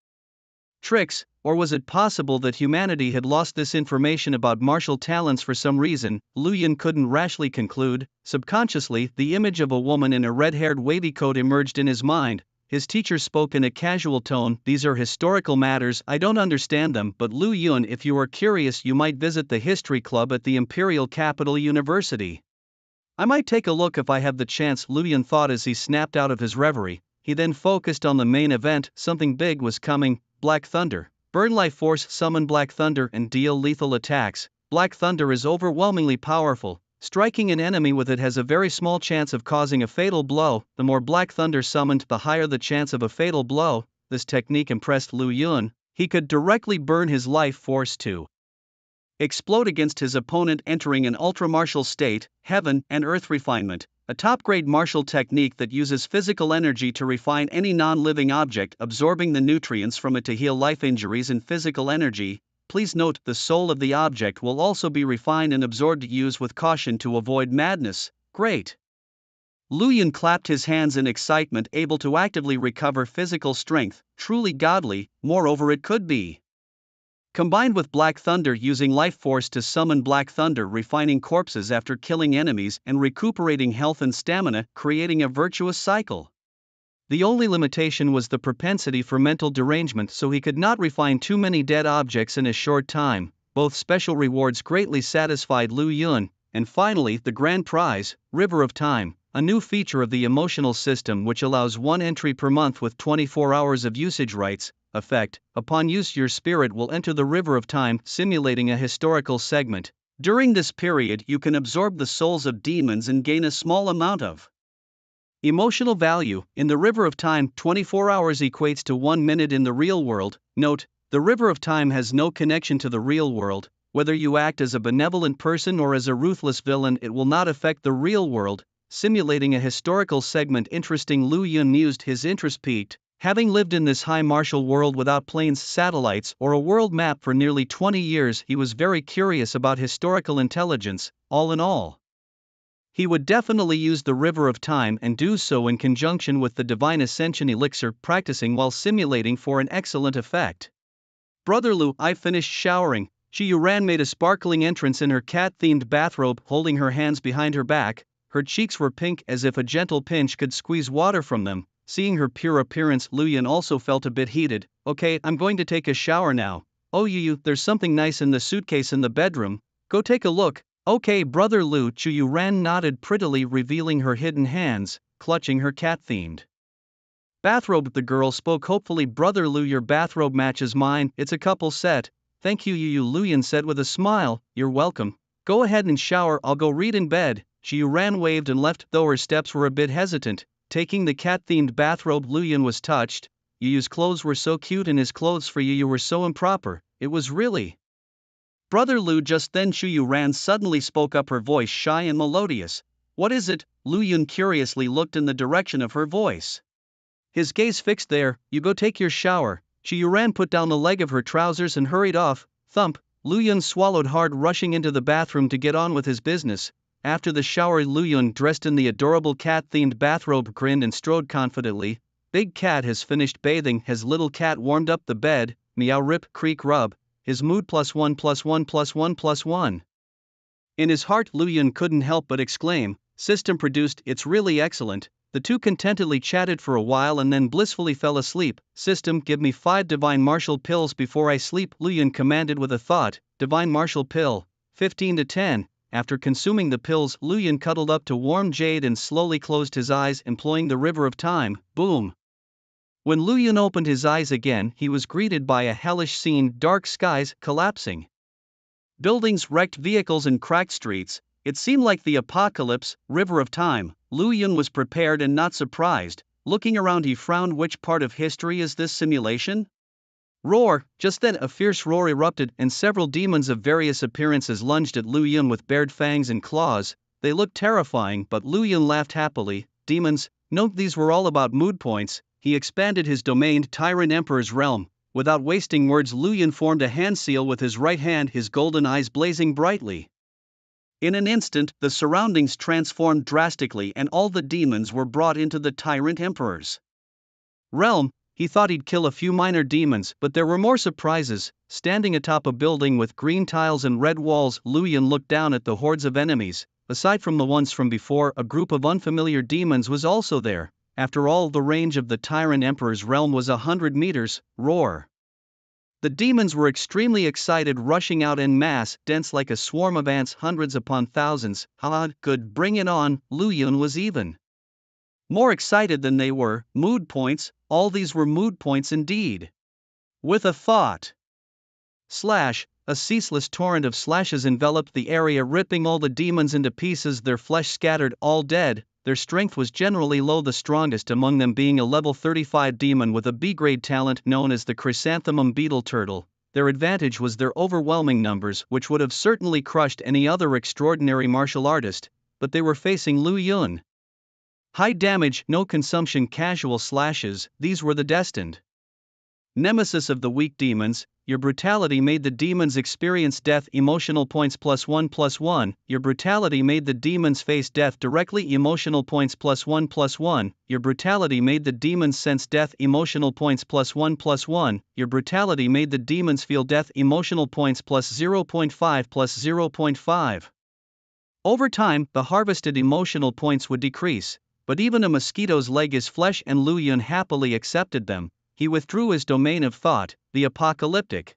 tricks, or was it possible that humanity had lost this information about martial talents for some reason? Lu Yun couldn't rashly conclude. Subconsciously, the image of a woman in a red-haired wavy coat emerged in his mind. His teacher spoke in a casual tone, "These are historical matters, I don't understand them, but Lu Yun, if you are curious you might visit the history club at the Imperial Capital University. I might take a look if I have the chance," Lu Yun thought as he snapped out of his reverie. He then focused on the main event. Something big was coming. Black Thunder. Burn Life Force, summon Black Thunder and deal lethal attacks. Black Thunder is overwhelmingly powerful. Striking an enemy with it has a very small chance of causing a fatal blow. The more Black Thunder summoned, the higher the chance of a fatal blow. This technique impressed Lu Yun. He could directly burn his life force to explode against his opponent, entering an ultra-martial state, heaven and earth refinement. A top-grade martial technique that uses physical energy to refine any non-living object, absorbing the nutrients from it to heal life injuries and physical energy. Please note, the soul of the object will also be refined and absorbed. Use with caution to avoid madness. Great! Lu Yun clapped his hands in excitement, able to actively recover physical strength. Truly godly. Moreover, it could be combined with Black Thunder, using life force to summon Black Thunder, refining corpses after killing enemies and recuperating health and stamina, creating a virtuous cycle. The only limitation was the propensity for mental derangement, so he could not refine too many dead objects in a short time. Both special rewards greatly satisfied Lu Yun. And finally, the grand prize, River of Time, a new feature of the emotional system which allows 1 entry per month with 24 hours of usage rights. Effect: upon use, your spirit will enter the River of Time, simulating a historical segment. During this period, you can absorb the souls of demons and gain a small amount of emotional value. In the River of Time, 24 hours equates to 1 minute in the real world. Note: the River of Time has no connection to the real world. Whether you act as a benevolent person or as a ruthless villain, it will not affect the real world. Simulating a historical segment interesting. Lu Yun mused, his interest peaked. Having lived in this high martial world without planes, satellites, or a world map for nearly 20 years, he was very curious about historical intelligence. All in all, he would definitely use the River of Time and do so in conjunction with the Divine Ascension Elixir, practicing while simulating for an excellent effect. "Brother Lu, I finished showering." Xu Yuran made a sparkling entrance in her cat-themed bathrobe, holding her hands behind her back. Her cheeks were pink, as if a gentle pinch could squeeze water from them. Seeing her pure appearance, Lu Yun also felt a bit heated. "Okay, I'm going to take a shower now." "Oh Yu, there's something nice in the suitcase in the bedroom. Go take a look." "Okay, Brother Lu." Xu Yuran nodded prettily, revealing her hidden hands, clutching her cat-themed bathrobe. The girl spoke hopefully. "Brother Lu, your bathrobe matches mine. It's a couple set." "Thank you Yu," Lu Yun said with a smile. "You're welcome. Go ahead and shower, I'll go read in bed." Xu Yuran waved and left, though her steps were a bit hesitant. Taking the cat-themed bathrobe, Lu Yun was touched. Yu's clothes were so cute and his clothes for Yu were so improper. It was really Brother Lu. Just then Xu Yuran suddenly spoke up, her voice shy and melodious. "What is it?" Lu Yun curiously looked in the direction of her voice. His gaze fixed there. "You go take your shower." Xu Yuran put down the leg of her trousers and hurried off. Thump! Lu Yun swallowed hard, rushing into the bathroom to get on with his business. After the shower, Lu Yun, dressed in the adorable cat-themed bathrobe, grinned and strode confidently. Big Cat has finished bathing. Has Little Cat warmed up the bed? Meow, rip, creak, rub. His mood +1 +1 +1 +1. In his heart, Lu Yun couldn't help but exclaim, "System produced, it's really excellent." The two contentedly chatted for a while and then blissfully fell asleep. "System, give me 5 divine martial pills before I sleep," Lu Yun commanded with a thought. Divine martial pill. 15-10. After consuming the pills, Lu Yun cuddled up to warm jade and slowly closed his eyes, employing the river of time. Boom. When Lu Yun opened his eyes again, he was greeted by a hellish scene: dark skies, collapsing buildings, wrecked vehicles and cracked streets. It seemed like the apocalypse. River of time. Lu Yun was prepared and not surprised. Looking around, he frowned. Which part of history is this simulation? Roar! Just then a fierce roar erupted, and several demons of various appearances lunged at Lu Yun with bared fangs and claws. They looked terrifying, but Lu Yun laughed happily. Demons? Note these were all about mood points. He expanded his domain, Tyrant Emperor's realm. Without wasting words, Lu Yun formed a hand seal with his right hand, his golden eyes blazing brightly. In an instant, the surroundings transformed drastically and all the demons were brought into the Tyrant Emperor's realm. He thought he'd kill a few minor demons, but there were more surprises. Standing atop a building with green tiles and red walls, Lu Yun looked down at the hordes of enemies. Aside from the ones from before, a group of unfamiliar demons was also there. After all, the range of the Tyrant Emperor's realm was 100 meters. Roar! The demons were extremely excited, rushing out en masse, dense like a swarm of ants, hundreds upon thousands. Good, bring it on. Lu Yun was even more excited than they were. Mood points, all these were mood points indeed. With a thought slash, a ceaseless torrent of slashes enveloped the area, ripping all the demons into pieces, their flesh scattered, all dead. Their strength was generally low, the strongest among them being a level 35 demon with a B-grade talent known as the Chrysanthemum Beetle Turtle. Their advantage was their overwhelming numbers, which would have certainly crushed any other extraordinary martial artist, but they were facing Lu Yun. High damage, no consumption, casual slashes, these were the destined nemesis of the weak demons. Your brutality made the demons experience death. Emotional points +1/+1. Your brutality made the demons face death directly. Emotional points +1/+1. Your brutality made the demons sense death. Emotional points +1/+1. Your brutality made the demons feel death. Emotional points +0.5/+0.5. Over time, the harvested emotional points would decrease, but even a mosquito's leg is flesh, and Lu Yun happily accepted them. He withdrew his domain of thought. The apocalyptic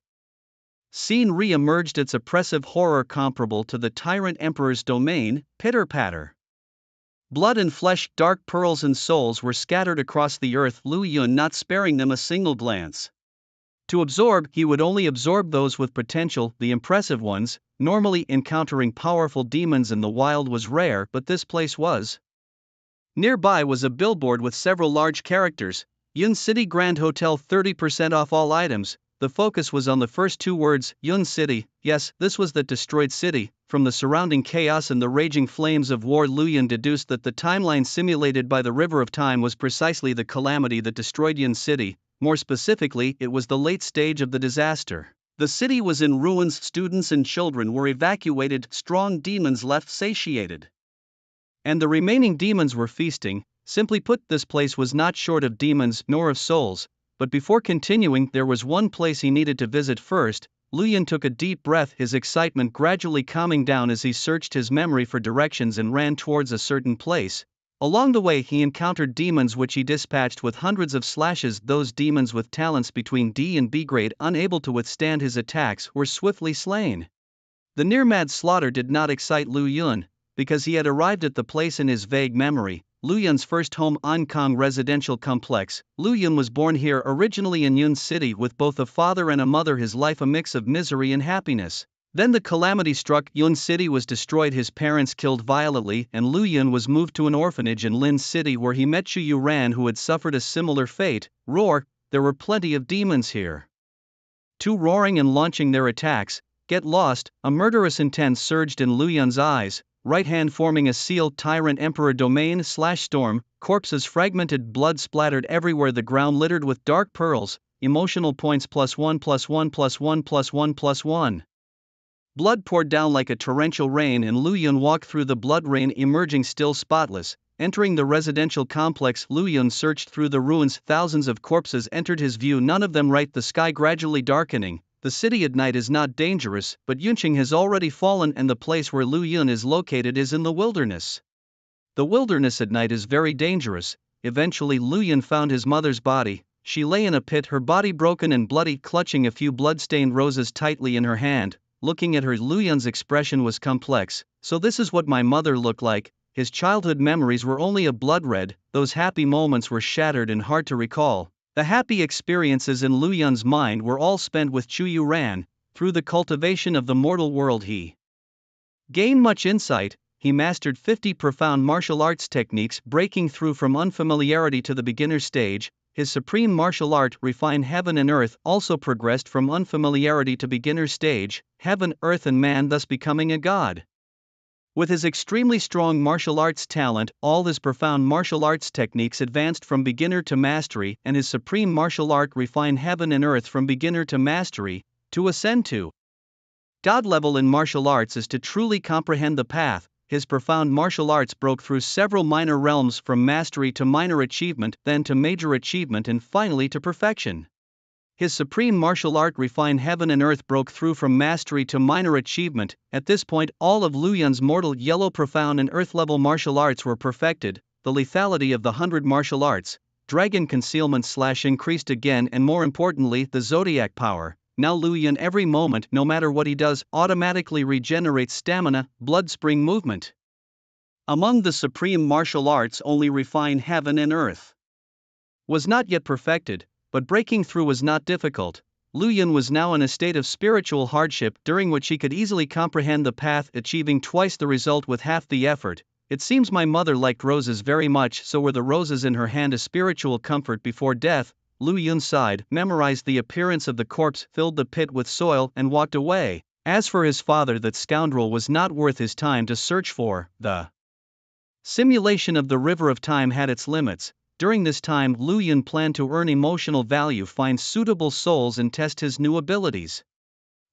scene re-emerged, its oppressive horror comparable to the Tyrant Emperor's domain. Pitter-patter. Blood and flesh, dark pearls and souls were scattered across the earth, Lu Yun not sparing them a single glance. To absorb, he would only absorb those with potential, the impressive ones. Normally, encountering powerful demons in the wild was rare, but this place was. Nearby was a billboard with several large characters. Yun City Grand Hotel, 30% off all items. The focus was on the first two words, Yun City. Yes, this was the destroyed city. From the surrounding chaos and the raging flames of war, Lu Yun deduced that the timeline simulated by the River of Time was precisely the calamity that destroyed Yun City. More specifically, it was the late stage of the disaster. The city was in ruins, students and children were evacuated, strong demons left satiated, and the remaining demons were feasting. Simply put, this place was not short of demons nor of souls. But before continuing, there was one place he needed to visit first. Lu Yun took a deep breath, his excitement gradually calming down as he searched his memory for directions and ran towards a certain place. Along the way, he encountered demons which he dispatched with hundreds of slashes. Those demons with talents between D and B grade, unable to withstand his attacks, were swiftly slain. The near-mad slaughter did not excite Lu Yun, because he had arrived at the place in his vague memory. Lu Yun's first home, Ankang Residential Complex. Lu Yun was born here originally in Yun City with both a father and a mother, his life a mix of misery and happiness. Then the calamity struck, Yun City was destroyed, his parents killed violently, and Lu Yun was moved to an orphanage in Lin City where he met Chu Yuran, who had suffered a similar fate. Roar! There were plenty of demons here, too, roaring and launching their attacks. Get lost! A murderous intent surged in Lu Yun's eyes. Right hand forming a seal, Tyrant Emperor domain /storm, corpses, fragmented blood splattered everywhere, the ground littered with dark pearls. Emotional points +1/+1/+1/+1/+1. Blood poured down like a torrential rain, and Lu Yun walked through the blood rain, emerging still spotless. Entering the residential complex, Lu Yun searched through the ruins. Thousands of corpses entered his view, none of them right, the sky gradually darkening. The city at night is not dangerous, but Yunqing has already fallen, and the place where Lu Yun is located is in the wilderness. The wilderness at night is very dangerous. Eventually Lu Yun found his mother's body. She lay in a pit, her body broken and bloody, clutching a few blood-stained roses tightly in her hand. looking at her. Lu Yun's expression was complex. So this is what my mother looked like. His childhood memories were only a blood red, those happy moments were shattered and hard to recall. The happy experiences in Lu Yun's mind were all spent with Chu Yu Ran. Through the cultivation of the mortal world he gained much insight. He mastered 50 profound martial arts techniques, breaking through from unfamiliarity to the beginner stage. His supreme martial art, refined heaven and earth, also progressed from unfamiliarity to beginner stage, heaven, earth and man thus becoming a god. With his extremely strong martial arts talent, all his profound martial arts techniques advanced from beginner to mastery, and his supreme martial art refined heaven and earth from beginner to mastery. To ascend to God level in martial arts is to truly comprehend the path. His profound martial arts broke through several minor realms, from mastery to minor achievement, then to major achievement, and finally to perfection. His supreme martial art refined heaven and earth broke through from mastery to minor achievement. At this point, all of Lu Yun's mortal, yellow, profound and earth level martial arts were perfected. The lethality of the 100 martial arts, dragon concealment / increased again, and more importantly, the zodiac power. Now Lu Yun, every moment, no matter what he does, automatically regenerates stamina, blood spring movement. Among the supreme martial arts, only refined heaven and earth was not yet perfected, but breaking through was not difficult. Lu Yun was now in a state of spiritual hardship, during which he could easily comprehend the path, achieving twice the result with half the effort. It seems my mother liked roses very much, so were the roses in her hand a spiritual comfort before death. Lu Yun sighed, memorized the appearance of the corpse, filled the pit with soil, and walked away. As for his father, that scoundrel was not worth his time to search for. The simulation of the river of time had its limits. During this time, Lu Yun planned to earn emotional value, find suitable souls, and test his new abilities.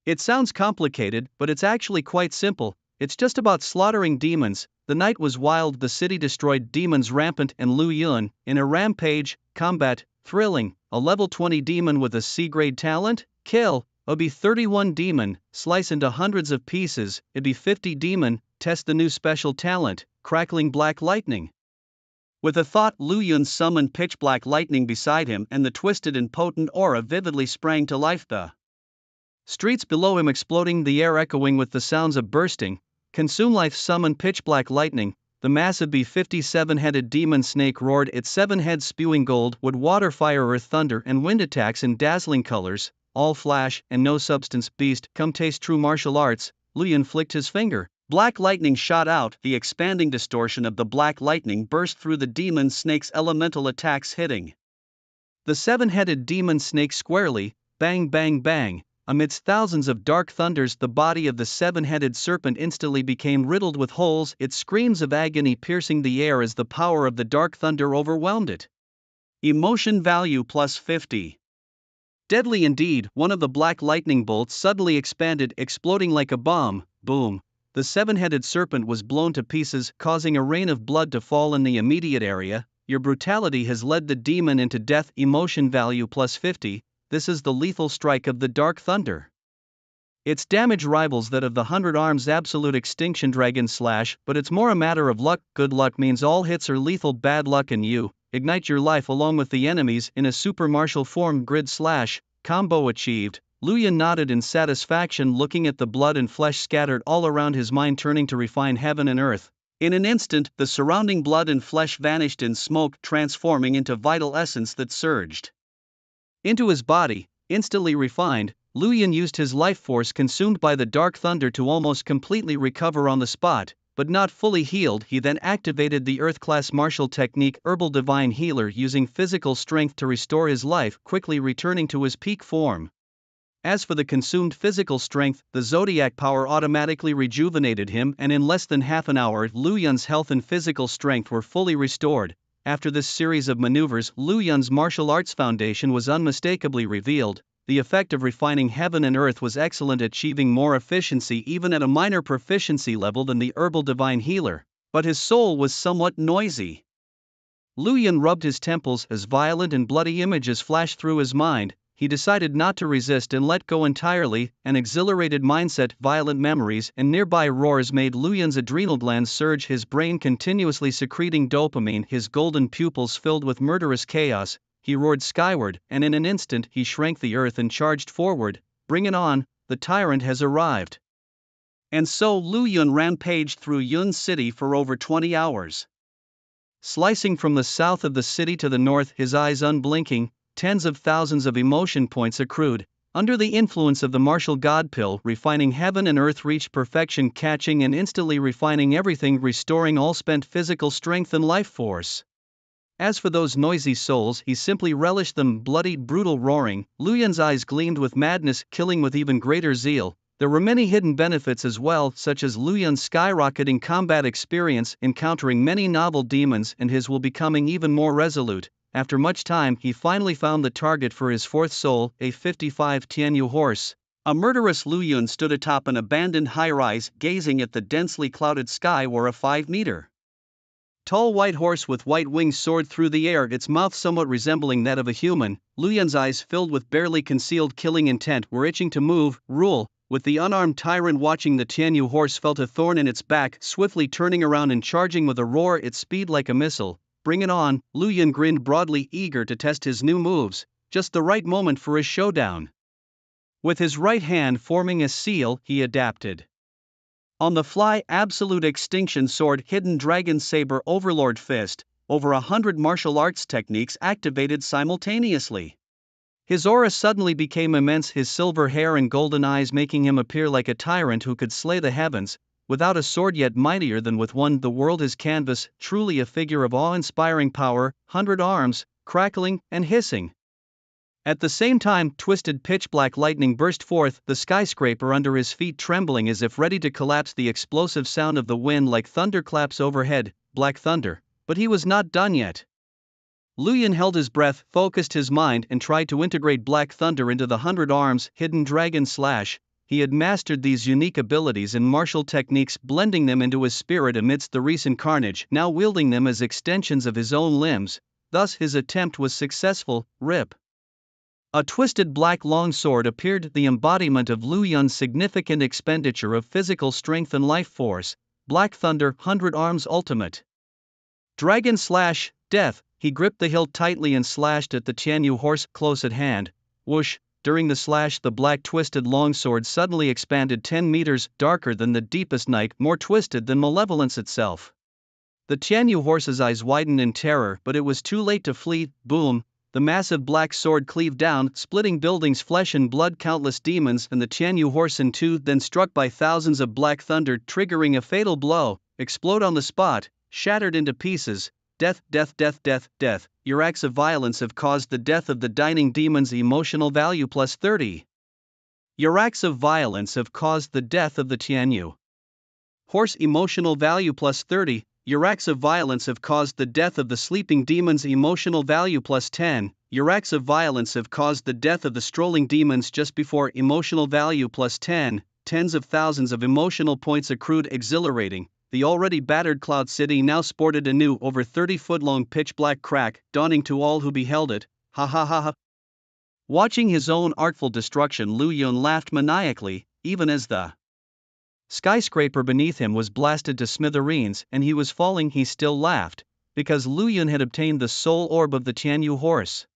It sounds complicated, but it's actually quite simple. It's just about slaughtering demons. The night was wild, the city destroyed, demons rampant, and Lu Yun, in a rampage, combat, thrilling. A level 20 demon with a C-grade talent? Kill. It'd be 31 demon, slice into hundreds of pieces. It'd be 50 demon, test the new special talent, crackling black lightning. With a thought, Lu Yun summoned pitch black lightning beside him, and the twisted and potent aura vividly sprang to life. The streets below him exploding, the air echoing with the sounds of bursting. Consume life, summoned pitch black lightning. The massive B-57-headed demon snake roared, its 7 heads spewing gold, wood, water, fire, earth, thunder, and wind attacks in dazzling colors, all flash and no substance. Beast, come taste true martial arts. Lu Yun flicked his finger. Black lightning shot out. The expanding distortion of the black lightning burst through the demon snake's elemental attacks, hitting the 7-headed demon snake squarely. Bang, bang, bang. Amidst thousands of dark thunders, the body of the 7-headed serpent instantly became riddled with holes, its screams of agony piercing the air as the power of the dark thunder overwhelmed it. Emotion value plus 50. Deadly indeed. One of the black lightning bolts suddenly expanded, exploding like a bomb. Boom. The 7-headed serpent was blown to pieces, causing a rain of blood to fall in the immediate area. Your brutality has led the demon into death. Emotion value plus 50. This is the lethal strike of the Dark Thunder. Its damage rivals that of the 100 Arms Absolute Extinction Dragon Slash, but it's more a matter of luck. Good luck means all hits are lethal, bad luck and you ignite your life along with the enemies in a super martial form. Grid Slash, combo achieved. Lu Yun nodded in satisfaction, looking at the blood and flesh scattered all around his mind, turning to refine heaven and earth. In an instant, the surrounding blood and flesh vanished in smoke, transforming into vital essence that surged into his body. Instantly refined, Lu Yun used his life force consumed by the Dark Thunder to almost completely recover on the spot, but not fully healed. He then activated the Earth-class martial technique Herbal Divine Healer, using physical strength to restore his life, quickly returning to his peak form. As for the consumed physical strength, the zodiac power automatically rejuvenated him, and in less than half an hour, Lu Yun's health and physical strength were fully restored. After this series of maneuvers, Lu Yun's martial arts foundation was unmistakably revealed. The effect of refining heaven and earth was excellent, achieving more efficiency even at a minor proficiency level than the Herbal Divine Healer. But his soul was somewhat noisy. Lu Yun rubbed his temples as violent and bloody images flashed through his mind. He decided not to resist and let go entirely. An exhilarated mindset, violent memories, and nearby roars made Lu Yun's adrenal glands surge, his brain continuously secreting dopamine, his golden pupils filled with murderous chaos. He roared skyward, and in an instant he shrank the earth and charged forward. Bring it on. the tyrant has arrived. And so Lu Yun rampaged through Yun City for over 20 hours. Slicing from the south of the city to the north, his eyes unblinking, tens of thousands of emotion points accrued. Under the influence of the martial god pill, refining heaven and earth reached perfection, catching and instantly refining everything, restoring all spent physical strength and life force. As for those noisy souls, he simply relished them, bloody, brutal roaring. Lu Yun's eyes gleamed with madness, killing with even greater zeal. There were many hidden benefits as well, such as Lu Yun's skyrocketing combat experience, encountering many novel demons, and his will becoming even more resolute. After much time, he finally found the target for his fourth soul, a 55 Tianyu horse. A murderous Lu Yun stood atop an abandoned high-rise, gazing at the densely clouded sky where a 5-meter tall white horse with white wings soared through the air, its mouth somewhat resembling that of a human. Lu Yun's eyes, filled with barely concealed killing intent, were itching to move, rule. With the unarmed tyrant watching, the Tianyu horse felt a thorn in its back, swiftly turning around and charging with a roar, its speed like a missile. Bring it on, Lu Yun grinned broadly, eager to test his new moves. Just the right moment for a showdown. With his right hand forming a seal, he adapted. On the fly, absolute extinction sword, hidden dragon saber, overlord fist, over 100 martial arts techniques activated simultaneously. His aura suddenly became immense, his silver hair and golden eyes making him appear like a tyrant who could slay the heavens, without a sword yet mightier than with one. The world is canvas, truly a figure of awe-inspiring power, 100 arms, crackling and hissing. At the same time, twisted pitch-black lightning burst forth, the skyscraper under his feet trembling as if ready to collapse, the explosive sound of the wind like thunderclaps overhead, black thunder. But he was not done yet. Lu Yun held his breath, focused his mind, and tried to integrate Black Thunder into the 100 arms, hidden dragon slash. He had mastered these unique abilities and martial techniques, blending them into his spirit amidst the recent carnage, now wielding them as extensions of his own limbs. Thus his attempt was successful. Rip. A twisted black longsword appeared, the embodiment of Lu Yun's significant expenditure of physical strength and life force. Black Thunder, 100 arms ultimate. Dragon slash, death. He gripped the hilt tightly and slashed at the Tianyu horse close at hand. Whoosh! During the slash, the black twisted longsword suddenly expanded 10 meters, darker than the deepest night, more twisted than malevolence itself. The Tianyu horse's eyes widened in terror, but it was too late to flee. Boom! The massive black sword cleaved down, splitting buildings, flesh and blood, countless demons, and the Tianyu horse in two, then struck by thousands of black thunder, triggering a fatal blow, explode on the spot, shattered into pieces. Death, death, death, death, death. Your acts of violence have caused the death of the dining demon's emotional value plus 30. Your acts of violence have caused the death of the Tianyu horse emotional value plus 30. Your acts of violence have caused the death of the sleeping demon's emotional value plus 10. Your acts of violence have caused the death of the strolling demons just before emotional value plus 10. Tens of thousands of emotional points accrued, exhilarating. The already battered Cloud City now sported a new, over 30-foot-long pitch-black crack, daunting to all who beheld it. Ha ha ha ha. Watching his own artful destruction, Lu Yun laughed maniacally, even as the skyscraper beneath him was blasted to smithereens and he was falling. He still laughed, because Lu Yun had obtained the soul orb of the Tianyu horse.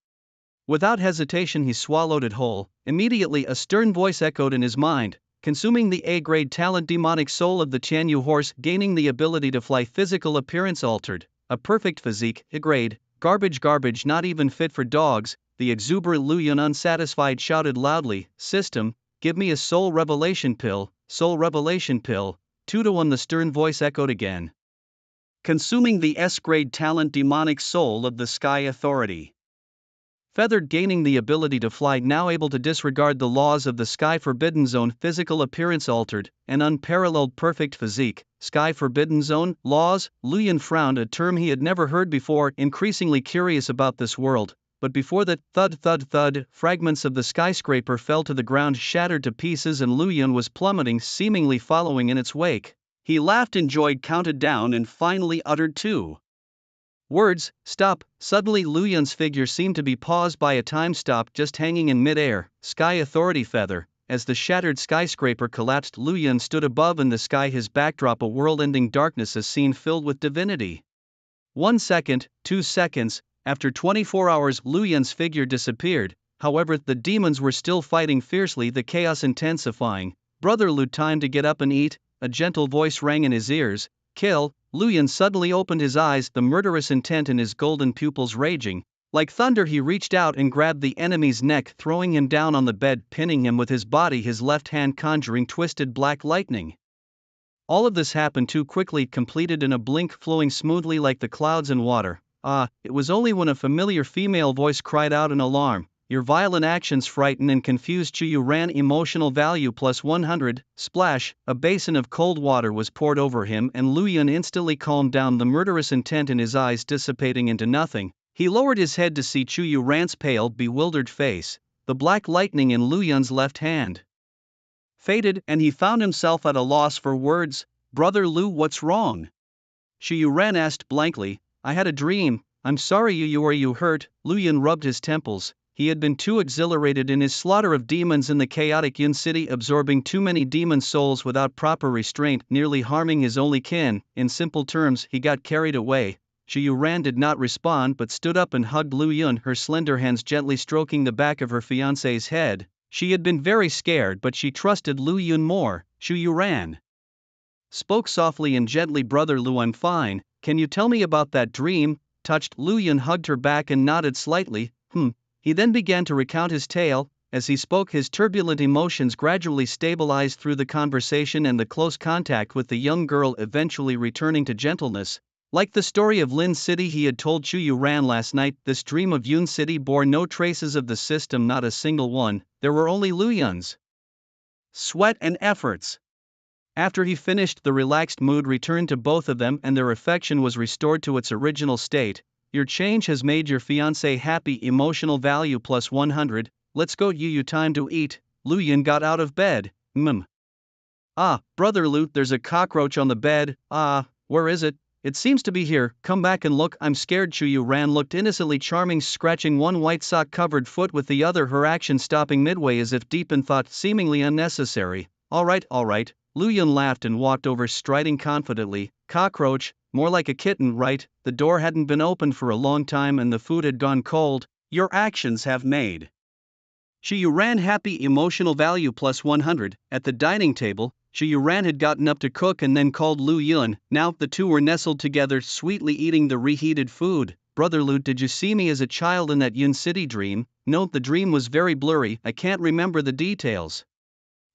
Without hesitation he swallowed it whole. Immediately a stern voice echoed in his mind, consuming the A-grade talent demonic soul of the Tianyu horse, gaining the ability to fly, physical appearance altered, a perfect physique, A-grade, garbage garbage, not even fit for dogs. The exuberant Lu Yun, unsatisfied, shouted loudly, "System, give me a soul revelation pill, soul revelation pill." 2-1 the stern voice echoed again. Consuming the S-grade talent demonic soul of the Sky Authority. Feathered, gaining the ability to fly, now able to disregard the laws of the Sky Forbidden Zone, physical appearance altered, an unparalleled perfect physique. Sky Forbidden Zone, laws? Lu Yun frowned, a term he had never heard before, increasingly curious about this world. But before that, thud thud thud, fragments of the skyscraper fell to the ground, shattered to pieces, and Lu Yun was plummeting, seemingly following in its wake. He laughed, enjoyed, counted down, and finally uttered 2 words: stop. Suddenly Lu Yun's figure seemed to be paused by a time stop, just hanging in mid-air. Sky Authority feather. As the shattered skyscraper collapsed, Lu Yun stood above in the sky, his backdrop a world-ending darkness, a scene filled with divinity. 1 second, 2 seconds, after 24 hours Lu Yun's figure disappeared, However, the demons were still fighting fiercely, the chaos intensifying. Brother Lu, time to get up and eat, a gentle voice rang in his ears. Kill. Lu Yun suddenly opened his eyes, the murderous intent in his golden pupils raging. Like thunder, he reached out and grabbed the enemy's neck, throwing him down on the bed, pinning him with his body, his left hand conjuring twisted black lightning. All of this happened too quickly, completed in a blink, flowing smoothly like the clouds and water. It was only when a familiar female voice cried out in alarm. Your violent actions frightened and confused Chu Yu Ran. Emotional value plus 100. Splash, a basin of cold water was poured over him and Lu Yun instantly calmed down, the murderous intent in his eyes dissipating into nothing. He lowered his head to see Chu Yu Ran's pale, bewildered face. The black lightning in Lu Yun's left hand faded, and he found himself at a loss for words. Brother Lu, what's wrong? Chu Yu Ran asked blankly. I had a dream. I'm sorry, Yu, are you hurt? Lu Yun rubbed his temples. He had been too exhilarated in his slaughter of demons in the chaotic Yun city, absorbing too many demon souls without proper restraint, nearly harming his only kin. In simple terms, he got carried away. Chu Yu Ran did not respond but stood up and hugged Lu Yun, her slender hands gently stroking the back of her fiancé's head. She had been very scared, but she trusted Lu Yun more. Chu Yu Ran spoke softly and gently. Brother Lu, I'm fine. Can you tell me about that dream? Touched. Lu Yun hugged her back and nodded slightly. He then began to recount his tale. As he spoke, his turbulent emotions gradually stabilized through the conversation and the close contact with the young girl, eventually returning to gentleness. Like the story of Lin City he had told Chu Yu Ran last night, this dream of Yun City bore no traces of the system, not a single one. There were only Lu Yun's sweat and efforts. After he finished, the relaxed mood returned to both of them and their affection was restored to its original state. Your change has made your fiancé happy. Emotional value plus 100. Let's go, Yu, time to eat. Lu Yun got out of bed. Brother Lu, there's a cockroach on the bed. Where is it? It seems to be here. Come back and look. I'm scared. Chu Yu Ran looked innocently charming, scratching one white sock-covered foot with the other, her action stopping midway as if deep in thought, seemingly unnecessary. All right. Lu Yun laughed and walked over, striding confidently. Cockroach, more like a kitten, right? The door hadn't been opened for a long time and the food had gone cold. Your actions have made Chu Yu Ran happy. Emotional value plus 100. At the dining table, Chu Yu Ran had gotten up to cook and then called Lu Yun. Now, the two were nestled together, sweetly eating the reheated food. Brother Lu, did you see me as a child in that Yun City dream? No, the dream was very blurry, I can't remember the details.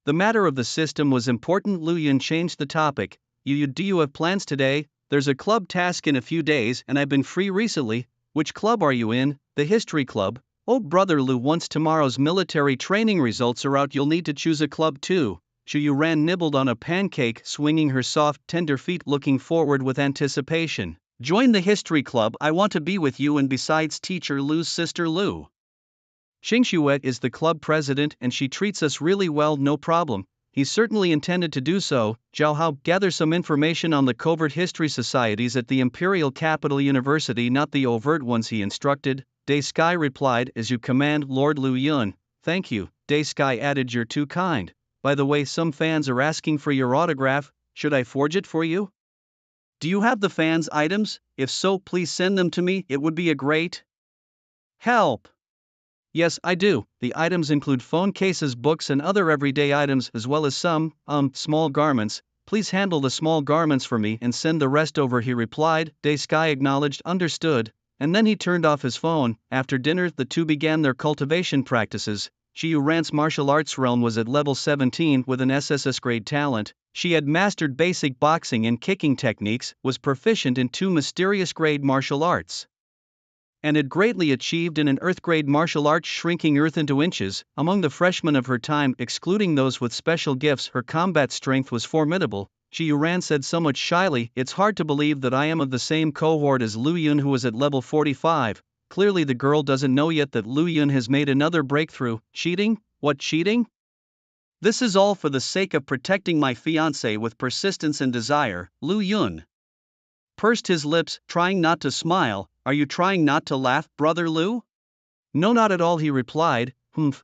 The matter of the system was important. Lu Yun changed the topic. Do you have plans today? There's a club task in a few days and I've been free recently. Which club are you in? The history club. Oh, Brother Lu, once tomorrow's military training results are out, you'll need to choose a club too. Chu Yu Ran nibbled on a pancake, swinging her soft, tender feet, looking forward with anticipation. Join the history club. I want to be with you, and besides, teacher Lu's sister Lu Xingshuet is the club president and she treats us really well. No problem. He certainly intended to do so. Zhao Hao, gather some information on the covert history societies at the Imperial Capital University, not the overt ones, he instructed. Day Sky replied, as you command, Lord Lu Yun. Thank you. Day Sky added, you're too kind. By the way, some fans are asking for your autograph. Should I forge it for you? Do you have the fans' items? If so, please send them to me. It would be a great help. Yes, I do. The items include phone cases, books, and other everyday items, as well as some, small garments. Please handle the small garments for me and send the rest over, he replied. Day Sky acknowledged, understood, and then he turned off his phone. After dinner, the two began their cultivation practices. Chu Yu Ran's martial arts realm was at level 17 with an SSS grade talent. She had mastered basic boxing and kicking techniques, was proficient in 2 mysterious grade martial arts, and had greatly achieved in an earth grade martial art, shrinking earth into inches. Among the freshmen of her time, excluding those with special gifts, her combat strength was formidable. Chu Yu Ran said somewhat shyly, it's hard to believe that I am of the same cohort as Lu Yun, who was at level 45. Clearly the girl doesn't know yet that Lu Yun has made another breakthrough. Cheating? What cheating? This is all for the sake of protecting my fiancé with persistence and desire. Lu Yun pursed his lips, trying not to smile. Are you trying not to laugh, Brother Lu? No, not at all, he replied.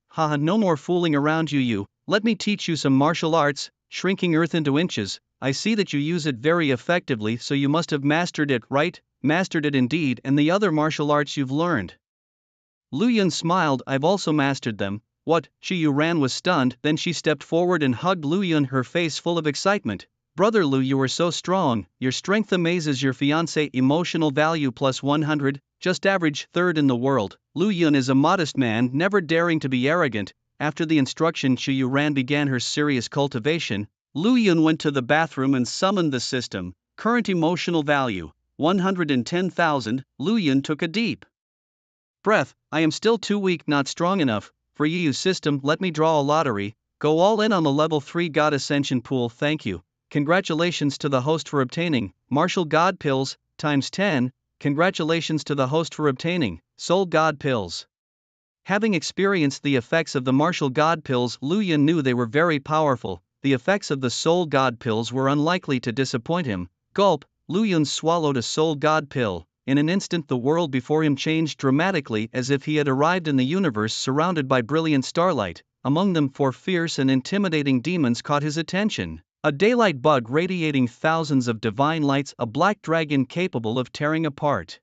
Haha, no more fooling around, you. Let me teach you some martial arts, shrinking earth into inches. I see that you use it very effectively, so you must have mastered it, right? Mastered it indeed. And the other martial arts you've learned? Lu Yun smiled. I've also mastered them. What? Qiu Ran was stunned, then she stepped forward and hugged Lu Yun, her face full of excitement. Brother Lu, you are so strong, your strength amazes. Your fiancé emotional value plus 100, just average, third in the world. Lu Yun is a modest man, never daring to be arrogant. After the instruction, Qiu Ran began her serious cultivation. Lu Yun went to the bathroom and summoned the system. Current emotional value 110,000. Lu Yun took a deep breath. I am still too weak, not strong enough. For you system, let me draw a lottery. Go all in on the level 3 God Ascension pool. Thank you. Congratulations to the host for obtaining Martial God Pills times 10. Congratulations to the host for obtaining Soul God Pills. Having experienced the effects of the Martial God Pills, Lu Yun knew they were very powerful. The effects of the Soul God Pills were unlikely to disappoint him. Gulp, Lu Yun swallowed a Soul God Pill. In an instant the world before him changed dramatically, as if he had arrived in the universe surrounded by brilliant starlight. Among them 4 fierce and intimidating demons caught his attention. A daylight bug radiating thousands of divine lights, a black dragon capable of tearing apart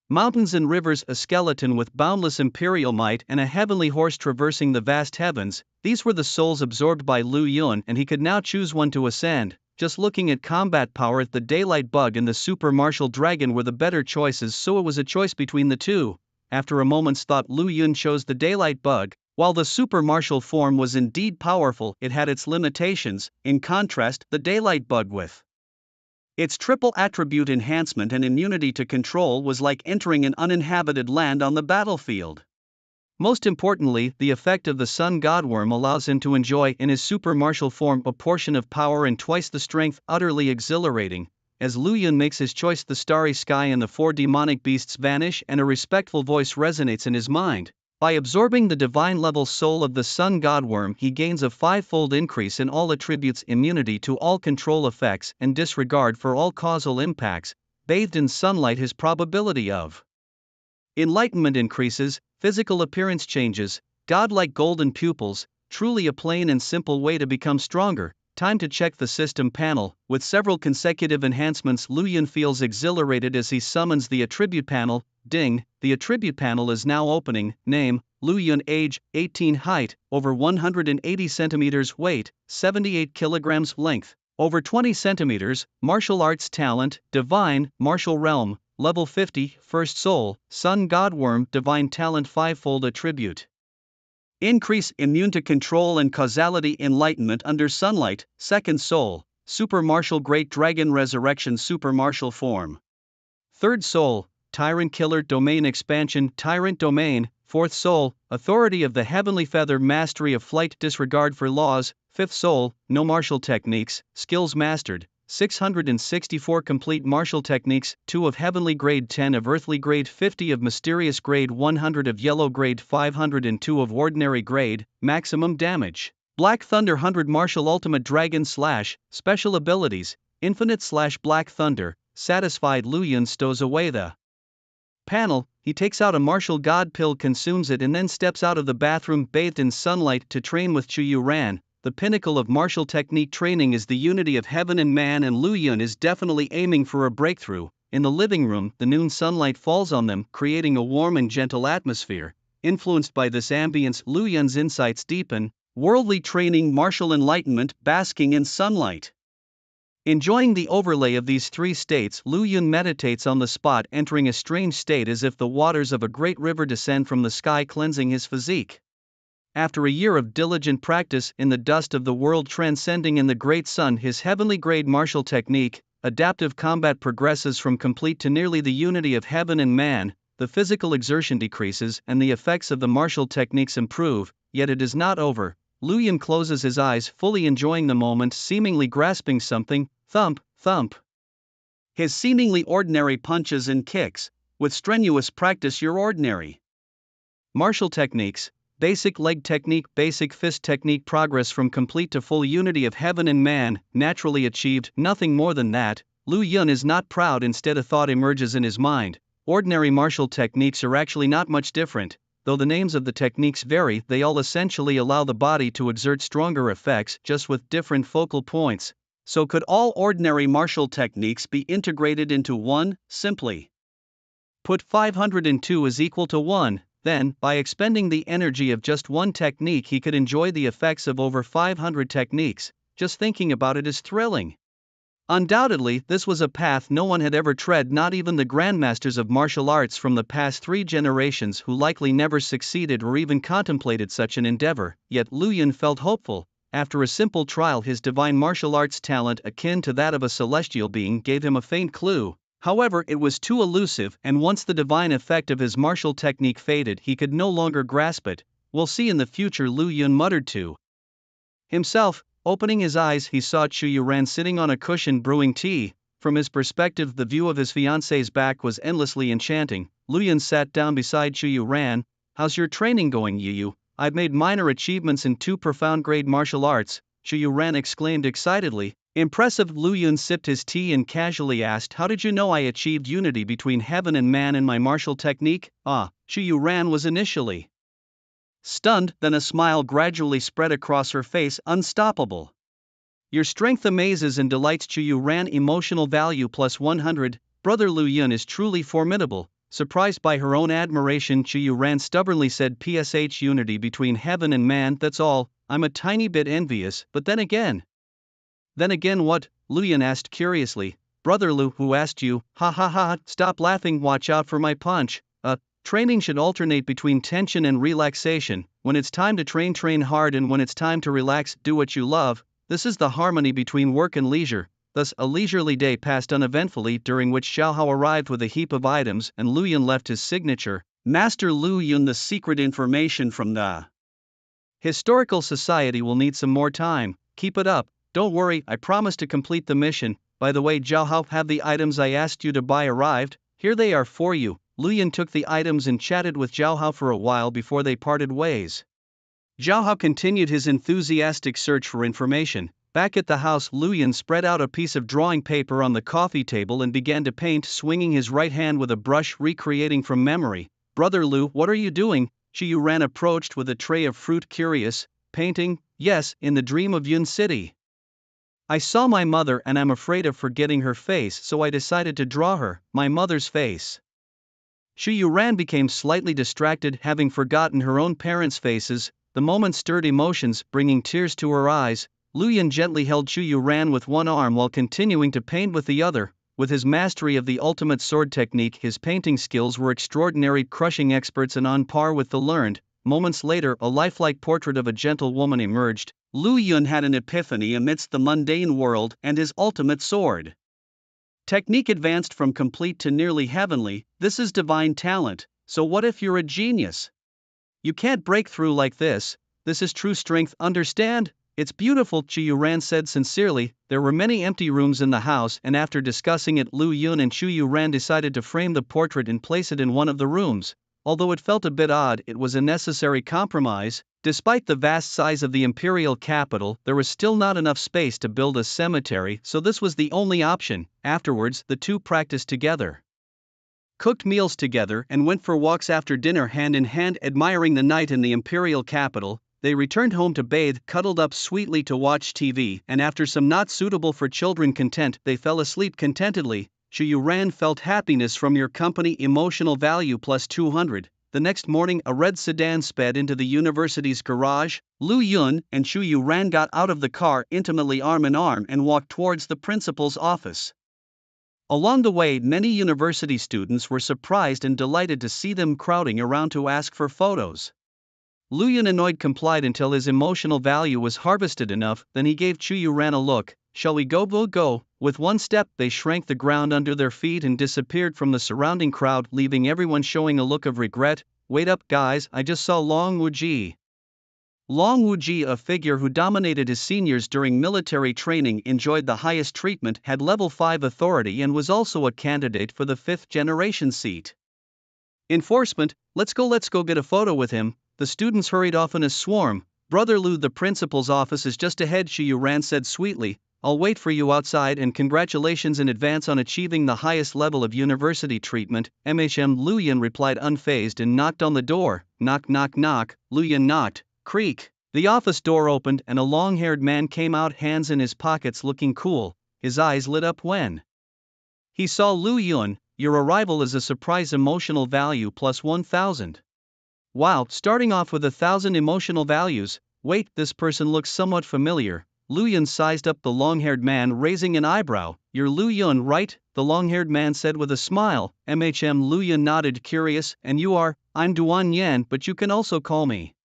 mountains and rivers, a skeleton with boundless imperial might, and a heavenly horse traversing the vast heavens. These were the souls absorbed by Lu Yun, and he could now choose one to ascend. Just looking at combat power, the daylight bug and the super martial dragon were the better choices, so it was a choice between the two. After a moment's thought, Lu Yun chose the daylight bug. While the super martial form was indeed powerful, it had its limitations. In contrast, the daylight bug with its triple attribute enhancement and immunity to control was like entering an uninhabited land on the battlefield. Most importantly, the effect of the Sun Godworm allows him to enjoy in his super martial form a portion of power and twice the strength, utterly exhilarating. As Lu Yun makes his choice, the starry sky and the 4 demonic beasts vanish, and a respectful voice resonates in his mind. By absorbing the divine level soul of the Sun Godworm, he gains a 5-fold increase in all attributes, immunity to all control effects, and disregard for all causal impacts. Bathed in sunlight, his probability of enlightenment increases, physical appearance changes, godlike golden pupils, truly a plain and simple way to become stronger. Time to check the system panel. With several consecutive enhancements, Lu Yun feels exhilarated as he summons the attribute panel. Ding, the attribute panel is now opening. Name, Lu Yun. Age, 18. Height, over 180 centimeters. Weight, 78 kilograms. Length, over 20 centimeters. Martial arts talent, divine, martial realm, level 50. First soul, Sun Godworm, divine talent, 5-fold attribute increase, immune to control and causality, enlightenment under sunlight. Second soul, super martial great dragon, resurrection, super martial form. Third soul, tyrant killer, domain expansion, tyrant domain. Fourth soul, authority of the heavenly feather, mastery of flight, disregard for laws. Fifth soul, no martial techniques, skills mastered. 664 complete martial techniques, 2 of heavenly grade, 10 of earthly grade, 50 of mysterious grade, 100 of yellow grade, 502 of ordinary grade. Maximum damage. Black Thunder 100 martial ultimate dragon slash, special abilities, infinite slash black thunder. Satisfied, Lu Yun stows away the panel. He takes out a martial god pill, consumes it, and then steps out of the bathroom bathed in sunlight to train with Qiu Ran. The pinnacle of martial technique training is the unity of heaven and man, and Lu Yun is definitely aiming for a breakthrough. In the living room, the noon sunlight falls on them, creating a warm and gentle atmosphere. Influenced by this ambience, Lu Yun's insights deepen. Worldly training, martial enlightenment, basking in sunlight. Enjoying the overlay of these 3 states, Lu Yun meditates on the spot, entering a strange state as if the waters of a great river descend from the sky, cleansing his physique. After a year of diligent practice in the dust of the world, transcending in the great sun, his heavenly grade martial technique, adaptive combat, progresses from complete to nearly the unity of heaven and man. The physical exertion decreases and the effects of the martial techniques improve, yet it is not over. Lu Yun closes his eyes, fully enjoying the moment, seemingly grasping something. Thump, thump. His seemingly ordinary punches and kicks. With strenuous practice, your ordinary martial techniques, basic leg technique, basic fist technique, progress from complete to full unity of heaven and man, naturally achieved, nothing more than that. Lu Yun is not proud, instead a thought emerges in his mind. Ordinary martial techniques are actually not much different. Though the names of the techniques vary, they all essentially allow the body to exert stronger effects, just with different focal points. So could all ordinary martial techniques be integrated into one? Simply put 502 is equal to 1. Then, by expending the energy of just one technique, he could enjoy the effects of over 500 techniques. Just thinking about it is thrilling. Undoubtedly, this was a path no one had ever tread, not even the grandmasters of martial arts from the past 3 generations, who likely never succeeded or even contemplated such an endeavor. Yet Lu Yun felt hopeful. After a simple trial, his divine martial arts talent, akin to that of a celestial being, gave him a faint clue. However, it was too elusive, and once the divine effect of his martial technique faded, he could no longer grasp it. "We'll see in the future," Lu Yun muttered to himself. Opening his eyes, he saw Chu Yuran sitting on a cushion brewing tea. From his perspective, the view of his fiancée's back was endlessly enchanting. Lu Yun sat down beside Chu Yuran. "How's your training going, Yu? I've made minor achievements in 2 profound grade martial arts," Chu Yuran exclaimed excitedly. Impressive. Lu Yun sipped his tea and casually asked, "How did you know I achieved unity between heaven and man in my martial technique?" Chu Yuran was initially stunned, then a smile gradually spread across her face. "Unstoppable. Your strength amazes and delights." Chu Yuran emotional value plus 100. "Brother Lu Yun is truly formidable." Surprised by her own admiration, Chu Yuran stubbornly said, "PSH unity between heaven and man, that's all. I'm a tiny bit envious, but then again." "Then again what?" Lu Yun asked curiously. "Brother Lu, who asked you?" "Ha ha ha, stop laughing, watch out for my punch." Training should alternate between tension and relaxation. When it's time to train, train hard, and when it's time to relax, do what you love. This is the harmony between work and leisure. Thus, a leisurely day passed uneventfully, during which Xiao Hao arrived with a heap of items, and Lu Yun left his signature. "Master Lu Yun, the secret information from the Historical Society will need some more time. Keep it up. Don't worry, I promise to complete the mission. By the way, Xiao Hao, have the items I asked you to buy arrived? Here they are for you." Lu Yun took the items and chatted with Xiao Hao for a while before they parted ways. Xiao Hao continued his enthusiastic search for information. Back at the house, Lu Yun spread out a piece of drawing paper on the coffee table and began to paint, swinging his right hand with a brush, recreating from memory. "Brother Lu, what are you doing?" Chu Yuran approached with a tray of fruit. "Curious. Painting?" "Yes, in the dream of Yun City. I saw my mother and I'm afraid of forgetting her face, so I decided to draw her, my mother's face." Chu Yuran became slightly distracted, having forgotten her own parents' faces. The moment stirred emotions, bringing tears to her eyes. Lu Yun gently held Chu Yuran with one arm while continuing to paint with the other. With his mastery of the ultimate sword technique, his painting skills were extraordinary, crushing experts and on par with the learned. Moments later, a lifelike portrait of a gentle woman emerged. Lu Yun had an epiphany amidst the mundane world, and his ultimate sword technique advanced from complete to nearly heavenly. This is divine talent. So what if you're a genius? You can't break through like this. This is true strength, understand? "It's beautiful," Chu Yuran said sincerely. There were many empty rooms in the house, and after discussing it, Lu Yun and Chu Yuran decided to frame the portrait and place it in one of the rooms. Although it felt a bit odd, it was a necessary compromise. Despite the vast size of the imperial capital, there was still not enough space to build a cemetery, so this was the only option. Afterwards, the two practiced together, cooked meals together, and went for walks after dinner hand in hand, admiring the night in the imperial capital. They returned home to bathe, cuddled up sweetly to watch TV, and after some not suitable for children content, they fell asleep contentedly. Chu Yuran felt happiness from your company, emotional value plus 200. The next morning, a red sedan sped into the university's garage. Lu Yun and Chu Yuran got out of the car, intimately arm in arm, and walked towards the principal's office. Along the way, many university students were surprised and delighted to see them crowding around to ask for photos. Lu Yun, annoyed, complied until his emotional value was harvested enough. Then he gave Chu Yuran a look. "Shall we go?" "We'll go." With one step, they shrank the ground under their feet and disappeared from the surrounding crowd, leaving everyone showing a look of regret. "Wait up, guys, I just saw Long Wuji." Long Wuji, a figure who dominated his seniors during military training, enjoyed the highest treatment, had level 5 authority, and was also a candidate for the 5th generation seat. Enforcement, let's go get a photo with him." The students hurried off in a swarm. "Brother Lu, the principal's office is just ahead," Chu Yuran said sweetly. "I'll wait for you outside, and congratulations in advance on achieving the highest level of university treatment." Lu Yun replied unfazed and knocked on the door. Knock knock knock. Lu Yun knocked. Creak. The office door opened and a long-haired man came out, hands in his pockets, looking cool. His eyes lit up when he saw Lu Yun. "Your arrival is a surprise, emotional value plus 1000. Wow, starting off with 1,000 emotional values. Wait, this person looks somewhat familiar. Lu Yun sized up the long-haired man, raising an eyebrow. You're Lu Yun, right? The long-haired man said with a smile. Lu Yun nodded, curious. And you are? I'm Duan Yan, but you can also call me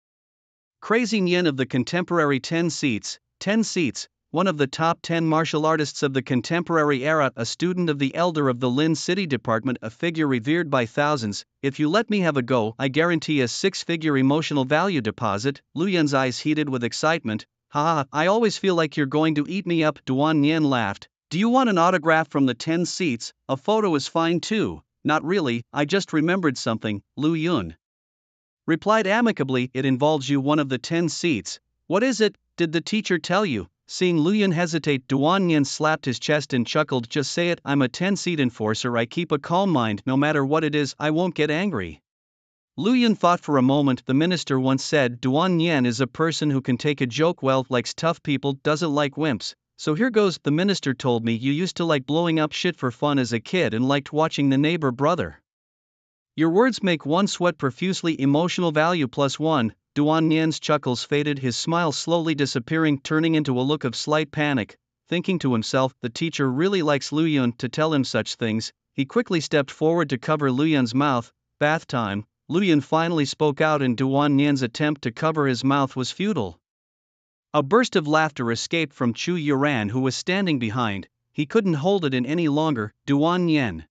Crazy Yin of the contemporary 10 Seats. 10 Seats, one of the top 10 martial artists of the contemporary era, a student of the elder of the Lin City Department, a figure revered by thousands. If you let me have a go, I guarantee a six-figure emotional value deposit. Lu Yun's eyes heated with excitement. Haha, I always feel like you're going to eat me up. Duan Yan laughed. Do you want an autograph from the 10 Seats? A photo is fine too. Not really, I just remembered something, Lu Yun replied amicably. It involves you, one of the 10 Seats. What is it? Did the teacher tell you? Seeing Lu Yun hesitate, Duan Yin slapped his chest and chuckled. Just say it. I'm a 10-seat enforcer. I keep a calm mind. No matter what it is, I won't get angry. Lu Yun thought for a moment. The minister once said Duan Yin is a person who can take a joke well, likes tough people, doesn't like wimps. So here goes. The minister told me you used to like blowing up shit for fun as a kid and liked watching the neighbor brother. Your words make one sweat profusely. Emotional value +1. Duan Yan's chuckles faded, his smile slowly disappearing, turning into a look of slight panic. Thinking to himself, the teacher really likes Lu Yun to tell him such things. He quickly stepped forward to cover Lu Yun's mouth. Bath time. Lu Yun finally spoke out, and Duan Yan's attempt to cover his mouth was futile. A burst of laughter escaped from Chu Yuran, who was standing behind. He couldn't hold it in any longer. Duan Yan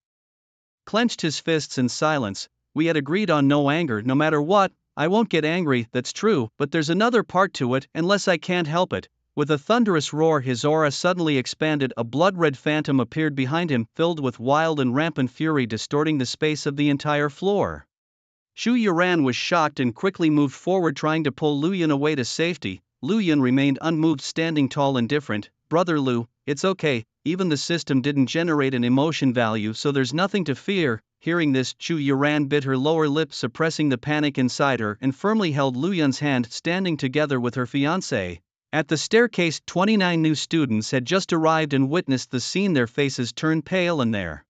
clenched his fists in silence. We had agreed on no anger, no matter what. I won't get angry, that's true, but there's another part to it, unless I can't help it. With a thunderous roar, his aura suddenly expanded. A blood-red phantom appeared behind him, filled with wild and rampant fury, distorting the space of the entire floor. Chu Yuran was shocked and quickly moved forward, trying to pull Lu Yun away to safety. Lu Yun remained unmoved, standing tall, indifferent. Brother Lu, it's okay, even the system didn't generate an emotion value, so there's nothing to fear. Hearing this, Chu Yuran bit her lower lip, suppressing the panic inside her, and firmly held Lu Yun's hand, standing together with her fiancé. At the staircase, 29 new students had just arrived and witnessed the scene. Their faces turned pale and their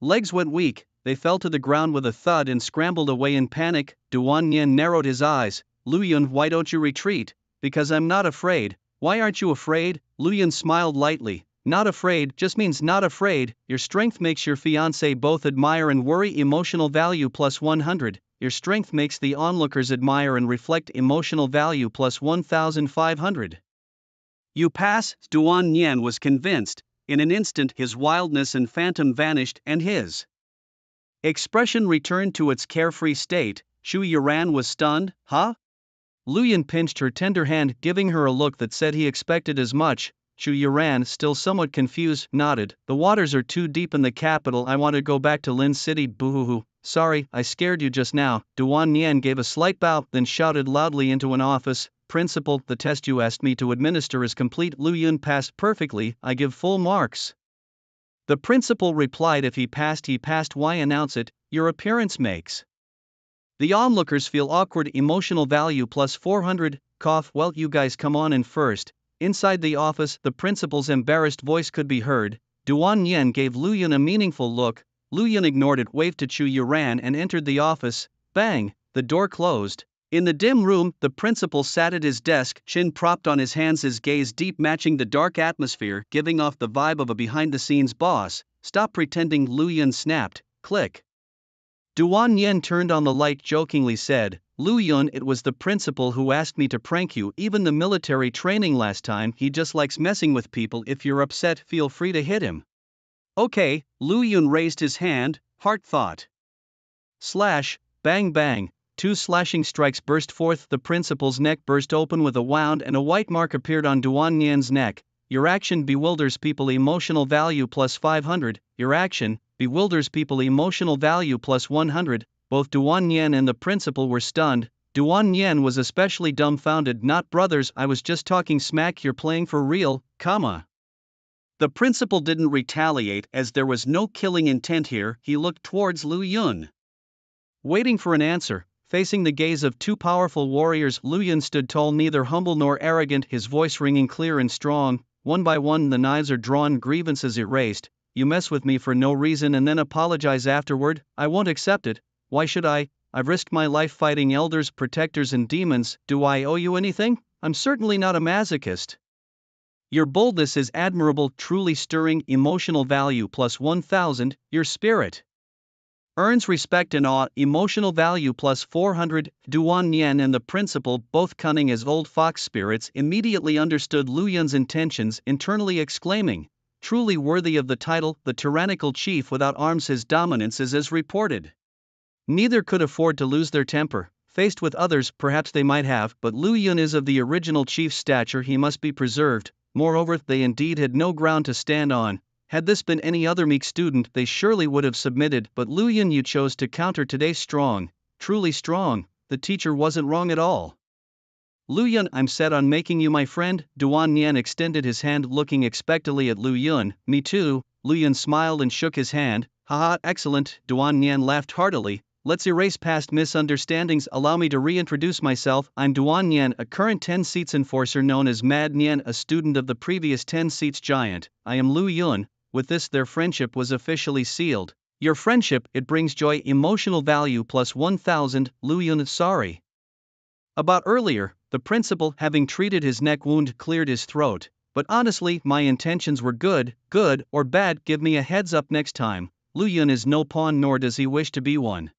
legs went weak. They fell to the ground with a thud and scrambled away in panic. Duan Yin narrowed his eyes. Lu Yun, why don't you retreat? Because I'm not afraid. Why aren't you afraid? Lu Yun smiled lightly. Not afraid just means not afraid. Your strength makes your fiancé both admire and worry. Emotional value +100. Your strength makes the onlookers admire and reflect. Emotional value +1,500. You pass. Duan Yan was convinced. In an instant, his wildness and phantom vanished, and his expression returned to its carefree state. Chu Yuran was stunned. Huh? Lu Yun pinched her tender hand, giving her a look that said he expected as much. Chu Yuran, still somewhat confused, nodded. The waters are too deep in the capital. I want to go back to Lin City. Boo-hoo-hoo. Sorry, I scared you just now. Duan Yan gave a slight bow, then shouted loudly into an office. Principal, the test you asked me to administer is complete. Lu Yun passed perfectly. I give full marks. The principal replied, if he passed, he passed. Why announce it? Your appearance makes the onlookers feel awkward. Emotional value +400. Cough. Well, you guys come on in first. Inside the office, the principal's embarrassed voice could be heard. Duan Yan gave Lu Yun a meaningful look. Lu Yun ignored it, waved to Chu Yuran, and entered the office. Bang! The door closed. In the dim room, the principal sat at his desk, chin propped on his hands, his gaze deep, matching the dark atmosphere, giving off the vibe of a behind-the-scenes boss. Stop pretending, Lu Yun snapped. Click. Duan Yan turned on the light, jokingly said, Lu Yun, it was the principal who asked me to prank you. Even the military training last time. He just likes messing with people. If you're upset, feel free to hit him. Okay. Lu Yun raised his hand. Heart thought. Slash. Bang bang. 2 slashing strikes burst forth. The principal's neck burst open with a wound, and a white mark appeared on Duan Yan's neck. Your action bewilders people. Emotional value +500. Your action bewilders people. Emotional value +100. Both Duan Yan and the principal were stunned. Duan Yan was especially dumbfounded. Not brothers, I was just talking smack. You're playing for real, comma. The principal didn't retaliate, as there was no killing intent here. He looked towards Lu Yun, waiting for an answer. Facing the gaze of 2 powerful warriors, Lu Yun stood tall, neither humble nor arrogant, his voice ringing clear and strong. One by one the knives are drawn, grievances erased. You mess with me for no reason and then apologize afterward. I won't accept it. Why should I? I've risked my life fighting elders, protectors, and demons. Do I owe you anything? I'm certainly not a masochist. Your boldness is admirable, truly stirring. Emotional value plus 1000, your spirit earns respect and awe. Emotional value plus 400. Duan Nian and the principal, both cunning as old fox spirits, immediately understood Lu Yun's intentions, internally exclaiming, "Truly worthy of the title, the tyrannical chief without arms. His dominance is as reported." Neither could afford to lose their temper. Faced with others, perhaps they might have, but Lu Yun is of the original chief's stature. He must be preserved. Moreover, they indeed had no ground to stand on. Had this been any other meek student, they surely would have submitted, but Lu Yun, you chose to counter today. Strong, truly strong. The teacher wasn't wrong at all. Lu Yun, I'm set on making you my friend. Duan Nian extended his hand, looking expectantly at Lu Yun. Me too. Lu Yun smiled and shook his hand. Haha, excellent. Duan Nian laughed heartily. Let's erase past misunderstandings. Allow me to reintroduce myself. I'm Duan Nian, a current 10 seats enforcer known as Mad Nian, a student of the previous 10 seats giant. I am Lu Yun. With this, their friendship was officially sealed. Your friendship, it brings joy. Emotional value plus 1000. Lu Yun, sorry about earlier. The principal, having treated his neck wound, cleared his throat. But honestly, my intentions were good or bad. Give me a heads up next time. Lu Yun is no pawn, nor does he wish to be one.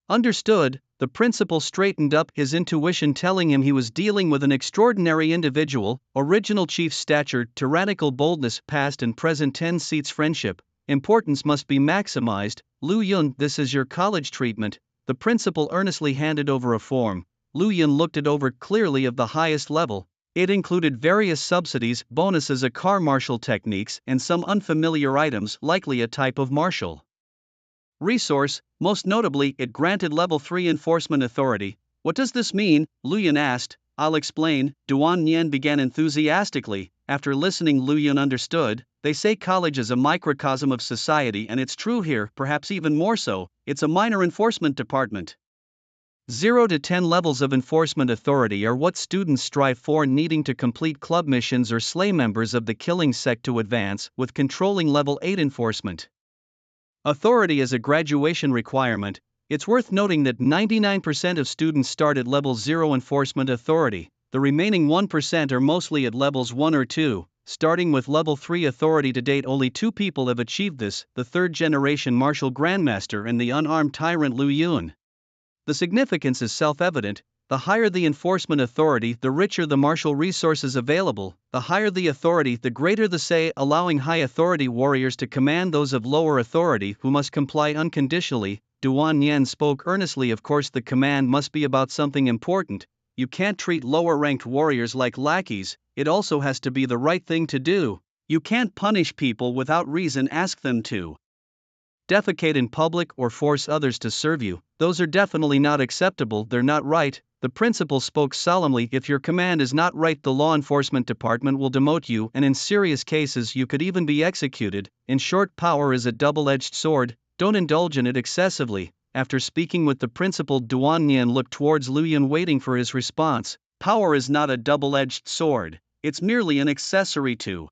Understood. The principal straightened up, his intuition telling him he was dealing with an extraordinary individual. Original chief stature, tyrannical boldness, past and present 10 seats friendship. Importance must be maximized. Lu Yun, this is your college treatment. The principal earnestly handed over a form. Lu Yun looked it over, clearly of the highest level. It included various subsidies, bonuses, a car martial techniques, and some unfamiliar items, likely a type of martial resource. Most notably, it granted level 3 enforcement authority. What does this mean? Lu Yun asked. I'll explain. Duan Nian began enthusiastically. After listening, Lu Yun understood. They say college is a microcosm of society, and it's true here, perhaps even more so. It's a minor enforcement department. 0 to 10 levels of enforcement authority are what students strive for, needing to complete club missions or slay members of the killing sect to advance, with controlling level 8 enforcement authority as a graduation requirement. It's worth noting that 99% of students start at level 0 enforcement authority. The remaining 1% are mostly at levels 1 or 2. Starting with level 3 authority to date, only 2 people have achieved this, the 3rd generation martial grandmaster and the unarmed tyrant Lu Yun. The significance is self-evident. The higher the enforcement authority, the richer the martial resources available. The higher the authority, the greater the say, allowing high authority warriors to command those of lower authority, who must comply unconditionally. Duan Nian spoke earnestly. Of course, the command must be about something important. You can't treat lower-ranked warriors like lackeys. It also has to be the right thing to do. You can't punish people without reason, ask them to defecate in public or force others to serve you. Those are definitely not acceptable, they're not right. The principal spoke solemnly. If your command is not right, the law enforcement department will demote you, and in serious cases you could even be executed. In short, power is a double-edged sword. Don't indulge in it excessively. After speaking with the principal, Duan Nian looked towards Lu Yun, waiting for his response. Power is not a double-edged sword. It's merely an accessory to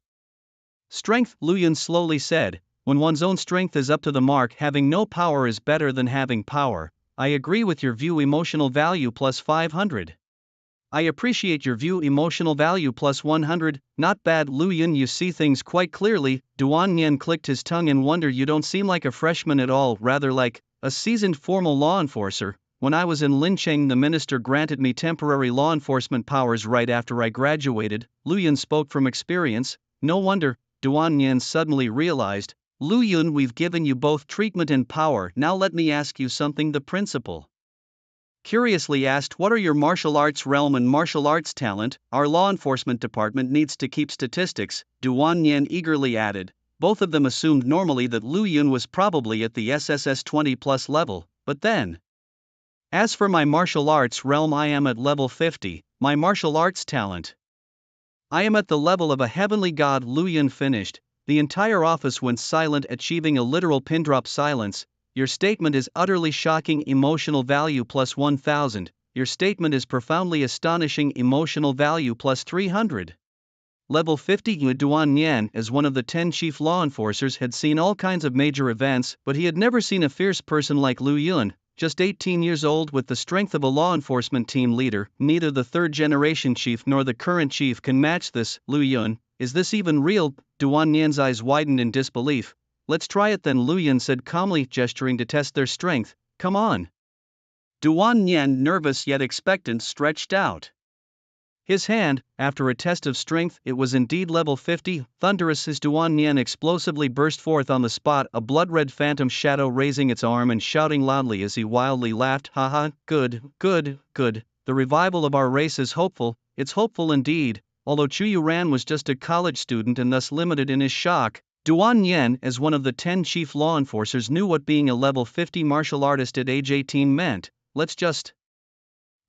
strength, Lu Yun slowly said. When one's own strength is up to the mark, having no power is better than having power. I agree with your view. Emotional value plus 500. I appreciate your view. Emotional value plus 100. Not bad, Lu Yun, you see things quite clearly. Duan Nian clicked his tongue in wonder. You don't seem like a freshman at all, rather like a seasoned formal law enforcer. When I was in Lincheng, the minister granted me temporary law enforcement powers right after I graduated. Lu Yun spoke from experience. No wonder. Duan Nian suddenly realized. Lu Yun, we've given you both treatment and power. Now let me ask you something. The principal curiously asked, what are your martial arts realm and martial arts talent? Our law enforcement department needs to keep statistics, Duan Nian eagerly added. Both of them assumed normally that Lu Yun was probably at the SSS 20 plus level, but then, as for my martial arts realm, I am at level 50. My martial arts talent, I am at the level of a heavenly god. Lu Yun finished. The entire office went silent, achieving a literal pin drop silence. Your statement is utterly shocking. Emotional value plus 1000. Your statement is profoundly astonishing. Emotional value plus 300. Level 50. Duan Nian, as one of the 10 chief law enforcers, had seen all kinds of major events, but he had never seen a fierce person like Lu Yun. just 18 years old with the strength of a law enforcement team leader. Neither the third-generation chief nor the current chief can match this. Lu Yun, is this even real? Duan Nian's eyes widened in disbelief. Let's try it then, Lu Yun said calmly, gesturing to test their strength. Come on. Duan Nian, nervous yet expectant, stretched out his hand. After a test of strength, it was indeed level 50. Thunderous as Duan Nian explosively burst forth on the spot, a blood-red phantom shadow raising its arm and shouting loudly as he wildly laughed. Haha, good, good, good. The revival of our race is hopeful, it's hopeful indeed. Although Chu Yuran was just a college student and thus limited in his shock, Duan Nian, as one of the 10 chief law enforcers, knew what being a level 50 martial artist at age 18 meant. Let's just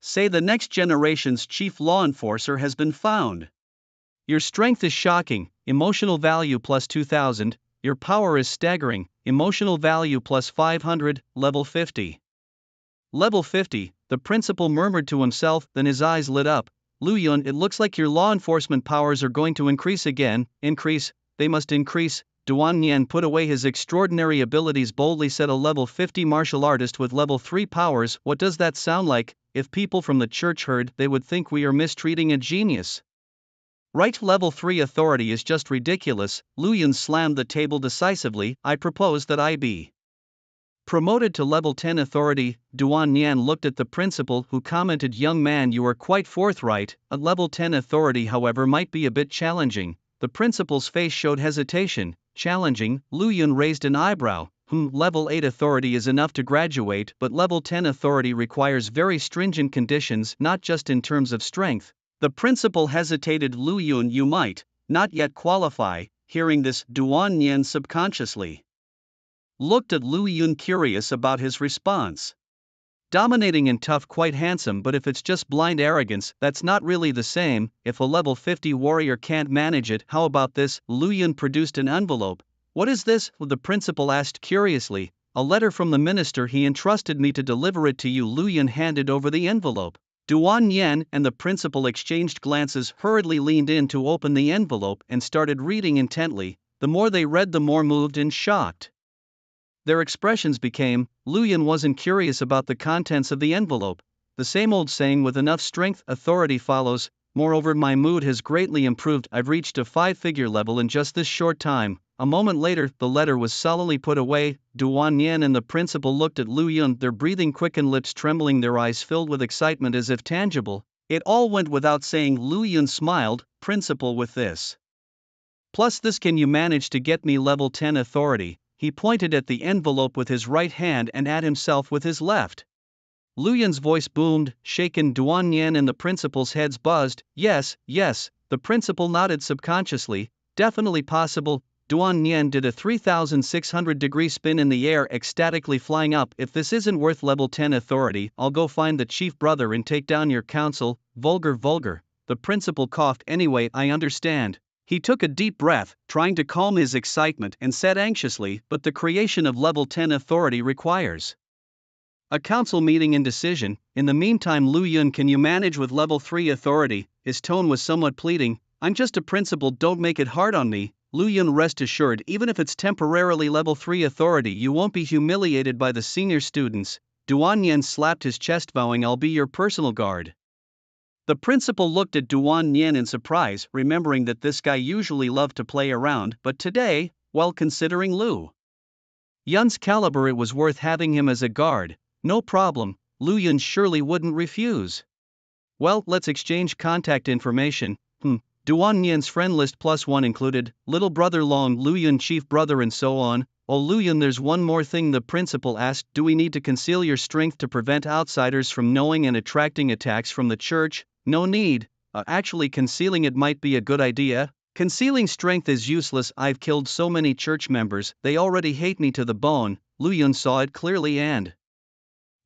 say the next generation's chief law enforcer has been found. Your strength is shocking, emotional value plus 2000, your power is staggering, emotional value plus 500, level 50. Level 50, the principal murmured to himself, then his eyes lit up. Lu Yun, it looks like your law enforcement powers are going to increase again. Increase, they must increase. Duan Nian put away his extraordinary abilities boldly, said, a level 50 martial artist with level 3 powers, what does that sound like? If people from the church heard, they would think we are mistreating a genius. Right, level 3 authority is just ridiculous. Lu Yun slammed the table decisively. I propose that I be promoted to level 10 authority. Duan Nian looked at the principal, who commented, young man, you are quite forthright. A level 10 authority, however, might be a bit challenging. The principal's face showed hesitation. Challenging? Lu Yun raised an eyebrow. Level 8 authority is enough to graduate, but level 10 authority requires very stringent conditions, not just in terms of strength. The principal hesitated. Lu Yun, you might not yet qualify. Hearing this, Duan Nian subconsciously looked at Lu Yun, curious about his response. Dominating and tough, quite handsome, but if it's just blind arrogance, that's not really the same. If a level 50 warrior can't manage it, how about this? Lu Yun produced an envelope. What is this? The principal asked curiously. A letter from the minister, he entrusted me to deliver it to you. Lu Yun handed over the envelope. Duan Nian and the principal exchanged glances, hurriedly leaned in to open the envelope and started reading intently. The more they read, the more moved and shocked their expressions became. Lu Yun wasn't curious about the contents of the envelope. The same old saying, with enough strength, authority follows. Moreover, my mood has greatly improved. I've reached a 5-figure level in just this short time. A moment later, the letter was sullenly put away. Duan Nian and the principal looked at Lu Yun, their breathing quickened, lips trembling, their eyes filled with excitement as if tangible. It all went without saying. Lu Yun smiled. Principal, with this plus this, can you manage to get me level 10 authority? He pointed at the envelope with his right hand and at himself with his left. Lu Yun's voice boomed, shaken. Duan Nian and the principal's heads buzzed. Yes, yes, the principal nodded subconsciously. Definitely possible. Duan Nian did a 3,600-degree spin in the air, ecstatically flying up. If this isn't worth level 10 authority, I'll go find the chief brother and take down your council. Vulgar, vulgar. The principal coughed. Anyway, I understand. He took a deep breath, trying to calm his excitement, and said anxiously, but the creation of level 10 authority requires a council meeting and decision. In the meantime, Lu Yun, can you manage with level 3 authority? His tone was somewhat pleading. I'm just a principal, don't make it hard on me. Lu Yun, rest assured, even if it's temporarily level 3 authority, you won't be humiliated by the senior students. Duan Nian slapped his chest, vowing, I'll be your personal guard. The principal looked at Duan Nian in surprise, remembering that this guy usually loved to play around, but today, well, considering Lu Yun's caliber, it was worth having him as a guard. No problem, Lu Yun surely wouldn't refuse. Well, let's exchange contact information. Duan Nian's friend list +1 included little brother Long, Lu Yun chief brother, and so on. Oh, Lu Yun, there's one more thing, the principal asked. Do we need to conceal your strength to prevent outsiders from knowing and attracting attacks from the church? No need. Actually, concealing it might be a good idea. Concealing strength is useless. I've killed so many church members, they already hate me to the bone. Lu Yun saw it clearly and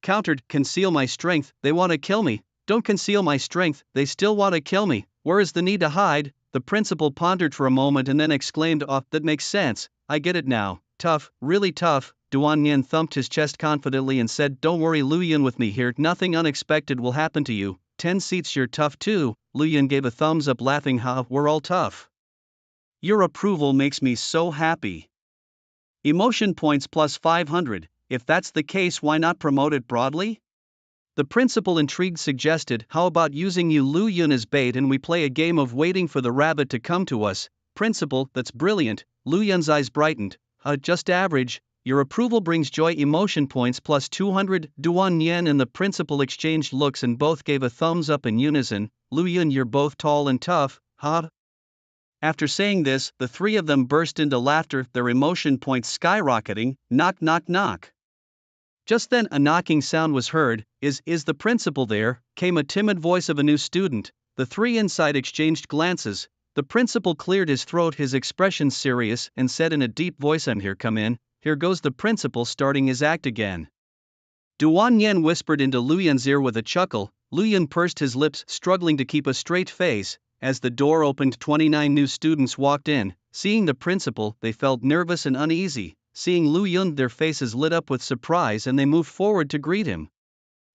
countered, conceal my strength, they want to kill me. Don't conceal my strength, they still want to kill me. Where is the need to hide? The principal pondered for a moment and then exclaimed, oh, that makes sense, I get it now. Tough, really tough. Duan Nian thumped his chest confidently and said, don't worry, Lu Yun, with me here, nothing unexpected will happen to you. 10 seats, you're tough too. Lu Yun gave a thumbs up, laughing, we're all tough. Your approval makes me so happy. Emotion points +500. If that's the case, why not promote it broadly? The principal, intrigued, suggested, how about using you Lu Yun as bait and we play a game of waiting for the rabbit to come to us? Principal, that's brilliant. Lu Yun's eyes brightened. Just average. Your approval brings joy. Emotion points plus 200. Duan Yen and the principal exchanged looks and both gave a thumbs up in unison. Lu Yun, you're both tall and tough, huh? After saying this, the three of them burst into laughter, their emotion points skyrocketing. Knock, knock, knock. Just then a knocking sound was heard. Is the principal there? Came a timid voice of a new student. The three inside exchanged glances. The principal cleared his throat, his expression serious, and said in a deep voice, I'm here, come in. Here goes the principal starting his act again. Duan Yen whispered into Lu Yun's ear with a chuckle. Lu Yun pursed his lips, struggling to keep a straight face. As the door opened, 29 new students walked in. Seeing the principal, they felt nervous and uneasy. Seeing Lu Yun, their faces lit up with surprise and they moved forward to greet him.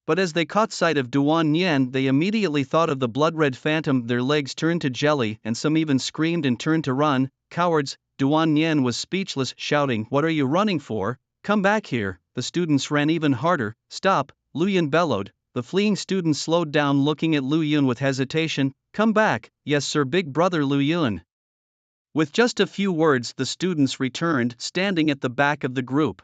But as they caught sight of Duan Yen, they immediately thought of the blood-red phantom. Their legs turned to jelly and some even screamed and turned to run. Cowards! Duan Yen was speechless, shouting, what are you running for? Come back here! The students ran even harder. Stop! Lu Yun bellowed. The fleeing students slowed down, looking at Lu Yun with hesitation. Come back! Yes sir, big brother Lu Yun. With just a few words, the students returned, standing at the back of the group.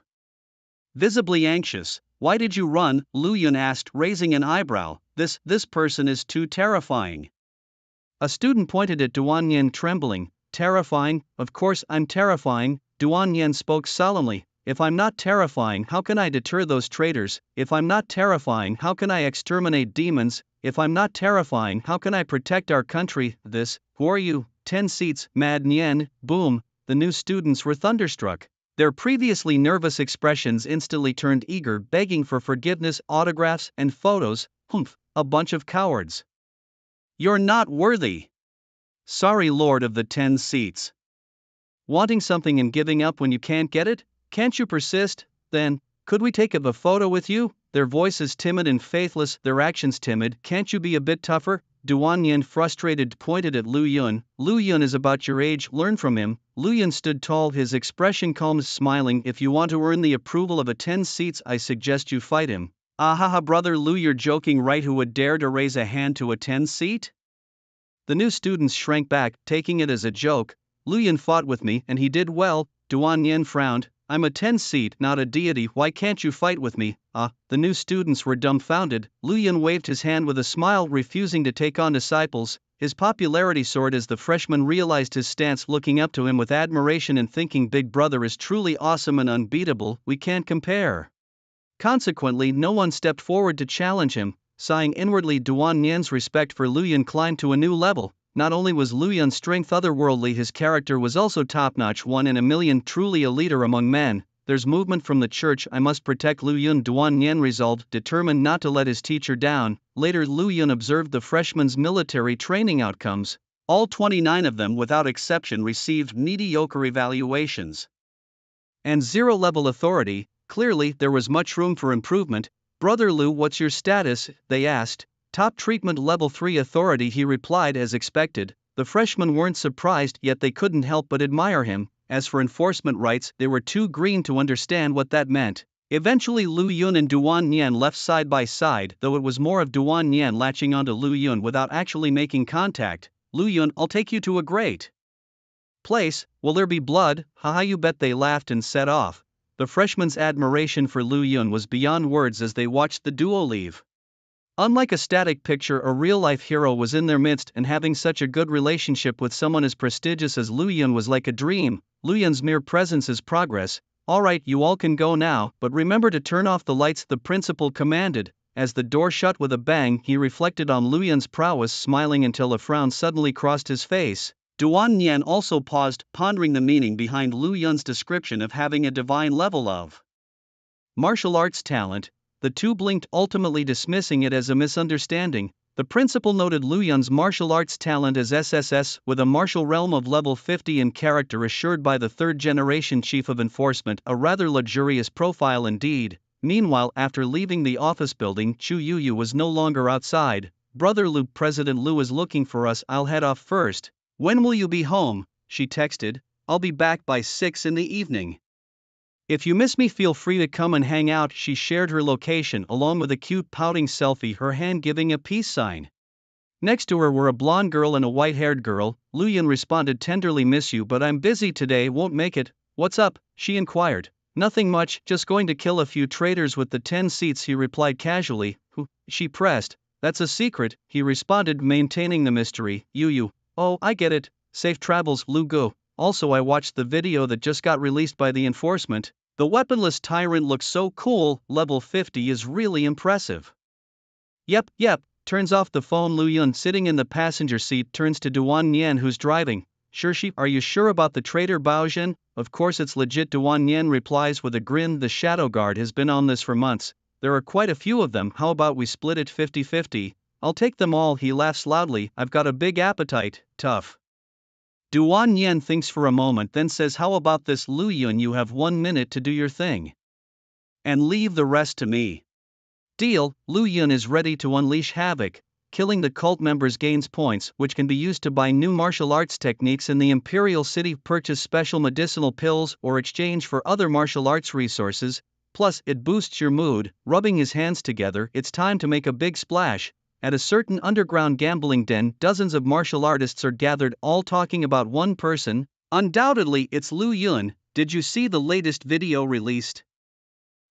Visibly anxious. Why did you run? Lu Yun asked, raising an eyebrow. This person is too terrifying. A student pointed at Duan Yen, trembling. Terrifying? Of course I'm terrifying. Duan Yen spoke solemnly. If I'm not terrifying, how can I deter those traitors? If I'm not terrifying, how can I exterminate demons? If I'm not terrifying, how can I protect our country? Who are you? 10 seats, Mad Nien, boom. The new students were thunderstruck. Their previously nervous expressions instantly turned eager, begging for forgiveness, autographs, and photos. Humph, a bunch of cowards. You're not worthy. Sorry, Lord of the 10 seats. Wanting something and giving up when you can't get it? Can't you persist? Then, could we take a photo with you? Their voices timid and faithless, their actions timid. Can't you be a bit tougher? Duan Yen, frustrated, pointed at Lu Yun. Lu Yun is about your age, learn from him. Lu Yun stood tall, his expression calm, smiling. If you want to earn the approval of a 10 seats, I suggest you fight him. Ahaha, brother Lu, you're joking, right? Who would dare to raise a hand to a 10 seat? The new students shrank back, taking it as a joke. Lu Yun fought with me, and he did well. Duan Yen frowned. I'm a 10 seat, not a deity, why can't you fight with me? The new students were dumbfounded. Lu Yun waved his hand with a smile, refusing to take on disciples. His popularity soared as the freshmen realized his stance, looking up to him with admiration and thinking, big brother is truly awesome and unbeatable, we can't compare. Consequently, no one stepped forward to challenge him. Sighing inwardly, Duan Yen's respect for Lu Yun climbed to a new level. Not only was Lu Yun's strength otherworldly, his character was also top-notch, one in a million, truly a leader among men. There's movement from the church, I must protect Lu Yun, Duan Yen resolved, determined not to let his teacher down. Later, Lu Yun observed the freshmen's military training outcomes. All 29 of them without exception received mediocre evaluations and zero level authority. Clearly, there was much room for improvement. Brother Lu, what's your status? They asked. Top treatment, level 3 authority, he replied as expected. The freshmen weren't surprised, yet they couldn't help but admire him. As for enforcement rights, they were too green to understand what that meant. Eventually Lu Yun and Duan Yen left side by side, though it was more of Duan Yen latching onto Lu Yun without actually making contact. Lu Yun, I'll take you to a great place. Will there be blood? Haha, you bet, they laughed and set off. The freshmen's admiration for Lu Yun was beyond words as they watched the duo leave. Unlike a static picture, a real-life hero was in their midst, and having such a good relationship with someone as prestigious as Lu Yun was like a dream. Lu Yun's mere presence is progress. Alright, you all can go now, but remember to turn off the lights, the principal commanded. As the door shut with a bang, he reflected on Lu Yun's prowess, smiling until a frown suddenly crossed his face. Duan Yen also paused, pondering the meaning behind Lu Yun's description of having a divine level of martial arts talent. The two blinked, ultimately dismissing it as a misunderstanding. The principal noted Lu Yun's martial arts talent as SSS, with a martial realm of level 50 in character assured by the third-generation chief of enforcement, a rather luxurious profile indeed. Meanwhile, after leaving the office building, Chu Yuyu was no longer outside. Brother Lu, President Lu is looking for us, I'll head off first. When will you be home? She texted. I'll be back by 6 in the evening. If you miss me, feel free to come and hang out. She shared her location along with a cute pouting selfie, her hand giving a peace sign. Next to her were a blonde girl and a white-haired girl. Luyun responded tenderly, miss you but I'm busy today, won't make it. What's up? She inquired. Nothing much, just going to kill a few traitors with the 10 seats, he replied casually. Who? She pressed. That's a secret, he responded, maintaining the mystery. You. Oh, I get it. Safe travels, Lu Gu. Also, I watched the video that just got released by the enforcement. The weaponless tyrant looks so cool, level 50 is really impressive. Yep. Turns off the phone. Luyun, sitting in the passenger seat, turns to Duan Nian, who's driving. Are you sure about the traitor Baozhen? Of course it's legit, Duan Nian replies with a grin. The Shadow Guard has been on this for months. There are quite a few of them, how about we split it 50-50? I'll take them all, he laughs loudly. I've got a big appetite. Tough. Duan Nian thinks for a moment, then says, how about this, Luyun, you have 1 minute to do your thing. And leave the rest to me. Deal. Luyun is ready to unleash havoc. Killing the cult members gains points, which can be used to buy new martial arts techniques in the Imperial City, purchase special medicinal pills, or exchange for other martial arts resources. Plus, it boosts your mood. Rubbing his hands together, it's time to make a big splash. At a certain underground gambling den, dozens of martial artists are gathered, all talking about one person. Undoubtedly, it's Luyun. Did you see the latest video released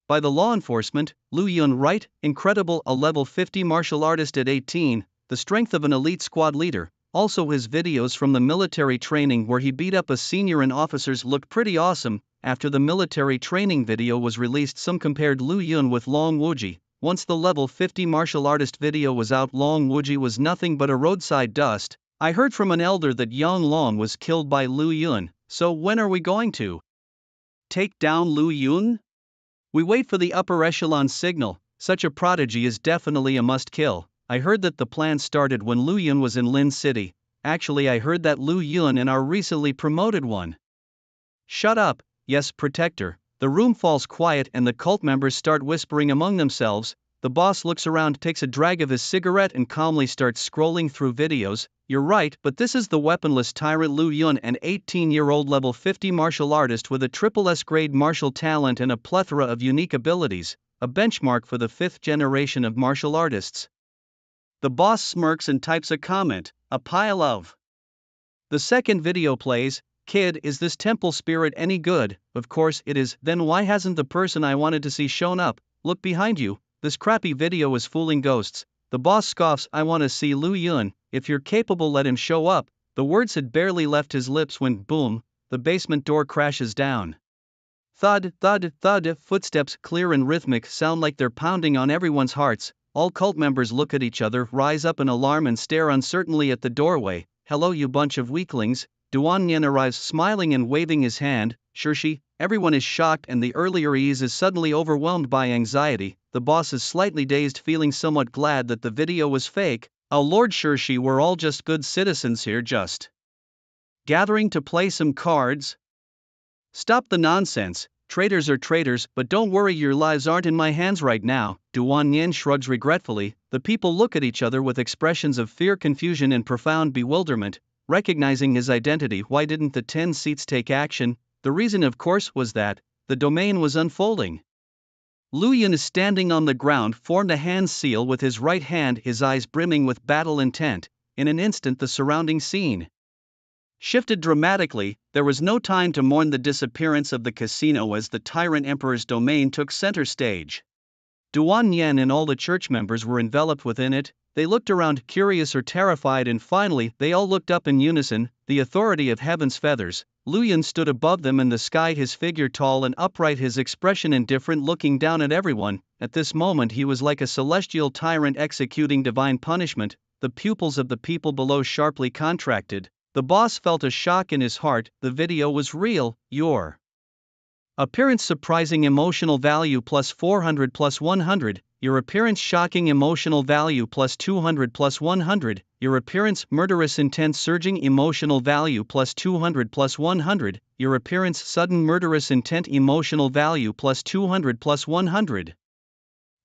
by the law enforcement? Luyun, right? Incredible, a level 50 martial artist at 18, the strength of an elite squad leader. Also, his videos from the military training where he beat up a senior and officers looked pretty awesome. After the military training video was released, some compared Luyun with Long Wuji. Once the level 50 martial artist video was out, Long Wuji was nothing but a roadside dust. I heard from an elder that Yang Long was killed by Luyun, so when are we going to take down Luyun? We wait for the upper echelon signal. Such a prodigy is definitely a must-kill. I heard that the plan started when Luyun was in Lin City. Actually, I heard that Luyun and our recently promoted one. Shut up. Yes, Protector. The room falls quiet and the cult members start whispering among themselves. The boss looks around, takes a drag of his cigarette and calmly starts scrolling through videos. You're right, but this is the weaponless tyrant Luyun, an 18-year-old level 50 martial artist with a triple S grade martial talent and a plethora of unique abilities, a benchmark for the 5th generation of martial artists. The boss smirks and types a comment, a pile of. The second video plays. Kid, is this temple spirit any good? Of course it is. Then why hasn't the person I wanted to see shown up? Look behind you. This crappy video is fooling ghosts. The boss scoffs. I want to see Luyun. If you're capable, let him show up. The words had barely left his lips when, boom, the basement door crashes down. Thud, thud, thud, footsteps, clear and rhythmic, sound like they're pounding on everyone's hearts. All cult members look at each other, rise up in alarm and stare uncertainly at the doorway. Hello, you bunch of weaklings. Duan Nian arrives smiling and waving his hand. Everyone is shocked and the earlier ease is suddenly overwhelmed by anxiety. The boss is slightly dazed, feeling somewhat glad that the video was fake. Oh Lord Shirshi, we're all just good citizens here, just gathering to play some cards. Stop the nonsense. Traitors are traitors, but don't worry, your lives aren't in my hands right now. Duan Nian shrugs regretfully. The people look at each other with expressions of fear, confusion and profound bewilderment. Recognizing his identity, why didn't the 10 seats take action? The reason, of course, was that the domain was unfolding. Luyun is standing on the ground, formed a hand seal with his right hand, his eyes brimming with battle intent. In an instant the surrounding scene shifted dramatically. There was no time to mourn the disappearance of the casino as the tyrant emperor's domain took center stage. Duan Nian and all the church members were enveloped within it. They looked around, curious or terrified, and finally they all looked up in unison. The authority of heaven's feathers. Luyun stood above them in the sky, his figure tall and upright, his expression indifferent, looking down at everyone. At this moment he was like a celestial tyrant executing divine punishment. The pupils of the people below sharply contracted. The boss felt a shock in his heart. The video was real. Your appearance surprising emotional value plus 400 plus 100. Your appearance shocking emotional value plus 200 plus 100. Your appearance murderous intent surging emotional value plus 200 plus 100. Your appearance sudden murderous intent emotional value plus 200 plus 100.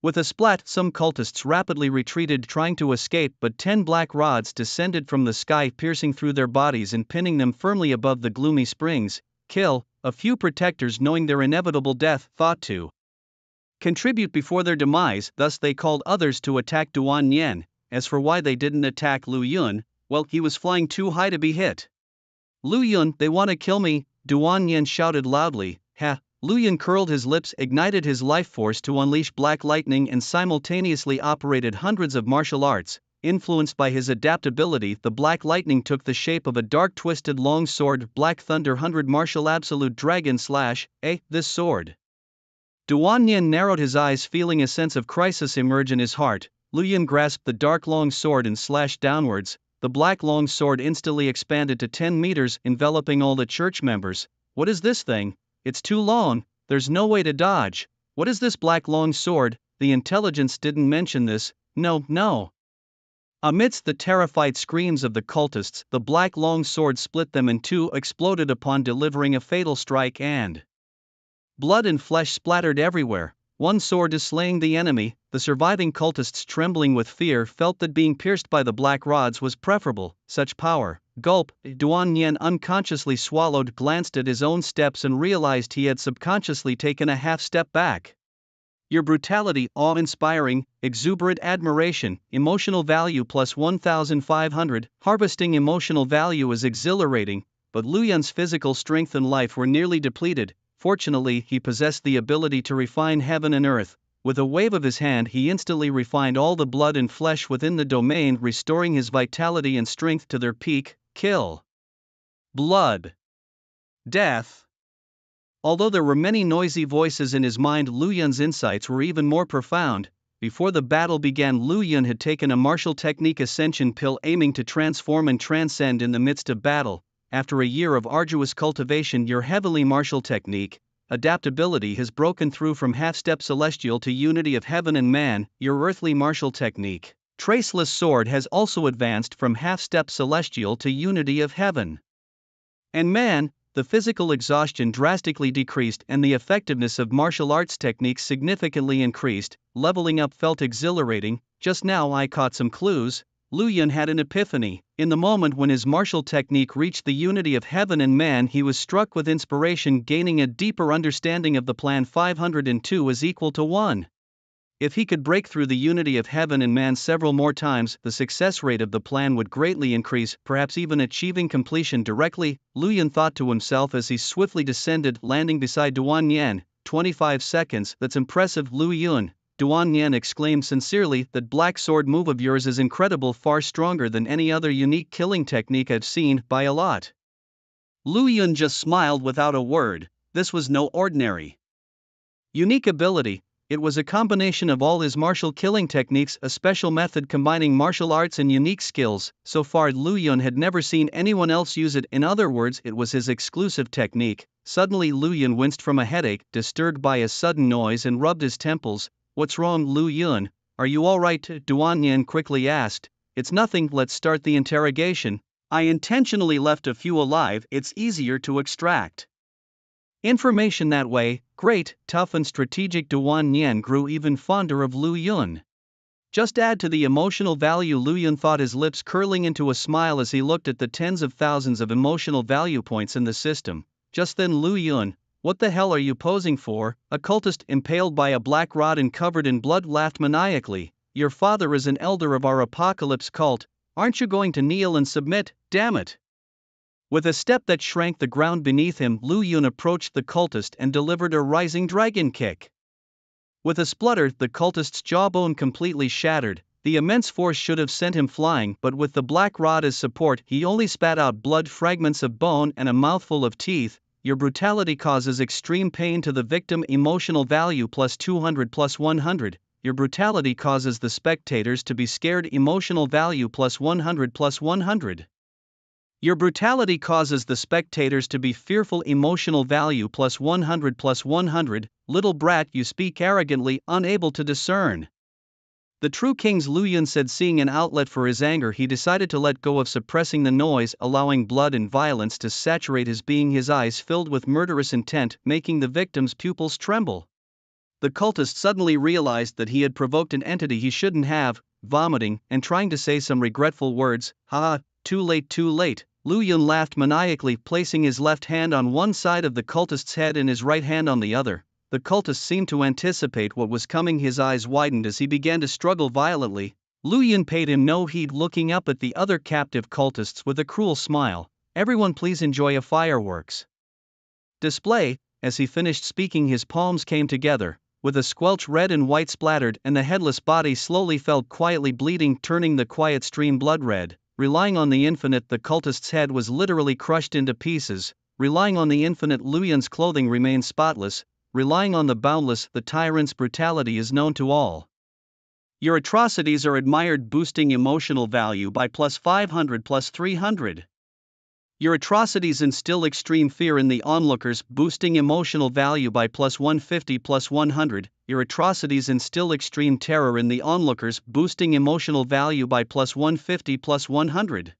With a splat, some cultists rapidly retreated, trying to escape, but 10 black rods descended from the sky, piercing through their bodies and pinning them firmly above the gloomy springs. Kill. a few protectors, knowing their inevitable death, thought to contribute before their demise, thus they called others to attack Duan Yen. As for why they didn't attack Lu Yun, well, he was flying too high to be hit. Lu Yun, they want to kill me, Duan Yen shouted loudly. Ha! Lu Yun curled his lips, ignited his life force to unleash black lightning, and simultaneously operated hundreds of martial arts. Influenced by his adaptability, the black lightning took the shape of a dark twisted long sword, Black Thunder 100 Martial Absolute Dragon Slash. This sword. Duan Yen narrowed his eyes, feeling a sense of crisis emerge in his heart. Lu Yun grasped the dark long sword and slashed downwards. The black long sword instantly expanded to 10 meters, enveloping all the church members. What is this thing? It's too long, there's no way to dodge. What is this black long sword? The intelligence didn't mention this. No. Amidst the terrified screams of the cultists, the black long sword split them in two, exploded upon delivering a fatal strike, and blood and flesh splattered everywhere. One sword is slaying the enemy. The surviving cultists, trembling with fear, felt that being pierced by the black rods was preferable. Such power. Gulp. Duan Yen unconsciously swallowed, glanced at his own steps, and realized he had subconsciously taken a half step back. Your brutality, awe-inspiring, exuberant admiration, emotional value plus 1,500. Harvesting emotional value is exhilarating, but Lu Yun's physical strength and life were nearly depleted. Fortunately, he possessed the ability to refine heaven and earth. With a wave of his hand, he instantly refined all the blood and flesh within the domain, restoring his vitality and strength to their peak. Kill. Blood. Death. Although there were many noisy voices in his mind, Lu Yun's insights were even more profound. Before the battle began, Lu Yun had taken a martial technique ascension pill, aiming to transform and transcend in the midst of battle. After a year of arduous cultivation, your heavenly martial technique, adaptability, has broken through from half-step celestial to unity of heaven and man. Your earthly martial technique, traceless sword, has also advanced from half-step celestial to unity of heaven and man. The physical exhaustion drastically decreased and the effectiveness of martial arts techniques significantly increased. Leveling up felt exhilarating. Just now I caught some clues. Lu Yun had an epiphany. In the moment when his martial technique reached the unity of heaven and man, he was struck with inspiration, gaining a deeper understanding of the plan. 502 is equal to 1. If he could break through the unity of heaven and man several more times, the success rate of the plan would greatly increase, perhaps even achieving completion directly. Lu Yun thought to himself as he swiftly descended, landing beside Duan Yen. 25 seconds, that's impressive, Lu Yun. Duan Yen exclaimed sincerely. That black sword move of yours is incredible, far stronger than any other unique killing technique I've seen, by a lot. Lu Yun just smiled without a word. This was no ordinary unique ability. It was a combination of all his martial killing techniques, a special method combining martial arts and unique skills. So far, Lu Yun had never seen anyone else use it. In other words, it was his exclusive technique. Suddenly, Lu Yun winced from a headache, disturbed by a sudden noise, and rubbed his temples. What's wrong, Lu Yun? Are you all right? Duan Yen quickly asked. It's nothing, let's start the interrogation. I intentionally left a few alive, it's easier to extract information that way. Great, tough and strategic. Duan Yen grew even fonder of Lu Yun. Just add to the emotional value, Lu Yun thought, his lips curling into a smile as he looked at the tens of thousands of emotional value points in the system. Just then, Lu Yun, what the hell are you posing for? A cultist impaled by a black rod and covered in blood laughed maniacally. Your father is an elder of our apocalypse cult. Aren't you going to kneel and submit? Damn it. With a step that shrank the ground beneath him, Lu Yun approached the cultist and delivered a rising dragon kick. With a splutter, the cultist's jawbone completely shattered. The immense force should have sent him flying, but with the black rod as support, he only spat out blood, fragments of bone, and a mouthful of teeth. Your brutality causes extreme pain to the victim. Emotional value plus 200 plus 100. Your brutality causes the spectators to be scared. Emotional value plus 100 plus 100. Your brutality causes the spectators to be fearful. Emotional value plus 100 plus 100. Little brat, you speak arrogantly, unable to discern the true kings, Lu Yun said. Seeing an outlet for his anger, he decided to let go of suppressing the noise, allowing blood and violence to saturate his being. His eyes filled with murderous intent, making the victim's pupils tremble. The cultist suddenly realized that he had provoked an entity he shouldn't have, vomiting and trying to say some regretful words. Ha! Too late, too late. Lu Yun laughed maniacally, placing his left hand on one side of the cultist's head and his right hand on the other. The cultist seemed to anticipate what was coming. His eyes widened as he began to struggle violently. Lu Yun paid him no heed, looking up at the other captive cultists with a cruel smile. "Everyone please enjoy a fireworks display." As he finished speaking, his palms came together, with a squelch red and white splattered, and the headless body slowly fell quietly, bleeding, turning the quiet stream blood red. Relying on the infinite, the cultist's head was literally crushed into pieces. Relying on the infinite, Lu Yun's clothing remained spotless. Relying on the boundless, the tyrant's brutality is known to all. Your atrocities are admired, boosting emotional value by +500 +300. Your atrocities instill extreme fear in the onlookers, boosting emotional value by +150 +100. Your atrocities instill extreme terror in the onlookers, boosting emotional value by +150 +100.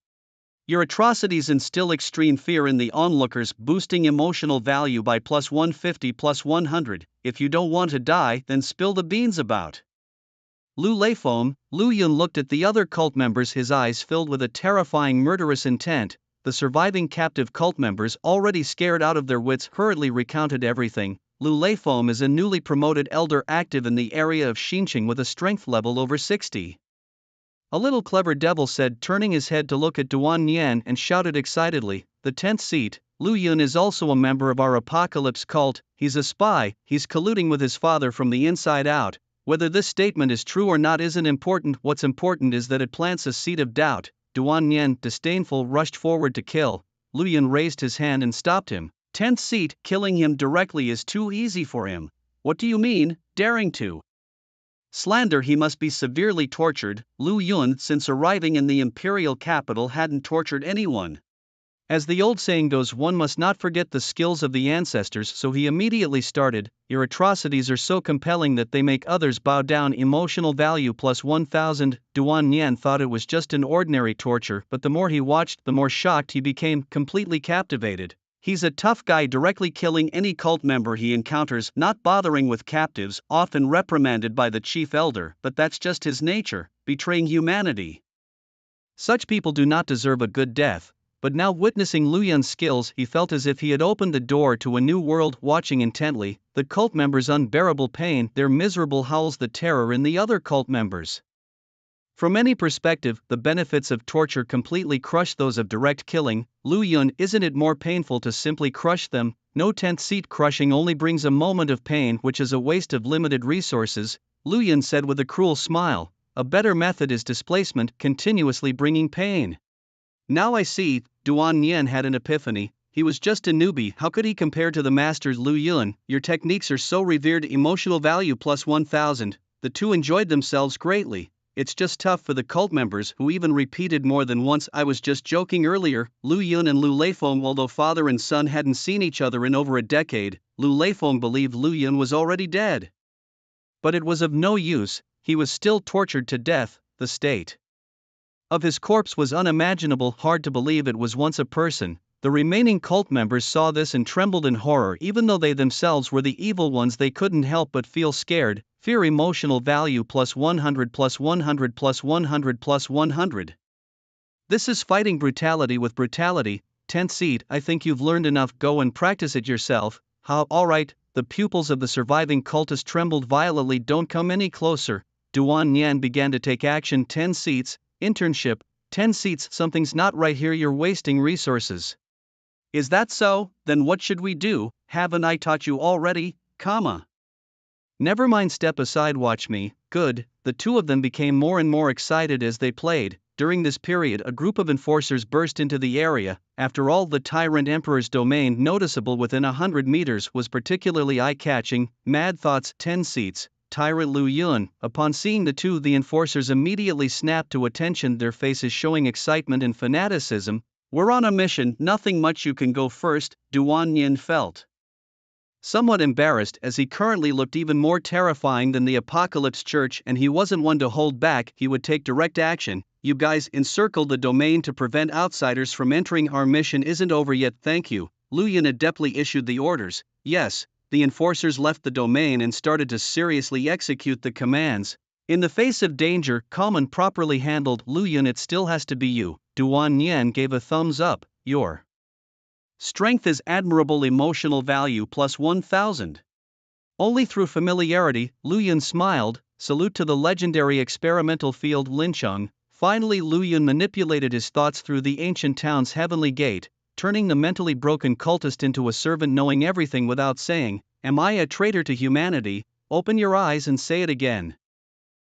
Your atrocities instill extreme fear in the onlookers, boosting emotional value by +150 +100. If you don't want to die, then spill the beans about Lu Leifeng. Lu Yun looked at the other cult members, his eyes filled with a terrifying murderous intent. The surviving captive cult members, already scared out of their wits, hurriedly recounted everything. Lu Leifeng is a newly promoted elder active in the area of Xinqing with a strength level over 60. A little clever devil said, turning his head to look at Duan Nian, and shouted excitedly, "The 10th seat, Lu Yun is also a member of our Apocalypse cult. He's a spy, he's colluding with his father from the inside out." Whether this statement is true or not isn't important. What's important is that it plants a seed of doubt. Duan Nian, disdainful, rushed forward to kill. Lu Yun raised his hand and stopped him. 10th seat, killing him directly is too easy for him. What do you mean, daring to slander? He must be severely tortured. Lu Yun, since arriving in the imperial capital, hadn't tortured anyone. As the old saying goes, one must not forget the skills of the ancestors, so he immediately started. Your atrocities are so compelling that they make others bow down. Emotional value +1000. Duan Nian thought it was just an ordinary torture, but the more he watched, the more shocked he became, completely captivated. He's a tough guy, directly killing any cult member he encounters, not bothering with captives, often reprimanded by the chief elder, but that's just his nature, betraying humanity. Such people do not deserve a good death. But now, witnessing Lu Yun's skills, he felt as if he had opened the door to a new world. Watching intently, the cult members' unbearable pain, their miserable howls, the terror in the other cult members. From any perspective, the benefits of torture completely crush those of direct killing. Lu Yun, isn't it more painful to simply crush them? No, 10th seat, crushing only brings a moment of pain, which is a waste of limited resources. Lu Yun said with a cruel smile. A better method is displacement, continuously bringing pain. Now I see. Duan Nian had an epiphany. He was just a newbie. How could he compare to the masters? Lu Yun, your techniques are so revered. Emotional value +1000. The two enjoyed themselves greatly. It's just tough for the cult members, who even repeated more than once, "I was just joking earlier." Lu Yun and Lu Leifeng, although father and son hadn't seen each other in over a decade, Lu Leifeng believed Lu Yun was already dead. But it was of no use. He was still tortured to death. The state of his corpse was unimaginable. Hard to believe it was once a person. The remaining cult members saw this and trembled in horror. Even though they themselves were the evil ones, they couldn't help but feel scared. Fear. Emotional value +100 +100 +100 +100. This is fighting brutality with brutality. 10th seed, I think you've learned enough. Go and practice it yourself. How? Alright. The pupils of the surviving cultist trembled violently. Don't come any closer. Duan Nian began to take action. 10 seats. Internship. 10 seats. Something's not right here. You're wasting resources. Is that so? Then what should we do? Haven't I taught you already? Never mind, step aside, watch me. Good. The two of them became more and more excited as they played. During this period, a group of enforcers burst into the area. After all, the tyrant emperor's domain, noticeable within 100 meters, was particularly eye-catching. Mad thoughts. 10 seats. Tyrant Lu Yun. Upon seeing the two, the enforcers immediately snapped to attention, their faces showing excitement and fanaticism. We're on a mission, nothing much. You can go first. Duan Nian felt somewhat embarrassed, as he currently looked even more terrifying than the Apocalypse Church, and he wasn't one to hold back. He would take direct action. You guys encircle the domain to prevent outsiders from entering. Our mission isn't over yet. Thank you. Lu Yun adeptly issued the orders. Yes. The enforcers left the domain and started to seriously execute the commands. In the face of danger, calm and properly handled. Lu Yun, it still has to be you. Duan Nian gave a thumbs up. Your strength is admirable. Emotional value plus 1000. Only through familiarity, Lu Yun smiled. Salute to the legendary experimental field Lincheng. Finally, Lu Yun manipulated his thoughts through the ancient town's heavenly gate, turning the mentally broken cultist into a servant knowing everything without saying, "Am I a traitor to humanity?" Open your eyes and say it again.